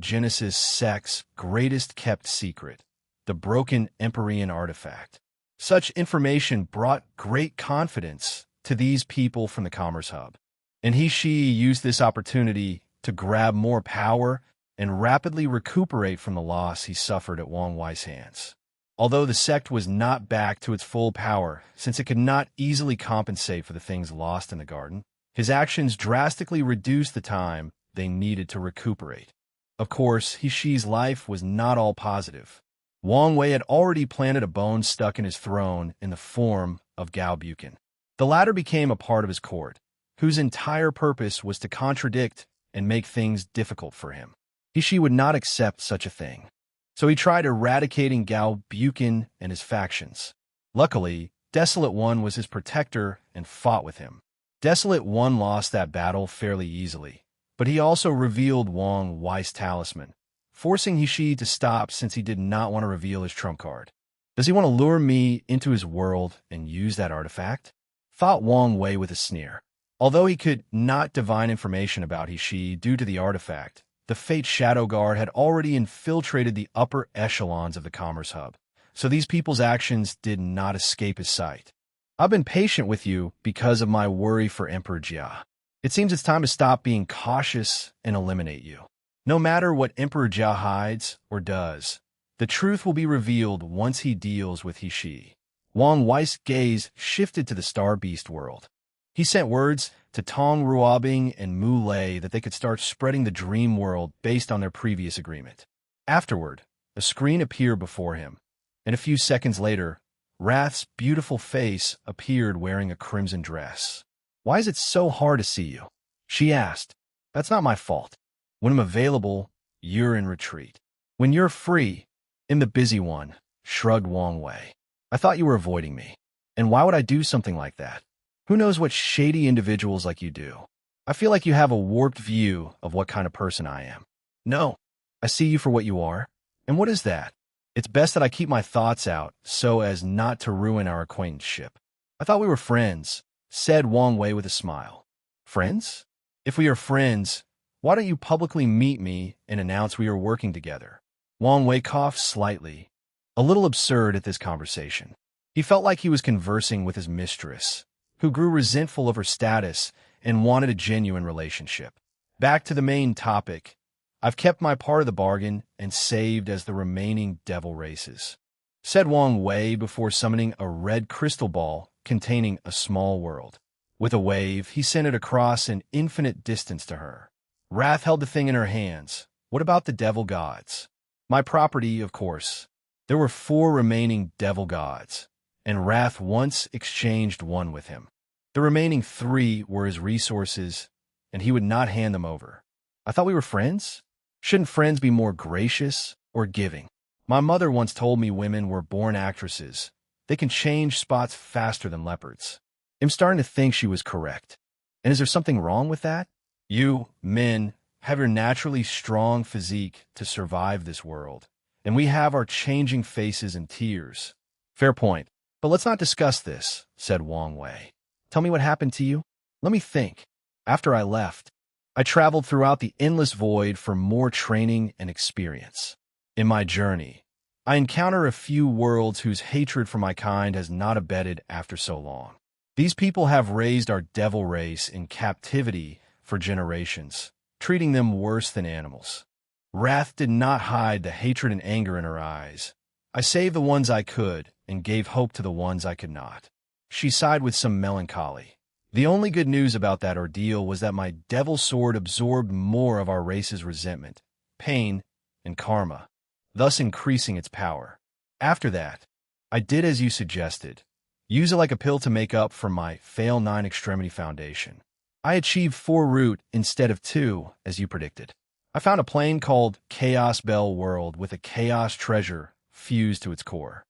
Genesis sect's greatest kept secret, the broken Empyrean artifact. Such information brought great confidence to these people from the Commerce Hub. And He Shi used this opportunity to grab more power and rapidly recuperate from the loss he suffered at Wong Wei's hands. Although the sect was not back to its full power, since it could not easily compensate for the things lost in the garden, his actions drastically reduced the time they needed to recuperate. Of course, He Shi's life was not all positive. Wong Wei had already planted a bone stuck in his throne in the form of Gao Buchan. The latter became a part of his court, whose entire purpose was to contradict and make things difficult for him. He Shi would not accept such a thing, so he tried eradicating Gao Buchan and his factions. Luckily, Desolate One was his protector and fought with him. Desolate One lost that battle fairly easily, but he also revealed Wong Wei's talisman, forcing He Shi to stop since he did not want to reveal his trump card. Does he want to lure me into his world and use that artifact? Thought Wong Wei with a sneer. Although he could not divine information about He Shi due to the artifact, the Fate Shadow Guard had already infiltrated the upper echelons of the Commerce Hub, so these people's actions did not escape his sight. I've been patient with you because of my worry for Emperor Jia. It seems it's time to stop being cautious and eliminate you. No matter what Emperor Jia hides or does, the truth will be revealed once he deals with He Shi. Wong Wei's gaze shifted to the Star Beast world. He sent words to Tong Ruobing and Mu Lei that they could start spreading the dream world based on their previous agreement. Afterward, a screen appeared before him, and a few seconds later, Wrath's beautiful face appeared wearing a crimson dress. "Why is it so hard to see you?" she asked. "That's not my fault. When I'm available, you're in retreat. When you're free, I'm the busy one," shrugged Wang Wei. "I thought you were avoiding me. And why would I do something like that? Who knows what shady individuals like you do? I feel like you have a warped view of what kind of person I am." "No, I see you for what you are. And what is that? It's best that I keep my thoughts out so as not to ruin our acquaintanceship. I thought we were friends," said Wang Wei with a smile. "Friends? If we are friends, why don't you publicly meet me and announce we are working together?" Wang Wei coughed slightly, a little absurd at this conversation. He felt like he was conversing with his mistress, who grew resentful of her status and wanted a genuine relationship. Back to the main topic. "I've kept my part of the bargain and saved as the remaining devil races," said Wang Wei before summoning a red crystal ball containing a small world. With a wave, he sent it across an infinite distance to her. Wrath held the thing in her hands. "What about the devil gods?" "My property, of course." There were 4 remaining devil gods, and Wrath once exchanged one with him. The remaining 3 were his resources, and he would not hand them over. "I thought we were friends? Shouldn't friends be more gracious or giving? My mother once told me women were born actresses. They can change spots faster than leopards." I'm starting to think she was correct. And is there something wrong with that? You, men, have your naturally strong physique to survive this world, and we have our changing faces and tears. Fair point. But let's not discuss this, said Wang Wei. Tell me what happened to you. Let me think. After I left, I traveled throughout the endless void for more training and experience. In my journey, I encounter a few worlds whose hatred for my kind has not abated after so long. These people have raised our devil race in captivity for generations, treating them worse than animals. Wrath did not hide the hatred and anger in her eyes. I saved the ones I could and gave hope to the ones I could not. She sighed with some melancholy. The only good news about that ordeal was that my devil sword absorbed more of our race's resentment, pain, and karma, thus increasing its power. After that, I did as you suggested. Use it like a pill to make up for my fail 9 extremity foundation. I achieved 4 root instead of 2, as you predicted. I found a plane called Chaos Bell World with a chaos treasure fused to its core.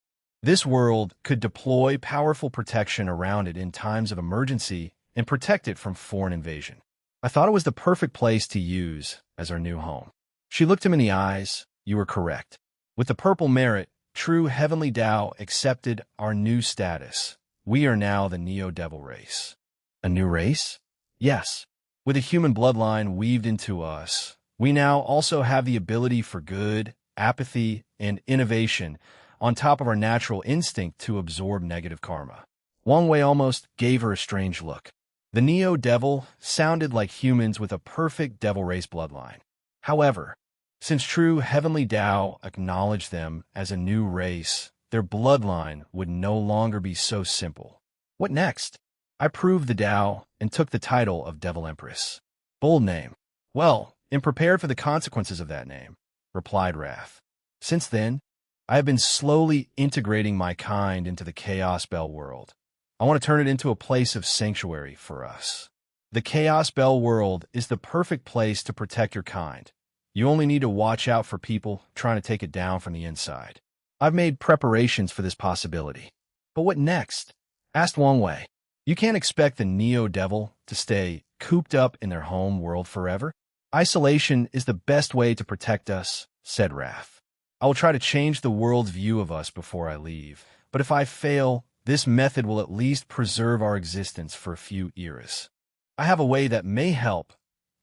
This world could deploy powerful protection around it in times of emergency and protect it from foreign invasion. I thought it was the perfect place to use as our new home. She looked him in the eyes. You were correct. With the purple merit, true heavenly Tao accepted our new status. We are now the Neo-Devil race. A new race? Yes. With a human bloodline weaved into us, we now also have the ability for good, apathy, and innovation on top of our natural instinct to absorb negative karma. Wang Wei almost gave her a strange look. The Neo-Devil sounded like humans with a perfect devil race bloodline. However, since true heavenly Tao acknowledged them as a new race, their bloodline would no longer be so simple. What next? I proved the Tao and took the title of Devil Empress. Bold name. Well, am prepared for the consequences of that name, replied Wrath. Since then, I have been slowly integrating my kind into the Chaos Bell world. I want to turn it into a place of sanctuary for us. The Chaos Bell world is the perfect place to protect your kind. You only need to watch out for people trying to take it down from the inside. I've made preparations for this possibility. But what next? Asked Wang Wei. You can't expect the Neo-Devil to stay cooped up in their home world forever. Isolation is the best way to protect us, said Wrath. I will try to change the world's view of us before I leave, but if I fail, this method will at least preserve our existence for a few eras. I have a way that may help,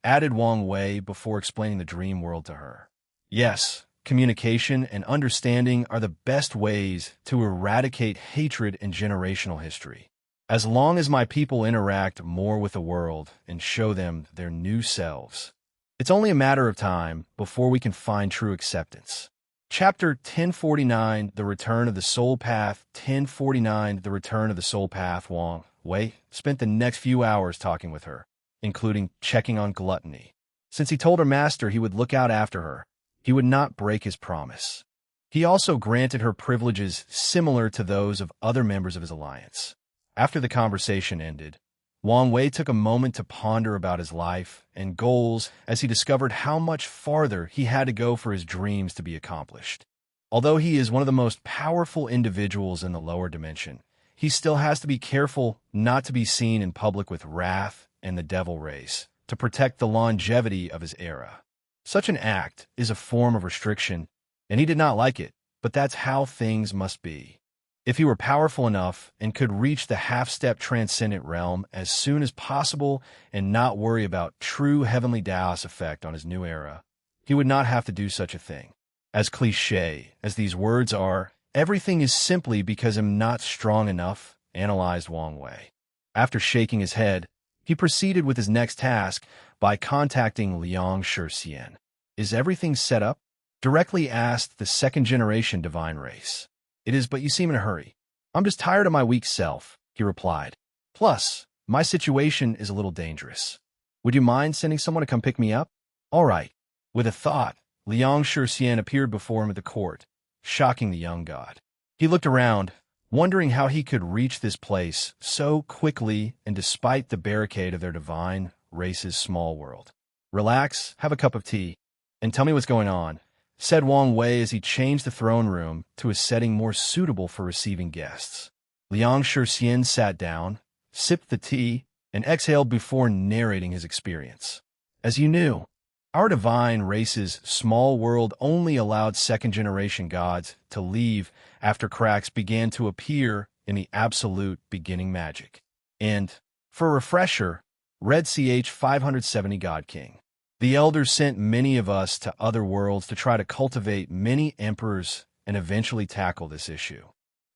added Wang Wei before explaining the dream world to her. Yes, communication and understanding are the best ways to eradicate hatred in generational history. As long as my people interact more with the world and show them their new selves, it's only a matter of time before we can find true acceptance. Chapter 1049, The Return of the Soul Path. 1049, The Return of the Soul Path. Wang Wei spent the next few hours talking with her, including checking on gluttony. Since he told her master he would look out after her, he would not break his promise. He also granted her privileges similar to those of other members of his alliance. After the conversation ended, Wang Wei took a moment to ponder about his life and goals as he discovered how much farther he had to go for his dreams to be accomplished. Although he is one of the most powerful individuals in the lower dimension, he still has to be careful not to be seen in public with wrath and the devil rays to protect the longevity of his era. Such an act is a form of restriction, and he did not like it, but that's how things must be. If he were powerful enough and could reach the half-step transcendent realm as soon as possible and not worry about true heavenly Taoist effect on his new era, he would not have to do such a thing. As cliché as these words are, everything is simply because I'm not strong enough, analyzed Wang Wei. After shaking his head, he proceeded with his next task by contacting Liang Shixian. Is everything set up? Directly asked the second-generation divine race. It is, but you seem in a hurry. I'm just tired of my weak self, he replied. Plus, my situation is a little dangerous. Would you mind sending someone to come pick me up? All right. With a thought, Liang Shixian appeared before him at the court, shocking the young god. He looked around, wondering how he could reach this place so quickly and despite the barricade of their divine race's small world. Relax, have a cup of tea, and tell me what's going on, said Wang Wei as he changed the throne room to a setting more suitable for receiving guests. Liang Shixian sat down, sipped the tea, and exhaled before narrating his experience. As you knew, our divine race's small world only allowed second-generation gods to leave after cracks began to appear in the absolute beginning magic. And, for a refresher, read CH 570 God King. The elders sent many of us to other worlds to try to cultivate many emperors and eventually tackle this issue.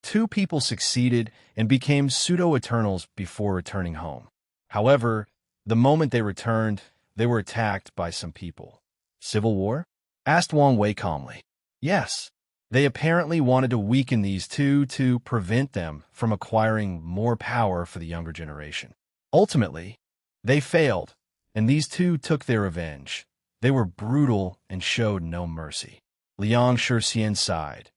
2 people succeeded and became pseudo-eternals before returning home. However, the moment they returned, they were attacked by some people. Civil war? Asked Wang Wei calmly. Yes. They apparently wanted to weaken these 2 to prevent them from acquiring more power for the younger generation. Ultimately, they failed, and these 2 took their revenge. They were brutal and showed no mercy. Liang Shixian sighed.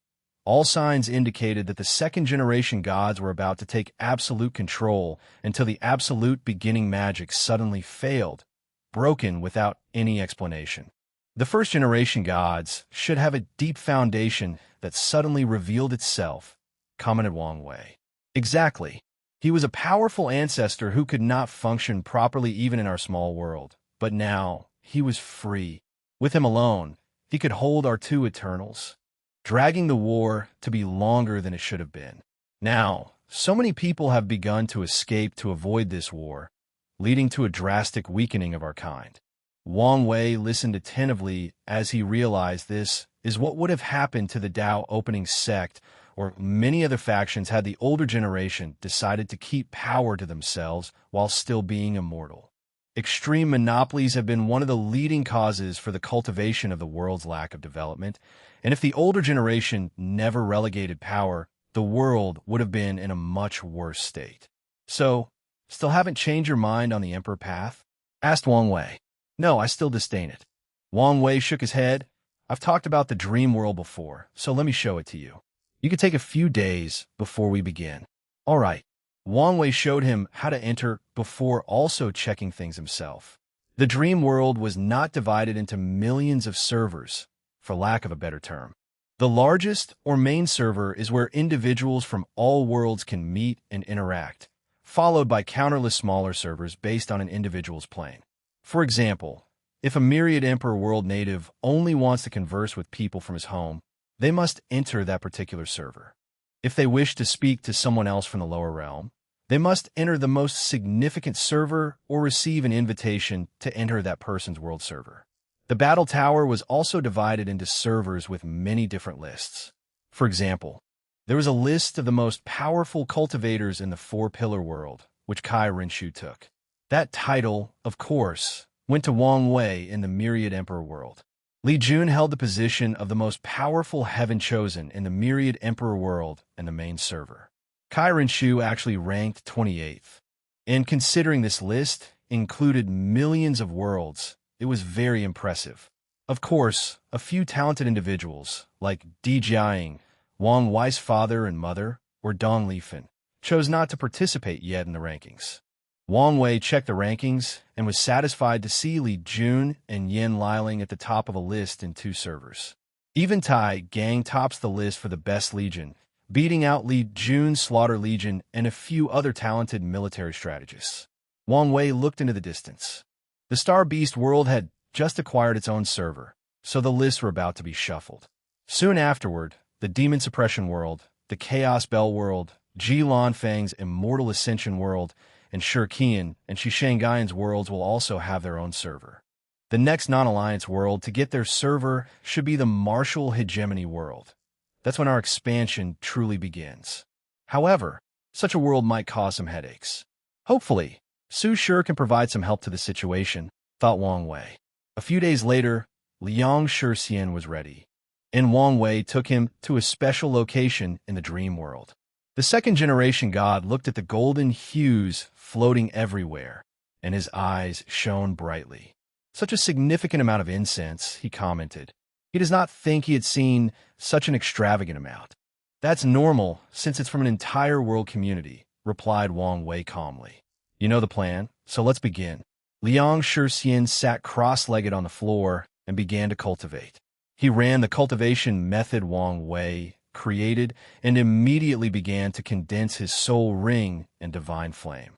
All signs indicated that the second-generation gods were about to take absolute control until the absolute beginning magic suddenly failed, broken without any explanation. The first-generation gods should have a deep foundation that suddenly revealed itself, commented Wang Wei. Exactly. He was a powerful ancestor who could not function properly even in our small world. But now, he was free. With him alone, he could hold our 2 Eternals, dragging the war to be longer than it should have been. Now, so many people have begun to escape to avoid this war, leading to a drastic weakening of our kind. Wang Wei listened attentively as he realized this is what would have happened to the Tao opening sect or many other factions had the older generation decided to keep power to themselves while still being immortal. Extreme monopolies have been one of the leading causes for the cultivation of the world's lack of development, and if the older generation never relegated power, the world would have been in a much worse state. So, still haven't changed your mind on the Emperor path? Asked Wang Wei. No, I still disdain it. Wang Wei shook his head. I've talked about the dream world before, so let me show it to you. You could take a few days before we begin. All right. Wang Wei showed him how to enter before also checking things himself. The dream world was not divided into millions of servers, for lack of a better term. The largest or main server is where individuals from all worlds can meet and interact, followed by countless smaller servers based on an individual's plane. For example, if a Myriad Emperor world native only wants to converse with people from his home, they must enter that particular server. If they wish to speak to someone else from the lower realm, they must enter the most significant server or receive an invitation to enter that person's world server. The battle tower was also divided into servers with many different lists. For example, there was a list of the most powerful cultivators in the 4-pillar world, which Kai Renshu took. That title, of course, went to Wang Wei in the Myriad Emperor world. Li Jun held the position of the most powerful heaven chosen in the Myriad Emperor world and the main server. Kai Renshu actually ranked 28th. And considering this list included millions of worlds, it was very impressive. Of course, a few talented individuals, like Di Jiaying, Wang Wei's father and mother, or Dong Lifan, chose not to participate yet in the rankings. Wang Wei checked the rankings and was satisfied to see Li Jun and Yin Liling at the top of a list in 2 servers. Even Tai Gang tops the list for the best legion, beating out Li Jun's Slaughter Legion and a few other talented military strategists. Wang Wei looked into the distance. The Star Beast world had just acquired its own server, so the lists were about to be shuffled. Soon afterward, the Demon Suppression world, the Chaos Bell world, Ji Lanfang's Immortal Ascension world, and Shirkian and Shishangayan's worlds will also have their own server. The next non-alliance world to get their server should be the Martial Hegemony world. That's when our expansion truly begins. However, such a world might cause some headaches. Hopefully, Su Shi can provide some help to the situation, thought Wang Wei. A few days later, Liang Shixian was ready, and Wang Wei took him to a special location in the dream world. The second-generation god looked at the golden hues floating everywhere, and his eyes shone brightly. Such a significant amount of incense, he commented. He does not think he had seen such an extravagant amount. That's normal, since it's from an entire world community, replied Wang Wei calmly. You know the plan, so let's begin. Liang Shixian sat cross-legged on the floor and began to cultivate. He ran the cultivation method Wang Wei created and immediately began to condense his soul ring and divine flame.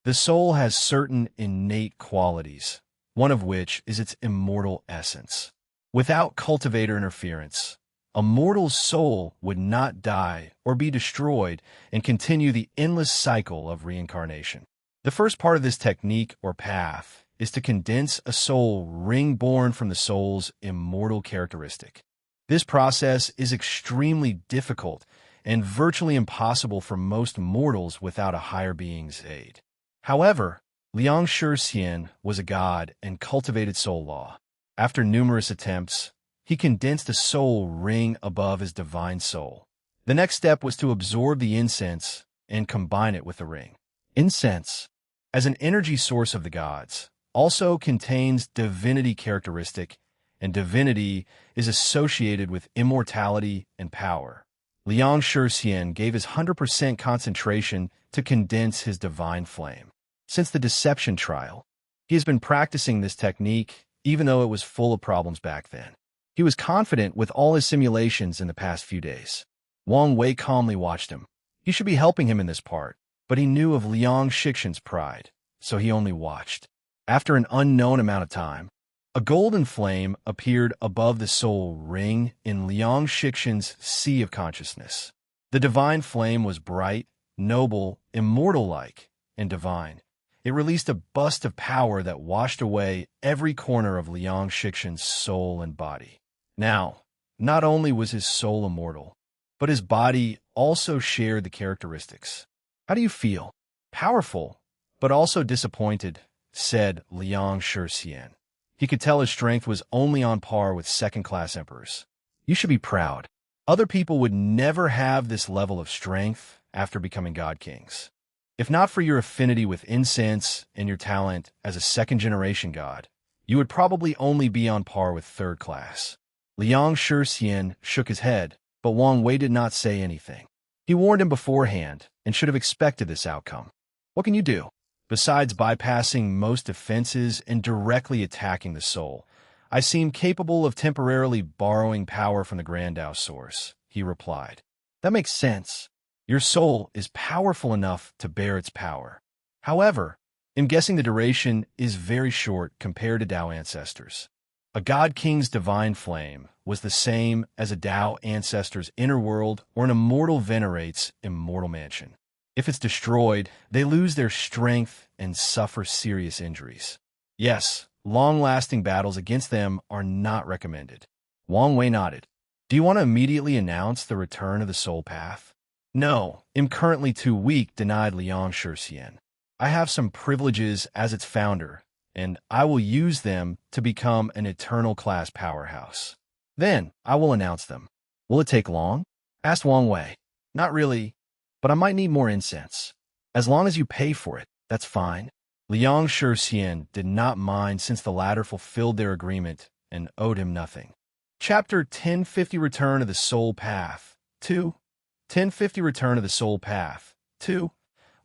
The soul has certain innate qualities, one of which is its immortal essence. Without cultivator interference, a mortal's soul would not die or be destroyed and continue the endless cycle of reincarnation. The first part of this technique or path is to condense a soul ring born from the soul's immortal characteristic. This process is extremely difficult and virtually impossible for most mortals without a higher being's aid. However, Liang Shixian was a god and cultivated soul law. After numerous attempts, he condensed a soul ring above his divine soul. The next step was to absorb the incense and combine it with the ring. Incense, as an energy source of the gods, also contains divinity characteristic, and divinity is associated with immortality and power. Liang Shixian gave his 100% concentration to condense his divine flame. Since the deception trial, he has been practicing this technique, even though it was full of problems back then. He was confident with all his simulations in the past few days. Wang Wei calmly watched him. He should be helping him in this part, but he knew of Liang Shixian's pride, so he only watched. After an unknown amount of time, a golden flame appeared above the soul ring in Liang Shixian's sea of consciousness. The divine flame was bright, noble, immortal-like, and divine. It released a burst of power that washed away every corner of Liang Shixian's soul and body. Now, not only was his soul immortal, but his body also shared the characteristics. How do you feel? Powerful, but also disappointed, said Liang Shixian. He could tell his strength was only on par with second-class emperors. You should be proud. Other people would never have this level of strength after becoming god kings. If not for your affinity with incense and your talent as a second-generation god, you would probably only be on par with third class. Liang Shixian shook his head, but Wang Wei did not say anything. He warned him beforehand and should have expected this outcome. What can you do? Besides bypassing most defenses and directly attacking the soul, I seem capable of temporarily borrowing power from the Grandao source, he replied. That makes sense. Your soul is powerful enough to bear its power. However, I'm guessing the duration is very short compared to Dao ancestors. A god king's divine flame was the same as a Dao ancestor's inner world or an immortal venerate's immortal mansion. If it's destroyed, they lose their strength and suffer serious injuries. Yes, long-lasting battles against them are not recommended. Wang Wei nodded. Do you want to immediately announce the return of the soul path? No, I'm currently too weak, denied Liang Shixian. I have some privileges as its founder, and I will use them to become an eternal class powerhouse. Then I will announce them. Will it take long? Asked Wang Wei. Not really, but I might need more incense. As long as you pay for it, That's fine. Liang Shixian did not mind since the latter fulfilled their agreement and owed him nothing. Chapter 1050 Return of the Soul Path 2 1050 Return of the Soul Path 2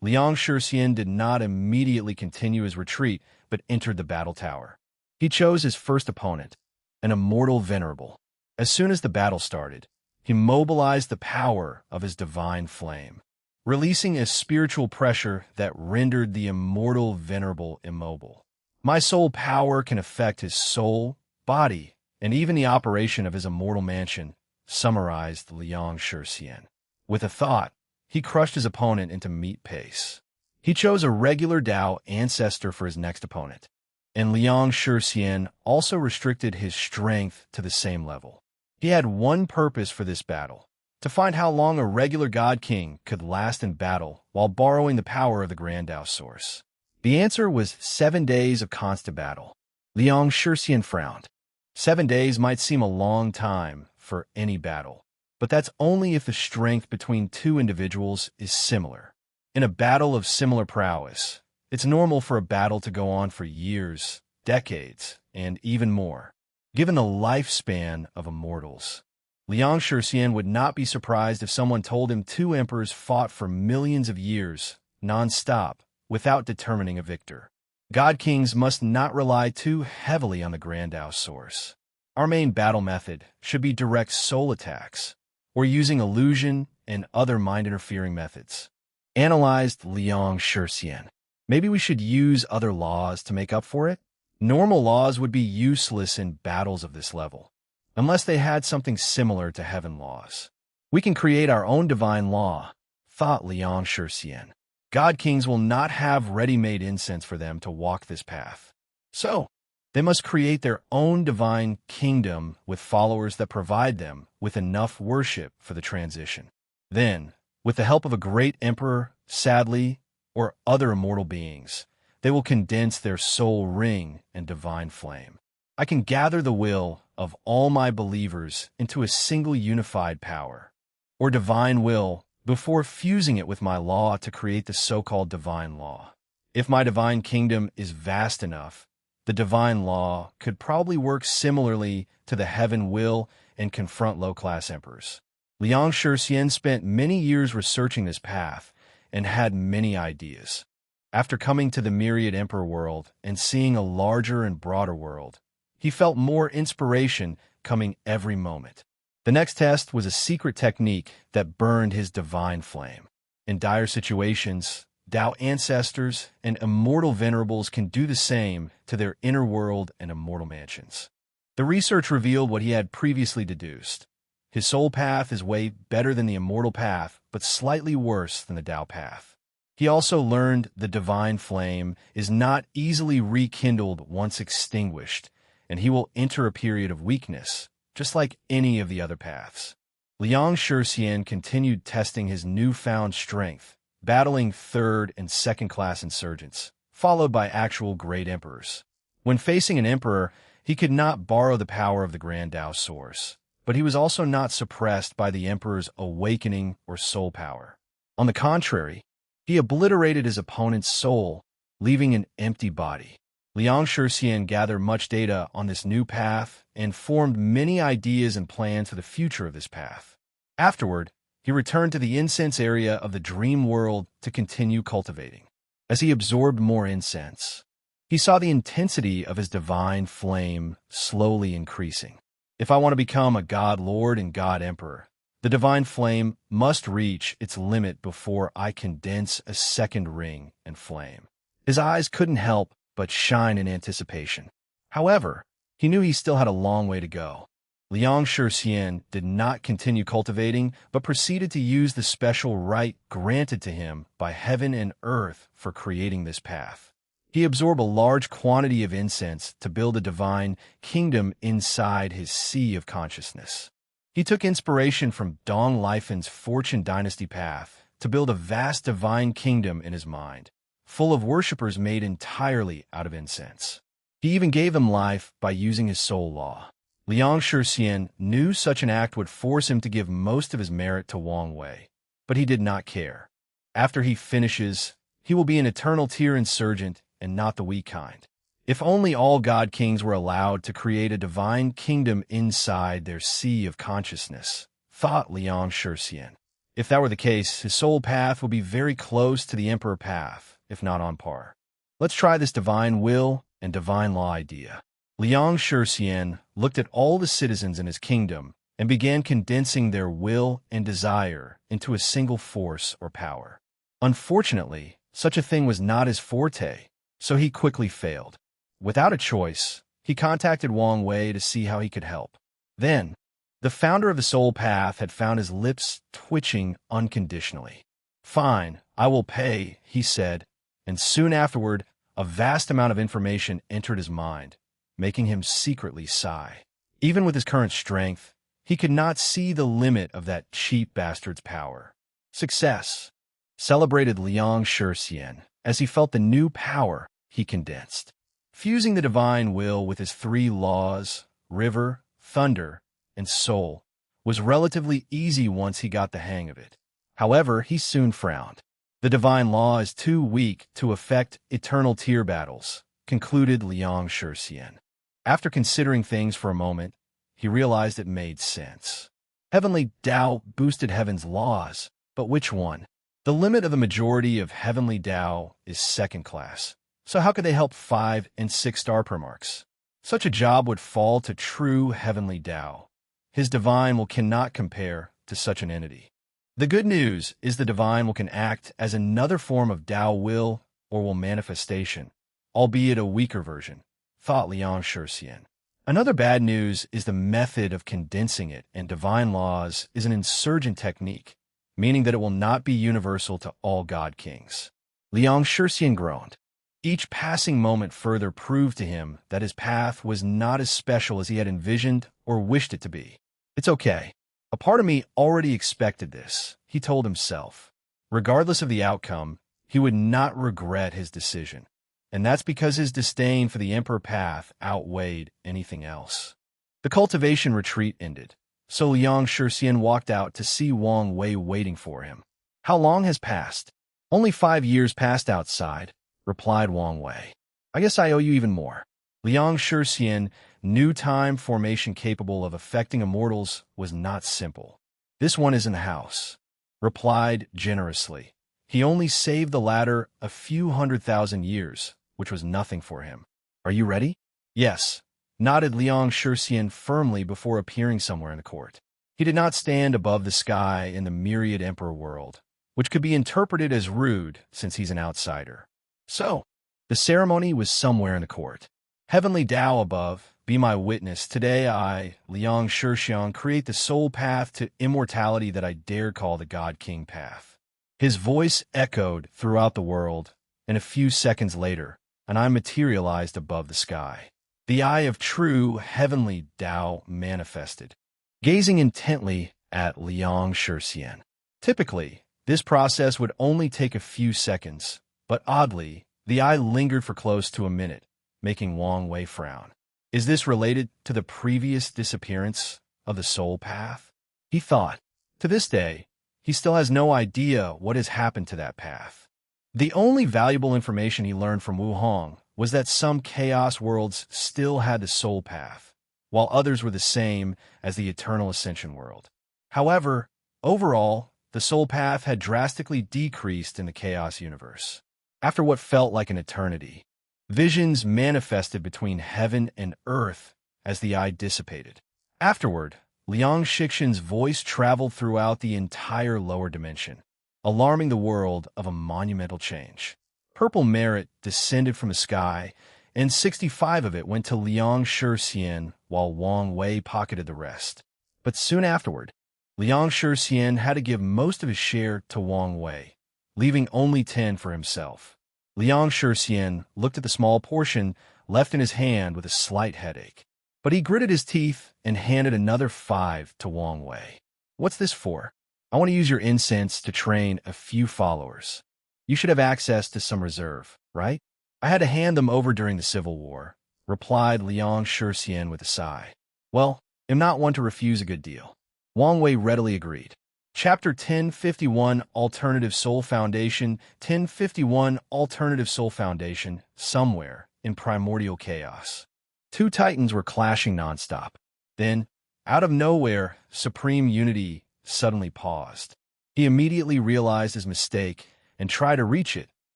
Liang Shixian did not immediately continue his retreat, but entered the battle tower. He chose his first opponent, an immortal venerable. As soon as the battle started, he mobilized the power of his divine flame, releasing a spiritual pressure that rendered the immortal venerable immobile. My soul power can affect his soul, body, and even the operation of his immortal mansion, summarized Liang Shixian. With a thought, he crushed his opponent into meat paste. He chose a regular Tao ancestor for his next opponent, and Liang Shixian also restricted his strength to the same level. He had one purpose for this battle: to find how long a regular God King could last in battle while borrowing the power of the Grand Tao Source. The answer was 7 days of constant battle. Liang Shixian frowned. 7 days might seem a long time for any battle, but that's only if the strength between two individuals is similar. In a battle of similar prowess, it's normal for a battle to go on for years, decades, and even more. Given the lifespan of immortals, Liang Shixian would not be surprised if someone told him two emperors fought for millions of years, non-stop, without determining a victor. God Kings must not rely too heavily on the Grand Tao Source. Our main battle method should be direct soul attacks, or using illusion and other mind-interfering methods. Analyzed Liang Shixian. Maybe we should use other laws to make up for it? Normal laws would be useless in battles of this level, unless they had something similar to heaven laws. We can create our own divine law, thought Liang Shixian. God Kings will not have ready-made incense for them to walk this path. So, they must create their own divine kingdom with followers that provide them with enough worship for the transition. Then, with the help of a great emperor, sadly, or other immortal beings, they will condense their soul ring and divine flame. I can gather the will of all my believers into a single unified power, or divine will, before fusing it with my law to create the so-called divine law. If my divine kingdom is vast enough, the divine law could probably work similarly to the heaven will and confront low-class emperors. Liang Shixian spent many years researching this path and had many ideas. After coming to the myriad emperor world and seeing a larger and broader world, he felt more inspiration coming every moment. The next test was a secret technique that burned his divine flame. In dire situations, Tao ancestors and immortal venerables can do the same to their inner world and immortal mansions. The research revealed what he had previously deduced. His soul path is way better than the immortal path, but slightly worse than the Tao path. He also learned the divine flame is not easily rekindled once extinguished, and he will enter a period of weakness, just like any of the other paths. Liang Shixian continued testing his newfound strength, battling third- and second-class insurgents, followed by actual great emperors. When facing an emperor, he could not borrow the power of the Grand Tao Source, but he was also not suppressed by the emperor's awakening or soul power. On the contrary, he obliterated his opponent's soul, leaving an empty body. Liang Shixian gathered much data on this new path and formed many ideas and plans for the future of this path. Afterward, he returned to the incense area of the dream world to continue cultivating. As he absorbed more incense, he saw the intensity of his divine flame slowly increasing. If I want to become a God Lord and God Emperor, the divine flame must reach its limit before I condense a second ring and flame. His eyes couldn't help but shine in anticipation. However, he knew he still had a long way to go. Liang Shixian did not continue cultivating, but proceeded to use the special right granted to him by heaven and earth for creating this path. He absorbed a large quantity of incense to build a divine kingdom inside his sea of consciousness. He took inspiration from Dong Lifen's Fortune Dynasty path to build a vast divine kingdom in his mind, full of worshippers made entirely out of incense. He even gave them life by using his soul law. Liang Shixian knew such an act would force him to give most of his merit to Wang Wei, but he did not care. After he finishes, he will be an eternal tier insurgent and not the weak kind. If only all god kings were allowed to create a divine kingdom inside their sea of consciousness, thought Liang Shixian. If that were the case, his soul path would be very close to the emperor path, if not on par. Let's try this divine will and divine law idea. Liang Shixian looked at all the citizens in his kingdom and began condensing their will and desire into a single force or power. Unfortunately, such a thing was not his forte, so he quickly failed. Without a choice, he contacted Wang Wei to see how he could help. Then, the founder of the Soul Path had found his lips twitching unconditionally. "Fine, I will pay," he said, and soon afterward, a vast amount of information entered his mind, making him secretly sigh. Even with his current strength, he could not see the limit of that cheap bastard's power. "Success," celebrated Liang Shixian as he felt the new power he condensed. Fusing the divine will with his three laws, river, thunder, and soul, was relatively easy once he got the hang of it. However, he soon frowned. "The divine law is too weak to affect eternal tier battles," concluded Liang Shixian. After considering things for a moment, he realized it made sense. Heavenly Tao boosted heaven's laws, but which one? The limit of the majority of heavenly Tao is second class. So how could they help 5- and 6-star permarks? Such a job would fall to true heavenly Tao. His divine will cannot compare to such an entity. The good news is the divine will can act as another form of Tao will or will manifestation, albeit a weaker version, thought Liang Shixian. Another bad news is the method of condensing it and divine laws is an insurgent technique, meaning that it will not be universal to all god kings. Liang Shixian groaned. Each passing moment further proved to him that his path was not as special as he had envisioned or wished it to be. "It's okay. A part of me already expected this," he told himself. Regardless of the outcome, he would not regret his decision. And that's because his disdain for the emperor path outweighed anything else. The cultivation retreat ended, so Liang Shixian walked out to see Wang Wei waiting for him. "How long has passed?" "Only 5 years passed outside," replied Wang Wei. "I guess I owe you even more." Liang Shixian knew time formation capable of affecting immortals was not simple. "This one is in the house," replied generously. He only saved the latter a few 100,000 years, which was nothing for him. "Are you ready?" "Yes," nodded Liang Shixian firmly before appearing somewhere in the court. He did not stand above the sky in the myriad emperor world, which could be interpreted as rude since he's an outsider. So, the ceremony was somewhere in the court. "Heavenly Tao above, be my witness. Today I, Liang Shixian, create the soul path to immortality that I dare call the God King path." His voice echoed throughout the world, and a few seconds later, an eye materialized above the sky. The eye of true heavenly Tao manifested, gazing intently at Liang Shixian. Typically, this process would only take a few seconds, but oddly, the eye lingered for close to a minute, making Wang Wei frown. Is this related to the previous disappearance of the soul path? He thought. To this day, he still has no idea what has happened to that path. The only valuable information he learned from Wu Hong was that some chaos worlds still had the soul path, while others were the same as the eternal ascension world. However, overall, the soul path had drastically decreased in the chaos universe. After what felt like an eternity, visions manifested between heaven and earth as the eye dissipated. Afterward, Liang Shixian's voice traveled throughout the entire lower dimension, alarming the world of a monumental change. Purple merit descended from the sky, and 65 of it went to Liang Shixian while Wang Wei pocketed the rest. But soon afterward, Liang Shixian had to give most of his share to Wang Wei, leaving only 10 for himself. Liang Shixian looked at the small portion left in his hand with a slight headache. But he gritted his teeth and handed another 5 to Wang Wei. "What's this for?" "I want to use your incense to train a few followers. You should have access to some reserve, right?" "I had to hand them over during the Civil War," replied Liang Shixian with a sigh. "Well, I'm not one to refuse a good deal." Wang Wei readily agreed. Chapter 1051 Alternative Soul Foundation 1051 Alternative Soul Foundation. Somewhere in primordial chaos, two titans were clashing nonstop. Then, out of nowhere, Supreme Unity suddenly paused. He immediately realized his mistake and tried to reach it,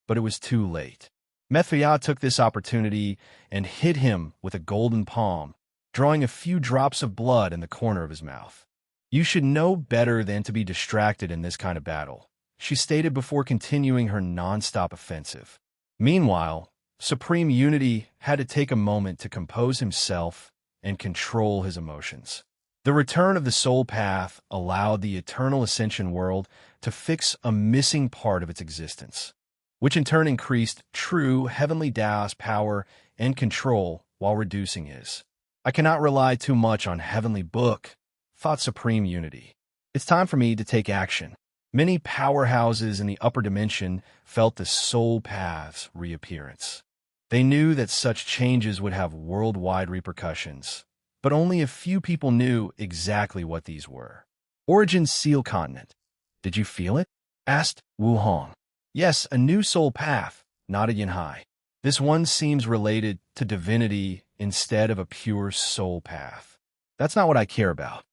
but it was too late. Mephiah took this opportunity and hit him with a golden palm, drawing a few drops of blood in the corner of his mouth. "You should know better than to be distracted in this kind of battle," she stated before continuing her non-stop offensive. Meanwhile, Supreme Unity had to take a moment to compose himself and control his emotions. The return of the Soul Path allowed the Eternal Ascension world to fix a missing part of its existence, which in turn increased true Heavenly Tao's power and control while reducing his. "I cannot rely too much on Heavenly Book," thought Supreme Unity. "It's time for me to take action." Many powerhouses in the upper dimension felt the Soul Path's reappearance. They knew that such changes would have worldwide repercussions, but only a few people knew exactly what these were. "Origin Seal Continent. Did you feel it?" asked Wu Hong. "Yes, a new soul path," nodded Yanhai. "This one seems related to divinity instead of a pure soul path." "That's not what I care about."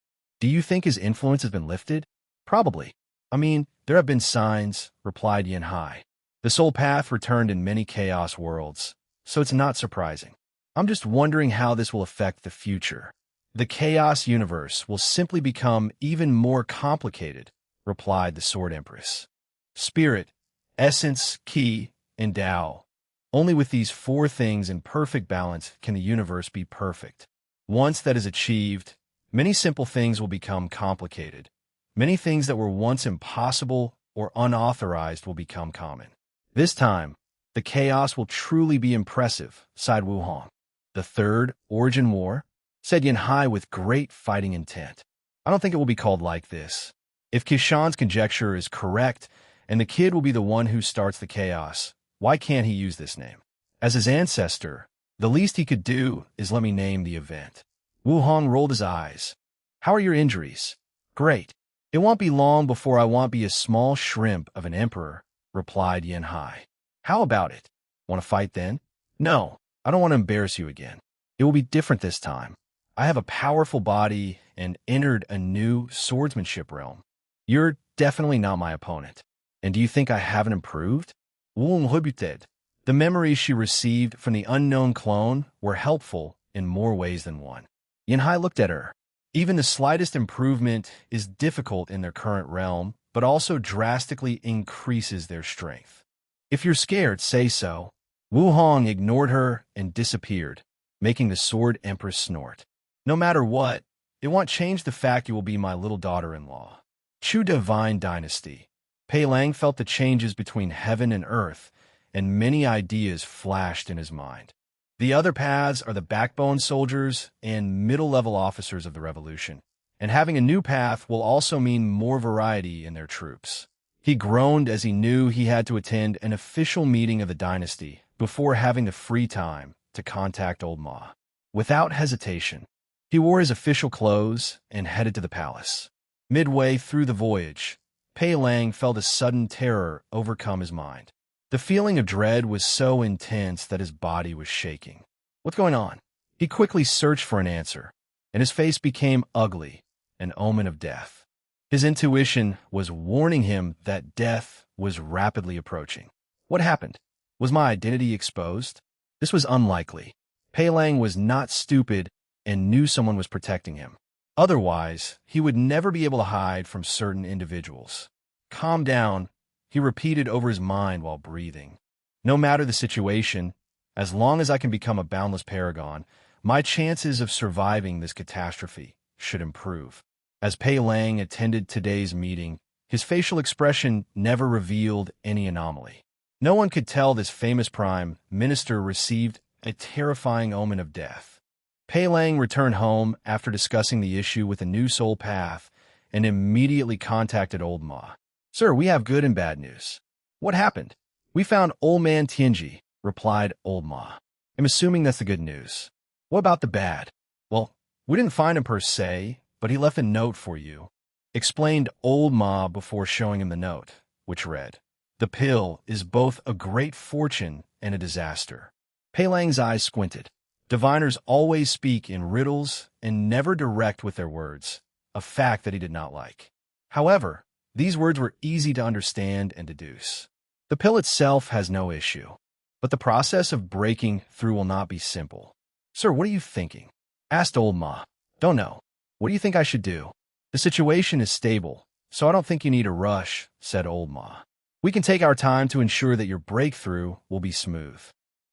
"Do you think his influence has been lifted?" "Probably. I mean, there have been signs," replied Yanhai. "The soul path returned in many chaos worlds, so it's not surprising. I'm just wondering how this will affect the future." "The chaos universe will simply become even more complicated," replied the Sword Empress. "Spirit, essence, ki, and Tao. Only with these four things in perfect balance can the universe be perfect. Once that is achieved, many simple things will become complicated. Many things that were once impossible or unauthorized will become common. This time, the chaos will truly be impressive," sighed Wu Hong. "The Third Origin War?" said Yanhai with great fighting intent. "I don't think it will be called like this. If Kishan's conjecture is correct, and the kid will be the one who starts the chaos, why can't he use this name? As his ancestor, the least he could do is let me name the event." Wu Hong rolled his eyes. "How are your injuries?" "Great. It won't be long before I won't be a small shrimp of an emperor," replied Yanhai. "How about it? Want to fight then?" "No, I don't want to embarrass you again. It will be different this time. I have a powerful body and entered a new swordsmanship realm. You're definitely not my opponent. And do you think I haven't improved?" Wu rebuted. The memories she received from the unknown clone were helpful in more ways than one. Yanhai looked at her. Even the slightest improvement is difficult in their current realm, but also drastically increases their strength. "If you're scared, say so." Wu Hong ignored her and disappeared, making the Sword Empress snort. "No matter what, it won't change the fact you will be my little daughter-in-law." Chu Divine Dynasty. Pei Lang felt the changes between heaven and earth, and many ideas flashed in his mind. The other paths are the backbone soldiers and middle-level officers of the revolution, and having a new path will also mean more variety in their troops. He groaned as he knew he had to attend an official meeting of the dynasty before having the free time to contact Old Ma. Without hesitation, he wore his official clothes and headed to the palace. Midway through the voyage, Pei Lang felt a sudden terror overcome his mind. The feeling of dread was so intense that his body was shaking. "What's going on?" He quickly searched for an answer, and his face became ugly, an omen of death. His intuition was warning him that death was rapidly approaching. What happened? Was my identity exposed? This was unlikely. Pei Lang was not stupid and knew someone was protecting him. Otherwise, he would never be able to hide from certain individuals. "Calm down," he repeated over his mind while breathing. "No matter the situation, as long as I can become a boundless paragon, my chances of surviving this catastrophe should improve." As Pei Lang attended today's meeting, his facial expression never revealed any anomaly. No one could tell this famous prime minister received a terrifying omen of death. Pei Lang returned home after discussing the issue with a new soul path and immediately contacted Old Ma. "Sir, we have good and bad news." "What happened?" "We found Old Man Tianji," replied Old Ma. "I'm assuming that's the good news." "What about the bad?" "Well, we didn't find him per se, but he left a note for you." explained old Ma before showing him the note, which read, "The pill is both a great fortune and a disaster." Pei Lang's eyes squinted. Diviners always speak in riddles and never direct with their words, a fact that he did not like. However, these words were easy to understand and deduce. The pill itself has no issue, but the process of breaking through will not be simple. "Sir, what are you thinking?" asked old Ma. "Don't know. What do you think I should do?" "The situation is stable, so I don't think you need to rush," said old Ma. "We can take our time to ensure that your breakthrough will be smooth."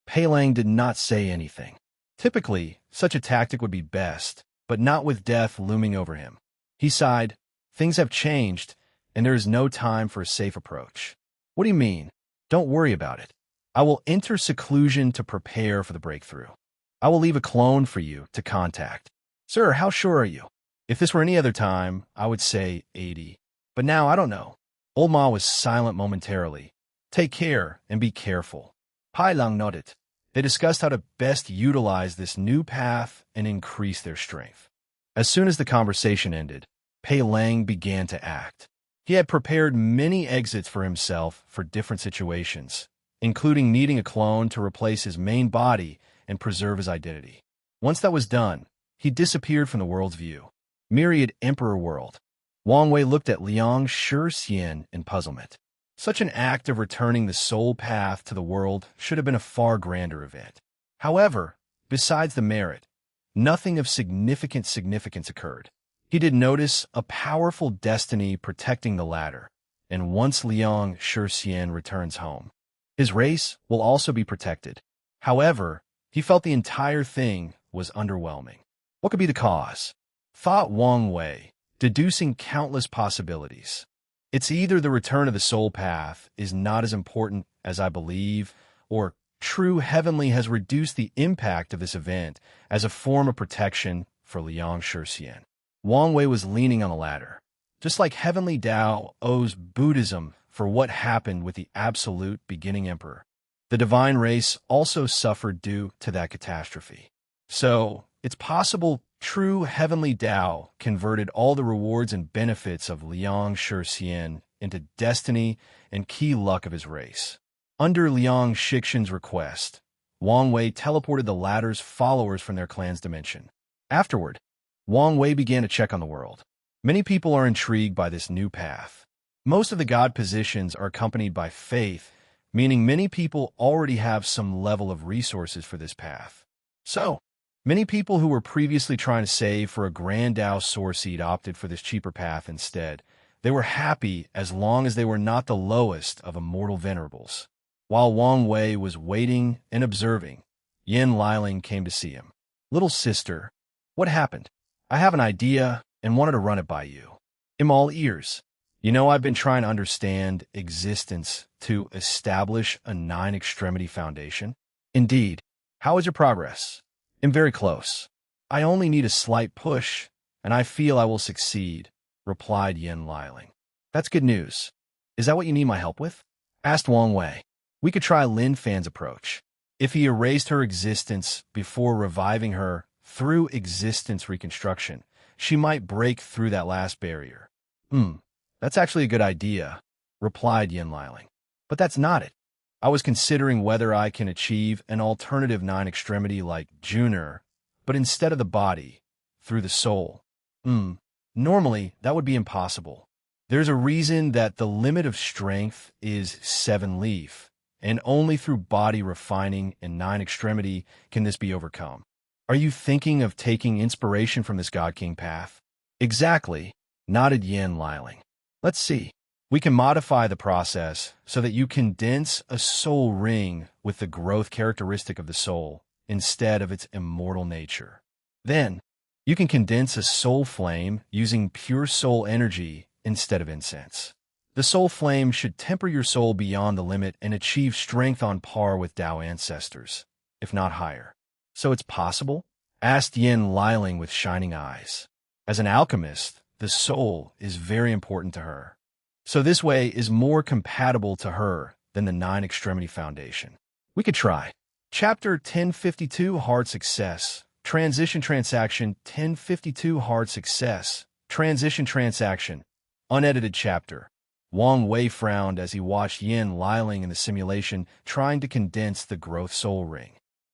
Pei Lang did not say anything. Typically, such a tactic would be best, but not with death looming over him. He sighed. "Things have changed, and there is no time for a safe approach." "What do you mean?" "Don't worry about it. I will enter seclusion to prepare for the breakthrough. I will leave a clone for you to contact." "Sir, how sure are you?" "If this were any other time, I would say 80. But now I don't know." Old Ma was silent momentarily. "Take care and be careful." Pai Lang nodded. They discussed how to best utilize this new path and increase their strength. As soon as the conversation ended, Pei Lang began to act. He had prepared many exits for himself for different situations, including needing a clone to replace his main body and preserve his identity. Once that was done, he disappeared from the world's view. Myriad Emperor World. Wang Wei looked at Liang Shixian in puzzlement. Such an act of returning the soul path to the world should have been a far grander event. However, besides the merit, nothing of significance occurred. He did notice a powerful destiny protecting the latter, and once Liang Shixian returns home, his race will also be protected. However, he felt the entire thing was underwhelming. What could be the cause? Thought Wang Wei, deducing countless possibilities. It's either the return of the soul path is not as important as I believe, or true heavenly has reduced the impact of this event as a form of protection for Liang Shixian. Wang Wei was leaning on the latter. Just like heavenly Tao owes Buddhism for what happened with the absolute beginning emperor, the divine race also suffered due to that catastrophe. So, it's possible true heavenly Tao converted all the rewards and benefits of Liang Shixian into destiny and key luck of his race. Under Liang Shixian's request, Wang Wei teleported the latter's followers from their clan's dimension. Afterward, Wang Wei began to check on the world. Many people are intrigued by this new path. Most of the god positions are accompanied by faith, meaning many people already have some level of resources for this path. So, many people who were previously trying to save for a Grand Tao Source Seed opted for this cheaper path instead. They were happy as long as they were not the lowest of immortal venerables. While Wang Wei was waiting and observing, Yin Liling came to see him. "Little sister, what happened? I have an idea and wanted to run it by you." "I'm all ears." "You know, I've been trying to understand existence to establish a 9-extremity foundation." "Indeed. How is your progress?" "I'm very close. I only need a slight push, and I feel I will succeed," replied Yin Liling. "That's good news. Is that what you need my help with?" asked Wang Wei. "We could try Lin Fan's approach. If he erased her existence before reviving her through existence reconstruction, she might break through that last barrier." That's actually a good idea," replied Yin Liling. "But that's not it. I was considering whether I can achieve an alternative 9-extremity like Junior, but instead of the body, through the soul. Normally, that would be impossible. There's a reason that the limit of strength is 7 leaf, and only through body refining and 9-extremity can this be overcome. Are you thinking of taking inspiration from this God King path?" "Exactly," nodded Yin Liling. "Let's see. We can modify the process so that you condense a soul ring with the growth characteristic of the soul instead of its immortal nature. Then, you can condense a soul flame using pure soul energy instead of incense. The soul flame should temper your soul beyond the limit and achieve strength on par with Tao ancestors, if not higher." "So it's possible?" asked Yin Liling with shining eyes. As an alchemist, the soul is very important to her. So this way is more compatible to her than the 9-extremity foundation. We could try. Chapter 1052 Hard Success. Transition Transaction 1052 Hard Success. Transition Transaction. Unedited chapter. Wang Wei frowned as he watched Yin Liling in the simulation trying to condense the growth soul ring.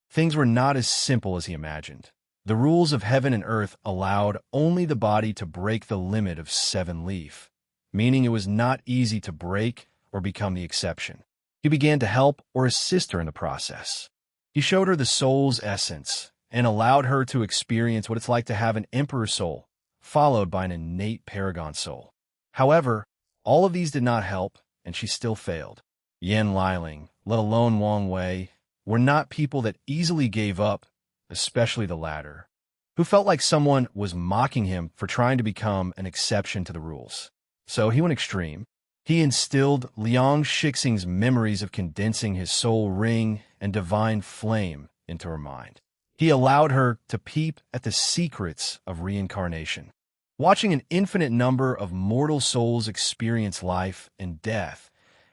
Things were not as simple as he imagined. The rules of heaven and earth allowed only the body to break the limit of 7 leaf, meaning it was not easy to break or become the exception. He began to help or assist her in the process. He showed her the soul's essence and allowed her to experience what it's like to have an emperor soul, followed by an innate paragon soul. However, all of these did not help, and she still failed. Yin Liling, let alone Wang Wei, were not people that easily gave up, especially the latter, who felt like someone was mocking him for trying to become an exception to the rules. So he went extreme. He instilled Liang Shixing's memories of condensing his soul ring and divine flame into her mind. He allowed her to peep at the secrets of reincarnation. Watching an infinite number of mortal souls experience life and death,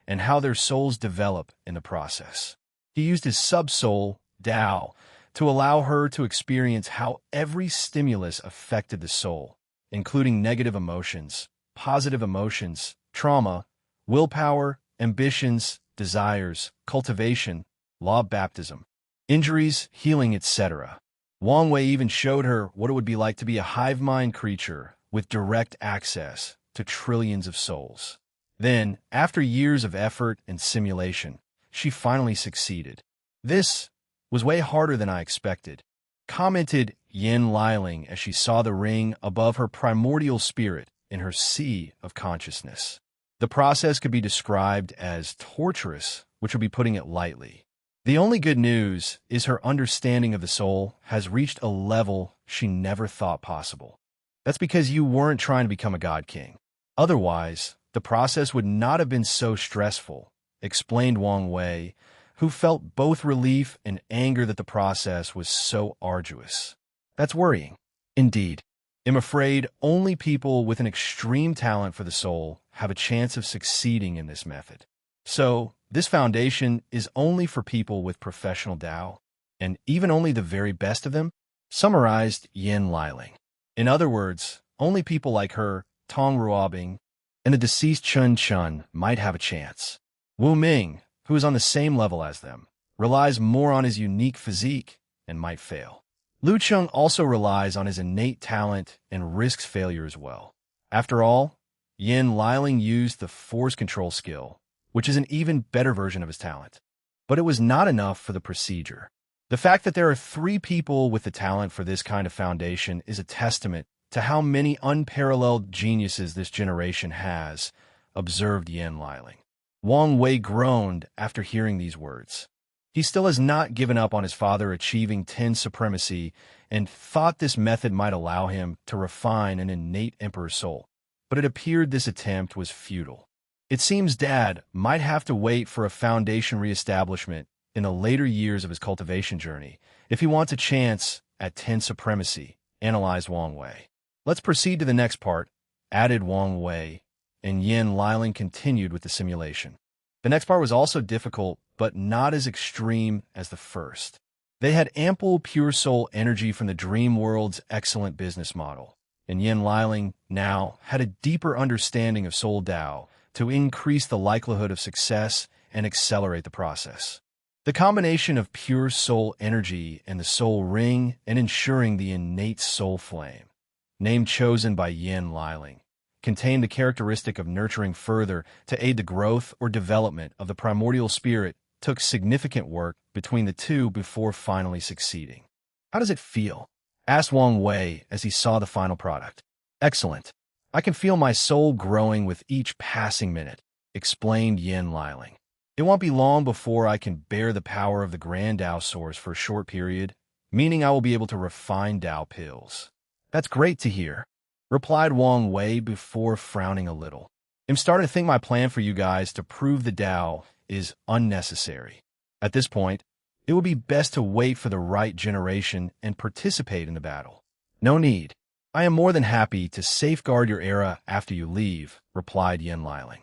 and how their souls develop in the process. He used his sub-soul, Tao, to allow her to experience how every stimulus affected the soul, including negative emotions, positive emotions, trauma, willpower, ambitions, desires, cultivation, law of baptism, injuries, healing, etc. Wang Wei even showed her what it would be like to be a hive mind creature with direct access to trillions of souls. Then, after years of effort and simulation, she finally succeeded. "This was way harder than I expected," commented Yin Liling as she saw the ring above her primordial spirit in her sea of consciousness. The process could be described as torturous, which would be putting it lightly. The only good news is her understanding of the soul has reached a level she never thought possible. That's because you weren't trying to become a god king. Otherwise, the process would not have been so stressful, explained Wang Wei, who felt both relief and anger that the process was so arduous. That's worrying. Indeed. I'm afraid only people with an extreme talent for the soul have a chance of succeeding in this method. So, this foundation is only for people with professional Tao, and even only the very best of them, summarized Yin Liling. In other words, only people like her, Tong Ruobing, and the deceased Chun Chun might have a chance. Wu Ming, who is on the same level as them, relies more on his unique physique and might fail. Lu Cheng also relies on his innate talent and risks failure as well. After all, Yin Liling used the force control skill, which is an even better version of his talent. But it was not enough for the procedure. The fact that there are 3 people with the talent for this kind of foundation is a testament to how many unparalleled geniuses this generation has, observed Yin Liling. Wang Wei groaned after hearing these words. He still has not given up on his father achieving 10 supremacy and thought this method might allow him to refine an innate emperor soul. But it appeared this attempt was futile. It seems Dad might have to wait for a foundation reestablishment in the later years of his cultivation journey if he wants a chance at 10 supremacy, analyzed Wang Wei. Let's proceed to the next part, added Wang Wei, and Yin Liling continued with the simulation. The next part was also difficult, but not as extreme as the first. They had ample pure soul energy from the dream world's excellent business model, and Yin Liling now had a deeper understanding of soul Tao to increase the likelihood of success and accelerate the process. The combination of pure soul energy and the soul ring and ensuring the innate soul flame, name chosen by Yin Liling, contained the characteristic of nurturing further to aid the growth or development of the primordial spirit took significant work between the two before finally succeeding. "How does it feel?" asked Wang Wei as he saw the final product. "Excellent. I can feel my soul growing with each passing minute," explained Yin Liling. "It won't be long before I can bear the power of the Grand Tao Source for a short period, meaning I will be able to refine Tao pills." "That's great to hear," replied Wang Wei before frowning a little. "I'm starting to think my plan for you guys to prove the Tao is unnecessary. At this point, it would be best to wait for the right generation and participate in the battle." "No need. I am more than happy to safeguard your era after you leave," replied Yin Liling.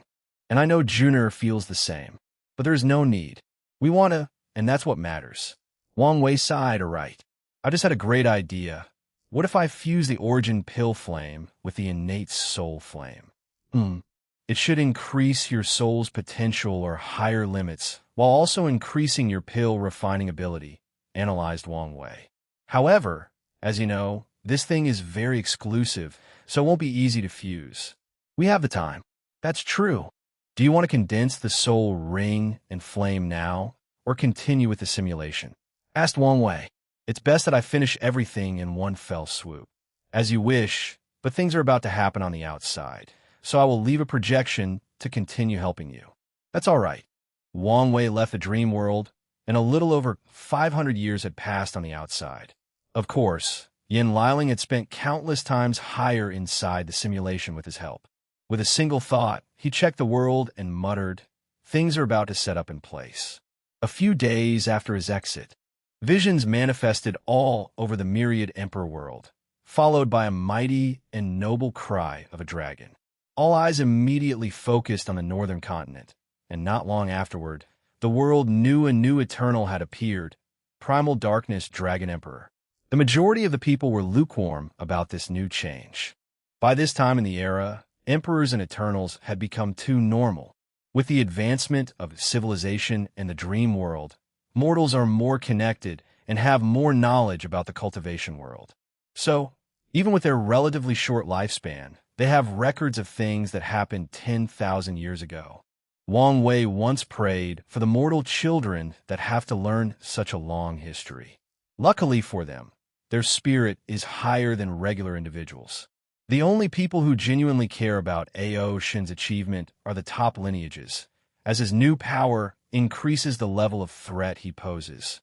"And I know Junior feels the same. But there's no need. We want to, and that's what matters." Wang Wei sighed, "All right. I just had a great idea. What if I fuse the origin pill flame with the innate soul flame? Hmm. It should increase your soul's potential or higher limits, while also increasing your pill refining ability, analyzed Wang Wei. However, as you know, this thing is very exclusive, so it won't be easy to fuse. We have the time. That's true. Do you want to condense the soul ring and flame now, or continue with the simulation? Asked Wang Wei. It's best that I finish everything in one fell swoop. As you wish, but things are about to happen on the outside, so I will leave a projection to continue helping you. That's all right. Wang Wei left the dream world, and a little over 500 years had passed on the outside. Of course, Yin Liling had spent countless times higher inside the simulation with his help. With a single thought, he checked the world and muttered, "Things are about to set up in place." A few days after his exit, visions manifested all over the myriad Emperor world, followed by a mighty and noble cry of a dragon. All eyes immediately focused on the northern continent, and not long afterward, the world knew a new Eternal had appeared, Primal Darkness Dragon Emperor. The majority of the people were lukewarm about this new change. By this time in the era, Emperors and Eternals had become too normal. With the advancement of civilization and the dream world, mortals are more connected and have more knowledge about the cultivation world. So, even with their relatively short lifespan, they have records of things that happened 10,000 years ago. Wang Wei once prayed for the mortal children that have to learn such a long history. Luckily for them, their spirit is higher than regular individuals. The only people who genuinely care about Ao Shin's achievement are the top lineages, as his new power increases the level of threat he poses.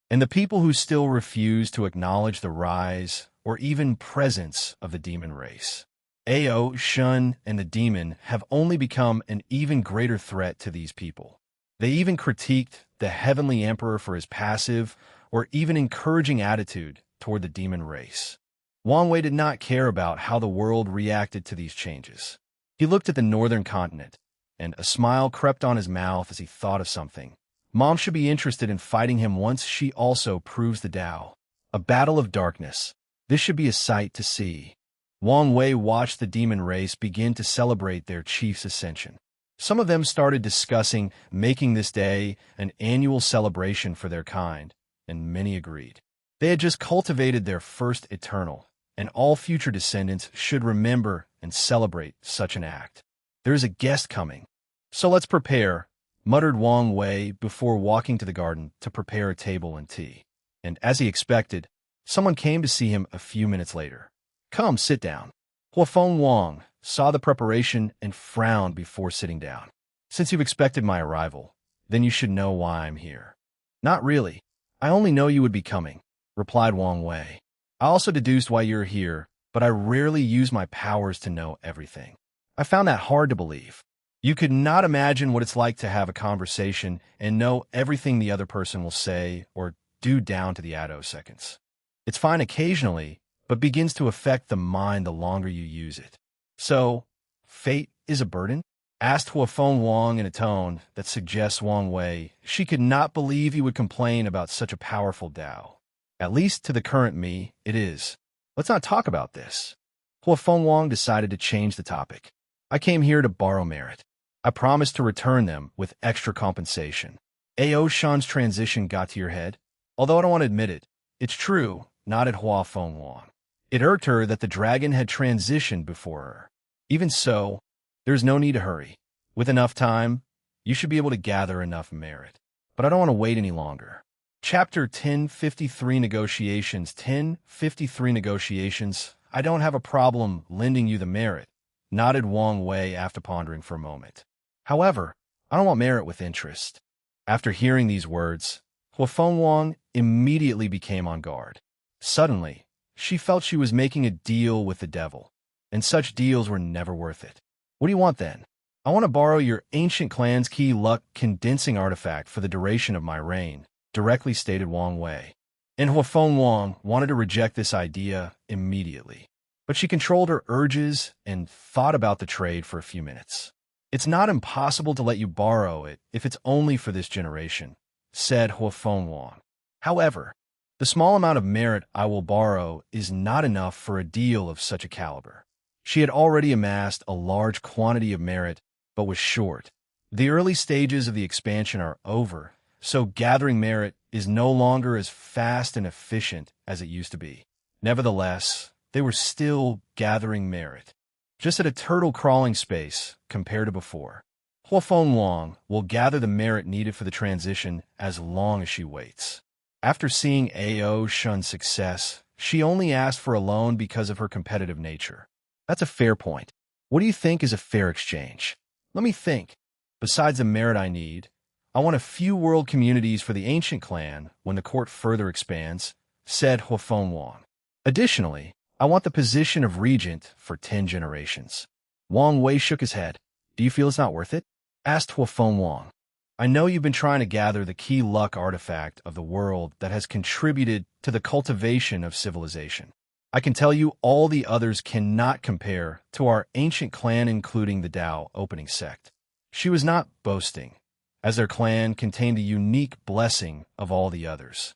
And the people who still refuse to acknowledge the rise or even presence of the demon race. Ao Shin and the demon have only become an even greater threat to these people. They even critiqued the Heavenly Emperor for his passive or even encouraging attitude toward the demon race. Wang Wei did not care about how the world reacted to these changes. He looked at the northern continent, and a smile crept on his mouth as he thought of something. Mom should be interested in fighting him once she also proves the Tao. A battle of darkness. This should be a sight to see. Wang Wei watched the demon race begin to celebrate their chief's ascension. Some of them started discussing making this day an annual celebration for their kind, and many agreed. They had just cultivated their first Eternal, and all future descendants should remember and celebrate such an act. There is a guest coming, so let's prepare, muttered Wang Wei before walking to the garden to prepare a table and tea. And as he expected, someone came to see him a few minutes later. "Come, sit down." Huafeng Wang saw the preparation and frowned before sitting down. "Since you've expected my arrival, then you should know why I'm here." "Not really. I only know you would be coming," replied Wang Wei. "I also deduced why you're here, but I rarely use my powers to know everything." I found that hard to believe. You could not imagine what it's like to have a conversation and know everything the other person will say or do down to the attoseconds. It's fine occasionally, but begins to affect the mind the longer you use it. "So, fate is a burden?" asked Huafeng Wang in a tone that suggests Wang Wei she could not believe he would complain about such a powerful Tao. "At least to the current me, it is. Let's not talk about this." Huafeng Wang decided to change the topic. "I came here to borrow merit. I promised to return them with extra compensation." Ao Shan's transition got to your head? Although I don't want to admit it, it's true, nodded Huafeng Wang. It irked her that the dragon had transitioned before her. Even so, there's no need to hurry. With enough time, you should be able to gather enough merit. But I don't want to wait any longer. Chapter 1053 Negotiations 1053 Negotiations. I don't have a problem lending you the merit, nodded Wang Wei after pondering for a moment. However, I don't want merit with interest. After hearing these words, Huafeng Wang immediately became on guard. Suddenly, she felt she was making a deal with the devil, and such deals were never worth it. "What do you want then?" "I want to borrow your ancient clan's key luck condensing artifact for the duration of my reign," directly stated Wang Wei. And Huafeng Wang wanted to reject this idea immediately. But she controlled her urges and thought about the trade for a few minutes. "It's not impossible to let you borrow it if it's only for this generation," said Huafeng Wang. "However, the small amount of merit I will borrow is not enough for a deal of such a caliber. She had already amassed a large quantity of merit, but was short. The early stages of the expansion are over, so gathering merit is no longer as fast and efficient as it used to be. Nevertheless, they were still gathering merit, just at a turtle crawling pace compared to before. Huafeng Wang will gather the merit needed for the transition as long as she waits. After seeing AO shun success, she only asked for a loan because of her competitive nature. That's a fair point. What do you think is a fair exchange? Let me think. Besides the merit I need, I want a few world communities for the ancient clan when the court further expands, said Huafeng Wang. Additionally, I want the position of regent for 10 generations. Wang Wei shook his head. Do you feel it's not worth it? Asked Huafeng Wang. I know you've been trying to gather the key luck artifact of the world that has contributed to the cultivation of civilization. I can tell you all the others cannot compare to our ancient clan, including the Dao opening sect. She was not boasting, as their clan contained the unique blessing of all the others.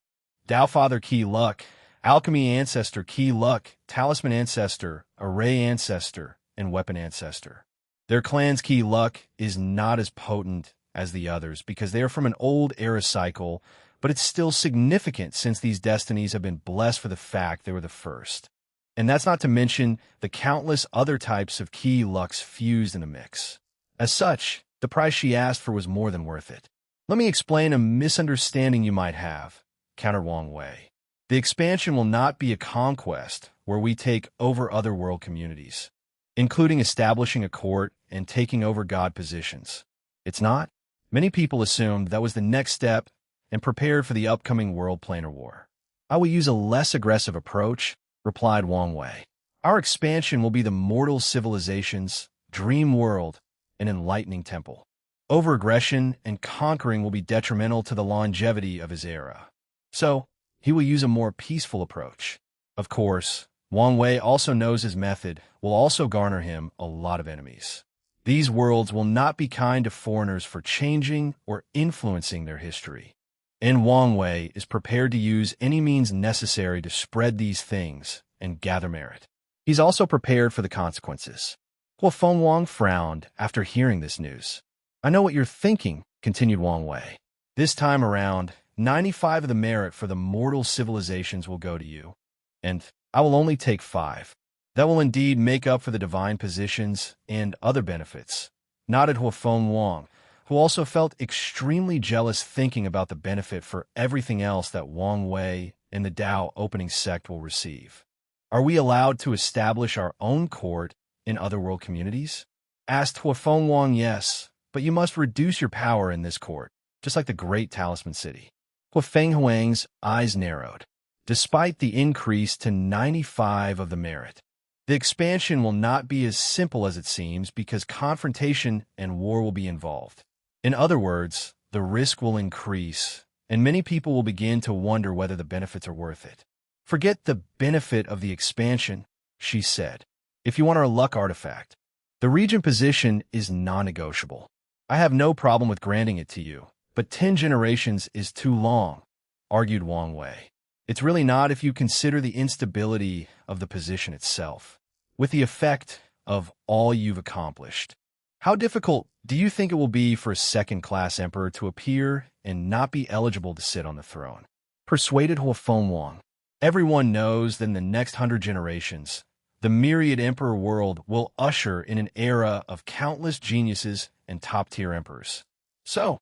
Dao Father Key Luck, Alchemy Ancestor Key Luck, Talisman Ancestor, Array Ancestor, and Weapon Ancestor. Their clan's key luck is not as potent as the others because they are from an old era cycle, but it's still significant since these destinies have been blessed for the fact they were the first. And that's not to mention the countless other types of key lucks fused in the mix. As such, the price she asked for was more than worth it. Let me explain a misunderstanding you might have, countered Wang Wei. The expansion will not be a conquest where we take over other world communities, including establishing a court and taking over god positions. It's not. Many people assumed that was the next step and prepared for the upcoming world planar war. I will use a less aggressive approach, replied Wang Wei. Our expansion will be the mortal civilization's dream world, an enlightening temple. Over-aggression and conquering will be detrimental to the longevity of his era. So, he will use a more peaceful approach. Of course, Wang Wei also knows his method will also garner him a lot of enemies. These worlds will not be kind to foreigners for changing or influencing their history. And Wang Wei is prepared to use any means necessary to spread these things and gather merit. He's also prepared for the consequences. Huafeng Wang frowned after hearing this news. I know what you're thinking, continued Wang Wei. This time around, 95 of the merit for the mortal civilizations will go to you, and I will only take 5. That will indeed make up for the divine positions and other benefits, nodded Huafeng Wang, who also felt extremely jealous thinking about the benefit for everything else that Wang Wei and the Dao opening sect will receive. Are we allowed to establish our own court in other world communities? Asked Huafeng Wang. Yes, but you must reduce your power in this court, just like the great Talisman City. Huafeng Wang's eyes narrowed. Despite the increase to 95 of the merit, the expansion will not be as simple as it seems because confrontation and war will be involved. In other words, the risk will increase, and many people will begin to wonder whether the benefits are worth it. Forget the benefit of the expansion, she said. If you want our luck artifact, the regent position is non-negotiable. I have no problem with granting it to you, but 10 generations is too long, argued Wang Wei. It's really not if you consider the instability of the position itself, with the effect of all you've accomplished. How difficult do you think it will be for a second-class emperor to appear and not be eligible to sit on the throne? Persuaded Huafeng Wang. Everyone knows that in the next 100 generations, the myriad emperor world will usher in an era of countless geniuses and top-tier emperors. So,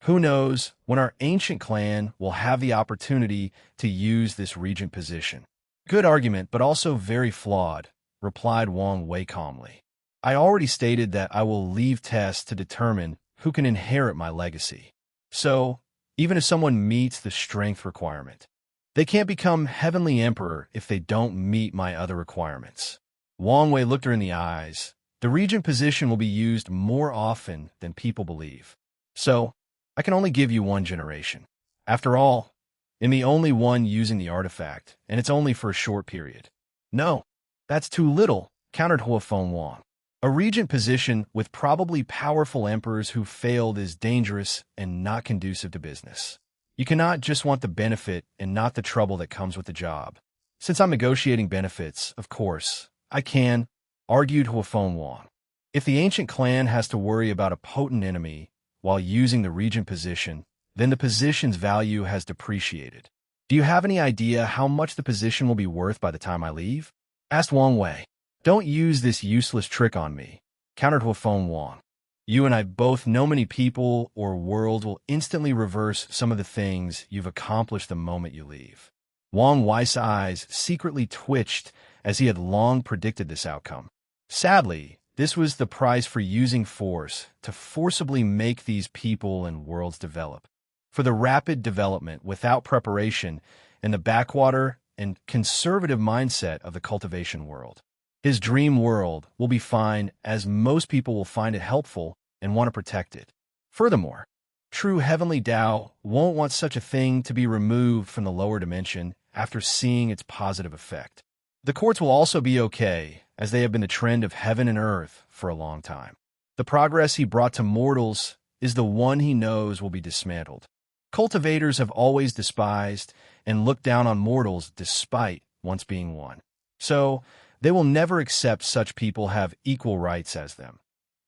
who knows when our ancient clan will have the opportunity to use this regent position? Good argument, but also very flawed, replied Wang Wei calmly. I already stated that I will leave tests to determine who can inherit my legacy. So, even if someone meets the strength requirement, they can't become heavenly emperor if they don't meet my other requirements. Wang Wei looked her in the eyes. The regent position will be used more often than people believe. So, I can only give you 1 generation. After all, I'm the only one using the artifact, and it's only for a short period. No, that's too little, countered Huafeng Wang. A regent position with probably powerful emperors who failed is dangerous and not conducive to business. You cannot just want the benefit and not the trouble that comes with the job. Since I'm negotiating benefits, of course, I can, argued Huafeng Wang. If the ancient clan has to worry about a potent enemy while using the regent position, then the position's value has depreciated. Do you have any idea how much the position will be worth by the time I leave? Asked Wang Wei. Don't use this useless trick on me, countered Huafeng Wang. You and I both know many people or world will instantly reverse some of the things you've accomplished the moment you leave. Wang Wei's eyes secretly twitched as he had long predicted this outcome. Sadly, this was the price for using force to forcibly make these people and worlds develop. For the rapid development without preparation in the backwater and conservative mindset of the cultivation world. His dream world will be fine, as most people will find it helpful and want to protect it. Furthermore, true heavenly Tao won't want such a thing to be removed from the lower dimension after seeing its positive effect. The courts will also be okay, as they have been the trend of heaven and earth for a long time. The progress he brought to mortals is the one he knows will be dismantled. Cultivators have always despised and looked down on mortals despite once being one. So, they will never accept such people have equal rights as them.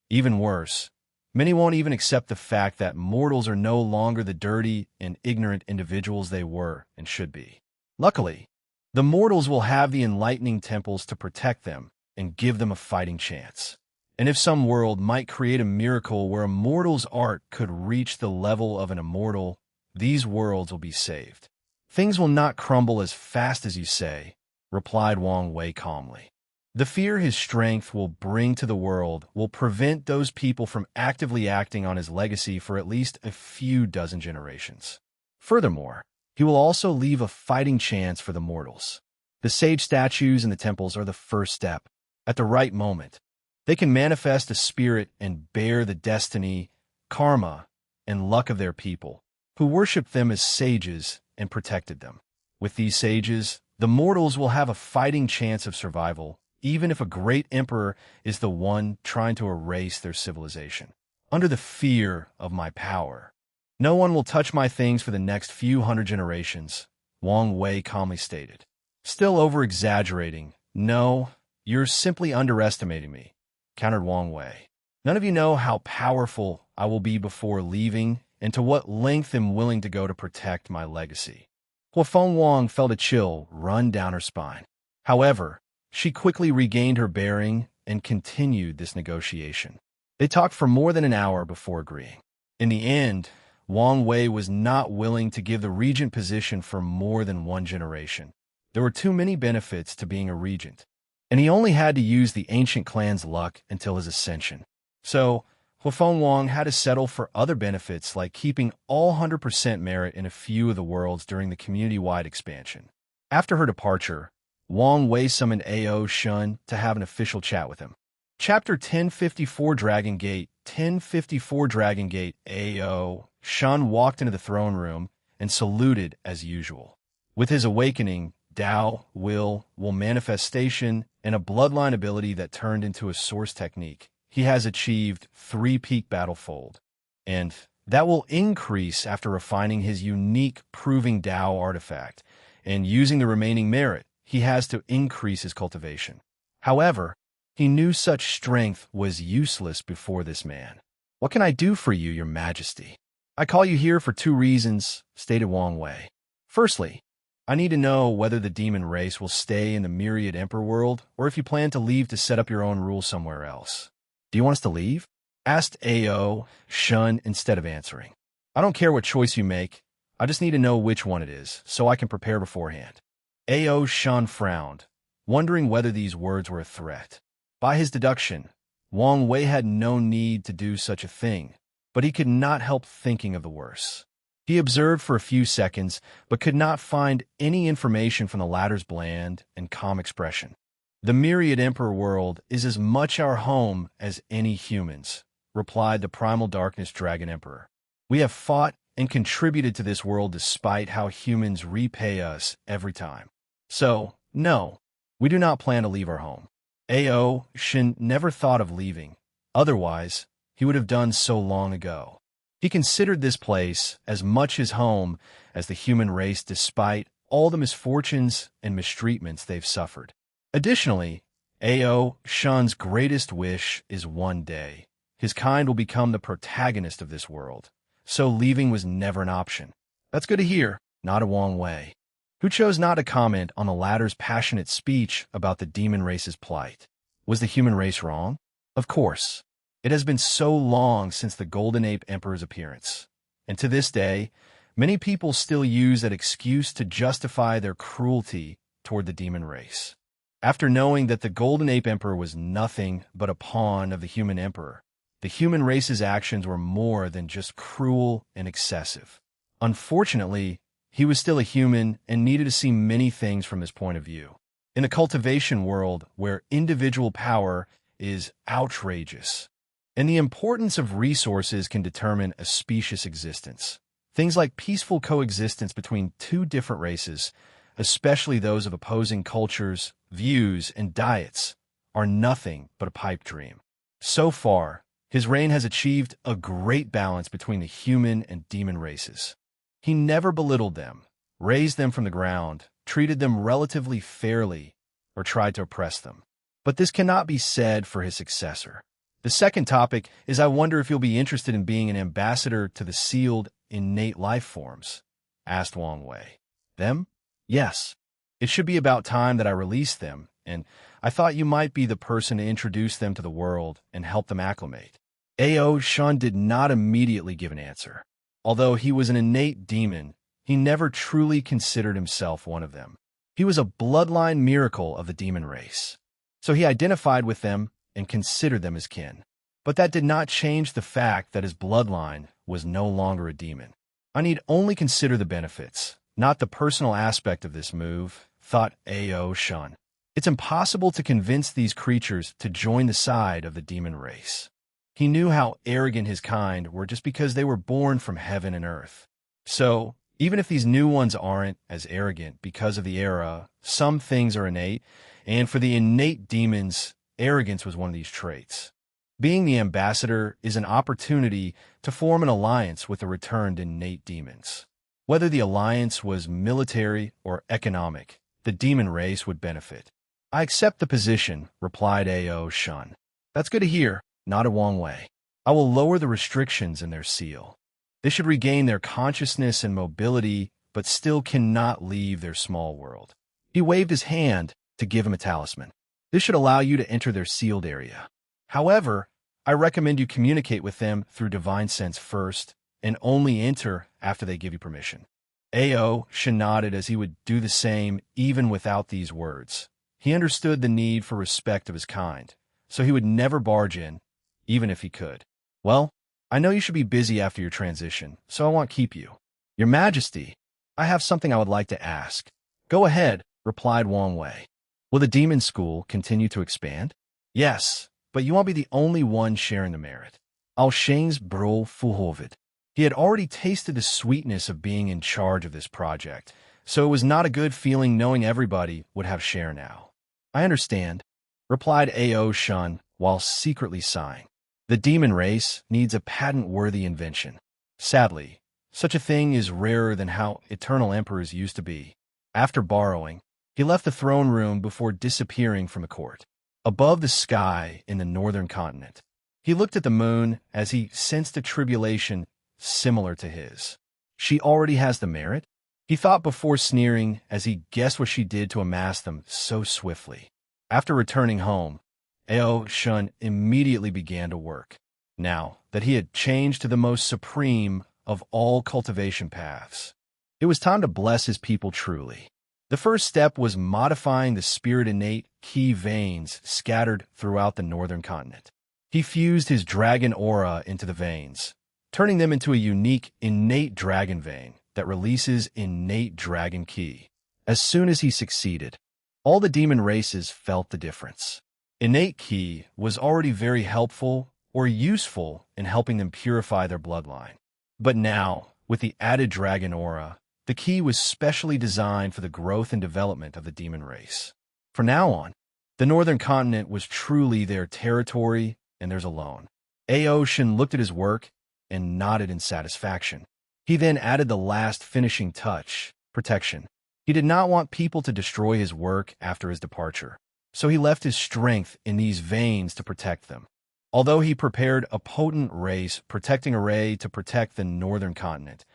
Even worse, many won't even accept the fact that mortals are no longer the dirty and ignorant individuals they were and should be. Luckily, the mortals will have the enlightening temples to protect them and give them a fighting chance. And if some world might create a miracle where a mortal's art could reach the level of an immortal, these worlds will be saved. Things will not crumble as fast as you say, replied Wang Wei calmly. The fear his strength will bring to the world will prevent those people from actively acting on his legacy for at least a few dozen generations. Furthermore, he will also leave a fighting chance for the mortals. The sage statues in the temples are the first step. At the right moment, they can manifest a spirit and bear the destiny, karma, and luck of their people, who worshipped them as sages and protected them. With these sages, the mortals will have a fighting chance of survival, even if a great emperor is the one trying to erase their civilization. Under the fear of my power, no one will touch my things for the next few hundred generations, Wang Wei calmly stated. Still over-exaggerating. No, you're simply underestimating me, countered Wang Wei. None of you know how powerful I will be before leaving and to what length I'm willing to go to protect my legacy. Huafeng Wang felt a chill run down her spine. However, she quickly regained her bearing and continued this negotiation. They talked for more than an hour before agreeing. In the end, Wang Wei was not willing to give the regent position for more than one generation. There were too many benefits to being a regent, and he only had to use the ancient clan's luck until his ascension. So, Huafeng Wang had to settle for other benefits like keeping all 100% merit in a few of the worlds during the community-wide expansion. After her departure, Wang Wei summoned Ao Shun to have an official chat with him. Chapter 1054 Dragon Gate 1054 Dragon Gate. Ao Shun walked into the throne room and saluted as usual. With his awakening, Tao, will manifestation, and a bloodline ability that turned into a source technique, he has achieved 3-peak battlefold, and that will increase after refining his unique Proving Tao artifact, and using the remaining merit, he has to increase his cultivation. However, he knew such strength was useless before this man. What can I do for you, your majesty? I call you here for 2 reasons, stated Wang Wei. Firstly, I need to know whether the demon race will stay in the Myriad Emperor world, or if you plan to leave to set up your own rule somewhere else. Do you want us to leave? Asked Ao Shun instead of answering. I don't care what choice you make. I just need to know which one it is, so I can prepare beforehand. Ao Shun frowned, wondering whether these words were a threat. By his deduction, Wang Wei had no need to do such a thing, but he could not help thinking of the worst. He observed for a few seconds, but could not find any information from the latter's bland and calm expression. The Myriad Emperor world is as much our home as any humans, replied the Primal Darkness Dragon Emperor. We have fought and contributed to this world despite how humans repay us every time. So, no, we do not plan to leave our home. Ao Shin never thought of leaving. Otherwise, he would have done so long ago. He considered this place as much his home as the human race despite all the misfortunes and mistreatments they've suffered. Additionally, Ao Shun's greatest wish is one day his kind will become the protagonist of this world, so leaving was never an option. That's good to hear, not a Wong Wei, who chose not to comment on the latter's passionate speech about the demon race's plight. Was the human race wrong? Of course. It has been so long since the Golden Ape Emperor's appearance, and to this day, many people still use that excuse to justify their cruelty toward the demon race. After knowing that the Golden Ape Emperor was nothing but a pawn of the human emperor, the human race's actions were more than just cruel and excessive. Unfortunately, he was still a human and needed to see many things from his point of view. In a cultivation world where individual power is outrageous, and the importance of resources can determine a specious existence, things like peaceful coexistence between two different races, especially those of opposing cultures, views, and diets, are nothing but a pipe dream. So far, his reign has achieved a great balance between the human and demon races. He never belittled them, raised them from the ground, treated them relatively fairly, or tried to oppress them. But this cannot be said for his successor. The second topic is I wonder if you'll be interested in being an ambassador to the sealed, innate life forms, asked Wong Wei. Them? Yes. It should be about time that I released them, and I thought you might be the person to introduce them to the world and help them acclimate. Ao Shun did not immediately give an answer. Although he was an innate demon, he never truly considered himself one of them. He was a bloodline miracle of the demon race. So he identified with them and considered them as kin. But that did not change the fact that his bloodline was no longer a demon. I need only consider the benefits, not the personal aspect of this move, thought Ao Shun. It's impossible to convince these creatures to join the side of the demon race. He knew how arrogant his kind were just because they were born from heaven and earth. So, even if these new ones aren't as arrogant because of the era, some things are innate, and for the innate demons, arrogance was one of these traits. Being the ambassador is an opportunity to form an alliance with the returned innate demons. Whether the alliance was military or economic, the demon race would benefit. I accept the position, replied Ao Shun. That's good to hear, not a Wong Wei. I will lower the restrictions in their seal. They should regain their consciousness and mobility, but still cannot leave their small world. He waved his hand to give him a talisman. This should allow you to enter their sealed area. However, I recommend you communicate with them through divine sense first, and only enter after they give you permission. Ao Shun nodded as he would do the same even without these words. He understood the need for respect of his kind, so he would never barge in, even if he could. Well, I know you should be busy after your transition, so I won't keep you. Your Majesty, I have something I would like to ask. Go ahead, replied Wong Wei. Will the demon school continue to expand? Yes, but you won't be the only one sharing the merit. Al Shane's bro Fuhovid. He had already tasted the sweetness of being in charge of this project, so it was not a good feeling knowing everybody would have share now. I understand, replied Ao Shun while secretly sighing. The demon race needs a patent-worthy invention. Sadly, such a thing is rarer than how eternal emperors used to be. After borrowing, he left the throne room before disappearing from the court. Above the sky in the northern continent, he looked at the moon as he sensed a tribulation similar to his. She already has the merit? He thought before sneering as he guessed what she did to amass them so swiftly. After returning home, Ao Shun immediately began to work. Now that he had changed to the most supreme of all cultivation paths, it was time to bless his people truly. The first step was modifying the spirit innate key veins scattered throughout the northern continent. He fused his dragon aura into the veins, turning them into a unique innate dragon vein that releases innate dragon ki. As soon as he succeeded, all the demon races felt the difference. Innate ki was already very helpful or useful in helping them purify their bloodline. But now, with the added dragon aura, the ki was specially designed for the growth and development of the demon race. From now on, the northern continent was truly their territory and theirs alone. Ao Shun looked at his work and nodded in satisfaction. He then added the last finishing touch, protection. He did not want people to destroy his work after his departure. so he left his strength in these veins to protect them. Although he prepared a potent race protecting Array to protect the northern continent,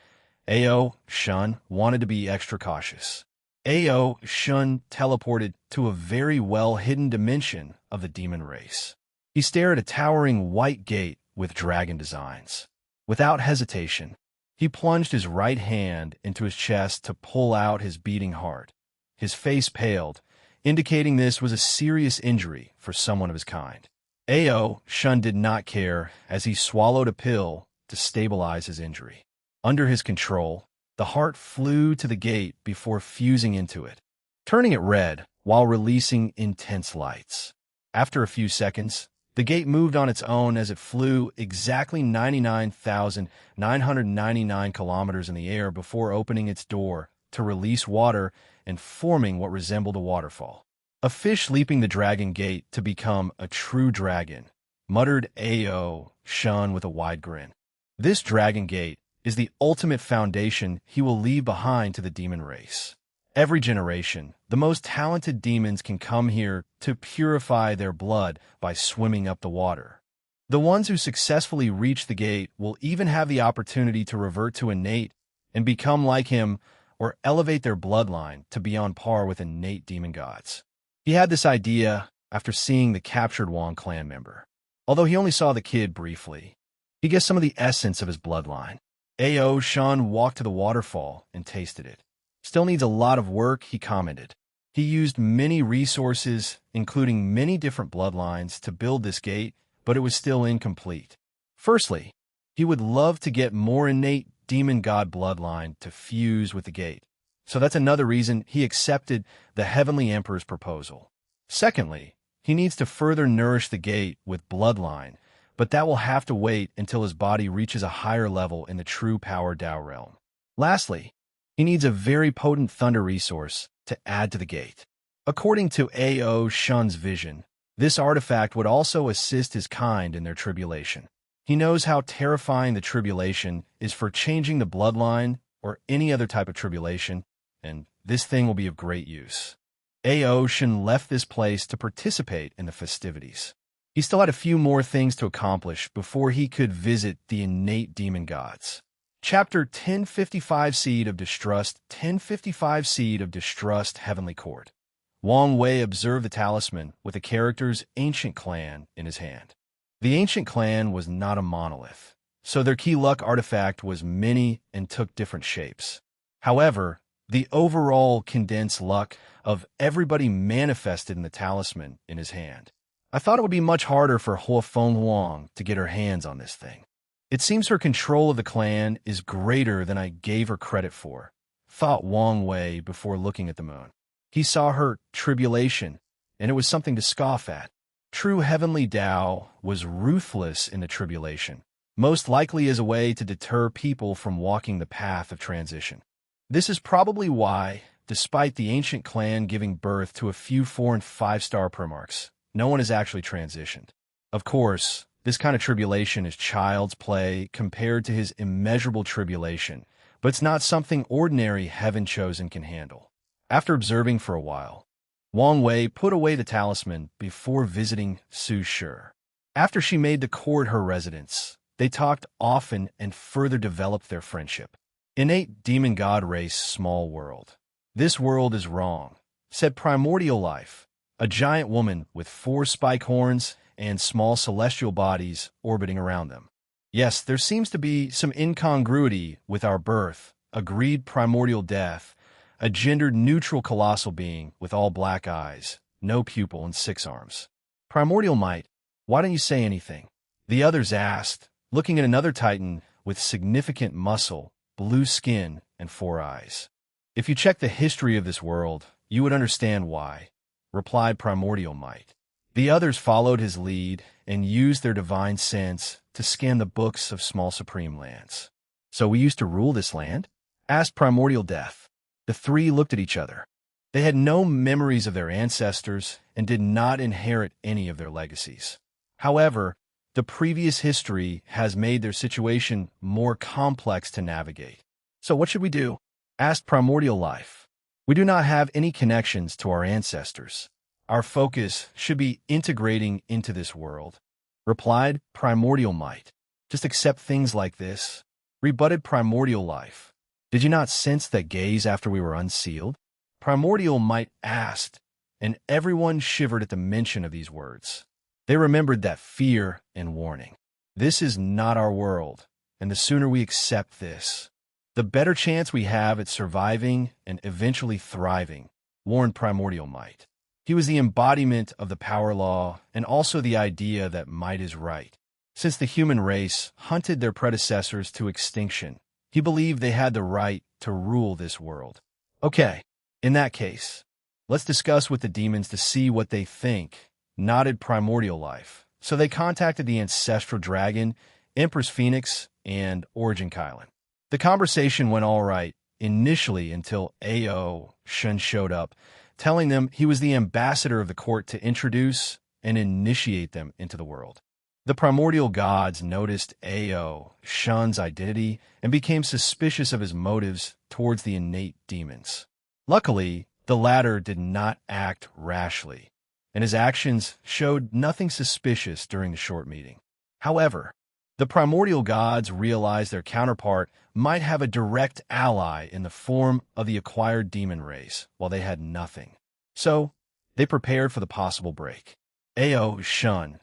Ao Shun wanted to be extra cautious. Ao Shun teleported to a very well-hidden dimension of the demon race. He stared at a towering white gate with dragon designs. Without hesitation, he plunged his right hand into his chest to pull out his beating heart. His face paled, indicating this was a serious injury for someone of his kind. Ao Shun did not care as he swallowed a pill to stabilize his injury. Under his control, the heart flew to the gate before fusing into it, turning it red while releasing intense lights. After a few seconds, the gate moved on its own as it flew exactly 99,999 kilometers in the air before opening its door to release water and forming what resembled a waterfall. A fish leaping the dragon gate to become a true dragon, muttered Ao Shun with a wide grin. This dragon gate is the ultimate foundation he will leave behind to the demon race. Every generation, the most talented demons can come here to purify their blood by swimming up the water. The ones who successfully reach the gate will even have the opportunity to revert to innate and become like him or elevate their bloodline to be on par with innate demon gods. He had this idea after seeing the captured Wong clan member. Although he only saw the kid briefly, he guessed some of the essence of his bloodline. Ao Shun walked to the waterfall and tasted it. Still needs a lot of work, he commented. He used many resources, including many different bloodlines, to build this gate, but it was still incomplete. Firstly, he would love to get more innate demon god bloodline to fuse with the gate. So that's another reason he accepted the Heavenly Emperor's proposal. Secondly, he needs to further nourish the gate with bloodline, but that will have to wait until his body reaches a higher level in the true power Dao realm. Lastly, he needs a very potent thunder resource to add to the gate. According to Ao Shun's vision, this artifact would also assist his kind in their tribulation. He knows how terrifying the tribulation is for changing the bloodline or any other type of tribulation, and this thing will be of great use. Ao Shun left this place to participate in the festivities. He still had a few more things to accomplish before he could visit the innate demon gods. Chapter 1055 Seed of Distrust 1055 Seed of Distrust Heavenly Court. Wang Wei observed the talisman with the character's ancient clan in his hand. The ancient clan was not a monolith, so their key luck artifact was many and took different shapes. However, the overall condensed luck of everybody manifested in the talisman in his hand. I thought it would be much harder for Hua Feng Huang to get her hands on this thing. It seems her control of the clan is greater than I gave her credit for, thought Wang Wei before looking at the moon. He saw her tribulation, and it was something to scoff at. True heavenly Tao was ruthless in the tribulation, most likely as a way to deter people from walking the path of transition. This is probably why, despite the ancient clan giving birth to a few 4- and 5-star primarchs, no one has actually transitioned. Of course, this kind of tribulation is child's play compared to his immeasurable tribulation, but it's not something ordinary heaven-chosen can handle. After observing for a while, Wang Wei put away the talisman before visiting Su Shi. After she made the court her residence, they talked often and further developed their friendship. Innate demon god race, small world. This world is wrong, said Primordial Life, a giant woman with 4 spike horns and small celestial bodies orbiting around them. Yes, there seems to be some incongruity with our birth, agreed Primordial Death, a gendered-neutral colossal being with all black eyes, no pupil, and 6 arms. Primordial Might, why don't you say anything? The others asked, looking at another Titan with significant muscle, blue skin, and 4 eyes. If you check the history of this world, you would understand why, replied Primordial Might. The others followed his lead and used their divine sense to scan the books of small supreme lands. So we used to rule this land? Asked Primordial Death. The 3 looked at each other. They had no memories of their ancestors and did not inherit any of their legacies. However, the previous history has made their situation more complex to navigate. So what should we do? Asked Primordial Life. We do not have any connections to our ancestors. Our focus should be integrating into this world. Replied Primordial Might. Just accept things like this. Rebutted Primordial Life. Did you not sense that gaze after we were unsealed? Primordial Might asked, and everyone shivered at the mention of these words. They remembered that fear and warning. This is not our world, and the sooner we accept this, the better chance we have at surviving and eventually thriving, warned Primordial Might. He was the embodiment of the power law and also the idea that might is right. Since the human race hunted their predecessors to extinction, he believed they had the right to rule this world. Okay, in that case, let's discuss with the demons to see what they think, nodded Primordial Life. So they contacted the Ancestral Dragon, Empress Phoenix, and Origin Kylan. The conversation went all right initially until A.O. Shun showed up, telling them he was the ambassador of the court to introduce and initiate them into the world. The primordial gods noticed A.O. Shun's identity and became suspicious of his motives towards the innate demons. Luckily, the latter did not act rashly, and his actions showed nothing suspicious during the short meeting. However, the primordial gods realized their counterpart might have a direct ally in the form of the acquired demon race, while they had nothing. So, they prepared for the possible break. A.O. Shun,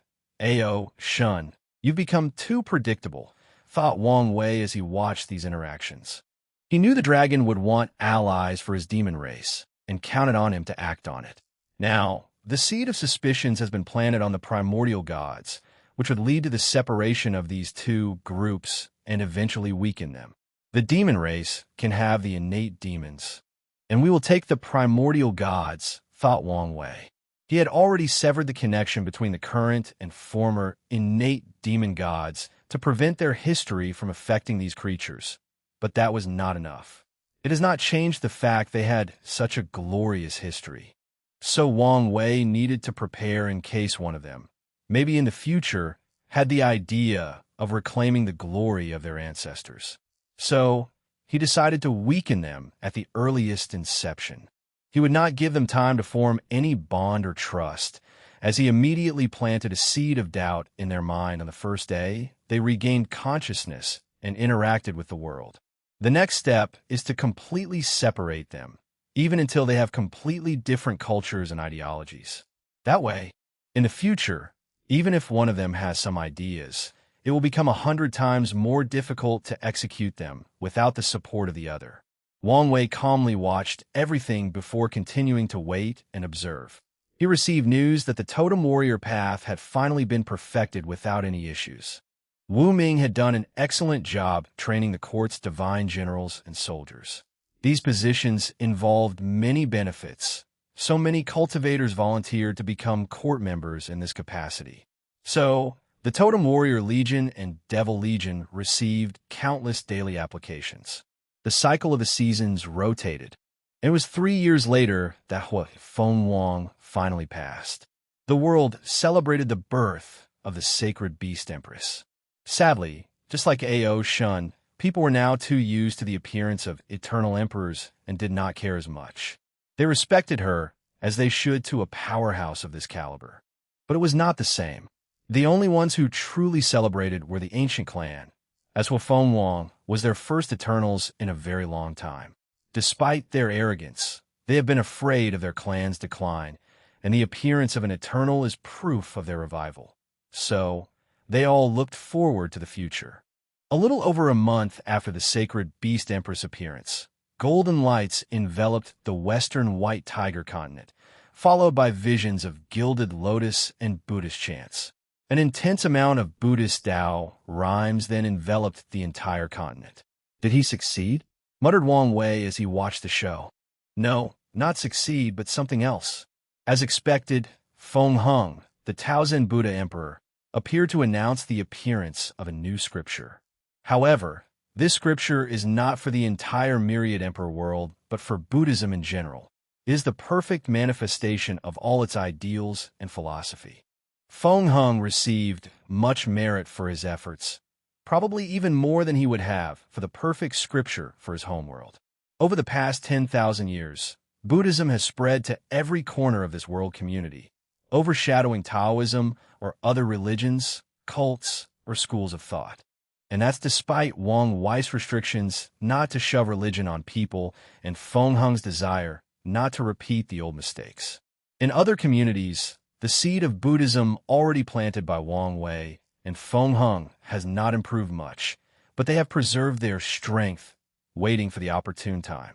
you've become too predictable, thought Wang Wei as he watched these interactions. He knew the dragon would want allies for his demon race, and counted on him to act on it. Now, the seed of suspicions has been planted on the primordial gods, which would lead to the separation of these two groups and eventually weaken them. The demon race can have the innate demons, and we will take the primordial gods, thought Wang Wei. He had already severed the connection between the current and former innate demon gods to prevent their history from affecting these creatures. But that was not enough. It has not changed the fact they had such a glorious history. So Wang Wei needed to prepare in case one of them, maybe in the future, had the idea of reclaiming the glory of their ancestors. So he decided to weaken them at the earliest inception. He would not give them time to form any bond or trust, as he immediately planted a seed of doubt in their mind on the first day they regained consciousness and interacted with the world. The next step is to completely separate them, even until they have completely different cultures and ideologies. That way, in the future, even if one of them has some ideas, it will become 100 times more difficult to execute them without the support of the other. Wang Wei calmly watched everything before continuing to wait and observe. He received news that the totem warrior path had finally been perfected without any issues. Wu Ming had done an excellent job training the court's divine generals and soldiers. These positions involved many benefits, so many cultivators volunteered to become court members in this capacity. So, the Totem Warrior Legion and Devil Legion received countless daily applications. The cycle of the seasons rotated. It was 3 years later that Feng Wang finally passed. The world celebrated the birth of the sacred Beast Empress. Sadly, just like A.O. Shun, people were now too used to the appearance of eternal emperors and did not care as much. They respected her as they should to a powerhouse of this caliber. But it was not the same. The only ones who truly celebrated were the ancient clan, as Feng Wang was their first Eternals in a very long time. Despite their arrogance, they have been afraid of their clan's decline, and the appearance of an Eternal is proof of their revival. So, they all looked forward to the future. A little over a month after the sacred Beast Empress appearance, golden lights enveloped the western White Tiger continent, followed by visions of gilded lotus and Buddhist chants. An intense amount of Buddhist Tao rhymes then enveloped the entire continent. Did he succeed? Muttered Wang Wei as he watched the show. No, not succeed, but something else. As expected, Feng Hung, the Taozen Buddha Emperor, appeared to announce the appearance of a new scripture. However, this scripture is not for the entire myriad emperor world, but for Buddhism in general. It is the perfect manifestation of all its ideals and philosophy. Feng Hung received much merit for his efforts, probably even more than he would have for the perfect scripture for his homeworld. Over the past 10,000 years, Buddhism has spread to every corner of this world community, overshadowing Taoism or other religions, cults, or schools of thought. And that's despite Wang Wei's restrictions not to shove religion on people and Feng Hung's desire not to repeat the old mistakes. In other communities, the seed of Buddhism already planted by Wang Wei and Feng Hung has not improved much, but they have preserved their strength, waiting for the opportune time.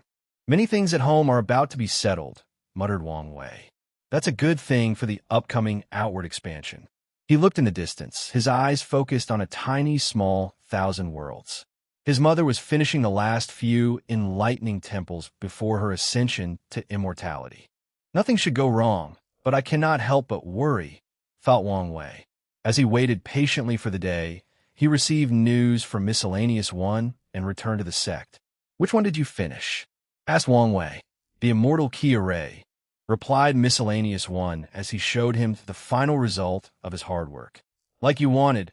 Many things at home are about to be settled, muttered Wang Wei. That's a good thing for the upcoming outward expansion. He looked in the distance, his eyes focused on a tiny, small 1,000 worlds. His mother was finishing the last few enlightening temples before her ascension to immortality. Nothing should go wrong, but I cannot help but worry, thought Wang Wei. As he waited patiently for the day, he received news from Miscellaneous One and returned to the sect. Which one did you finish? Asked Wang Wei. The Immortal Key Array, replied Miscellaneous One as he showed him the final result of his hard work. Like you wanted,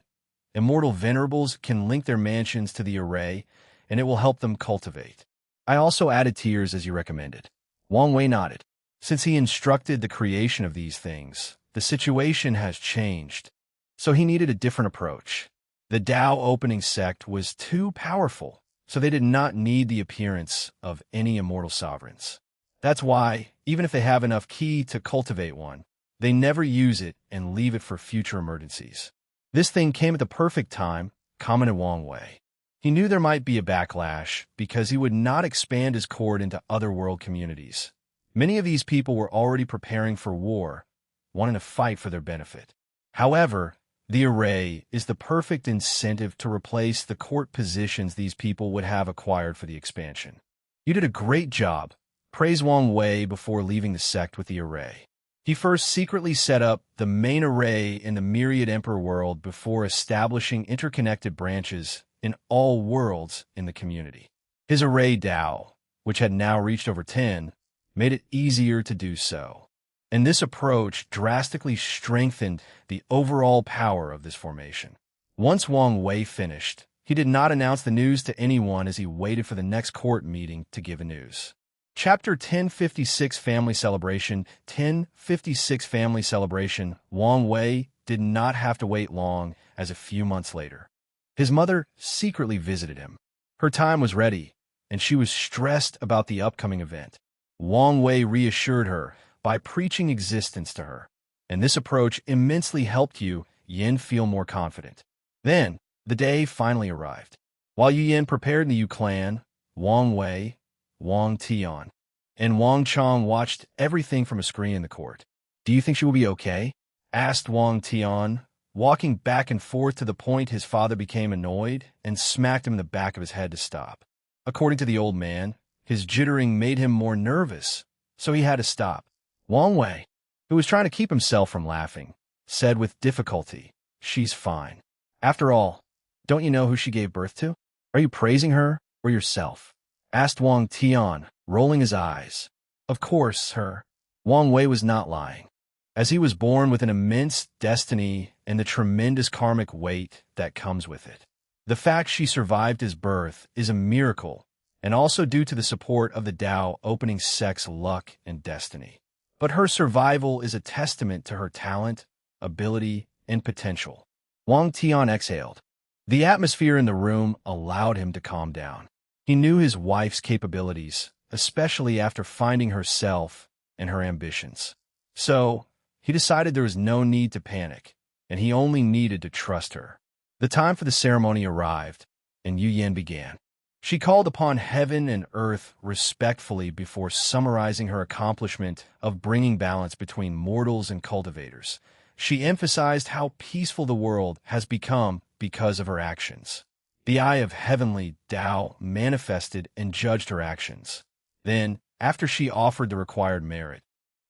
immortal venerables can link their mansions to the array, and it will help them cultivate. I also added tears as you recommended. Wang Wei nodded. Since he instructed the creation of these things, the situation has changed, so he needed a different approach. The Tao opening sect was too powerful, so they did not need the appearance of any immortal sovereigns. That's why, even if they have enough ki to cultivate one, they never use it and leave it for future emergencies. This thing came at the perfect time, commented Wang Wei. He knew there might be a backlash because he would not expand his court into other world communities. Many of these people were already preparing for war, wanting to fight for their benefit. However, the array is the perfect incentive to replace the court positions these people would have acquired for the expansion. You did a great job, praised Wang Wei before leaving the sect with the array. He first secretly set up the main array in the Myriad Emperor world before establishing interconnected branches in all worlds in the community. His array Tao, which had now reached over 10, made it easier to do so. And this approach drastically strengthened the overall power of this formation. Once Wang Wei finished, he did not announce the news to anyone as he waited for the next court meeting to give the news. Chapter 1056 Family Celebration 1056 Family Celebration. Wang Wei did not have to wait long as a few months later. His mother secretly visited him. Her time was ready, and she was stressed about the upcoming event. Wang Wei reassured her by preaching existence to her, and this approach immensely helped Yin feel more confident. Then, the day finally arrived. While Yin prepared in the Yu clan, Wang Wei, Wang Tian, and Wang Chong watched everything from a screen in the court. Do you think she will be okay? Asked Wang Tian, walking back and forth to the point his father became annoyed and smacked him in the back of his head to stop. According to the old man, his jittering made him more nervous, so he had to stop. Wang Wei, who was trying to keep himself from laughing, said with difficulty, "She's fine. After all, don't you know who she gave birth to? Are you praising her or yourself?" Asked Wang Tian, rolling his eyes. Of course, her. Wang Wei was not lying, as he was born with an immense destiny and the tremendous karmic weight that comes with it. The fact she survived his birth is a miracle, and also due to the support of the Tao opening sect's luck and destiny. But her survival is a testament to her talent, ability, and potential. Wang Tian exhaled. The atmosphere in the room allowed him to calm down. He knew his wife's capabilities, especially after finding herself and her ambitions. So, he decided there was no need to panic, and he only needed to trust her. The time for the ceremony arrived, and Yu Yan began. She called upon heaven and earth respectfully before summarizing her accomplishment of bringing balance between mortals and cultivators. She emphasized how peaceful the world has become because of her actions. The eye of heavenly Tao manifested and judged her actions. Then, after she offered the required merit,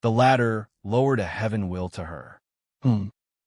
the latter lowered a heaven will to her.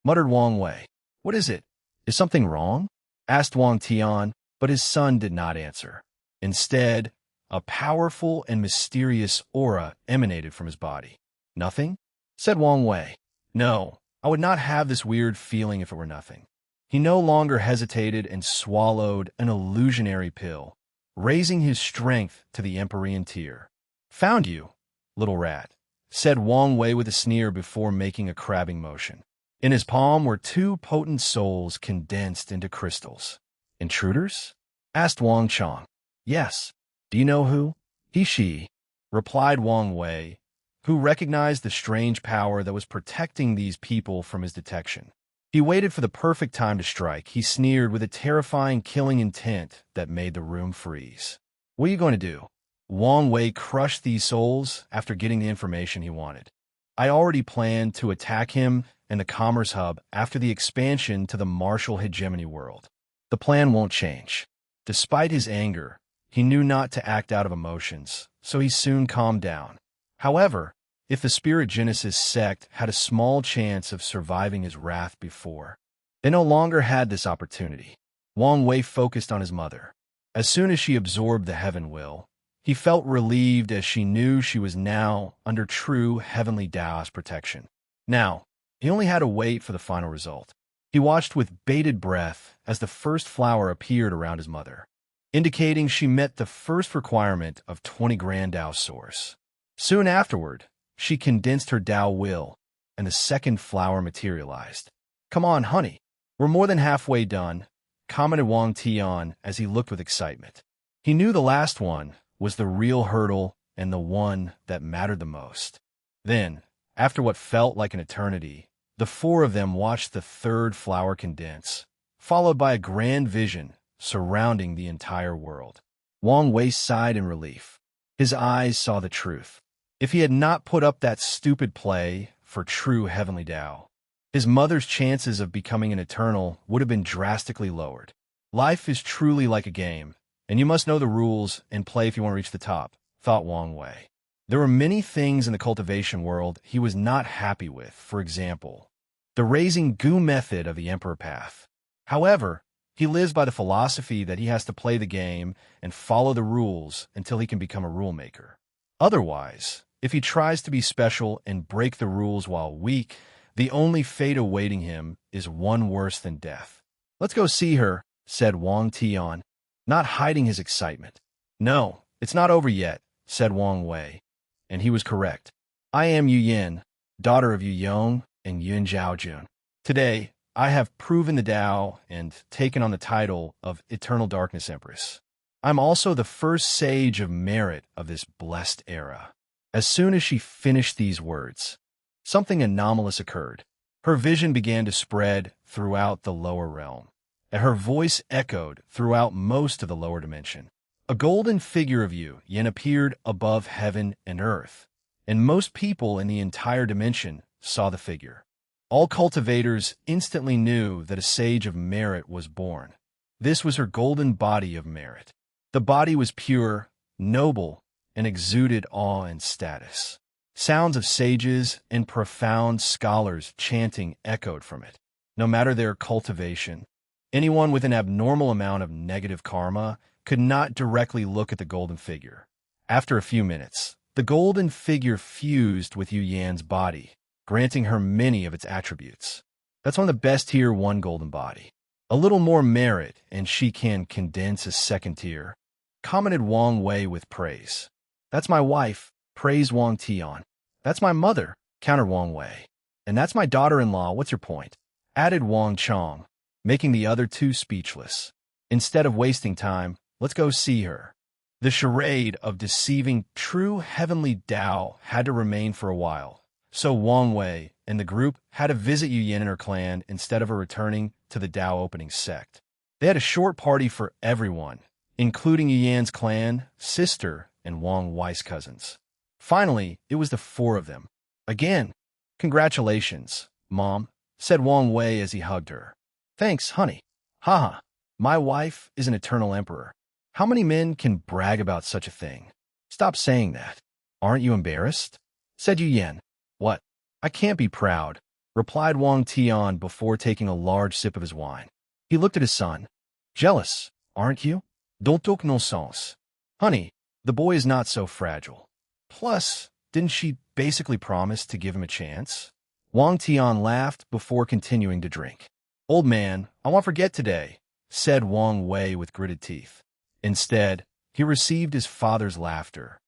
Muttered Wang Wei. What is it? Is something wrong? Asked Wang Tian, but his son did not answer. Instead, a powerful and mysterious aura emanated from his body. Nothing? Said Wang Wei. No, I would not have this weird feeling if it were nothing. He no longer hesitated and swallowed an illusionary pill, raising his strength to the Empyrean tier. Found you. little rat, said Wang Wei with a sneer before making a crabbing motion. In his palm were two potent souls condensed into crystals. Intruders? Asked Wang Chong. Yes. Do you know who? She, replied Wang Wei, who recognized the strange power that was protecting these people from his detection. He waited for the perfect time to strike. He sneered with a terrifying killing intent that made the room freeze. What are you going to do? Wang Wei crushed these souls after getting the information he wanted. I already planned to attack him and the Commerce Hub after the expansion to the Martial Hegemony world. The plan won't change. Despite his anger, he knew not to act out of emotions, so he soon calmed down. However, if the Spirit Genesis sect had a small chance of surviving his wrath before, they no longer had this opportunity. Wang Wei focused on his mother. As soon as she absorbed the heaven will, he felt relieved as she knew she was now under true heavenly Taoist protection. Now, he only had to wait for the final result. He watched with bated breath as the first flower appeared around his mother, indicating she met the first requirement of 20 grand Tao source. Soon afterward, she condensed her Tao will, and the second flower materialized. Come on, honey. We're more than halfway done, commented Wang Tian as he looked with excitement. He knew the last one was the real hurdle and the one that mattered the most. Then, after what felt like an eternity, the four of them watched the third flower condense, followed by a grand vision surrounding the entire world. Wang Wei sighed in relief. His eyes saw the truth. If he had not put up that stupid play for true heavenly Tao, his mother's chances of becoming an eternal would have been drastically lowered. Life is truly like a game, and you must know the rules and play if you want to reach the top, thought Wang Wei. There were many things in the cultivation world he was not happy with, for example, the raising goo method of the Emperor Path. However, he lives by the philosophy that he has to play the game and follow the rules until he can become a rule maker. Otherwise, if he tries to be special and break the rules while weak, the only fate awaiting him is one worse than death. Let's go see her, said Wang Tian, not hiding his excitement. No, it's not over yet, said Wang Wei, and he was correct. I am Yu Yin, daughter of Yu Yong and Yun Zhaojun. Today, I have proven the Tao and taken on the title of Eternal Darkness Empress. I'm also the first sage of merit of this blessed era. As soon as she finished these words, something anomalous occurred. Her vision began to spread throughout the lower realm, and her voice echoed throughout most of the lower dimension. A golden figure of Yu Yin appeared above heaven and earth, and most people in the entire dimension saw the figure. All cultivators instantly knew that a sage of merit was born. This was her golden body of merit. The body was pure, noble, and exuded awe and status. Sounds of sages and profound scholars chanting echoed from it. No matter their cultivation, anyone with an abnormal amount of negative karma could not directly look at the golden figure. After a few minutes, the golden figure fused with Yu Yan's body, granting her many of its attributes. That's one of the best tier 1 golden body. A little more merit, and she can condense a second tier, commented Wang Wei with praise. That's my wife, praised Wang Tian. That's my mother, countered Wang Wei. And that's my daughter-in-law, what's your point? Added Wang Chong, making the other two speechless. Instead of wasting time, let's go see her. The charade of deceiving true heavenly Tao had to remain for a while, so Wang Wei and the group had to visit Yu Yin and her clan instead of her returning to the Tao opening sect. They had a short party for everyone, including Yu Yan's clan, sister, and Wang Wei's cousins. Finally, it was the four of them. Again, congratulations, Mom, said Wang Wei as he hugged her. Thanks, honey. Haha, my wife is an eternal emperor. How many men can brag about such a thing? Stop saying that. Aren't you embarrassed? Said Yu Yan. What? I can't be proud, replied Wang Tian before taking a large sip of his wine. He looked at his son. Jealous, aren't you? Don't talk nonsense. Honey, the boy is not so fragile. Plus, didn't she basically promise to give him a chance? Wang Tian laughed before continuing to drink. Old man, I won't forget today, said Wang Wei with gritted teeth. Instead, he received his father's laughter.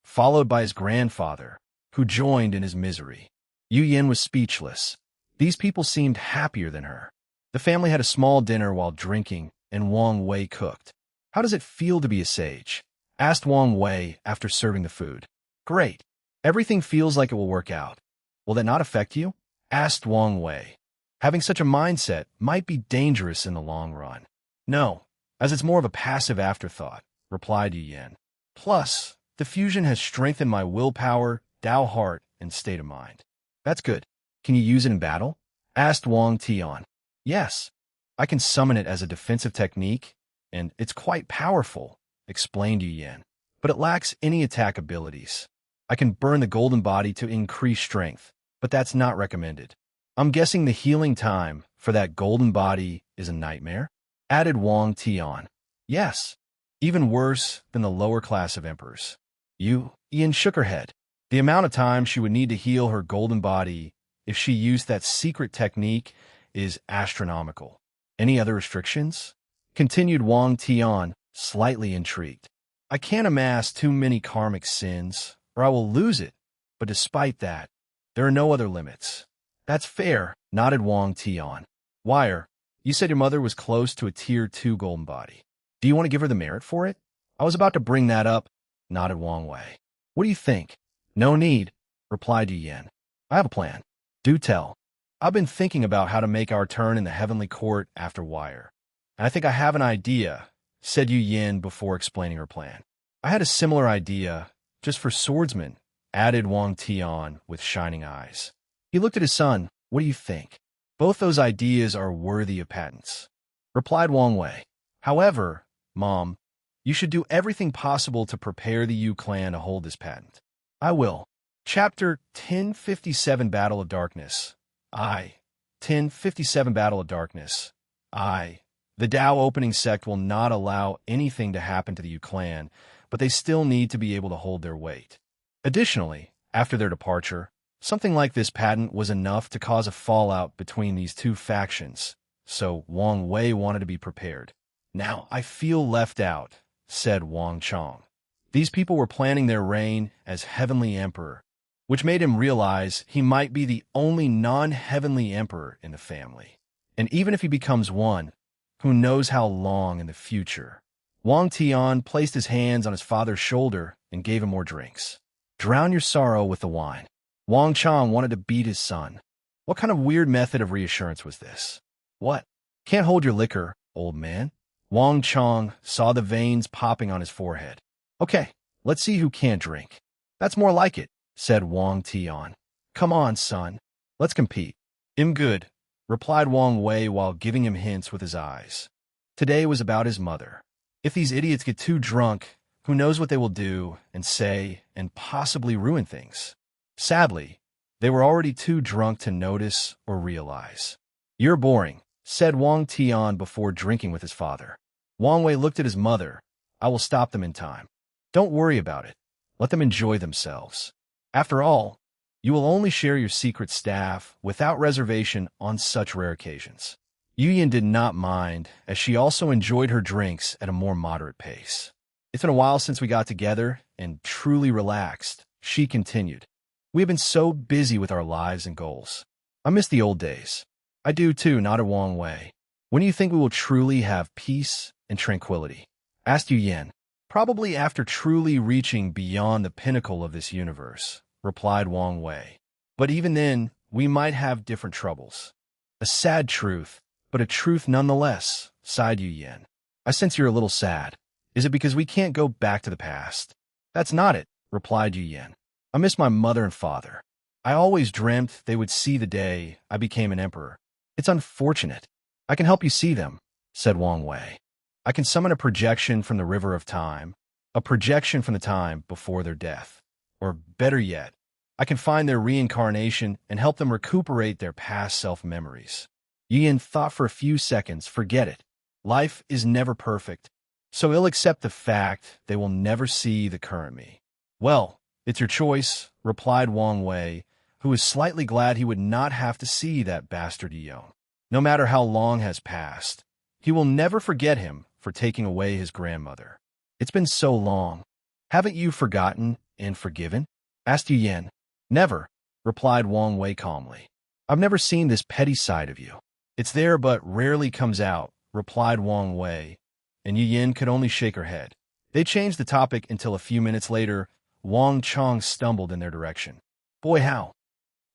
followed by his grandfather, who joined in his misery. Yu Yin was speechless. These people seemed happier than her. The family had a small dinner while drinking, and Wang Wei cooked. "How does it feel to be a sage?" asked Wang Wei after serving the food. "Great. Everything feels like it will work out." "Will that not affect you?" asked Wang Wei. "Having such a mindset might be dangerous in the long run." "No, as it's more of a passive afterthought," replied Yu Yin. "Plus, the fusion has strengthened my willpower, Tao heart, and state of mind." "That's good. Can you use it in battle?" asked Wang Tian. "Yes, I can summon it as a defensive technique, and it's quite powerful," explained Yu Yin, "but it lacks any attack abilities. I can burn the golden body to increase strength, but that's not recommended. I'm guessing the healing time for that golden body is a nightmare?" added Wang Tian. "Yes, even worse than the lower class of emperors." Yu Yin shook her head. The amount of time she would need to heal her golden body if she used that secret technique is astronomical. "Any other restrictions?" continued Wang Tian, slightly intrigued. "I can't amass too many karmic sins, or I will lose it, but despite that, there are no other limits." "That's fair," nodded Wang Tian. "Wire, you said your mother was close to a Tier 2 golden body. Do you want to give her the merit for it?" "I was about to bring that up," nodded Wang Wei. "What do you think?" "No need," replied Yu Yin. "I have a plan." "Do tell." "I've been thinking about how to make our turn in the heavenly court after Wire. And I think I have an idea," said Yu Yin before explaining her plan. "I had a similar idea, just for swordsmen," added Wang Tian with shining eyes. He looked at his son. "What do you think?" "Both those ideas are worthy of patents," replied Wang Wei. "However, Mom, you should do everything possible to prepare the Yu clan to hold this patent." "I will." Chapter 1057 Battle of Darkness. 1057 Battle of Darkness. The Tao opening sect will not allow anything to happen to the Yu clan, but they still need to be able to hold their weight. Additionally, after their departure, something like this patent was enough to cause a fallout between these two factions, so Wang Wei wanted to be prepared. "Now I feel left out," said Wang Chong. These people were planning their reign as heavenly emperor, which made him realize he might be the only non-heavenly emperor in the family. And even if he becomes one, who knows how long in the future. Wang Tian placed his hands on his father's shoulder and gave him more drinks. "Drown your sorrow with the wine." Wang Chong wanted to beat his son. What kind of weird method of reassurance was this? "What? Can't hold your liquor, old man?" Wang Chong saw the veins popping on his forehead. "Okay, let's see who can't drink." "That's more like it," said Wang Tian. "Come on, son. Let's compete." "I'm good," replied Wang Wei while giving him hints with his eyes. Today was about his mother. If these idiots get too drunk, who knows what they will do and say and possibly ruin things. Sadly, they were already too drunk to notice or realize. "You're boring," said Wang Tian before drinking with his father. Wang Wei looked at his mother. "I will stop them in time. Don't worry about it. Let them enjoy themselves. After all, you will only share your secret staff without reservation on such rare occasions." Yu Yin did not mind, as she also enjoyed her drinks at a more moderate pace. "It's been a while since we got together and truly relaxed," she continued. "We have been so busy with our lives and goals. I miss the old days." "I do too," nodded Wang Wei. "When do you think we will truly have peace and tranquility?" asked Yu Yin. "Probably after truly reaching beyond the pinnacle of this universe," replied Wang Wei. "But even then, we might have different troubles." "A sad truth, but a truth nonetheless," sighed Yu Yin. "I sense you're a little sad. Is it because we can't go back to the past?" "That's not it," replied Yu Yin. "I miss my mother and father. I always dreamt they would see the day I became an emperor. It's unfortunate." "I can help you see them," said Wang Wei. "I can summon a projection from the river of time, a projection from the time before their death. Or better yet, I can find their reincarnation and help them recuperate their past self-memories." Yu Yin thought for a few seconds. Forget it. Life is never perfect, so he'll accept the fact they will never see the current me. "Well, it's your choice," replied Wang Wei, who was slightly glad he would not have to see that bastard Yong. No matter how long has passed, he will never forget him for taking away his grandmother. "It's been so long. Haven't you forgotten and forgiven? Asked Yu Yan. Never, replied Wang Wei calmly. I've never seen this petty side of you. It's there but rarely comes out, replied Wang Wei, and Yu Yan could only shake her head. They changed the topic until a few minutes later, Wang Chong stumbled in their direction. Boy, how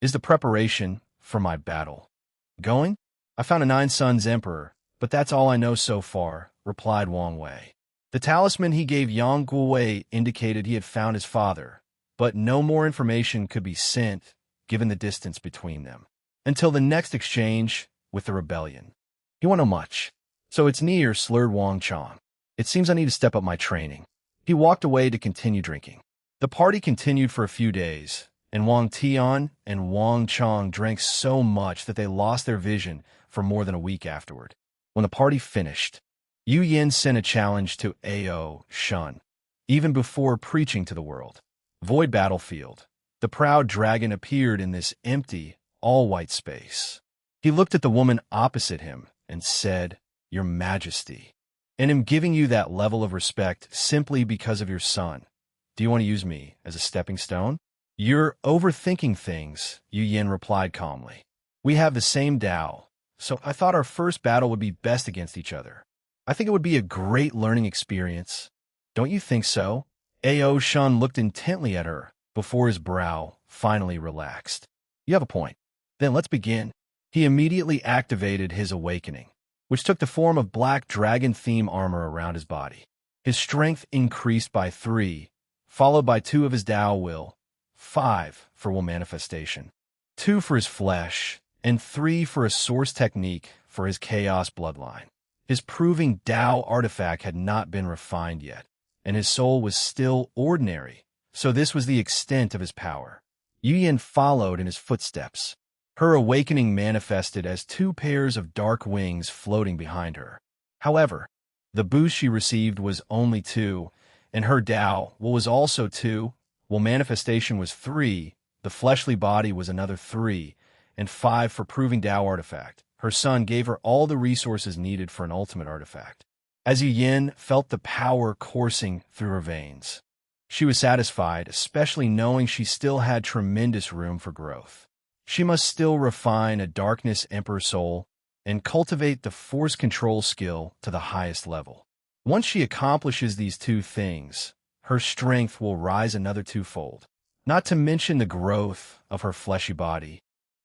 is the preparation for my battle going? I found a 9 sons emperor, but that's all I know so far, replied Wang Wei. The talisman he gave Yang Guowei indicated he had found his father, but no more information could be sent given the distance between them. Until the next exchange with the rebellion. You won't know much. So it's near, slurred Wang Chong. It seems I need to step up my training. He walked away to continue drinking. The party continued for a few days, and Wang Tian and Wang Chong drank so much that they lost their vision for more than a week afterward. When the party finished, Yu Yin sent a challenge to Ao Shun, even before preaching to the world. Void battlefield. The proud dragon appeared in this empty, all-white space. He looked at the woman opposite him and said, Your Majesty, and am giving you that level of respect simply because of your son. Do you want to use me as a stepping stone? You're overthinking things, Yu Yin replied calmly. We have the same Tao, so I thought our first battle would be best against each other. I think it would be a great learning experience. Don't you think so? Ao Shun looked intently at her before his brow finally relaxed. You have a point. Then let's begin. He immediately activated his awakening, which took the form of black dragon-theme armor around his body. His strength increased by 3, followed by 2 of his Tao will, 5 for will manifestation, 2 for his flesh, and 3 for a source technique for his chaos bloodline. His proving Tao artifact had not been refined yet, and his soul was still ordinary, so this was the extent of his power. Yu Yin followed in his footsteps. Her awakening manifested as 2 pairs of dark wings floating behind her. However, the boost she received was only 2, and her Tao was also 2, while manifestation was 3, the fleshly body was another 3, and 5 for proving Tao artifact. Her son gave her all the resources needed for an ultimate artifact. As Yu Yin felt the power coursing through her veins, she was satisfied, especially knowing she still had tremendous room for growth. She must still refine a Darkness Emperor soul and cultivate the force control skill to the highest level. Once she accomplishes these 2 things, her strength will rise another 2-fold, not to mention the growth of her fleshy body,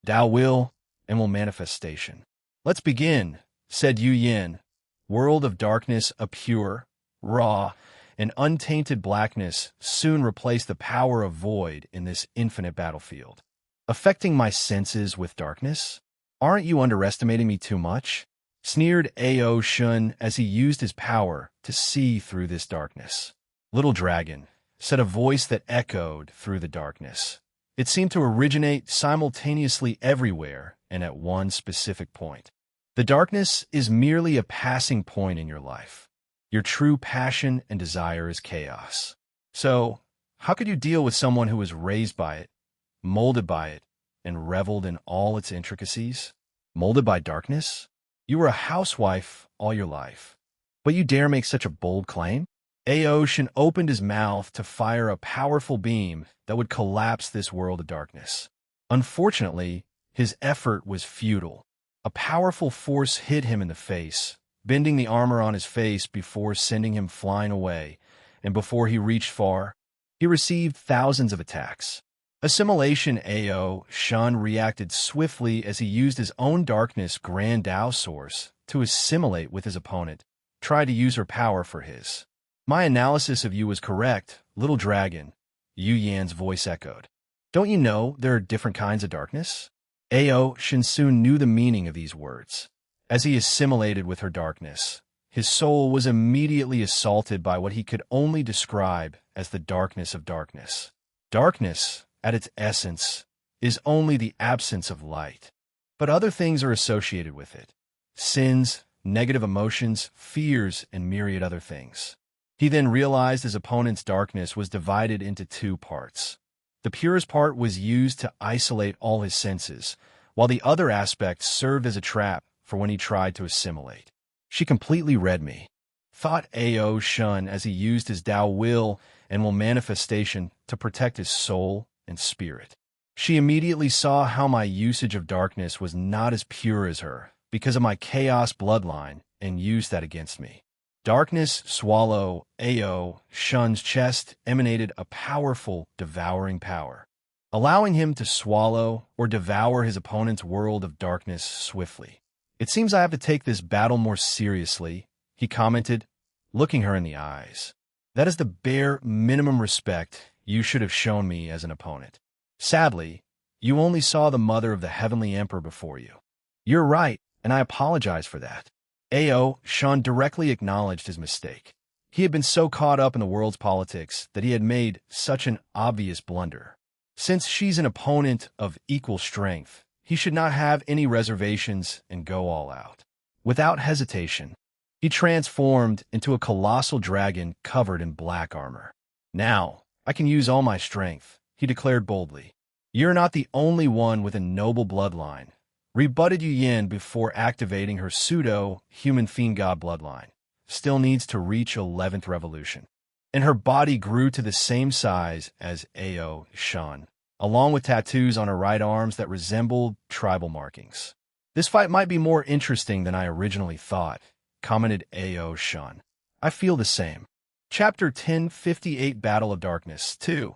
Tao will, and will manifestation. Let's begin, said Yu Yin. World of darkness, a pure, raw, and untainted blackness soon replaced the power of void in this infinite battlefield. Affecting my senses with darkness? Aren't you underestimating me too much? Sneered Ao Shun as he used his power to see through this darkness. Little dragon, said a voice that echoed through the darkness. It seemed to originate simultaneously everywhere and at one specific point. The darkness is merely a passing point in your life. Your true passion and desire is chaos. So, how could you deal with someone who was raised by it, molded by it, and reveled in all its intricacies? Molded by darkness? You were a housewife all your life. But you dare make such a bold claim? Ao Shun opened his mouth to fire a powerful beam that would collapse this world of darkness. Unfortunately, his effort was futile. A powerful force hit him in the face, bending the armor on his face before sending him flying away, and before he reached far, he received thousands of attacks. Assimilation Ao Shun reacted swiftly as he used his own darkness Grand Tao source to assimilate with his opponent, tried to use her power for his. My analysis of you was correct, little dragon, Yu Yan's voice echoed. Don't you know there are different kinds of darkness? Ao Shun soon knew the meaning of these words. As he assimilated with her darkness, his soul was immediately assaulted by what he could only describe as the darkness of darkness. Darkness, at its essence, is only the absence of light. But other things are associated with it. Sins, negative emotions, fears, and myriad other things. He then realized his opponent's darkness was divided into 2 parts. The purest part was used to isolate all his senses, while the other aspect served as a trap for when he tried to assimilate. She completely read me, thought Ao Shun as he used his Tao will and will manifestation to protect his soul and spirit. She immediately saw how my usage of darkness was not as pure as her because of my chaos bloodline and used that against me. Darkness swallow Ao Shun's chest emanated a powerful, devouring power, allowing him to swallow or devour his opponent's world of darkness swiftly. "It seems I have to take this battle more seriously," he commented, looking her in the eyes. "That is the bare minimum respect you should have shown me as an opponent. Sadly, you only saw the mother of the Heavenly Emperor before you." "You're right, and I apologize for that." Ao Shun directly acknowledged his mistake. He had been so caught up in the world's politics that he had made such an obvious blunder. Since she's an opponent of equal strength, he should not have any reservations and go all out. Without hesitation, he transformed into a colossal dragon covered in black armor. "Now, I can use all my strength," he declared boldly. "You're not the only one with a noble bloodline," rebutted Yu Yin before activating her pseudo-human fiend god bloodline. "Still needs to reach 11th revolution." And her body grew to the same size as Ao Shun, along with tattoos on her right arms that resembled tribal markings. "This fight might be more interesting than I originally thought," commented Ao Shun. "I feel the same." Chapter 1058 Battle of Darkness 2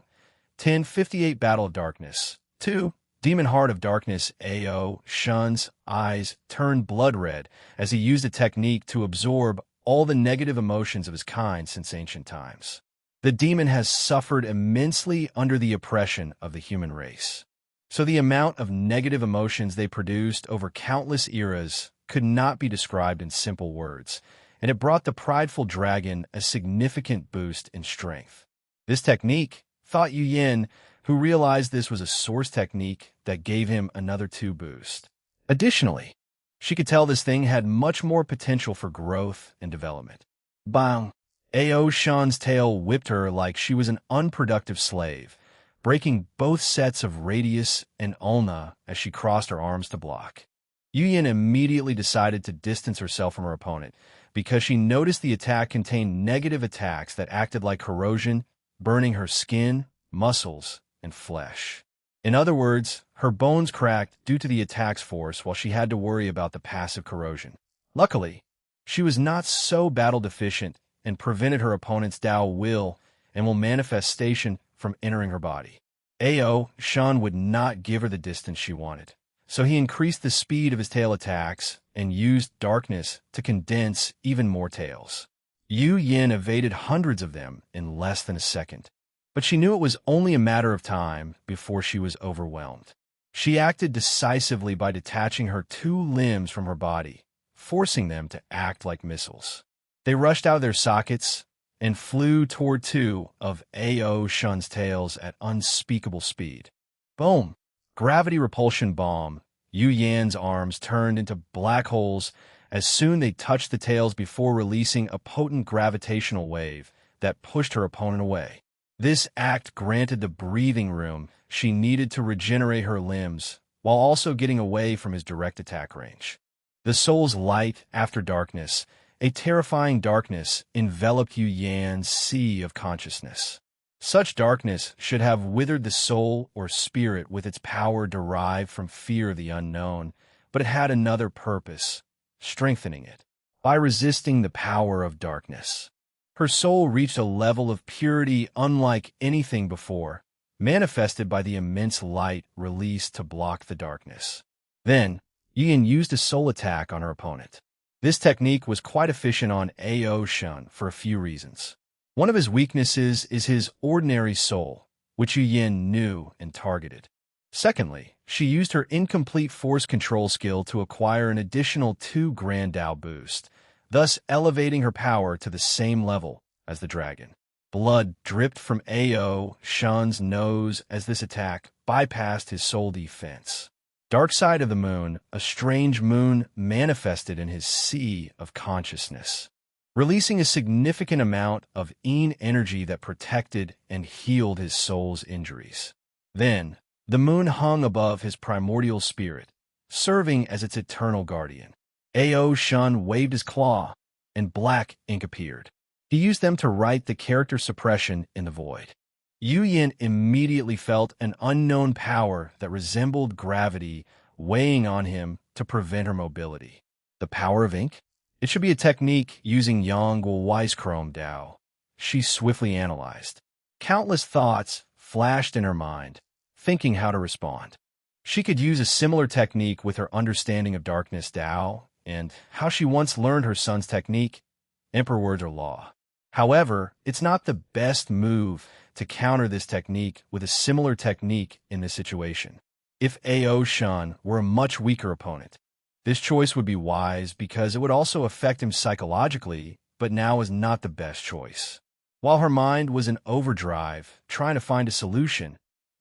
1058 Battle of Darkness 2 Demon Heart of Darkness. Ao Shun's eyes turned blood red as he used a technique to absorb all the negative emotions of his kind since ancient times. The demon has suffered immensely under the oppression of the human race. So the amount of negative emotions they produced over countless eras could not be described in simple words, and it brought the prideful dragon a significant boost in strength. This technique, thought Yu Yin, who realized this was a source technique that gave him another 2 boost. Additionally, she could tell this thing had much more potential for growth and development. Bang! Ao Shun's tail whipped her like she was an unproductive slave, breaking both sets of radius and ulna as she crossed her arms to block. Yu Yin immediately decided to distance herself from her opponent because she noticed the attack contained negative attacks that acted like corrosion, burning her skin, muscles, and flesh. In other words, her bones cracked due to the attack's force while she had to worry about the passive corrosion. Luckily, she was not so battle deficient and prevented her opponent's Tao will and will manifestation from entering her body. Ao Shun would not give her the distance she wanted, so he increased the speed of his tail attacks and used darkness to condense even more tails. Yu Yin evaded hundreds of them in less than a second, but she knew it was only a matter of time before she was overwhelmed. She acted decisively by detaching her 2 limbs from her body, forcing them to act like missiles. They rushed out of their sockets and flew toward 2 of Ao Shun's tails at unspeakable speed. Boom! Gravity repulsion bomb. Yu Yan's arms turned into black holes as soon they touched the tails before releasing a potent gravitational wave that pushed her opponent away. This act granted the breathing room she needed to regenerate her limbs while also getting away from his direct attack range. The soul's light after darkness, a terrifying darkness, enveloped Yu Yan's sea of consciousness. Such darkness should have withered the soul or spirit with its power derived from fear of the unknown, but it had another purpose, strengthening it. By resisting the power of darkness, her soul reached a level of purity unlike anything before, manifested by the immense light released to block the darkness. Then, Yin used a soul attack on her opponent. This technique was quite efficient on Ao Shun for a few reasons. One of his weaknesses is his ordinary soul, which Yu Yin knew and targeted. Secondly, she used her incomplete force control skill to acquire an additional 2 Grand Tao boost, thus elevating her power to the same level as the dragon. Blood dripped from Ao Shun's nose as this attack bypassed his soul defense. Dark side of the moon, a strange moon manifested in his sea of consciousness, releasing a significant amount of Yin energy that protected and healed his soul's injuries. Then, the moon hung above his primordial spirit, serving as its eternal guardian. Ao Shun waved his claw, and black ink appeared. He used them to write the character suppression in the void. Yu Yin immediately felt an unknown power that resembled gravity weighing on him to prevent her mobility. The power of ink? It should be a technique using Yang Weißchrome Dao. She swiftly analyzed. Countless thoughts flashed in her mind, thinking how to respond. She could use a similar technique with her understanding of darkness Dao and how she once learned her son's technique, Emperor Words or Law. However, it's not the best move to counter this technique with a similar technique in this situation. If Ao Shun were a much weaker opponent, this choice would be wise because it would also affect him psychologically, but now is not the best choice. While her mind was in overdrive, trying to find a solution,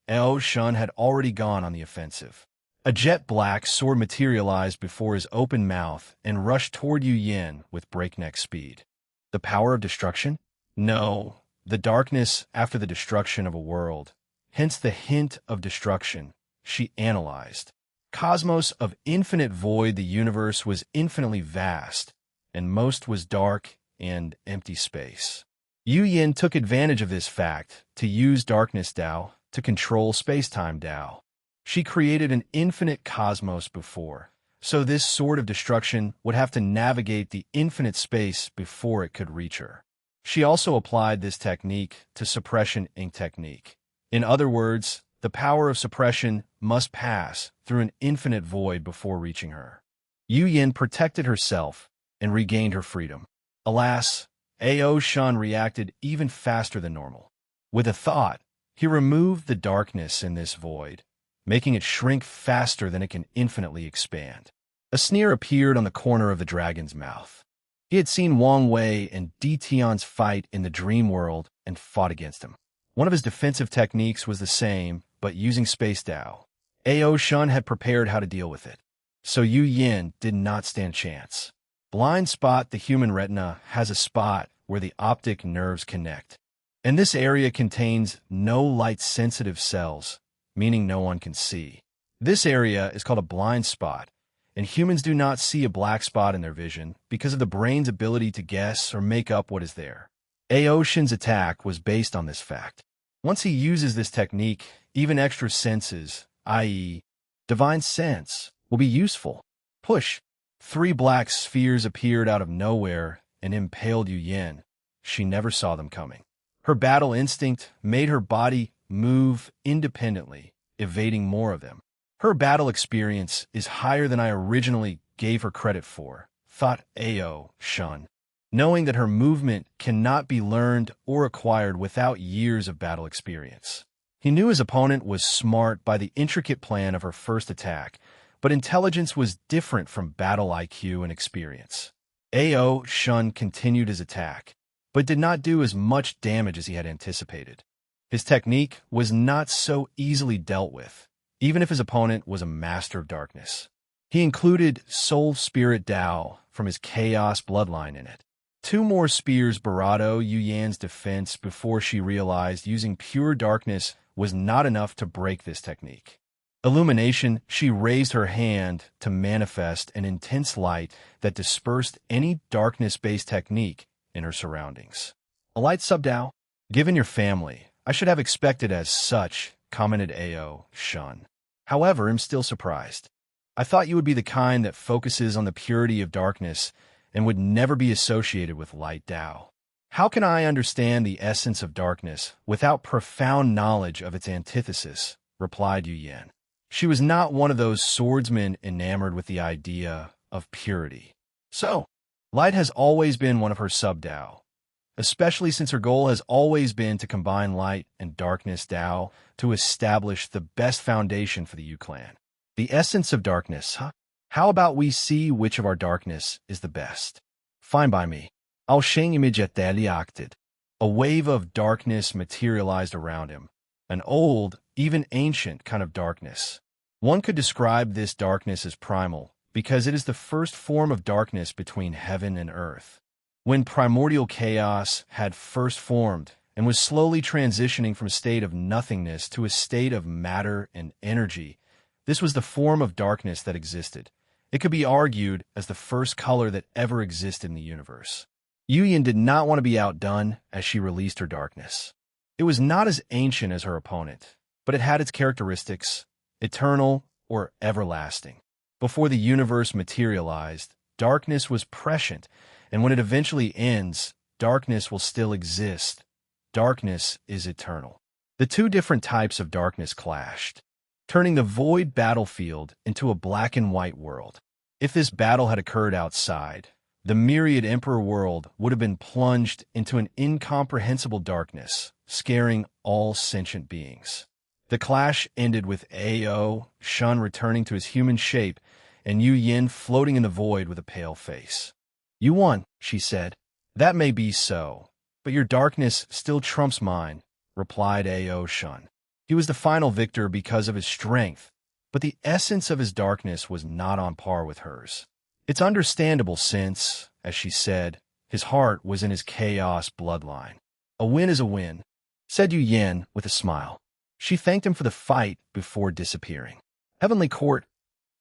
Ao Shun had already gone on the offensive. A jet black sword materialized before his open mouth and rushed toward Yu Yin with breakneck speed. The power of destruction? No, the darkness after the destruction of a world. Hence the hint of destruction, she analyzed. Cosmos of infinite void, the universe was infinitely vast, and most was dark and empty space. Yu Yin took advantage of this fact to use darkness Dao to control space-time Dao. She created an infinite cosmos before, so this sword of destruction would have to navigate the infinite space before it could reach her. She also applied this technique to suppression ink technique. In other words, the power of suppression must pass through an infinite void before reaching her. Yu Yin protected herself and regained her freedom. Alas, Ao Shun reacted even faster than normal. With a thought, he removed the darkness in this void, making it shrink faster than it can infinitely expand. A sneer appeared on the corner of the dragon's mouth. He had seen Wang Wei and Di Tian's fight in the dream world and fought against him. One of his defensive techniques was the same, but using Space Dao. Ao Shun had prepared how to deal with it, so Yu Yin did not stand a chance. Blind spot, the human retina, has a spot where the optic nerves connect, and this area contains no light-sensitive cells, meaning no one can see. This area is called a blind spot, and humans do not see a black spot in their vision because of the brain's ability to guess or make up what is there. Ao Shun's attack was based on this fact. Once he uses this technique, even extra senses, i.e., divine sense, will be useful. Push! 3 black spheres appeared out of nowhere and impaled Yu Yin. She never saw them coming. Her battle instinct made her body move independently, evading more of them. Her battle experience is higher than I originally gave her credit for, thought Ao Shun, knowing that her movement cannot be learned or acquired without years of battle experience. He knew his opponent was smart by the intricate plan of her first attack, but intelligence was different from battle IQ and experience. Ao Shun continued his attack, but did not do as much damage as he had anticipated. His technique was not so easily dealt with, even if his opponent was a master of darkness. He included Soul Spirit Dao from his Chaos bloodline in it. 2 more spears barrado Yu Yan's defense before she realized using pure darkness was not enough to break this technique. Illumination, she raised her hand to manifest an intense light that dispersed any darkness-based technique in her surroundings. A light sub-Dao? Given your family, I should have expected as such, commented Ao Shun. However, I'm still surprised. I thought you would be the kind that focuses on the purity of darkness and would never be associated with light Dao. How can I understand the essence of darkness without profound knowledge of its antithesis? Replied Yu Yin. She was not one of those swordsmen enamored with the idea of purity. So, light has always been one of her sub-Dao, especially since her goal has always been to combine light and darkness Dao to establish the best foundation for the Yu clan. The essence of darkness, huh? How about we see which of our darkness is the best? Fine by me. I'll shang immediately acted. A wave of darkness materialized around him, an old, even ancient kind of darkness. One could describe this darkness as primal, because it is the first form of darkness between heaven and earth. When primordial chaos had first formed and was slowly transitioning from a state of nothingness to a state of matter and energy, this was the form of darkness that existed. It could be argued as the first color that ever existed in the universe. Yu Yin did not want to be outdone as she released her darkness. It was not as ancient as her opponent, but it had its characteristics, eternal or everlasting. Before the universe materialized, darkness was prescient, and when it eventually ends, darkness will still exist. Darkness is eternal. The two different types of darkness clashed, turning the void battlefield into a black and white world. If this battle had occurred outside, the myriad Emperor world would have been plunged into an incomprehensible darkness, scaring all sentient beings. The clash ended with Ao Shun returning to his human shape and Yu Yin floating in the void with a pale face. "You won," she said. "That may be so, but your darkness still trumps mine," replied Ao Shun. He was the final victor because of his strength, but the essence of his darkness was not on par with hers. It's understandable since, as she said, his heart was in his chaos bloodline. "A win is a win," said Yu Yin with a smile. She thanked him for the fight before disappearing. "Heavenly Court,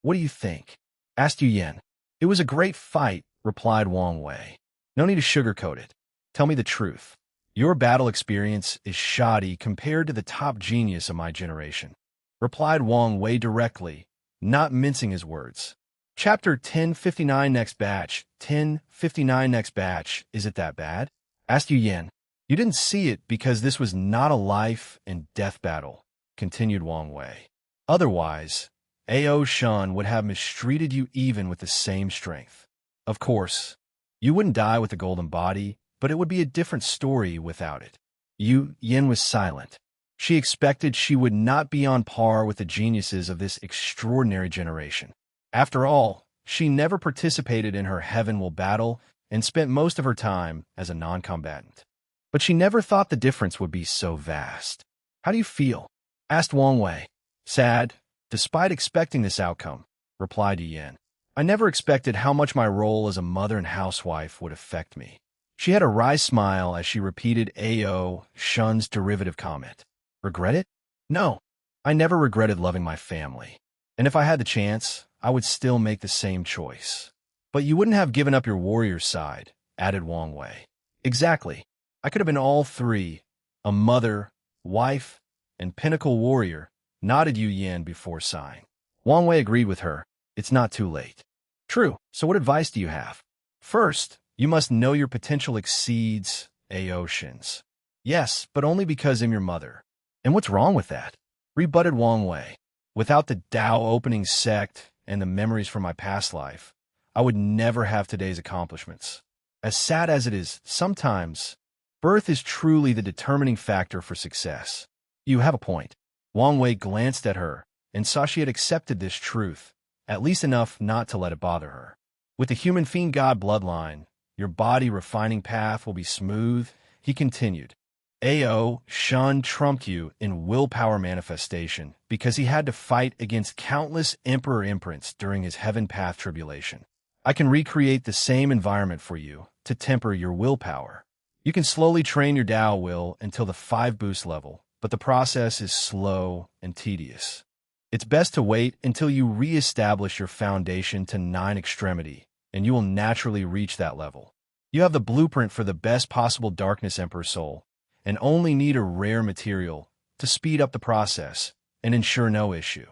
what do you think?" asked Yu Yin. "It was a great fight," replied Wang Wei. "No need to sugarcoat it. Tell me the truth. Your battle experience is shoddy compared to the top genius of my generation," replied Wang Wei directly, not mincing his words. Chapter 1059 Next Batch. 1059 Next Batch. Is it that bad? Asked Yu Yin. "You didn't see it because this was not a life and death battle," continued Wang Wei. "Otherwise, Ao Shun would have mistreated you even with the same strength. Of course, you wouldn't die with the golden body, but it would be a different story without it." Yu Yin was silent. She expected she would not be on par with the geniuses of this extraordinary generation. After all, she never participated in her Heavenwell battle and spent most of her time as a non-combatant. But she never thought the difference would be so vast. "How do you feel?" asked Wang Wei. "Sad, despite expecting this outcome," replied Yu Yin. "I never expected how much my role as a mother and housewife would affect me." She had a wry smile as she repeated Ao Shun's derivative comment. "Regret it? No, I never regretted loving my family. And if I had the chance, I would still make the same choice." "But you wouldn't have given up your warrior side," added Wang Wei. "Exactly. I could have been all three, a mother, wife, and pinnacle warrior," nodded Yu Yin before sighing. Wang Wei agreed with her. "It's not too late." "True. So what advice do you have?" "First, you must know your potential exceeds Ao Shun's." "Yes, but only because I'm your mother." "And what's wrong with that?" rebutted Wang Wei. "Without the Tao opening sect and the memories from my past life, I would never have today's accomplishments. As sad as it is, sometimes birth is truly the determining factor for success." "You have a point." Wang Wei glanced at her and saw she had accepted this truth, at least enough not to let it bother her. "With the human fiend god bloodline, your body refining path will be smooth," he continued. "Ao Shun trumped you in willpower manifestation because he had to fight against countless emperor imprints during his heaven path tribulation. I can recreate the same environment for you to temper your willpower. You can slowly train your Tao will until the 5 boost level, but the process is slow and tedious. It's best to wait until you re-establish your foundation to 9 extremity, and you will naturally reach that level. You have the blueprint for the best possible Darkness Emperor soul, and only need a rare material to speed up the process and ensure no issue.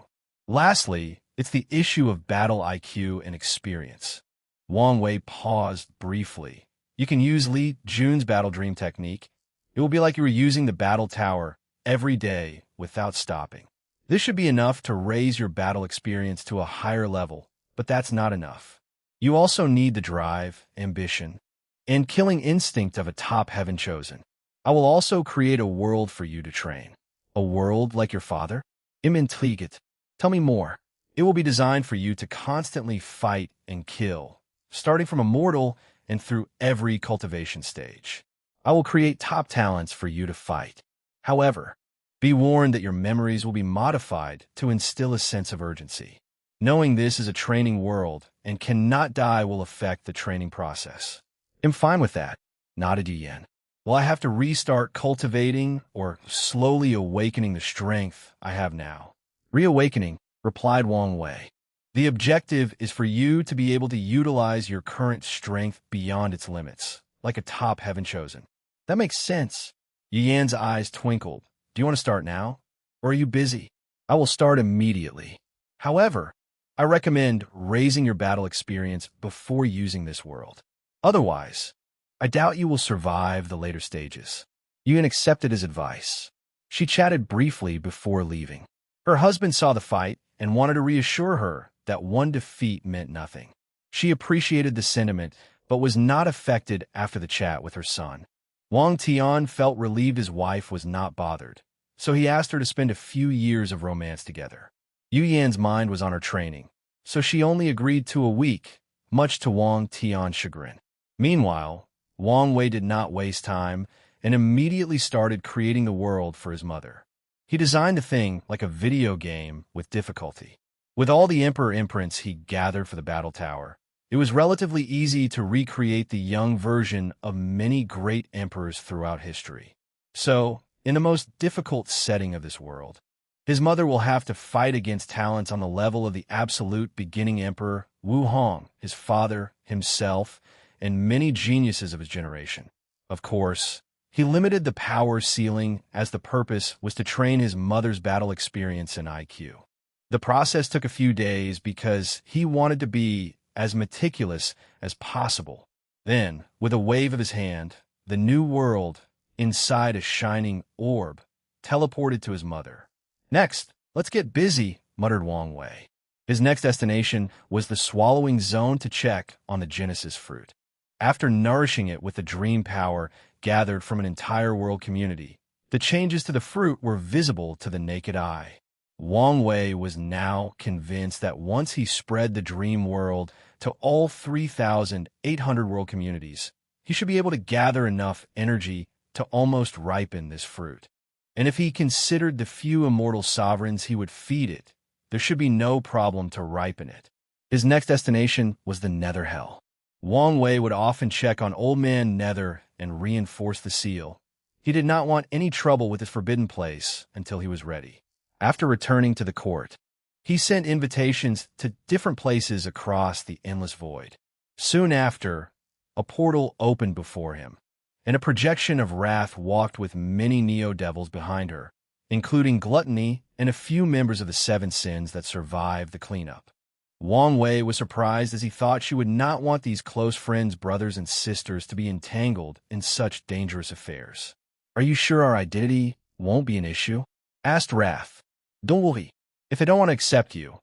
Lastly, it's the issue of battle IQ and experience." Wang Wei paused briefly. "You can use Li Jun's Battle Dream technique. It will be like you were using the Battle Tower every day without stopping. This should be enough to raise your battle experience to a higher level, but that's not enough. You also need the drive, ambition, and killing instinct of a top heaven chosen. I will also create a world for you to train." "A world like your father?" "Im intrigued. Tell me more." "It will be designed for you to constantly fight and kill, starting from a mortal and through every cultivation stage. I will create top talents for you to fight. However, be warned that your memories will be modified to instill a sense of urgency. Knowing this is a training world and cannot die will affect the training process." "I'm fine with that," nodded Yu Yin. "Will I have to restart cultivating or slowly awakening the strength I have now?" "Reawakening," replied Wang Wei. "The objective is for you to be able to utilize your current strength beyond its limits, like a top heaven chosen. That makes sense. Yu Yan's eyes twinkled. Do you want to start now? Or are you busy? I will start immediately. However, I recommend raising your battle experience before using this world. Otherwise, I doubt you will survive the later stages. Yu Yan accepted his advice. She chatted briefly before leaving. Her husband saw the fight and wanted to reassure her that one defeat meant nothing. She appreciated the sentiment, but was not affected after the chat with her son. Wang Tian felt relieved his wife was not bothered, so he asked her to spend a few years of romance together. Yu Yan's mind was on her training, so she only agreed to a week, much to Wang Tian's chagrin. Meanwhile, Wang Wei did not waste time and immediately started creating the world for his mother. He designed the thing like a video game with difficulty. With all the Emperor imprints he gathered for the battle tower, it was relatively easy to recreate the young version of many great emperors throughout history. So, in the most difficult setting of this world, his mother will have to fight against talents on the level of the absolute beginning emperor Wu Hong, his father, himself, and many geniuses of his generation. Of course, he limited the power ceiling as the purpose was to train his mother's battle experience and IQ. The process took a few days because he wanted to be as meticulous as possible. Then, with a wave of his hand, the new world, inside a shining orb, teleported to his mother. Next, let's get busy, muttered Wang Wei. His next destination was the swallowing zone to check on the Genesis fruit. After nourishing it with the dream power gathered from an entire world community, the changes to the fruit were visible to the naked eye. Wang Wei was now convinced that once he spread the dream world to all 3,800 world communities, he should be able to gather enough energy to almost ripen this fruit. And if he considered the few immortal sovereigns he would feed it, there should be no problem to ripen it. His next destination was the Nether Hell. Wang Wei would often check on Old Man Nether and reinforce the seal. He did not want any trouble with his forbidden place until he was ready. After returning to the court, he sent invitations to different places across the endless void. Soon after, a portal opened before him, and a projection of wrath walked with many neo-devils behind her, including gluttony and a few members of the 7 sins that survived the cleanup. Wang Wei was surprised as he thought she would not want these close friends, brothers, and sisters to be entangled in such dangerous affairs. Are you sure our identity won't be an issue? Asked Wrath. Don't worry. If I don't want to accept you,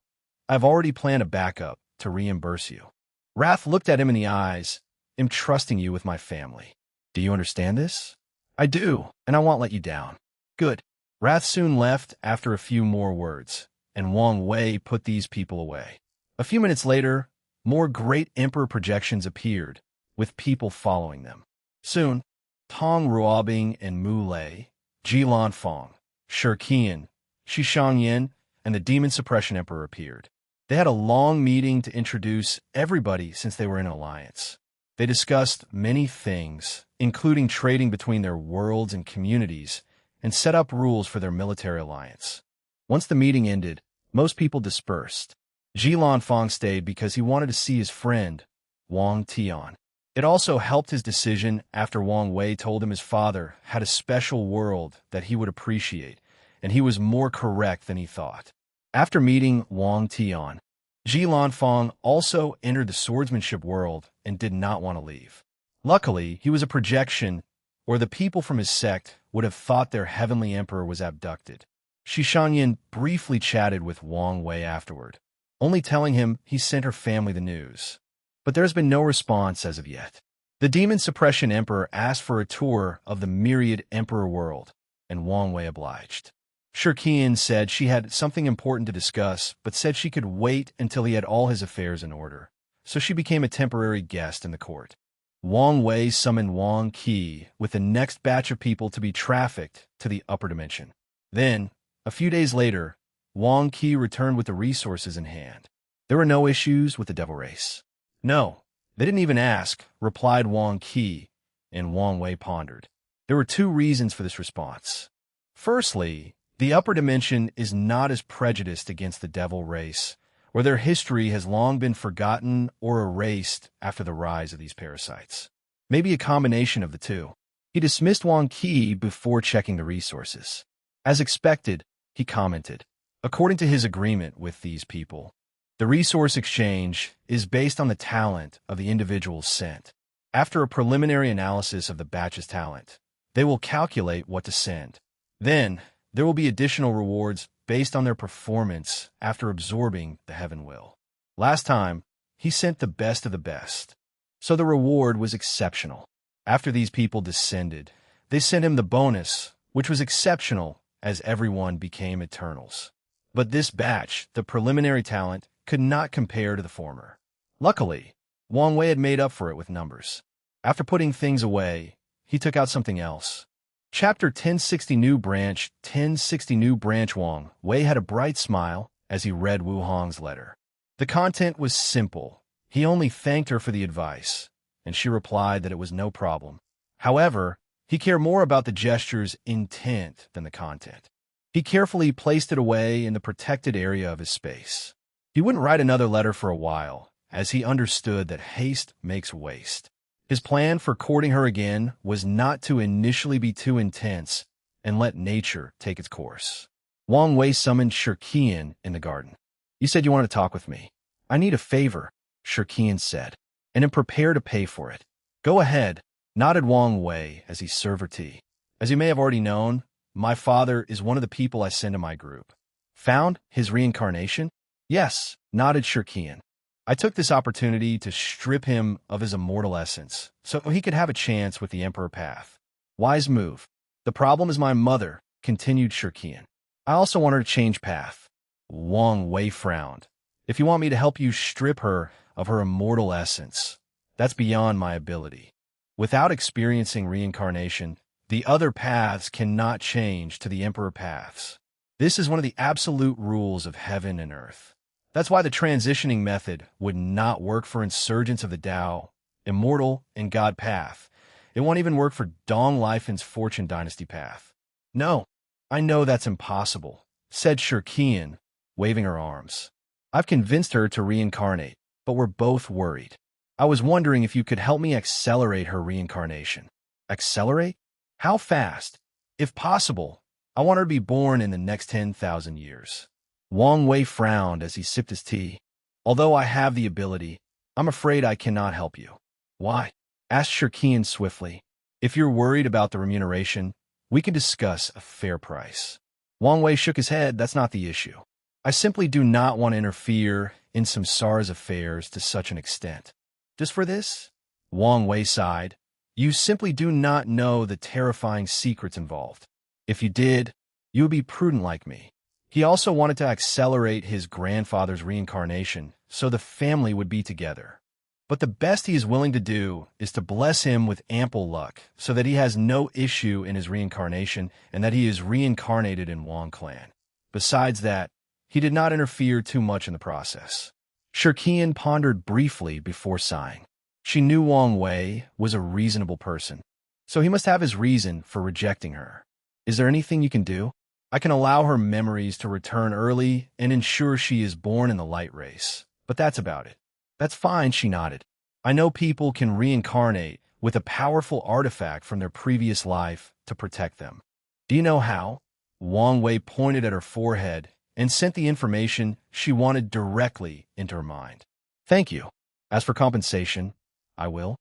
I've already planned a backup to reimburse you. Wrath looked at him in the eyes. I'm trusting you with my family. Do you understand this? I do, and I won't let you down. Good. Wrath soon left after a few more words, and Wang Wei put these people away. A few minutes later, more great emperor projections appeared, with people following them. Soon, Tong Ruobing and Mu Lei, Ji Lanfang, Shi Qian, Shi Shangyan, and the Demon Suppression Emperor appeared. They had a long meeting to introduce everybody since they were in an alliance. They discussed many things, including trading between their worlds and communities, and set up rules for their military alliance. Once the meeting ended, most people dispersed. Ji Lanfang stayed because he wanted to see his friend, Wang Tian. It also helped his decision after Wang Wei told him his father had a special world that he would appreciate, and he was more correct than he thought. After meeting Wang Tian, Ji Lanfang also entered the swordsmanship world and did not want to leave. Luckily, he was a projection, or the people from his sect would have thought their heavenly emperor was abducted. Shi Shangyan briefly chatted with Wang Wei afterward, only telling him he sent her family the news. But there's been no response as of yet. The Demon Suppression Emperor asked for a tour of the myriad emperor world, and Wang Wei obliged. Shi Qian said she had something important to discuss, but said she could wait until he had all his affairs in order, so she became a temporary guest in the court. Wang Wei summoned Wang Qi with the next batch of people to be trafficked to the upper dimension. Then, a few days later, Wang Qi returned with the resources in hand. There were no issues with the devil race. No, they didn't even ask, replied Wang Qi, and Wang Wei pondered. There were 2 reasons for this response. Firstly, the upper dimension is not as prejudiced against the devil race, where their history has long been forgotten or erased after the rise of these parasites. Maybe a combination of the two. He dismissed Wang Qi before checking the resources. As expected, he commented, according to his agreement with these people, the resource exchange is based on the talent of the individuals sent. After a preliminary analysis of the batch's talent, they will calculate what to send. Then, there will be additional rewards based on their performance after absorbing the heaven will. Last time, he sent the best of the best, so the reward was exceptional. After these people descended, they sent him the bonus, which was exceptional as everyone became Eternals. But this batch, the preliminary talent, could not compare to the former. Luckily, Wang Wei had made up for it with numbers. After putting things away, he took out something else. Chapter 1060 New Branch 1060 New Branch. Wang Wei had a bright smile as he read Wu Hong's letter. The content was simple. He only thanked her for the advice, and she replied that it was no problem. However, he cared more about the gesture's intent than the content. He carefully placed it away in the protected area of his space. He wouldn't write another letter for a while, as he understood that haste makes waste. His plan for courting her again was not to initially be too intense and let nature take its course. Wang Wei summoned Shirkian in the garden. You said you wanted to talk with me. I need a favor, Shirkian said, and am prepared to pay for it. Go ahead, nodded Wang Wei as he served her tea. As you may have already known, my father is one of the people I send to my group. Found his reincarnation? Yes, nodded Shirkian. I took this opportunity to strip him of his immortal essence, so he could have a chance with the Emperor path. Wise move. The problem is my mother, continued Shirkian. I also want her to change path. Wang Wei frowned. If you want me to help you strip her of her immortal essence, that's beyond my ability. Without experiencing reincarnation, the other paths cannot change to the Emperor paths. This is one of the absolute rules of heaven and earth. That's why the transitioning method would not work for insurgents of the Tao, Immortal, and God path. It won't even work for Dong Lifen's Fortune Dynasty path. No, I know that's impossible, said Shirkian, waving her arms. I've convinced her to reincarnate, but we're both worried. I was wondering if you could help me accelerate her reincarnation. Accelerate? How fast? If possible, I want her to be born in the next 10,000 years. Wang Wei frowned as he sipped his tea. Although I have the ability, I'm afraid I cannot help you. Why? Asked Shirkian swiftly. If you're worried about the remuneration, we can discuss a fair price. Wang Wei shook his head. That's not the issue. I simply do not want to interfere in Samsara's affairs to such an extent. Just for this? Wang Wei sighed. You simply do not know the terrifying secrets involved. If you did, you would be prudent like me. He also wanted to accelerate his grandfather's reincarnation so the family would be together. But the best he is willing to do is to bless him with ample luck so that he has no issue in his reincarnation and that he is reincarnated in Wang clan. Besides that, he did not interfere too much in the process. Shirkian pondered briefly before sighing. She knew Wang Wei was a reasonable person, so he must have his reason for rejecting her. Is there anything you can do? I can allow her memories to return early and ensure she is born in the light race, but that's about it. That's fine, she nodded. I know people can reincarnate with a powerful artifact from their previous life to protect them. Do you know how? Wang Wei pointed at her forehead and sent the information she wanted directly into her mind. Thank you. As for compensation, I will.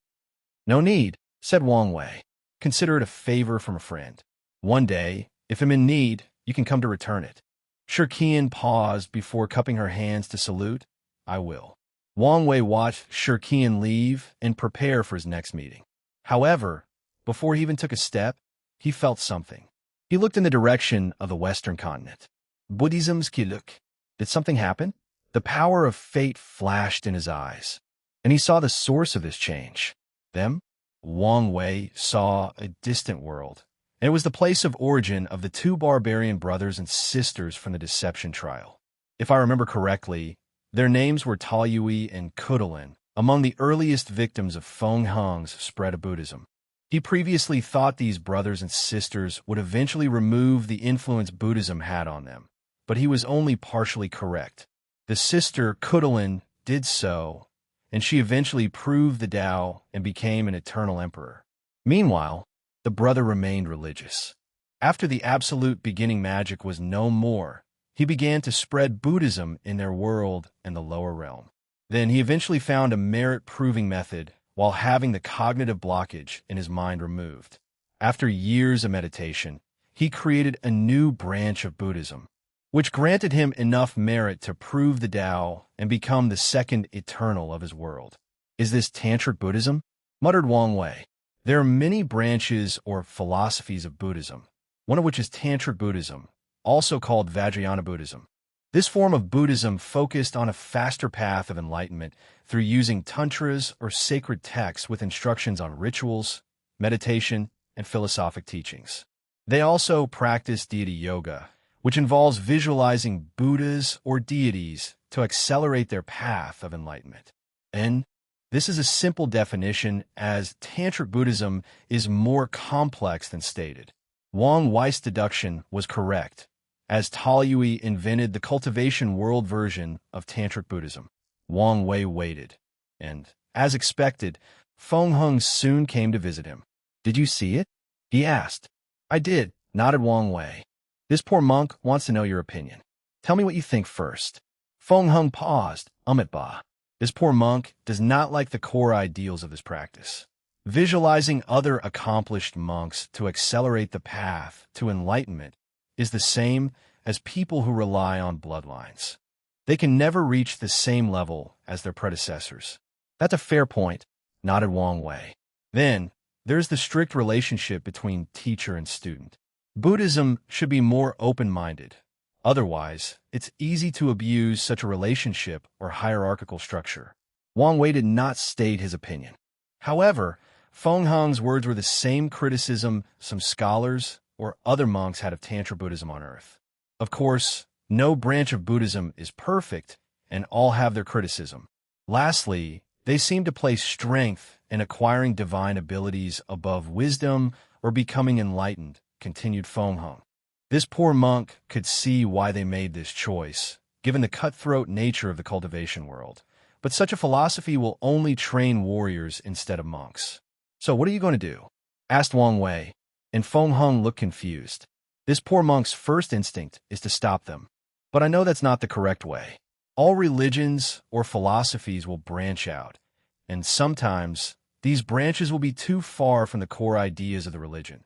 No need, said Wang Wei. Consider it a favor from a friend. One day, if I'm in need, you can come to return it. Shirkian paused before cupping her hands to salute. I will. Wang Wei watched Shirkian leave and prepare for his next meeting. However, before he even took a step, he felt something. He looked in the direction of the Western continent. Buddhism's Kiluk. Did something happen? The power of fate flashed in his eyes, and he saw the source of this change. Them? Wang Wei saw a distant world. And it was the place of origin of the two barbarian brothers and sisters from the Deception trial. If I remember correctly, their names were Taoyui and Kudalin, among the earliest victims of Feng Hong's spread of Buddhism. He previously thought these brothers and sisters would eventually remove the influence Buddhism had on them, but he was only partially correct. The sister Kudalin did so, and she eventually proved the Tao and became an eternal emperor. Meanwhile, the brother remained religious. After the absolute beginning magic was no more, he began to spread Buddhism in their world and the lower realm. Then he eventually found a merit-proving method while having the cognitive blockage in his mind removed. After years of meditation, he created a new branch of Buddhism, which granted him enough merit to prove the Tao and become the second eternal of his world. Is this Tantric Buddhism? Muttered Wang Wei. There are many branches or philosophies of Buddhism, one of which is Tantric Buddhism, also called Vajrayana Buddhism. This form of Buddhism focused on a faster path of enlightenment through using tantras or sacred texts with instructions on rituals, meditation, and philosophic teachings. They also practice deity yoga, which involves visualizing Buddhas or deities to accelerate their path of enlightenment. And this is a simple definition, as Tantric Buddhism is more complex than stated. Wang Wei's deduction was correct, as Taoyui invented the cultivation world version of Tantric Buddhism. Wang Wei waited, and, as expected, Feng Hung soon came to visit him. "Did you see it?" he asked. "I did," nodded Wang Wei. "This poor monk wants to know your opinion. Tell me what you think first." Feng Hung paused. Ba. This poor monk does not like the core ideals of this practice. Visualizing other accomplished monks to accelerate the path to enlightenment is the same as people who rely on bloodlines. They can never reach the same level as their predecessors. "That's a fair point," nodded Wang Wei. "Then, there's the strict relationship between teacher and student. Buddhism should be more open-minded. Otherwise, it's easy to abuse such a relationship or hierarchical structure." Wang Wei did not state his opinion. However, Feng Hung's words were the same criticism some scholars or other monks had of Tantra Buddhism on earth. Of course, no branch of Buddhism is perfect, and all have their criticism. Lastly, they seem to place strength in acquiring divine abilities above wisdom or becoming enlightened, continued Feng Hung. This poor monk could see why they made this choice, given the cutthroat nature of the cultivation world. But such a philosophy will only train warriors instead of monks. "So what are you going to do?" asked Wang Wei, and Feng Hung looked confused. This poor monk's first instinct is to stop them. But I know that's not the correct way. All religions or philosophies will branch out, and sometimes these branches will be too far from the core ideas of the religion.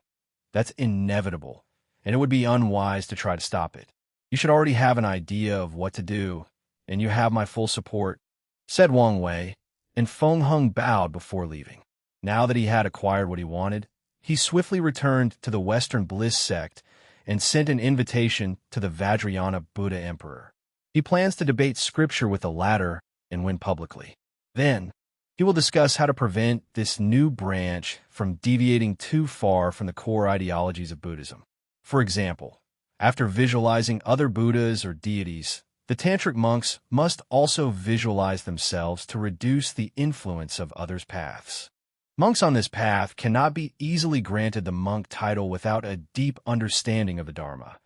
That's inevitable, and it would be unwise to try to stop it. You should already have an idea of what to do, and you have my full support, said Wang Wei, and Feng Hung bowed before leaving. Now that he had acquired what he wanted, he swiftly returned to the Western Bliss sect and sent an invitation to the Vajrayana Buddha Emperor. He plans to debate scripture with the latter and win publicly. Then, he will discuss how to prevent this new branch from deviating too far from the core ideologies of Buddhism. For example, after visualizing other Buddhas or deities, the Tantric monks must also visualize themselves to reduce the influence of others' paths. Monks on this path cannot be easily granted the monk title without a deep understanding of the Dharma.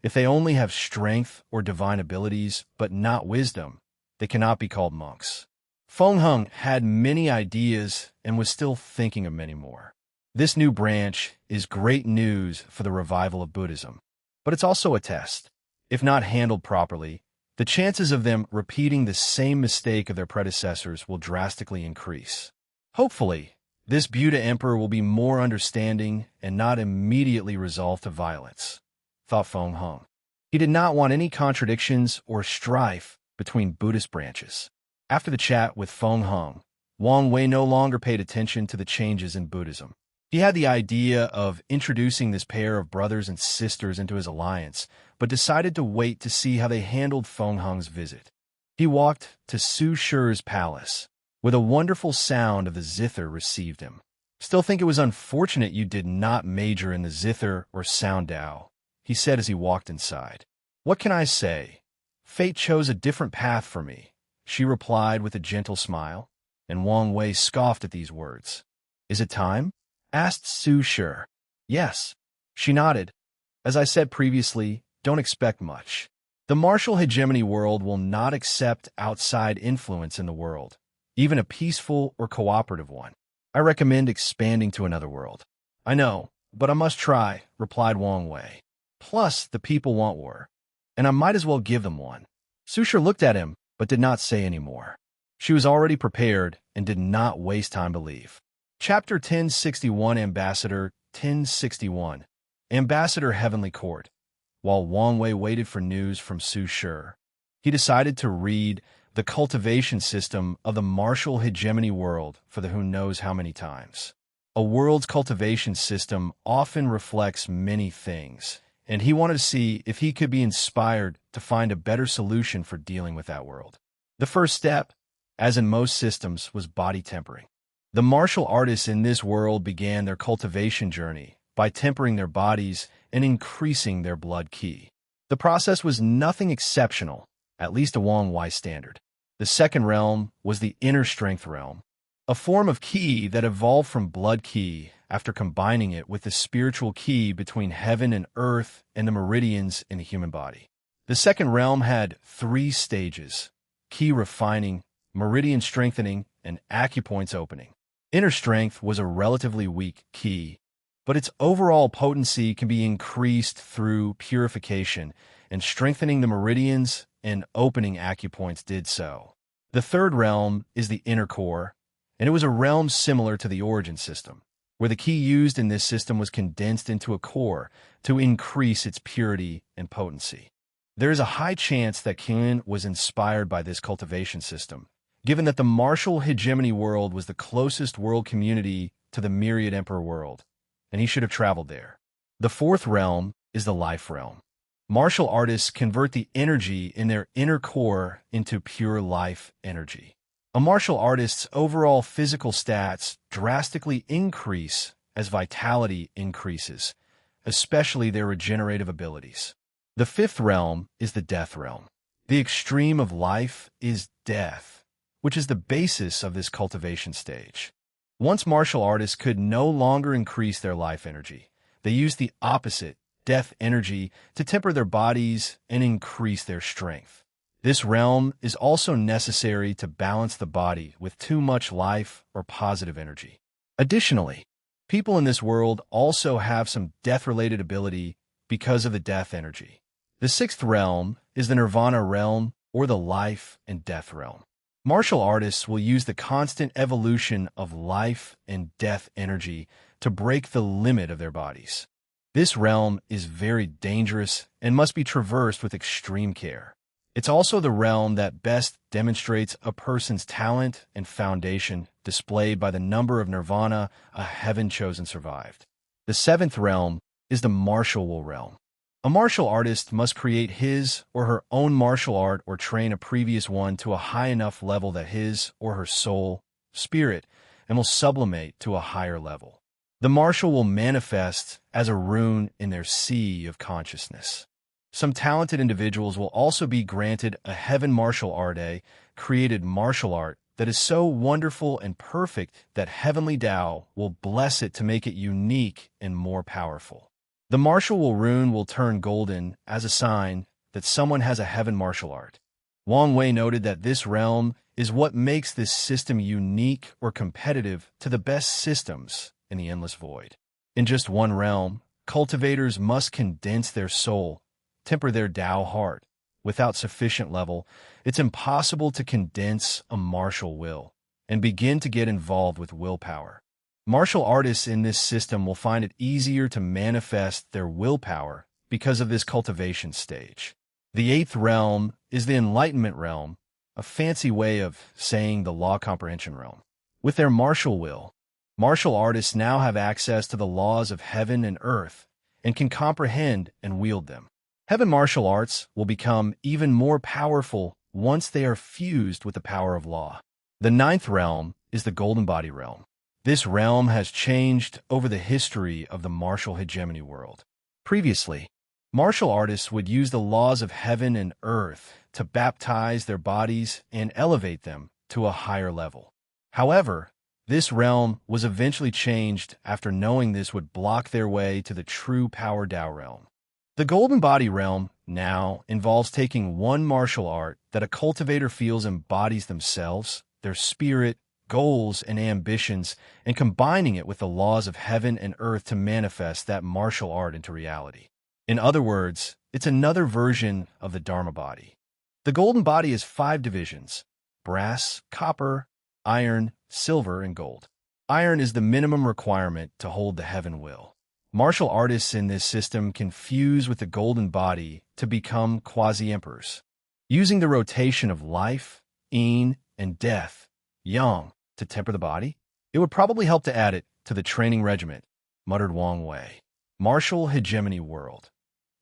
If they only have strength or divine abilities, but not wisdom, they cannot be called monks. Feng Hung had many ideas and was still thinking of many more. This new branch is great news for the revival of Buddhism, but it's also a test. If not handled properly, the chances of them repeating the same mistake of their predecessors will drastically increase. Hopefully, this Buddha Emperor will be more understanding and not immediately resolve to violence, thought Feng Hung. He did not want any contradictions or strife between Buddhist branches. After the chat with Feng Hung, Wang Wei no longer paid attention to the changes in Buddhism. He had the idea of introducing this pair of brothers and sisters into his alliance, but decided to wait to see how they handled Feng Hung's visit. He walked to Su Shi's palace, where the wonderful sound of the zither received him. "Still think it was unfortunate you did not major in the zither or sound Tao," he said as he walked inside. "What can I say? Fate chose a different path for me," she replied with a gentle smile, and Wang Wei scoffed at these words. "Is it time?" asked Su Shi. "Yes." She nodded. "As I said previously, don't expect much. The martial hegemony world will not accept outside influence in the world. even a peaceful or cooperative one. I recommend expanding to another world. I know, but I must try, replied Wang Wei. Plus, the people want war, and I might as well give them one. Susha looked at him, but did not say any more. She was already prepared and did not waste time to leave. Chapter 1061 Ambassador 1061 Ambassador Heavenly Court. While Wang Wei waited for news from Su Shi, he decided to read the cultivation system of the martial hegemony world for the who knows how many times. A world's cultivation system often reflects many things, and he wanted to see if he could be inspired to find a better solution for dealing with that world. The first step, as in most systems, was body tempering. The martial artists in this world began their cultivation journey by tempering their bodies and increasing their blood qi. The process was nothing exceptional, at least a Wang Wei standard. The second realm was the inner strength realm, a form of qi that evolved from blood qi after combining it with the spiritual qi between heaven and earth and the meridians in the human body. The second realm had 3 stages: qi refining, meridian strengthening, and acupoints opening. Inner strength was a relatively weak qi, but its overall potency can be increased through purification, and strengthening the meridians and opening acupoints did so. The third realm is the inner core, and it was a realm similar to the origin system, where the qi used in this system was condensed into a core to increase its purity and potency. There is a high chance that Qin was inspired by this cultivation system, given that the martial hegemony world was the closest world community to the myriad emperor world, and he should have traveled there. The fourth realm is the life realm. Martial artists convert the energy in their inner core into pure life energy. A martial artist's overall physical stats drastically increase as vitality increases, especially their regenerative abilities. The fifth realm is the death realm. The extreme of life is death, which is the basis of this cultivation stage. Once martial artists could no longer increase their life energy, they used the opposite, death energy, to temper their bodies and increase their strength. This realm is also necessary to balance the body with too much life or positive energy. Additionally, people in this world also have some death-related ability because of the death energy. The sixth realm is the nirvana realm, or the life and death realm. Martial artists will use the constant evolution of life and death energy to break the limit of their bodies. This realm is very dangerous and must be traversed with extreme care. It's also the realm that best demonstrates a person's talent and foundation, displayed by the number of nirvana a heaven-chosen survived. The seventh realm is the martial realm. A martial artist must create his or her own martial art or train a previous one to a high enough level that his or her soul, spirit, and will sublimate to a higher level. The martial will manifest as a rune in their sea of consciousness. Some talented individuals will also be granted a heaven martial art, a created martial art that is so wonderful and perfect that heavenly Tao will bless it to make it unique and more powerful. The martial rune will turn golden as a sign that someone has a heaven martial art. Wang Wei noted that this realm is what makes this system unique or competitive to the best systems in the endless void. In just one realm, cultivators must condense their soul, temper their Tao heart. Without sufficient level, it's impossible to condense a martial will and begin to get involved with willpower. Martial artists in this system will find it easier to manifest their willpower because of this cultivation stage. The eighth realm is the enlightenment realm, a fancy way of saying the law comprehension realm. With their martial will, martial artists now have access to the laws of heaven and earth and can comprehend and wield them. Heaven martial arts will become even more powerful once they are fused with the power of law. The ninth realm is the golden body realm. This realm has changed over the history of the martial hegemony world. Previously, martial artists would use the laws of heaven and earth to baptize their bodies and elevate them to a higher level. However, this realm was eventually changed after knowing this would block their way to the true power Tao realm. The golden body realm now involves taking one martial art that a cultivator feels embodies themselves, their spirit, goals, and ambitions, and combining it with the laws of heaven and earth to manifest that martial art into reality. In other words, it's another version of the Dharma body. The golden body has 5 divisions: brass, copper, iron, silver, and gold. Iron is the minimum requirement to hold the heaven will. Martial artists in this system can fuse with the golden body to become quasi-emperors. Using the rotation of life, yin, and death, yang, to temper the body, it would probably help to add it to the training regiment, muttered Wang Wei. Martial hegemony world.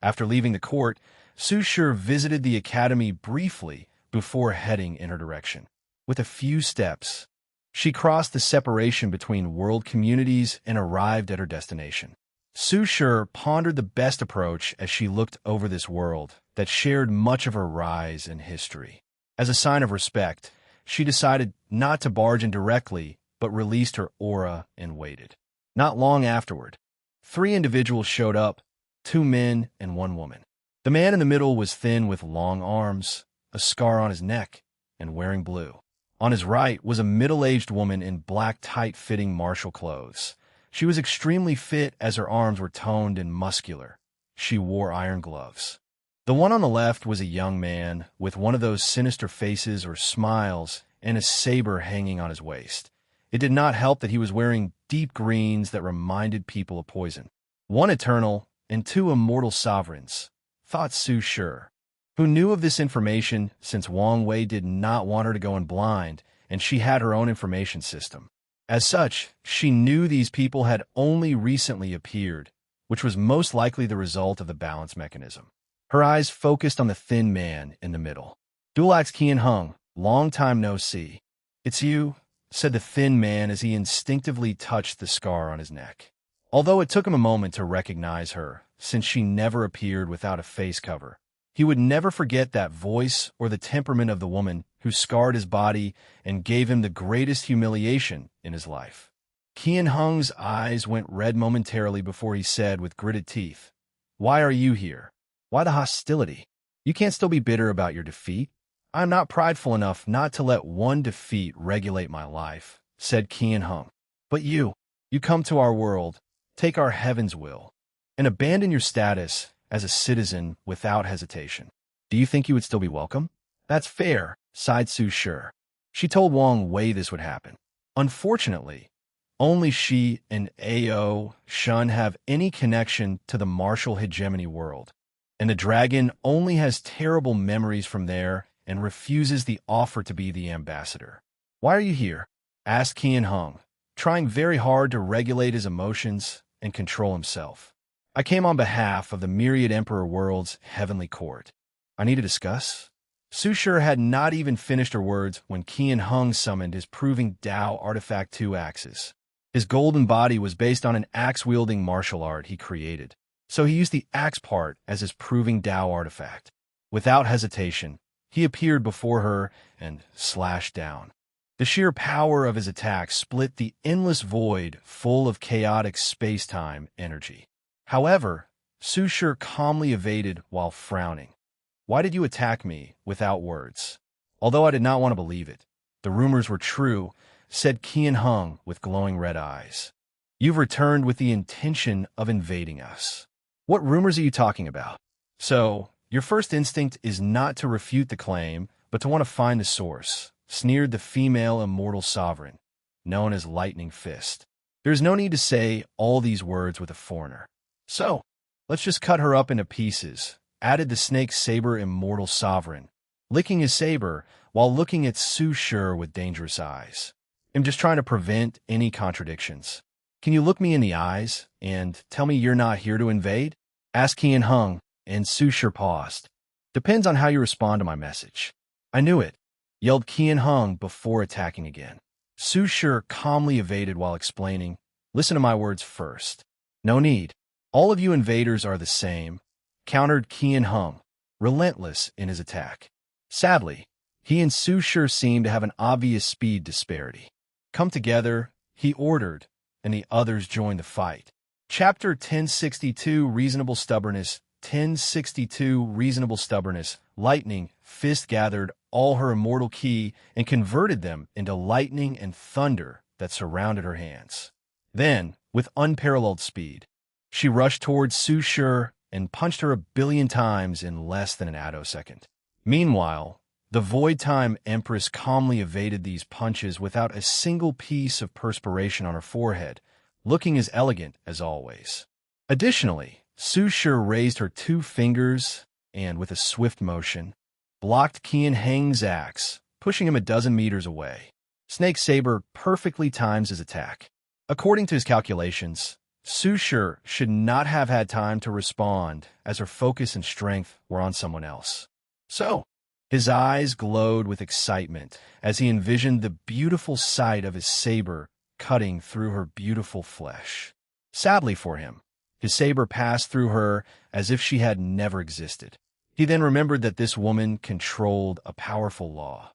After leaving the court, Su Shi visited the academy briefly before heading in her direction. With a few steps, she crossed the separation between world communities and arrived at her destination. Su Shi pondered the best approach as she looked over this world that shared much of her rise and history. As a sign of respect, she decided not to barge in directly, but released her aura and waited. Not long afterward, 3 individuals showed up, 2 men and 1 woman. The man in the middle was thin with long arms, a scar on his neck, and wearing blue. On his right was a middle-aged woman in black tight-fitting martial clothes. She was extremely fit as her arms were toned and muscular. She wore iron gloves. The one on the left was a young man with one of those sinister faces or smiles and a saber hanging on his waist. It did not help that he was wearing deep greens that reminded people of poison. 1 eternal and 2 immortal sovereigns, thought Su Shi, who knew of this information since Wang Wei did not want her to go in blind and she had her own information system. As such, she knew these people had only recently appeared, which was most likely the result of the balance mechanism. Her eyes focused on the thin man in the middle. Dulax Qian Hung, long time no see. It's you, said the thin man as he instinctively touched the scar on his neck. Although it took him a moment to recognize her, since she never appeared without a face cover, he would never forget that voice or the temperament of the woman who scarred his body and gave him the greatest humiliation in his life. Qian Hung's eyes went red momentarily before he said with gritted teeth, "Why are you here? Why the hostility? You can't still be bitter about your defeat. I am not prideful enough not to let one defeat regulate my life," said Qian Hung. "But you come to our world, take our heaven's will, and abandon your status as a citizen without hesitation. Do you think you would still be welcome?" "That's fair," sighed Su Shi. She told Wang Wei this would happen. Unfortunately, only she and Ao Shun have any connection to the martial hegemony world, and the dragon only has terrible memories from there and refuses the offer to be the ambassador. "Why are you here?" asked Qian Hung, trying very hard to regulate his emotions and control himself. "I came on behalf of the myriad emperor world's heavenly court. I need to discuss." Su Shi had not even finished her words when Qian Hung summoned his proving Tao Artifact 2 axes. His golden body was based on an axe-wielding martial art he created, so he used the axe part as his proving Tao artifact. Without hesitation, he appeared before her and slashed down. The sheer power of his attack split the endless void full of chaotic space-time energy. However, Su Shi calmly evaded while frowning. "Why did you attack me without words?" Although I did not want to believe it, the rumors were true, said Qian Hung with glowing red eyes. "You've returned with the intention of invading us." "What rumors are you talking about?" "So, your first instinct is not to refute the claim, but to want to find the source," sneered the female immortal sovereign, known as Lightning Fist. "There's no need to say all these words with a foreigner. So, let's just cut her up into pieces," added the snake saber immortal sovereign, licking his saber while looking at Su Shi with dangerous eyes. "I'm just trying to prevent any contradictions. Can you look me in the eyes and tell me you're not here to invade?" asked Qian Hung, and Su Shi paused. "Depends on how you respond to my message." "I knew it," yelled Qian Hung before attacking again. Su Shi calmly evaded while explaining, "Listen to my words first." "No need. All of you invaders are the same," countered Qian Hung, relentless in his attack. Sadly, he and Su Shi seemed to have an obvious speed disparity. "Come together," he ordered, and the others joined the fight. Chapter 1062, Reasonable Stubbornness, 1062 reasonable stubbornness, Lightning Fist gathered all her immortal ki and converted them into lightning and thunder that surrounded her hands. Then, with unparalleled speed, she rushed towards Su Shi and punched her 1,000,000,000 times in less than an attosecond. Meanwhile, the Void-Time Empress calmly evaded these punches without a single piece of perspiration on her forehead, looking as elegant as always. Additionally, Su Shi raised her 2 fingers and, with a swift motion, blocked Qian Heng's axe, pushing him 12 meters away. Snake Saber perfectly times his attack. According to his calculations, Su Shi should not have had time to respond, as her focus and strength were on someone else. So, his eyes glowed with excitement as he envisioned the beautiful sight of his saber cutting through her beautiful flesh. Sadly for him, his saber passed through her as if she had never existed. He then remembered that this woman controlled a powerful law: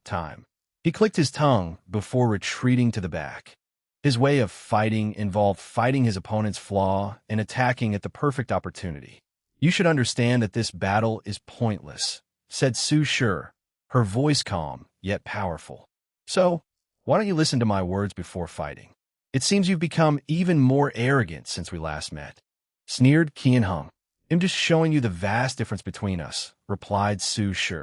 time. He clicked his tongue before retreating to the back. His way of fighting involved fighting his opponent's flaw and attacking at the perfect opportunity. "You should understand that this battle is pointless," said Su Shi, her voice calm yet powerful. "So, why don't you listen to my words before fighting? It seems you've become even more arrogant since we last met," sneered Qian Heng. "I'm just showing you the vast difference between us," replied Su Shi,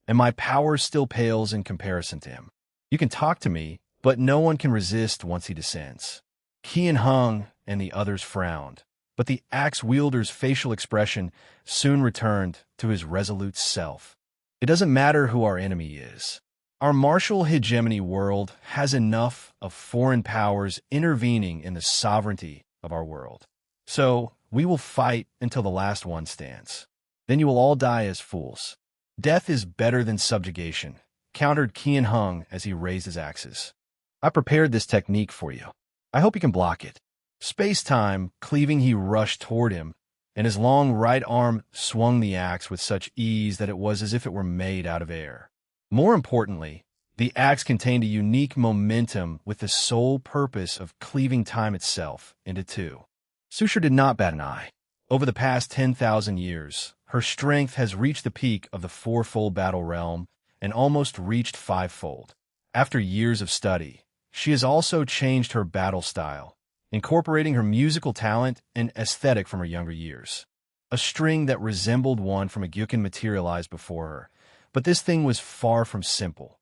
"and my power still pales in comparison to him. You can talk to me, but no one can resist once he descends." Qian Heng and the others frowned, but the axe-wielder's facial expression soon returned to his resolute self. "It doesn't matter who our enemy is. Our martial hegemony world has enough of foreign powers intervening in the sovereignty of our world. So, we will fight until the last one stands. Then you will all die as fools. Death is better than subjugation," countered Qian Heng as he raised his axes. "I prepared this technique for you. I hope you can block it." Space-time cleaving, he rushed toward him, and his long right arm swung the axe with such ease that it was as if it were made out of air. More importantly, the axe contained a unique momentum with the sole purpose of cleaving time itself into 2. Su Shi did not bat an eye. Over the past 10,000 years, her strength has reached the peak of the 4-fold battle realm and almost reached 5-fold. After years of study, she has also changed her battle style, incorporating her musical talent and aesthetic from her younger years. A string that resembled one from a gyukin materialized before her, but this thing was far from simple.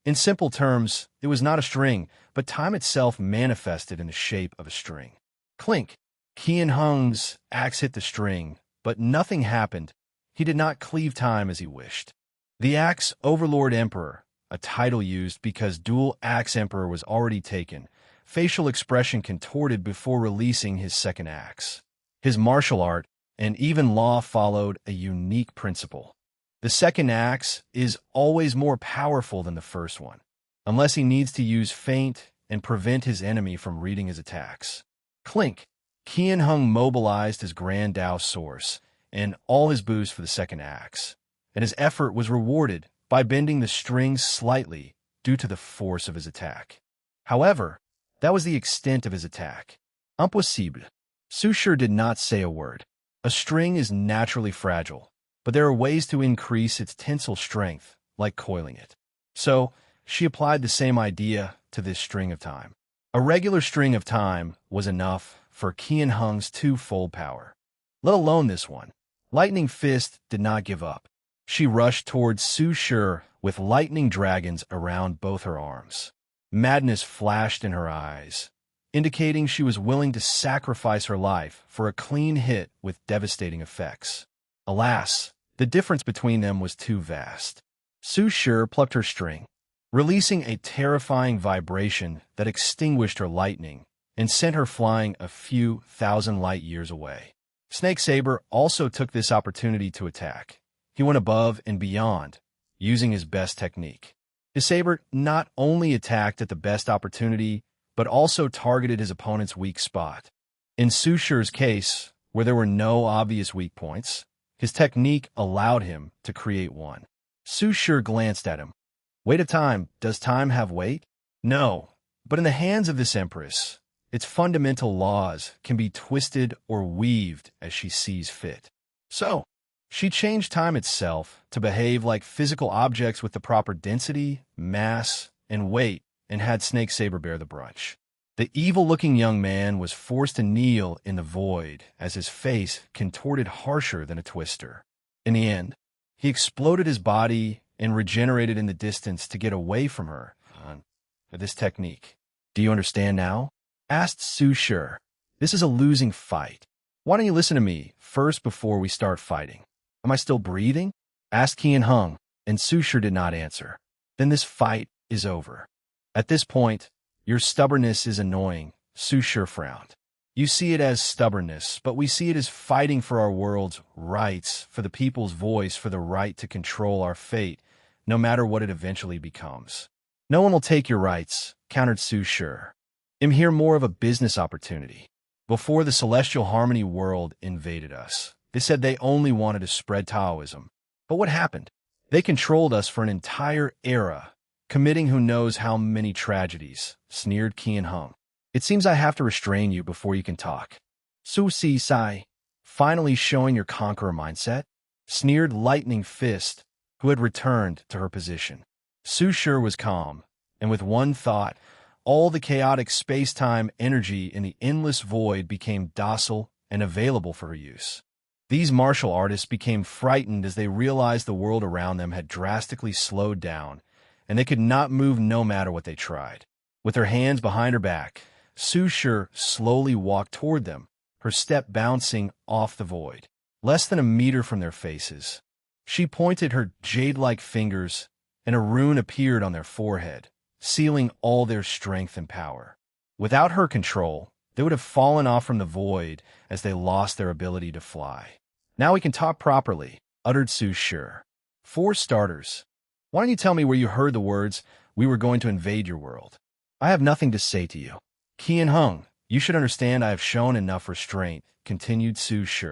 In simple terms, it was not a string, but time itself manifested in the shape of a string. Clink! Qian Heng's axe hit the string, but nothing happened. He did not cleave time as he wished. The Axe Overlord Emperor, a title used because Dual Axe Emperor was already taken, facial expression contorted before releasing his second axe. His martial art and even law followed a unique principle. The second axe is always more powerful than the first one, unless he needs to use feint and prevent his enemy from reading his attacks. Clink! Qian Heng mobilized his Grand Dao source and all his boost for the second axe, and his effort was rewarded by bending the strings slightly due to the force of his attack. However, that was the extent of his attack. Impossible. Su Shi did not say a word. A string is naturally fragile, but there are ways to increase its tensile strength, like coiling it. So, she applied the same idea to this string of time. A regular string of time was enough for Qian Heng's 2-fold power, let alone this one. Lightning Fist did not give up. She rushed towards Su Shi with lightning dragons around both her arms. Madness flashed in her eyes, indicating she was willing to sacrifice her life for a clean hit with devastating effects. Alas, the difference between them was too vast. Su Shi plucked her string, releasing a terrifying vibration that extinguished her lightning and sent her flying a few thousand light years away. Snake Saber also took this opportunity to attack. He went above and beyond, using his best technique. His saber not only attacked at the best opportunity, but also targeted his opponent's weak spot. In Su Shi's case, where there were no obvious weak points, his technique allowed him to create one. Su Shi glanced at him. Weight of time. Does time have weight? No, but in the hands of this empress, its fundamental laws can be twisted or weaved as she sees fit. So, she changed time itself to behave like physical objects with the proper density, mass, and weight, and had Snake Saber bear the brunt. The evil-looking young man was forced to kneel in the void as his face contorted harsher than a twister. In the end, he exploded his body and regenerated in the distance to get away from her. This technique. Do you understand now? Asked Su Shi. This is a losing fight. Why don't you listen to me first before we start fighting? Am I still breathing? Asked Qian Heng, and Su Shi did not answer. Then this fight is over. At this point, your stubbornness is annoying, Su Shi frowned. You see it as stubbornness, but we see it as fighting for our world's rights, for the people's voice, for the right to control our fate, no matter what it eventually becomes. No one will take your rights, countered Su Shi. I'm here more of a business opportunity. Before the celestial harmony world invaded us, they said they only wanted to spread Taoism. But what happened? They controlled us for an entire era, committing who knows how many tragedies, sneered Qian Heng. It seems I have to restrain you before you can talk. Su Si Sai, finally showing your conqueror mindset, sneered Lightning Fist, who had returned to her position. Su Shi was calm, and with one thought, all the chaotic space-time energy in the endless void became docile and available for her use. These martial artists became frightened as they realized the world around them had drastically slowed down, and they could not move no matter what they tried. With her hands behind her back, Su Shi slowly walked toward them, her step bouncing off the void, less than a meter from their faces. She pointed her jade-like fingers, and a rune appeared on their forehead, sealing all their strength and power. Without her control, they would have fallen off from the void as they lost their ability to fly. Now we can talk properly, uttered Su Shi. For starters, why don't you tell me where you heard the words, "We were going to invade your world"? I have nothing to say to you. Qian Heng, you should understand I have shown enough restraint, continued Su Shi.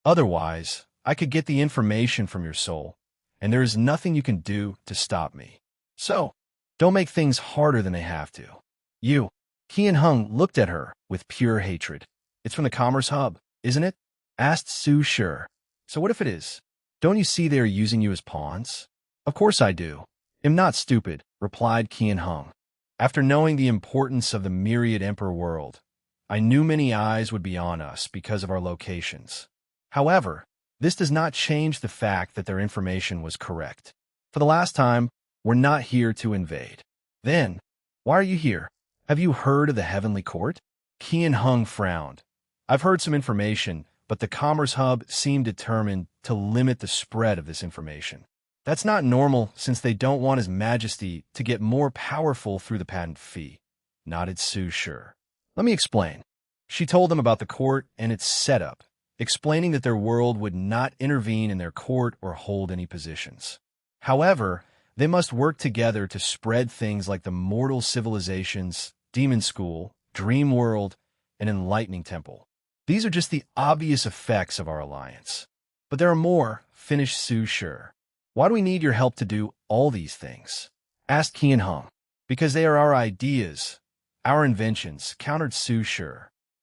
Otherwise, I could get the information from your soul, and there is nothing you can do to stop me. So, don't make things harder than they have to. You. Qian Heng looked at her with pure hatred. It's from the Commerce Hub, isn't it? Asked Su Shi. So what if it is? Don't you see they are using you as pawns? Of course I do. I'm not stupid, replied Qian Heng. After knowing the importance of the myriad emperor world, I knew many eyes would be on us because of our locations. However, this does not change the fact that their information was correct. For the last time, we're not here to invade. Then, why are you here? Have you heard of the Heavenly Court? Qian Heng frowned. I've heard some information, but the Commerce Hub seemed determined to limit the spread of this information. That's not normal since they don't want His Majesty to get more powerful through the patent fee, nodded Su Shi. Let me explain. She told them about the court and its setup, explaining that their world would not intervene in their court or hold any positions. However, they must work together to spread things like the mortal civilizations, Demon School, Dream World, and Enlightening Temple. These are just the obvious effects of our alliance. But there are more, finished Su Shi. Why do we need your help to do all these things? Asked Qian Heng. Because they are our ideas, our inventions, countered Su Shi.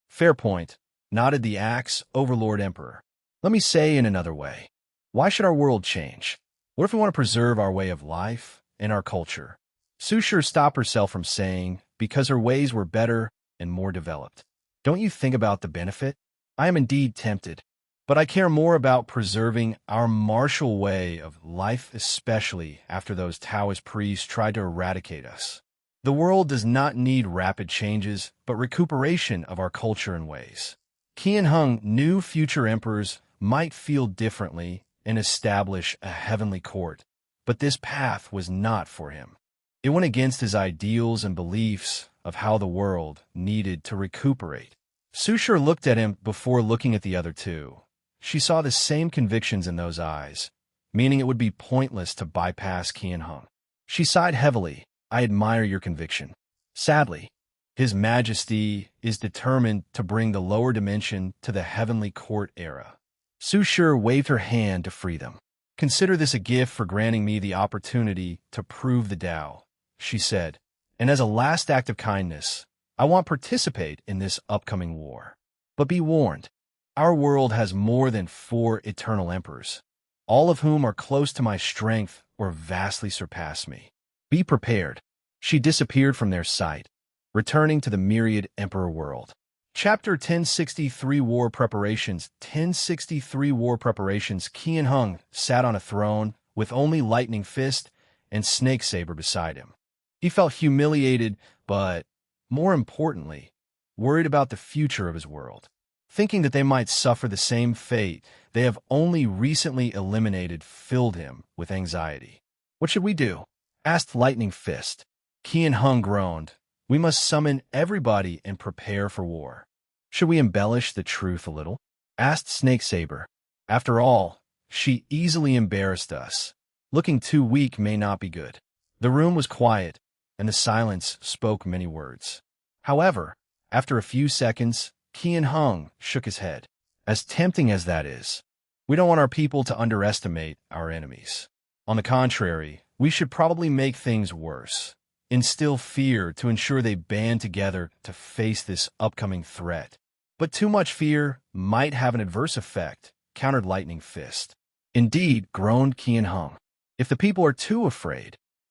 Fair point, nodded the Axe Overlord Emperor. Let me say in another way. Why should our world change? What if we want to preserve our way of life and our culture? Su Shi stopped herself from saying, because her ways were better and more developed. Don't you think about the benefit? I am indeed tempted. But I care more about preserving our martial way of life, especially after those Taoist priests tried to eradicate us. The world does not need rapid changes, but recuperation of our culture and ways. Qian Heng knew future emperors might feel differently and establish a heavenly court, but this path was not for him. It went against his ideals and beliefs of how the world needed to recuperate. Su Shi looked at him before looking at the other two. She saw the same convictions in those eyes, meaning it would be pointless to bypass Qian Heng. She sighed heavily. I admire your conviction. Sadly, His Majesty is determined to bring the lower dimension to the heavenly court era. Su Shi waved her hand to free them. Consider this a gift for granting me the opportunity to prove the Tao, she said, and as a last act of kindness, I want to participate in this upcoming war. But be warned, Our world has more than 4 eternal emperors, all of whom are close to my strength or vastly surpass me. Be prepared. She disappeared from their sight, returning to the myriad emperor world. Chapter 1063 War Preparations 1063 War Preparations Qian Hung sat on a throne with only Lightning Fist and Snake Saber beside him. He felt humiliated, but, more importantly, worried about the future of his world. Thinking that they might suffer the same fate they have only recently eliminated filled him with anxiety. "What should we do?" asked Lightning Fist. Qian Hung groaned. "We must summon everybody and prepare for war." "Should we embellish the truth a little?" asked Snake Saber. "After all, she easily embarrassed us. Looking too weak may not be good." The room was quiet, and the silence spoke many words. However, after a few seconds, Qian Hung shook his head. "As tempting as that is, we don't want our people to underestimate our enemies. On the contrary, we should probably make things worse. Instill fear to ensure they band together to face this upcoming threat. But too much fear might have an adverse effect," countered Lightning Fist. "Indeed," groaned Qian Hung. "If the people are too afraid,